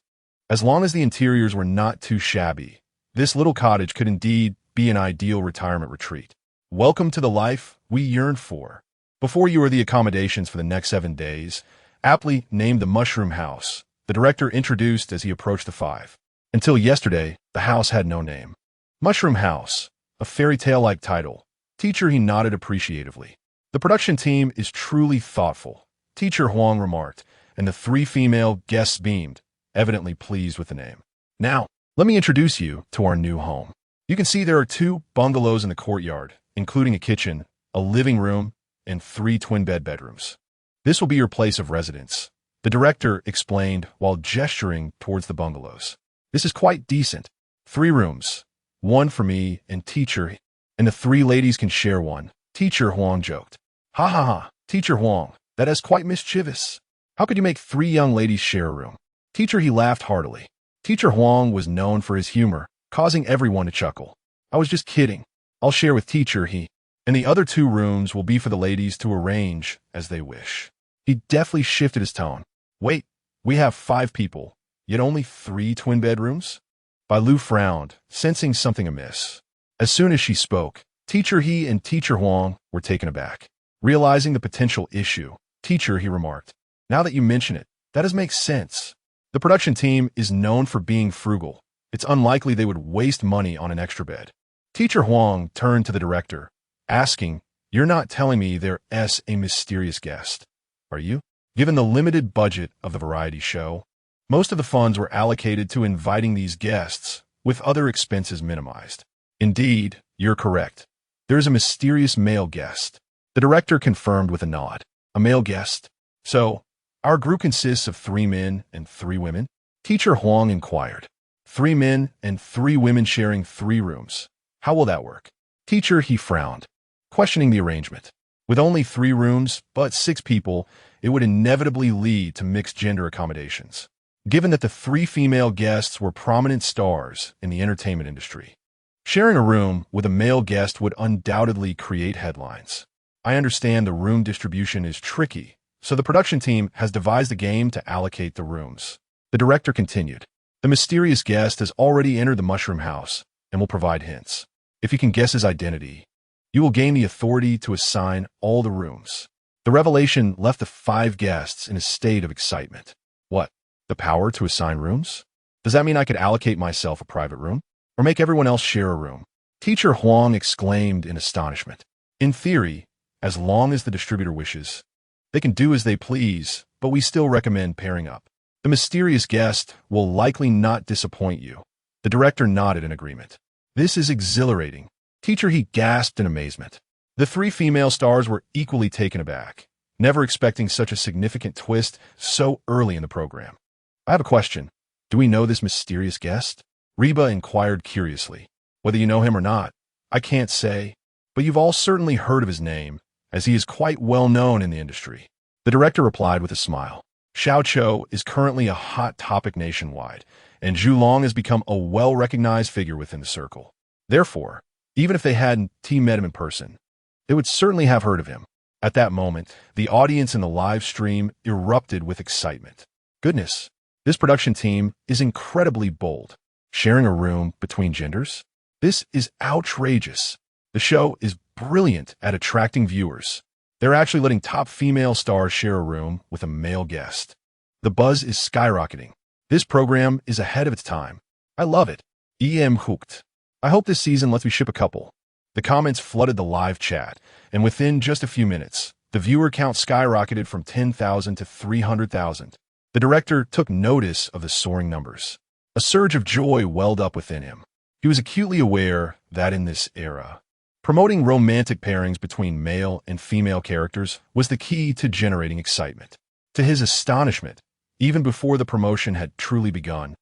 As long as the interiors were not too shabby, this little cottage could indeed be an ideal retirement retreat. "Welcome to the life we yearn for. Before you are the accommodations for the next 7 days," aptly named the Mushroom House, the director introduced as he approached the 5. Until yesterday, the house had no name. Mushroom House, a fairy tale-like title. Teacher He nodded appreciatively. "The production team is truly thoughtful," Teacher Huang remarked, and the 3 female guests beamed, evidently pleased with the name. "Now, let me introduce you to our new home. You can see there are 2 bungalows in the courtyard, including a kitchen, a living room, and 3 twin-bed bedrooms. This will be your place of residence," the director explained while gesturing towards the bungalows. "This is quite decent. 3 rooms, 1 for me and Teacher, and the 3 ladies can share one," Teacher Huang joked. "Ha ha ha, Teacher Huang, that is quite mischievous. How could you make 3 young ladies share a room?" Teacher He laughed heartily. Teacher Huang was known for his humor, causing everyone to chuckle. "I was just kidding. I'll share with Teacher He, and the other 2 rooms will be for the ladies to arrange as they wish." He deftly shifted his tone. "Wait, we have 5 people, yet only 3 twin bedrooms?" Bai Lu frowned, sensing something amiss. As soon as she spoke, Teacher He and Teacher Huang were taken aback. Realizing the potential issue, Teacher He remarked, "Now that you mention it, that does make sense. The production team is known for being frugal. It's unlikely they would waste money on an extra bed." Teacher Huang turned to the director, asking, "You're not telling me there's a mysterious guest, are you?" Given the limited budget of the variety show, most of the funds were allocated to inviting these guests, with other expenses minimized. Indeed, you're correct. There is a mysterious male guest. The director confirmed with a nod. A male guest? So, our group consists of 3 men and 3 women? Teacher Huang inquired. 3 men and 3 women sharing 3 rooms. How will that work? Teacher, he frowned, questioning the arrangement. With only 3 rooms, but 6 people, it would inevitably lead to mixed gender accommodations, given that the 3 female guests were prominent stars in the entertainment industry. Sharing a room with a male guest would undoubtedly create headlines. I understand the room distribution is tricky, so the production team has devised a game to allocate the rooms. The director continued. The mysterious guest has already entered the mushroom house and will provide hints. If you can guess his identity, you will gain the authority to assign all the rooms. The revelation left the 5 guests in a state of excitement. What? The power to assign rooms? Does that mean I could allocate myself a private room? Or make everyone else share a room? Teacher Huang exclaimed in astonishment. In theory, as long as the distributor wishes, they can do as they please, but we still recommend pairing up. The mysterious guest will likely not disappoint you. The director nodded in agreement. This is exhilarating. Teacher, he gasped in amazement. The 3 female stars were equally taken aback, never expecting such a significant twist so early in the program. I have a question. Do we know this mysterious guest? Reba inquired curiously. Whether you know him or not, I can't say, but you've all certainly heard of his name, as he is quite well known in the industry. The director replied with a smile. Xiao Chou is currently a hot topic nationwide, and Zhu Long has become a well-recognized figure within the circle. Therefore, even if they hadn't met him in person, they would certainly have heard of him. At that moment, the audience in the live stream erupted with excitement. Goodness, this production team is incredibly bold. Sharing a room between genders? This is outrageous. The show is brilliant at attracting viewers. They're actually letting top female stars share a room with a male guest. The buzz is skyrocketing. This program is ahead of its time. I love it. EM hooked. I hope this season lets me ship a couple. The comments flooded the live chat, and within just a few minutes, the viewer count skyrocketed from 10,000 to 300,000. The director took notice of the soaring numbers. A surge of joy welled up within him. He was acutely aware that in this era, promoting romantic pairings between male and female characters was the key to generating excitement. To his astonishment, even before the promotion had truly begun,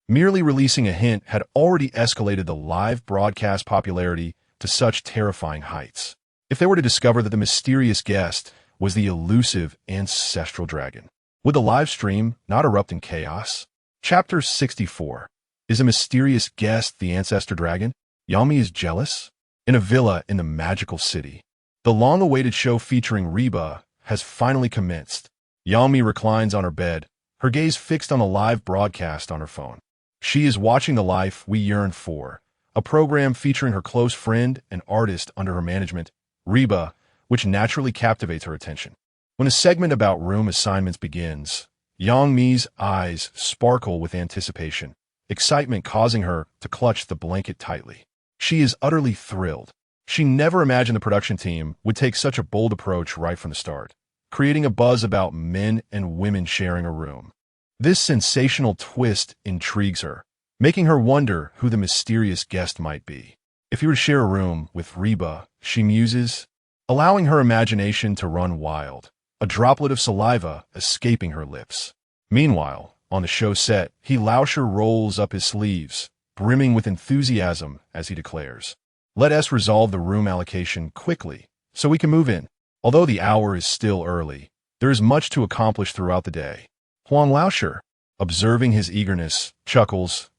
merely releasing a hint had already escalated the live broadcast popularity to such terrifying heights. If they were to discover that the mysterious guest was the elusive ancestral dragon, would the live stream not erupt in chaos? Chapter 64. Is a mysterious guest the ancestor dragon? Yami is jealous? In a villa in the magical city, the long-awaited show featuring Reba has finally commenced. Yami reclines on her bed, her gaze fixed on the live broadcast on her phone. She is watching the life we yearn for, a program featuring her close friend and artist under her management, Reba, which naturally captivates her attention. When a segment about room assignments begins, Yangmi's eyes sparkle with anticipation, excitement causing her to clutch the blanket tightly. She is utterly thrilled. She never imagined the production team would take such a bold approach right from the start, creating a buzz about men and women sharing a room. This sensational twist intrigues her, making her wonder who the mysterious guest might be. If you were to share a room with Reba, she muses, allowing her imagination to run wild, a droplet of saliva escaping her lips. Meanwhile, on the show set, Lauscher rolls up his sleeves, brimming with enthusiasm as he declares, "Let us resolve the room allocation quickly, so we can move in." Although the hour is still early, there is much to accomplish throughout the day. Huang Lauscher, observing his eagerness, chuckles,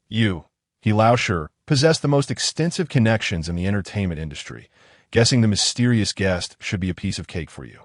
Lauscher possessed the most extensive connections in the entertainment industry, guessing the mysterious guest should be a piece of cake for you.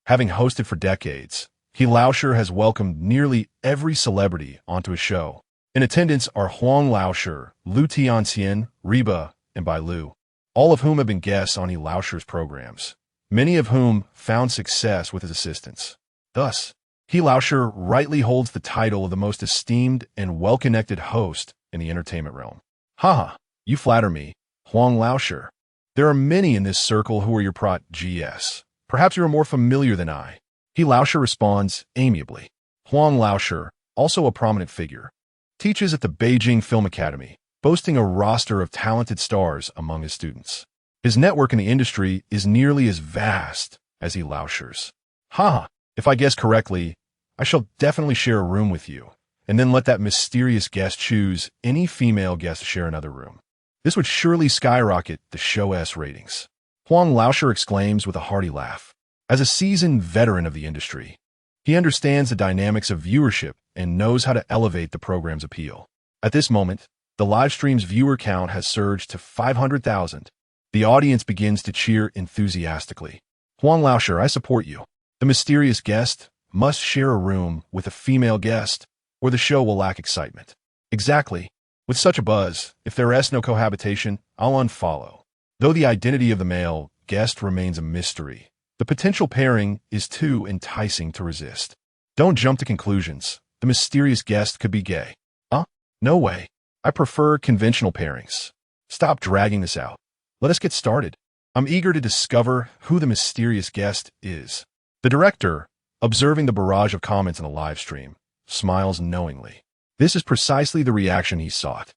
Having hosted for decades, Lauscher has welcomed nearly every celebrity onto his show. In attendance are Huang Lauscher, Lin Tian, Reba, and Bai Lu, all of whom have been guests on Lauscher's programs, many of whom found success with his assistance. Thus, Lauscher rightly holds the title of the most esteemed and well-connected host in the entertainment realm. Haha, you flatter me, Huang Lauscher. There are many in this circle who are your GS. Perhaps you are more familiar than I. He Laoshe responds amiably. Huang Laoshe, also a prominent figure, teaches at the Beijing Film Academy, boasting a roster of talented stars among his students. His network in the industry is nearly as vast as he Laoshe's. Ha! If I guess correctly, I shall definitely share a room with you, and then let that mysterious guest choose any female guest to share another room. This would surely skyrocket the show's ratings. Huang Laoshe exclaims with a hearty laugh. As a seasoned veteran of the industry, he understands the dynamics of viewership and knows how to elevate the program's appeal. At this moment, the live stream's viewer count has surged to 500,000. The audience begins to cheer enthusiastically. Huang Laoshe, I support you. The mysterious guest must share a room with a female guest, or the show will lack excitement. Exactly. With such a buzz, if there is no cohabitation, I'll unfollow. Though the identity of the male guest remains a mystery, the potential pairing is too enticing to resist. Don't jump to conclusions. The mysterious guest could be gay. Huh? No way. I prefer conventional pairings. Stop dragging this out. Let us get started. I'm eager to discover who the mysterious guest is. The director, observing the barrage of comments in the live stream, smiles knowingly. This is precisely the reaction he sought.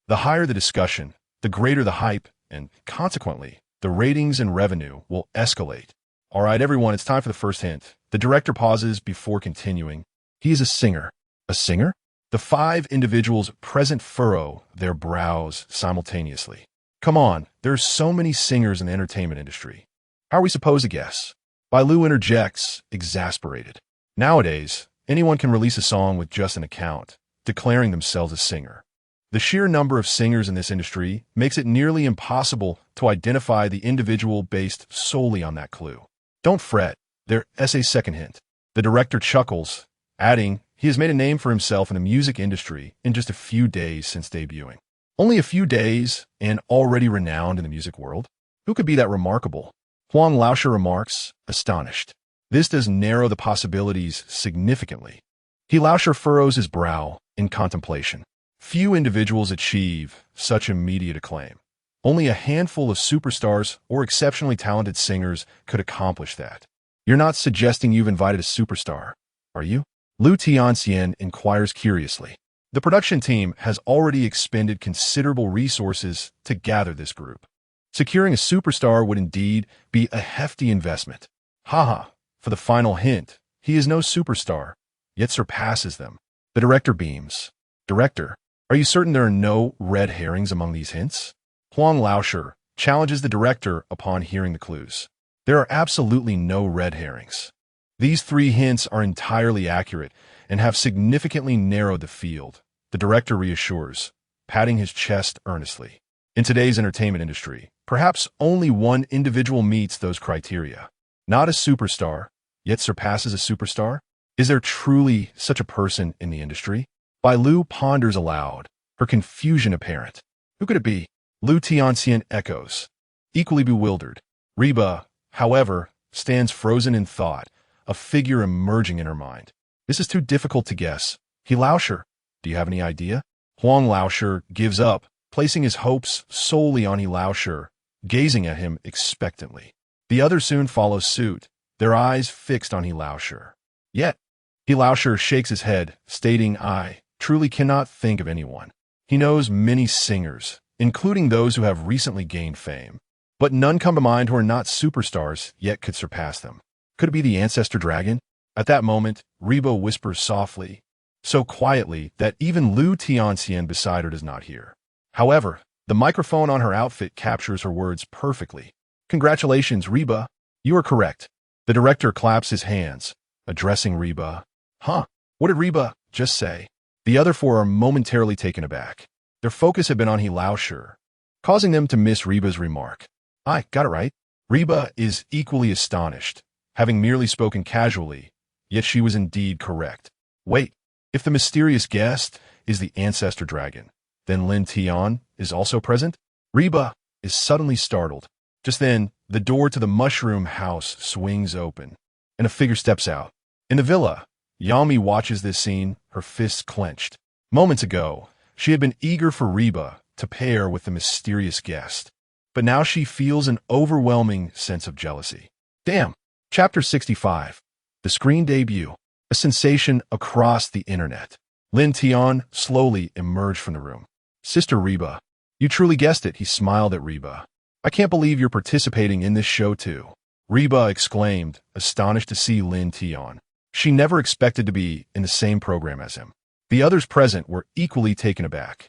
The higher the discussion, the greater the hype, and consequently, the ratings and revenue will escalate. All right, everyone, it's time for the first hint. The director pauses before continuing. He is a singer. A singer? The 5 individuals present furrow their brows simultaneously. Come on, there are so many singers in the entertainment industry. How are we supposed to guess? Bailu interjects, exasperated. Nowadays, anyone can release a song with just an account, declaring themselves a singer. The sheer number of singers in this industry makes it nearly impossible to identify the individual based solely on that clue. Don't fret, there's a second hint. The director chuckles, adding, he has made a name for himself in the music industry in just a few days since debuting. Only a few days, and already renowned in the music world? Who could be that remarkable? Huang Laoshe remarks, astonished. This does narrow the possibilities significantly. He Laoshe furrows his brow in contemplation. Few individuals achieve such immediate acclaim. Only a handful of superstars or exceptionally talented singers could accomplish that. You're not suggesting you've invited a superstar, are you? Lin Tian inquires curiously. The production team has already expended considerable resources to gather this group. Securing a superstar would indeed be a hefty investment. Haha, for the final hint, he is no superstar, yet surpasses them. The director beams. Director, are you certain there are no red herrings among these hints? Huang Laoshe challenges the director upon hearing the clues. There are absolutely no red herrings. These 3 hints are entirely accurate and have significantly narrowed the field. The director reassures, patting his chest earnestly. In today's entertainment industry, perhaps only one individual meets those criteria. Not a superstar, yet surpasses a superstar? Is there truly such a person in the industry? Bailu ponders aloud, her confusion apparent. Who could it be? Lin Tian echoes, equally bewildered. Reba, however, stands frozen in thought, a figure emerging in her mind. This is too difficult to guess. He Laoshe, do you have any idea? Huang Laoshe gives up, placing his hopes solely on He Laoshe, gazing at him expectantly. The others soon follow suit, their eyes fixed on He Laoshe. Yet, He Laoshe shakes his head, stating, I truly cannot think of anyone. He knows many singers, including those who have recently gained fame. But none come to mind who are not superstars, yet could surpass them. Could it be the ancestor dragon? At that moment, Reba whispers softly, so quietly that even Lin Tian beside her does not hear. However, the microphone on her outfit captures her words perfectly. Congratulations, Reba. You are correct. The director claps his hands, addressing Reba. Huh? What did Reba just say? The other 4 are momentarily taken aback. Their focus had been on He Laoshe, causing them to miss Reba's remark. I got it right. Reba is equally astonished, having merely spoken casually, yet she was indeed correct. Wait, if the mysterious guest is the ancestor dragon, then Lin Tian is also present? Reba is suddenly startled. Just then, the door to the mushroom house swings open, and a figure steps out. In the villa, Yami watches this scene, her fists clenched. Moments ago, she had been eager for Reba to pair with the mysterious guest, but now she feels an overwhelming sense of jealousy. Damn. Chapter 65. The screen debut, a sensation across the internet. Lin Tian slowly emerged from the room. Sister Reba, you truly guessed it, he smiled at Reba. I can't believe you're participating in this show too. Reba exclaimed, astonished to see Lin Tian. She never expected to be in the same program as him. The others present were equally taken aback.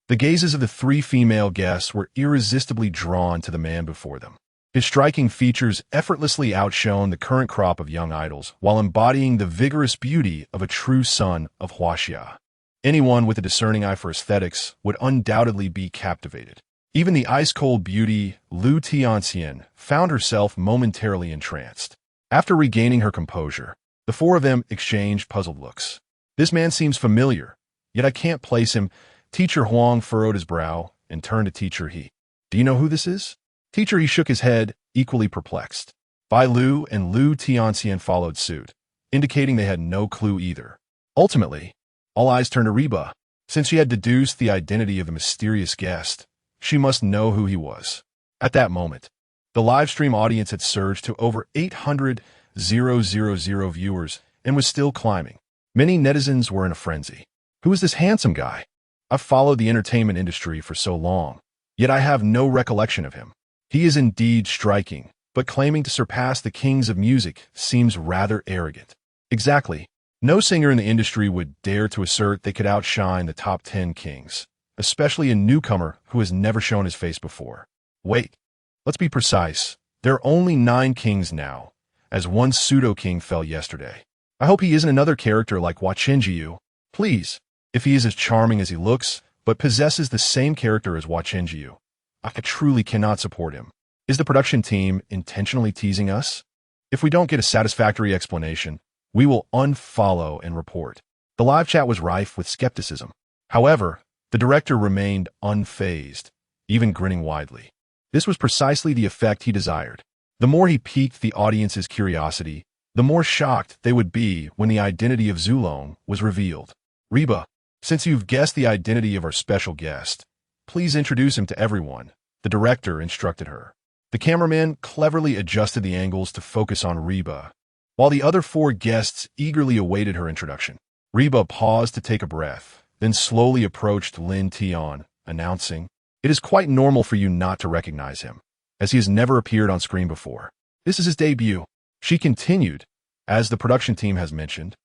The gazes of the three female guests were irresistibly drawn to the man before them. His striking features effortlessly outshone the current crop of young idols while embodying the vigorous beauty of a true son of Huaxia. Anyone with a discerning eye for aesthetics would undoubtedly be captivated. Even the ice-cold beauty Lin Tian found herself momentarily entranced. After regaining her composure, the four of them exchanged puzzled looks. This man seems familiar, yet I can't place him. Teacher Huang furrowed his brow and turned to Teacher He. Do you know who this is? Teacher He shook his head, equally perplexed. Bai Lu and Lin Tian followed suit, indicating they had no clue either. Ultimately, all eyes turned to Reba. Since she had deduced the identity of the mysterious guest, she must know who he was. At that moment, the live stream audience had surged to over 800,000 viewers and was still climbing. Many netizens were in a frenzy. Who is this handsome guy? I've followed the entertainment industry for so long, yet I have no recollection of him. He is indeed striking, but claiming to surpass the kings of music seems rather arrogant. Exactly. No singer in the industry would dare to assert they could outshine the top 10 kings, especially a newcomer who has never shown his face before. Wait, let's be precise. There are only 9 kings now, as one pseudo-king fell yesterday. I hope he isn't another character like Ju Jingyi. Please, if he is as charming as he looks, but possesses the same character as Ju Jingyi, I truly cannot support him. Is the production team intentionally teasing us? If we don't get a satisfactory explanation, we will unfollow and report. The live chat was rife with skepticism. However, the director remained unfazed, even grinning widely. This was precisely the effect he desired. The more he piqued the audience's curiosity, the more shocked they would be when the identity of Zulong was revealed. Reba, since you've guessed the identity of our special guest, please introduce him to everyone, the director instructed her. The cameraman cleverly adjusted the angles to focus on Reba, while the other 4 guests eagerly awaited her introduction. Reba paused to take a breath, then slowly approached Lin Tian, announcing, "It is quite normal for you not to recognize him, as he has never appeared on screen before. This is his debut." She continued, "As the production team has mentioned,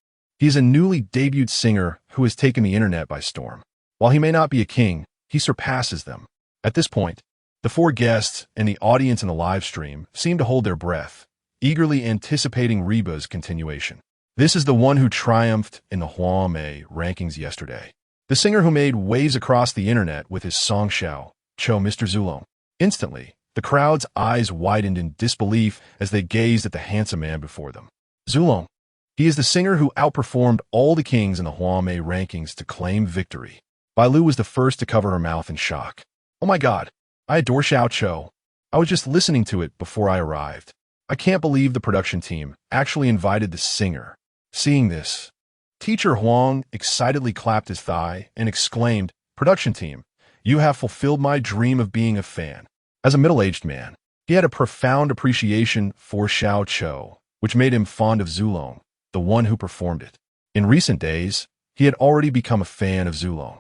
he is a newly debuted singer who has taken the internet by storm. While he may not be a king, he surpasses them." At this point, the 4 guests and the audience in the live stream seemed to hold their breath, eagerly anticipating Reba's continuation. This is the one who triumphed in the housemate rankings yesterday. The singer who made waves across the internet with his song Xiao, Cho Mr. Zulong. Instantly, the crowd's eyes widened in disbelief as they gazed at the handsome man before them. Zulong. He is the singer who outperformed all the kings in the housemate rankings to claim victory. Bai Lu was the first to cover her mouth in shock. Oh my god, I adore Xiao Cho. I was just listening to it before I arrived. I can't believe the production team actually invited the singer. Seeing this, Teacher Huang excitedly clapped his thigh and exclaimed, "Production team, you have fulfilled my dream of being a fan." As a middle-aged man, he had a profound appreciation for Xiao Cho, which made him fond of Zulong, the one who performed it. In recent days, he had already become a fan of Zulong.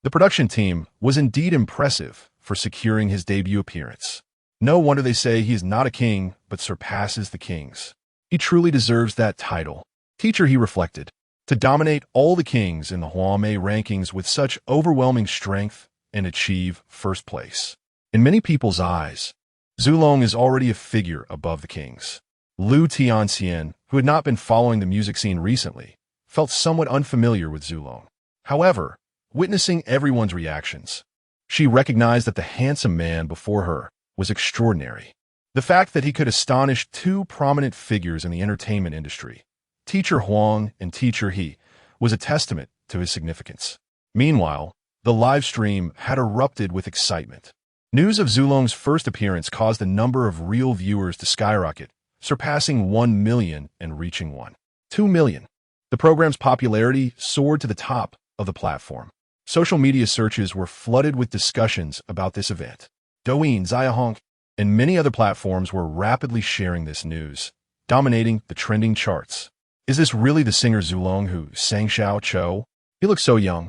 The production team was indeed impressive for securing his debut appearance. No wonder they say he is not a king, but surpasses the kings. He truly deserves that title. Teacher, he reflected, to dominate all the kings in the housemate rankings with such overwhelming strength and achieve first place. In many people's eyes, Zulong is already a figure above the kings. Lin Tian, who had not been following the music scene recently, felt somewhat unfamiliar with Zulong. However, witnessing everyone's reactions, she recognized that the handsome man before her was extraordinary. The fact that he could astonish 2 prominent figures in the entertainment industry, Teacher Huang and Teacher He, was a testament to his significance. Meanwhile, the live stream had erupted with excitement. News of Zulong's first appearance caused the number of real viewers to skyrocket, surpassing 1 million and reaching 1.2 million. The program's popularity soared to the top of the platform. Social media searches were flooded with discussions about this event. Douyin, Xiaohong, and many other platforms were rapidly sharing this news, dominating the trending charts. Is this really the singer Zulong who sang Xiao Cho? He looks so young.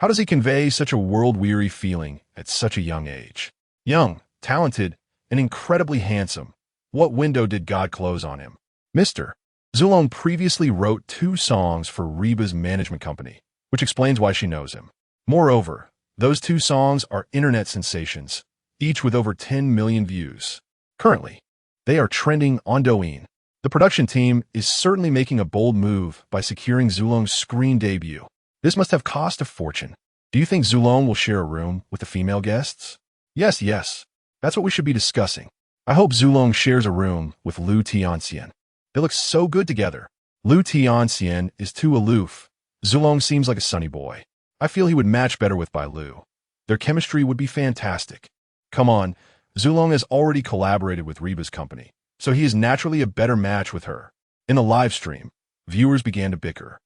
How does he convey such a world-weary feeling at such a young age? Young, talented, and incredibly handsome. What window did God close on him? Mr. Zulong previously wrote 2 songs for Reba's management company, which explains why she knows him. Moreover, those 2 songs are internet sensations, each with over 10 million views. Currently, they are trending on Douyin. The production team is certainly making a bold move by securing Zulong's screen debut. This must have cost a fortune. Do you think Zulong will share a room with the female guests? Yes. That's what we should be discussing. I hope Zulong shares a room with Lin Tian. They look so good together. Lin Tian is too aloof. Zulong seems like a sunny boy. I feel he would match better with Bai Lu. Their chemistry would be fantastic. Come on, Zulong has already collaborated with Reba's company, so he is naturally a better match with her. In the live stream, viewers began to bicker.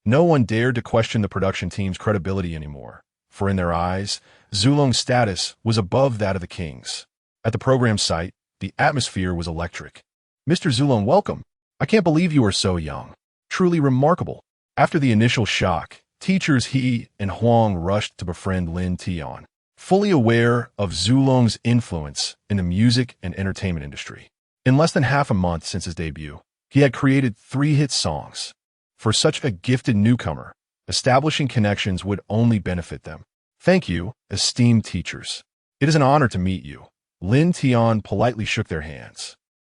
No one dared to question the production team's credibility anymore, for in their eyes, Zulong's status was above that of the king's. At the program site, the atmosphere was electric. Mr. Zulong, welcome. I can't believe you are so young. Truly remarkable. After the initial shock, teachers He and Huang rushed to befriend Lin Tian, fully aware of Zulong's influence in the music and entertainment industry. In less than half a month since his debut, he had created 3 hit songs. For such a gifted newcomer, establishing connections would only benefit them. Thank you, esteemed teachers. It is an honor to meet you. Lin Tian politely shook their hands.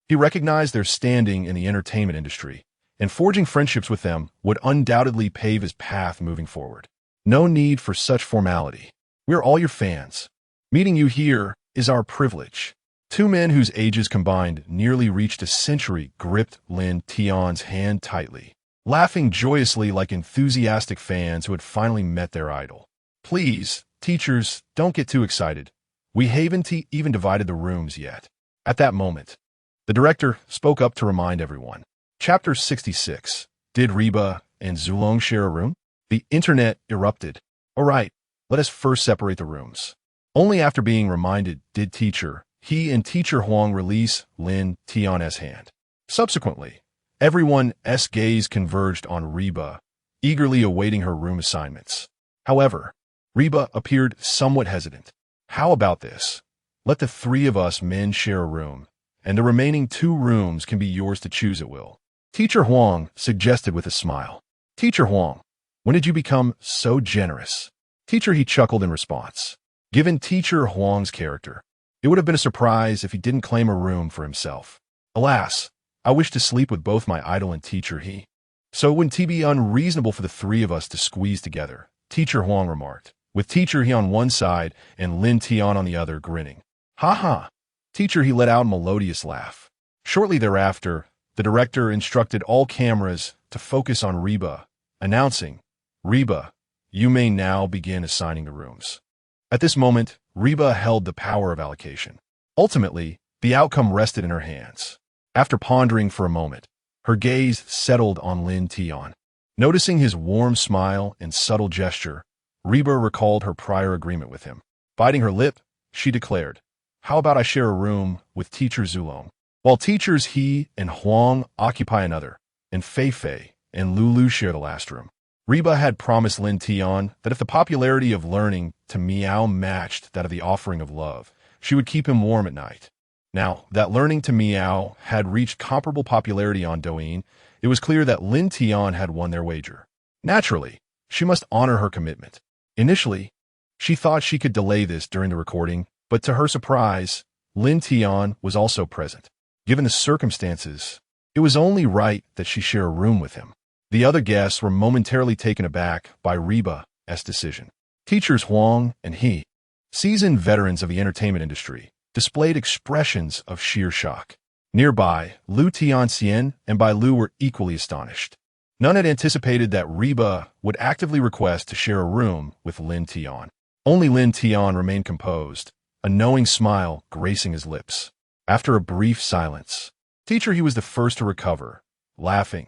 He recognized their standing in the entertainment industry, and forging friendships with them would undoubtedly pave his path moving forward. No need for such formality. We are all your fans. Meeting you here is our privilege. 2 men whose ages combined nearly reached a century gripped Lin Tian's hand tightly, laughing joyously like enthusiastic fans who had finally met their idol. Please, teachers, don't get too excited. We haven't even divided the rooms yet. At that moment, the director spoke up to remind everyone. Chapter 66. Did Reba and Zulong share a room? The internet erupted. All right, let us first separate the rooms. Only after being reminded did teacher He and teacher Huang release Lin Tian's hand. Subsequently, everyone's gaze converged on Reba, eagerly awaiting her room assignments. However, Reba appeared somewhat hesitant. How about this? Let the 3 of us men share a room, and the remaining 2 rooms can be yours to choose at will. Teacher Huang suggested with a smile. Teacher Huang, when did you become so generous? Teacher He chuckled in response. Given Teacher Huang's character, it would have been a surprise if he didn't claim a room for himself. Alas, I wish to sleep with both my idol and Teacher He. So it wouldn't be unreasonable for the 3 of us to squeeze together, Teacher Huang remarked, with Teacher He on one side and Lin Tian on the other grinning. Ha ha! Teacher He let out a melodious laugh. Shortly thereafter, the director instructed all cameras to focus on Reba, announcing, Reba, you may now begin assigning the rooms. At this moment, Reba held the power of allocation. Ultimately, the outcome rested in her hands. After pondering for a moment, her gaze settled on Lin Tian. Noticing his warm smile and subtle gesture, Reba recalled her prior agreement with him. Biting her lip, she declared, how about I share a room with Teacher Zulong, while teachers He and Huang occupy another, and Fei Fei and Lulu share the last room. Reba had promised Lin Tian that if the popularity of learning to meow matched that of the offering of love, she would keep him warm at night. Now, that learning to meow had reached comparable popularity on Douyin, it was clear that Lin Tian had won their wager. Naturally, she must honor her commitment. Initially, she thought she could delay this during the recording, but to her surprise, Lin Tian was also present. Given the circumstances, it was only right that she share a room with him. The other guests were momentarily taken aback by Reba's decision. Teachers Huang and He, seasoned veterans of the entertainment industry, displayed expressions of sheer shock. Nearby, Lin Tian and Bai Lu were equally astonished. None had anticipated that Reba would actively request to share a room with Lin Tian. Only Lin Tian remained composed, a knowing smile gracing his lips. After a brief silence, Teacher He was the first to recover, laughing.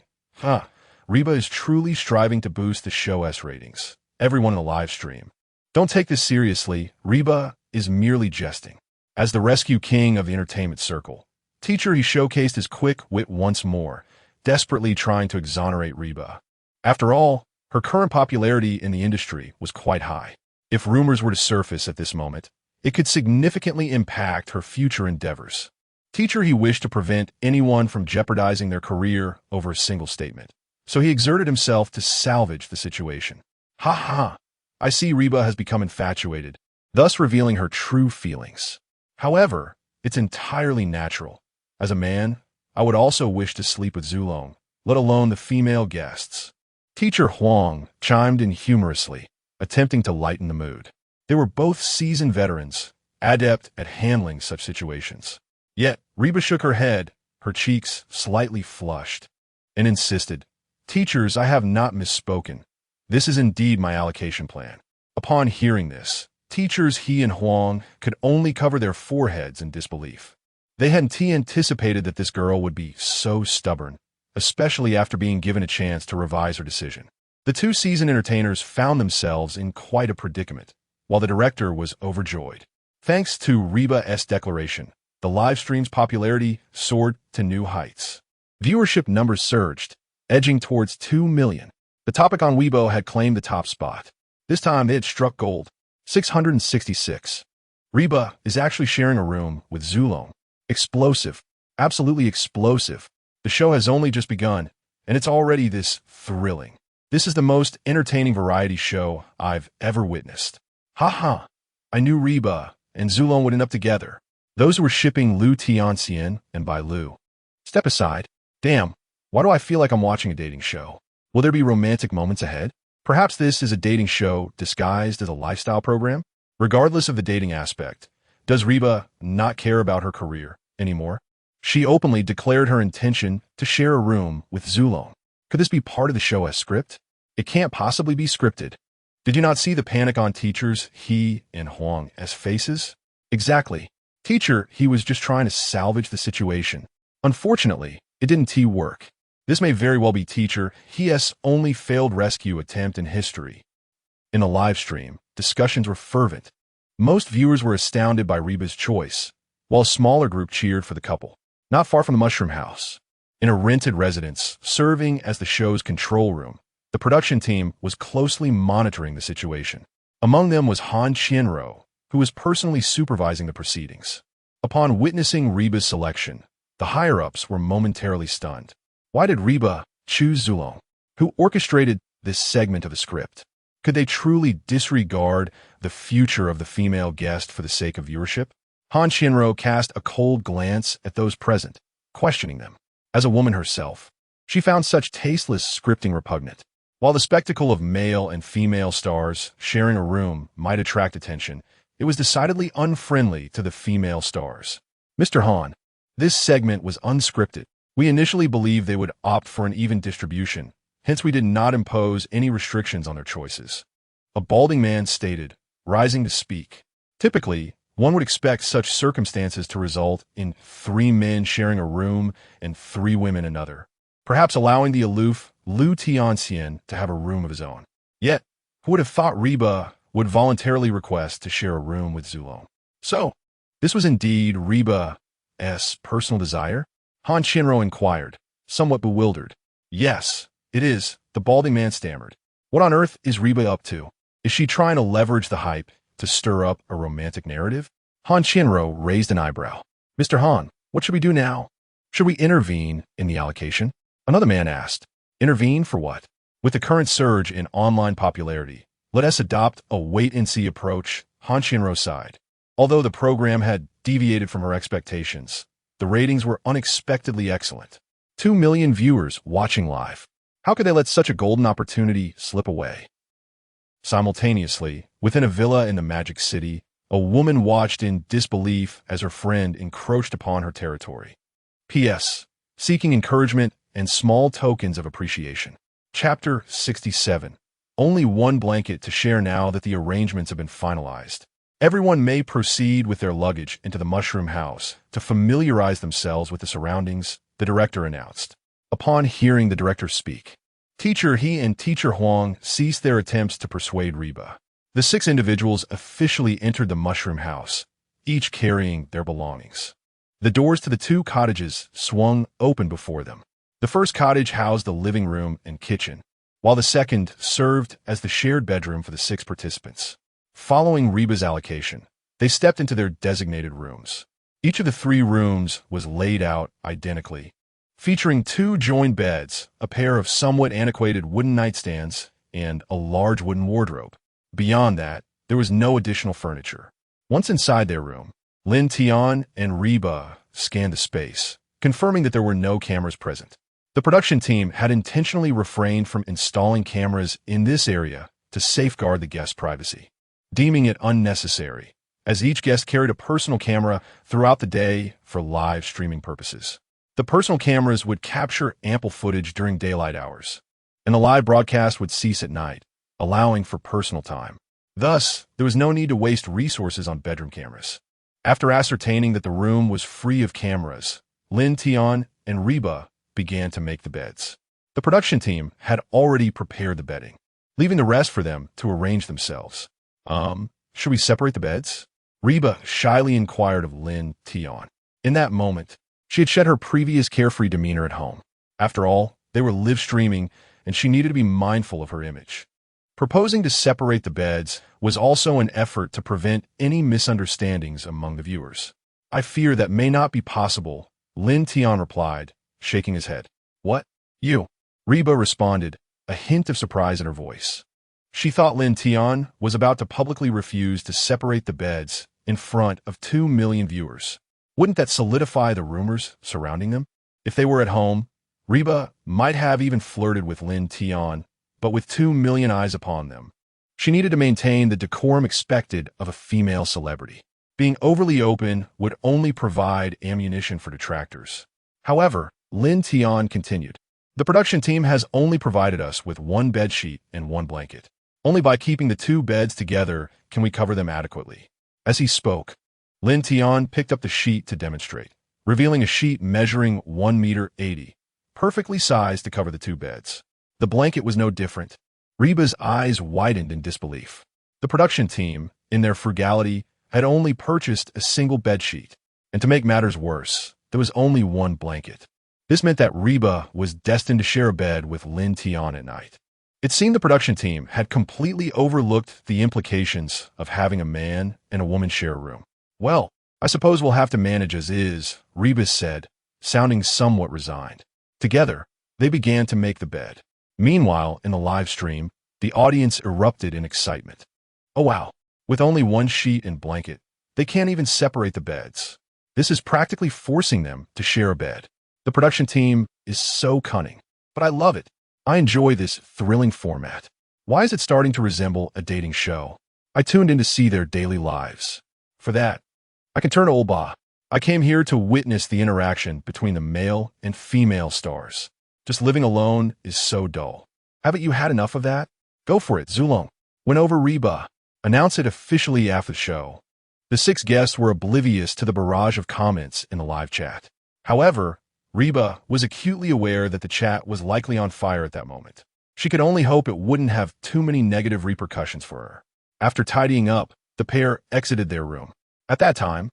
Reba is truly striving to boost the show's ratings. Everyone in the live stream. Don't take this seriously, Reba is merely jesting. As the rescue king of the entertainment circle, Teacher He showcased his quick wit once more, desperately trying to exonerate Reba. After all, her current popularity in the industry was quite high. If rumors were to surface at this moment, it could significantly impact her future endeavors. Teacher he wished to prevent anyone from jeopardizing their career over a single statement, so he exerted himself to salvage the situation. Ha ha! I see Reba has become infatuated, thus revealing her true feelings. However, it's entirely natural. As a man, I would also wish to sleep with Zulong, let alone the female guests. Teacher Huang chimed in humorously, attempting to lighten the mood. They were both seasoned veterans, adept at handling such situations. Yet, Reba shook her head, her cheeks slightly flushed, and insisted, "Teachers, I have not misspoken. This is indeed my allocation plan." Upon hearing this, teachers He and Huang could only cover their foreheads in disbelief. They hadn't anticipated that this girl would be so stubborn, especially after being given a chance to revise her decision. The two seasoned entertainers found themselves in quite a predicament, while the director was overjoyed. Thanks to Reba's declaration, the live stream's popularity soared to new heights. Viewership numbers surged, edging towards 2 million. The topic on Weibo had claimed the top spot. This time it had struck gold, 666. Reba is actually sharing a room with Zulong. Explosive. Absolutely explosive. The show has only just begun, and it's already this thrilling. This is the most entertaining variety show I've ever witnessed. Ha! I knew Reba and Zulong would end up together. Those who were shipping Lin Tian and Bai Lu. Step aside. Damn, why do I feel like I'm watching a dating show? Will there be romantic moments ahead? Perhaps this is a dating show disguised as a lifestyle program? Regardless of the dating aspect, does Reba not care about her career anymore? She openly declared her intention to share a room with Zulong. Could this be part of the show as script? It can't possibly be scripted. Did you not see the panic on teachers He and Huang as faces? Exactly. Teacher He was just trying to salvage the situation. Unfortunately, it didn't work. This may very well be teacher He's only failed rescue attempt in history. In a live stream, discussions were fervent. Most viewers were astounded by Reba's choice, while a smaller group cheered for the couple. Not far from the mushroom house, in a rented residence serving as the show's control room, the production team was closely monitoring the situation. Among them was Han Qianro, who was personally supervising the proceedings. Upon witnessing Reba's selection, the higher-ups were momentarily stunned. Why did Reba choose Zulong, who orchestrated this segment of the script? Could they truly disregard the future of the female guest for the sake of viewership? Han Qianro cast a cold glance at those present, questioning them. As a woman herself, she found such tasteless scripting repugnant. While the spectacle of male and female stars sharing a room might attract attention, it was decidedly unfriendly to the female stars. Mr. Han, this segment was unscripted. We initially believed they would opt for an even distribution, hence we did not impose any restrictions on their choices. A balding man stated, rising to speak. Typically, one would expect such circumstances to result in 3 men sharing a room and 3 women another, perhaps allowing the aloof Lin Tian to have a room of his own. Yet, who would have thought Reba would voluntarily request to share a room with Zulong? So, this was indeed Reba's personal desire? Han Qianro inquired, somewhat bewildered. Yes, it is, the balding man stammered. What on earth is Reba up to? Is she trying to leverage the hype to stir up a romantic narrative? Han Qianro raised an eyebrow. Mr. Han, what should we do now? Should we intervene in the allocation? Another man asked. Intervene for what? With the current surge in online popularity, let us adopt a wait-and-see approach, Han Qianro sighed. Although the program had deviated from her expectations, the ratings were unexpectedly excellent. 2 million viewers watching live. How could they let such a golden opportunity slip away? Simultaneously, within a villa in the Magic City, a woman watched in disbelief as her friend encroached upon her territory. P.S. Seeking encouragement and small tokens of appreciation. Chapter 67. Only one blanket to share now that the arrangements have been finalized. Everyone may proceed with their luggage into the mushroom house to familiarize themselves with the surroundings, the director announced. Upon hearing the director speak, Teacher He and Teacher Huang ceased their attempts to persuade Reba. The 6 individuals officially entered the mushroom house, each carrying their belongings. The doors to the 2 cottages swung open before them. The first cottage housed the living room and kitchen, while the second served as the shared bedroom for the 6 participants. Following Reba's allocation, they stepped into their designated rooms. Each of the 3 rooms was laid out identically, featuring 2 joined beds, a pair of somewhat antiquated wooden nightstands, and a large wooden wardrobe. Beyond that, there was no additional furniture. Once inside their room, Lin Tian and Reba scanned the space, confirming that there were no cameras present. The production team had intentionally refrained from installing cameras in this area to safeguard the guest's privacy, deeming it unnecessary, as each guest carried a personal camera throughout the day for live streaming purposes. The personal cameras would capture ample footage during daylight hours, and the live broadcast would cease at night, allowing for personal time. Thus, there was no need to waste resources on bedroom cameras. After ascertaining that the room was free of cameras, Lin Tian and Reba began to make the beds. The production team had already prepared the bedding, leaving the rest for them to arrange themselves. Should we separate the beds? Reba shyly inquired of Lin Tian. In that moment, she had shed her previous carefree demeanor at home. After all, they were live streaming, and she needed to be mindful of her image. Proposing to separate the beds was also an effort to prevent any misunderstandings among the viewers. I fear that may not be possible, Lin Tian replied, shaking his head. What? You? Reba responded, a hint of surprise in her voice. She thought Lin Tian was about to publicly refuse to separate the beds in front of 2 million viewers. Wouldn't that solidify the rumors surrounding them? If they were at home, Reba might have even flirted with Lin Tian, but with 2 million eyes upon them, she needed to maintain the decorum expected of a female celebrity. Being overly open would only provide ammunition for detractors. However, Lin Tian continued, the production team has only provided us with 1 bedsheet and 1 blanket. Only by keeping the 2 beds together can we cover them adequately. As he spoke, Lin Tian picked up the sheet to demonstrate, revealing a sheet measuring 1.80 meters, perfectly sized to cover the 2 beds. The blanket was no different. Reba's eyes widened in disbelief. The production team, in their frugality, had only purchased a single bedsheet, and to make matters worse, there was only 1 blanket. This meant that Reba was destined to share a bed with Lin Tian at night. It seemed the production team had completely overlooked the implications of having a man and a woman share a room. Well, I suppose we'll have to manage as is, Reba said, sounding somewhat resigned. Together, they began to make the bed. Meanwhile, in the live stream, the audience erupted in excitement. Oh wow, with only 1 sheet and blanket, they can't even separate the beds. This is practically forcing them to share a bed. The production team is so cunning, but I love it. I enjoy this thrilling format. Why is it starting to resemble a dating show? I tuned in to see their daily lives. For that, I can turn to Olba. I came here to witness the interaction between the male and female stars. Just living alone is so dull. Haven't you had enough of that? Go for it, Zulong. Went over Reba. Announce it officially after the show. The 6 guests were oblivious to the barrage of comments in the live chat. However, Reba was acutely aware that the chat was likely on fire at that moment. She could only hope it wouldn't have too many negative repercussions for her. After tidying up, the pair exited their room. At that time,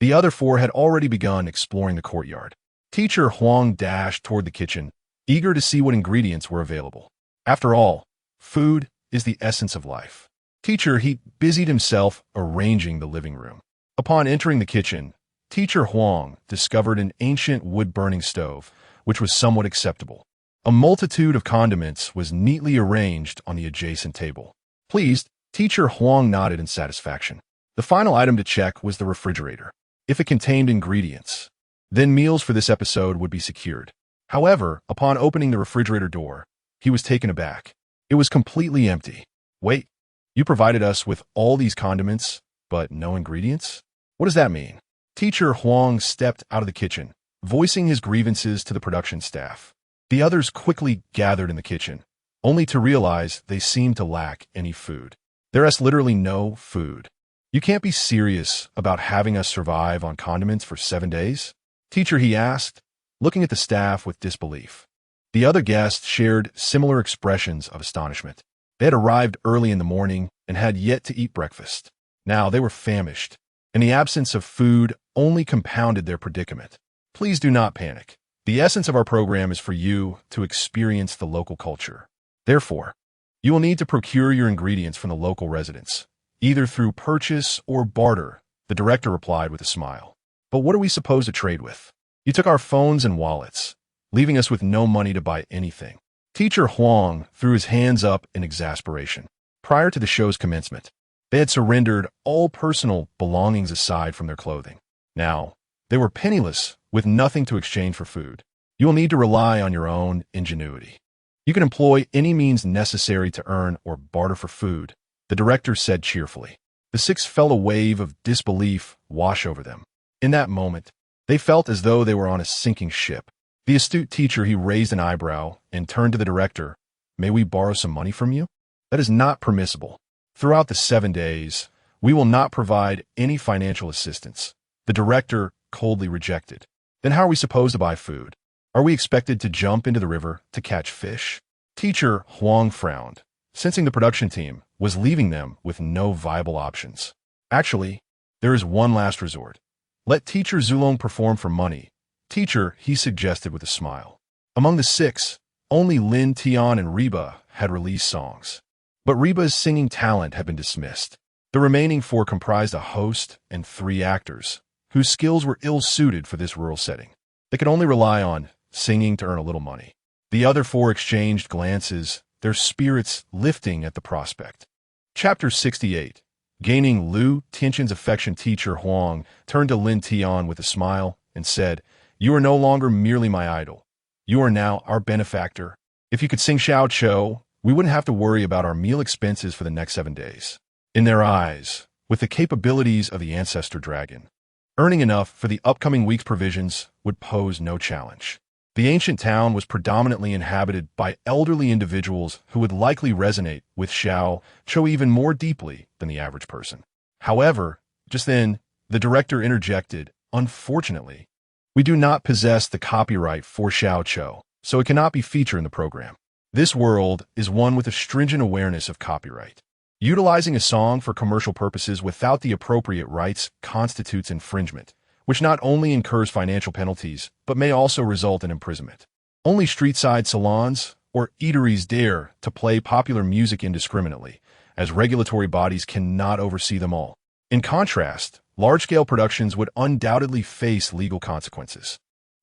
the other 4 had already begun exploring the courtyard. Teacher Huang dashed toward the kitchen, eager to see what ingredients were available. After all, food is the essence of life. Teacher He busied himself arranging the living room. Upon entering the kitchen, Teacher Huang discovered an ancient wood-burning stove, which was somewhat acceptable. A multitude of condiments was neatly arranged on the adjacent table. Pleased, Teacher Huang nodded in satisfaction. The final item to check was the refrigerator. If it contained ingredients, then meals for this episode would be secured. However, upon opening the refrigerator door, he was taken aback. It was completely empty. Wait, you provided us with all these condiments, but no ingredients? What does that mean? Teacher Huang stepped out of the kitchen, voicing his grievances to the production staff. The others quickly gathered in the kitchen, only to realize they seemed to lack any food. There is literally no food. You can't be serious about having us survive on condiments for 7 days? Teacher, he asked, looking at the staff with disbelief. The other guests shared similar expressions of astonishment. They had arrived early in the morning and had yet to eat breakfast. Now they were famished, and the absence of food only compounded their predicament. Please do not panic. The essence of our program is for you to experience the local culture. Therefore, you will need to procure your ingredients from the local residents, either through purchase or barter, the director replied with a smile. But what are we supposed to trade with? You took our phones and wallets, leaving us with no money to buy anything. Teacher Huang threw his hands up in exasperation. Prior to the show's commencement, they had surrendered all personal belongings aside from their clothing. Now, they were penniless, with nothing to exchange for food. You will need to rely on your own ingenuity. You can employ any means necessary to earn or barter for food, the director said cheerfully. The six felt a wave of disbelief wash over them. In that moment, they felt as though they were on a sinking ship. The astute teacher, he raised an eyebrow and turned to the director. May we borrow some money from you? That is not permissible. Throughout the 7 days, we will not provide any financial assistance. The director coldly rejected. Then how are we supposed to buy food? Are we expected to jump into the river to catch fish? Teacher Huang frowned, sensing the production team was leaving them with no viable options. Actually, there is one last resort. Let Teacher Zulong perform for money. Teacher, he suggested with a smile. Among the six, only Lin Tian and Reba had released songs. But Reba's singing talent had been dismissed. The remaining four comprised a host and 3 actors, whose skills were ill-suited for this rural setting. They could only rely on singing to earn a little money. The other 4 exchanged glances, their spirits lifting at the prospect. Chapter 68. Gaining Lu Tian's affection, Teacher Huang turned to Lin Tian with a smile and said, "You are no longer merely my idol. You are now our benefactor. If you could sing Xiao Cho, we wouldn't have to worry about our meal expenses for the next 7 days." In their eyes, with the capabilities of the ancestor dragon, earning enough for the upcoming week's provisions would pose no challenge. The ancient town was predominantly inhabited by elderly individuals who would likely resonate with Xiao Cho even more deeply than the average person. However, just then, the director interjected, "Unfortunately, we do not possess the copyright for Xiao Cho, so it cannot be featured in the program. This world is one with a stringent awareness of copyright. Utilizing a song for commercial purposes without the appropriate rights constitutes infringement, which not only incurs financial penalties, but may also result in imprisonment. Only street-side salons or eateries dare to play popular music indiscriminately, as regulatory bodies cannot oversee them all. In contrast, large-scale productions would undoubtedly face legal consequences.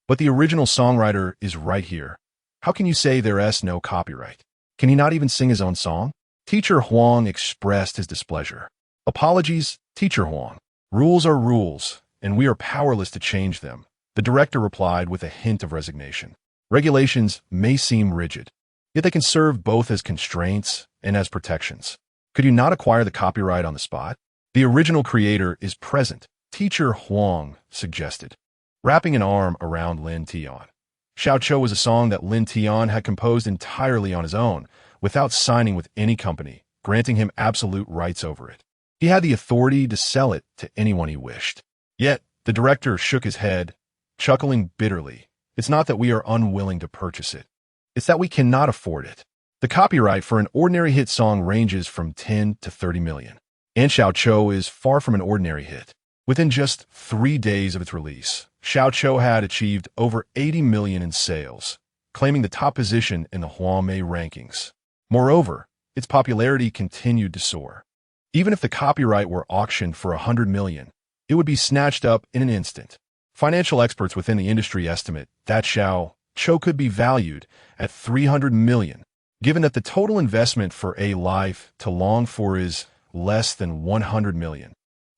But the original songwriter is right here. How can you say there is no copyright? Can he not even sing his own song?" Teacher Huang expressed his displeasure. "Apologies, Teacher Huang. Rules are rules, and we are powerless to change them," the director replied with a hint of resignation. "Regulations may seem rigid, yet they can serve both as constraints and as protections. Could you not acquire the copyright on the spot? The original creator is present," Teacher Huang suggested, wrapping an arm around Lin Tian. Xiao Cho was a song that Lin Tian had composed entirely on his own, without signing with any company, granting him absolute rights over it. He had the authority to sell it to anyone he wished. Yet, the director shook his head, chuckling bitterly. "It's not that we are unwilling to purchase it. It's that we cannot afford it. The copyright for an ordinary hit song ranges from 10 to 30 million. And Xiao Cho is far from an ordinary hit. Within just 3 days of its release, Xiao Cho had achieved over 80 million in sales, claiming the top position in the housemate rankings. Moreover, its popularity continued to soar. Even if the copyright were auctioned for 100 million, it would be snatched up in an instant. Financial experts within the industry estimate that Xiao Cho could be valued at 300 million, given that the total investment for a life to long for is less than 100 million.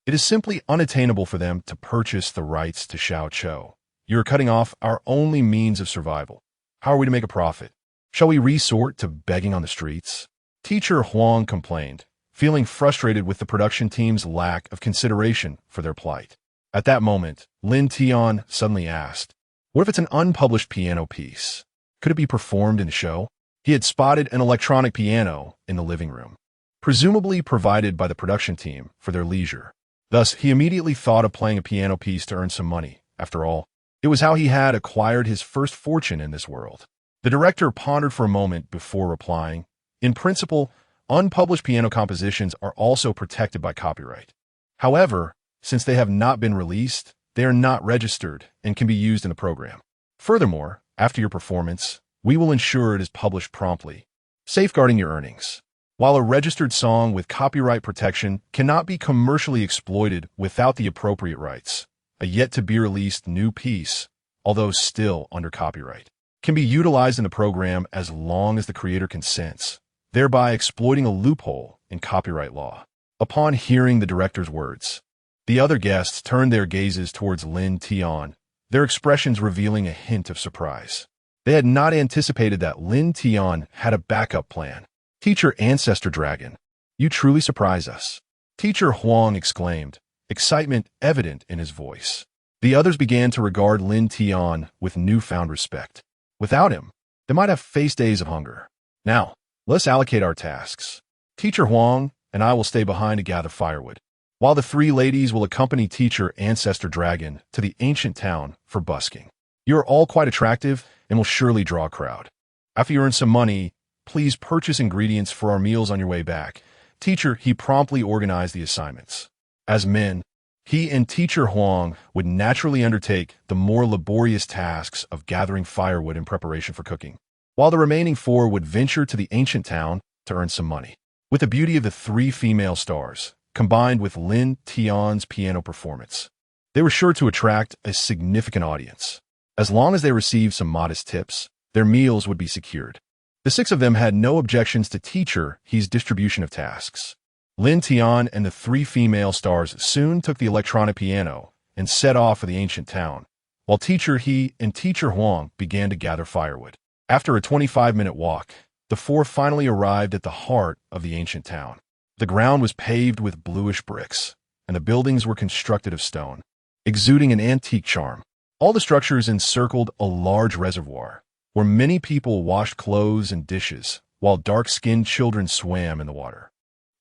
It is simply unattainable for them to purchase the rights to Xiao Cho. You are cutting off our only means of survival. How are we to make a profit? Shall we resort to begging on the streets?" Teacher Huang complained, feeling frustrated with the production team's lack of consideration for their plight. At that moment, Lin Tian suddenly asked, "What if it's an unpublished piano piece? Could it be performed in the show?" He had spotted an electronic piano in the living room, presumably provided by the production team for their leisure. Thus, he immediately thought of playing a piano piece to earn some money. After all, it was how he had acquired his first fortune in this world. The director pondered for a moment before replying, "In principle, unpublished piano compositions are also protected by copyright. However, since they have not been released, they are not registered and can be used in the program. Furthermore, after your performance, we will ensure it is published promptly, safeguarding your earnings. While a registered song with copyright protection cannot be commercially exploited without the appropriate rights, a yet-to-be-released new piece, although still under copyright, can be utilized in the program as long as the creator consents, thereby exploiting a loophole in copyright law. Upon hearing the director's words, the other guests turned their gazes towards Lin Tian, their expressions revealing a hint of surprise. They had not anticipated that Lin Tian had a backup plan. "Teacher Ancestor Dragon, you truly surprise us," Teacher Huang exclaimed, excitement evident in his voice. The others began to regard Lin Tian with newfound respect. Without him, they might have faced days of hunger. "Now, let's allocate our tasks. Teacher Huang and I will stay behind to gather firewood, while the three ladies will accompany Teacher Ancestor Dragon to the ancient town for busking. You are all quite attractive and will surely draw a crowd. After you earn some money, please purchase ingredients for our meals on your way back." Teacher, he promptly organized the assignments. As men, he and Teacher Huang would naturally undertake the more laborious tasks of gathering firewood in preparation for cooking, while the remaining four would venture to the ancient town to earn some money. With the beauty of the three female stars, combined with Lin Tian's piano performance, they were sure to attract a significant audience. As long as they received some modest tips, their meals would be secured. The six of them had no objections to Teacher He's distribution of tasks. Lin Tian and the three female stars soon took the electronic piano and set off for the ancient town, while Teacher He and Teacher Huang began to gather firewood. After a 25-minute walk, the four finally arrived at the heart of the ancient town. The ground was paved with bluish bricks, and the buildings were constructed of stone, exuding an antique charm. All the structures encircled a large reservoir, where many people washed clothes and dishes, while dark-skinned children swam in the water.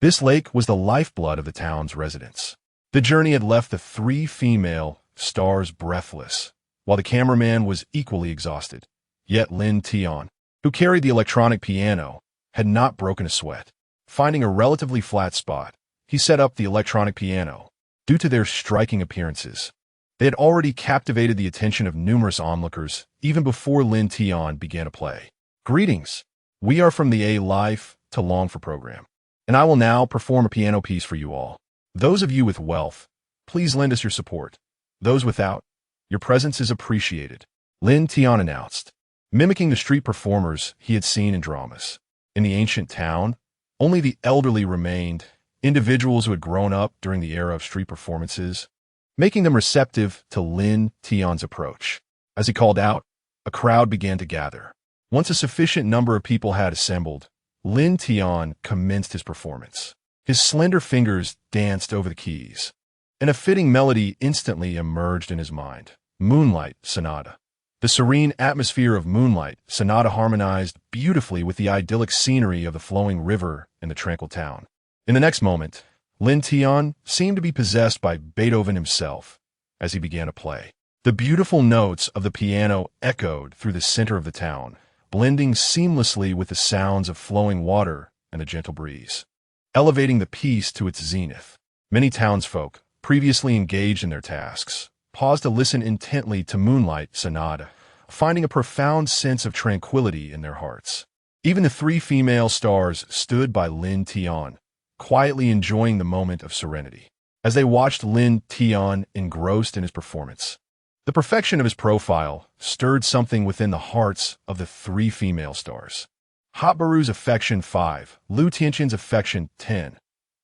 This lake was the lifeblood of the town's residents. The journey had left the three female stars breathless, while the cameraman was equally exhausted. Yet Lin Tian, who carried the electronic piano, had not broken a sweat. Finding a relatively flat spot, he set up the electronic piano. Due to their striking appearances, they had already captivated the attention of numerous onlookers even before Lin Tian began to play. "Greetings. We are from the A Life to Long For program, and I will now perform a piano piece for you all. Those of you with wealth, please lend us your support. Those without, your presence is appreciated," Lin Tian announced, mimicking the street performers he had seen in dramas. In the ancient town, only the elderly remained, individuals who had grown up during the era of street performances, making them receptive to Lin Tian's approach. As he called out, a crowd began to gather. Once a sufficient number of people had assembled, Lin Tian commenced his performance. His slender fingers danced over the keys, and a fitting melody instantly emerged in his mind. Moonlight Sonata. The serene atmosphere of Moonlight Sonata harmonized beautifully with the idyllic scenery of the flowing river and the tranquil town. In the next moment, Lin Tian seemed to be possessed by Beethoven himself as he began to play. The beautiful notes of the piano echoed through the center of the town, blending seamlessly with the sounds of flowing water and the gentle breeze, elevating the piece to its zenith. Many townsfolk, previously engaged in their tasks, paused to listen intently to Moonlight Sonata, finding a profound sense of tranquility in their hearts. Even the three female stars stood by Lin Tian, quietly enjoying the moment of serenity. As they watched Lin Tian engrossed in his performance, the perfection of his profile stirred something within the hearts of the three female stars. Hot Baru's affection 5, Lu Tianqian's affection 10.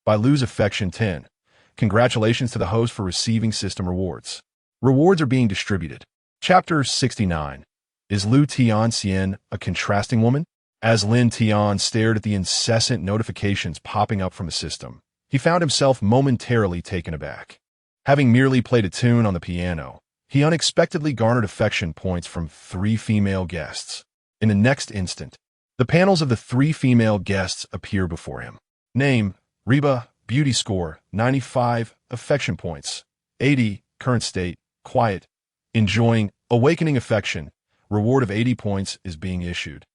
By Lu's affection 10, congratulations to the host for receiving system rewards. Rewards are being distributed. Chapter 69. Is Lu Tianxian a contrasting woman? As Lin Tian stared at the incessant notifications popping up from the system, he found himself momentarily taken aback. Having merely played a tune on the piano, he unexpectedly garnered affection points from three female guests. In the next instant, the panels of the three female guests appear before him. Name, Reba, beauty score, 95, affection points, 80, current state, quiet, enjoying, awakening affection, reward of 80 points is being issued.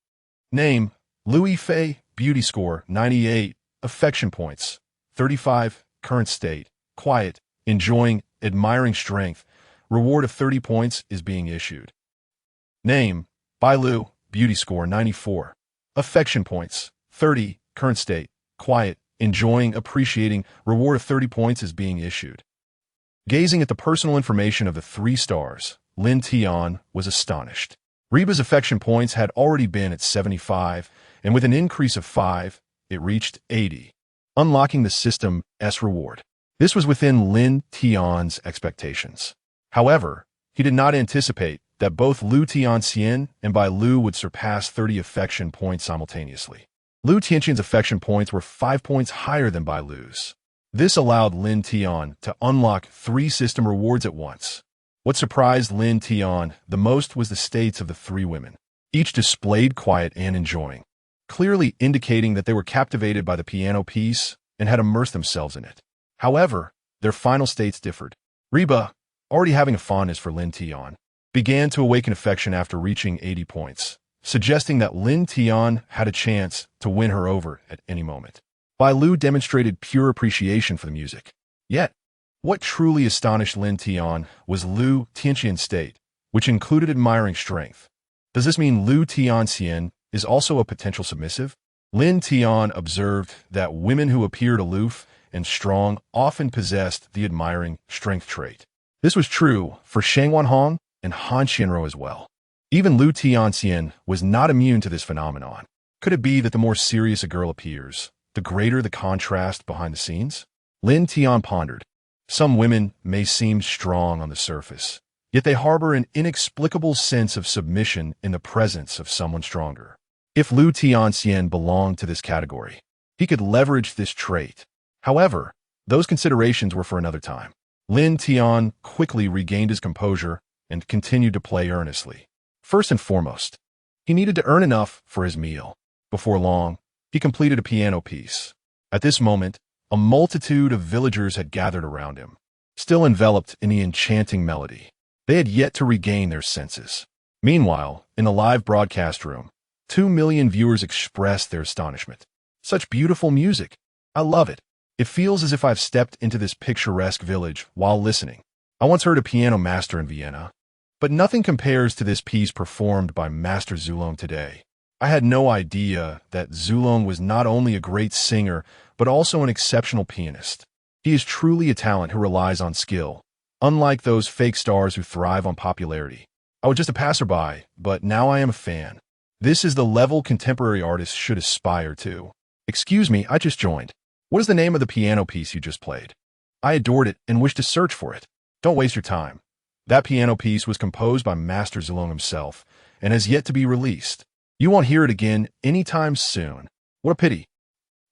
Name, Louis Fei, beauty score, 98, affection points, 35, current state, quiet, enjoying, admiring strength, reward of 30 points is being issued. Name, Bailu, beauty score 94. Affection points, 30, current state, quiet, enjoying, appreciating, reward of 30 points is being issued. Gazing at the personal information of the 3 stars, Lin Tian was astonished. Reba's affection points had already been at 75, and with an increase of 5, it reached 80, unlocking the system's reward. This was within Lin Tian's expectations. However, he did not anticipate that both Lu Tianxian and Bai Lu would surpass 30 affection points simultaneously. Lu Tianxian's affection points were 5 points higher than Bai Lu's. This allowed Lin Tian to unlock 3 system rewards at once. What surprised Lin Tian the most was the states of the 3 women. Each displayed quiet and enjoying, clearly indicating that they were captivated by the piano piece and had immersed themselves in it. However, their final states differed. Reba, already having a fondness for Lin Tian, began to awaken affection after reaching 80 points, suggesting that Lin Tian had a chance to win her over at any moment. Bai Lu demonstrated pure appreciation for the music. Yet, what truly astonished Lin Tian was Lu Tianxian's state, which included admiring strength. Does this mean Lu Tianxian is also a potential submissive? Lin Tian observed that women who appeared aloof and strong often possessed the admiring strength trait. This was true for Shangwan Hong and Han Xianro as well. Even Lu Tianxian was not immune to this phenomenon. Could it be that the more serious a girl appears, the greater the contrast behind the scenes? Lin Tian pondered. Some women may seem strong on the surface, yet they harbor an inexplicable sense of submission in the presence of someone stronger. If Lu Tianxian belonged to this category, he could leverage this trait. However, those considerations were for another time. Lin Tian quickly regained his composure and continued to play earnestly. First and foremost, he needed to earn enough for his meal. Before long, he completed a piano piece. At this moment, a multitude of villagers had gathered around him, still enveloped in the enchanting melody. They had yet to regain their senses. Meanwhile, in the live broadcast room, 2 million viewers expressed their astonishment. Such beautiful music. I love it. It feels as if I've stepped into this picturesque village while listening. I once heard a piano master in Vienna, but nothing compares to this piece performed by Master Zulong today. I had no idea that Zulong was not only a great singer, but also an exceptional pianist. He is truly a talent who relies on skill, unlike those fake stars who thrive on popularity. I was just a passerby, but now I am a fan. This is the level contemporary artists should aspire to. Excuse me, I just joined. What is the name of the piano piece you just played? I adored it and wish to search for it. Don't waste your time. That piano piece was composed by Master Zulong himself and has yet to be released. You won't hear it again anytime soon. What a pity.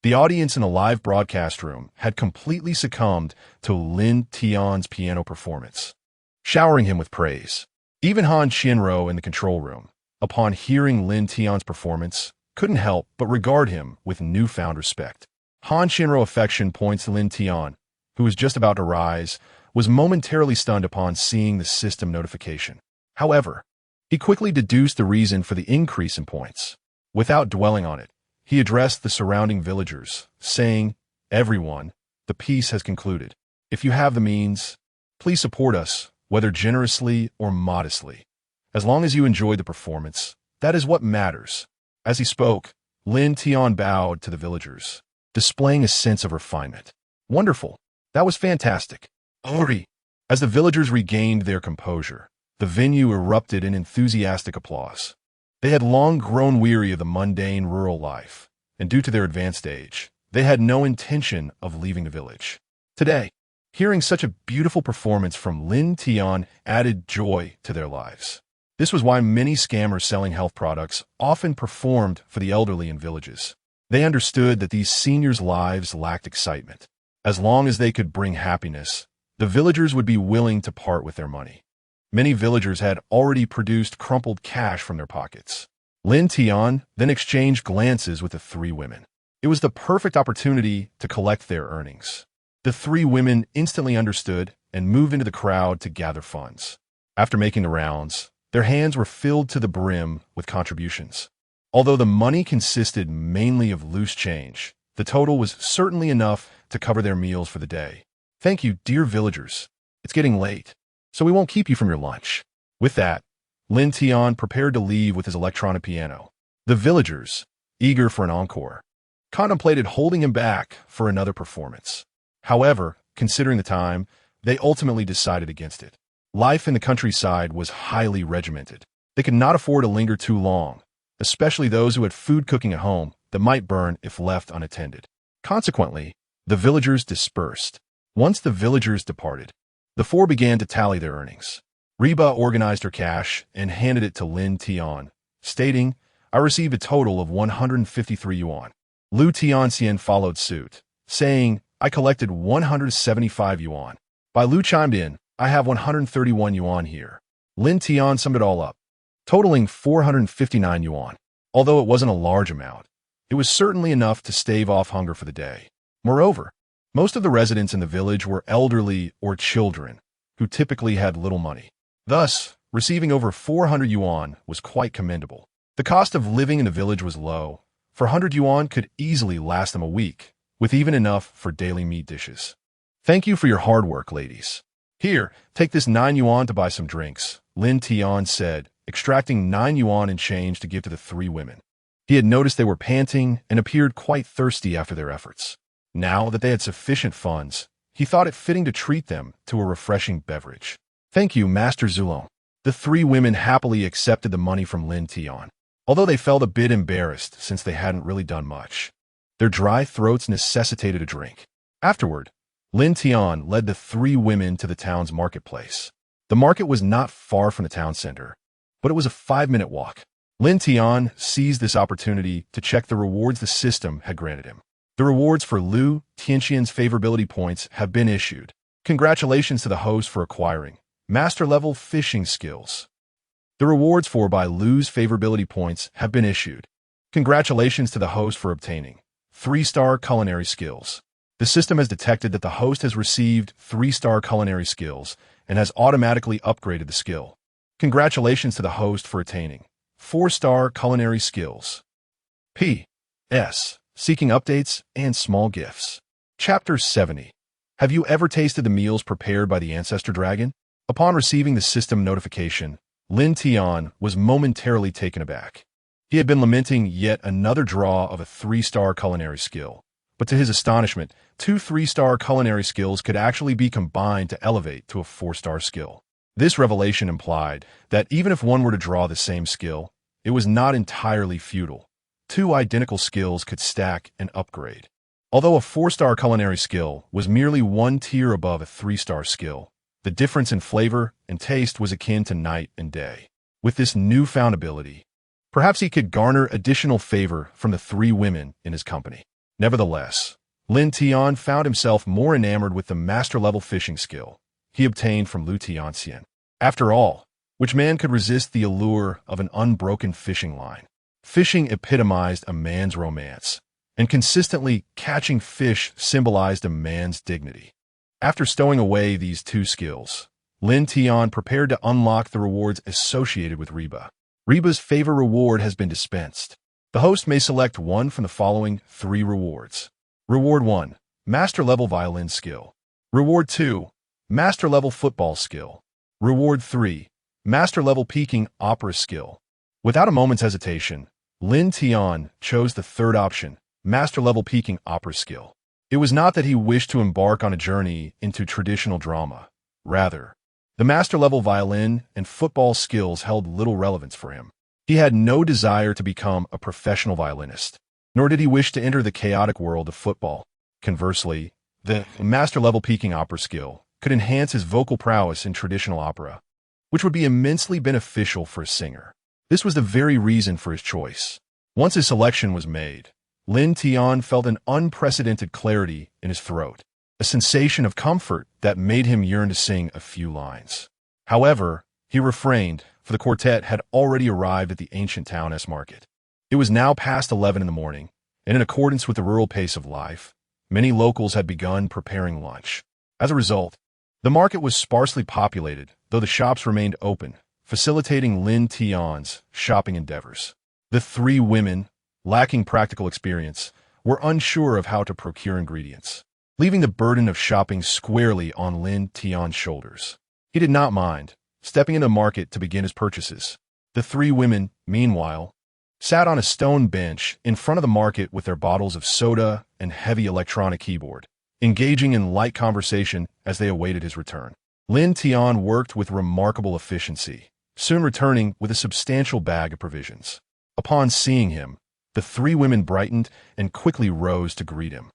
The audience in the live broadcast room had completely succumbed to Lin Tian's piano performance, showering him with praise. Even Han Xianro in the control room, upon hearing Lin Tian's performance, couldn't help but regard him with newfound respect. Han Xianro affection points to Lin Tian, who was just about to rise, was momentarily stunned upon seeing the system notification. However, he quickly deduced the reason for the increase in points. Without dwelling on it, he addressed the surrounding villagers, saying, "Everyone, the piece has concluded. If you have the means, please support us, whether generously or modestly. As long as you enjoy the performance, that is what matters." As he spoke, Lin Tian bowed to the villagers, displaying a sense of refinement. Wonderful. That was fantastic. Ori. As the villagers regained their composure, the venue erupted in enthusiastic applause. They had long grown weary of the mundane rural life, and due to their advanced age, they had no intention of leaving the village. Today, hearing such a beautiful performance from Lin Tian added joy to their lives. This was why many scammers selling health products often performed for the elderly in villages. They understood that these seniors' lives lacked excitement. As long as they could bring happiness, the villagers would be willing to part with their money. Many villagers had already produced crumpled cash from their pockets. Lin Tian then exchanged glances with the 3 women. It was the perfect opportunity to collect their earnings. The 3 women instantly understood and moved into the crowd to gather funds. After making the rounds, their hands were filled to the brim with contributions. Although the money consisted mainly of loose change, the total was certainly enough to cover their meals for the day. "Thank you, dear villagers. It's getting late, so we won't keep you from your lunch." With that, Lin Tian prepared to leave with his electronic piano. The villagers, eager for an encore, contemplated holding him back for another performance. However, considering the time, they ultimately decided against it. Life in the countryside was highly regimented. They could not afford to linger too long, especially those who had food cooking at home that might burn if left unattended. Consequently, the villagers dispersed. Once the villagers departed, the four began to tally their earnings. Reba organized her cash and handed it to Lin Tian, stating, "I received a total of 153 yuan. Lu Tianxian followed suit, saying, "I collected 175 yuan. Bai Lu chimed in, "I have 131 yuan here." Lin Tian summed it all up, totaling 459 yuan. Although it wasn't a large amount, it was certainly enough to stave off hunger for the day. Moreover, most of the residents in the village were elderly or children, who typically had little money. Thus, receiving over 400 yuan was quite commendable. The cost of living in the village was low. For 100 yuan could easily last them a week, with even enough for daily meat dishes. "Thank you for your hard work, ladies. Here, take this 9 yuan to buy some drinks," Lin Tian said, extracting 9 yuan in change to give to the three women. He had noticed they were panting and appeared quite thirsty after their efforts. Now that they had sufficient funds, he thought it fitting to treat them to a refreshing beverage. "Thank you, Master Zulong." The three women happily accepted the money from Lin Tian, although they felt a bit embarrassed since they hadn't really done much. Their dry throats necessitated a drink. Afterward, Lin Tian led the three women to the town's marketplace. The market was not far from the town center, but it was a 5-minute walk. Lin Tian seized this opportunity to check the rewards the system had granted him. The rewards for Lu Tianxian's favorability points have been issued. Congratulations to the host for acquiring master-level fishing skills. The rewards for Bai Lu's favorability points have been issued. Congratulations to the host for obtaining 3-star culinary skills. The system has detected that the host has received 3-star culinary skills and has automatically upgraded the skill. Congratulations to the host for attaining 4-star culinary skills. P.S. Seeking updates and small gifts. Chapter 70. Have you ever tasted the meals prepared by the Ancestor Dragon? Upon receiving the system notification, Lin Tian was momentarily taken aback. He had been lamenting yet another draw of a 3-star culinary skill, but to his astonishment, 2 3-star culinary skills could actually be combined to elevate to a 4-star skill. This revelation implied that even if one were to draw the same skill, it was not entirely futile. 2 identical skills could stack and upgrade. Although a 4-star culinary skill was merely 1 tier above a 3-star skill, the difference in flavor and taste was akin to night and day. With this newfound ability, perhaps he could garner additional favor from the 3 women in his company. Nevertheless, Lin Tian found himself more enamored with the master-level fishing skill he obtained from Lu Tianxian. After all, which man could resist the allure of an unbroken fishing line? Fishing epitomized a man's romance, and consistently catching fish symbolized a man's dignity. After stowing away these 2 skills, Lin Tian prepared to unlock the rewards associated with Reba. Reba's favor reward has been dispensed. The host may select one from the following 3 rewards. Reward 1, Master-level violin skill. Reward 2, Master-level football skill. Reward 3, Master-level Peking opera skill. Without a moment's hesitation, Lin Tian chose the third option, Master-level Peking opera skill. It was not that he wished to embark on a journey into traditional drama. Rather, the master-level violin and football skills held little relevance for him. He had no desire to become a professional violinist, nor did he wish to enter the chaotic world of football. Conversely, the master-level Peking opera skill could enhance his vocal prowess in traditional opera, which would be immensely beneficial for a singer. This was the very reason for his choice. Once his selection was made, Lin Tian felt an unprecedented clarity in his throat, a sensation of comfort that made him yearn to sing a few lines. However, he refrained, for the quartet had already arrived at the ancient town market. It was now past 11 in the morning, and in accordance with the rural pace of life, many locals had begun preparing lunch. As a result, the market was sparsely populated, though the shops remained open, facilitating Lin Tian's shopping endeavors. The 3 women, lacking practical experience, were unsure of how to procure ingredients, leaving the burden of shopping squarely on Lin Tian's shoulders. He did not mind, stepping into the market to begin his purchases. The three women, meanwhile, sat on a stone bench in front of the market with their bottles of soda and heavy electronic keyboard, engaging in light conversation as they awaited his return. Lin Tian worked with remarkable efficiency, soon returning with a substantial bag of provisions. Upon seeing him, the three women brightened and quickly rose to greet him.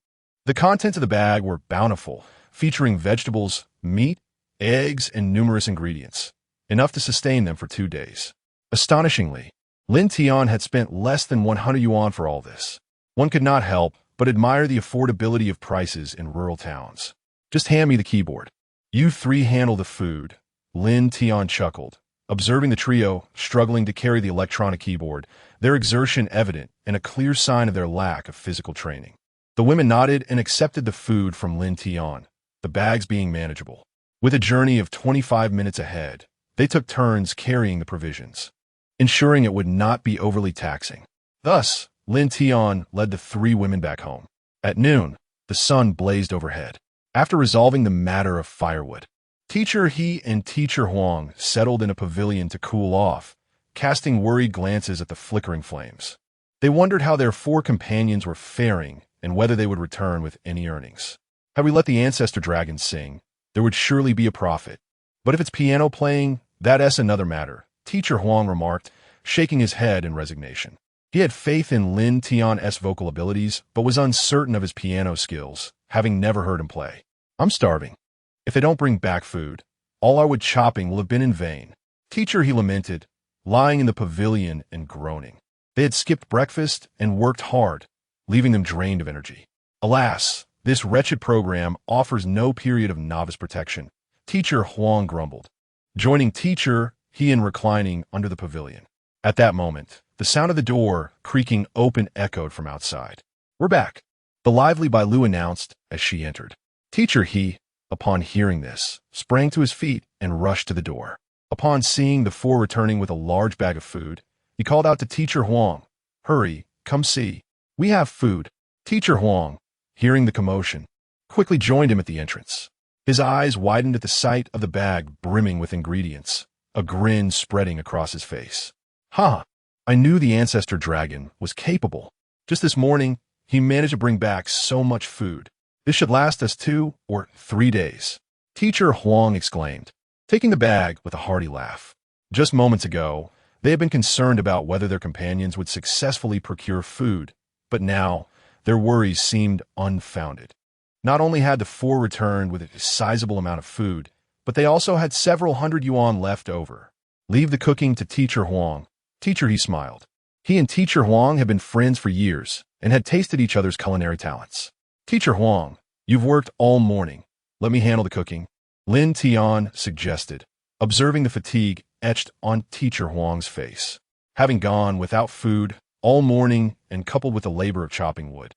The contents of the bag were bountiful, featuring vegetables, meat, eggs, and numerous ingredients, enough to sustain them for 2 days. Astonishingly, Lin Tian had spent less than 100 yuan for all this. One could not help but admire the affordability of prices in rural towns. Just hand me the keyboard. You three handle the food, Lin Tian chuckled, observing the trio struggling to carry the electronic keyboard, their exertion evident and a clear sign of their lack of physical training. The women nodded and accepted the food from Lin Tian, the bags being manageable. With a journey of 25 minutes ahead, they took turns carrying the provisions, ensuring it would not be overly taxing. Thus, Lin Tian led the three women back home. At noon, the sun blazed overhead. After resolving the matter of firewood, Teacher He and Teacher Huang settled in a pavilion to cool off, casting worried glances at the flickering flames. They wondered how their four companions were faring and whether they would return with any earnings. Had we let the ancestor dragon sing, there would surely be a profit. But if it's piano playing, that's another matter, Teacher Huang remarked, shaking his head in resignation. He had faith in Lin Tian's vocal abilities, but was uncertain of his piano skills, having never heard him play. I'm starving. If they don't bring back food, all our wood chopping will have been in vain. Teacher, he lamented, lying in the pavilion and groaning. They had skipped breakfast and worked hard, leaving them drained of energy. Alas, this wretched program offers no period of novice protection, Teacher Huang grumbled, joining Teacher He in reclining under the pavilion. At that moment, the sound of the door creaking open echoed from outside. We're back, the lively Bai Lu announced as she entered. Teacher He, upon hearing this, sprang to his feet and rushed to the door. Upon seeing the four returning with a large bag of food, he called out to Teacher Huang, "Hurry, come see. We have food." Teacher Huang, hearing the commotion, quickly joined him at the entrance. His eyes widened at the sight of the bag brimming with ingredients, a grin spreading across his face. "Ha! I knew the ancestor dragon was capable. Just this morning, he managed to bring back so much food. This should last us 2 or 3 days." Teacher Huang exclaimed, taking the bag with a hearty laugh. Just moments ago, they had been concerned about whether their companions would successfully procure food, but now their worries seemed unfounded. Not only had the four returned with a sizable amount of food, but they also had several hundred yuan left over. Leave the cooking to Teacher Huang. Teacher He smiled. He and Teacher Huang had been friends for years and had tasted each other's culinary talents. Teacher Huang, you've worked all morning. Let me handle the cooking, Lin Tian suggested, observing the fatigue etched on Teacher Huang's face. Having gone without food all morning and coupled with the labor of chopping wood,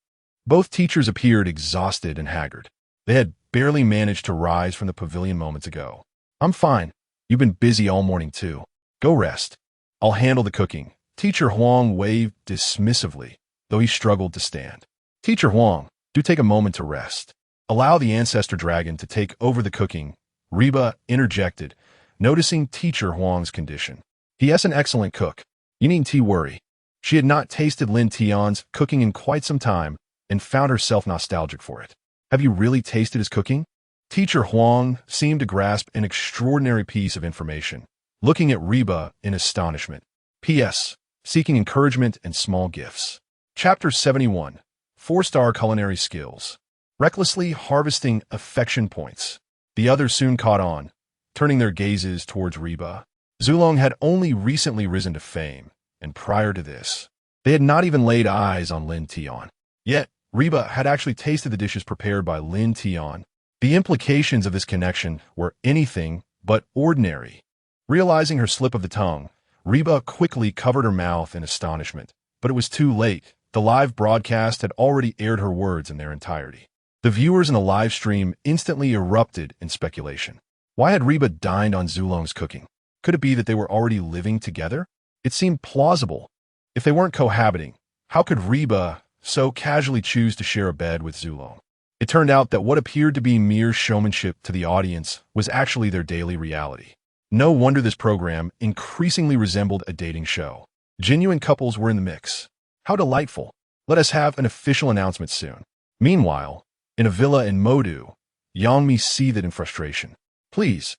both teachers appeared exhausted and haggard. They had barely managed to rise from the pavilion moments ago. I'm fine. You've been busy all morning too. Go rest. I'll handle the cooking. Teacher Huang waved dismissively, though he struggled to stand. Teacher Huang, do take a moment to rest. Allow the ancestor dragon to take over the cooking, Reba interjected, noticing Teacher Huang's condition. He is an excellent cook. You needn't worry. She had not tasted Lin Tian's cooking in quite some time and found herself nostalgic for it. Have you really tasted his cooking? Teacher Huang seemed to grasp an extraordinary piece of information, looking at Reba in astonishment. P.S. Seeking encouragement and small gifts. Chapter 71. 4-star culinary skills. Recklessly harvesting affection points. The others soon caught on, turning their gazes towards Reba. Zulong had only recently risen to fame, and prior to this, they had not even laid eyes on Lin Tian. Yet, Reba had actually tasted the dishes prepared by Lin Tian. The implications of this connection were anything but ordinary. Realizing her slip of the tongue, Reba quickly covered her mouth in astonishment, but it was too late. The live broadcast had already aired her words in their entirety. The viewers in the live stream instantly erupted in speculation. Why had Reba dined on Zulong's cooking? Could it be that they were already living together? It seemed plausible. If they weren't cohabiting, how could Reba so casually choose to share a bed with Zulong? It turned out that what appeared to be mere showmanship to the audience was actually their daily reality. No wonder this program increasingly resembled a dating show. Genuine couples were in the mix. How delightful. Let us have an official announcement soon. Meanwhile, in a villa in Modu, Yangmi seethed in frustration. Please,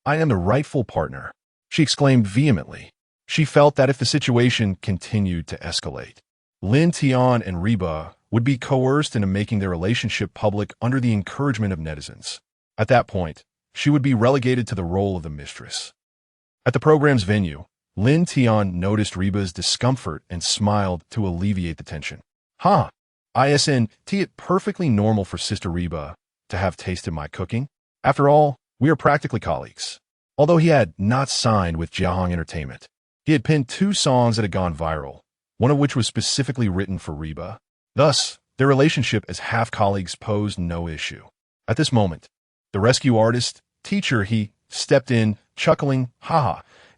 I am the rightful partner, she exclaimed vehemently. She felt that if the situation continued to escalate, Lin Tian and Reba would be coerced into making their relationship public under the encouragement of netizens. At that point, she would be relegated to the role of the mistress. At the program's venue, Lin Tian noticed Reba's discomfort and smiled to alleviate the tension. Isn't it perfectly normal for Sister Reba to have tasted my cooking? After all, we are practically colleagues. Although he had not signed with Jiahong Entertainment, he had penned 2 songs that had gone viral, one of which was specifically written for Reba. Thus, their relationship as half-colleagues posed no issue. At this moment, the rescue artist, teacher, he stepped in, chuckling,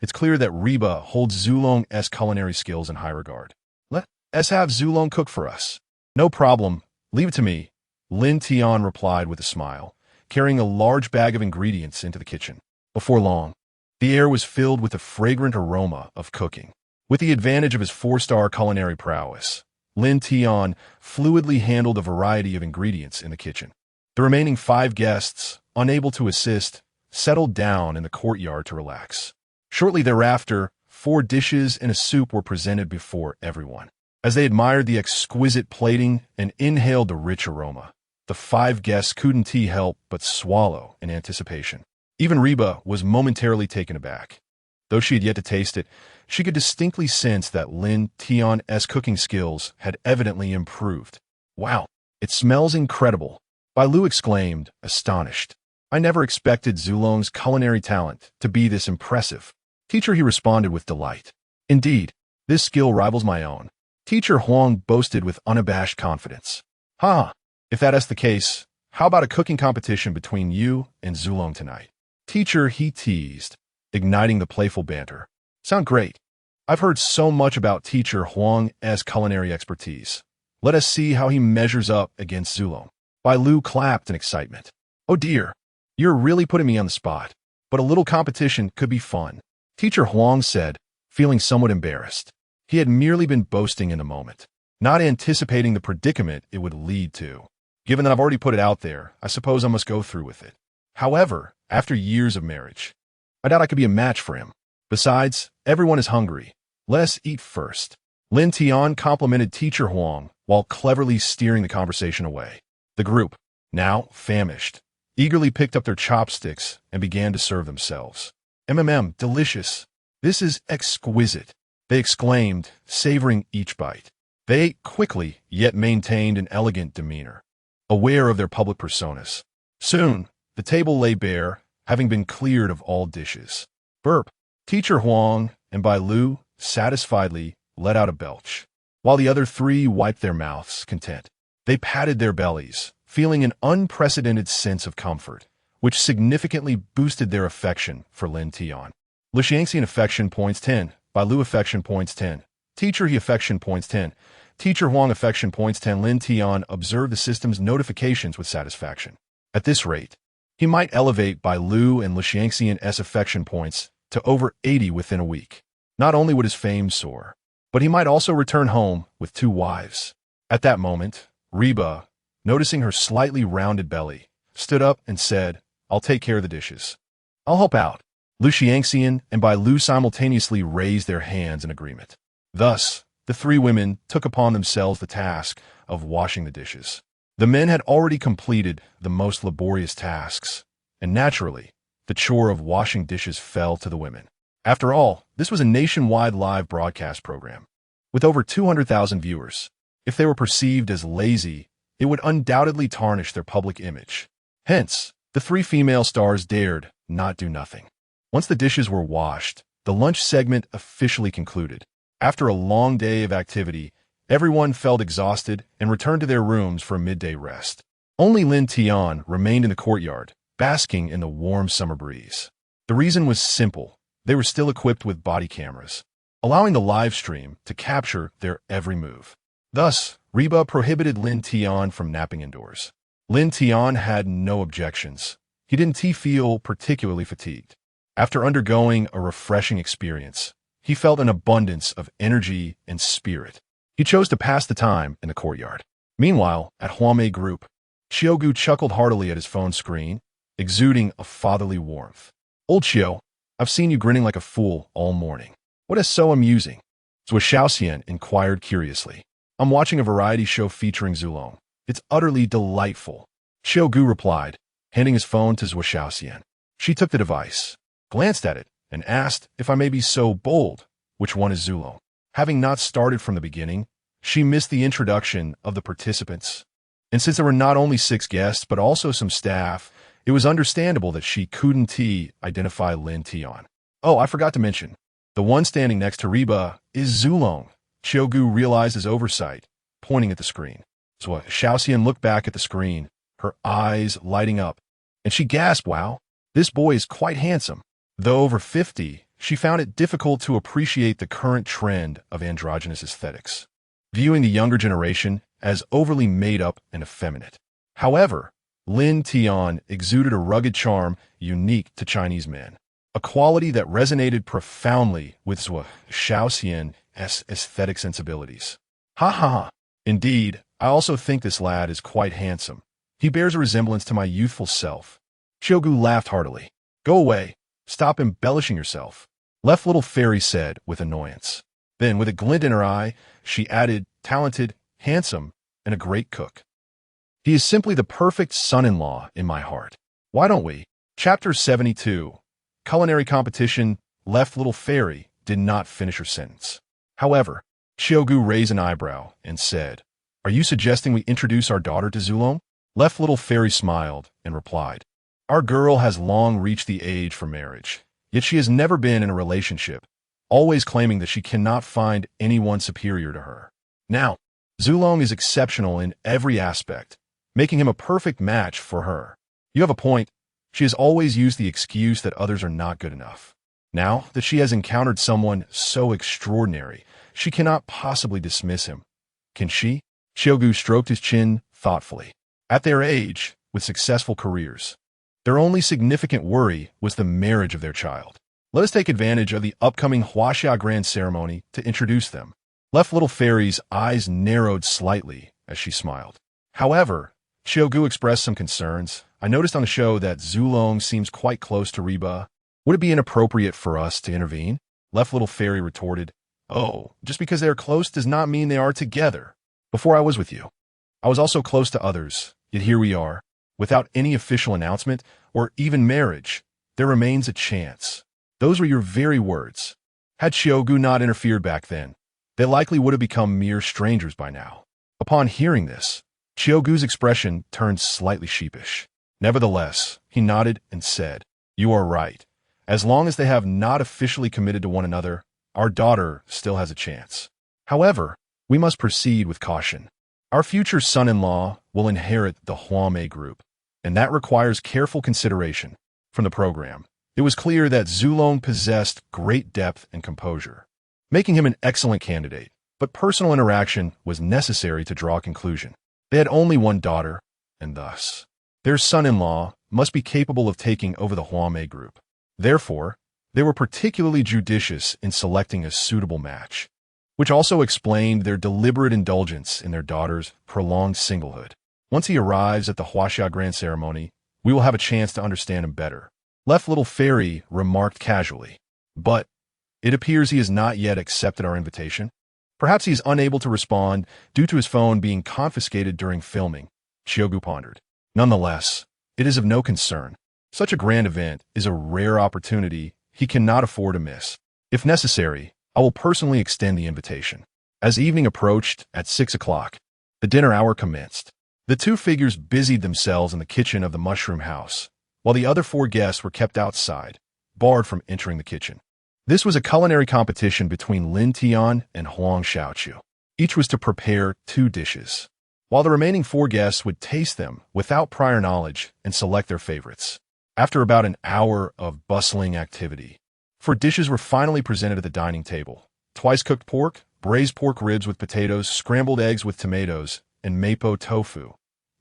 it's clear that Reba holds Zulong's culinary skills in high regard. Let us have Zulong cook for us. No problem, leave it to me, Lin Tian replied with a smile, carrying a large bag of ingredients into the kitchen. Before long, the air was filled with the fragrant aroma of cooking. With the advantage of his 4-star culinary prowess, Lin Tian fluidly handled a variety of ingredients in the kitchen. The remaining 5 guests, unable to assist, settled down in the courtyard to relax. Shortly thereafter, 4 dishes and a soup were presented before everyone. As they admired the exquisite plating and inhaled the rich aroma, the 5 guests couldn't help but swallow in anticipation. Even Reba was momentarily taken aback. Though she had yet to taste it, she could distinctly sense that Lin Tian's cooking skills had evidently improved. Wow, it smells incredible, Bai Lu exclaimed, astonished. I never expected Zulong's culinary talent to be this impressive. Teacher, he responded with delight. Indeed, this skill rivals my own. Teacher Huang boasted with unabashed confidence. If that is the case, how about a cooking competition between you and Zulong tonight? Teacher, he teased, igniting the playful banter. Sound great. I've heard so much about Teacher Huang's culinary expertise. Let us see how he measures up against Zulong. Bai Lu clapped in excitement. Oh dear, you're really putting me on the spot. But a little competition could be fun, Teacher Huang said, feeling somewhat embarrassed. He had merely been boasting in the moment, not anticipating the predicament it would lead to. Given that I've already put it out there, I suppose I must go through with it. However, after years of marriage, I doubt I could be a match for him. Besides, everyone is hungry. Let us eat first. Lin Tian complimented Teacher Huang while cleverly steering the conversation away. The group, now famished, eagerly picked up their chopsticks and began to serve themselves. Delicious. This is exquisite, they exclaimed, savoring each bite. They ate quickly, yet maintained an elegant demeanor, aware of their public personas. Soon, the table lay bare, having been cleared of all dishes. Burp. Teacher Huang and Bai Lu satisfiedly let out a belch, while the other 3 wiped their mouths, content. They patted their bellies, feeling an unprecedented sense of comfort, which significantly boosted their affection for Lin Tian. Xianjian affection points 10, Bai Lu affection points 10, Teacher He affection points 10, Teacher Huang affection points 10. Lin Tian observed the system's notifications with satisfaction. At this rate, he might elevate Bai Lu and Xianjian's affection points to over 80 within a week. Not only would his fame soar, but he might also return home with 2 wives. At that moment, Reba, noticing her slightly rounded belly, stood up and said, I'll take care of the dishes. I'll help out. Xianjian and Bai Lu simultaneously raised their hands in agreement. Thus, the 3 women took upon themselves the task of washing the dishes. The men had already completed the most laborious tasks, and naturally, the chore of washing dishes fell to the women. After all, this was a nationwide live broadcast program, with over 200,000 viewers. If they were perceived as lazy, it would undoubtedly tarnish their public image. Hence, the 3 female stars dared not do nothing. Once the dishes were washed, the lunch segment officially concluded. After a long day of activity, everyone felt exhausted and returned to their rooms for a midday rest. Only Lin Tian remained in the courtyard, basking in the warm summer breeze. The reason was simple. They were still equipped with body cameras, allowing the live stream to capture their every move. Thus, Reba prohibited Lin Tian from napping indoors. Lin Tian had no objections. He didn't feel particularly fatigued. After undergoing a refreshing experience, he felt an abundance of energy and spirit. He chose to pass the time in the courtyard. Meanwhile, at housemate group, Xiaogu chuckled heartily at his phone screen, exuding a fatherly warmth. Old Xiao, I've seen you grinning like a fool all morning. What is so amusing? Zhu Xiaoxian inquired curiously. I'm watching a variety show featuring Zulong. It's utterly delightful. Xiaogu replied, handing his phone to Zhu Xiaoxian. She took the device, glanced at it, and asked, if I may be so bold, which one is Zulong? Having not started from the beginning, she missed the introduction of the participants. And since there were not only 6 guests, but also some staff, it was understandable that she couldn't identify Lin Tian. Oh, I forgot to mention, the one standing next to Reba is Zulong. Xiaogu realized his oversight, pointing at the screen. So Xiaoxian looked back at the screen, her eyes lighting up, and she gasped, wow, this boy is quite handsome. Though over 50, she found it difficult to appreciate the current trend of androgynous aesthetics, viewing the younger generation as overly made up and effeminate. However, Lin Tian exuded a rugged charm unique to Chinese men, a quality that resonated profoundly with Zhu Xiaoxian's aesthetic sensibilities. Ha ha ha. Indeed, I also think this lad is quite handsome. He bears a resemblance to my youthful self. Xiaogu laughed heartily. Go away. Stop embellishing yourself, Left Little Fairy said with annoyance. Then, with a glint in her eye, she added, talented, handsome, and a great cook. He is simply the perfect son-in-law in my heart. Why don't we? Chapter 72. Culinary Competition. Left Little Fairy did not finish her sentence. However, Xiaogu raised an eyebrow and said, Are you suggesting we introduce our daughter to Zulong? Left Little Fairy smiled and replied, Our girl has long reached the age for marriage, yet she has never been in a relationship, always claiming that she cannot find anyone superior to her. Now, Zulong is exceptional in every aspect, making him a perfect match for her. You have a point. She has always used the excuse that others are not good enough. Now that she has encountered someone so extraordinary, she cannot possibly dismiss him. Can she? Xiaogu stroked his chin thoughtfully. At their age, with successful careers, their only significant worry was the marriage of their child. Let us take advantage of the upcoming Huaxia Grand Ceremony to introduce them. Left Little Fairy's eyes narrowed slightly as she smiled. However, Xiaogu expressed some concerns. I noticed on the show that Zulong seems quite close to Reba. Would it be inappropriate for us to intervene? Left Little Fairy retorted, Oh, just because they are close does not mean they are together. Before I was with you, I was also close to others, yet here we are. Without any official announcement or even marriage, there remains a chance. Those were your very words. Had Xiaogu not interfered back then, they likely would have become mere strangers by now. Upon hearing this, Xiaogu's expression turned slightly sheepish. Nevertheless, he nodded and said, You are right. As long as they have not officially committed to one another, our daughter still has a chance. However, we must proceed with caution. Our future son-in-law will inherit the housemate group, and that requires careful consideration. From the program, it was clear that Zulong possessed great depth and composure, making him an excellent candidate, but personal interaction was necessary to draw a conclusion. They had only one daughter, and thus, their son-in-law must be capable of taking over the housemate group. Therefore, they were particularly judicious in selecting a suitable match, which also explained their deliberate indulgence in their daughter's prolonged singlehood. Once he arrives at the Huaxia Grand Ceremony, we will have a chance to understand him better. Left Little Fairy remarked casually, But it appears he has not yet accepted our invitation. Perhaps he is unable to respond due to his phone being confiscated during filming, Xiaogu pondered. Nonetheless, it is of no concern. Such a grand event is a rare opportunity he cannot afford to miss. If necessary, I will personally extend the invitation. As evening approached at 6 o'clock, the dinner hour commenced. The two figures busied themselves in the kitchen of the mushroom house, while the other 4 guests were kept outside, barred from entering the kitchen. This was a culinary competition between Lin Tian and Huang Xiaoqiu. Each was to prepare 2 dishes, while the remaining 4 guests would taste them without prior knowledge and select their favorites. After about an hour of bustling activity, 4 dishes were finally presented at the dining table. Twice-cooked pork, braised pork ribs with potatoes, scrambled eggs with tomatoes, and mapo tofu.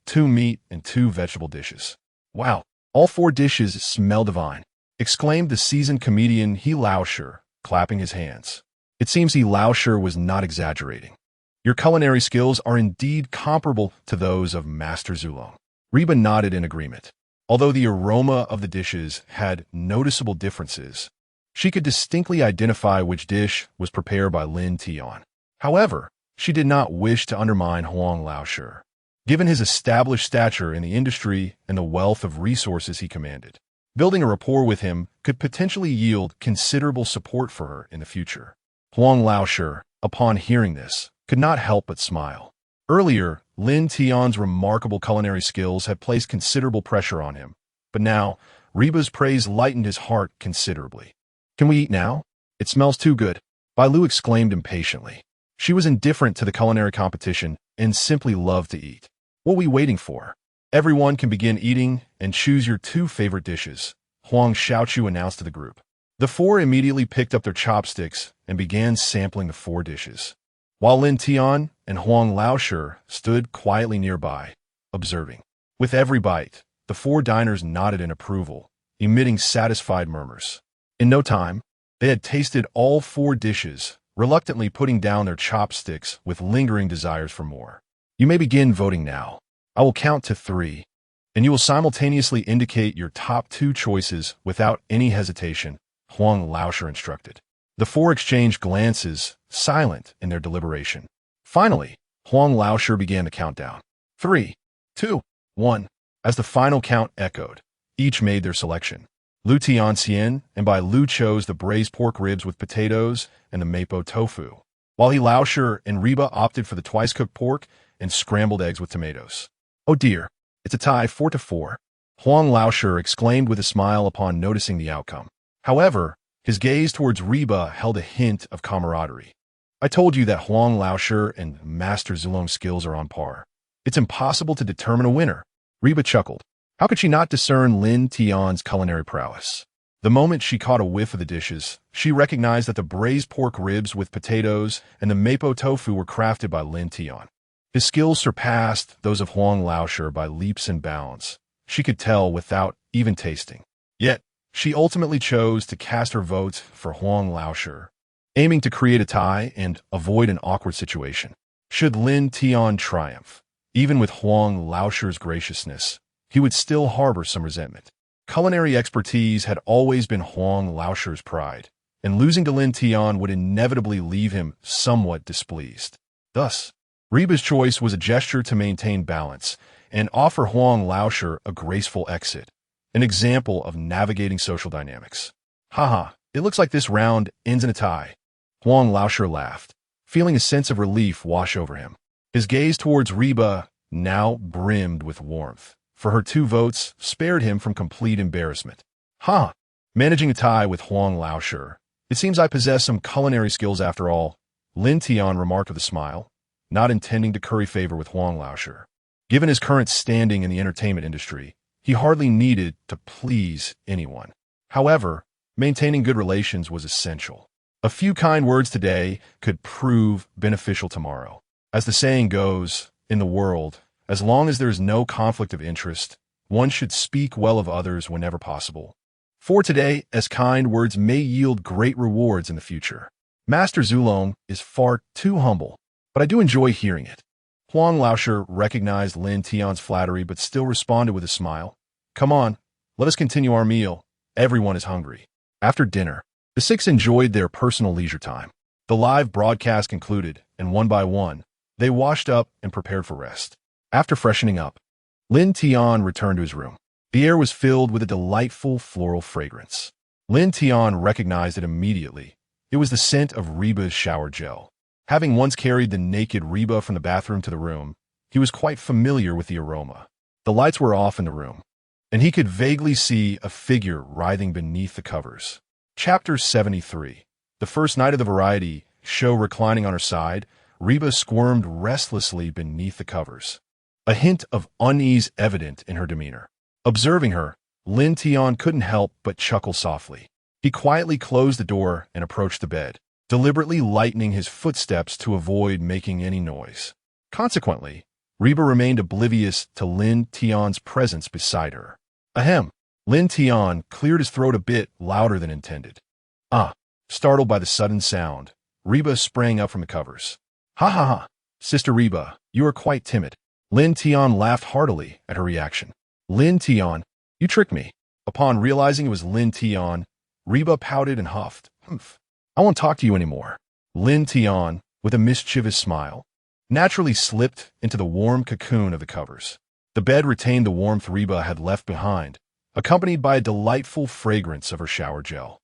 2 meat and 2 vegetable dishes. Wow, all 4 dishes smell divine. exclaimed the seasoned comedian He Laosher, clapping his hands. It seems He Laosher was not exaggerating. Your culinary skills are indeed comparable to those of Master Zulong. Reba nodded in agreement. Although the aroma of the dishes had noticeable differences, she could distinctly identify which dish was prepared by Lin Tian. However, she did not wish to undermine Huang Laosher, given his established stature in the industry and the wealth of resources he commanded. Building a rapport with him could potentially yield considerable support for her in the future. Huang Laosher, upon hearing this, could not help but smile. Earlier, Lin Tian's remarkable culinary skills had placed considerable pressure on him, but now, Reba's praise lightened his heart considerably. Can we eat now? It smells too good, Bai Lu exclaimed impatiently. She was indifferent to the culinary competition and simply loved to eat. What are we waiting for? Everyone can begin eating and choose your 2 favorite dishes, Huang Xiaochu announced to the group. The 4 immediately picked up their chopsticks and began sampling the 4 dishes, while Lin Tian and Huang Laosher stood quietly nearby, observing. With every bite, the 4 diners nodded in approval, emitting satisfied murmurs. In no time, they had tasted all 4 dishes, reluctantly putting down their chopsticks with lingering desires for more. You may begin voting now. I will count to 3, and you will simultaneously indicate your top 2 choices without any hesitation, Huang Laosher instructed. The 4 exchanged glances, silent in their deliberation. Finally, Huang Laosher began the countdown. 3, 2, 1. As the final count echoed, each made their selection. Lu Tianxian and Bai Lu chose the braised pork ribs with potatoes and the mapo tofu, while He Laosher and Reba opted for the twice-cooked pork and scrambled eggs with tomatoes. Oh dear, it's a tie 4-4, Huang Laosher exclaimed with a smile upon noticing the outcome. However, his gaze towards Reba held a hint of camaraderie. I told you that Huang Laosher and Master Zulong's skills are on par. It's impossible to determine a winner. Reba chuckled. How could she not discern Lin Tian's culinary prowess? The moment she caught a whiff of the dishes, she recognized that the braised pork ribs with potatoes and the mapo tofu were crafted by Lin Tian. His skills surpassed those of Huang Laosher by leaps and bounds. She could tell without even tasting. Yet, she ultimately chose to cast her votes for Huang Laosher, aiming to create a tie and avoid an awkward situation. Should Lin Tian triumph, even with Huang Laosher's graciousness, he would still harbor some resentment. Culinary expertise had always been Huang Laosher's pride, and losing to Lin Tian would inevitably leave him somewhat displeased. Thus, Reba's choice was a gesture to maintain balance and offer Huang Laosher a graceful exit, an example of navigating social dynamics. Haha, it looks like this round ends in a tie. Huang Laosher laughed, feeling a sense of relief wash over him. His gaze towards Reba now brimmed with warmth, for her 2 votes spared him from complete embarrassment. Managing a tie with Huang Laosher. It seems I possess some culinary skills after all, Lin Tian remarked with a smile, not intending to curry favor with Huang Laosher. Given his current standing in the entertainment industry, he hardly needed to please anyone. However, maintaining good relations was essential. A few kind words today could prove beneficial tomorrow. As the saying goes, in the world, as long as there is no conflict of interest, one should speak well of others whenever possible. For today, as kind words may yield great rewards in the future. Master Zulong is far too humble, but I do enjoy hearing it. Huang Laosher recognized Lin Tian's flattery but still responded with a smile. Come on, let us continue our meal. Everyone is hungry. After dinner, the 6 enjoyed their personal leisure time. The live broadcast concluded, and one by one, they washed up and prepared for rest. After freshening up, Lin Tian returned to his room. The air was filled with a delightful floral fragrance. Lin Tian recognized it immediately. It was the scent of Reba's shower gel. Having once carried the naked Reba from the bathroom to the room, he was quite familiar with the aroma. The lights were off in the room, and he could vaguely see a figure writhing beneath the covers. Chapter 73. The first night of the variety show reclining on her side, Reba squirmed restlessly beneath the covers, a hint of unease evident in her demeanor. Observing her, Lin Tian couldn't help but chuckle softly. He quietly closed the door and approached the bed, deliberately lightening his footsteps to avoid making any noise. Consequently, Reba remained oblivious to Lin Tian's presence beside her. Ahem. Lin Tian cleared his throat a bit louder than intended. Ah! Startled by the sudden sound, Reba sprang up from the covers. Ha ha ha! Sister Reba, you are quite timid. Lin Tian laughed heartily at her reaction. Lin Tian, you tricked me. Upon realizing it was Lin Tian, Reba pouted and huffed. Humph. I won't talk to you anymore. Lin Tian, with a mischievous smile, naturally slipped into the warm cocoon of the covers. The bed retained the warmth Reba had left behind, accompanied by a delightful fragrance of her shower gel.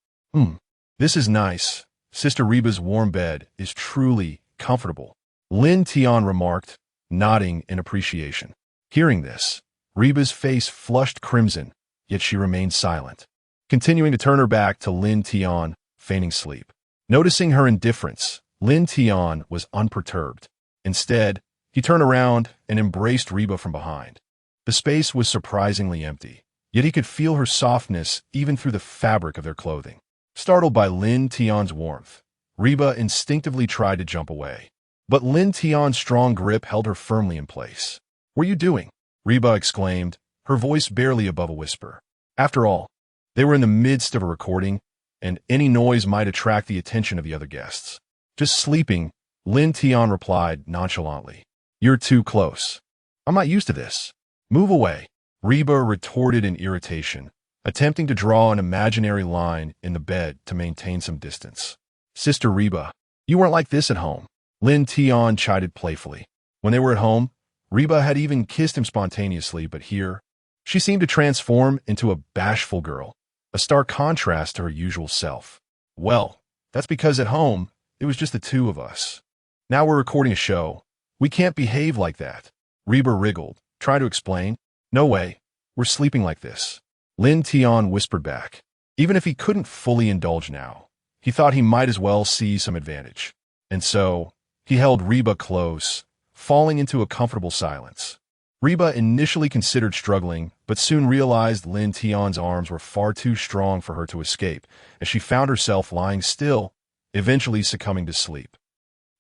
This is nice. Sister Reba's warm bed is truly comfortable, Lin Tian remarked, nodding in appreciation. Hearing this, Reba's face flushed crimson, yet she remained silent, continuing to turn her back to Lin Tian, feigning sleep. Noticing her indifference, Lin Tian was unperturbed. Instead, he turned around and embraced Reba from behind. The space was surprisingly empty, yet he could feel her softness even through the fabric of their clothing. Startled by Lin Tian's warmth, Reba instinctively tried to jump away. But Lin Tian's strong grip held her firmly in place. What are you doing? Reba exclaimed, her voice barely above a whisper. After all, they were in the midst of a recording, and any noise might attract the attention of the other guests. Just sleeping, Lin Tian replied nonchalantly. You're too close. I'm not used to this. Move away, Reba retorted in irritation, attempting to draw an imaginary line in the bed to maintain some distance. Sister Reba, you weren't like this at home, Lin Tian chided playfully. When they were at home, Reba had even kissed him spontaneously, but here, she seemed to transform into a bashful girl, a stark contrast to her usual self. Well, that's because at home, it was just the two of us. Now we're recording a show. We can't behave like that. Reba wriggled, trying to explain. No way, we're sleeping like this. Lin Tian whispered back. Even if he couldn't fully indulge now, he thought he might as well see some advantage. And so, he held Reba close, falling into a comfortable silence. Reba initially considered struggling, but soon realized Lin Tian's arms were far too strong for her to escape, as she found herself lying still, eventually succumbing to sleep.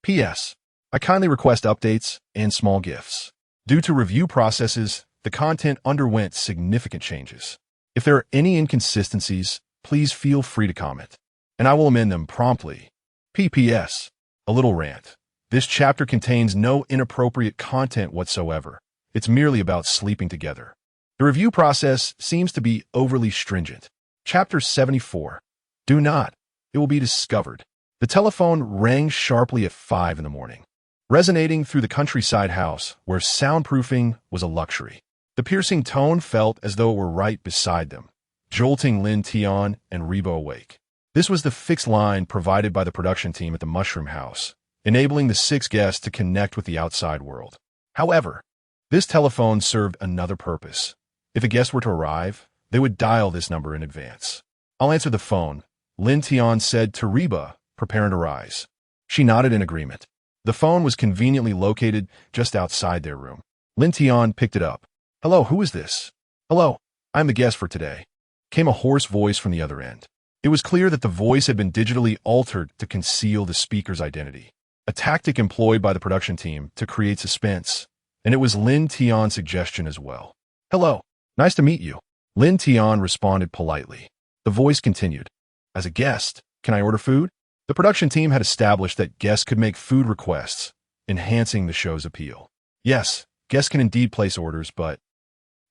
P.S. I kindly request updates and small gifts. Due to review processes, the content underwent significant changes. If there are any inconsistencies, please feel free to comment, and I will amend them promptly. P.P.S. A little rant. This chapter contains no inappropriate content whatsoever. It's merely about sleeping together. The review process seems to be overly stringent. Chapter 74. Do not. It will be discovered. The telephone rang sharply at 5 in the morning, resonating through the countryside house where soundproofing was a luxury. The piercing tone felt as though it were right beside them, jolting Lin Tian and Reba awake. This was the fixed line provided by the production team at the Mushroom House, enabling the 6 guests to connect with the outside world. However, this telephone served another purpose. If a guest were to arrive, they would dial this number in advance. I'll answer the phone, Lin Tian said to Reba, preparing to rise. She nodded in agreement. The phone was conveniently located just outside their room. Lin Tian picked it up. Hello, who is this? Hello, I'm the guest for today, came a hoarse voice from the other end. It was clear that the voice had been digitally altered to conceal the speaker's identity, a tactic employed by the production team to create suspense, and it was Lin Tian's suggestion as well. Hello, nice to meet you. Lin Tian responded politely. The voice continued. As a guest, can I order food? The production team had established that guests could make food requests, enhancing the show's appeal. Yes, guests can indeed place orders, but...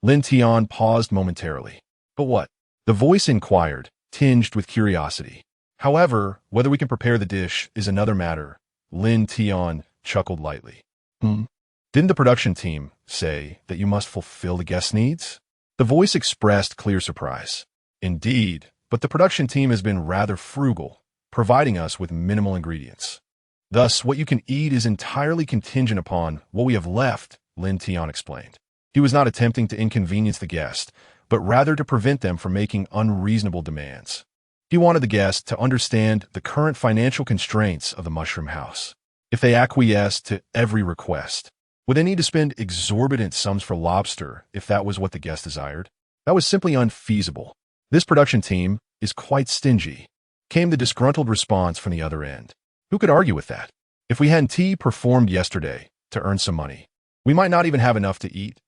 Lin Tian paused momentarily. But what? The voice inquired, tinged with curiosity. However, whether we can prepare the dish is another matter. Lin Tian chuckled lightly. Didn't the production team say that you must fulfill the guest's needs? The voice expressed clear surprise. Indeed, but the production team has been rather frugal, providing us with minimal ingredients. Thus, what you can eat is entirely contingent upon what we have left, Lin Tian explained. He was not attempting to inconvenience the guest, but rather to prevent them from making unreasonable demands. He wanted the guest to understand the current financial constraints of the Mushroom House. If they acquiesced to every request, would they need to spend exorbitant sums for lobster if that was what the guest desired? That was simply unfeasible. This production team is quite stingy, came the disgruntled response from the other end. Who could argue with that? If we had tea performed yesterday to earn some money, we might not even have enough to eat,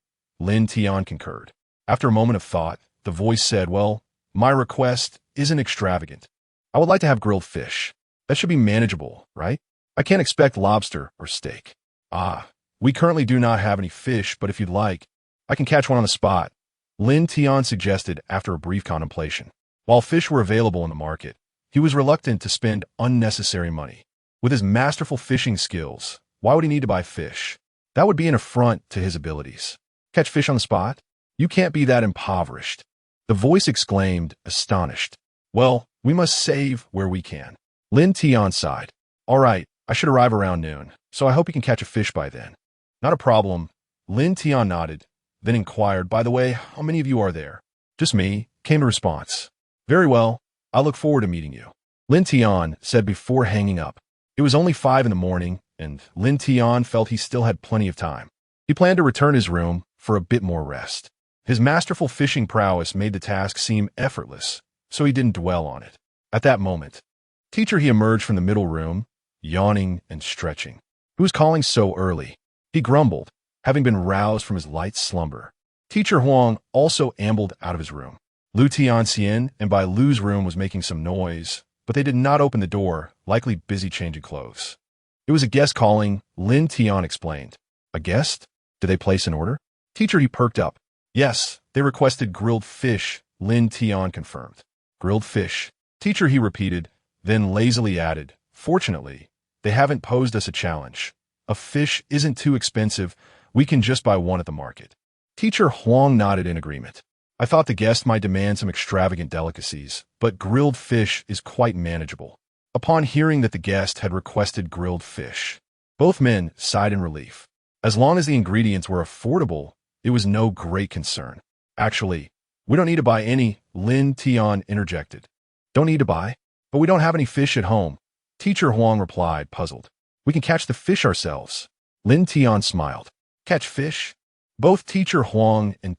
Lin Tian concurred. After a moment of thought, the voice said, "Well, my request isn't extravagant. I would like to have grilled fish. That should be manageable, right? I can't expect lobster or steak." "Ah, we currently do not have any fish, but if you'd like, I can catch one on the spot," Lin Tian suggested after a brief contemplation. While fish were available in the market, he was reluctant to spend unnecessary money. With his masterful fishing skills, why would he need to buy fish? That would be an affront to his abilities. "Catch fish on the spot? You can't be that impoverished," the voice exclaimed, astonished. "Well, we must save where we can." Lin Tian sighed. "All right, I should arrive around noon, so I hope you can catch a fish by then." "Not a problem." Lin Tian nodded, then inquired, "By the way, how many of you are there?" "Just me," came the response. "Very well, I look forward to meeting you," Lin Tian said before hanging up. It was only 5 in the morning, and Lin Tian felt he still had plenty of time. He planned to return his room for a bit more rest. His masterful fishing prowess made the task seem effortless, so he didn't dwell on it. At that moment, he emerged from the middle room, yawning and stretching. Who was calling so early? He grumbled, having been roused from his light slumber. Teacher Huang also ambled out of his room. Lu Tianxian and by Lu's room was making some noise, but they did not open the door, likely busy changing clothes. "It was a guest calling," Lin Tian explained. "A guest? Did they place an order?" He perked up. "Yes, they requested grilled fish," Lin Tian confirmed. "Grilled fish." He repeated, then lazily added, "Fortunately, they haven't posed us a challenge. A fish isn't too expensive, we can just buy one at the market." Teacher Huang nodded in agreement. "I thought the guest might demand some extravagant delicacies, but grilled fish is quite manageable." Upon hearing that the guest had requested grilled fish, both men sighed in relief. As long as the ingredients were affordable, it was no great concern. "Actually, we don't need to buy any," Lin Tian interjected. "Don't need to buy? But we don't have any fish at home," Teacher Huang replied, puzzled. "We can catch the fish ourselves." Lin Tian smiled. "Catch fish?" Both Teacher Huang and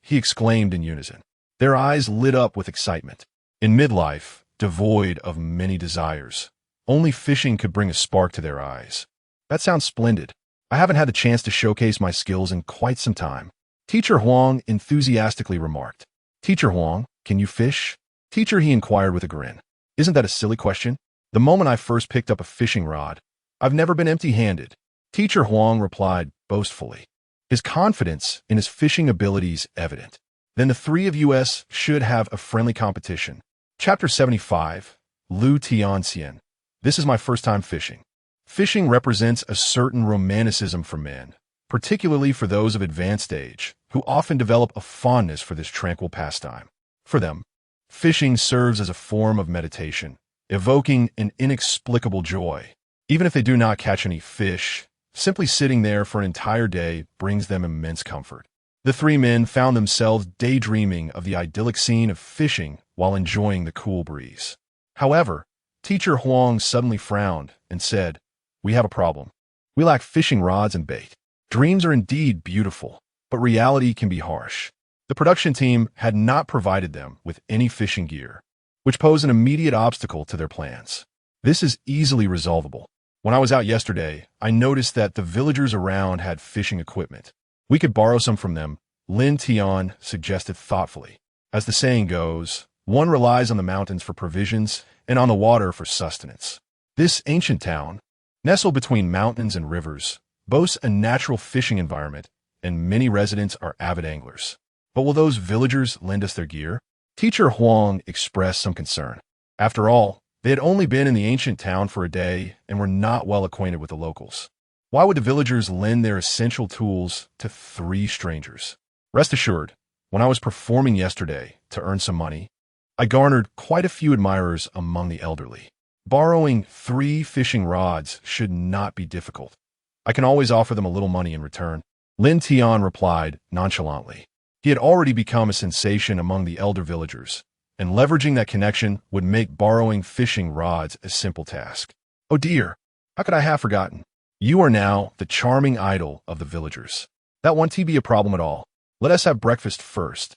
he exclaimed in unison. Their eyes lit up with excitement. In midlife, devoid of many desires, only fishing could bring a spark to their eyes. "That sounds splendid. I haven't had the chance to showcase my skills in quite some time," Teacher Huang enthusiastically remarked. "Teacher Huang, can you fish?" He inquired with a grin. "Isn't that a silly question? The moment I first picked up a fishing rod, I've never been empty-handed," Teacher Huang replied boastfully. His confidence in his fishing abilities evident. "Then the three of us should have a friendly competition." Chapter 75, Lu Tianxian. This is my first time fishing. Fishing represents a certain romanticism for men, particularly for those of advanced age, who often develop a fondness for this tranquil pastime. For them, fishing serves as a form of meditation, evoking an inexplicable joy. Even if they do not catch any fish, simply sitting there for an entire day brings them immense comfort. The three men found themselves daydreaming of the idyllic scene of fishing while enjoying the cool breeze. However, Teacher Huang suddenly frowned and said, "We have a problem. We lack fishing rods and bait. Dreams are indeed beautiful, but reality can be harsh." The production team had not provided them with any fishing gear, which posed an immediate obstacle to their plans. "This is easily resolvable. When I was out yesterday, I noticed that the villagers around had fishing equipment. We could borrow some from them," Lin Tian suggested thoughtfully. As the saying goes, one relies on the mountains for provisions and on the water for sustenance. This ancient town, nestled between mountains and rivers, boasts a natural fishing environment, and many residents are avid anglers. But will those villagers lend us their gear? Teacher Huang expressed some concern. After all, they had only been in the ancient town for a day and were not well acquainted with the locals. Why would the villagers lend their essential tools to 3 strangers? Rest assured, when I was performing yesterday to earn some money, I garnered quite a few admirers among the elderly. Borrowing 3 fishing rods should not be difficult. I can always offer them a little money in return," Lin Tian replied nonchalantly. He had already become a sensation among the elder villagers, and leveraging that connection would make borrowing fishing rods a simple task. "Oh dear, how could I have forgotten? You are now the charming idol of the villagers. That won't be a problem at all. Let us have breakfast first,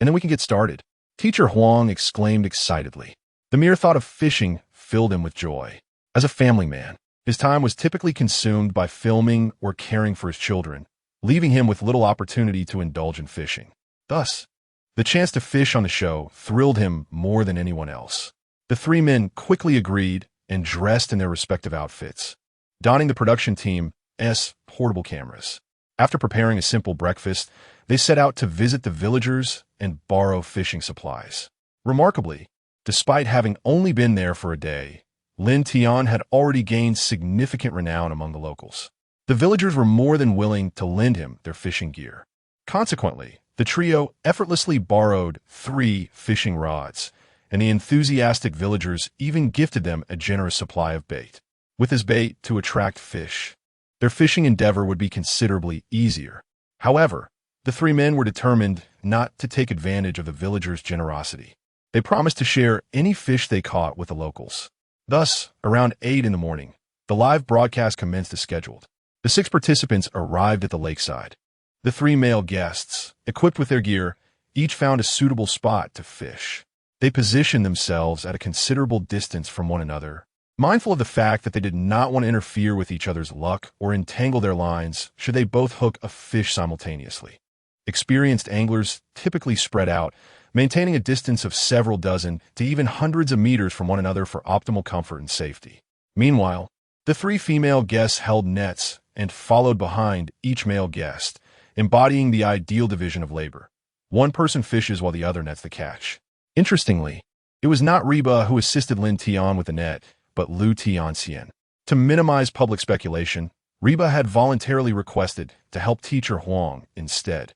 and then we can get started," Teacher Huang exclaimed excitedly. The mere thought of fishing filled him with joy. As a family man, his time was typically consumed by filming or caring for his children, leaving him with little opportunity to indulge in fishing. Thus, The chance to fish on the show thrilled him more than anyone else. The three men quickly agreed and dressed in their respective outfits, donning the production team's portable cameras. After preparing a simple breakfast, they set out to visit the villagers and borrow fishing supplies. Remarkably, despite having only been there for a day, Lin Tian had already gained significant renown among the locals. The villagers were more than willing to lend him their fishing gear. Consequently, the trio effortlessly borrowed 3 fishing rods, and the enthusiastic villagers even gifted them a generous supply of bait. With his bait to attract fish, their fishing endeavor would be considerably easier. However, the 3 men were determined not to take advantage of the villagers' generosity. They promised to share any fish they caught with the locals. Thus, around 8 in the morning, the live broadcast commenced as scheduled. The 6 participants arrived at the lakeside. The 3 male guests, equipped with their gear, each found a suitable spot to fish. They positioned themselves at a considerable distance from one another, mindful of the fact that they did not want to interfere with each other's luck or entangle their lines should they both hook a fish simultaneously. Experienced anglers typically spread out, maintaining a distance of several dozen to even hundreds of meters from one another for optimal comfort and safety. Meanwhile, the 3 female guests held nets and followed behind each male guest, embodying the ideal division of labor. One person fishes while the other nets the catch. Interestingly, it was not Reba who assisted Lin Tian with the net, but Lu Tianxian. To minimize public speculation, Reba had voluntarily requested to help teacher Huang instead,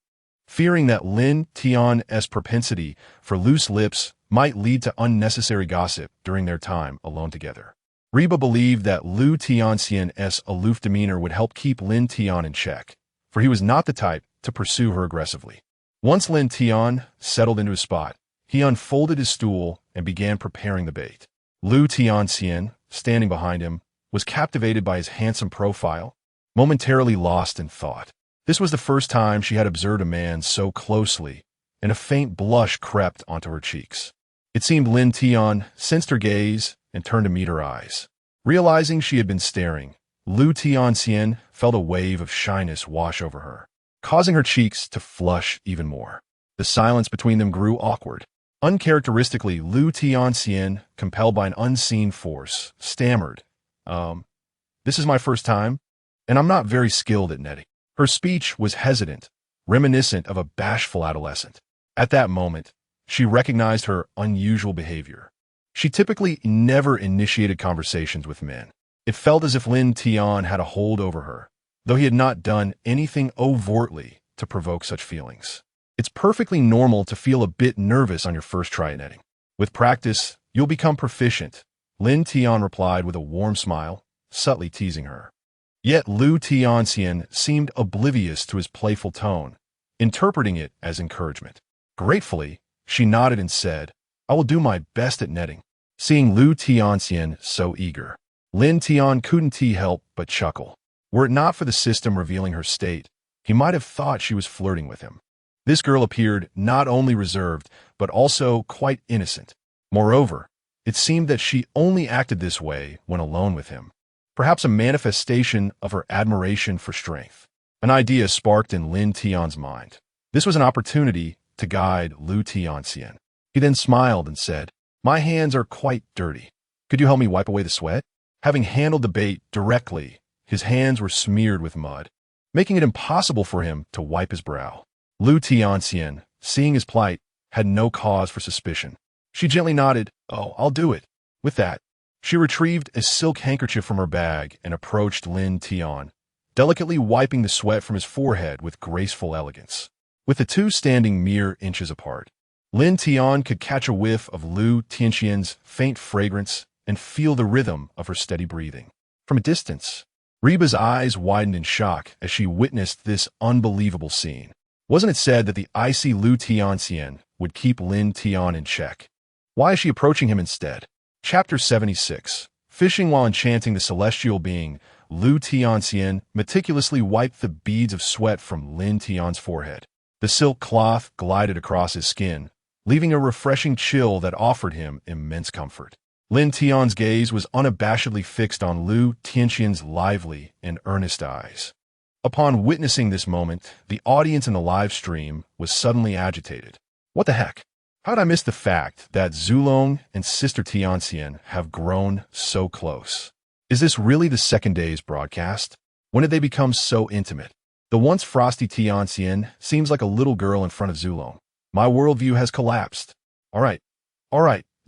fearing that Lin Tian's propensity for loose lips might lead to unnecessary gossip during their time alone together. Reba believed that Lu Tianxian's aloof demeanor would help keep Lin Tian in check, for he was not the type to pursue her aggressively. Once Lin Tian settled into his spot, he unfolded his stool and began preparing the bait. Lu Tianxian, standing behind him, was captivated by his handsome profile, momentarily lost in thought. This was the first time she had observed a man so closely, and a faint blush crept onto her cheeks. It seemed Lin Tian sensed her gaze and turned to meet her eyes. Realizing she had been staring, Lu Tianxian felt a wave of shyness wash over her, causing her cheeks to flush even more. The silence between them grew awkward. Uncharacteristically, Lu Tianxian, compelled by an unseen force, stammered, "This is my first time, and I'm not very skilled at netting." Her speech was hesitant, reminiscent of a bashful adolescent. At that moment, she recognized her unusual behavior. She typically never initiated conversations with men. It felt as if Lin Tian had a hold over her, though he had not done anything overtly to provoke such feelings. It's perfectly normal to feel a bit nervous on your first try at netting. With practice, you'll become proficient, Lin Tian replied with a warm smile, subtly teasing her. Yet Lu Tianxian seemed oblivious to his playful tone, interpreting it as encouragement. Gratefully, she nodded and said, "I will do my best at netting." Seeing Lu Tianxian so eager, Lin Tian couldn't help but chuckle. Were it not for the system revealing her state, he might have thought she was flirting with him. This girl appeared not only reserved, but also quite innocent. Moreover, it seemed that she only acted this way when alone with him, perhaps a manifestation of her admiration for strength. An idea sparked in Lin Tian's mind. This was an opportunity to guide Lu Tianxian. He then smiled and said, "My hands are quite dirty. Could you help me wipe away the sweat?" Having handled the bait directly, his hands were smeared with mud, making it impossible for him to wipe his brow. Lu Tianxian, seeing his plight, had no cause for suspicion. She gently nodded, "Oh, I'll do it." With that, she retrieved a silk handkerchief from her bag and approached Lin Tian, delicately wiping the sweat from his forehead with graceful elegance. With the two standing mere inches apart, Lin Tian could catch a whiff of Lu Tianxian's faint fragrance and feel the rhythm of her steady breathing. From a distance, Reba's eyes widened in shock as she witnessed this unbelievable scene. Wasn't it said that the icy Lu Tianxian would keep Lin Tian in check? Why is she approaching him instead? Chapter 76. Fishing while enchanting the celestial being, Lu Tianxian meticulously wiped the beads of sweat from Lin Tian's forehead. The silk cloth glided across his skin, leaving a refreshing chill that offered him immense comfort. Lin Tian's gaze was unabashedly fixed on Lu Tianxian's lively and earnest eyes. Upon witnessing this moment, the audience in the live stream was suddenly agitated. What the heck? How'd I miss the fact that Zulong and Sister Tianxian have grown so close? Is this really the second day's broadcast? When did they become so intimate? The once frosty Tianxian seems like a little girl in front of Zulong. My worldview has collapsed. All right,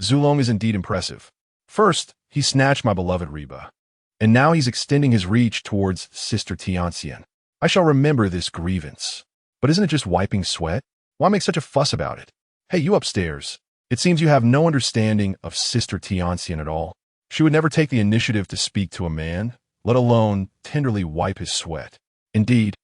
Zulong is indeed impressive. First, he snatched my beloved Reba. And now he's extending his reach towards Sister Tianxian. I shall remember this grievance. But isn't it just wiping sweat? Why make such a fuss about it? Hey, you upstairs. It seems you have no understanding of Sister Tianxian at all. She would never take the initiative to speak to a man, let alone tenderly wipe his sweat. Indeed,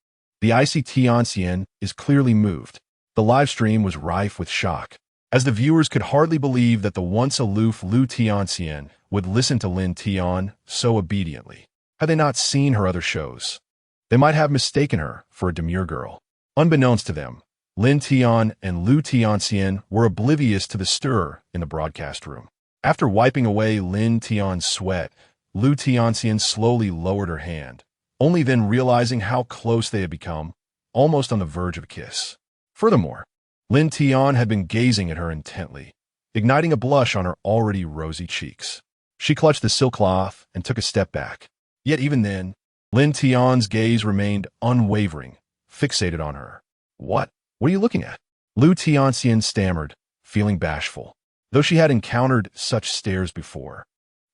the icy Tianxian is clearly moved. The live stream was rife with shock, as the viewers could hardly believe that the once aloof Lu Tianxian would listen to Lin Tian so obediently. Had they not seen her other shows, they might have mistaken her for a demure girl. Unbeknownst to them, Lin Tian and Lu Tianxian were oblivious to the stir in the broadcast room. After wiping away Lin Tian's sweat, Lu Tianxian slowly lowered her hand, only then realizing how close they had become, almost on the verge of a kiss. Furthermore, Lin Tian had been gazing at her intently, igniting a blush on her already rosy cheeks. She clutched the silk cloth and took a step back. Yet even then, Lin Tian's gaze remained unwavering, fixated on her. What are you looking at? Lu Tianxian stammered, feeling bashful. Though she had encountered such stares before,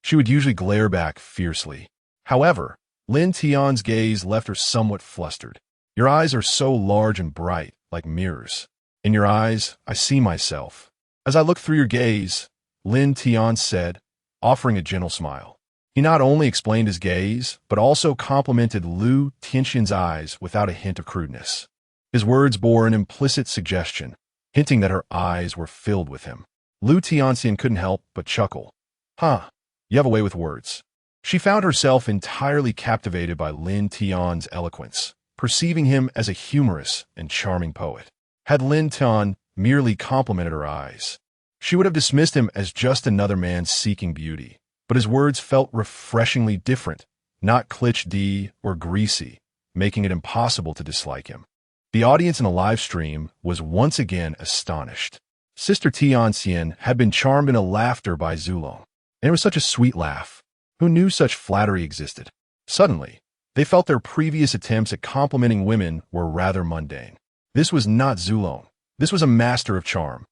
she would usually glare back fiercely. However, Lin Tian's gaze left her somewhat flustered. Your eyes are so large and bright, like mirrors. In your eyes, I see myself. As I look through your gaze, Lin Tian said, offering a gentle smile. He not only explained his gaze, but also complimented Lu Tianxian's eyes without a hint of crudeness. His words bore an implicit suggestion, hinting that her eyes were filled with him. Lu Tianxian couldn't help but chuckle. Huh, you have a way with words. She found herself entirely captivated by Lin Tian's eloquence, perceiving him as a humorous and charming poet. Had Lin Tian merely complimented her eyes, she would have dismissed him as just another man seeking beauty. But his words felt refreshingly different, not cliché or greasy, making it impossible to dislike him. The audience in the live stream was once again astonished. Sister Tianxian had been charmed into laughter by Zulong, and it was such a sweet laugh. Who knew such flattery existed? Suddenly, they felt their previous attempts at complimenting women were rather mundane. This was not Zulong. This was a master of charm.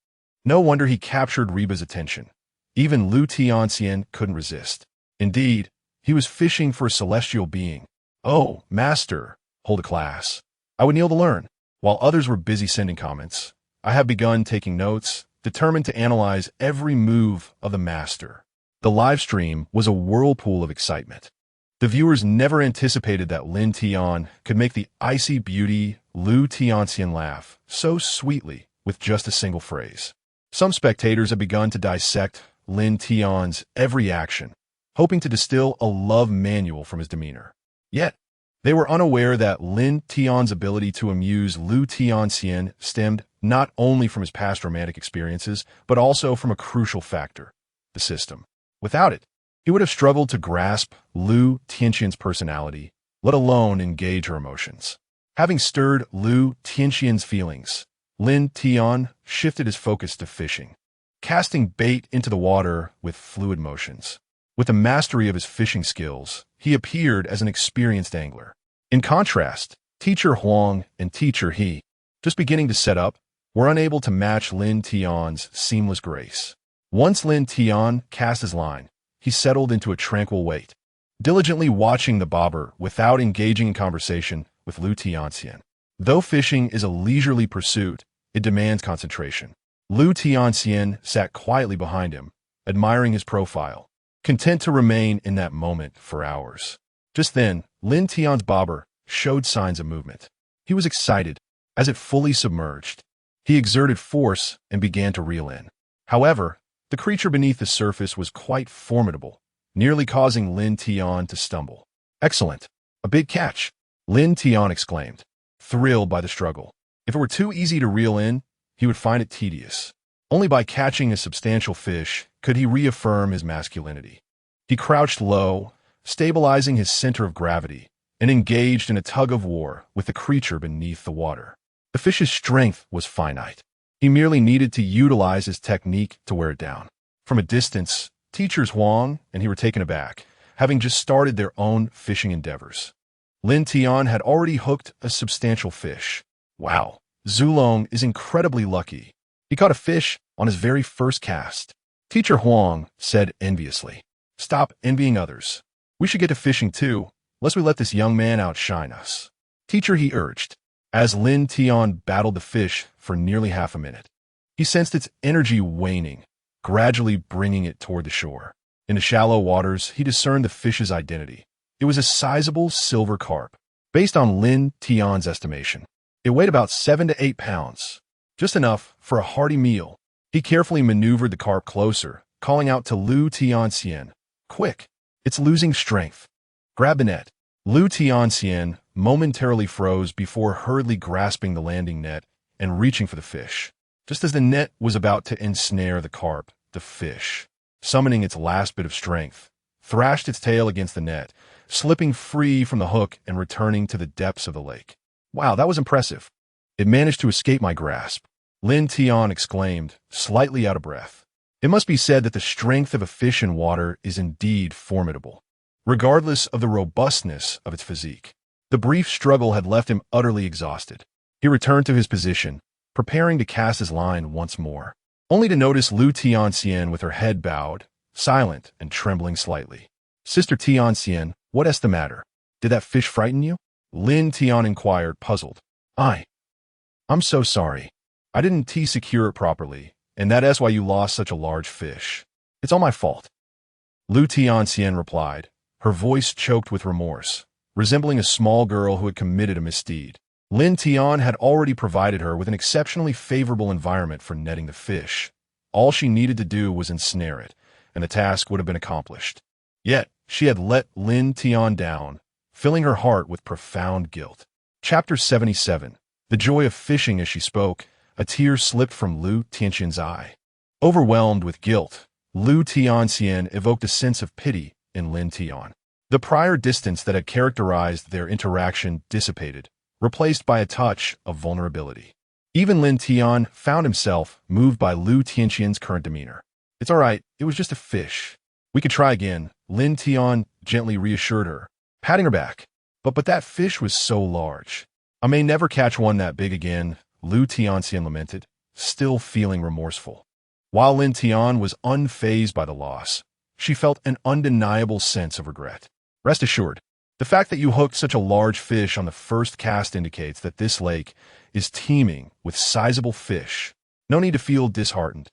No wonder he captured Reba's attention. Even Lu Tianxian couldn't resist. Indeed, he was fishing for a celestial being. Oh, master, hold a class. I would kneel to learn. While others were busy sending comments, I have begun taking notes, determined to analyze every move of the master. The live stream was a whirlpool of excitement. The viewers never anticipated that Lin Tian could make the icy beauty Lu Tianxian laugh so sweetly with just a single phrase. Some spectators have begun to dissect Lin Tian's every action, hoping to distill a love manual from his demeanor. Yet, they were unaware that Lin Tian's ability to amuse Lu Tianxian stemmed not only from his past romantic experiences, but also from a crucial factor, the system. Without it, he would have struggled to grasp Lu Tianxian's personality, let alone engage her emotions. Having stirred Lu Tianxian's feelings, Lin Tian shifted his focus to fishing, casting bait into the water with fluid motions. With the mastery of his fishing skills, he appeared as an experienced angler. In contrast, Teacher Huang and Teacher He, just beginning to set up, were unable to match Lin Tian's seamless grace. Once Lin Tian cast his line, he settled into a tranquil wait, diligently watching the bobber without engaging in conversation with Lu Tianxian. Though fishing is a leisurely pursuit, it demands concentration. Lu Tianxian sat quietly behind him, admiring his profile, content to remain in that moment for hours. Just then, Lin Tian's bobber showed signs of movement. He was excited. As it fully submerged, he exerted force and began to reel in. However, the creature beneath the surface was quite formidable, nearly causing Lin Tian to stumble. Excellent! A big catch! Lin Tian exclaimed, thrilled by the struggle. If it were too easy to reel in, he would find it tedious. Only by catching a substantial fish could he reaffirm his masculinity. He crouched low, stabilizing his center of gravity, and engaged in a tug-of-war with the creature beneath the water. The fish's strength was finite. He He merely needed to utilize his technique to wear it down. From a distance, teachers Huang and he were taken aback, having just started their own fishing endeavors. Lin Tian had already hooked a substantial fish. Wow, Zulong is incredibly lucky. He caught a fish on his very first cast. Teacher Huang said enviously, "Stop envying others. We should get to fishing too, lest we let this young man outshine us." Teacher, he urged, as Lin Tian battled the fish for nearly half a minute. He sensed its energy waning, gradually bringing it toward the shore. In the shallow waters, he discerned the fish's identity. It was a sizable silver carp. Based on Lin Tian's estimation, it weighed about 7 to 8 pounds, just enough for a hearty meal. He carefully maneuvered the carp closer, calling out to Lu Tianxian, "Quick, it's losing strength. Grab the net." Lu Tianxian momentarily froze before hurriedly grasping the landing net and reaching for the fish. Just as the net was about to ensnare the carp, the fish, summoning its last bit of strength, thrashed its tail against the net, slipping free from the hook and returning to the depths of the lake. "Wow, that was impressive. It managed to escape my grasp," Lin Tian exclaimed, slightly out of breath. It must be said that the strength of a fish in water is indeed formidable, regardless of the robustness of its physique. The brief struggle had left him utterly exhausted. He returned to his position, preparing to cast his line once more, only to notice Lu Tianxian with her head bowed, silent and trembling slightly. "Sister Tianxian, what is the matter? Did that fish frighten you?" Lin Tian inquired, puzzled. I'm so sorry. I didn't T-secure it properly, and that is why you lost such a large fish. It's all my fault." Lu Tianxian replied, her voice choked with remorse, resembling a small girl who had committed a misdeed. Lin Tian had already provided her with an exceptionally favorable environment for netting the fish. All she needed to do was ensnare it, and the task would have been accomplished. Yet, she had let Lin Tian down, filling her heart with profound guilt. Chapter 77. The joy of fishing. As she spoke, a tear slipped from Lu Tianxian's eye. Overwhelmed with guilt, Lu Tianxian evoked a sense of pity in Lin Tian. The prior distance that had characterized their interaction dissipated, replaced by a touch of vulnerability. Even Lin Tian found himself moved by Lu Tianxian's current demeanor. "It's all right, it was just a fish. We could try again," Lin Tian gently reassured her, patting her back. But that fish was so large. "I may never catch one that big again," Lu Tianxian lamented, still feeling remorseful. While Lin Tian was unfazed by the loss, she felt an undeniable sense of regret. "Rest assured, the fact that you hooked such a large fish on the first cast indicates that this lake is teeming with sizable fish. No need to feel disheartened."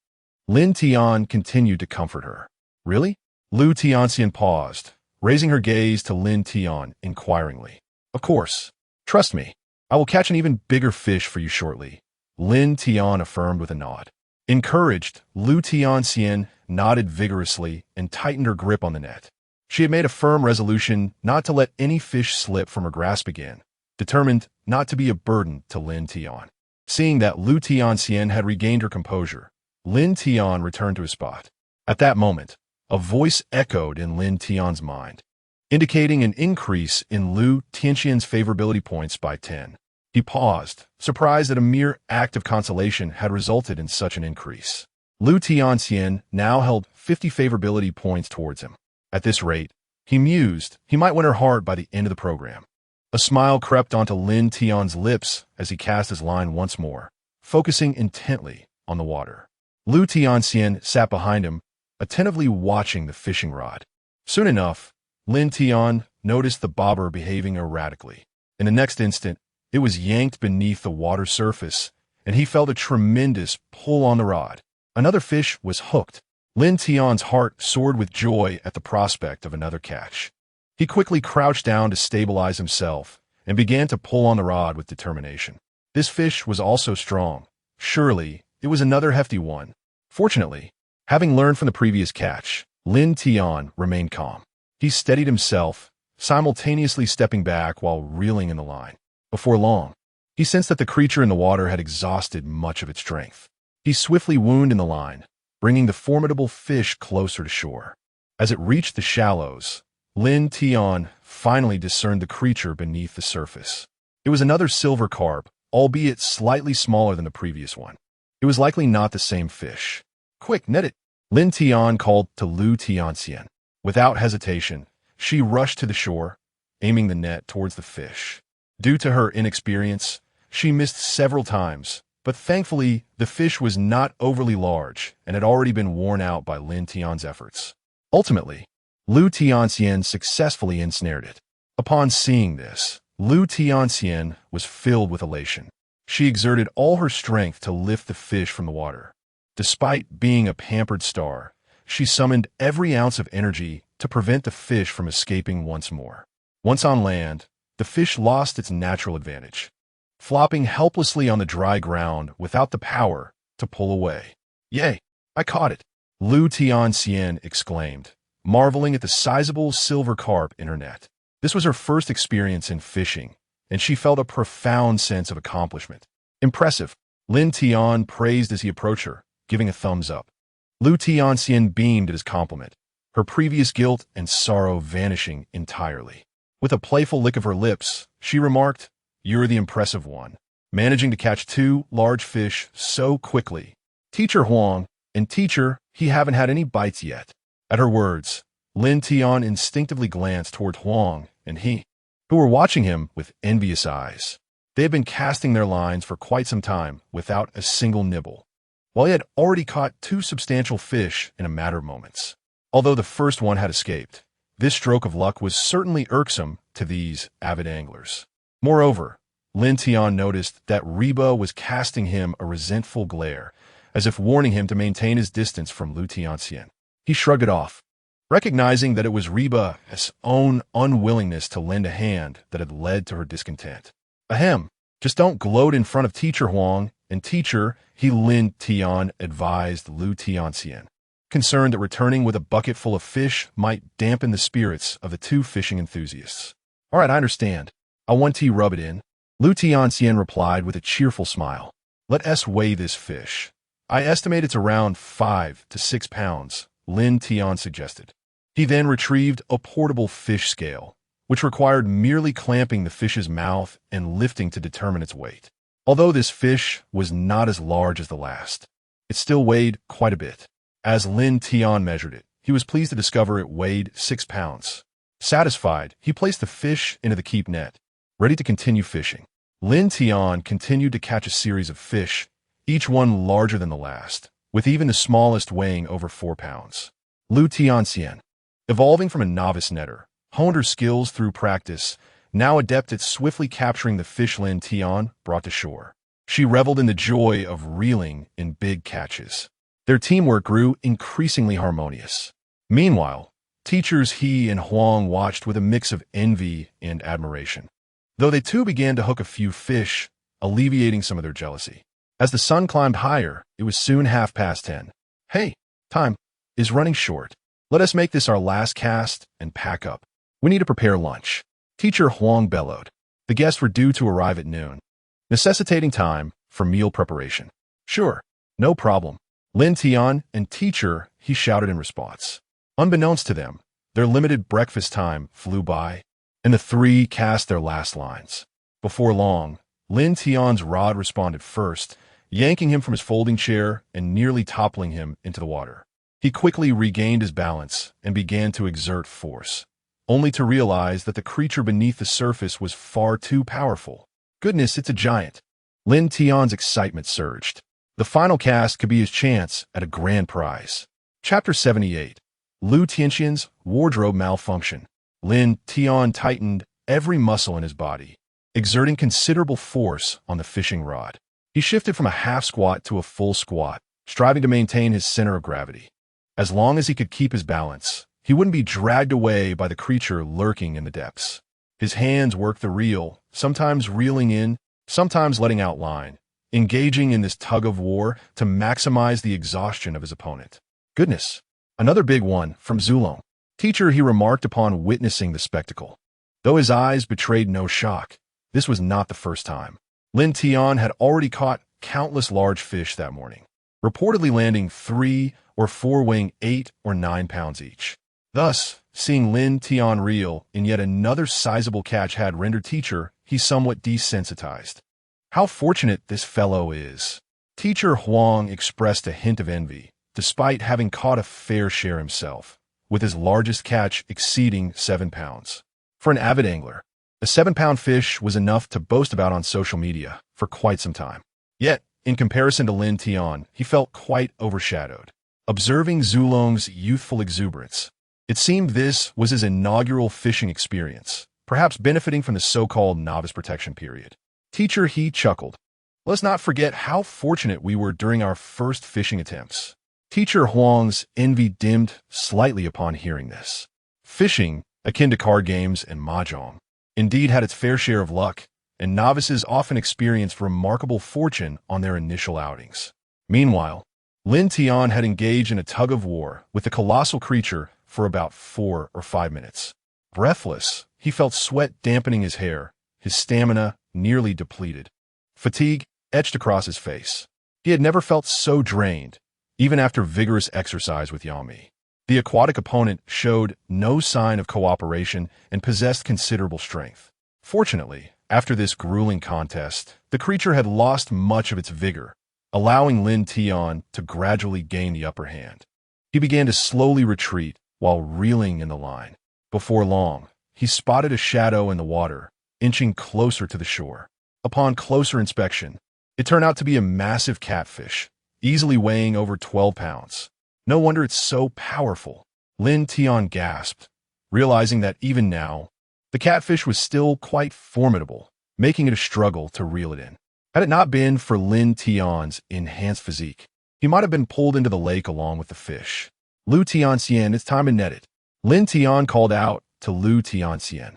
Lin Tian continued to comfort her. "Really?" Lu Tianxian paused, raising her gaze to Lin Tian inquiringly. "Of course. Trust me, I will catch an even bigger fish for you shortly," Lin Tian affirmed with a nod. Encouraged, Lu Tianxian nodded vigorously and tightened her grip on the net. She had made a firm resolution not to let any fish slip from her grasp again, determined not to be a burden to Lin Tian. Seeing that Lu Tianxian had regained her composure, Lin Tian returned to his spot. At that moment, a voice echoed in Lin Tian's mind, indicating an increase in Lu Tianxian's favorability points by 10. He paused, surprised that a mere act of consolation had resulted in such an increase. Lu Tianxian now held 50 favorability points towards him. At this rate, he mused, he might win her heart by the end of the program. A smile crept onto Lin Tian's lips as he cast his line once more, focusing intently on the water. Lu Tianxian sat behind him, attentively watching the fishing rod. Soon enough, Lin Tian noticed the bobber behaving erratically. In the next instant, it was yanked beneath the water surface, and he felt a tremendous pull on the rod. Another fish was hooked. Lin Tian's heart soared with joy at the prospect of another catch. He quickly crouched down to stabilize himself and began to pull on the rod with determination. This fish was also strong. Surely, it was another hefty one. Fortunately, having learned from the previous catch, Lin Tian remained calm. He steadied himself, simultaneously stepping back while reeling in the line. Before long, he sensed that the creature in the water had exhausted much of its strength. He swiftly wound in the line, bringing the formidable fish closer to shore. As it reached the shallows, Lin Tian finally discerned the creature beneath the surface. It was another silver carp, albeit slightly smaller than the previous one. It was likely not the same fish. Quick, net it! Lin Tian called to Lin Tian. Without hesitation, she rushed to the shore, aiming the net towards the fish. Due to her inexperience, she missed several times, but thankfully, the fish was not overly large and had already been worn out by Lin Tian's efforts. Ultimately, Lin Tian successfully ensnared it. Upon seeing this, Lin Tian was filled with elation. She exerted all her strength to lift the fish from the water. Despite being a pampered star, she summoned every ounce of energy to prevent the fish from escaping once more. Once on land, the fish lost its natural advantage, flopping helplessly on the dry ground without the power to pull away. "Yay, I caught it!" Lin Tian exclaimed, marveling at the sizable silver carp in her net. This was her first experience in fishing, and she felt a profound sense of accomplishment. "Impressive," Lin Tian praised as he approached her, giving a thumbs up. Lin Tian beamed at his compliment, her previous guilt and sorrow vanishing entirely. With a playful lick of her lips, she remarked, "You're the impressive one, managing to catch 2 large fish so quickly. Teacher Huang and teacher, he haven't had any bites yet." At her words, Lin Tian instinctively glanced toward Huang and he, who were watching him with envious eyes. They had been casting their lines for quite some time without a single nibble, while he had already caught 2 substantial fish in a matter of moments. Although the first one had escaped, this stroke of luck was certainly irksome to these avid anglers. Moreover, Lin Tian noticed that Reba was casting him a resentful glare, as if warning him to maintain his distance from Lin Tian. He shrugged it off, recognizing that it was Reba's own unwillingness to lend a hand that had led to her discontent. "Ahem, just don't gloat in front of Teacher Huang and teacher," Lin Tian advised Lin Tian, concerned that returning with a bucket full of fish might dampen the spirits of the 2 fishing enthusiasts. "All right, I understand. I want to rub it in," Lin Tian replied with a cheerful smile. "Let us weigh this fish. I estimate it's around 5 to 6 pounds, Lin Tian suggested. He then retrieved a portable fish scale, which required merely clamping the fish's mouth and lifting to determine its weight. Although this fish was not as large as the last, it still weighed quite a bit. As Lin Tian measured it, he was pleased to discover it weighed 6 pounds. Satisfied, he placed the fish into the keep net, ready to continue fishing. Lin Tian continued to catch a series of fish, each one larger than the last, with even the smallest weighing over 4 pounds. Lin Tian, evolving from a novice netter, honed her skills through practice, now adept at swiftly capturing the fish Lin Tian brought to shore. She reveled in the joy of reeling in big catches. Their teamwork grew increasingly harmonious. Meanwhile, teachers He and Huang watched with a mix of envy and admiration, though they too began to hook a few fish, alleviating some of their jealousy. As the sun climbed higher, it was soon 10:30. "Hey, time is running short. Let us make this our last cast and pack up. We need to prepare lunch," Teacher Huang bellowed. The guests were due to arrive at noon, necessitating time for meal preparation. "Sure, no problem, Lin Tian and teacher," he shouted in response. Unbeknownst to them, their limited breakfast time flew by, and the 3 cast their last lines. Before long, Lin Tian's rod responded first, yanking him from his folding chair and nearly toppling him into the water. He quickly regained his balance and began to exert force, only to realize that the creature beneath the surface was far too powerful. "Goodness, it's a giant!" Lin Tian's excitement surged. The final cast could be his chance at a grand prize. Chapter 78. Lin Tian's wardrobe malfunction. Lin Tian tightened every muscle in his body, exerting considerable force on the fishing rod. He shifted from a half squat to a full squat, striving to maintain his center of gravity. As long as he could keep his balance, he wouldn't be dragged away by the creature lurking in the depths. His hands worked the reel, sometimes reeling in, sometimes letting out line, engaging in this tug-of-war to maximize the exhaustion of his opponent. "Goodness, another big one from Zulong," teacher, he remarked upon witnessing the spectacle. Though his eyes betrayed no shock, this was not the first time. Lin Tian had already caught countless large fish that morning, reportedly landing 3 or 4 weighing 8 or 9 pounds each. Thus, seeing Lin Tian reel in yet another sizable catch had rendered teacher he somewhat desensitized. "How fortunate this fellow is," Teacher Huang expressed a hint of envy, despite having caught a fair share himself, with his largest catch exceeding 7 pounds. For an avid angler, a 7-pound fish was enough to boast about on social media for quite some time. Yet, in comparison to Lin Tian, he felt quite overshadowed. Observing Zulong's youthful exuberance, it seemed this was his inaugural fishing experience, perhaps benefiting from the so-called novice protection period. Teacher He chuckled. Let's not forget how fortunate we were during our first fishing attempts. Teacher Huang's envy dimmed slightly upon hearing this. Fishing, akin to card games and mahjong, indeed had its fair share of luck, and novices often experienced remarkable fortune on their initial outings. Meanwhile, Lin Tian had engaged in a tug-of-war with the colossal creature for about 4 or 5 minutes. Breathless, he felt sweat dampening his hair, his stamina nearly depleted. Fatigue etched across his face. He had never felt so drained, even after vigorous exercise with Yami. The aquatic opponent showed no sign of cooperation and possessed considerable strength. Fortunately, after this grueling contest, the creature had lost much of its vigor, allowing Lin Tian to gradually gain the upper hand. He began to slowly retreat while reeling in the line. Before long, he spotted a shadow in the water, inching closer to the shore. Upon closer inspection, it turned out to be a massive catfish, easily weighing over 12 pounds. No wonder it's so powerful. Lin Tian gasped, realizing that even now, the catfish was still quite formidable, making it a struggle to reel it in. Had it not been for Lin Tian's enhanced physique, he might have been pulled into the lake along with the fish. Lu Tianxian, it's time to net it. Lin Tian called out to Lu Tianxian,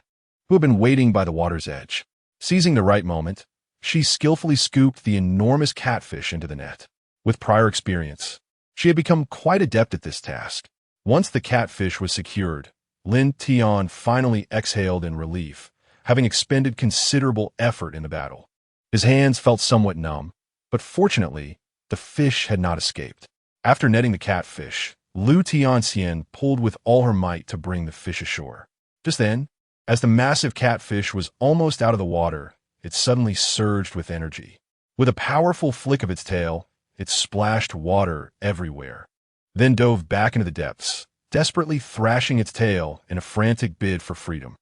who had been waiting by the water's edge. Seizing the right moment, she skillfully scooped the enormous catfish into the net. With prior experience, she had become quite adept at this task. Once the catfish was secured, Lin Tian finally exhaled in relief, having expended considerable effort in the battle. His hands felt somewhat numb, but fortunately, the fish had not escaped. After netting the catfish, Lu Tianxian pulled with all her might to bring the fish ashore. Just then, as the massive catfish was almost out of the water, it suddenly surged with energy. With a powerful flick of its tail, it splashed water everywhere, then dove back into the depths, desperately thrashing its tail in a frantic bid for freedom.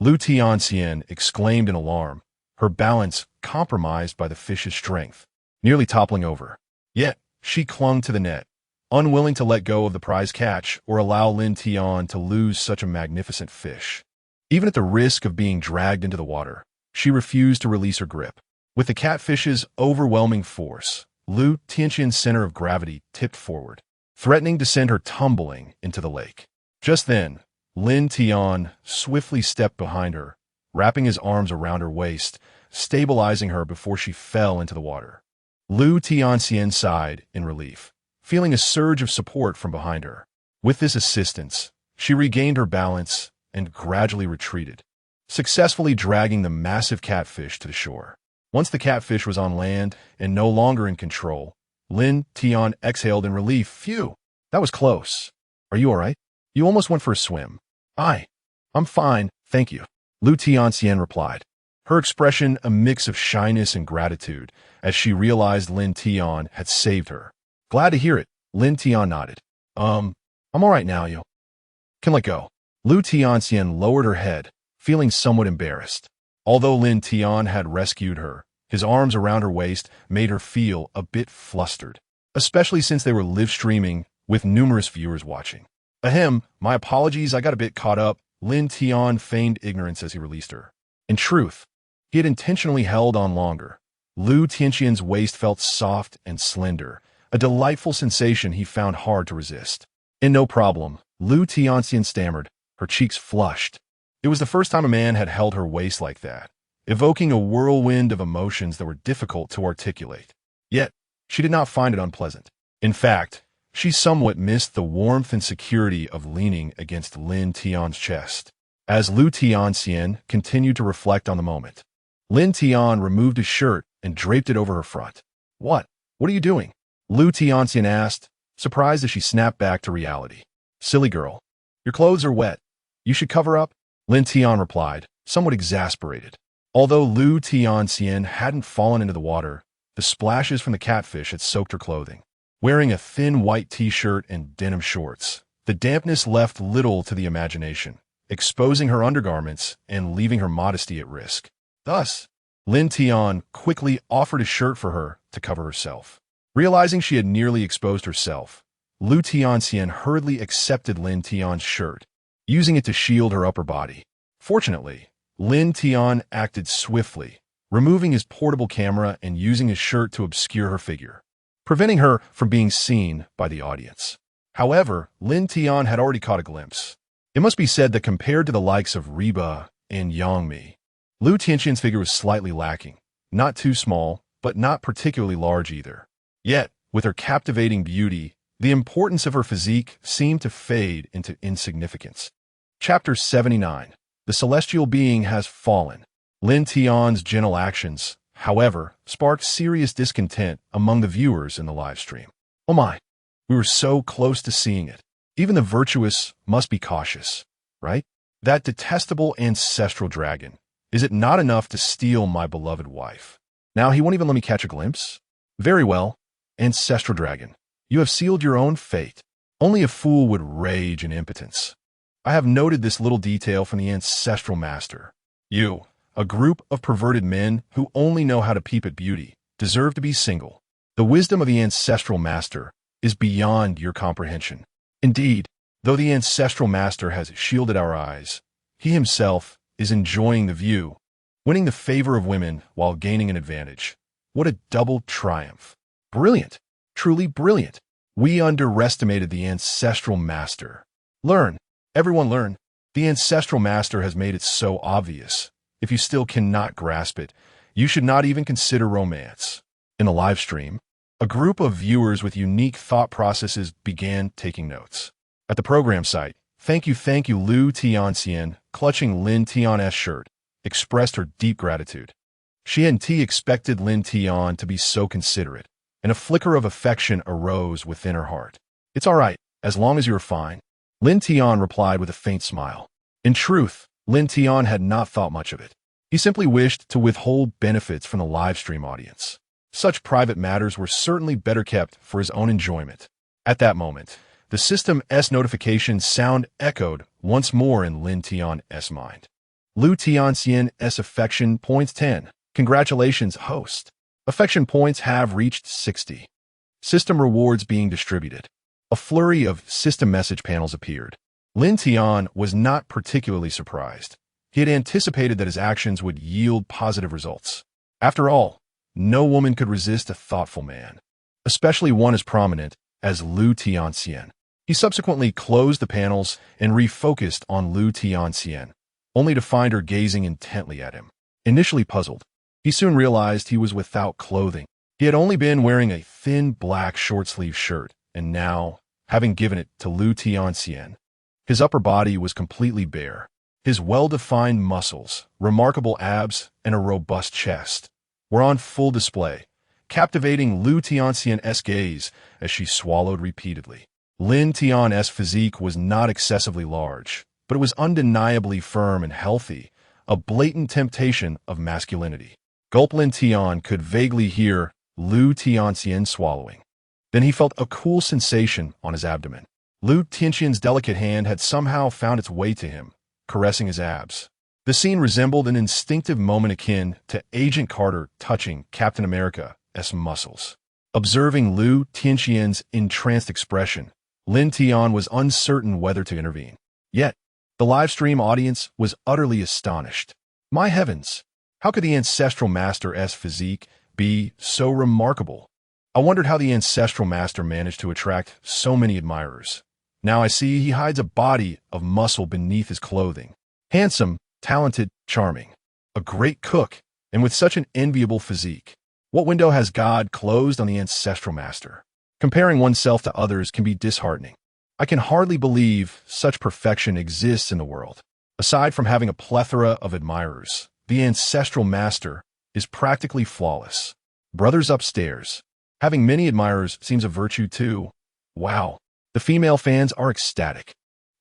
Lu Tianxian exclaimed in alarm, her balance compromised by the fish's strength, nearly toppling over. Yet, she clung to the net, unwilling to let go of the prize catch or allow Lin Tian to lose such a magnificent fish. Even at the risk of being dragged into the water, she refused to release her grip. With the catfish's overwhelming force, Lu Tianxian's center of gravity tipped forward, threatening to send her tumbling into the lake. Just then, Lin Tian swiftly stepped behind her, wrapping his arms around her waist, stabilizing her before she fell into the water. Lu Tianxian sighed in relief, feeling a surge of support from behind her. With this assistance, she regained her balance and gradually retreated, successfully dragging the massive catfish to the shore. Once the catfish was on land and no longer in control, Lin Tian exhaled in relief. Phew, that was close. Are you all right? You almost went for a swim. I'm fine, thank you, Lu Tianxian replied, her expression a mix of shyness and gratitude as she realized Lin Tian had saved her. Glad to hear it, Lin Tian nodded. I'm all right now, you can let go. Lu Tianxian lowered her head, feeling somewhat embarrassed. Although Lin Tian had rescued her, his arms around her waist made her feel a bit flustered, especially since they were live streaming with numerous viewers watching. Ahem, my apologies, I got a bit caught up. Lin Tian feigned ignorance as he released her. In truth, he had intentionally held on longer. Lu Tianxian's waist felt soft and slender, a delightful sensation he found hard to resist. No problem, Lu Tianxian stammered, her cheeks flushed. It was the first time a man had held her waist like that, evoking a whirlwind of emotions that were difficult to articulate. Yet, she did not find it unpleasant. In fact, she somewhat missed the warmth and security of leaning against Lin Tian's chest. As Lu Tianxian continued to reflect on the moment, Lin Tian removed his shirt and draped it over her front. What are you doing? Lu Tianxian asked, surprised as she snapped back to reality. Silly girl, your clothes are wet. You should cover up, Lin Tian replied, somewhat exasperated. Although Lu Tianxian hadn't fallen into the water, The splashes from the catfish had soaked her clothing. Wearing a thin white t-shirt and denim shorts, the dampness left little to the imagination, exposing her undergarments and leaving her modesty at risk. Thus, Lin Tian quickly offered a shirt for her to cover herself. Realizing she had nearly exposed herself, Lu Tianxian hurriedly accepted Lin Tian's shirt, using it to shield her upper body. Fortunately, Lin Tian acted swiftly, removing his portable camera and using his shirt to obscure her figure, preventing her from being seen by the audience. However, Lin Tian had already caught a glimpse. It must be said that compared to the likes of Reba and Yangmi, Lu Tianxian's figure was slightly lacking, not too small, but not particularly large either. Yet, with her captivating beauty, the importance of her physique seemed to fade into insignificance. Chapter 79. The celestial being has fallen. Lin Tian's gentle actions, however, sparked serious discontent among the viewers in the live stream. Oh my, we were so close to seeing it. Even the virtuous must be cautious, right? That detestable ancestral dragon. Is it not enough to steal my beloved wife? Now he won't even let me catch a glimpse? Very well, ancestral dragon. You have sealed your own fate. Only a fool would rage in impotence. I have noted this little detail from the ancestral master. You, a group of perverted men who only know how to peep at beauty, deserve to be single. The wisdom of the ancestral master is beyond your comprehension. Indeed, though the ancestral master has shielded our eyes, he himself is enjoying the view, winning the favor of women while gaining an advantage. What a double triumph. Brilliant. Truly brilliant. We underestimated the ancestral master. Learn. Everyone learn. The ancestral master has made it so obvious. If you still cannot grasp it, you should not even consider romance. In the live stream, a group of viewers with unique thought processes began taking notes. At the program site, thank you Lu Tianxian, clutching Lin Tian's shirt, expressed her deep gratitude. She hadn't expected Lin Tian to be so considerate, and a flicker of affection arose within her heart. It's all right, as long as you're fine. Lin Tian replied with a faint smile. In truth, Lin Tian had not thought much of it. He simply wished to withhold benefits from the live stream audience. Such private matters were certainly better kept for his own enjoyment. At that moment, the system's notification sound echoed once more in Lin Tian's mind. Lu Tianxian's affection points 10. Congratulations, host. Affection points have reached 60. System rewards being distributed. A flurry of system message panels appeared. Lin Tian was not particularly surprised. He had anticipated that his actions would yield positive results. After all, no woman could resist a thoughtful man, especially one as prominent as Lu Tianxian. He subsequently closed the panels and refocused on Lu Tianxian, only to find her gazing intently at him. Initially puzzled, he soon realized he was without clothing. He had only been wearing a thin black short-sleeve shirt, and now, having given it to Lu Tianxian, his upper body was completely bare. His well-defined muscles, remarkable abs, and a robust chest were on full display, captivating Lu Tianxian's gaze as she swallowed repeatedly. Lin Tian's physique was not excessively large, but it was undeniably firm and healthy, a blatant temptation of masculinity. Gulp. Lin Tian could vaguely hear Lu Tianxian swallowing. Then he felt a cool sensation on his abdomen. Lu Tianxian's delicate hand had somehow found its way to him, caressing his abs. The scene resembled an instinctive moment akin to Agent Carter touching Captain America's muscles. Observing Lu Tianxian's entranced expression, Lin Tian was uncertain whether to intervene. Yet, the live stream audience was utterly astonished. My heavens, how could the ancestral master's physique be so remarkable? I wondered how the ancestral master managed to attract so many admirers. Now I see he hides a body of muscle beneath his clothing. Handsome, talented, charming. A great cook, and with such an enviable physique. What window has God closed on the ancestral master? Comparing oneself to others can be disheartening. I can hardly believe such perfection exists in the world. Aside from having a plethora of admirers, the ancestral master is practically flawless. Brothers upstairs. Having many admirers seems a virtue too. Wow. The female fans are ecstatic.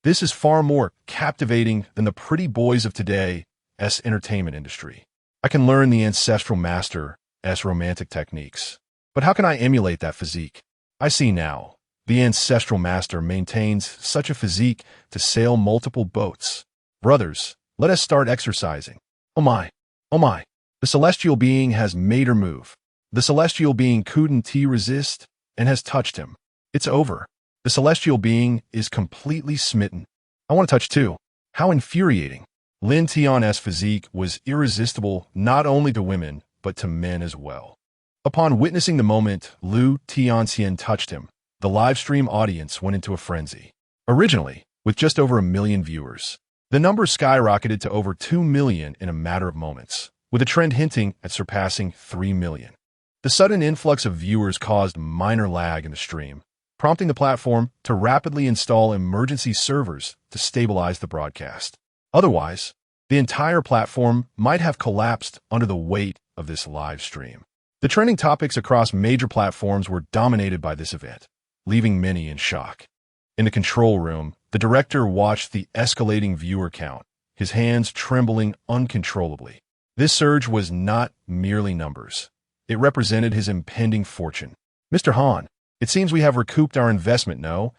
This is far more captivating than the pretty boys of today's entertainment industry. I can learn the ancestral master Tian's romantic techniques. But how can I emulate that physique? I see now. The ancestral master maintains such a physique to sail multiple boats. Brothers, let us start exercising. Oh my, oh my. The celestial being has made her move. The celestial being couldn't resist and has touched him. It's over. The celestial being is completely smitten. I want to touch too. How infuriating. Lin Tian's physique was irresistible not only to women, but to men as well. Upon witnessing the moment Lu Tianxian touched him, the livestream audience went into a frenzy. Originally, with just over 1 million viewers, the number skyrocketed to over 2 million in a matter of moments, with a trend hinting at surpassing 3 million. The sudden influx of viewers caused minor lag in the stream, prompting the platform to rapidly install emergency servers to stabilize the broadcast. Otherwise, the entire platform might have collapsed under the weight of this live stream. The trending topics across major platforms were dominated by this event, leaving many in shock. In the control room, the director watched the escalating viewer count, his hands trembling uncontrollably. This surge was not merely numbers. It represented his impending fortune. Mr. Han, it seems we have recouped our investment, no?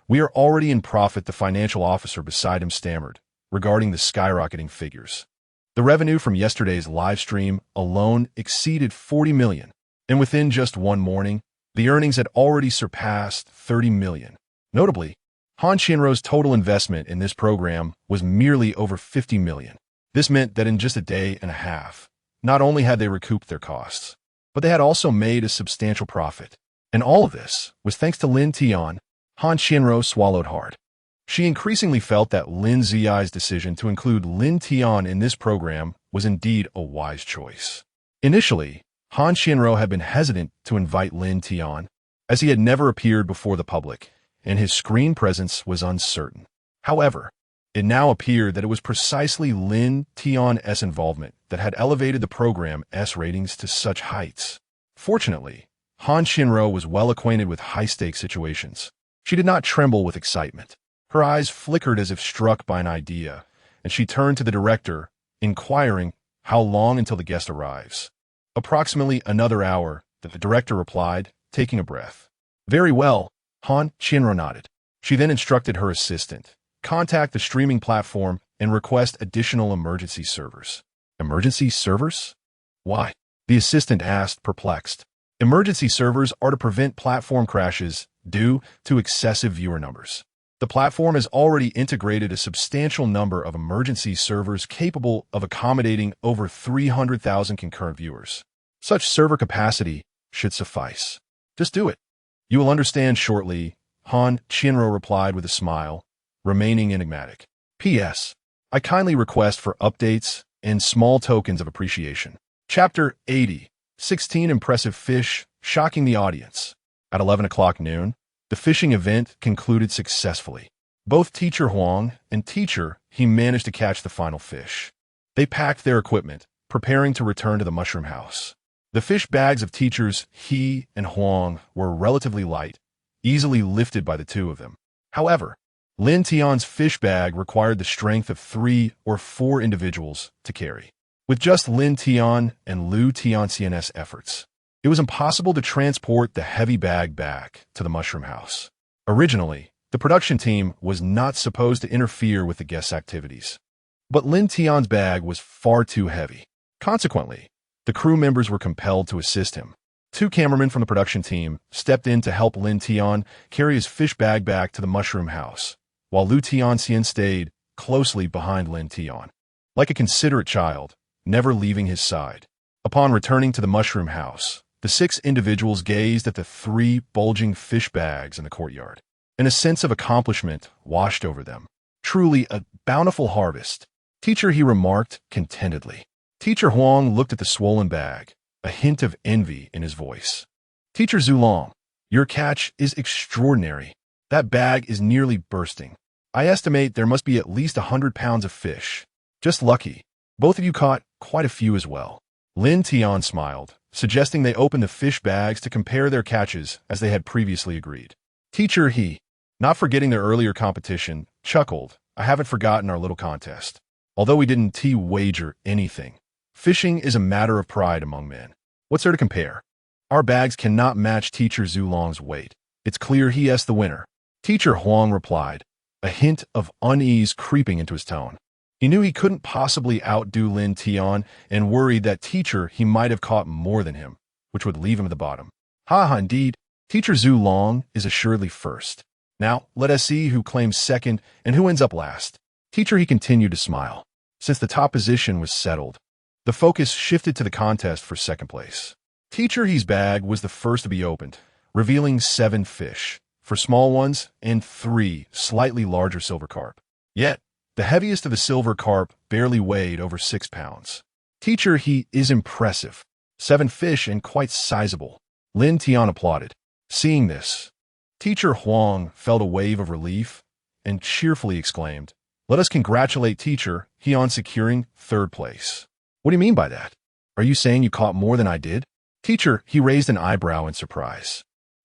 We are already in profit, the financial officer beside him stammered, regarding the skyrocketing figures. The revenue from yesterday's live stream alone exceeded 40 million, and within just one morning, the earnings had already surpassed 30 million. Notably, Han Qianrou's total investment in this program was merely over 50 million. This meant that in just a day and a half, not only had they recouped their costs, but they had also made a substantial profit. And all of this was thanks to Lin Tian. Han Qianrou swallowed hard. She increasingly felt that Lin Ziyi's decision to include Lin Tian in this program was indeed a wise choice. Initially, Han Qianrou had been hesitant to invite Lin Tian, as he had never appeared before the public, and his screen presence was uncertain. However, it now appeared that it was precisely Lin Tian's involvement that had elevated the program's ratings to such heights. Fortunately, Han Qianrou was well acquainted with high-stakes situations. She did not tremble with excitement. Her eyes flickered as if struck by an idea, and she turned to the director, inquiring how long until the guest arrives. Approximately another hour, the director replied, taking a breath. Very well, Han Qianrou nodded. She then instructed her assistant, contact the streaming platform and request additional emergency servers. Emergency servers? Why? The assistant asked, perplexed. Emergency servers are to prevent platform crashes due to excessive viewer numbers. The platform has already integrated a substantial number of emergency servers capable of accommodating over 300,000 concurrent viewers. Such server capacity should suffice. Just do it. You will understand shortly, Han Qianrou replied with a smile, remaining enigmatic. P.S. I kindly request for updates and small tokens of appreciation. Chapter 80. 16 impressive fish shocking the audience. At 11 o'clock noon, the fishing event concluded successfully. Both Teacher Huang and Teacher He managed to catch the final fish. They packed their equipment, preparing to return to the mushroom house. The fish bags of Teachers He and Huang were relatively light, easily lifted by the two of them. However, Lin Tian's fish bag required the strength of 3 or 4 individuals to carry. With just Lin Tian and Lu Tianxian's efforts, it was impossible to transport the heavy bag back to the mushroom house. Originally, the production team was not supposed to interfere with the guests' activities. But Lin Tian's bag was far too heavy. Consequently, the crew members were compelled to assist him. 2 cameramen from the production team stepped in to help Lin Tian carry his fish bag back to the mushroom house, while Lu Tianxian stayed closely behind Lin Tian, like a considerate child, never leaving his side. Upon returning to the mushroom house, the 6 individuals gazed at the 3 bulging fish bags in the courtyard, and a sense of accomplishment washed over them. Truly a bountiful harvest, Teacher He remarked contentedly. Teacher Huang looked at the swollen bag, a hint of envy in his voice. Teacher Zulong, your catch is extraordinary. That bag is nearly bursting. I estimate there must be at least 100 pounds of fish. Just lucky. Both of you caught quite a few as well. Lin Tian smiled, suggesting they open the fish bags to compare their catches as they had previously agreed. Teacher He, not forgetting their earlier competition, chuckled. I haven't forgotten our little contest. Although we didn't wager anything, fishing is a matter of pride among men. What's there to compare? Our bags cannot match Teacher Zulong's weight. It's clear he is the winner. Teacher Huang replied, a hint of unease creeping into his tone. He knew he couldn't possibly outdo Lin Tian and worried that teacher he might have caught more than him, which would leave him at the bottom. Ha, indeed. Teacher Zulong is assuredly first. Now, let us see who claims second and who ends up last. Teacher, he continued to smile. Since the top position was settled, the focus shifted to the contest for second place. Teacher He's bag was the first to be opened, revealing 7 fish, for small ones, and 3 slightly larger silver carp. Yet, the heaviest of the silver carp barely weighed over 6 pounds. Teacher He is impressive. 7 fish and quite sizable. Lin Tian applauded. Seeing this, Teacher Huang felt a wave of relief and cheerfully exclaimed, let us congratulate Teacher He on securing 3rd place. What do you mean by that? Are you saying you caught more than I did? Teacher He raised an eyebrow in surprise.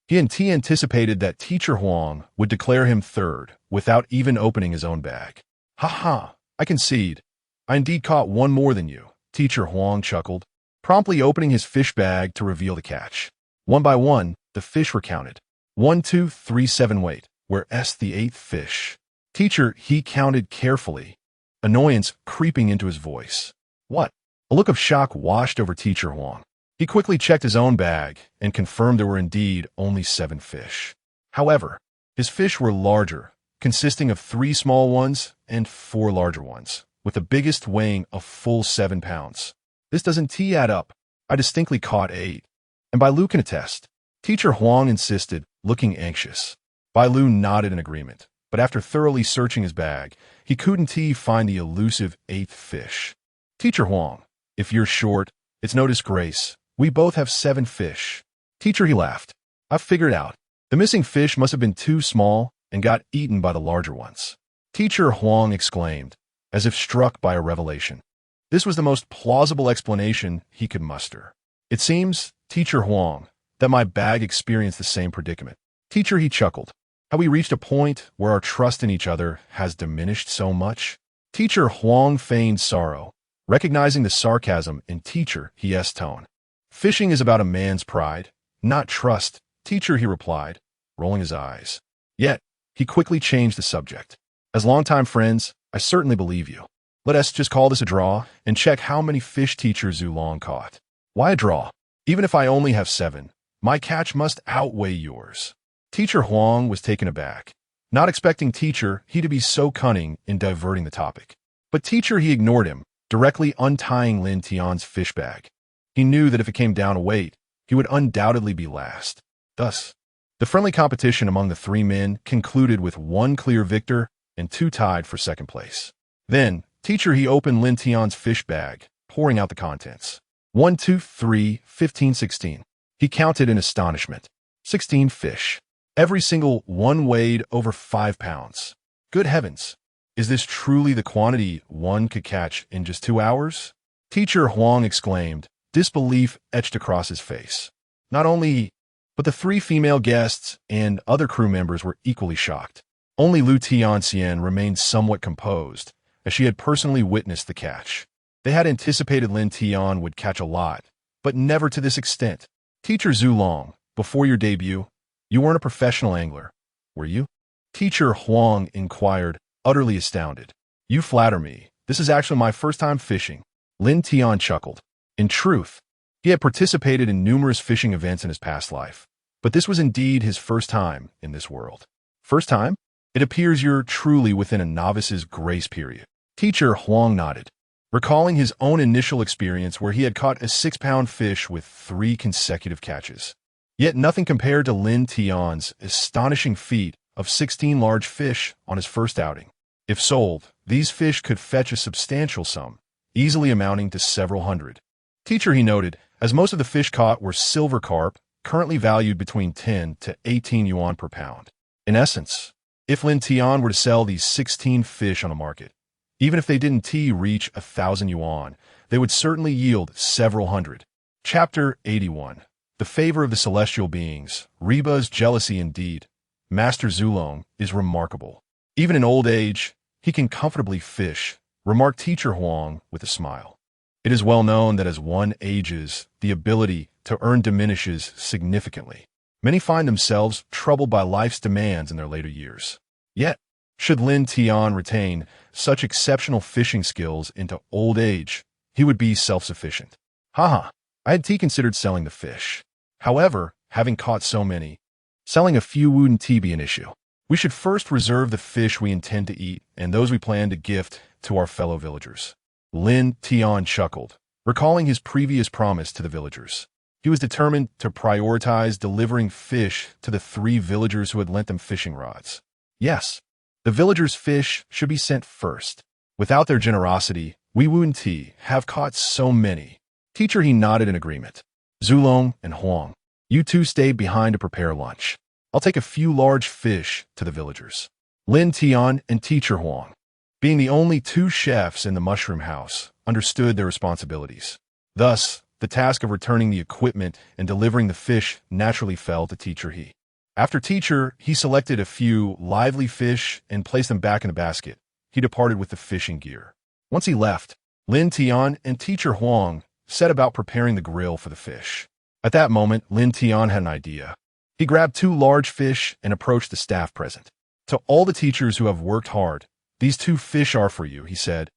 He anticipated that Teacher Huang would declare him 3rd without even opening his own bag. Ha, I concede. I indeed caught one more than you, Teacher Huang chuckled, promptly opening his fish bag to reveal the catch. One by one, the fish were counted. 1, 2, 3, 7 weight, whereas the 8th fish. Teacher He counted carefully, annoyance creeping into his voice. What? A look of shock washed over Teacher Huang. He quickly checked his own bag and confirmed there were indeed only 7 fish. However, his fish were larger, consisting of 3 small ones and 4 larger ones, with the biggest weighing a full 7 pounds. This doesn't add up. I distinctly caught 8. And Bai Lu can attest. Teacher Huang insisted, looking anxious. Bai Lu nodded in agreement, but after thoroughly searching his bag, he couldn't find the elusive 8th fish. Teacher Huang, if you're short, it's no disgrace. We both have 7 fish. Teacher He laughed. I've figured out. The missing fish must have been too small and got eaten by the larger ones. Teacher Huang exclaimed, as if struck by a revelation. This was the most plausible explanation he could muster. It seems, Teacher Huang, that my bag experienced the same predicament. Teacher He chuckled. Have we reached a point where our trust in each other has diminished so much? Teacher Huang feigned sorrow, recognizing the sarcasm in Teacher He's tone. Fishing is about a man's pride, not trust, Teacher He replied, rolling his eyes. Yet, he quickly changed the subject. As longtime friends, I certainly believe you. Let us just call this a draw and check how many fish Teacher Zulong caught. Why a draw? Even if I only have 7, my catch must outweigh yours. Teacher Huang was taken aback, not expecting Teacher He to be so cunning in diverting the topic. But Teacher He ignored him, directly untying Lin Tian's fish bag. He knew that if it came down to weight, he would undoubtedly be last. Thus, the friendly competition among the 3 men concluded with 1 clear victor and 2 tied for second place. Then, Teacher He opened Lin Tian's fish bag, pouring out the contents. 1, 2, 3, 15, 16. He counted in astonishment. 16 fish. Every single one weighed over 5 pounds. Good heavens! Is this truly the quantity one could catch in just 2 hours? Teacher Huang exclaimed, disbelief etched across his face. Not only he, but the 3 female guests and other crew members were equally shocked. Only Lin Tian remained somewhat composed, as she had personally witnessed the catch. They had anticipated Lin Tian would catch a lot, but never to this extent. Teacher Zulong, before your debut, you weren't a professional angler, were you? Teacher Huang inquired, utterly astounded. You flatter me. This is actually my first time fishing. Lin Tian chuckled. In truth, he had participated in numerous fishing events in his past life, but this was indeed his first time in this world. First time? It appears you're truly within a novice's grace period. Teacher Huang nodded, recalling his own initial experience where he had caught a 6-pound fish with 3 consecutive catches. Yet nothing compared to Lin Tian's astonishing feat of 16 large fish on his first outing. If sold, these fish could fetch a substantial sum, easily amounting to several hundred. Teacher, he noted, as most of the fish caught were silver carp, currently valued between 10 to 18 yuan per pound. In essence, if Lin Tian were to sell these 16 fish on the market, even if they didn't reach 1,000 yuan, they would certainly yield several hundred. Chapter 81. The favor of the celestial beings. Reba's jealousy indeed. Master Zulong is remarkable. Even in old age, he can comfortably fish, remarked Teacher Huang with a smile. It is well known that as one ages, the ability to earn diminishes significantly. Many find themselves troubled by life's demands in their later years. Yet, should Lin Tian retain such exceptional fishing skills into old age, he would be self-sufficient. Haha, I had considered selling the fish. However, having caught so many, selling a few wouldn't be an issue. We should first reserve the fish we intend to eat and those we plan to gift to our fellow villagers. Lin Tian chuckled, recalling his previous promise to the villagers. He was determined to prioritize delivering fish to the 3 villagers who had lent them fishing rods. Yes, the villagers' fish should be sent first. Without their generosity, we wouldn't have caught so many. Teacher, he nodded in agreement. Zulong and Huang, you two stay behind to prepare lunch. I'll take a few large fish to the villagers. Lin Tian and Teacher Huang, being the only 2 chefs in the mushroom house, understood their responsibilities. Thus, the task of returning the equipment and delivering the fish naturally fell to Teacher He. After Teacher, he selected a few lively fish and placed them back in the basket. He departed with the fishing gear. Once he left, Lin Tian and Teacher Huang set about preparing the grill for the fish. At that moment, Lin Tian had an idea. He grabbed 2 large fish and approached the staff present. To all the teachers who have worked hard, these 2 fish are for you, he said,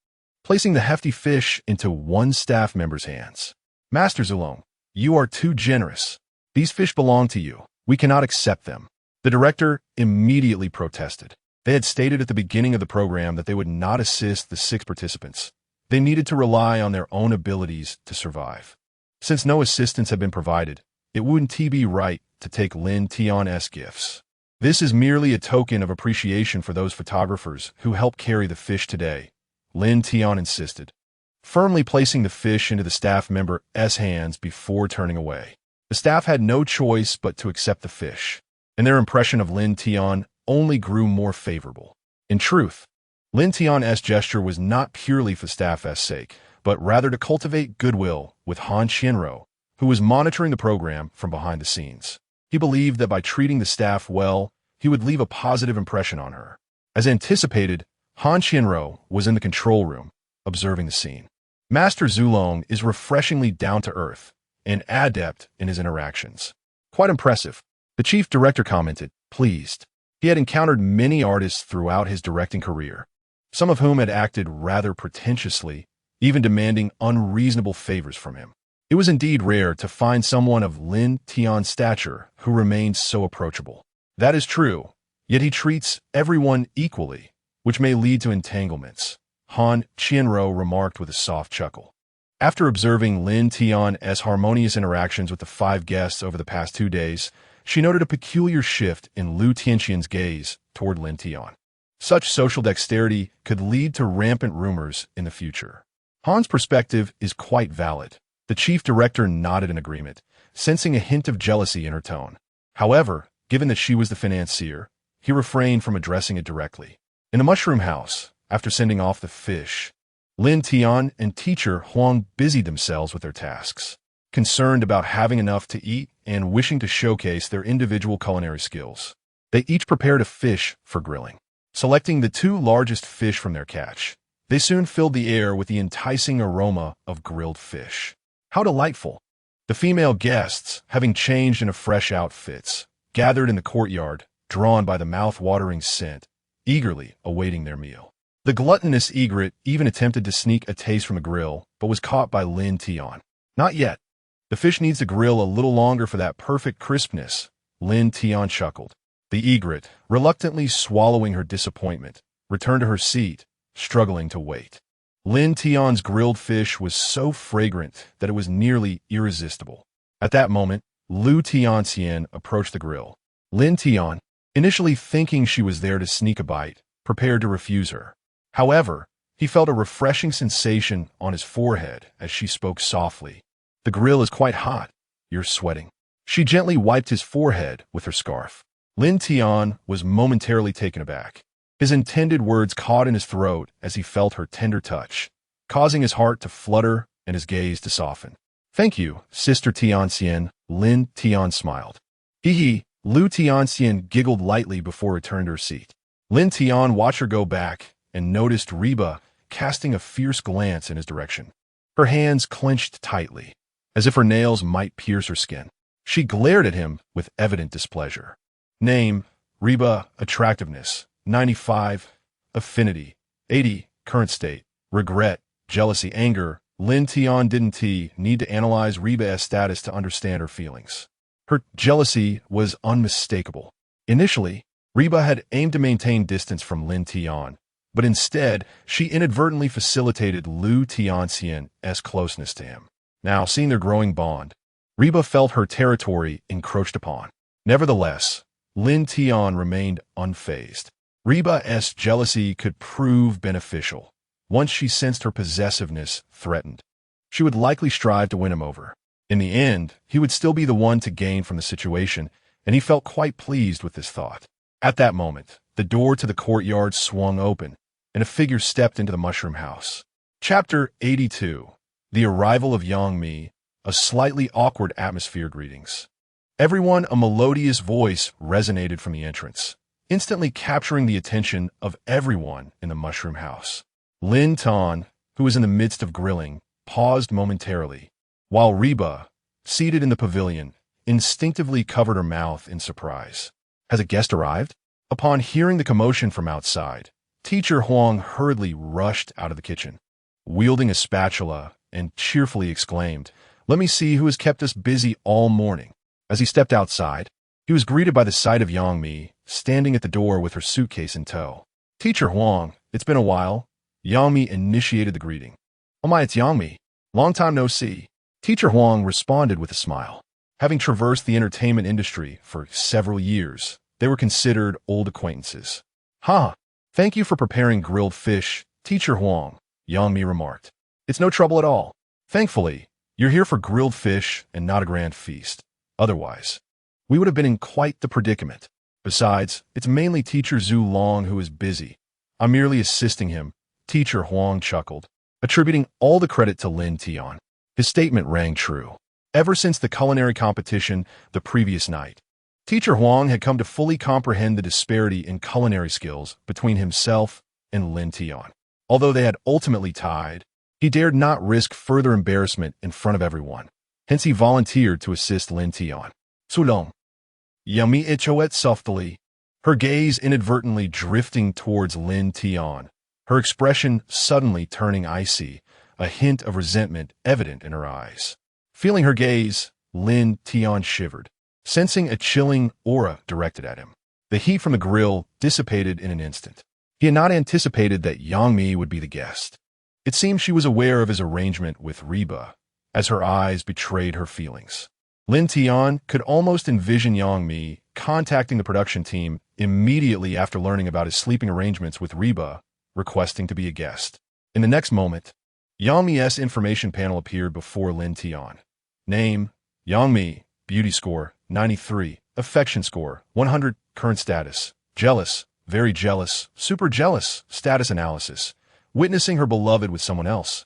placing the hefty fish into one staff member's hands. Master Zulong, you are too generous. These fish belong to you. We cannot accept them. The director immediately protested. They had stated at the beginning of the program that they would not assist the 6 participants. They needed to rely on their own abilities to survive. Since no assistance had been provided, it wouldn't be right to take Lin Tian's gifts. This is merely a token of appreciation for those photographers who helped carry the fish today, Lin Tian insisted, firmly placing the fish into the staff member's hands before turning away. The staff had no choice but to accept the fish, and their impression of Lin Tian only grew more favorable. In truth, Lin Tian's gesture was not purely for staff's sake, but rather to cultivate goodwill with Han Qianrou, who was monitoring the program from behind the scenes. He believed that by treating the staff well, he would leave a positive impression on her. As anticipated, Han Qianrou was in the control room, observing the scene. Master Zulong is refreshingly down-to-earth and adept in his interactions. Quite impressive, the chief director commented, pleased. He had encountered many artists throughout his directing career, some of whom had acted rather pretentiously, even demanding unreasonable favors from him. It was indeed rare to find someone of Lin Tian's stature who remained so approachable. That is true, yet he treats everyone equally, which may lead to entanglements, Han Qianrou remarked with a soft chuckle. After observing Lin Tian's harmonious interactions with the 5 guests over the past 2 days, she noted a peculiar shift in Lu Tianxian's gaze toward Lin Tian. Such social dexterity could lead to rampant rumors in the future. Han's perspective is quite valid. The chief director nodded in agreement, sensing a hint of jealousy in her tone. However, given that she was the financier, he refrained from addressing it directly. In the mushroom house, after sending off the fish, Lin Tian and teacher Huang busied themselves with their tasks, concerned about having enough to eat and wishing to showcase their individual culinary skills. They each prepared a fish for grilling. Selecting the 2 largest fish from their catch, they soon filled the air with the enticing aroma of grilled fish. How delightful! The female guests, having changed into fresh outfits, gathered in the courtyard, drawn by the mouth-watering scent, eagerly awaiting their meal. The gluttonous egret even attempted to sneak a taste from the grill, but was caught by Lin Tian. Not yet. The fish needs to grill a little longer for that perfect crispness, Lin Tian chuckled. The egret, reluctantly swallowing her disappointment, returned to her seat, struggling to wait. Lin Tian's grilled fish was so fragrant that it was nearly irresistible. At that moment, Lu Tianxian approached the grill. Lin Tian, initially thinking she was there to sneak a bite, prepared to refuse her. However, he felt a refreshing sensation on his forehead as she spoke softly. The grill is quite hot. You're sweating. She gently wiped his forehead with her scarf. Lin Tian was momentarily taken aback. His intended words caught in his throat as he felt her tender touch, causing his heart to flutter and his gaze to soften. Thank you, Sister Tianxian, Lin Tian smiled. Hee. Lu Tianxian giggled lightly before returning to her seat. Lin Tian watched her go back and noticed Reba casting a fierce glance in his direction. Her hands clenched tightly, as if her nails might pierce her skin. She glared at him with evident displeasure. Name, Reba, attractiveness, 95, affinity, 80, current state, regret, jealousy, anger. Lin Tian didn't need to analyze Reba's status to understand her feelings. Her jealousy was unmistakable. Initially, Reba had aimed to maintain distance from Lin Tian, but instead, she inadvertently facilitated Lin Tian's closeness to him. Now, seeing their growing bond, Reba felt her territory encroached upon. Nevertheless, Lin Tian remained unfazed. Reba's jealousy could prove beneficial. Once she sensed her possessiveness threatened, she would likely strive to win him over. In the end, he would still be the one to gain from the situation, and he felt quite pleased with this thought. At that moment, the door to the courtyard swung open, and a figure stepped into the mushroom house. Chapter 82. The Arrival of Yang Mi, a slightly awkward atmosphere greetings. Everyone, a melodious voice resonated from the entrance, instantly capturing the attention of everyone in the mushroom house. Lin Tian, who was in the midst of grilling, paused momentarily, while Reba, seated in the pavilion, instinctively covered her mouth in surprise. Has a guest arrived? Upon hearing the commotion from outside, Teacher Huang hurriedly rushed out of the kitchen, wielding a spatula, and cheerfully exclaimed, "Let me see who has kept us busy all morning." As he stepped outside, he was greeted by the sight of Yang Mi, standing at the door with her suitcase in tow. "Teacher Huang, it's been a while." Yang Mi initiated the greeting. "Oh my, it's Yang Mi. Long time no see." Teacher Huang responded with a smile. Having traversed the entertainment industry for several years, they were considered old acquaintances. "Ha! Thank you for preparing grilled fish, Teacher Huang," Yang Mi remarked. "It's no trouble at all. Thankfully, you're here for grilled fish and not a grand feast. Otherwise, we would have been in quite the predicament. Besides, it's mainly Teacher Zhu Long who is busy. I'm merely assisting him," Teacher Huang chuckled, attributing all the credit to Lin Tian. His statement rang true. Ever since the culinary competition the previous night, Teacher Huang had come to fully comprehend the disparity in culinary skills between himself and Lin Tian. Although they had ultimately tied, he dared not risk further embarrassment in front of everyone. Hence he volunteered to assist Lin Tian. "Sulong." Yang Mi echoed softly, her gaze inadvertently drifting towards Lin Tian, her expression suddenly turning icy, a hint of resentment evident in her eyes. Feeling her gaze, Lin Tian shivered, sensing a chilling aura directed at him. The heat from the grill dissipated in an instant. He had not anticipated that Yang Mi would be the guest. It seemed she was aware of his arrangement with Reba, as her eyes betrayed her feelings. Lin Tian could almost envision Yang Mi contacting the production team immediately after learning about his sleeping arrangements with Reba, requesting to be a guest. In the next moment, Yang Mi's information panel appeared before Lin Tian. Name, Yang Mi, beauty score, 93, affection score, 100, current status, jealous, very jealous, super jealous, status analysis, witnessing her beloved with someone else.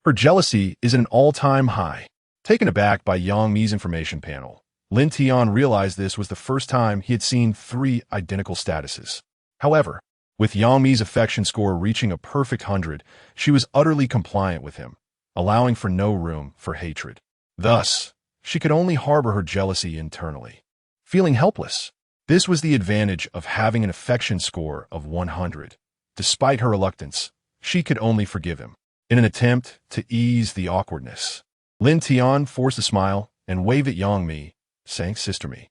Her jealousy is at an all-time high. Taken aback by Yang Mi's information panel, Lin Tian realized this was the first time he had seen 3 identical statuses. However, with Yang Mi's affection score reaching a perfect 100, she was utterly compliant with him, allowing for no room for hatred. Thus, she could only harbor her jealousy internally. Feeling helpless, this was the advantage of having an affection score of 100. Despite her reluctance, she could only forgive him. In an attempt to ease the awkwardness, Lin Tian forced a smile and waved at Yang Mi, saying, "Sister Mi,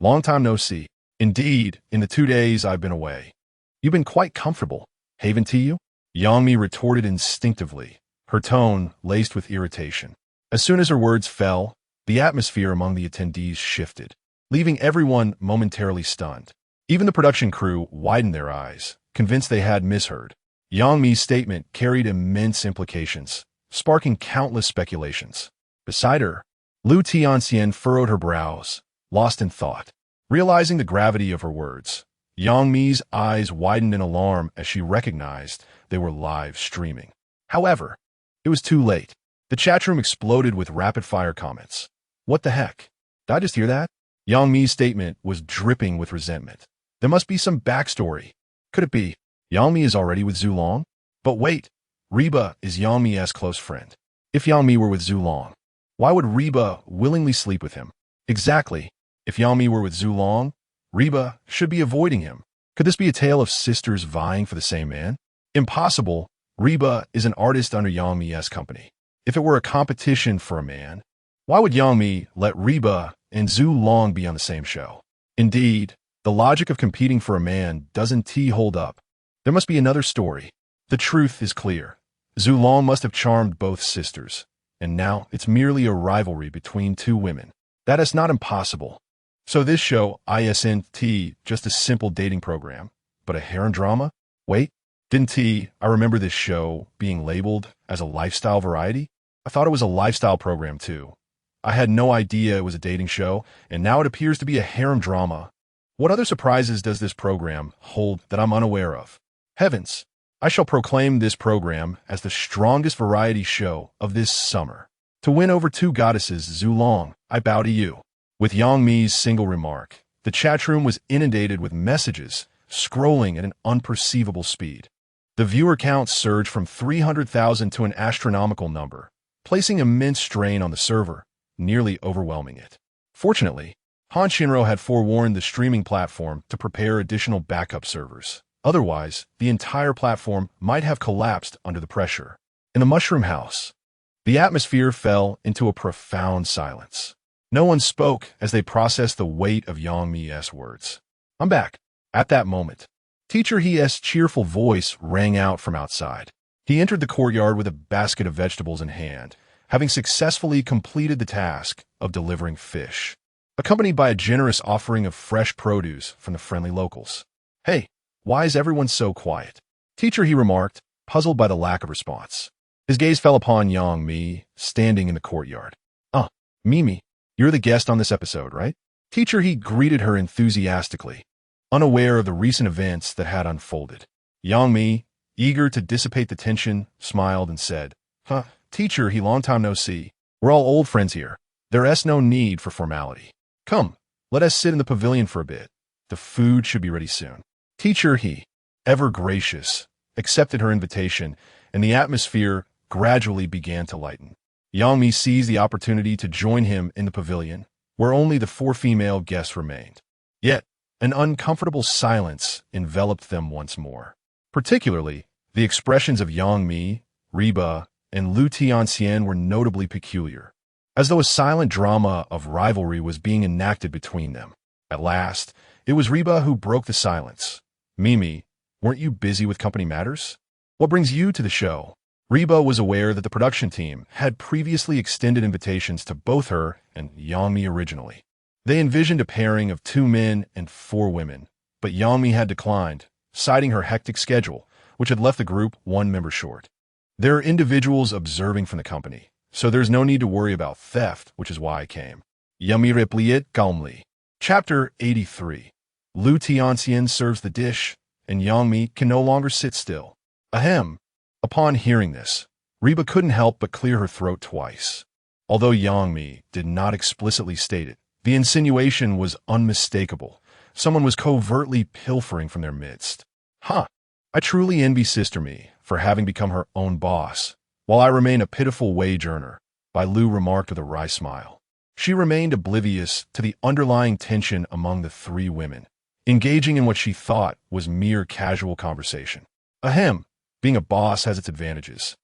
long time no see. Indeed, in the 2 days I've been away. You've been quite comfortable, haven't you?" Yang Mi retorted instinctively, her tone laced with irritation. As soon as her words fell, the atmosphere among the attendees shifted, leaving everyone momentarily stunned. Even the production crew widened their eyes, convinced they had misheard. Yang Mi's statement carried immense implications, sparking countless speculations. Beside her, Lin Tian furrowed her brows, lost in thought. Realizing the gravity of her words, Yang Mi's eyes widened in alarm as she recognized they were live streaming. However, it was too late. The chat room exploded with rapid-fire comments. "What the heck? Did I just hear that?" Yang Mi's statement was dripping with resentment. "There must be some backstory. Could it be Yang Mi is already with Zhu Long? But wait, Reba is Yang Mi's close friend. If Yang Mi were with Zhu Long, why would Reba willingly sleep with him? Exactly. If Yang Mi were with Zhu Long, Reba should be avoiding him. Could this be a tale of sisters vying for the same man? Impossible. Reba is an artist under Yang Mi's company. If it were a competition for a man, why would Yang Mi let Reba and Zhu Long be on the same show? Indeed, the logic of competing for a man doesn't hold up. There must be another story. The truth is clear. Zhu Long must have charmed both sisters, and now it's merely a rivalry between two women. That is not impossible. So this show isn't just a simple dating program, but a harem drama? Wait, didn't I remember this show being labeled as a lifestyle variety? I thought it was a lifestyle program too. I had no idea it was a dating show, and now it appears to be a harem drama. What other surprises does this program hold that I'm unaware of? Heavens, I shall proclaim this program as the strongest variety show of this summer. To win over two goddesses, Zhu Long, I bow to you. With Yang Mi's single remark, the chat room was inundated with messages, scrolling at an unperceivable speed. The viewer count surged from 300,000 to an astronomical number, placing immense strain on the server, nearly overwhelming it. Fortunately, Han Shinro had forewarned the streaming platform to prepare additional backup servers. Otherwise, the entire platform might have collapsed under the pressure. In the Mushroom House, the atmosphere fell into a profound silence. No one spoke as they processed the weight of Yang Mi's words. I'm back. At that moment, Teacher He's cheerful voice rang out from outside. He entered the courtyard with a basket of vegetables in hand, having successfully completed the task of delivering fish, accompanied by a generous offering of fresh produce from the friendly locals. Hey, why is everyone so quiet? Teacher, he remarked, puzzled by the lack of response. His gaze fell upon Yang Mi, standing in the courtyard. Mimi, you're the guest on this episode, right? Teacher, he greeted her enthusiastically, unaware of the recent events that had unfolded. Yang Mi, eager to dissipate the tension, smiled and said, Teacher, he long time no see. We're all old friends here. There's no need for formality. Come, let us sit in the pavilion for a bit. The food should be ready soon. Teacher, he, ever gracious, accepted her invitation, and the atmosphere gradually began to lighten. Yang Mi seized the opportunity to join him in the pavilion, where only the four female guests remained. Yet, an uncomfortable silence enveloped them once more. Particularly, the expressions of Yang Mi, Reba, and Lin Tian were notably peculiar, as though a silent drama of rivalry was being enacted between them. At last, it was Reba who broke the silence. Mimi, weren't you busy with company matters? What brings you to the show? Reba was aware that the production team had previously extended invitations to both her and Yang Mi originally. They envisioned a pairing of 2 men and 4 women, but Yang Mi had declined, citing her hectic schedule, which had left the group 1 member short. There are individuals observing from the company, so there's no need to worry about theft, which is why I came. Yang Mi replied calmly. Chapter 83. Lin Tian serves the dish, and Yang Mi can no longer sit still. Ahem. Upon hearing this, Reba couldn't help but clear her throat twice. Although Yang Mi did not explicitly state it, the insinuation was unmistakable. Someone was covertly pilfering from their midst. I truly envy Sister Mi for having become her own boss, while I remain a pitiful wage earner, Bai Lu remarked with a wry smile. She remained oblivious to the underlying tension among the 3 women, engaging in what she thought was mere casual conversation. Ahem. Being a boss has its advantages,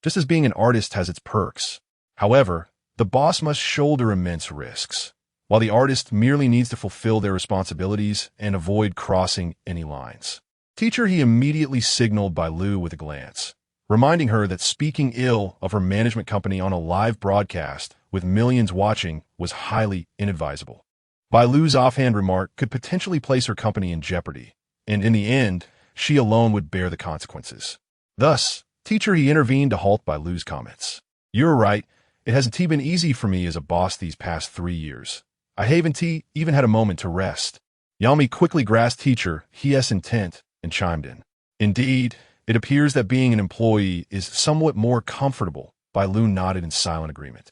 just as being an artist has its perks. However, the boss must shoulder immense risks, while the artist merely needs to fulfill their responsibilities and avoid crossing any lines. Teacher, he immediately signaled Bai Lu with a glance, reminding her that speaking ill of her management company on a live broadcast with millions watching was highly inadvisable. Bai Lu's offhand remark could potentially place her company in jeopardy, and in the end, she alone would bear the consequences. Thus, Teacher, he intervened to halt Bai Lu's comments. You're right, it hasn't been easy for me as a boss these past 3 years. I haven't even had a moment to rest. Yang Mi quickly grasped Teacher He's intent and chimed in. Indeed, it appears that being an employee is somewhat more comfortable. Bai Lu nodded in silent agreement.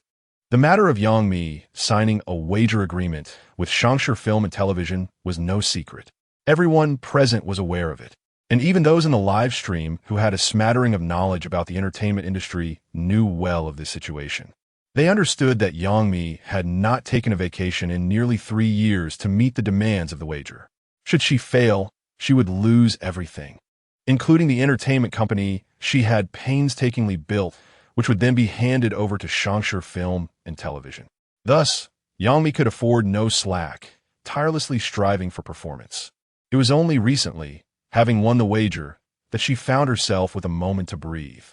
The matter of Yang Mi signing a wager agreement with Shangshi Film and Television was no secret. Everyone present was aware of it, And even those in the live stream who had a smattering of knowledge about the entertainment industry knew well of this situation. They understood that Yang had not taken a vacation in nearly 3 years to meet the demands of the wager. Should she fail, she would lose everything, including the entertainment company she had painstakingly built, which would then be handed over to Xianjian Film and Television. Thus, Yang could afford no slack, tirelessly striving for performance. It was only recently, having won the wager, that she found herself with a moment to breathe.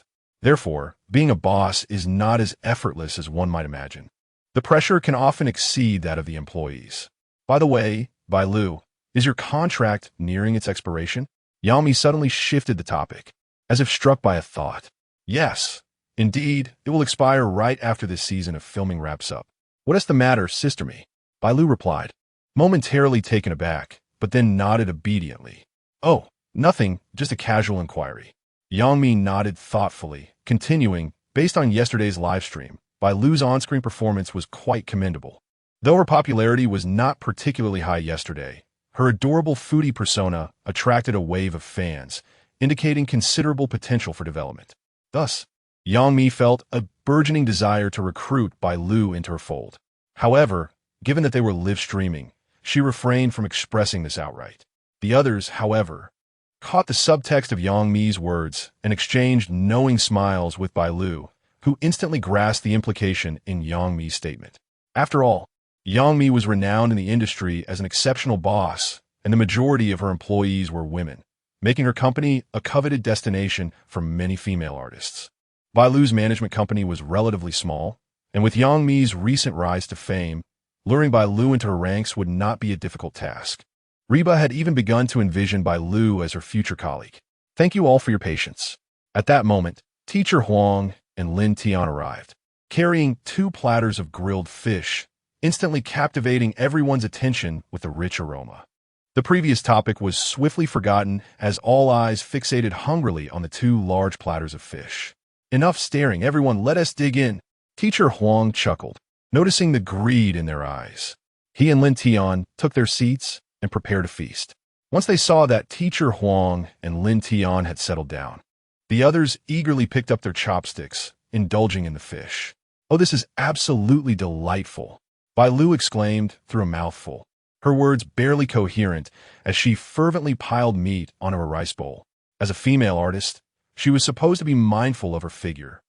Therefore, being a boss is not as effortless as one might imagine. The pressure can often exceed that of the employees. By the way, Bai Lu, is your contract nearing its expiration? Yang suddenly shifted the topic, as if struck by a thought. Yes, indeed, it will expire right after this season of filming wraps up. What is the matter, sister me? Bai Lu replied, momentarily taken aback, but then nodded obediently. Oh, nothing, just a casual inquiry. Yang nodded thoughtfully, continuing, based on yesterday's livestream, Bai Lu's on-screen performance was quite commendable. Though her popularity was not particularly high yesterday, her adorable foodie persona attracted a wave of fans, indicating considerable potential for development. Thus, Yang felt a burgeoning desire to recruit Bai Lu into her fold. However, given that they were live streaming, she refrained from expressing this outright. The others, however, caught the subtext of Yang words and exchanged knowing smiles with Bai Lu, who instantly grasped the implication in Yang statement. After all, Yang was renowned in the industry as an exceptional boss, and the majority of her employees were women, making her company a coveted destination for many female artists. Bai Lu's management company was relatively small, and with Yang recent rise to fame, luring Bai Lu into her ranks would not be a difficult task. Reba had even begun to envision Bai Lu as her future colleague. Thank you all for your patience. At that moment, Teacher Huang and Lin Tian arrived, carrying 2 platters of grilled fish, instantly captivating everyone's attention with the rich aroma. The previous topic was swiftly forgotten as all eyes fixated hungrily on the 2 large platters of fish. Enough staring, everyone, let us dig in. Teacher Huang chuckled, noticing the greed in their eyes. He and Lin Tian took their seats and prepared a feast. Once they saw that Teacher Huang and Lin Tian had settled down, the others eagerly picked up their chopsticks, indulging in the fish. Oh, this is absolutely delightful, Bai Lu exclaimed through a mouthful, her words barely coherent as she fervently piled meat onto a rice bowl. As a female artist, she was supposed to be mindful of her figure.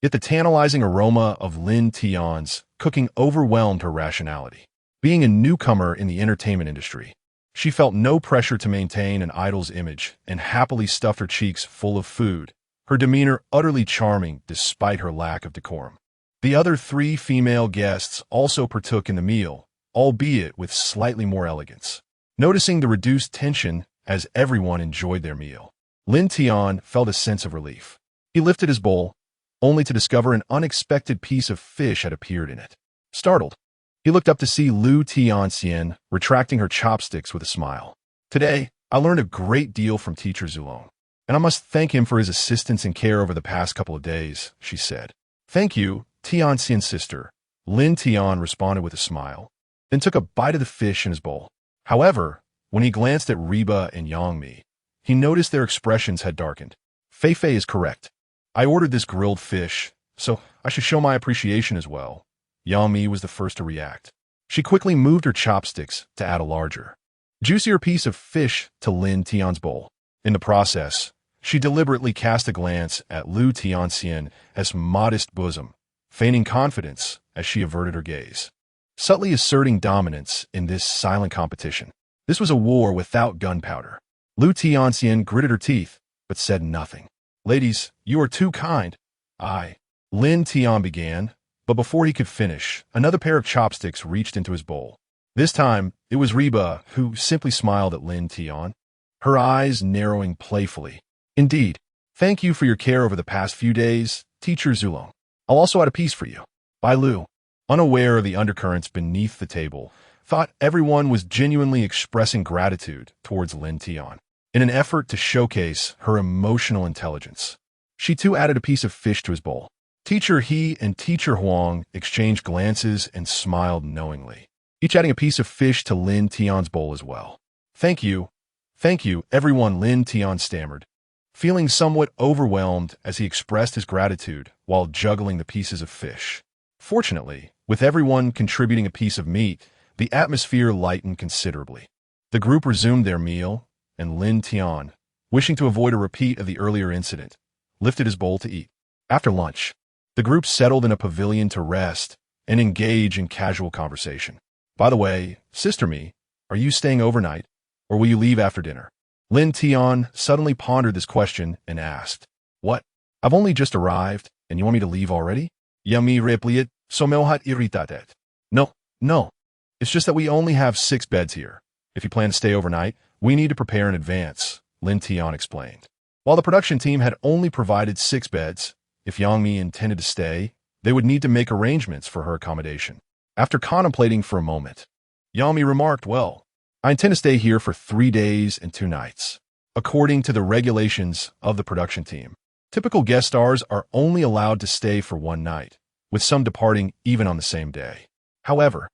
Yet the tantalizing aroma of Lin Tian's cooking overwhelmed her rationality. Being a newcomer in the entertainment industry, she felt no pressure to maintain an idol's image and happily stuffed her cheeks full of food, her demeanor utterly charming despite her lack of decorum. The other 3 female guests also partook in the meal, albeit with slightly more elegance. Noticing the reduced tension as everyone enjoyed their meal, Lin Tian felt a sense of relief. He lifted his bowl, only to discover an unexpected piece of fish had appeared in it. Startled, he looked up to see Lu Tianxian retracting her chopsticks with a smile. Today, I learned a great deal from Teacher Zulong, and I must thank him for his assistance and care over the past couple of days, she said. Thank you, Tianxian's sister, Lin Tian responded with a smile, then took a bite of the fish in his bowl. However, when he glanced at Reba and Yang, he noticed their expressions had darkened. Fei is correct. I ordered this grilled fish, so I should show my appreciation as well. Yang was the first to react. She quickly moved her chopsticks to add a larger, juicier piece of fish to Lin Tian's bowl. In the process, she deliberately cast a glance at Lu Tianxian as modest bosom, feigning confidence as she averted her gaze, subtly asserting dominance in this silent competition. This was a war without gunpowder. Lu Tianxian gritted her teeth, but said nothing. Ladies, you are too kind. Lin Tian began, but before he could finish, another pair of chopsticks reached into his bowl. This time, it was Reba who simply smiled at Lin Tian, her eyes narrowing playfully. Indeed, thank you for your care over the past few days, Teacher Zulong. I'll also add a piece for you. Bai Lu, unaware of the undercurrents beneath the table, thought everyone was genuinely expressing gratitude towards Lin Tian. In an effort to showcase her emotional intelligence, she too added a piece of fish to his bowl. Teacher He and Teacher Huang exchanged glances and smiled knowingly, each adding a piece of fish to Lin Tian's bowl as well. Thank you. Thank you, everyone, Lin Tian stammered, feeling somewhat overwhelmed as he expressed his gratitude while juggling the pieces of fish. Fortunately, with everyone contributing a piece of meat, the atmosphere lightened considerably. The group resumed their meal, and Lin Tian, wishing to avoid a repeat of the earlier incident, lifted his bowl to eat. After lunch, the group settled in a pavilion to rest and engage in casual conversation. By the way, Sister Me, are you staying overnight, or will you leave after dinner? Lin Tian suddenly pondered this question and asked, What? I've only just arrived, and you want me to leave already? Yami replied, somelhat irritated. No. It's just that we only have 6 beds here. If you plan to stay overnight, we need to prepare in advance, Lin Tian explained. While the production team had only provided 6 beds, if Yangmi intended to stay, they would need to make arrangements for her accommodation. After contemplating for a moment, Yangmi remarked, Well, I intend to stay here for 3 days and 2 nights. According to the regulations of the production team, typical guest stars are only allowed to stay for 1 night, with some departing even on the same day. However,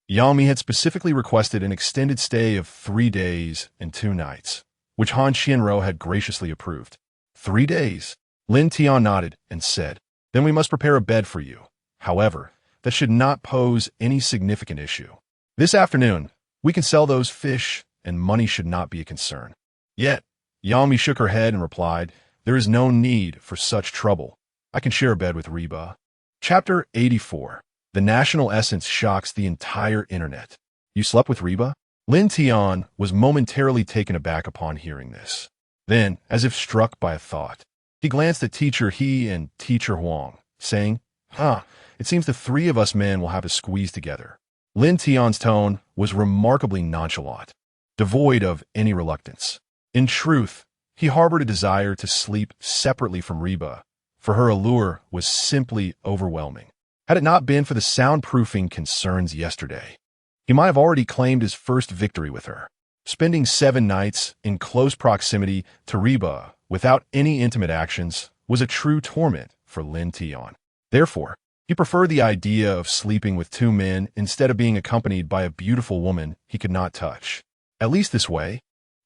Yangmi had specifically requested an extended stay of 3 days and 2 nights, which Han Xianro had graciously approved. 3 days? Lin Tian nodded and said, Then we must prepare a bed for you. However, that should not pose any significant issue. This afternoon, we can sell those fish, and money should not be a concern. Yet, Yangmi shook her head and replied, There is no need for such trouble. I can share a bed with Reba. Chapter 84. The national essence shocks the entire internet. You slept with Reba? Lin Tian was momentarily taken aback upon hearing this. Then, as if struck by a thought, he glanced at Teacher He and Teacher Huang, saying, It seems the 3 of us men will have to squeeze together. Lin Tian's tone was remarkably nonchalant, devoid of any reluctance. In truth, he harbored a desire to sleep separately from Reba, for her allure was simply overwhelming. Had it not been for the soundproofing concerns yesterday, he might have already claimed his first victory with her. Spending 7 nights in close proximity to Reba without any intimate actions was a true torment for Lin Tian. Therefore, he preferred the idea of sleeping with 2 men instead of being accompanied by a beautiful woman he could not touch. At least this way,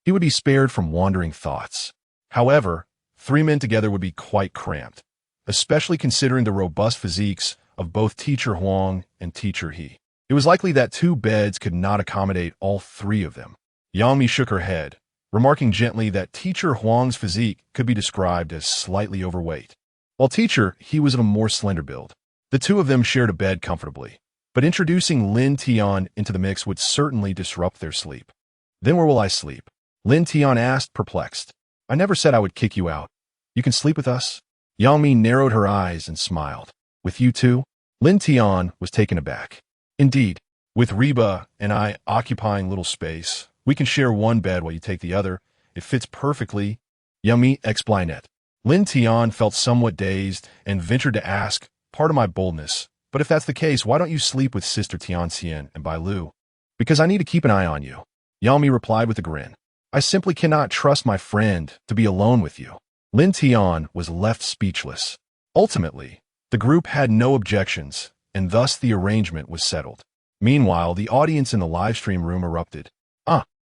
he would be spared from wandering thoughts. However, 3 men together would be quite cramped, especially considering the robust physiques of both Teacher Huang and Teacher He. It was likely that 2 beds could not accommodate all 3 of them. Yangmi shook her head, remarking gently that Teacher Huang's physique could be described as slightly overweight, while Teacher He was of a more slender build. The 2 of them shared a bed comfortably, but introducing Lin Tian into the mix would certainly disrupt their sleep. Then where will I sleep? Lin Tian asked, perplexed. I never said I would kick you out. You can sleep with us? Yangmi narrowed her eyes and smiled. With you too? Lin Tian was taken aback. Indeed, with Reba and I occupying little space, we can share 1 bed while you take the other. It fits perfectly. Yangmi explained. Lin Tian felt somewhat dazed and ventured to ask, Pardon my boldness, but if that's the case, why don't you sleep with Sister Tianxian and Bai Lu? Because I need to keep an eye on you. Yangmi replied with a grin. I simply cannot trust my friend to be alone with you. Lin Tian was left speechless. Ultimately, the group had no objections, and thus the arrangement was settled. Meanwhile, the audience in the live stream room erupted.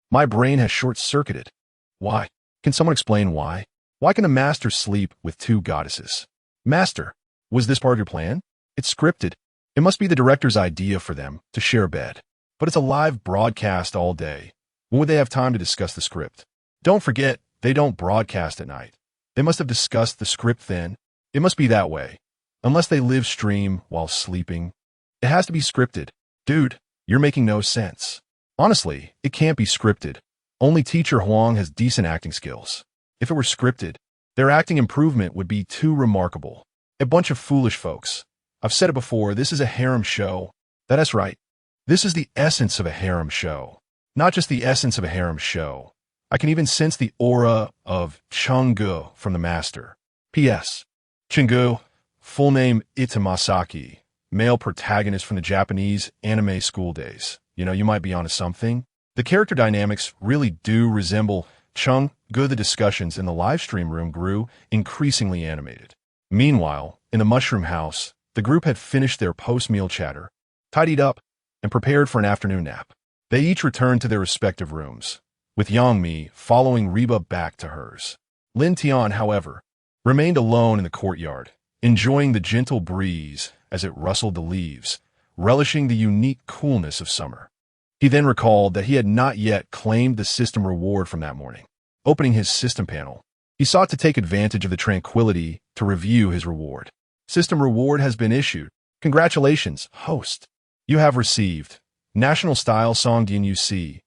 My brain has short-circuited. Why? Can someone explain why? Why can a master sleep with 2 goddesses? Master, was this part of your plan? It's scripted. It must be the director's idea for them to share a bed. But it's a live broadcast all day. When would they have time to discuss the script? Don't forget, they don't broadcast at night. They must have discussed the script then. It must be that way. Unless they live stream while sleeping. It has to be scripted. Dude, you're making no sense. Honestly, it can't be scripted. Only Teacher Huang has decent acting skills. If it were scripted, their acting improvement would be too remarkable. A bunch of foolish folks. I've said it before, this is a harem show. That's right. This is the essence of a harem show. Not just the essence of a harem show. I can even sense the aura of Changgu from the master. P.S. Changgu, full name Itamasaki, male protagonist from the Japanese anime school days. You might be onto something. The character dynamics really do resemble Changgu. The discussions in the live stream room grew increasingly animated. Meanwhile, in the mushroom house, the group had finished their post-meal chatter, tidied up, and prepared for an afternoon nap. They each returned to their respective rooms, with Yang Mi following Reba back to hers. Lin Tian, however, remained alone in the courtyard, enjoying the gentle breeze as it rustled the leaves, relishing the unique coolness of summer. He then recalled that he had not yet claimed the system reward from that morning. Opening his system panel, he sought to take advantage of the tranquility to review his reward. System reward has been issued. Congratulations, host. You have received National Style Song Dianyusi.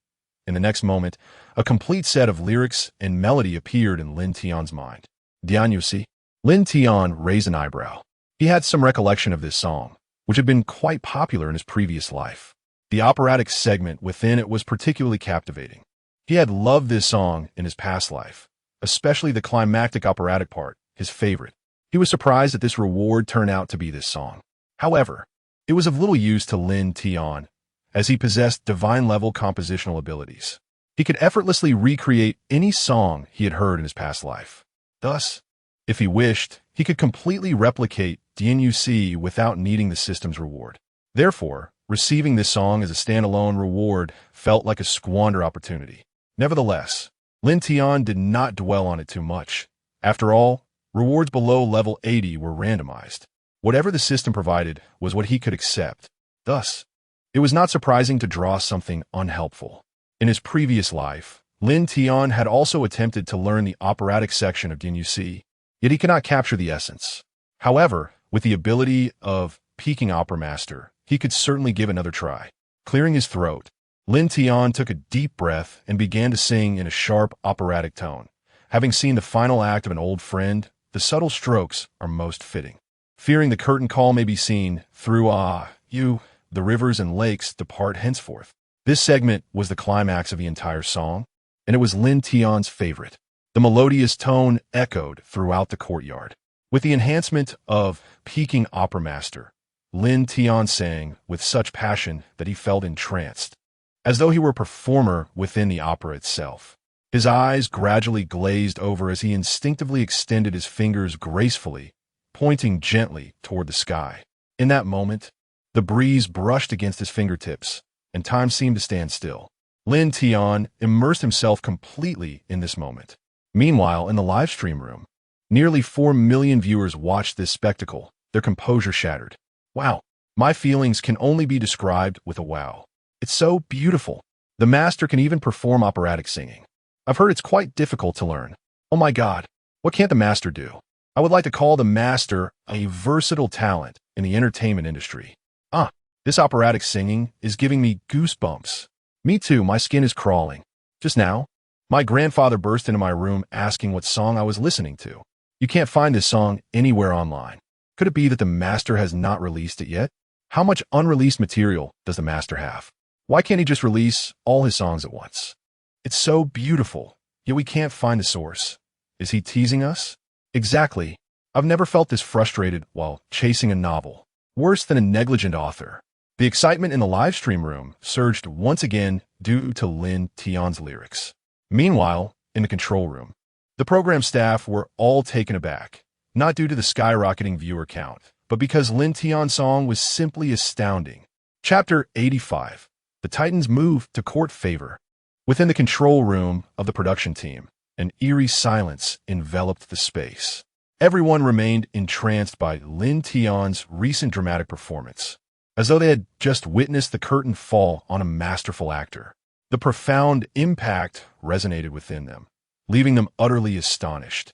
In the next moment, a complete set of lyrics and melody appeared in Lin Tian's mind. Dianyusi. Lin Tian raised an eyebrow. He had some recollection of this song, which had been quite popular in his previous life. The operatic segment within it was particularly captivating. He had loved this song in his past life, especially the climactic operatic part, his favorite. He was surprised that this reward turned out to be this song. However, it was of little use to Lin Tian, as he possessed divine-level compositional abilities. He could effortlessly recreate any song he had heard in his past life. Thus, if he wished, he could completely replicate DNUC without needing the system's reward. Therefore, receiving this song as a standalone reward felt like a squander opportunity. Nevertheless, Lin Tian did not dwell on it too much. After all, rewards below level 80 were randomized. Whatever the system provided was what he could accept. Thus, it was not surprising to draw something unhelpful. In his previous life, Lin Tian had also attempted to learn the operatic section of DNUC, yet he could not capture the essence. However, with the ability of Peking Opera Master, he could certainly give another try. Clearing his throat, Lin Tian took a deep breath and began to sing in a sharp operatic tone. Having seen the final act of an old friend, the subtle strokes are most fitting. Fearing the curtain call may be seen through you, the rivers and lakes depart henceforth. This segment was the climax of the entire song, and it was Lin Tian's favorite. The melodious tone echoed throughout the courtyard. With the enhancement of Peking Opera Master, Lin Tian sang with such passion that he felt entranced, as though he were a performer within the opera itself. His eyes gradually glazed over as he instinctively extended his fingers gracefully, pointing gently toward the sky. In that moment, the breeze brushed against his fingertips, and time seemed to stand still. Lin Tian immersed himself completely in this moment. Meanwhile, in the live stream room, nearly 4 million viewers watched this spectacle, their composure shattered. Wow, my feelings can only be described with a wow. It's so beautiful. The master can even perform operatic singing. I've heard it's quite difficult to learn. Oh my God, what can't the master do? I would like to call the master a versatile talent in the entertainment industry. This operatic singing is giving me goosebumps. Me too, my skin is crawling. Just now, my grandfather burst into my room asking what song I was listening to. You can't find this song anywhere online. Could it be that the master has not released it yet? How much unreleased material does the master have? Why can't he just release all his songs at once? It's so beautiful, yet we can't find the source. Is he teasing us? Exactly. I've never felt this frustrated while chasing a novel. Worse than a negligent author. The excitement in the live stream room surged once again due to Lin Tian's lyrics. Meanwhile, in the control room, the program staff were all taken aback, not due to the skyrocketing viewer count, but because Lin Tian's song was simply astounding. Chapter 85. The Titans move to court favor. Within the control room of the production team, an eerie silence enveloped the space. Everyone remained entranced by Lin Tian's recent dramatic performance, as though they had just witnessed the curtain fall on a masterful actor. The profound impact resonated within them, leaving them utterly astonished,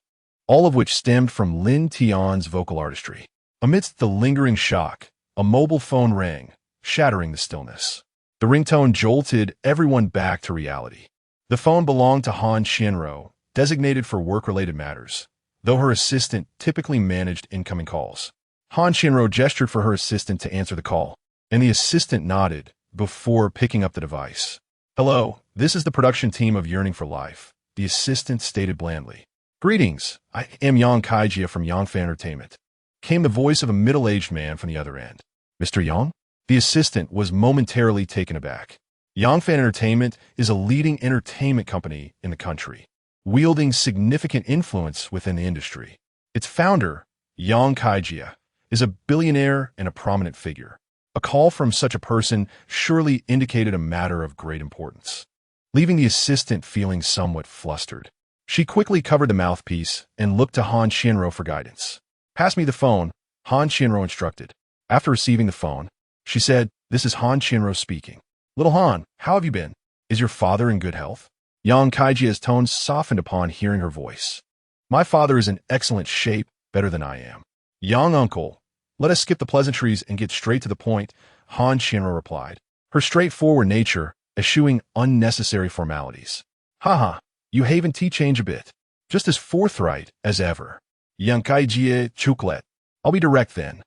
all of which stemmed from Lin Tian's vocal artistry. Amidst the lingering shock, a mobile phone rang, shattering the stillness. The ringtone jolted everyone back to reality. The phone belonged to Han Xianro, designated for work-related matters, though her assistant typically managed incoming calls. Han Xianro gestured for her assistant to answer the call, and the assistant nodded before picking up the device. "Hello, this is the production team of Yearning for Life," the assistant stated blandly. "Greetings, I am Yang Kaijia from Yang Fan Entertainment," came the voice of a middle-aged man from the other end. "Mr. Yang?" The assistant was momentarily taken aback. Yang Fan Entertainment is a leading entertainment company in the country, wielding significant influence within the industry. Its founder, Yang Kaijia, is a billionaire and a prominent figure. A call from such a person surely indicated a matter of great importance. leaving the assistant feeling somewhat flustered. She quickly covered the mouthpiece and looked to Han Qianruo for guidance. "Pass me the phone," Han Qianruo instructed. After receiving the phone, she said, "This is Han Qianruo speaking. Little Han, how have you been? Is your father in good health?" Yang Kaijia's tone softened upon hearing her voice. "My father is in excellent shape, better than I am." "Young uncle, let us skip the pleasantries and get straight to the point," Han Qianruo replied, her straightforward nature eschewing unnecessary formalities. "Haha, you haven't tea-change a bit. Just as forthright as ever." "Yang Kaijie Chuklet. I'll be direct then.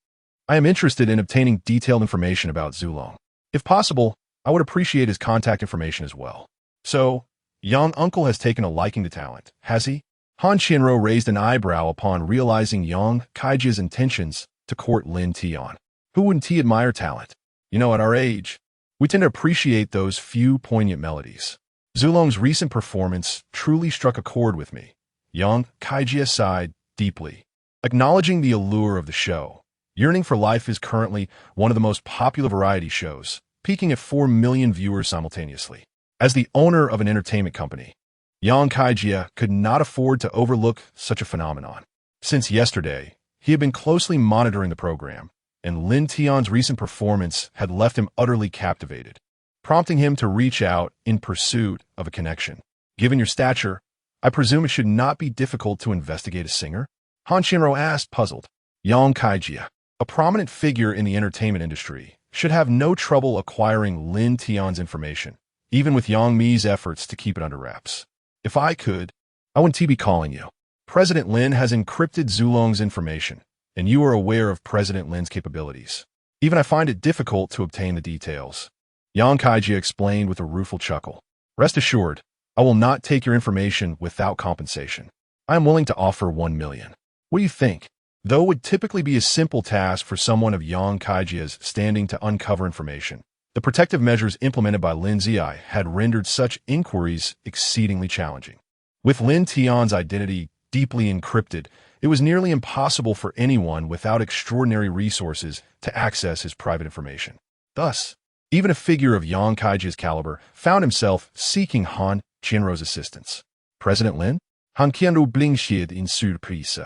I am interested in obtaining detailed information about Zulong. If possible, I would appreciate his contact information as well." "So, young uncle has taken a liking to talent, has he?" Han Qianruo raised an eyebrow upon realizing Yang Kaijia's intentions to court Lin Tian. Who wouldn't he admire talent? You know, at our age, we tend to appreciate those few poignant melodies. Zulong's recent performance truly struck a chord with me. Yang Kaijia sighed deeply, acknowledging the allure of the show. Yearning for Life is currently one of the most popular variety shows, peaking at 4 million viewers simultaneously. As the owner of an entertainment company, Yang Kaijia could not afford to overlook such a phenomenon. Since yesterday, he had been closely monitoring the program, and Lin Tian's recent performance had left him utterly captivated, prompting him to reach out in pursuit of a connection. "Given your stature, I presume it should not be difficult to investigate a singer?" Han Qianruo asked, puzzled. Yang Kaijia, a prominent figure in the entertainment industry, should have no trouble acquiring Lin Tian's information, even with Yang Mi's efforts to keep it under wraps. "If I could, I wouldn't be calling you. President Lin has encrypted Zulong's information, and you are aware of President Lin's capabilities. Even I find it difficult to obtain the details." Yang Kaijia explained with a rueful chuckle. "Rest assured, I will not take your information without compensation. I am willing to offer 1 million. What do you think?" Though it would typically be a simple task for someone of Yang Kaijia's standing to uncover information, the protective measures implemented by Lin Ziyai had rendered such inquiries exceedingly challenging. With Lin Tian's identity deeply encrypted, it was nearly impossible for anyone without extraordinary resources to access his private information. Thus, even a figure of Yang Kaijia's caliber found himself seeking Han Qianruo's assistance. "President Lin?" Han Qianruo blinked in surprise.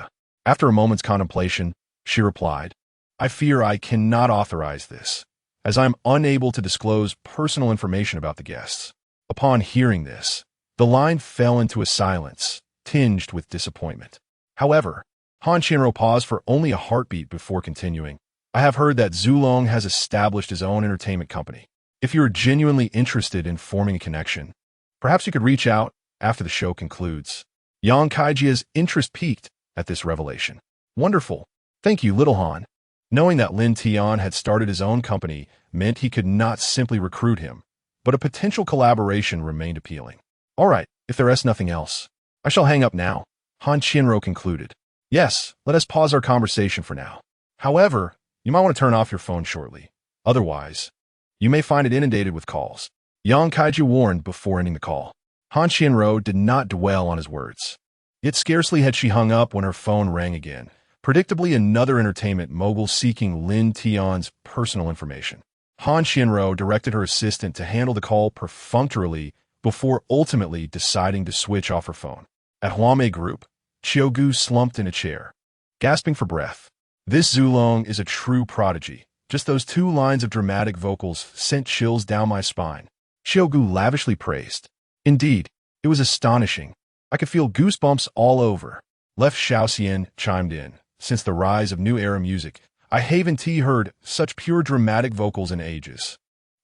After a moment's contemplation, she replied, "I fear I cannot authorize this, as I am unable to disclose personal information about the guests." Upon hearing this, the line fell into a silence, tinged with disappointment. However, Han Qianruo paused for only a heartbeat before continuing. "I have heard that Zulong has established his own entertainment company. If you are genuinely interested in forming a connection, perhaps you could reach out after the show concludes." Yang Kaijia's interest peaked at this revelation. "Wonderful. Thank you, little Han." Knowing that Lin Tian had started his own company meant he could not simply recruit him, but a potential collaboration remained appealing. "All right, if there is nothing else, I shall hang up now," Han Qianruo concluded. "Yes, let us pause our conversation for now. However, you might want to turn off your phone shortly. Otherwise, you may find it inundated with calls." Yang Kaijia warned before ending the call. Han Qianruo did not dwell on his words. Yet scarcely had she hung up when her phone rang again, predictably another entertainment mogul seeking Lin Tian's personal information. Han Qianruo directed her assistant to handle the call perfunctorily before ultimately deciding to switch off her phone. At Housemate Group, Qiugu slumped in a chair, gasping for breath. "This Zulong is a true prodigy. Just those 2 lines of dramatic vocals sent chills down my spine," Qiugu lavishly praised. "Indeed, it was astonishing. I could feel goosebumps all over." Left Xiaoxian chimed in. "Since the rise of new era music, I haven't heard such pure dramatic vocals in ages.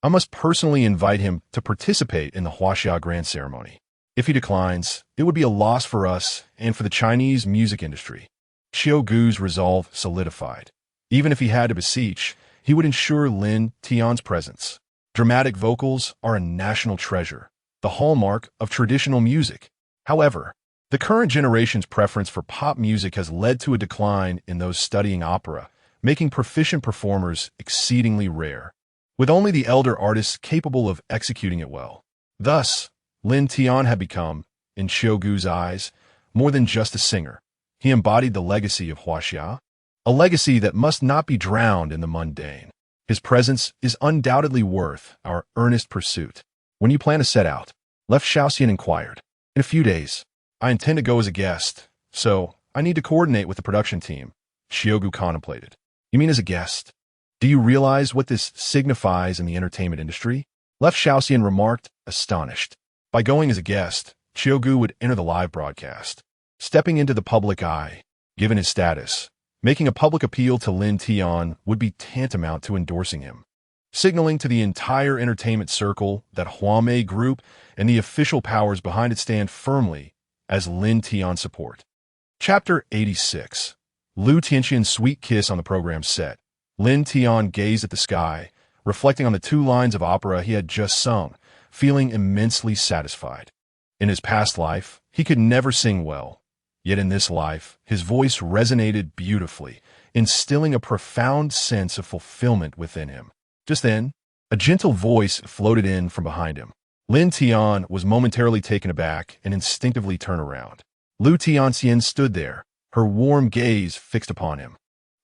I must personally invite him to participate in the Huaxia Grand Ceremony. If he declines, it would be a loss for us and for the Chinese music industry." Qiugu's resolve solidified. Even if he had to beseech, he would ensure Lin Tian's presence. Dramatic vocals are a national treasure, the hallmark of traditional music. However, the current generation's preference for pop music has led to a decline in those studying opera, making proficient performers exceedingly rare, with only the elder artists capable of executing it well. Thus, Lin Tian had become, in Qiugu's eyes, more than just a singer. He embodied the legacy of Huaxia, a legacy that must not be drowned in the mundane. His presence is undoubtedly worth our earnest pursuit. When you plan to set out? Left Xiaoxian inquired. In a few days. I intend to go as a guest, so I need to coordinate with the production team. Xiaogu contemplated. You mean as a guest? Do you realize what this signifies in the entertainment industry? Left Xiaoxian remarked, astonished. By going as a guest, Xiaogu would enter the live broadcast, stepping into the public eye. Given his status, making a public appeal to Lin Tian would be tantamount to endorsing him, signaling to the entire entertainment circle that Housemate Group and the official powers behind it stand firmly as Lin Tian support. Chapter 86. Lu Tianxian's sweet kiss on the program set. Lin Tian gazed at the sky, reflecting on the 2 lines of opera he had just sung, feeling immensely satisfied. In his past life, he could never sing well. Yet in this life, his voice resonated beautifully, instilling a profound sense of fulfillment within him. Just then, a gentle voice floated in from behind him. Lin Tian was momentarily taken aback and instinctively turned around. Lu Tianxian stood there, her warm gaze fixed upon him.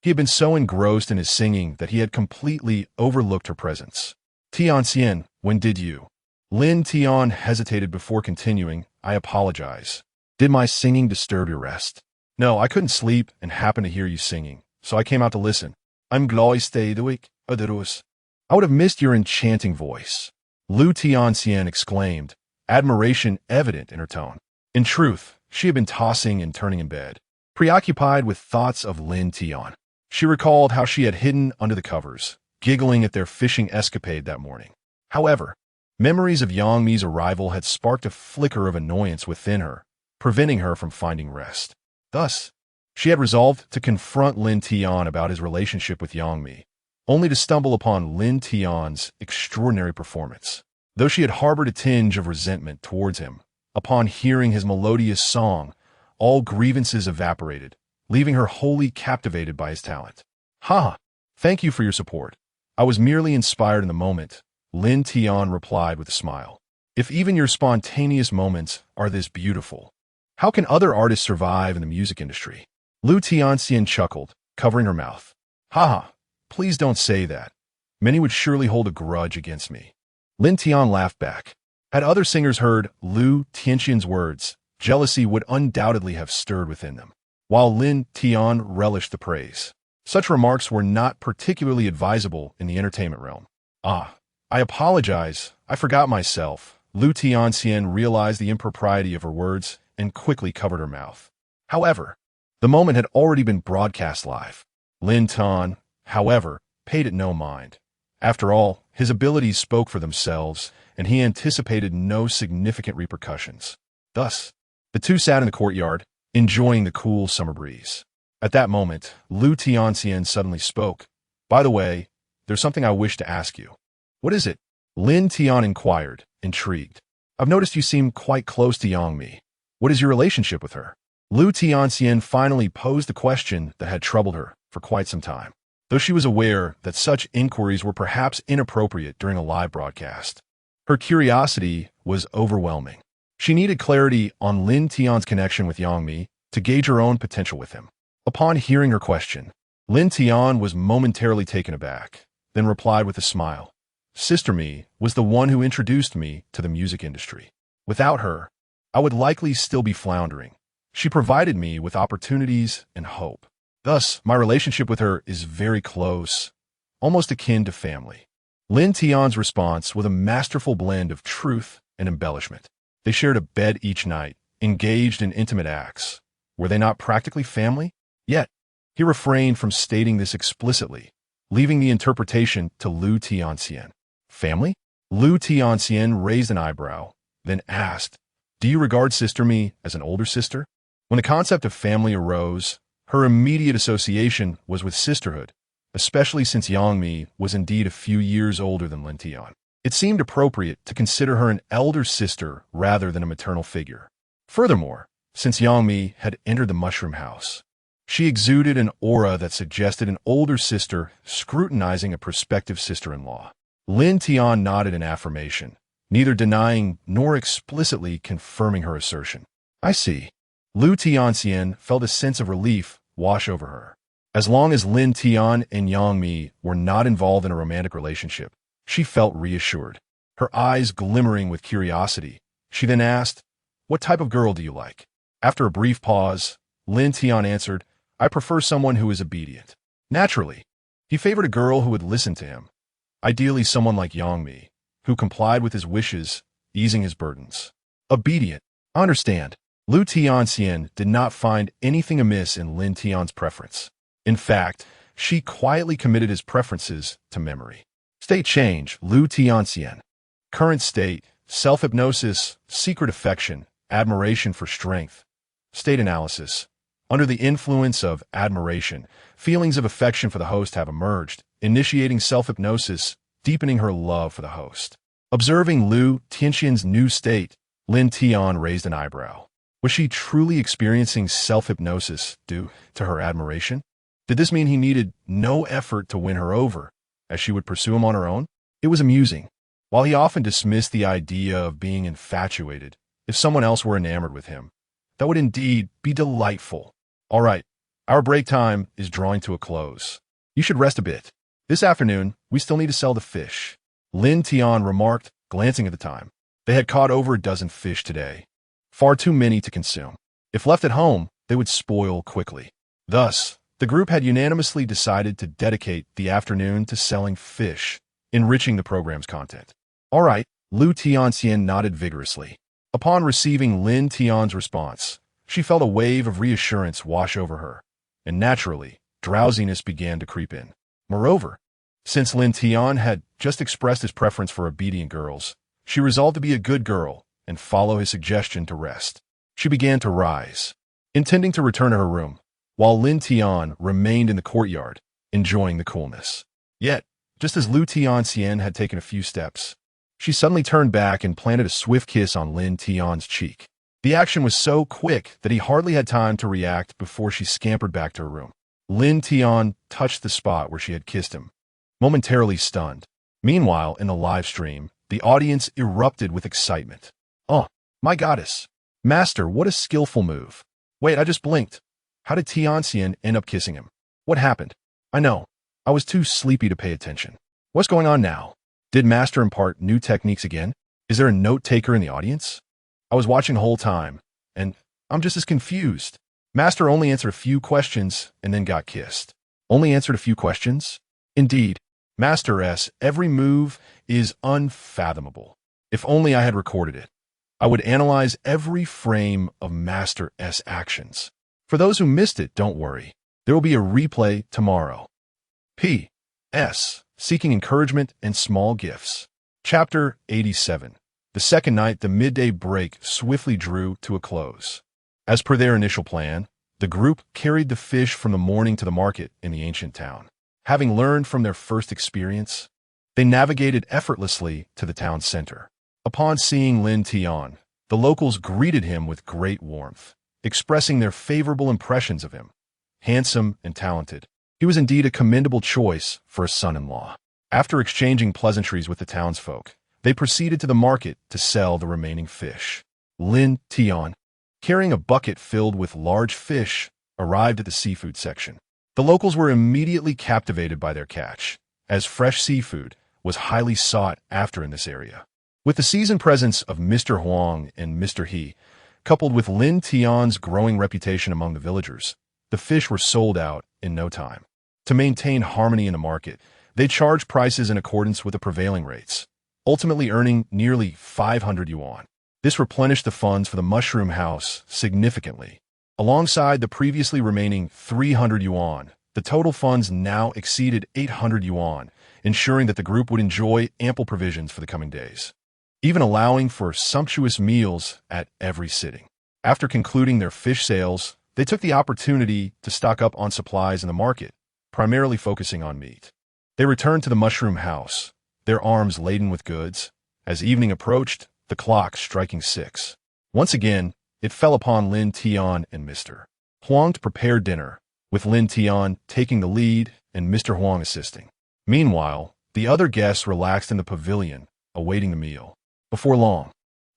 He had been so engrossed in his singing that he had completely overlooked her presence. Tianxian, when did you? Lin Tian hesitated before continuing. I apologize. Did my singing disturb your rest? No, I couldn't sleep and happened to hear you singing, so I came out to listen. I'm glad stayed awake, Aderus. I would have missed your enchanting voice. Lu Tianxian exclaimed, admiration evident in her tone. In truth, she had been tossing and turning in bed, preoccupied with thoughts of Lin Tian. She recalled how she had hidden under the covers, giggling at their fishing escapade that morning. However, memories of Yang Mi's arrival had sparked a flicker of annoyance within her, preventing her from finding rest. Thus, she had resolved to confront Lin Tian about his relationship with Yang Mi, only to stumble upon Lin Tian's extraordinary performance. Though she had harbored a tinge of resentment towards him, upon hearing his melodious song, all grievances evaporated, leaving her wholly captivated by his talent. Ha! Thank you for your support. I was merely inspired in the moment, Lin Tian replied with a smile. If even your spontaneous moments are this beautiful, how can other artists survive in the music industry? Lu Tianxian chuckled, covering her mouth. Ha! Please don't say that. Many would surely hold a grudge against me. Lin Tian laughed back. Had other singers heard Lu Tianxian's words, jealousy would undoubtedly have stirred within them, while Lin Tian relished the praise. Such remarks were not particularly advisable in the entertainment realm. Ah, I apologize. I forgot myself. Lu Tianxian realized the impropriety of her words and quickly covered her mouth. However, the moment had already been broadcast live. Lin Tian, however, paid it no mind. After all, his abilities spoke for themselves, and he anticipated no significant repercussions. Thus, the two sat in the courtyard, enjoying the cool summer breeze. At that moment, Lu Tianxian suddenly spoke. By the way, there's something I wish to ask you. What is it? Lin Tian inquired, intrigued. I've noticed you seem quite close to Yang Mi. What is your relationship with her? Lu Tianxian finally posed the question that had troubled her for quite some time, though she was aware that such inquiries were perhaps inappropriate during a live broadcast. Her curiosity was overwhelming. She needed clarity on Lin Tian's connection with Yang Mi to gauge her own potential with him. Upon hearing her question, Lin Tian was momentarily taken aback, then replied with a smile. Sister Mi was the one who introduced me to the music industry. Without her, I would likely still be floundering. She provided me with opportunities and hope. Thus, my relationship with her is very close, almost akin to family. Lin Tian's response was a masterful blend of truth and embellishment. They shared a bed each night, engaged in intimate acts. Were they not practically family? Yet, he refrained from stating this explicitly, leaving the interpretation to Lu Tianxian. Family? Lu Tianxian raised an eyebrow, then asked, Do you regard Sister Mi as an older sister? When the concept of family arose, her immediate association was with sisterhood, especially since Yang Mi was indeed a few years older than Lin Tian. It seemed appropriate to consider her an elder sister rather than a maternal figure. Furthermore, since Yang Mi had entered the mushroom house, she exuded an aura that suggested an older sister scrutinizing a prospective sister-in-law. Lin Tian nodded in affirmation, neither denying nor explicitly confirming her assertion. I see. Lu Tianxian felt a sense of relief wash over her. As long as Lin Tian and Yang Mi were not involved in a romantic relationship, she felt reassured. Her eyes glimmering with curiosity, She then asked, "What type of girl do you like?" After a brief pause, Lin Tian answered, "I prefer someone who is obedient." Naturally, he favored a girl who would listen to him, ideally someone like Yangmi, who complied with his wishes, easing his burdens. Obedient. I understand. Lu Tianxian did not find anything amiss in Lin Tian's preference. In fact, she quietly committed his preferences to memory. State change, Lu Tianxian. Current state, self-hypnosis, secret affection, admiration for strength. State analysis. Under the influence of admiration, feelings of affection for the host have emerged, initiating self-hypnosis, deepening her love for the host. Observing Lu Tianxian's new state, Lin Tian raised an eyebrow. Was she truly experiencing self-hypnosis due to her admiration? Did this mean he needed no effort to win her over, as she would pursue him on her own? It was amusing. While he often dismissed the idea of being infatuated, if someone else were enamored with him, that would indeed be delightful. All right, our break time is drawing to a close. You should rest a bit. This afternoon, we still need to sell the fish. Lin Tian remarked, glancing at the time. They had caught over a dozen fish today. Far too many to consume. If left at home, they would spoil quickly. Thus, the group had unanimously decided to dedicate the afternoon to selling fish, enriching the program's content. All right, Lu Tianxian nodded vigorously. Upon receiving Lin Tian's response, she felt a wave of reassurance wash over her, and naturally, drowsiness began to creep in. Moreover, since Lin Tian had just expressed his preference for obedient girls, she resolved to be a good girl and follow his suggestion to rest. She began to rise, intending to return to her room, while Lin Tian remained in the courtyard, enjoying the coolness. Yet, just as Lu Tianxian had taken a few steps, she suddenly turned back and planted a swift kiss on Lin Tian's cheek. The action was so quick that he hardly had time to react before she scampered back to her room. Lin Tian touched the spot where she had kissed him, momentarily stunned. Meanwhile, in the live stream, the audience erupted with excitement. "Oh, my goddess! Master, what a skillful move! Wait, I just blinked. How did Tianxian end up kissing him? What happened? I know. I was too sleepy to pay attention. What's going on now? Did Master impart new techniques again? Is there a note-taker in the audience? I was watching the whole time, and I'm just as confused. Master only answered a few questions and then got kissed. Only answered a few questions? Indeed, Master's every move is unfathomable. If only I had recorded it. I would analyze every frame of Master's actions. For those who missed it, don't worry. There will be a replay tomorrow. P.S. Seeking encouragement and small gifts. Chapter 87. The second night, the midday break swiftly drew to a close. As per their initial plan, the group carried the fish from the morning to the market in the ancient town. Having learned from their first experience, they navigated effortlessly to the town center. Upon seeing Lin Tian, the locals greeted him with great warmth, expressing their favorable impressions of him. Handsome and talented, he was indeed a commendable choice for a son-in-law. After exchanging pleasantries with the townsfolk, they proceeded to the market to sell the remaining fish. Lin Tian, carrying a bucket filled with large fish, arrived at the seafood section. The locals were immediately captivated by their catch, as fresh seafood was highly sought after in this area. With the seasoned presence of Mr. Huang and Mr. He, coupled with Lin Tian's growing reputation among the villagers, the fish were sold out in no time. To maintain harmony in the market, they charged prices in accordance with the prevailing rates, ultimately earning nearly 500 yuan. This replenished the funds for the mushroom house significantly. Alongside the previously remaining 300 yuan, the total funds now exceeded 800 yuan, ensuring that the group would enjoy ample provisions for the coming days, even allowing for sumptuous meals at every sitting. After concluding their fish sales, they took the opportunity to stock up on supplies in the market, primarily focusing on meat. They returned to the mushroom house, their arms laden with goods. As evening approached, the clock striking 6. Once again, it fell upon Lin Tian and Mr. Huang to prepare dinner, with Lin Tian taking the lead and Mr. Huang assisting. Meanwhile, the other guests relaxed in the pavilion, awaiting the meal. Before long,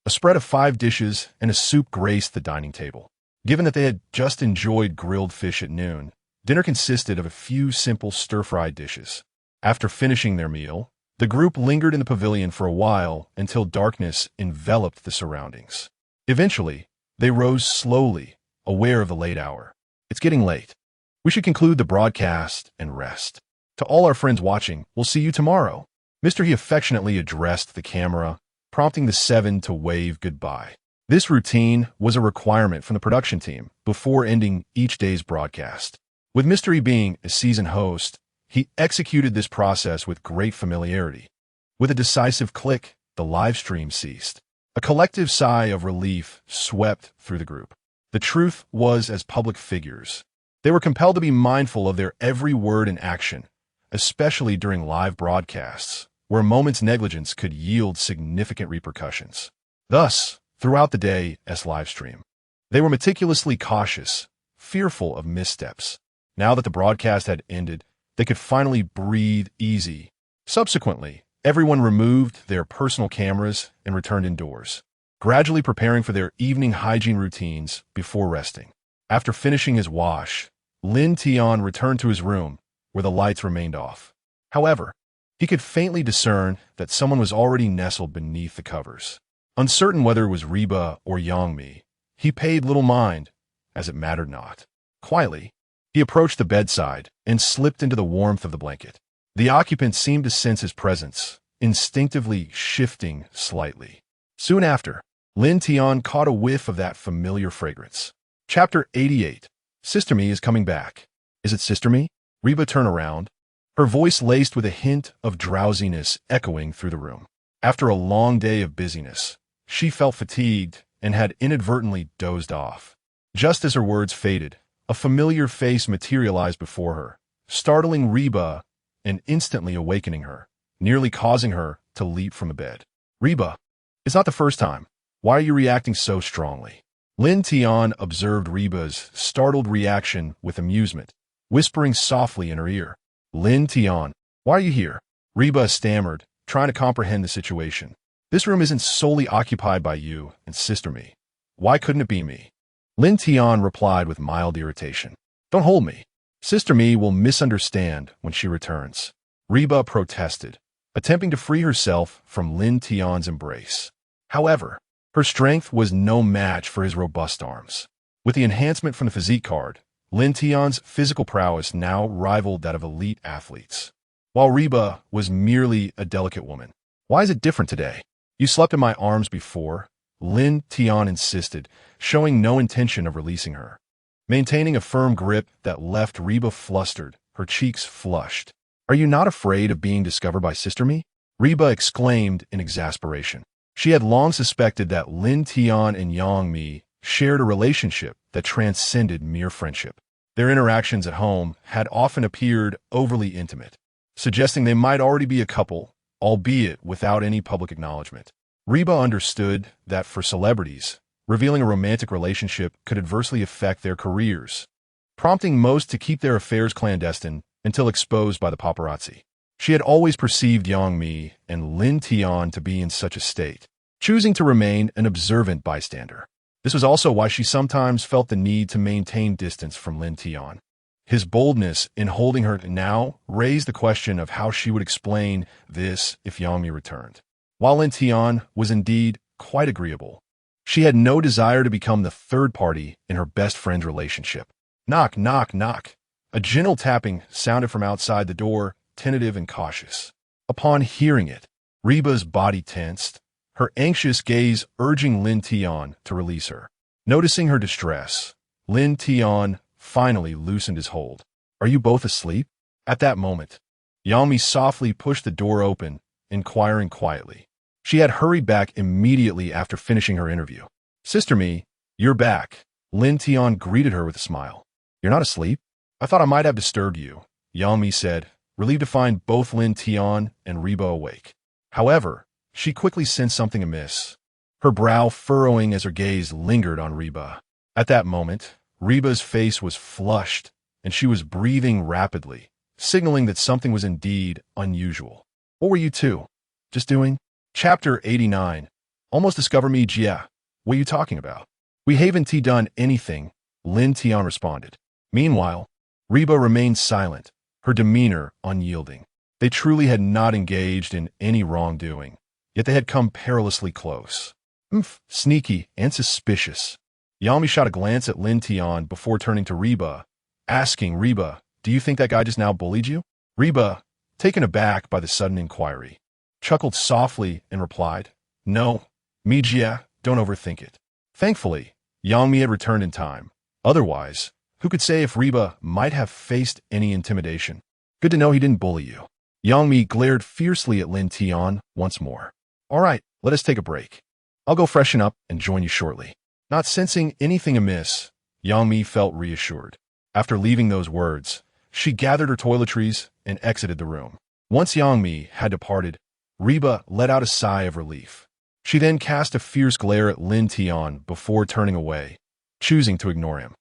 a spread of 5 dishes and a soup graced the dining table. Given that they had just enjoyed grilled fish at noon, dinner consisted of a few simple stir-fried dishes. After finishing their meal, The group lingered in the pavilion for a while until darkness enveloped the surroundings. Eventually, they rose slowly, aware of the late hour. It's getting late. We should conclude the broadcast and rest. To all our friends watching, we'll see you tomorrow. Mr. He affectionately addressed the camera, prompting the seven to wave goodbye. This routine was a requirement from the production team before ending each day's broadcast. With Mr. He being a season host, he executed this process with great familiarity. With a decisive click, the live stream ceased. A collective sigh of relief swept through the group. The truth was, as public figures, they were compelled to be mindful of their every word and action, especially during live broadcasts, where a moment's negligence could yield significant repercussions. Thus, throughout the day's live stream, they were meticulously cautious, fearful of missteps. Now that the broadcast had ended, they could finally breathe easy. Subsequently, everyone removed their personal cameras and returned indoors, gradually preparing for their evening hygiene routines before resting. After finishing his wash, Lin Tian returned to his room, where the lights remained off. However, he could faintly discern that someone was already nestled beneath the covers. Uncertain whether it was Reba or Yangmi, he paid little mind, as it mattered not. Quietly, he approached the bedside and slipped into the warmth of the blanket. The occupant seemed to sense his presence, instinctively shifting slightly. Soon after, Lin Tian caught a whiff of that familiar fragrance. Chapter 88. Sister Me is coming back. Is it Sister Me? Reba turned around, her voice laced with a hint of drowsiness echoing through the room. After a long day of busyness, she felt fatigued and had inadvertently dozed off. Just as her words faded, a familiar face materialized before her, startling Reba and instantly awakening her, nearly causing her to leap from the bed. Reba, it's not the first time. Why are you reacting so strongly? Lin Tian observed Reba's startled reaction with amusement, whispering softly in her ear. Lin Tian, why are you here? Reba stammered, trying to comprehend the situation. This room isn't solely occupied by you and Sister Me. Why couldn't it be me? Lin Tian replied with mild irritation. Don't hold me. Sister Me will misunderstand when she returns. Reba protested, attempting to free herself from Lin Tian's embrace. However, her strength was no match for his robust arms. With the enhancement from the physique card, Lin Tian's physical prowess now rivaled that of elite athletes, while Reba was merely a delicate woman. Why is it different today? You slept in my arms before, Lin Tian insisted, showing no intention of releasing her. Maintaining a firm grip that left Reba flustered, her cheeks flushed. Are you not afraid of being discovered by Sister Me? Reba exclaimed in exasperation. She had long suspected that Lin Tian and Yangmi shared a relationship that transcended mere friendship. Their interactions at home had often appeared overly intimate, suggesting they might already be a couple, albeit without any public acknowledgement. Reba understood that for celebrities, revealing a romantic relationship could adversely affect their careers, prompting most to keep their affairs clandestine until exposed by the paparazzi. She had always perceived Yangmi and Lin Tian to be in such a state, choosing to remain an observant bystander. This was also why she sometimes felt the need to maintain distance from Lin Tian. His boldness in holding her now raised the question of how she would explain this if Yangmi returned. While Lin Tian was indeed quite agreeable, she had no desire to become the third party in her best friend's relationship. Knock, knock, knock. A gentle tapping sounded from outside the door, tentative and cautious. Upon hearing it, Reba's body tensed, her anxious gaze urging Lin Tian to release her. Noticing her distress, Lin Tian finally loosened his hold. Are you both asleep? At that moment, Yangmi softly pushed the door open, inquiring quietly. She had hurried back immediately after finishing her interview. Sister Me, you're back. Lin Tian greeted her with a smile. You're not asleep? I thought I might have disturbed you, Yangmi said, relieved to find both Lin Tian and Reba awake. However, she quickly sensed something amiss, her brow furrowing as her gaze lingered on Reba. At that moment, Reba's face was flushed, and she was breathing rapidly, signaling that something was indeed unusual. What were you two just doing? Chapter 89. Almost discover me, Jia. What are you talking about? We haven't done anything, Lin Tian responded. Meanwhile, Reba remained silent, her demeanor unyielding. They truly had not engaged in any wrongdoing, yet they had come perilously close. Sneaky and suspicious. Yang Mi shot a glance at Lin Tian before turning to Reba, asking, Reba, do you think that guy just now bullied you? Reba, taken aback by the sudden inquiry, chuckled softly and replied, No, Mijia, don't overthink it. Thankfully, Yang Mi had returned in time. Otherwise, who could say if Reba might have faced any intimidation? Good to know he didn't bully you. Yang Mi glared fiercely at Lin Tian once more. All right, let us take a break. I'll go freshen up and join you shortly. Not sensing anything amiss, Yang Mi felt reassured. After leaving those words, she gathered her toiletries and exited the room. Once Yang Mi had departed, Reba let out a sigh of relief. She then cast a fierce glare at Lin Tian before turning away, choosing to ignore him.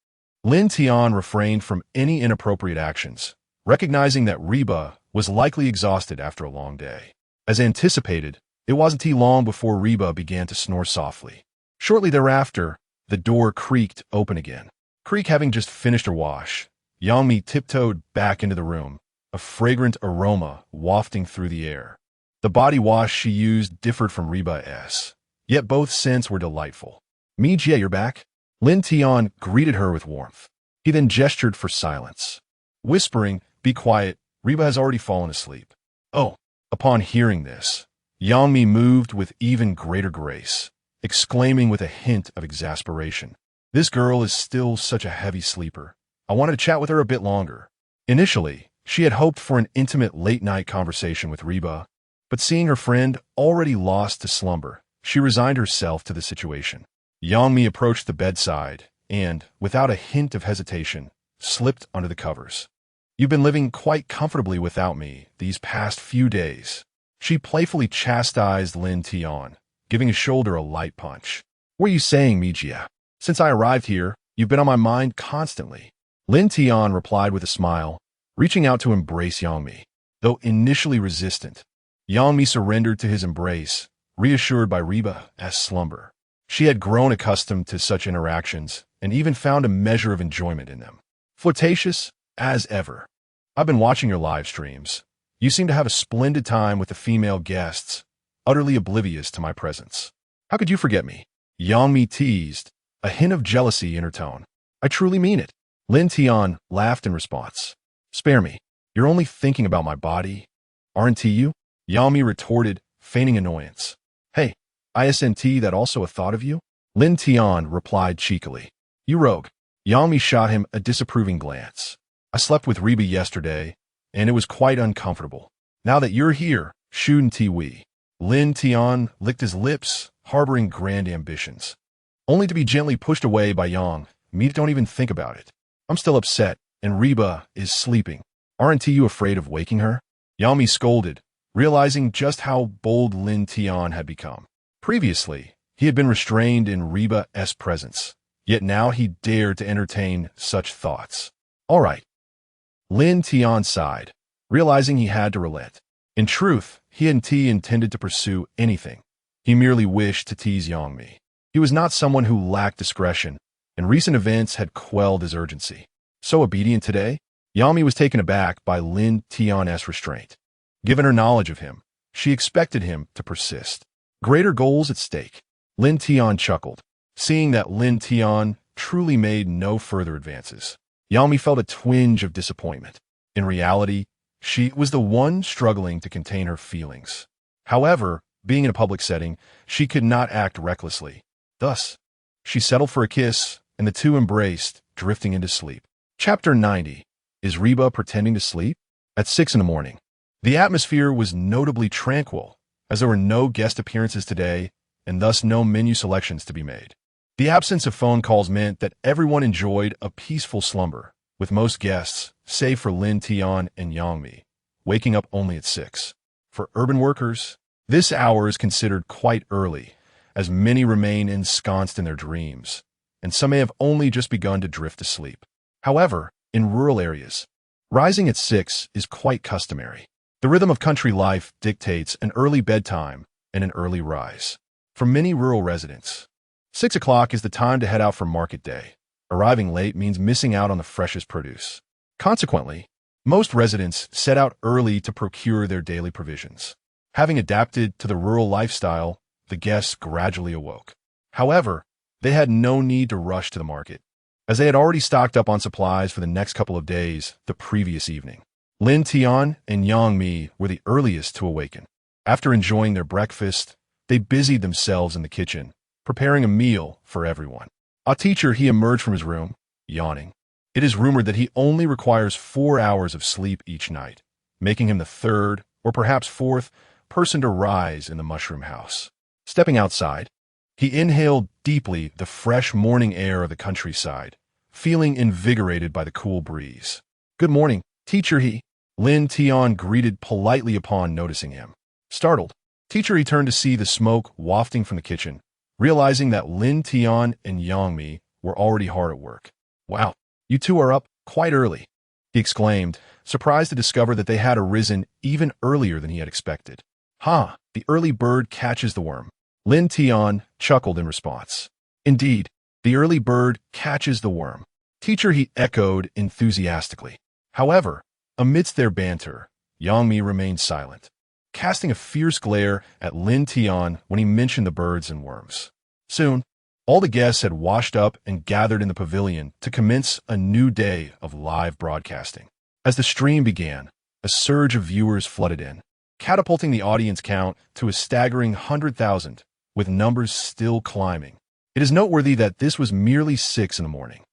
Lin Tian refrained from any inappropriate actions, recognizing that Reba was likely exhausted after a long day. As anticipated, it wasn't too long before Reba began to snore softly. Shortly thereafter, the door creaked open again. Creak having just finished her wash, Yang Mi tiptoed back into the room, a fragrant aroma wafting through the air. The body wash she used differed from Reba's, yet both scents were delightful. Mijie, you're back? Lin Tian greeted her with warmth. He then gestured for silence. Whispering, be quiet, Reba has already fallen asleep. Oh, upon hearing this, Yang Mi moved with even greater grace, exclaiming with a hint of exasperation. This girl is still such a heavy sleeper. I wanted to chat with her a bit longer. Initially, she had hoped for an intimate late-night conversation with Reba, but seeing her friend already lost to slumber, she resigned herself to the situation. Yang Mi approached the bedside and, without a hint of hesitation, slipped under the covers. You've been living quite comfortably without me these past few days. She playfully chastised Lin Tian, giving his shoulder a light punch. What are you saying, Mijia? Since I arrived here, you've been on my mind constantly. Lin Tian replied with a smile, reaching out to embrace Yang Mi. Though initially resistant, Yang Mi surrendered to his embrace, reassured by Reba's slumber. She had grown accustomed to such interactions and even found a measure of enjoyment in them. Flirtatious as ever. I've been watching your live streams. You seem to have a splendid time with the female guests, utterly oblivious to my presence. How could you forget me? Yang Mi teased, a hint of jealousy in her tone. I truly mean it. Lin Tian laughed in response. Spare me. You're only thinking about my body, aren't you? Yang Mi retorted, feigning annoyance. Hey, isn't that also a thought of you? Lin Tian replied cheekily. You rogue. Yang Mi shot him a disapproving glance. I slept with Reba yesterday, and it was quite uncomfortable. Now that you're here, shouldn't we? Lin Tian licked his lips, harboring grand ambitions. Only to be gently pushed away by Yang Mi. Don't even think about it. I'm still upset, and Reba is sleeping. Aren't you afraid of waking her? Yang Mi scolded, realizing just how bold Lin Tian had become. Previously, he had been restrained in Reba's presence, yet now he dared to entertain such thoughts. All right. Lin Tian sighed, realizing he had to relent. In truth, he hadn't intended to pursue anything. He merely wished to tease Yang Mi. He was not someone who lacked discretion, and recent events had quelled his urgency. So obedient today, Yang Mi was taken aback by Lin Tian's restraint. Given her knowledge of him, she expected him to persist. Greater goals at stake. Lin Tian chuckled, seeing that Lin Tian truly made no further advances. Yang Mi felt a twinge of disappointment. In reality, she was the one struggling to contain her feelings. However, being in a public setting, she could not act recklessly. Thus, she settled for a kiss, and the two embraced, drifting into sleep. Chapter 90. Is Reba pretending to sleep? At 6 in the morning. The atmosphere was notably tranquil, as there were no guest appearances today, and thus no menu selections to be made. The absence of phone calls meant that everyone enjoyed a peaceful slumber, with most guests, save for Lin Tian and Yang Mi, waking up only at 6. For urban workers, this hour is considered quite early, as many remain ensconced in their dreams, and some may have only just begun to drift to sleep. However, in rural areas, rising at 6 is quite customary. The rhythm of country life dictates an early bedtime and an early rise. For many rural residents, 6 o'clock is the time to head out for market day. Arriving late means missing out on the freshest produce. Consequently, Most residents set out early to procure their daily provisions. Having adapted to the rural lifestyle, the guests gradually awoke. However, they had no need to rush to the market, as they had already stocked up on supplies for the next couple of days the previous evening. Lin Tian and Yang Mi were the earliest to awaken. After enjoying their breakfast, they busied themselves in the kitchen, preparing a meal for everyone. A teacher, he emerged from his room, yawning. It is rumored that he only requires 4 hours of sleep each night, making him the third, or perhaps fourth, person to rise in the mushroom house. Stepping outside, he inhaled deeply the fresh morning air of the countryside, feeling invigorated by the cool breeze. "Good morning, teacher," Lin Tian greeted politely upon noticing him. Startled, teacher, he turned to see the smoke wafting from the kitchen, realizing that Lin Tian and Yang Mi were already hard at work. "Wow, you two are up quite early," he exclaimed, surprised to discover that they had arisen even earlier than he had expected. "Ha, the early bird catches the worm." Lin Tian chuckled in response. "Indeed, the early bird catches the worm." Teacher, he echoed enthusiastically. However, amidst their banter, Yang Mi remained silent, casting a fierce glare at Lin Tian when he mentioned the birds and worms. Soon, all the guests had washed up and gathered in the pavilion to commence a new day of live broadcasting. As the stream began, a surge of viewers flooded in, catapulting the audience count to a staggering 100,000, with numbers still climbing. It is noteworthy that this was merely 6 in the morning.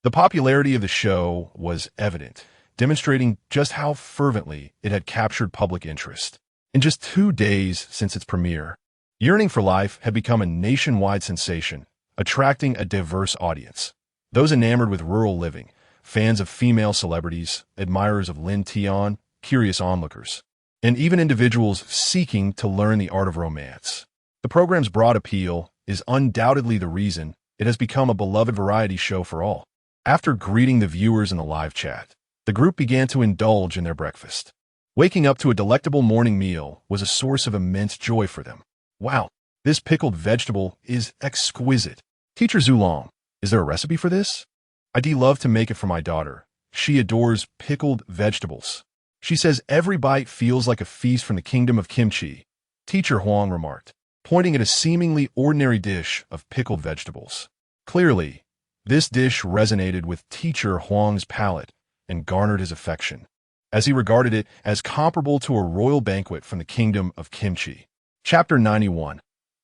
The popularity of the show was evident, demonstrating just how fervently it had captured public interest. In just 2 days since its premiere, Yearning for Life had become a nationwide sensation, attracting a diverse audience. Those enamored with rural living, fans of female celebrities, admirers of Lin Tian, curious onlookers, and even individuals seeking to learn the art of romance. The program's broad appeal is undoubtedly the reason it has become a beloved variety show for all. After greeting the viewers in the live chat, the group began to indulge in their breakfast. Waking up to a delectable morning meal was a source of immense joy for them. "Wow, this pickled vegetable is exquisite. Teacher Zulong, is there a recipe for this? I'd love to make it for my daughter. She adores pickled vegetables. She says every bite feels like a feast from the kingdom of kimchi," Teacher Huang remarked, pointing at a seemingly ordinary dish of pickled vegetables. Clearly, this dish resonated with Teacher Huang's palate and garnered his affection, as he regarded it as comparable to a royal banquet from the kingdom of kimchi. Chapter 91.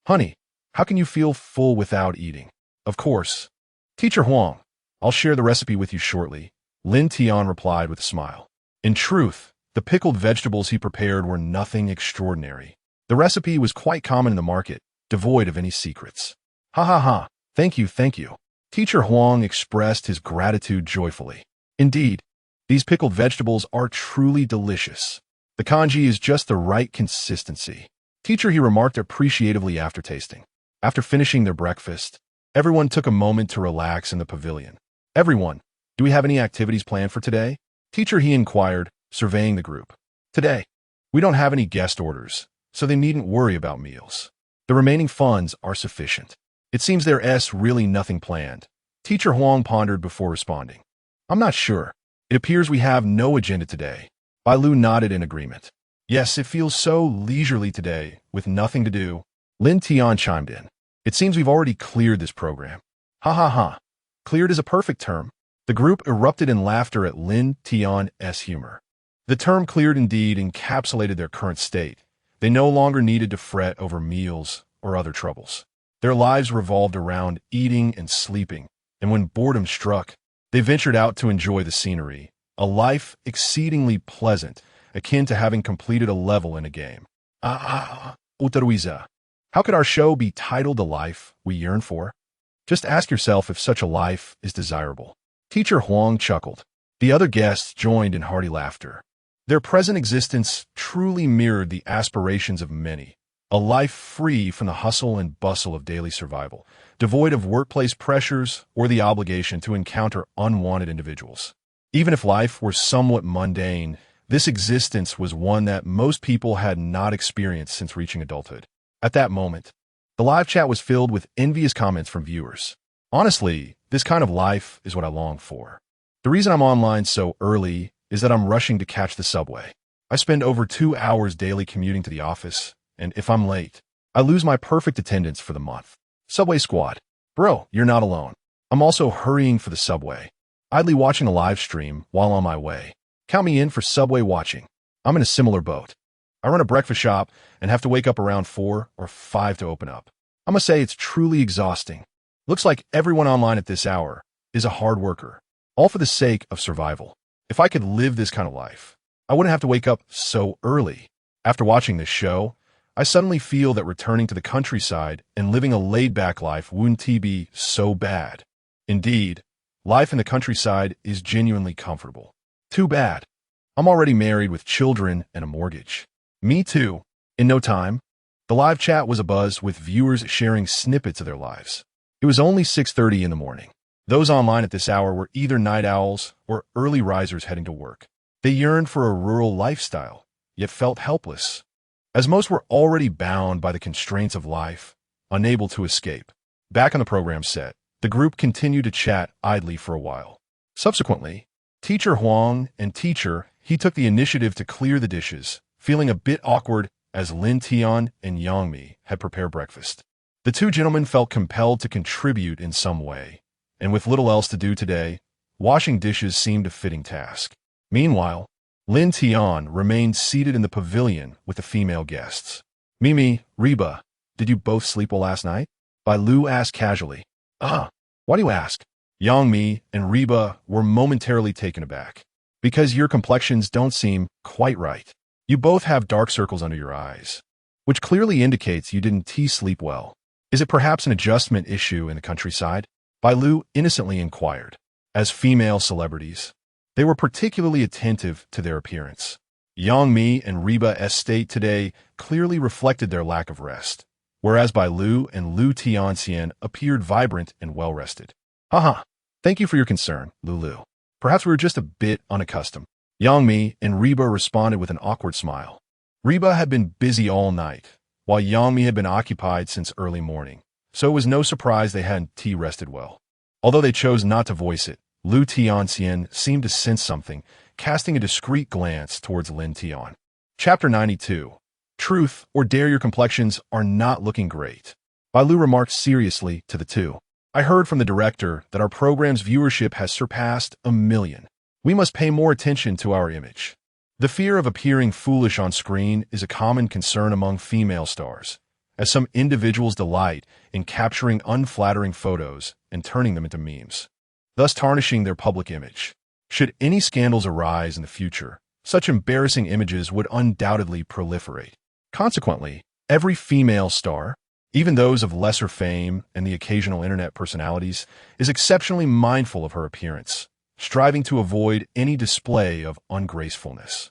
Honey, how can you feel full without eating? Of course. Teacher Huang, I'll share the recipe with you shortly, Lin Tian replied with a smile. In truth, the pickled vegetables he prepared were nothing extraordinary. The recipe was quite common in the market, devoid of any secrets. "Ha ha ha, thank you, thank you." Teacher Huang expressed his gratitude joyfully. "Indeed, these pickled vegetables are truly delicious. The congee is just the right consistency." Teacher, he remarked appreciatively after tasting. After finishing their breakfast, everyone took a moment to relax in the pavilion. "Everyone, do we have any activities planned for today?" Teacher, he inquired, surveying the group. "Today, we don't have any guest orders, so they needn't worry about meals. The remaining funds are sufficient. It seems there's really nothing planned." Teacher Huang pondered before responding. "I'm not sure. It appears we have no agenda today." Bai Lu nodded in agreement. "Yes, it feels so leisurely today, with nothing to do." Lin Tian chimed in. "It seems we've already cleared this program." "Ha ha ha. Cleared is a perfect term." The group erupted in laughter at Lin Tian's humor. The term cleared indeed encapsulated their current state. They no longer needed to fret over meals or other troubles. Their lives revolved around eating and sleeping, and when boredom struck, they ventured out to enjoy the scenery, a life exceedingly pleasant, akin to having completed a level in a game. Utaruiza. How could our show be titled The Life We Yearn For? Just ask yourself if such a life is desirable. Teacher Huang chuckled. The other guests joined in hearty laughter. Their present existence truly mirrored the aspirations of many, a life free from the hustle and bustle of daily survival, devoid of workplace pressures or the obligation to encounter unwanted individuals. Even if life were somewhat mundane, this existence was one that most people had not experienced since reaching adulthood. At that moment, the live chat was filled with envious comments from viewers. "Honestly, this kind of life is what I long for. The reason I'm online so early is that I'm rushing to catch the subway. I spend over 2 hours daily commuting to the office, and if I'm late, I lose my perfect attendance for the month. Subway squad. Bro, you're not alone. I'm also hurrying for the subway, idly watching a live stream while on my way. Count me in for subway watching. I'm in a similar boat. I run a breakfast shop and have to wake up around 4 or 5 to open up. I must say it's truly exhausting. Looks like everyone online at this hour is a hard worker, all for the sake of survival. If I could live this kind of life, I wouldn't have to wake up so early. After watching this show, I suddenly feel that returning to the countryside and living a laid-back life wouldn't be so bad. Indeed, life in the countryside is genuinely comfortable. Too bad. I'm already married with children and a mortgage. Me too. In no time, the live chat was abuzz with viewers sharing snippets of their lives. It was only 6:30 in the morning. Those online at this hour were either night owls or early risers heading to work. They yearned for a rural lifestyle, yet felt helpless, as most were already bound by the constraints of life, unable to escape. Back on the program set, the group continued to chat idly for a while. Subsequently, Teacher Huang and Teacher He took the initiative to clear the dishes, feeling a bit awkward as Lin Tian and Yangmi had prepared breakfast. The two gentlemen felt compelled to contribute in some way, and with little else to do today, washing dishes seemed a fitting task. Meanwhile, Lin Tian remained seated in the pavilion with the female guests. Mimi, Reba, did you both sleep well last night? Bai Lu asked casually. Why do you ask? Yangmi and Reba were momentarily taken aback. Because your complexions don't seem quite right. You both have dark circles under your eyes, which clearly indicates you didn't sleep well. Is it perhaps an adjustment issue in the countryside? Bai Lu innocently inquired. As female celebrities, they were particularly attentive to their appearance. Yangmi and Reba's state today clearly reflected their lack of rest, whereas Bai Lu and Lu Tianxian appeared vibrant and well-rested. Thank you for your concern, Lulu. Perhaps we were just a bit unaccustomed. Yangmi and Reba responded with an awkward smile. Reba had been busy all night, while Yangmi had been occupied since early morning, so it was no surprise they hadn't rested well. Although they chose not to voice it, Lu Tianxian seemed to sense something, casting a discreet glance towards Lin Tian. Chapter 92. Truth or dare your complexions are not looking great. Bai Lu remarked seriously to the two. I heard from the director that our program's viewership has surpassed 1 million. We must pay more attention to our image. The fear of appearing foolish on screen is a common concern among female stars, as some individuals delight in capturing unflattering photos and turning them into memes, thus tarnishing their public image. Should any scandals arise in the future, such embarrassing images would undoubtedly proliferate. Consequently, every female star, even those of lesser fame and the occasional internet personalities, is exceptionally mindful of her appearance, striving to avoid any display of ungracefulness.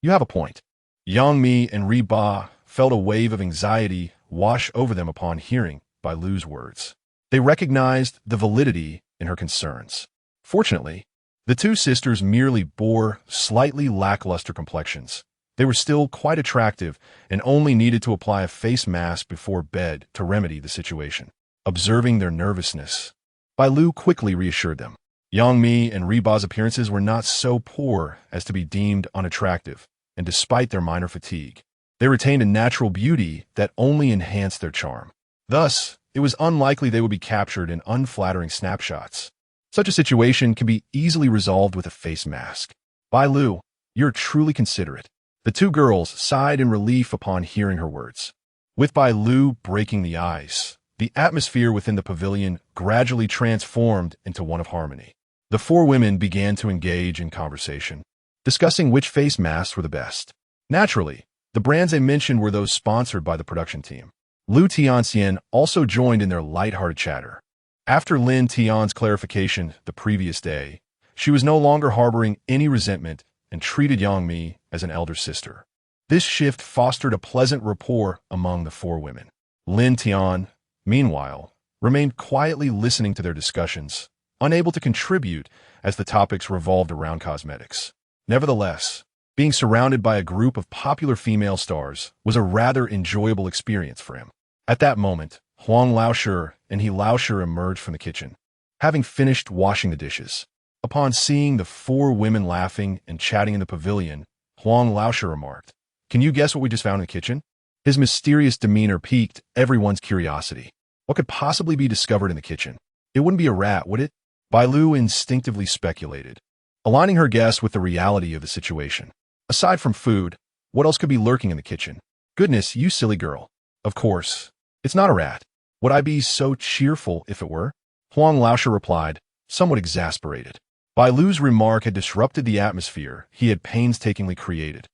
You have a point. Yangmi and Reba felt a wave of anxiety wash over them upon hearing Bai Lu's words. They recognized the validity in her concerns. Fortunately, the two sisters merely bore slightly lackluster complexions. They were still quite attractive and only needed to apply a face mask before bed to remedy the situation. Observing their nervousness, Bai Lu quickly reassured them. Yangmi and Reba's appearances were not so poor as to be deemed unattractive, and despite their minor fatigue, they retained a natural beauty that only enhanced their charm. Thus, it was unlikely they would be captured in unflattering snapshots. Such a situation can be easily resolved with a face mask. Bai Lu, you're truly considerate. The two girls sighed in relief upon hearing her words. With Bai Lu breaking the ice, the atmosphere within the pavilion gradually transformed into one of harmony. The four women began to engage in conversation, discussing which face masks were the best. Naturally, the brands they mentioned were those sponsored by the production team. Lu Tianxian also joined in their lighthearted chatter. After Lin Tian's clarification the previous day, she was no longer harboring any resentment and treated Yangmi as an elder sister. This shift fostered a pleasant rapport among the four women. Lin Tian, meanwhile, remained quietly listening to their discussions, unable to contribute as the topics revolved around cosmetics. Nevertheless, being surrounded by a group of popular female stars was a rather enjoyable experience for him. At that moment, Huang Laoshi and He Laoshi emerged from the kitchen, having finished washing the dishes. Upon seeing the four women laughing and chatting in the pavilion, Huang Laoshe remarked, "Can you guess what we just found in the kitchen?" His mysterious demeanor piqued everyone's curiosity. What could possibly be discovered in the kitchen? It wouldn't be a rat, would it? Bai Lu instinctively speculated, aligning her guess with the reality of the situation. Aside from food, what else could be lurking in the kitchen? Goodness, you silly girl. Of course. It's not a rat. Would I be so cheerful if it were? Huang Laoshe replied, somewhat exasperated. Bai Lu's remark had disrupted the atmosphere he had painstakingly created.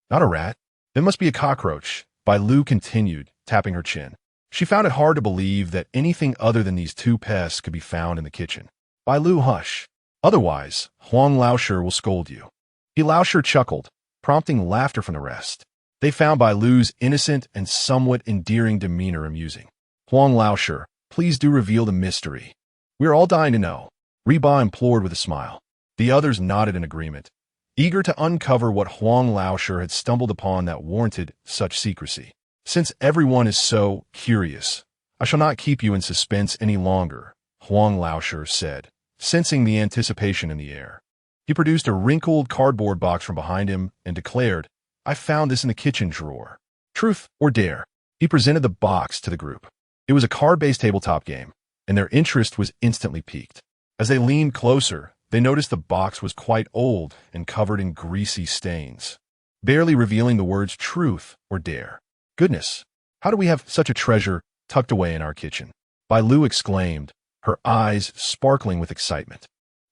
Not a rat. There must be a cockroach, Bai Lu continued, tapping her chin. She found it hard to believe that anything other than these two pests could be found in the kitchen. Bai Lu, hush. Otherwise, Huang Laoshe will scold you. Laoshe chuckled, prompting laughter from the rest. They found Bai Lu's innocent and somewhat endearing demeanor amusing. Huang Laoshe, please do reveal the mystery. We're all dying to know, Reba implored with a smile. The others nodded in agreement, eager to uncover what Huang Laoshe had stumbled upon that warranted such secrecy. Since everyone is so curious, I shall not keep you in suspense any longer, Huang Laoshe said, sensing the anticipation in the air. He produced a wrinkled cardboard box from behind him and declared, I found this in the kitchen drawer. Truth or dare? He presented the box to the group. It was a card-based tabletop game, and their interest was instantly piqued. As they leaned closer, they noticed the box was quite old and covered in greasy stains, barely revealing the words truth or dare. Goodness, how do we have such a treasure tucked away in our kitchen? Bai Lu exclaimed, her eyes sparkling with excitement.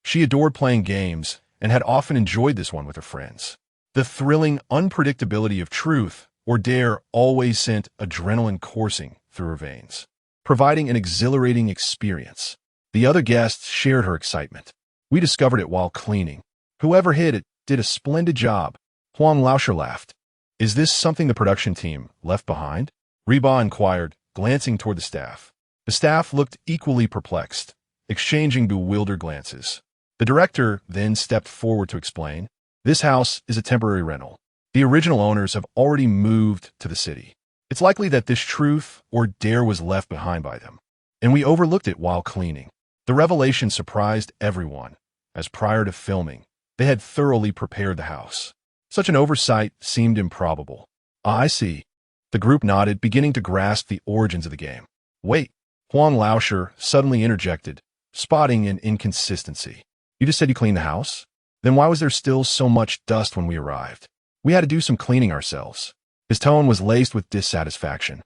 She adored playing games and had often enjoyed this one with her friends. The thrilling unpredictability of truth or dare always sent adrenaline coursing through her veins, providing an exhilarating experience. The other guests shared her excitement. We discovered it while cleaning. Whoever hid it did a splendid job. Huang Laoshe laughed. Is this something the production team left behind? Reba inquired, glancing toward the staff. The staff looked equally perplexed, exchanging bewildered glances. The director then stepped forward to explain, this house is a temporary rental. The original owners have already moved to the city. It's likely that this truth or dare was left behind by them, and we overlooked it while cleaning. The revelation surprised everyone, as prior to filming, they had thoroughly prepared the house. Such an oversight seemed improbable. I see. The group nodded, beginning to grasp the origins of the game. Wait, Huang Laoshe suddenly interjected, spotting an inconsistency. You just said you cleaned the house? Then why was there still so much dust when we arrived? We had to do some cleaning ourselves. His tone was laced with dissatisfaction.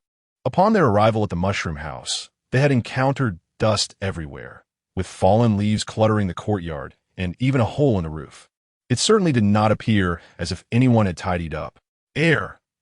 Upon their arrival at the mushroom house, they had encountered dust everywhere, with fallen leaves cluttering the courtyard and even a hole in the roof. It certainly did not appear as if anyone had tidied up.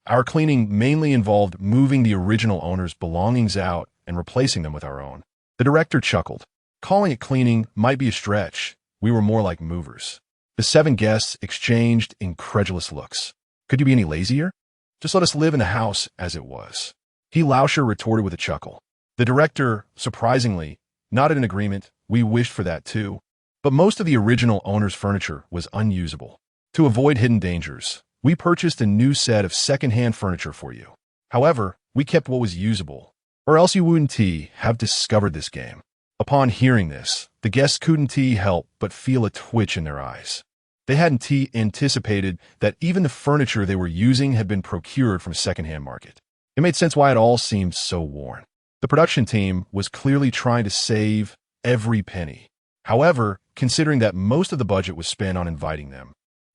Our cleaning mainly involved moving the original owner's belongings out and replacing them with our own. The director chuckled. Calling it cleaning might be a stretch. We were more like movers. The 7 guests exchanged incredulous looks. Could you be any lazier? Just let us live in the house as it was. Laoshe retorted with a chuckle. The director, surprisingly, nodded in agreement. We wished for that too. But most of the original owner's furniture was unusable. To avoid hidden dangers, we purchased a new set of second-hand furniture for you. However, we kept what was usable, or else you wouldn't have discovered this game. Upon hearing this, the guests couldn't help but feel a twitch in their eyes. They hadn't anticipated that even the furniture they were using had been procured from a second-hand market. It made sense why it all seemed so worn. The production team was clearly trying to save every penny. However, considering that most of the budget was spent on inviting them,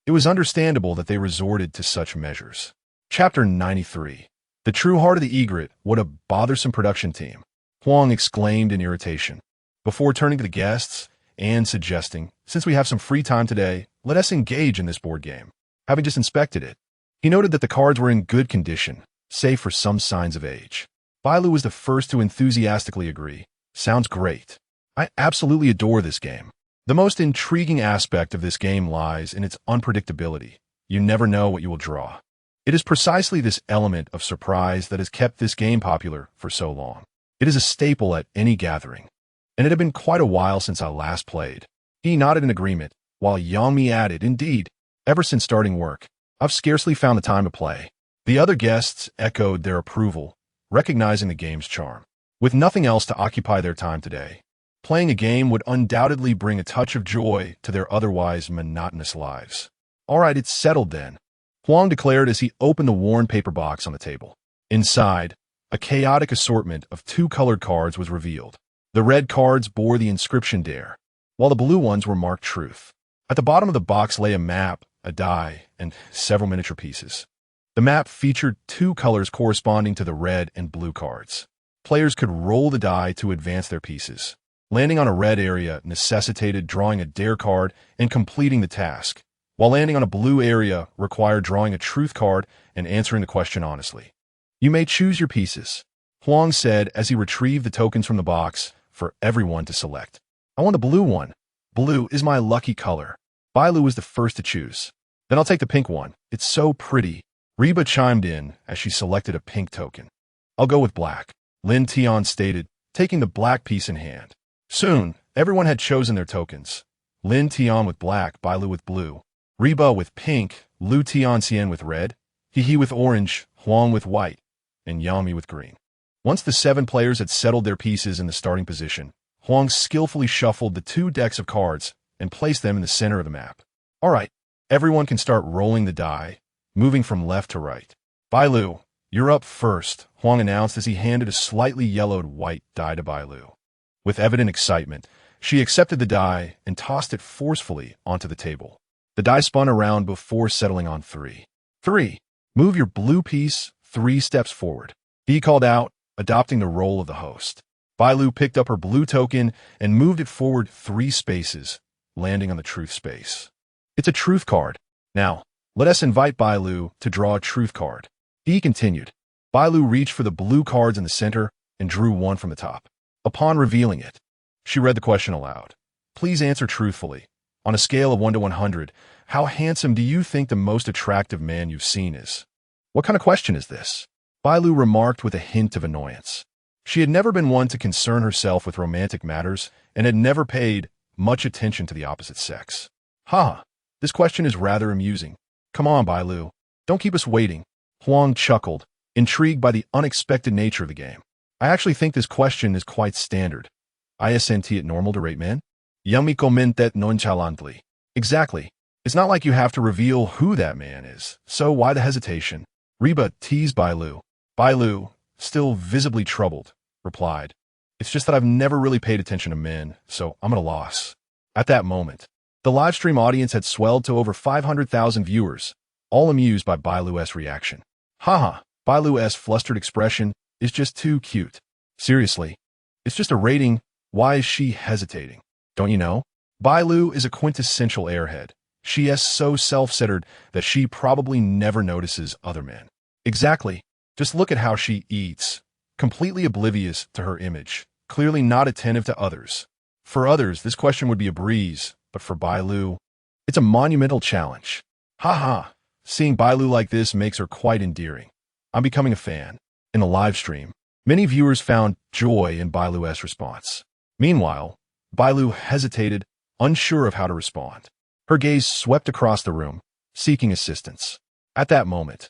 it was understandable that they resorted to such measures. Chapter 93. The true heart of the egret, what a bothersome production team, Huang exclaimed in irritation. Before turning to the guests and suggesting, since we have some free time today, let us engage in this board game. Having just inspected it, he noted that the cards were in good condition, save for some signs of age. Bai Lu was the first to enthusiastically agree. Sounds great. I absolutely adore this game. The most intriguing aspect of this game lies in its unpredictability. You never know what you will draw. It is precisely this element of surprise that has kept this game popular for so long. It is a staple at any gathering, and it had been quite a while since I last played. He nodded in agreement, while Yangmi added, indeed, ever since starting work, I've scarcely found the time to play. The other guests echoed their approval, recognizing the game's charm. With nothing else to occupy their time today, Playing a game would undoubtedly bring a touch of joy to their otherwise monotonous lives. All right, it's settled then, Huang declared as he opened the worn paper box on the table. Inside, a chaotic assortment of two colored cards was revealed. The red cards bore the inscription Dare, while the blue ones were marked Truth. At the bottom of the box lay a map, a die, and several miniature pieces. The map featured two colors corresponding to the red and blue cards. Players could roll the die to advance their pieces. Landing on a red area necessitated drawing a Dare card and completing the task, while landing on a blue area required drawing a Truth card and answering the question honestly. You may choose your pieces, Huang said as he retrieved the tokens from the box for everyone to select. I want the blue one. Blue is my lucky color. Bailu was the first to choose. Then I'll take the pink one. It's so pretty. Reba chimed in as she selected a pink token. I'll go with black, Lin Tian stated, taking the black piece in hand. Soon, everyone had chosen their tokens. Lin Tian with black, Bailu with blue, Reba with pink, Lu Tianxian with red, He with orange, Huang with white, and Yami with green. Once the 7 players had settled their pieces in the starting position, Huang skillfully shuffled the 2 decks of cards and placed them in the center of the map. All right, everyone can start rolling the die, moving from left to right. Bailu, you're up first, Huang announced as he handed a slightly yellowed white die to Bailu. With evident excitement, she accepted the die and tossed it forcefully onto the table. The die spun around before settling on 3. 3. Move your blue piece 3 steps forward. He called out, adopting the role of the host. Bailu picked up her blue token and moved it forward 3 spaces, landing on the Truth space. It's a Truth card. Now, let us invite Bailu to draw a Truth card. He continued. Bailu reached for the blue cards in the center and drew one from the top. Upon revealing it, she read the question aloud. Please answer truthfully. On a scale of 1 to 100, how handsome do you think the most attractive man you've seen is? What kind of question is this? Bailu remarked with a hint of annoyance. She had never been one to concern herself with romantic matters and had never paid much attention to the opposite sex. Ha! This question is rather amusing. Come on, Bailu. Don't keep us waiting. Huang chuckled, intrigued by the unexpected nature of the game. I actually think this question is quite standard. Isn't it normal to rate men? Yumi commented nonchalantly. Exactly. It's not like you have to reveal who that man is, so why the hesitation? Reba teased Bailu. Bailu, still visibly troubled, replied, It's just that I've never really paid attention to men, so I'm at a loss. At that moment, the livestream audience had swelled to over 500,000 viewers, all amused by Bailu's reaction. Haha, Bailu's flustered expression is just too cute. Seriously, it's just a rating. Why is she hesitating? Don't you know? Bailu is a quintessential airhead. She is so self-centered that she probably never notices other men. Exactly. Just look at how she eats. Completely oblivious to her image. Clearly not attentive to others. For others, this question would be a breeze, but for Bailu, it's a monumental challenge. Haha, seeing Bailu like this makes her quite endearing. I'm becoming a fan. In the live stream, many viewers found joy in Bailu's response. Meanwhile, Bailu hesitated, unsure of how to respond. Her gaze swept across the room, seeking assistance. At that moment,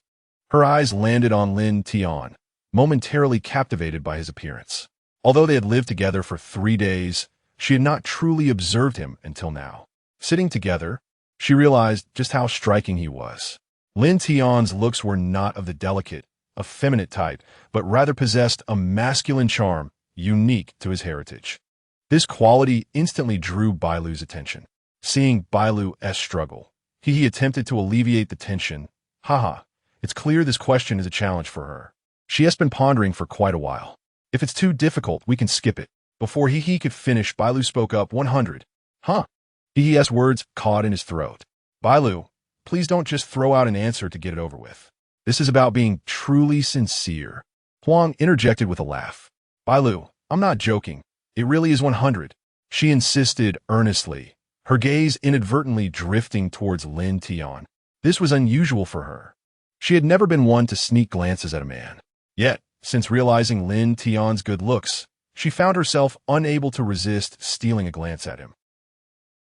her eyes landed on Lin Tian, momentarily captivated by his appearance. Although they had lived together for 3 days, she had not truly observed him until now. Sitting together, she realized just how striking he was. Lin Tian's looks were not of the delicate, effeminate type, but rather possessed a masculine charm unique to his heritage. This quality instantly drew Bailu's attention. Seeing Bailu's struggle, he attempted to alleviate the tension. Haha, it's clear this question is a challenge for her. She has been pondering for quite a while. If it's too difficult, we can skip it. Before he could finish, Bailu spoke up. 100. Huh? He's words caught in his throat. Bailu, please don't just throw out an answer to get it over with. This is about being truly sincere. Huang interjected with a laugh. Bailu, I'm not joking. It really is 100. She insisted earnestly, her gaze inadvertently drifting towards Lin Tian. This was unusual for her. She had never been one to sneak glances at a man. Yet, since realizing Lin Tian's good looks, she found herself unable to resist stealing a glance at him.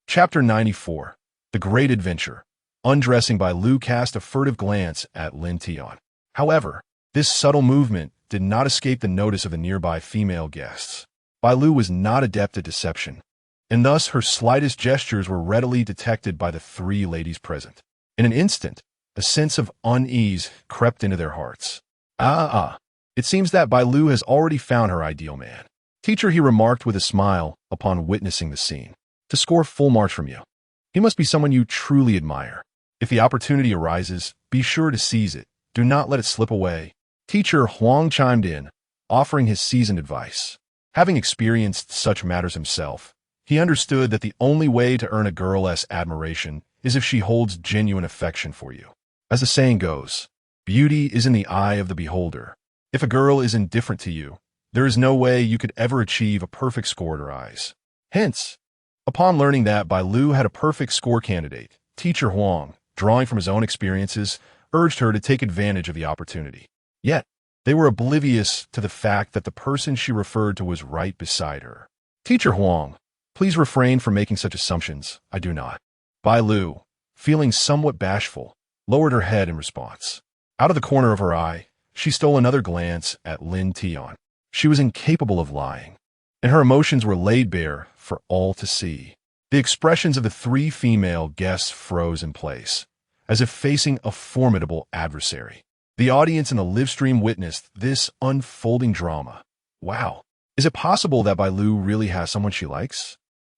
Chapter 94. The Great Adventure. Undressing Bailu cast a furtive glance at Lin Tian. However, this subtle movement did not escape the notice of the nearby female guests. Bai Lu was not adept at deception, and thus her slightest gestures were readily detected by the three ladies present. In an instant, a sense of unease crept into their hearts. It seems that Bai Lu has already found her ideal man. Teacher, he remarked with a smile upon witnessing the scene. To score full marks from you, he must be someone you truly admire. If the opportunity arises, be sure to seize it. Do not let it slip away. Teacher Huang chimed in, offering his seasoned advice. Having experienced such matters himself, he understood that the only way to earn a girl's admiration is if she holds genuine affection for you. As the saying goes, beauty is in the eye of the beholder. If a girl is indifferent to you, there is no way you could ever achieve a perfect score in her eyes. Hence, upon learning that Bai Lu had a perfect score candidate, Teacher Huang, drawing from his own experiences, urged her to take advantage of the opportunity. Yet, they were oblivious to the fact that the person she referred to was right beside her. Teacher Huang, please refrain from making such assumptions. I do not. Bai Lu, feeling somewhat bashful, lowered her head in response. Out of the corner of her eye, she stole another glance at Lin Tian. She was incapable of lying, and her emotions were laid bare for all to see. The expressions of the three female guests froze in place, as if facing a formidable adversary. The audience in the live stream witnessed this unfolding drama. Wow, is it possible that Bai Lu really has someone she likes?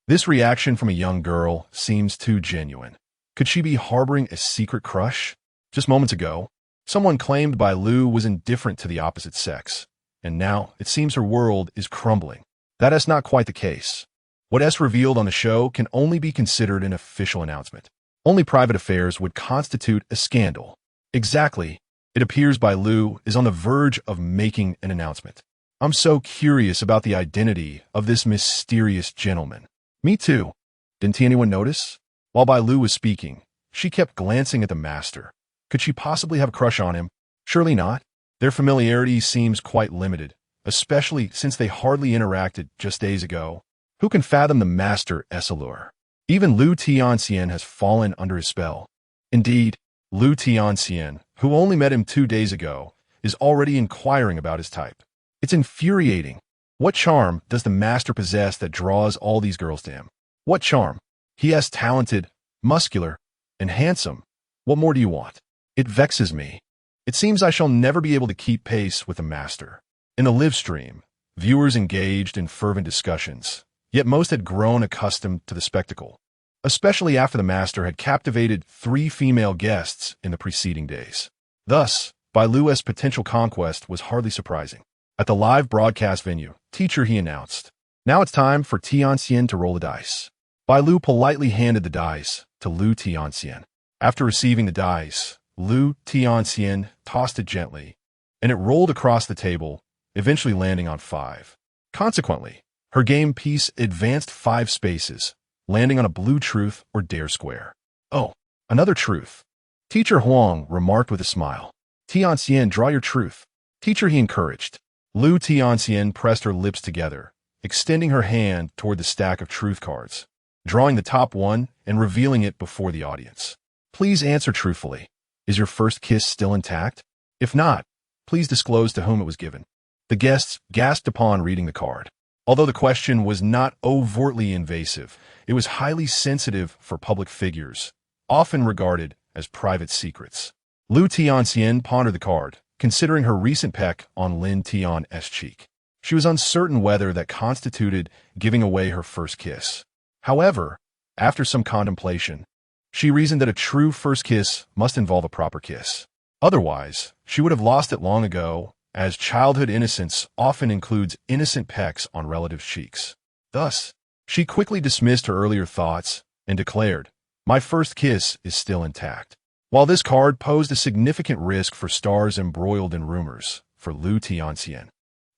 This reaction from a young girl seems too genuine. Could she be harboring a secret crush? Just moments ago, someone claimed Bai Lu was indifferent to the opposite sex, and now it seems her world is crumbling. That is not quite the case. What is revealed on the show can only be considered an official announcement. Only private affairs would constitute a scandal. Exactly. It appears Bai Lu is on the verge of making an announcement. I'm so curious about the identity of this mysterious gentleman. Me too. Didn't anyone notice? While Bai Lu was speaking, she kept glancing at the master. Could she possibly have a crush on him? Surely not. Their familiarity seems quite limited, especially since they hardly interacted just days ago. Who can fathom the master's allure? Even Lu Tianxian has fallen under his spell. Indeed, Lu Tianxian, who only met him 2 days ago, is already inquiring about his type. It's infuriating. What charm does the master possess that draws all these girls to him? What charm? He is talented, muscular, and handsome. What more do you want? It vexes me. It seems I shall never be able to keep pace with the master. In the live stream, viewers engaged in fervent discussions, yet most had grown accustomed to the spectacle, especially after the master had captivated 3 female guests in the preceding days. Thus, Bai Lu's potential conquest was hardly surprising. At the live broadcast venue, Teacher, he announced, "Now it's time for Tianxian to roll the dice." Bai Lu politely handed the dice to Lu Tianxian. After receiving the dice, Lu Tianxian tossed it gently, and it rolled across the table, eventually landing on 5. Consequently, her game piece advanced 5 spaces, landing on a blue truth or dare square. Oh, another truth. Teacher Huang remarked with a smile. Tianxian, draw your truth. Teacher, he encouraged. Lu Tianxian pressed her lips together, extending her hand toward the stack of truth cards, drawing the top one and revealing it before the audience. Please answer truthfully. Is your first kiss still intact? If not, please disclose to whom it was given. The guests gasped upon reading the card. Although the question was not overtly invasive, it was highly sensitive for public figures, often regarded as private secrets. Lu Tianxian pondered the card, considering her recent peck on Lin Tian's cheek. She was uncertain whether that constituted giving away her first kiss. However, after some contemplation, she reasoned that a true first kiss must involve a proper kiss. Otherwise, she would have lost it long ago, as childhood innocence often includes innocent pecks on relatives' cheeks. Thus, she quickly dismissed her earlier thoughts and declared, "My first kiss is still intact." While this card posed a significant risk for stars embroiled in rumors, for Lu Tianxian,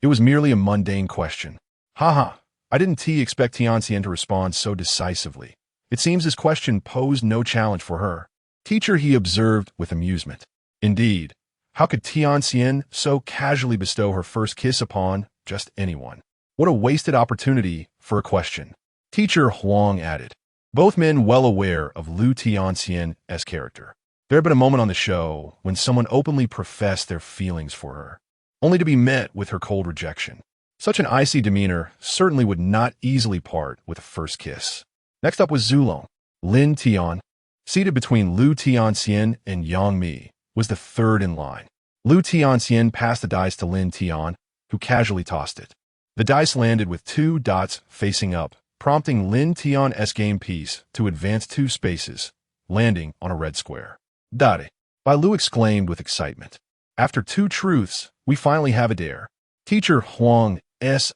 it was merely a mundane question. Haha, I didn't expect Tianxian to respond so decisively. It seems this question posed no challenge for her. Teacher, he observed with amusement. Indeed, how could Tianxian so casually bestow her first kiss upon just anyone? What a wasted opportunity for a question. Teacher Huang added, both men well aware of Lu Tianxian's character. There had been a moment on the show when someone openly professed their feelings for her, only to be met with her cold rejection. Such an icy demeanor certainly would not easily part with a first kiss. Next up was Zulong. Lin Tian, seated between Lu Tianxian and Yang Mi, was the third in line. Lu Tianxian passed the dice to Lin Tian, who casually tossed it. The dice landed with 2 dots facing up, prompting Lin Tian's game piece to advance 2 spaces, landing on a red square. Dare! Bai Lu exclaimed with excitement. After 2 truths, we finally have a dare. Teacher Huang's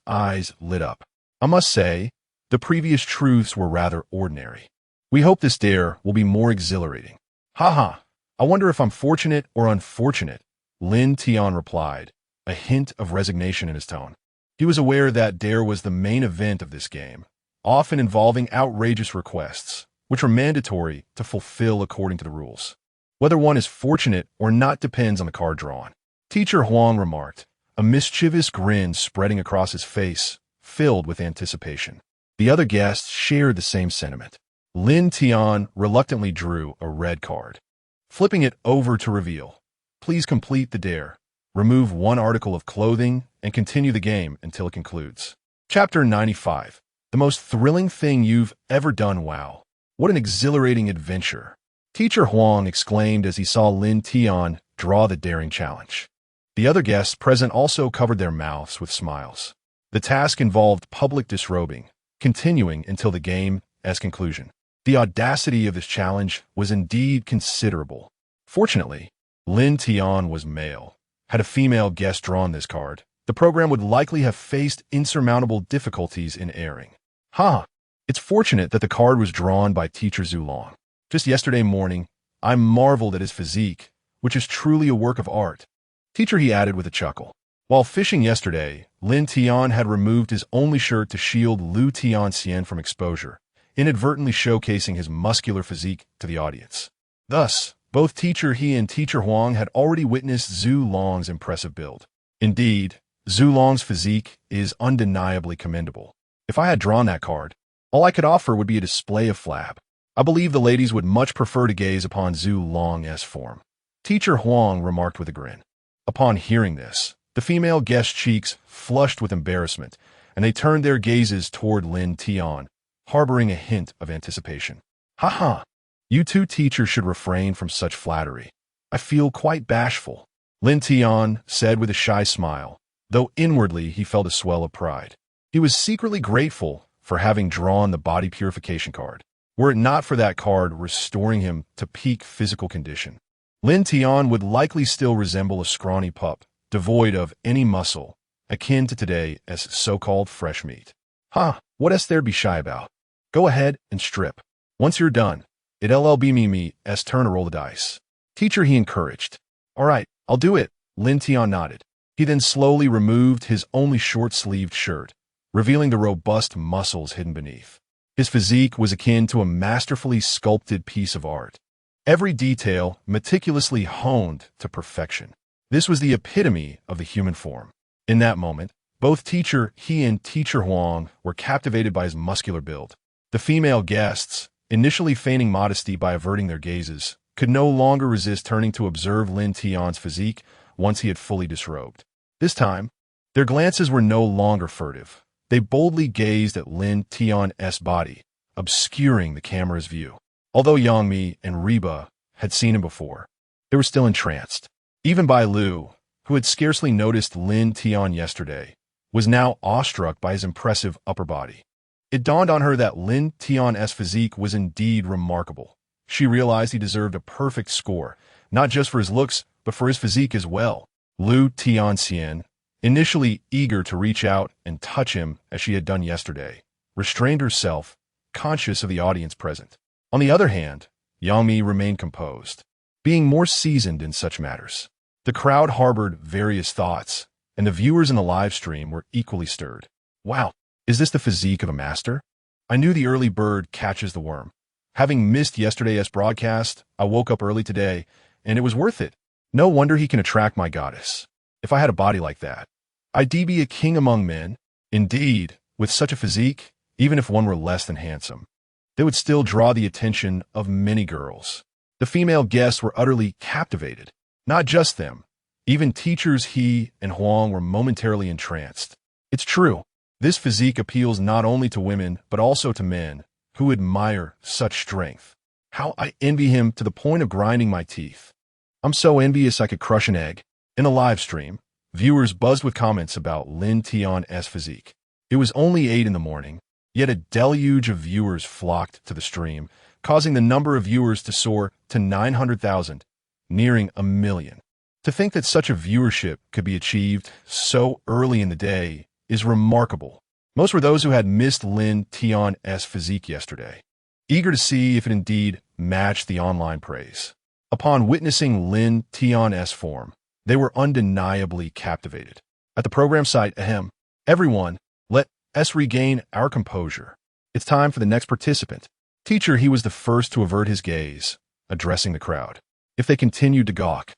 eyes lit up. I must say, the previous truths were rather ordinary. We hope this dare will be more exhilarating. Haha, I wonder if I'm fortunate or unfortunate, Lin Tian replied, a hint of resignation in his tone. He was aware that dare was the main event of this game, often involving outrageous requests, which were mandatory to fulfill according to the rules. Whether one is fortunate or not depends on the card drawn. Teacher Huang remarked, a mischievous grin spreading across his face, filled with anticipation. The other guests shared the same sentiment. Lin Tian reluctantly drew a red card. Flipping it over to reveal, please complete the dare. Remove 1 article of clothing and continue the game until it concludes. Chapter 95. The most thrilling thing you've ever done. Wow. What an exhilarating adventure. Teacher Huang exclaimed as he saw Lin Tian draw the daring challenge. The other guests present also covered their mouths with smiles. The task involved public disrobing, continuing until the game's conclusion. The audacity of this challenge was indeed considerable. Fortunately, Lin Tian was male. Had a female guest drawn this card, the program would likely have faced insurmountable difficulties in airing. It's fortunate that the card was drawn by Teacher Zulong. Just yesterday morning, I marveled at his physique, which is truly a work of art. Teacher, he added with a chuckle. While fishing yesterday, Lin Tian had removed his only shirt to shield Lu Tianxian from exposure, inadvertently showcasing his muscular physique to the audience. Thus, both Teacher He and Teacher Huang had already witnessed Zulong's impressive build. Indeed, Zulong's physique is undeniably commendable. If I had drawn that card, all I could offer would be a display of flab. I believe the ladies would much prefer to gaze upon Zulong's form. Teacher Huang remarked with a grin. Upon hearing this, the female guest cheeks flushed with embarrassment, and they turned their gazes toward Lin Tian, harboring a hint of anticipation. You 2 teachers should refrain from such flattery. I feel quite bashful, Lin Tian said with a shy smile, though inwardly he felt a swell of pride. He was secretly grateful for having drawn the body purification card, were it not for that card restoring him to peak physical condition. Lin Tian would likely still resemble a scrawny pup, devoid of any muscle, akin to today as so-called fresh meat. What else there be shy about? Go ahead and strip. Once you're done, it'll be me's turn to roll the dice. Teacher, he encouraged. All right, I'll do it, Lin Tian nodded. He then slowly removed his only short-sleeved shirt, revealing the robust muscles hidden beneath. His physique was akin to a masterfully sculpted piece of art. Every detail meticulously honed to perfection. This was the epitome of the human form. In that moment, both Teacher He and Teacher Huang were captivated by his muscular build. The female guests, initially feigning modesty by averting their gazes, could no longer resist turning to observe Lin Tian's physique once he had fully disrobed. This time, their glances were no longer furtive. They boldly gazed at Lin Tian's body, obscuring the camera's view. Although Yang Mi and Reba had seen him before, they were still entranced. Even Bai Lu, who had scarcely noticed Lin Tian yesterday, was now awestruck by his impressive upper body. It dawned on her that Lin Tian's physique was indeed remarkable. She realized he deserved a perfect score, not just for his looks, but for his physique as well. Lu Tianxian, initially eager to reach out and touch him as she had done yesterday, restrained herself, conscious of the audience present. On the other hand, Yang Mi remained composed, being more seasoned in such matters. The crowd harbored various thoughts, and the viewers in the live stream were equally stirred. Wow, is this the physique of a master? I knew the early bird catches the worm. Having missed yesterday's broadcast, I woke up early today, and it was worth it. No wonder he can attract my goddess. If I had a body like that, I'd be a king among men. Indeed, with such a physique, even if one were less than handsome, they would still draw the attention of many girls. The female guests were utterly captivated. Not just them. Even Teachers He and Huang were momentarily entranced. It's true. This physique appeals not only to women, but also to men who admire such strength. How I envy him to the point of grinding my teeth. I'm so envious I could crush an egg. In the live stream, viewers buzzed with comments about Lin Tian's physique. It was only 8 in the morning, yet a deluge of viewers flocked to the stream, causing the number of viewers to soar to 900,000, nearing 1 million. To think that such a viewership could be achieved so early in the day is remarkable. Most were those who had missed Lin Tian's physique yesterday, eager to see if it indeed matched the online praise. Upon witnessing Lin Tian's form, they were undeniably captivated. At the program site, everyone, let us regain our composure. It's time for the next participant. Teacher, he was the first to avert his gaze, addressing the crowd. If they continued to gawk,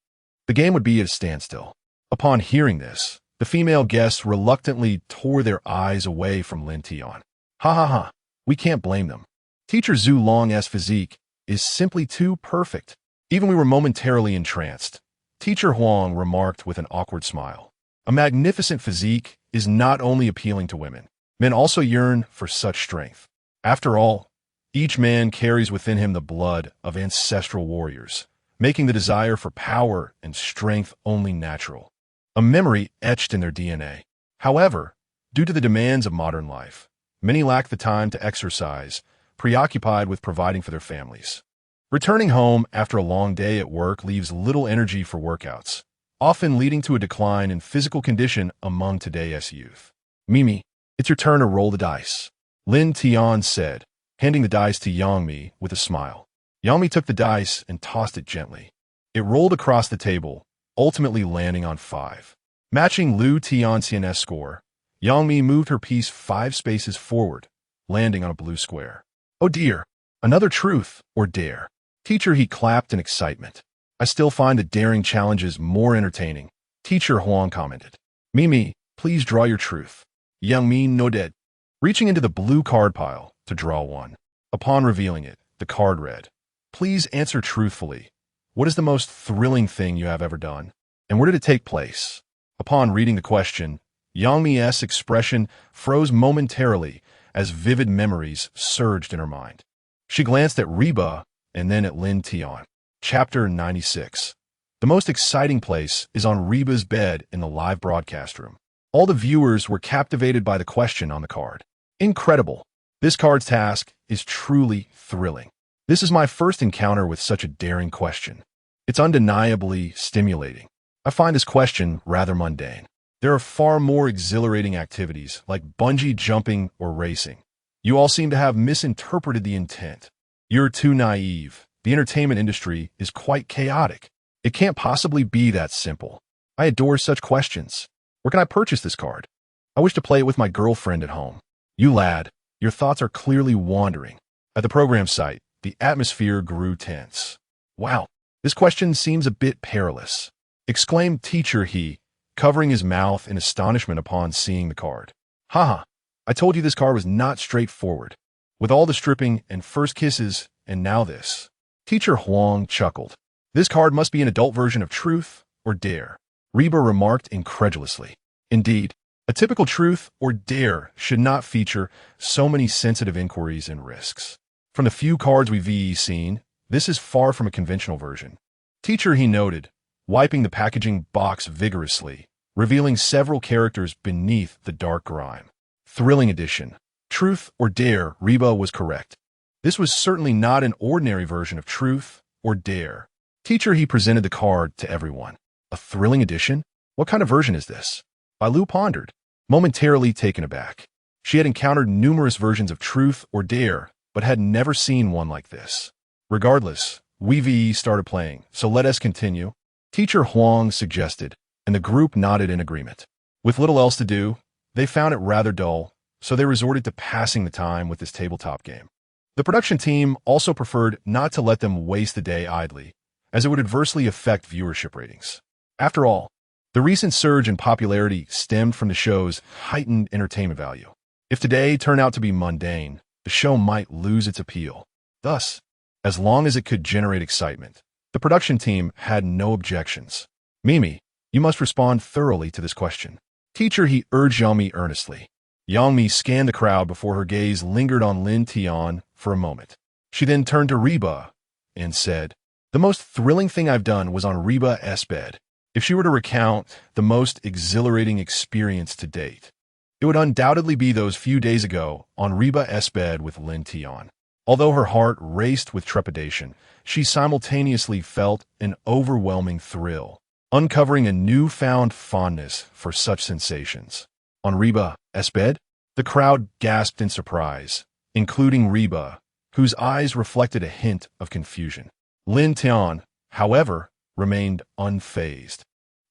the game would be at a standstill. Upon hearing this, the female guests reluctantly tore their eyes away from Lin Tian. Ha ha ha, we can't blame them. Teacher Zhu Long's physique is simply too perfect. Even we were momentarily entranced. Teacher Huang remarked with an awkward smile. A magnificent physique is not only appealing to women. Men also yearn for such strength. After all, each man carries within him the blood of ancestral warriors, making the desire for power and strength only natural. A memory etched in their DNA. However, due to the demands of modern life, many lack the time to exercise, preoccupied with providing for their families. Returning home after a long day at work leaves little energy for workouts, often leading to a decline in physical condition among today's youth. Mimi, it's your turn to roll the dice, Lin Tian said, handing the dice to Yangmi with a smile. Yangmi took the dice and tossed it gently. It rolled across the table, ultimately landing on 5. Matching Lu Tianxian's score, Yangmi moved her piece 5 spaces forward, landing on a blue square. Oh dear, another truth or dare. Teacher, he clapped in excitement. I still find the daring challenges more entertaining, Teacher Huang commented. Mimi, please draw your truth. Yangmi nodded, reaching into the blue card pile to draw one. Upon revealing it, the card read, please answer truthfully. What is the most thrilling thing you have ever done? And where did it take place? Upon reading the question, Yangmi's expression froze momentarily as vivid memories surged in her mind. She glanced at Reba and then at Lin Tian. Chapter 96. The most exciting place is on Reba's bed in the live broadcast room. All the viewers were captivated by the question on the card. Incredible. This card's task is truly thrilling. This is my first encounter with such a daring question. It's undeniably stimulating. I find this question rather mundane. There are far more exhilarating activities like bungee jumping or racing. You all seem to have misinterpreted the intent. You're too naive. The entertainment industry is quite chaotic. It can't possibly be that simple. I adore such questions. Where can I purchase this card? I wish to play it with my girlfriend at home. You lad, your thoughts are clearly wandering. At the program site, the atmosphere grew tense. Wow, this question seems a bit perilous, exclaimed Teacher He, covering his mouth in astonishment upon seeing the card. Haha, I told you this card was not straightforward. With all the stripping and first kisses, and now this. Teacher Huang chuckled. This card must be an adult version of truth or dare, Reba remarked incredulously. Indeed, a typical truth or dare should not feature so many sensitive inquiries and risks. From the few cards we've seen, this is far from a conventional version. Teacher He noted, wiping the packaging box vigorously, revealing several characters beneath the dark grime. Thrilling edition. Truth or dare, Reba was correct. This was certainly not an ordinary version of truth or dare. Teacher He presented the card to everyone. A thrilling edition? What kind of version is this? Bailu pondered, momentarily taken aback. She had encountered numerous versions of truth or dare, but had never seen one like this. Regardless, we started playing, so let us continue, Teacher Huang suggested, and the group nodded in agreement. With little else to do, they found it rather dull, so they resorted to passing the time with this tabletop game. The production team also preferred not to let them waste the day idly, as it would adversely affect viewership ratings. After all, the recent surge in popularity stemmed from the show's heightened entertainment value. If today turned out to be mundane, the show might lose its appeal. Thus, as long as it could generate excitement, the production team had no objections. Mimi, you must respond thoroughly to this question. Teacher, he urged Yangmi earnestly. Yangmi scanned the crowd before her gaze lingered on Lin Tian for a moment. She then turned to Reba and said, "The most thrilling thing I've done was on Reba's bed. If she were to recount the most exhilarating experience to date, it would undoubtedly be those few days ago on Reba's bed with Lin Tian." Although her heart raced with trepidation, she simultaneously felt an overwhelming thrill, uncovering a newfound fondness for such sensations. On Reba's bed? The crowd gasped in surprise, including Reba, whose eyes reflected a hint of confusion. Lin Tian, however, remained unfazed.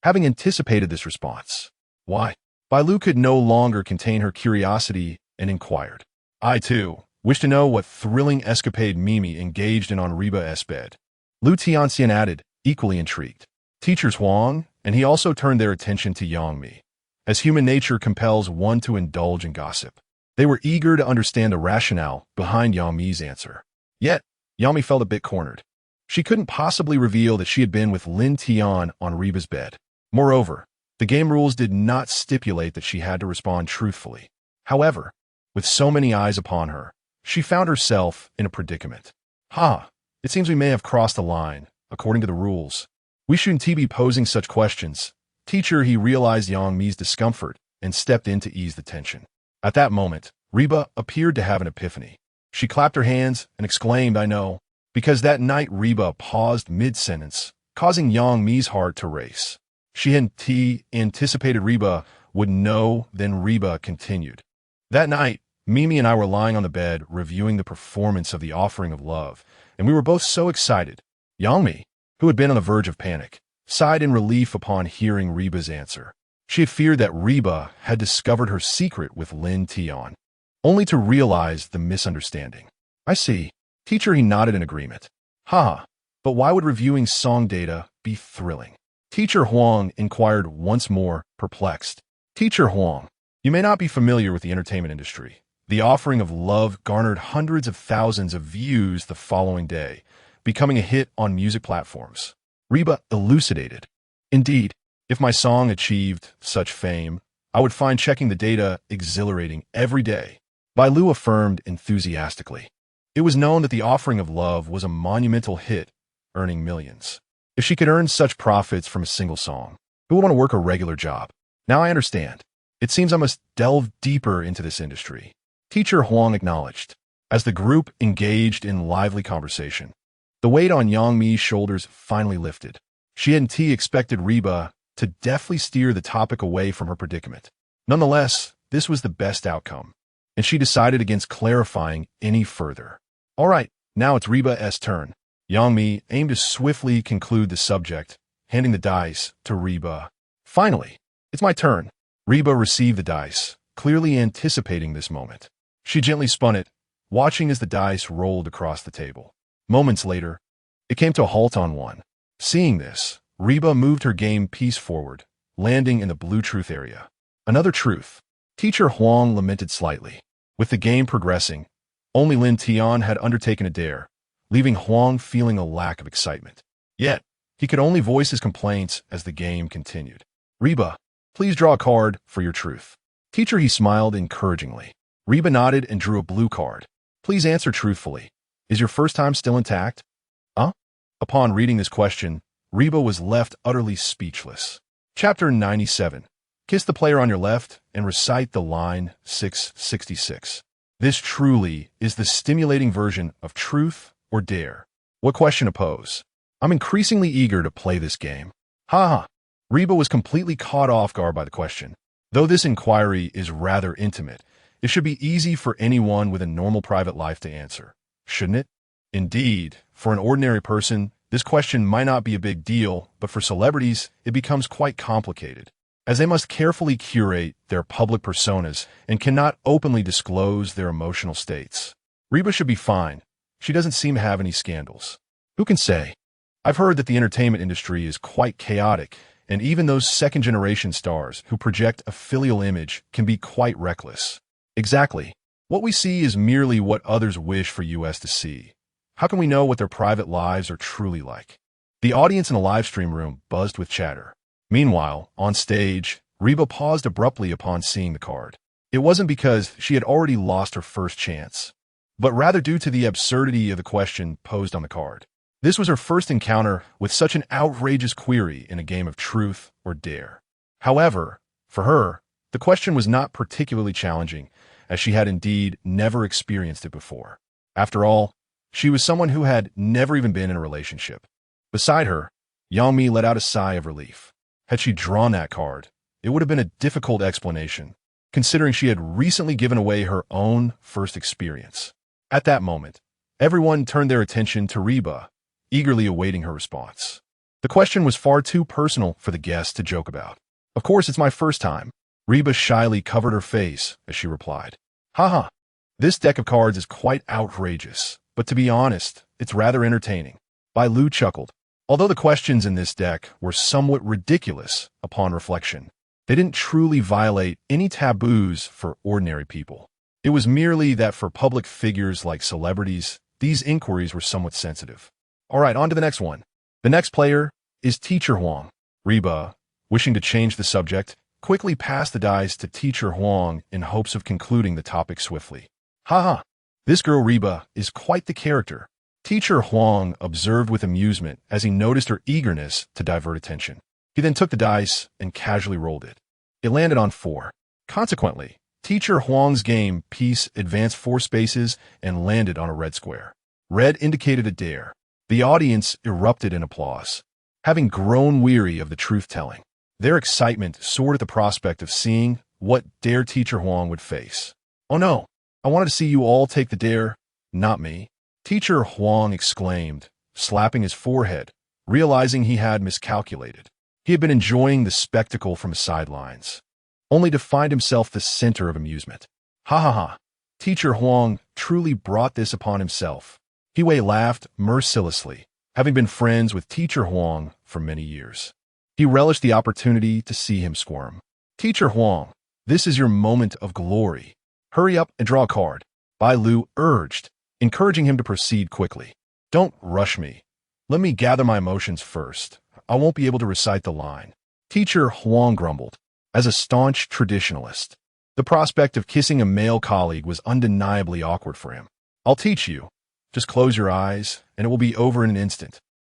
Having anticipated this response, why? Bailu could no longer contain her curiosity and inquired, "I, too, wish to know what thrilling escapade Mimi engaged in on Reba's bed." Lu Tianxian added, equally intrigued. Teachers Huang, and he also turned their attention to Yangmi, as human nature compels one to indulge in gossip. They were eager to understand the rationale behind Yangmi's answer. Yet, Yangmi felt a bit cornered. She couldn't possibly reveal that she had been with Lin Tian on Reba's bed. Moreover, the game rules did not stipulate that she had to respond truthfully. However, with so many eyes upon her, she found herself in a predicament. It seems we may have crossed the line, according to the rules. We shouldn't be posing such questions. Teacher, he realized Yangmi's discomfort and stepped in to ease the tension. At that moment, Reba appeared to have an epiphany. She clapped her hands and exclaimed, "I know," because that night Reba paused mid-sentence, causing Yangmi's heart to race. She had anticipated Reba would know, then Reba continued. "That night, Mimi and I were lying on the bed reviewing the performance of the Offering of Love, and we were both so excited." Yangmi, who had been on the verge of panic, sighed in relief upon hearing Reba's answer. She had feared that Reba had discovered her secret with Lin Tian, only to realize the misunderstanding. "I see." Teacher, he nodded in agreement. But why would reviewing song data be thrilling?" Teacher Huang inquired once more, perplexed. Teacher Huang, you may not be familiar with the entertainment industry. The Offering of Love garnered hundreds of thousands of views the following day, becoming a hit on music platforms. Reba elucidated. "Indeed, if my song achieved such fame, I would find checking the data exhilarating every day." Bailu affirmed enthusiastically. It was known that the Offering of Love was a monumental hit, earning millions. If she could earn such profits from a single song, who would want to work a regular job? Now I understand. It seems I must delve deeper into this industry. Teacher Huang acknowledged. As the group engaged in lively conversation, the weight on Yangmi's shoulders finally lifted. She hadn't expected Reba to deftly steer the topic away from her predicament. Nonetheless, this was the best outcome, and she decided against clarifying any further. "All right, now it's Reba's turn." Yangmi aimed to swiftly conclude the subject, handing the dice to Reba. "Finally, it's my turn." Reba received the dice, clearly anticipating this moment. She gently spun it, watching as the dice rolled across the table. Moments later, it came to a halt on one. Seeing this, Reba moved her game piece forward, landing in the blue truth area. Another truth. Teacher Huang lamented slightly. With the game progressing, only Lin Tian had undertaken a dare, leaving Huang feeling a lack of excitement. Yet, he could only voice his complaints as the game continued. "Reba, please draw a card for your truth." Teacher, he smiled encouragingly. Reba nodded and drew a blue card. "Please answer truthfully. Is your first time still intact?" Upon reading this question, Reba was left utterly speechless. Chapter 97. Kiss the player on your left and recite the line 666. This truly is the stimulating version of truth or dare. What question to pose? I'm increasingly eager to play this game. Reba was completely caught off guard by the question. Though this inquiry is rather intimate, it should be easy for anyone with a normal private life to answer, shouldn't it? Indeed, for an ordinary person, this question might not be a big deal, but for celebrities, it becomes quite complicated, as they must carefully curate their public personas and cannot openly disclose their emotional states. Reba should be fine. She doesn't seem to have any scandals. Who can say? I've heard that the entertainment industry is quite chaotic, and even those second-generation stars who project a filial image can be quite reckless. Exactly. What we see is merely what others wish for us to see. How can we know what their private lives are truly like? The audience in the live stream room buzzed with chatter. Meanwhile, on stage, Reba paused abruptly upon seeing the card. It wasn't because she had already lost her first chance, but rather due to the absurdity of the question posed on the card. This was her first encounter with such an outrageous query in a game of truth or dare. However, for her, the question was not particularly challenging, as she had indeed never experienced it before. After all, she was someone who had never even been in a relationship. Beside her, Yang Mi let out a sigh of relief. Had she drawn that card, it would have been a difficult explanation, considering she had recently given away her own first experience. At that moment, everyone turned their attention to Reba, eagerly awaiting her response. The question was far too personal for the guests to joke about. Of course, it's my first time. Reba shyly covered her face as she replied. Haha, this deck of cards is quite outrageous, but to be honest, it's rather entertaining. Bai Lu chuckled. Although the questions in this deck were somewhat ridiculous upon reflection, they didn't truly violate any taboos for ordinary people. It was merely that for public figures like celebrities, these inquiries were somewhat sensitive. All right, on to the next one. The next player is Teacher Huang. Reba, wishing to change the subject, quickly passed the dice to Teacher Huang in hopes of concluding the topic swiftly. Haha, this girl Reba is quite the character. Teacher Huang observed with amusement as he noticed her eagerness to divert attention. He then took the dice and casually rolled it. It landed on 4. Consequently, Teacher Huang's game piece advanced 4 spaces and landed on a red square. Red indicated a dare. The audience erupted in applause. Having grown weary of the truth-telling, their excitement soared at the prospect of seeing what dare Teacher Huang would face. Oh no, I wanted to see you all take the dare, not me. Teacher Huang exclaimed, slapping his forehead, realizing he had miscalculated. He had been enjoying the spectacle from the sidelines, only to find himself the center of amusement. Ha ha ha. Teacher Huang truly brought this upon himself. Wei laughed mercilessly, having been friends with Teacher Huang for many years. He relished the opportunity to see him squirm. Teacher Huang, this is your moment of glory. Hurry up and draw a card. Bai Lu urged, encouraging him to proceed quickly. Don't rush me. Let me gather my emotions first. I won't be able to recite the line. Teacher Huang grumbled. As a staunch traditionalist, the prospect of kissing a male colleague was undeniably awkward for him. I'll teach you. Just close your eyes, and it will be over in an instant.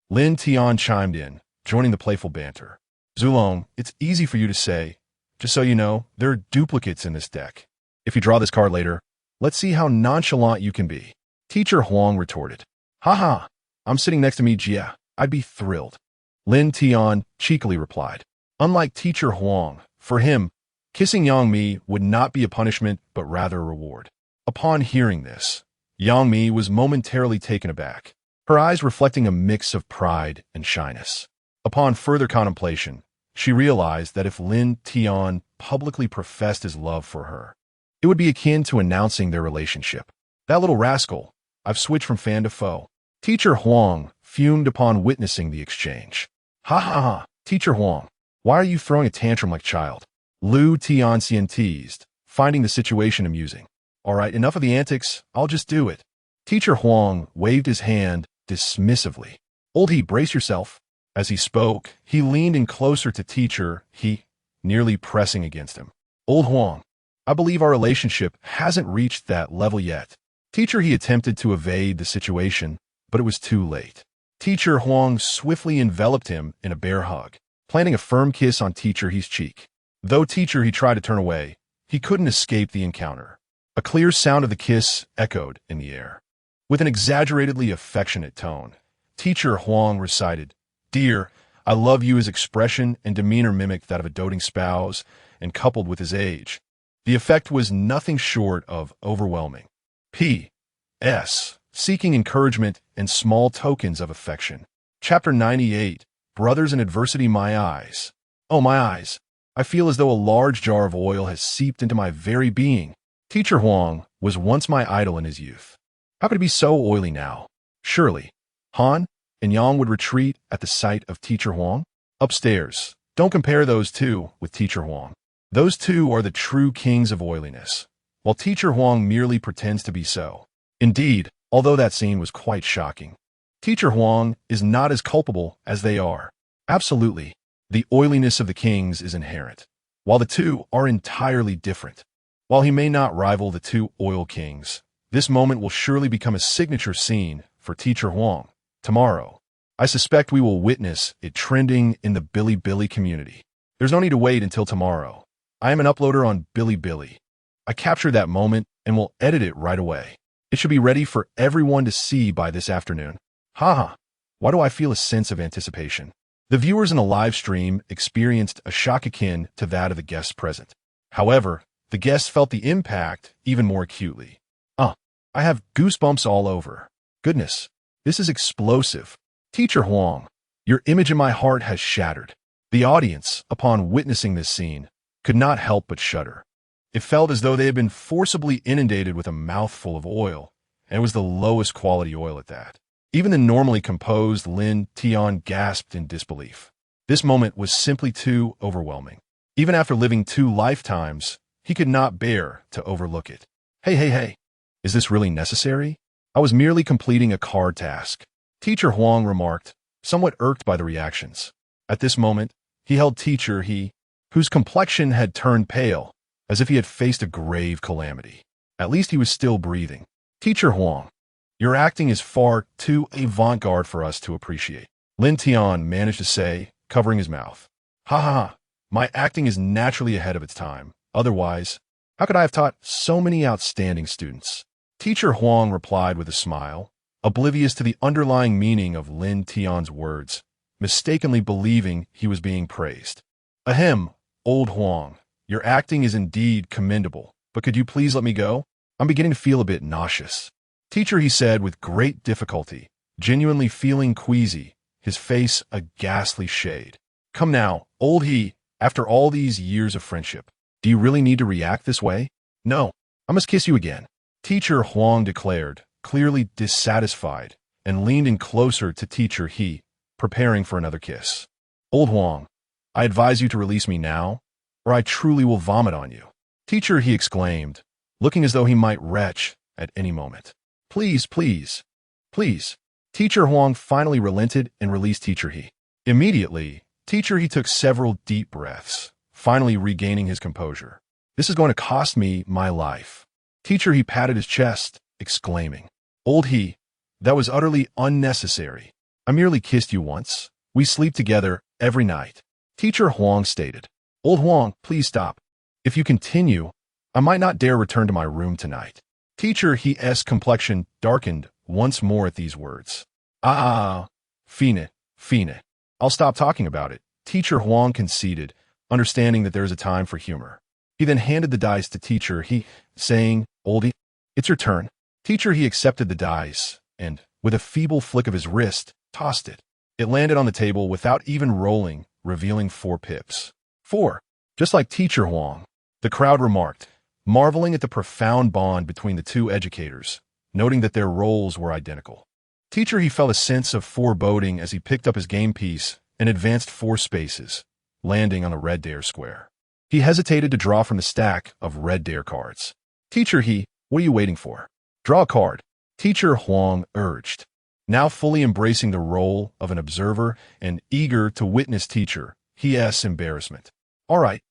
Lin Tian chimed in, joining the playful banter. Zulong, it's easy for you to say. Just so you know, there are duplicates in this deck. If you draw this card later, let's see how nonchalant you can be. Teacher Huang retorted. Haha, I'm sitting next to me, Jia. I'd be thrilled. Lin Tian cheekily replied. Unlike Teacher Huang, for him, kissing Yang Mi would not be a punishment, but rather a reward. Upon hearing this, Yang Mi was momentarily taken aback, her eyes reflecting a mix of pride and shyness. Upon further contemplation, she realized that if Lin Tian publicly professed his love for her, it would be akin to announcing their relationship. That little rascal, I've switched from fan to foe. Teacher Huang fumed upon witnessing the exchange. Ha ha ha, Teacher Huang, why are you throwing a tantrum like a child? Lu Tianxian teased, finding the situation amusing. All right, enough of the antics, I'll just do it. Teacher Huang waved his hand dismissively. Old He, brace yourself. As he spoke, he leaned in closer to Teacher He, nearly pressing against him. Old Huang, I believe our relationship hasn't reached that level yet. Teacher He attempted to evade the situation, but it was too late. Teacher Huang swiftly enveloped him in a bear hug, planting a firm kiss on Teacher He's cheek. Though Teacher He tried to turn away, he couldn't escape the encounter. A clear sound of the kiss echoed in the air. With an exaggeratedly affectionate tone, Teacher Huang recited, Dear, I love you. His expression and demeanor mimicked that of a doting spouse, and coupled with his age, the effect was nothing short of overwhelming. P.S. Seeking encouragement and small tokens of affection. Chapter 98, Brothers in Adversity. My eyes. Oh, my eyes. I feel as though a large jar of oil has seeped into my very being. Teacher Huang was once my idol in his youth. How could it be so oily now? Surely, Han and Yang would retreat at the sight of Teacher Huang? Upstairs. Don't compare those two with Teacher Huang. Those two are the true kings of oiliness, while Teacher Huang merely pretends to be so. Indeed, although that scene was quite shocking, Teacher Huang is not as culpable as they are. Absolutely, the oiliness of the kings is inherent. while the two are entirely different. While he may not rival the two oil kings, this moment will surely become a signature scene for Teacher Huang. Tomorrow, I suspect we will witness it trending in the Bilibili community. There's no need to wait until tomorrow. I am an uploader on Bilibili. I captured that moment and will edit it right away. It should be ready for everyone to see by this afternoon. Haha, why do I feel a sense of anticipation? The viewers in the live stream experienced a shock akin to that of the guests present. However, the guests felt the impact even more acutely. I have goosebumps all over. Goodness, this is explosive. Teacher Huang, your image in my heart has shattered. The audience, upon witnessing this scene, could not help but shudder. It felt as though they had been forcibly inundated with a mouthful of oil, and it was the lowest quality oil at that. Even the normally composed Lin Tian gasped in disbelief. This moment was simply too overwhelming. Even after living 2 lifetimes, he could not bear to overlook it. Hey. Is this really necessary? I was merely completing a card task. Teacher Huang remarked, somewhat irked by the reactions. At this moment, he held Teacher He, whose complexion had turned pale, as if he had faced a grave calamity. At least he was still breathing. Teacher Huang, your acting is far too avant-garde for us to appreciate. Lin Tian managed to say, covering his mouth. Ha, my acting is naturally ahead of its time. Otherwise, how could I have taught so many outstanding students? Teacher Huang replied with a smile, oblivious to the underlying meaning of Lin Tian's words, mistakenly believing he was being praised. Ahem, old Huang, your acting is indeed commendable, but could you please let me go? I'm beginning to feel a bit nauseous. Teacher, he said with great difficulty, genuinely feeling queasy, his face a ghastly shade. Come now, old he, after all these years of friendship, do you really need to react this way? No, I must kiss you again. Teacher Huang declared, clearly dissatisfied, and leaned in closer to Teacher He, preparing for another kiss. Old Huang, I advise you to release me now, or I truly will vomit on you. Teacher He exclaimed, looking as though he might retch at any moment. Please. Teacher Huang finally relented and released Teacher He. Immediately, Teacher He took several deep breaths, finally regaining his composure. This is going to cost me my life. Teacher He patted his chest, exclaiming, Old He, that was utterly unnecessary. I merely kissed you once. We sleep together every night. Teacher Huang stated, Old Huang, please stop. If you continue, I might not dare return to my room tonight. Teacher He's complexion darkened once more at these words. Fine. I'll stop talking about it. Teacher Huang conceded, understanding that there is a time for humor. He then handed the dice to Teacher He, saying, Oldie, it's your turn. Teacher He accepted the dice, and, with a feeble flick of his wrist, tossed it. It landed on the table without even rolling, revealing 4 pips. 4. Just like Teacher Huang. The crowd remarked, marveling at the profound bond between the two educators, noting that their roles were identical. Teacher He felt a sense of foreboding as he picked up his game piece and advanced 4 spaces, landing on a red dare square. He hesitated to draw from the stack of red dare cards. Teacher He, what are you waiting for? Draw a card. Teacher Huang urged, now fully embracing the role of an observer and eager to witness Teacher He's embarrassment. All right.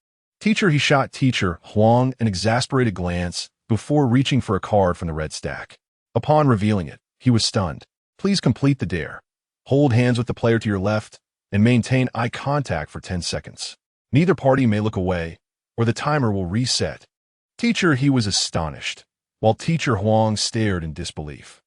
Teacher He shot Teacher Huang an exasperated glance before reaching for a card from the red stack. Upon revealing it, he was stunned. Please complete the dare. Hold hands with the player to your left and maintain eye contact for 10 seconds. Neither party may look away, or the timer will reset. Teacher He was astonished, while Teacher Huang stared in disbelief.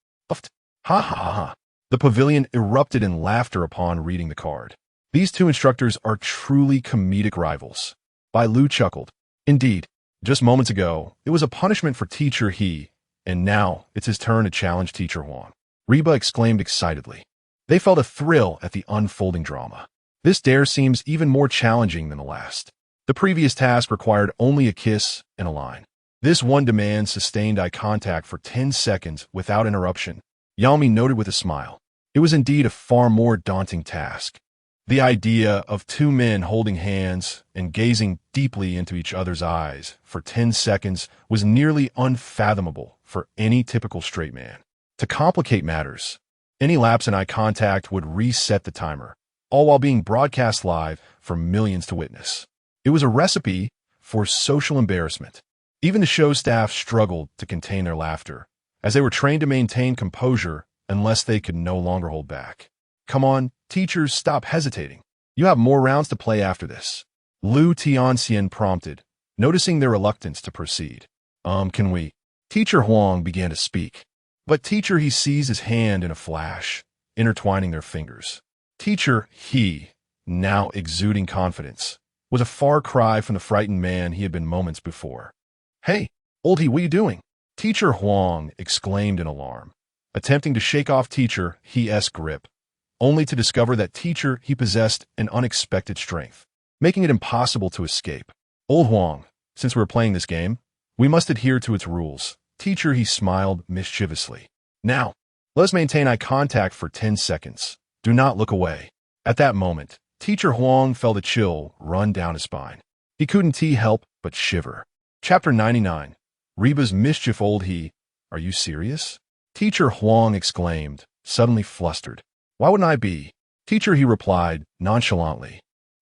Ha. The pavilion erupted in laughter upon reading the card. These two instructors are truly comedic rivals. Bai Lu chuckled. Indeed, just moments ago, it was a punishment for Teacher He, and now it's his turn to challenge Teacher Huang. Reba exclaimed excitedly. They felt a thrill at the unfolding drama. This dare seems even more challenging than the last. The previous task required only a kiss and a line. This one demands sustained eye contact for 10 seconds without interruption. Yami noted with a smile. It was indeed a far more daunting task. The idea of 2 men holding hands and gazing deeply into each other's eyes for 10 seconds was nearly unfathomable for any typical straight man. To complicate matters, any lapse in eye contact would reset the timer, all while being broadcast live for millions to witness. It was a recipe for social embarrassment. Even the show staff struggled to contain their laughter, as they were trained to maintain composure unless they could no longer hold back. Come on, teachers, stop hesitating. You have more rounds to play after this. Lin Tian prompted, noticing their reluctance to proceed. Can we? Teacher Huang began to speak. But teacher, he seized his hand in a flash, intertwining their fingers. Teacher, he, now exuding confidence, was a far cry from the frightened man he had been moments before. Hey, old he, what are you doing? Teacher Huang exclaimed in alarm, attempting to shake off teacher he's grip, only to discover that teacher he possessed an unexpected strength, making it impossible to escape. Old Huang, since we're playing this game, we must adhere to its rules. Teacher, he smiled mischievously. Now, let's maintain eye contact for 10 seconds. Do not look away. At that moment, Teacher Huang felt a chill run down his spine. He couldn't help but shiver. Chapter 99. Reba's mischief. Old he, are you serious? Teacher Huang exclaimed, suddenly flustered. Why wouldn't I be? Teacher, he replied nonchalantly,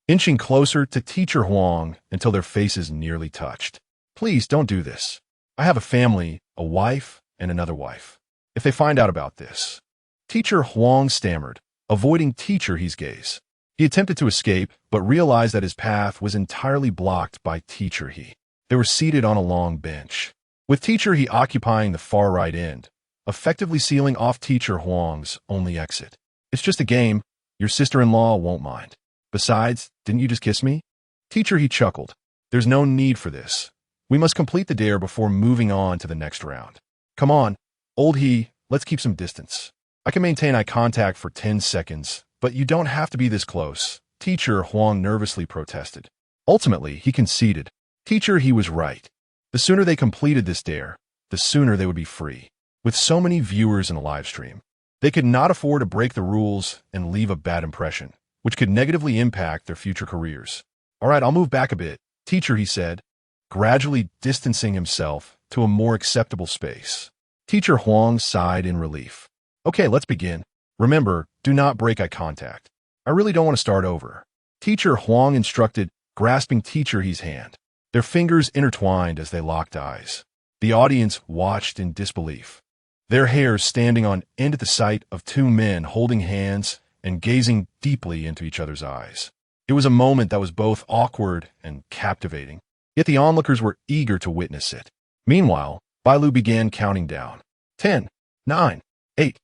inching closer to Teacher Huang until their faces nearly touched. Please don't do this. I have a family, a wife, and another wife. If they find out about this. Teacher Huang stammered, avoiding Teacher he's gaze. He attempted to escape, but realized that his path was entirely blocked by Teacher he. They were seated on a long bench, with Teacher he occupying the far right end, effectively sealing off Teacher Huang's only exit. It's just a game. Your sister-in-law won't mind. Besides, didn't you just kiss me? Teacher he chuckled. There's no need for this. We must complete the dare before moving on to the next round. Come on, old he, let's keep some distance. I can maintain eye contact for 10 seconds, but you don't have to be this close. Teacher Huang nervously protested. Ultimately, he conceded. Teacher, he was right. The sooner they completed this dare, the sooner they would be free. With so many viewers in a live stream, they could not afford to break the rules and leave a bad impression, which could negatively impact their future careers. All right, I'll move back a bit, Teacher, he said, gradually distancing himself to a more acceptable space. Teacher Huang sighed in relief. Okay, let's begin. Remember, do not break eye contact. I really don't want to start over. Teacher Huang instructed, grasping Teacher he's hand. Their fingers intertwined as they locked eyes. The audience watched in disbelief, their hairs standing on end at the sight of two men holding hands and gazing deeply into each other's eyes. It was a moment that was both awkward and captivating, yet the onlookers were eager to witness it. Meanwhile, Bailu began counting down. 10, 9, 8.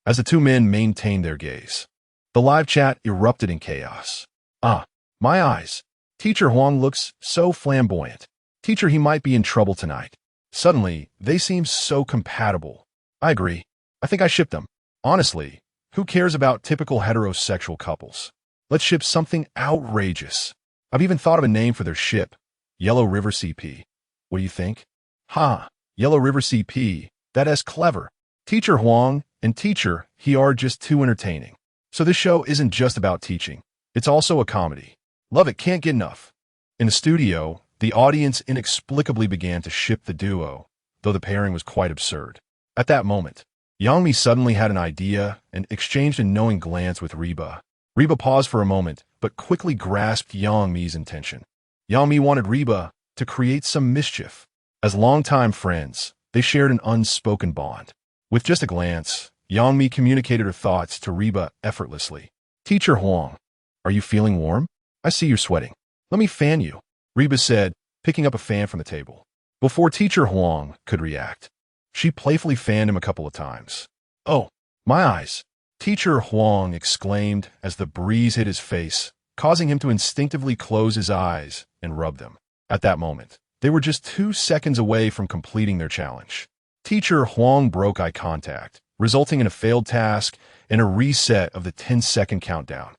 As the two men maintained their gaze, the live chat erupted in chaos. Ah, my eyes. Teacher Huang looks so flamboyant. Teacher, he might be in trouble tonight. Suddenly, they seem so compatible. I agree. I think I ship them. Honestly, who cares about typical heterosexual couples? Let's ship something outrageous. I've even thought of a name for their ship. Yellow River CP. What do you think? Ha, Yellow River CP. That's clever. Teacher Huang and Teacher, he are just too entertaining. So this show isn't just about teaching. It's also a comedy. Love it, can't get enough. In the studio, the audience inexplicably began to ship the duo, though the pairing was quite absurd. At that moment, Yangmi suddenly had an idea and exchanged a knowing glance with Reba. Reba paused for a moment, but quickly grasped Yangmi's intention. Yangmi wanted Reba to create some mischief. As longtime friends, they shared an unspoken bond. With just a glance, Yangmi communicated her thoughts to Reba effortlessly. Teacher Huang, are you feeling warm? I see you're sweating. Let me fan you, Reba said, picking up a fan from the table. Before Teacher Huang could react, she playfully fanned him a couple of times. Oh, my eyes, Teacher Huang exclaimed as the breeze hit his face, causing him to instinctively close his eyes and rub them. At that moment, they were just 2 seconds away from completing their challenge. Teacher Huang broke eye contact, resulting in a failed task and a reset of the 10-second countdown.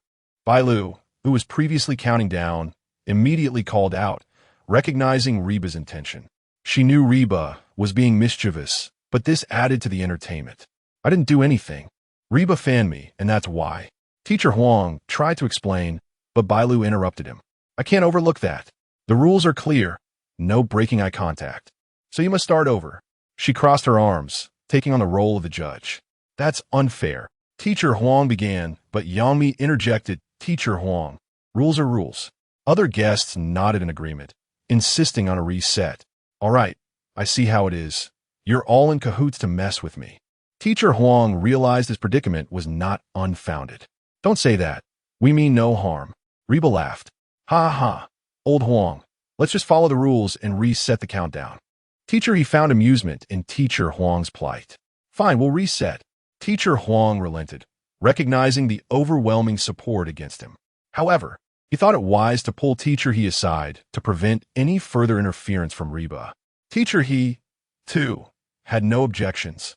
Bailu, who was previously counting down, immediately called out, recognizing Reba's intention. She knew Reba was being mischievous, but this added to the entertainment. I didn't do anything. Reba fanned me, and that's why. Teacher Huang tried to explain, but Bailu interrupted him. I can't overlook that. The rules are clear. No breaking eye contact. So you must start over. She crossed her arms, taking on the role of the judge. That's unfair. Teacher Huang began, but Yangmi interjected. Teacher Huang, rules are rules. Other guests nodded in agreement, insisting on a reset. All right, I see how it is. You're all in cahoots to mess with me. Teacher Huang realized his predicament was not unfounded. Don't say that. We mean no harm. Reba laughed. Ha ha. Old Huang, let's just follow the rules and reset the countdown. Teacher He found amusement in Teacher Huang's plight. Fine, we'll reset. Teacher Huang relented, recognizing the overwhelming support against him. However, he thought it wise to pull Teacher He aside to prevent any further interference from Reba. Teacher He, too, had no objections,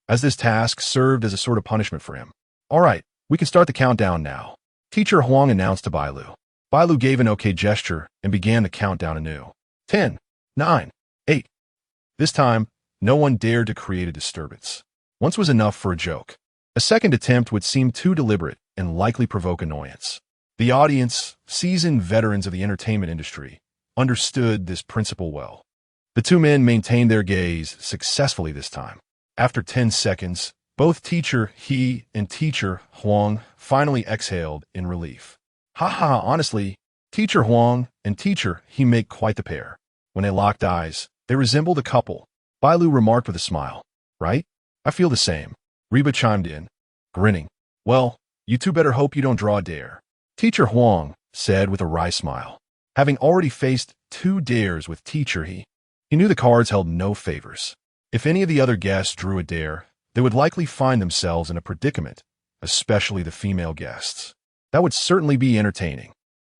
as this task served as a sort of punishment for him. All right, we can start the countdown now. Teacher Huang announced to Bailu. Bailu gave an okay gesture and began the countdown anew. 10, 9, 8. This time, no one dared to create a disturbance. Once was enough for a joke. A second attempt would seem too deliberate and likely provoke annoyance. The audience, seasoned veterans of the entertainment industry, understood this principle well. The two men maintained their gaze successfully this time. After 10 seconds, both Teacher He and Teacher Huang finally exhaled in relief. Ha, honestly, Teacher Huang and Teacher He make quite the pair. When they locked eyes, they resembled a couple. Bailu remarked with a smile. Right? I feel the same. Reba chimed in, grinning. Well, you two better hope you don't draw a dare. Teacher Huang said with a wry smile. Having already faced 2 dares with Teacher He knew the cards held no favors. If any of the other guests drew a dare, they would likely find themselves in a predicament, especially the female guests. That would certainly be entertaining.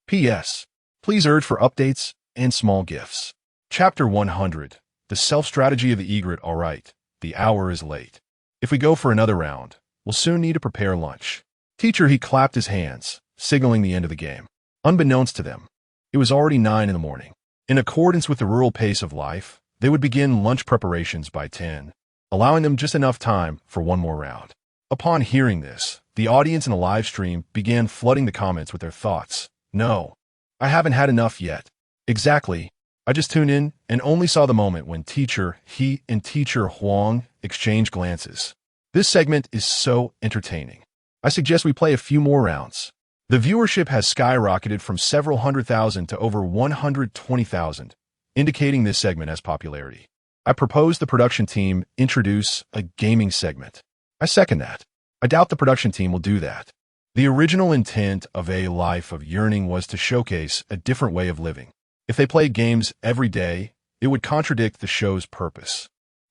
P.S. Please urge for updates and small gifts. Chapter 100. The Self-Strategy of the Egret. All right, the hour is late. If we go for another round, we'll soon need to prepare lunch. Teacher He clapped his hands, signaling the end of the game. Unbeknownst to them, it was already 9 in the morning. In accordance with the rural pace of life, they would begin lunch preparations by 10, allowing them just enough time for one more round. Upon hearing this, the audience in the live stream began flooding the comments with their thoughts. No, I haven't had enough yet. Exactly. I just tuned in and only saw the moment when Teacher He and Teacher Huang exchanged glances. This segment is so entertaining. I suggest we play a few more rounds. The viewership has skyrocketed from several 100,000 to over 120,000, indicating this segment has popularity. I propose the production team introduce a gaming segment. I second that. I doubt the production team will do that. The original intent of A Life of Yearning was to showcase a different way of living. If they played games every day, it would contradict the show's purpose.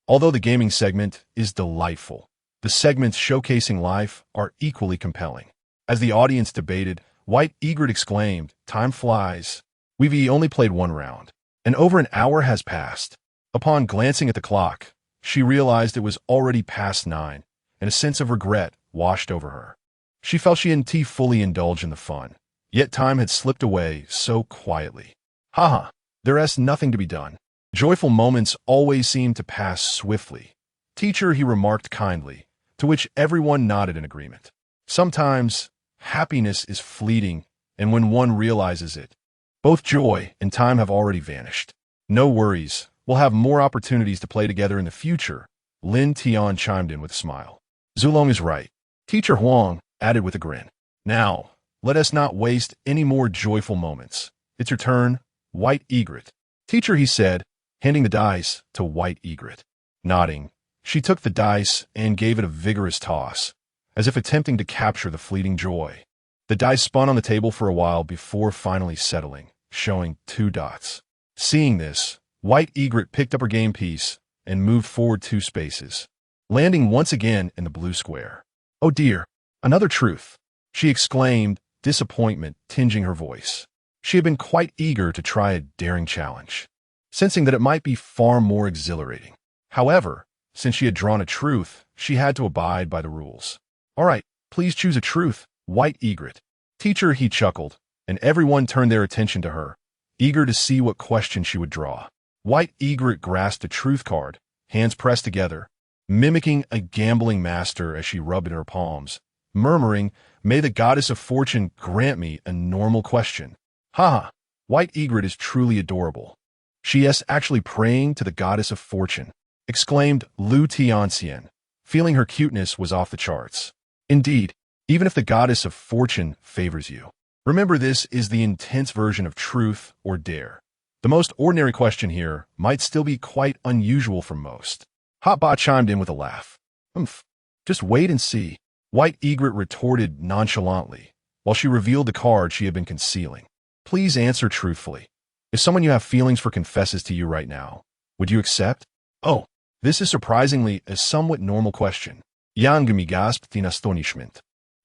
Although the gaming segment is delightful, the segments showcasing life are equally compelling. As the audience debated, White Egret exclaimed, "Time flies. We've only played 1 round, and over an hour has passed." Upon glancing at the clock, she realized it was already past 9, and a sense of regret washed over her. She felt she hadn't fully indulged in the fun, yet time had slipped away so quietly. Haha, there's nothing to be done. Joyful moments always seem to pass swiftly. Teacher He remarked kindly, to which everyone nodded in agreement. Sometimes, happiness is fleeting, and when one realizes it, both joy and time have already vanished. No worries, we'll have more opportunities to play together in the future, Lin Tian chimed in with a smile. Zulong is right, Teacher Huang added with a grin. Now, let us not waste any more joyful moments. It's your turn, White Egret. Teacher He said, handing the dice to White Egret. Nodding, she took the dice and gave it a vigorous toss, as if attempting to capture the fleeting joy. The dice spun on the table for a while before finally settling, showing 2 dots. Seeing this, White Egret picked up her game piece and moved forward 2 spaces, landing once again in the blue square. Oh dear, another truth, she exclaimed, disappointment tinging her voice. She had been quite eager to try a daring challenge, sensing that it might be far more exhilarating. However, since she had drawn a truth, she had to abide by the rules. All right, please choose a truth, White Egret. Teacher He chuckled, and everyone turned their attention to her, eager to see what question she would draw. White Egret grasped a truth card, hands pressed together, mimicking a gambling master as she rubbed in her palms, murmuring, "May the goddess of fortune grant me a normal question." Ha! White Egret is truly adorable. She is actually praying to the goddess of fortune, exclaimed Lin Tian, feeling her cuteness was off the charts. Indeed, even if the goddess of fortune favors you. Remember, this is the intense version of truth or dare. The most ordinary question here might still be quite unusual for most. Hot Ba chimed in with a laugh. Humph. Just wait and see. White Egret retorted nonchalantly, while she revealed the card she had been concealing. Please answer truthfully. If someone you have feelings for confesses to you right now, would you accept? Oh, this is surprisingly a somewhat normal question. Yang Jingyi gasped in astonishment.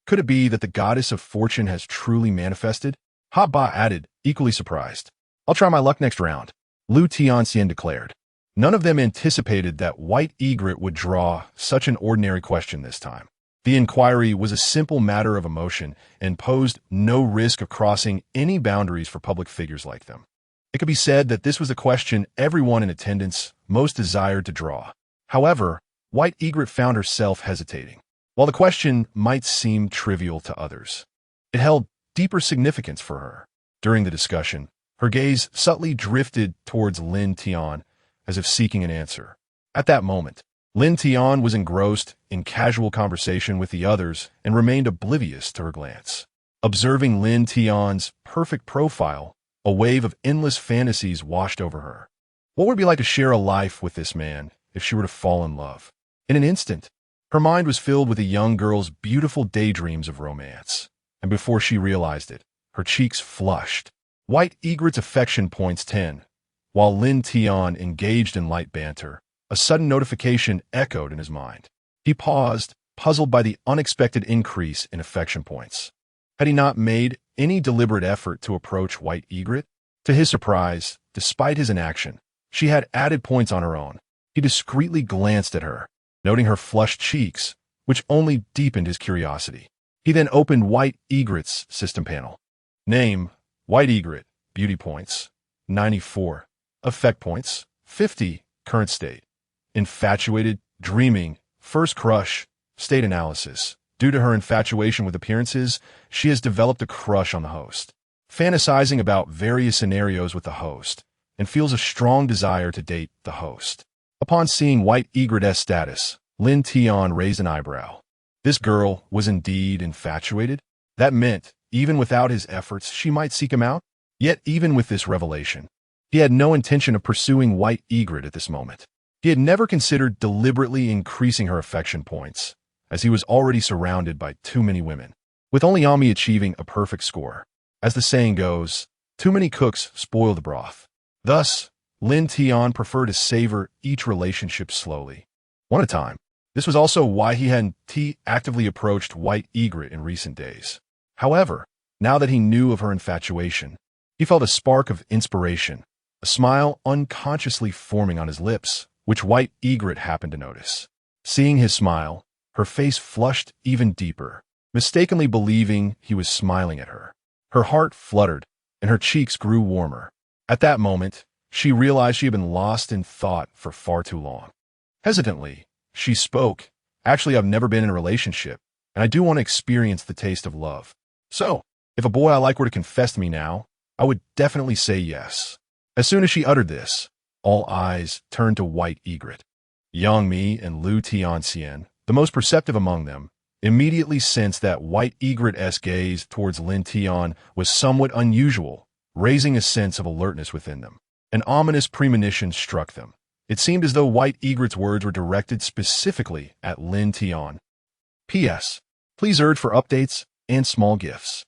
Could it be that the goddess of fortune has truly manifested? Hot Ba added, equally surprised. I'll try my luck next round, Lin Tian declared. None of them anticipated that White Egret would draw such an ordinary question this time. The inquiry was a simple matter of emotion and posed no risk of crossing any boundaries for public figures like them. It could be said that this was the question everyone in attendance most desired to draw. However, White Egret found herself hesitating. While the question might seem trivial to others, it held deeper significance for her. During the discussion, her gaze subtly drifted towards Lin Tian, as if seeking an answer. At that moment, Lin Tian was engrossed in casual conversation with the others and remained oblivious to her glance. Observing Lin Tian's perfect profile, a wave of endless fantasies washed over her. What would it be like to share a life with this man if she were to fall in love? In an instant, her mind was filled with a young girl's beautiful daydreams of romance, and before she realized it, her cheeks flushed. White Egret's affection points 10. While Lin Tian engaged in light banter, a sudden notification echoed in his mind. He paused, puzzled by the unexpected increase in affection points. Had he not made any deliberate effort to approach White Egret? To his surprise, despite his inaction, she had added points on her own. He discreetly glanced at her, noting her flushed cheeks, which only deepened his curiosity. He then opened White Egret's system panel. Name, White Egret, beauty points, 94. Affect points, 50. Current state, infatuated, dreaming, first crush, state analysis. Due to her infatuation with appearances, she has developed a crush on the host, fantasizing about various scenarios with the host, and feels a strong desire to date the host. Upon seeing White Egret's status, Lin Tian raised an eyebrow. This girl was indeed infatuated? That meant, even without his efforts, she might seek him out? Yet even with this revelation, he had no intention of pursuing White Egret at this moment. He had never considered deliberately increasing her affection points, as he was already surrounded by too many women, with only Ami achieving a perfect score. As the saying goes, too many cooks spoil the broth. Thus, Lin Tian preferred to savor each relationship slowly, one at a time. This was also why he hadn't actively approached White Egret in recent days. However, now that he knew of her infatuation, he felt a spark of inspiration, a smile unconsciously forming on his lips, which White Egret happened to notice. Seeing his smile, her face flushed even deeper, mistakenly believing he was smiling at her. Her heart fluttered, and her cheeks grew warmer. At that moment, she realized she had been lost in thought for far too long. Hesitantly, she spoke. Actually, I've never been in a relationship, and I do want to experience the taste of love. So, if a boy I like were to confess to me now, I would definitely say yes. As soon as she uttered this, all eyes turned to White Egret. Yang Mi and Lin Tian, the most perceptive among them, immediately sensed that White Egret's gaze towards Lin Tian was somewhat unusual, raising a sense of alertness within them. An ominous premonition struck them. It seemed as though White Egret's words were directed specifically at Lin Tian. P.S. Please urge for updates and small gifts.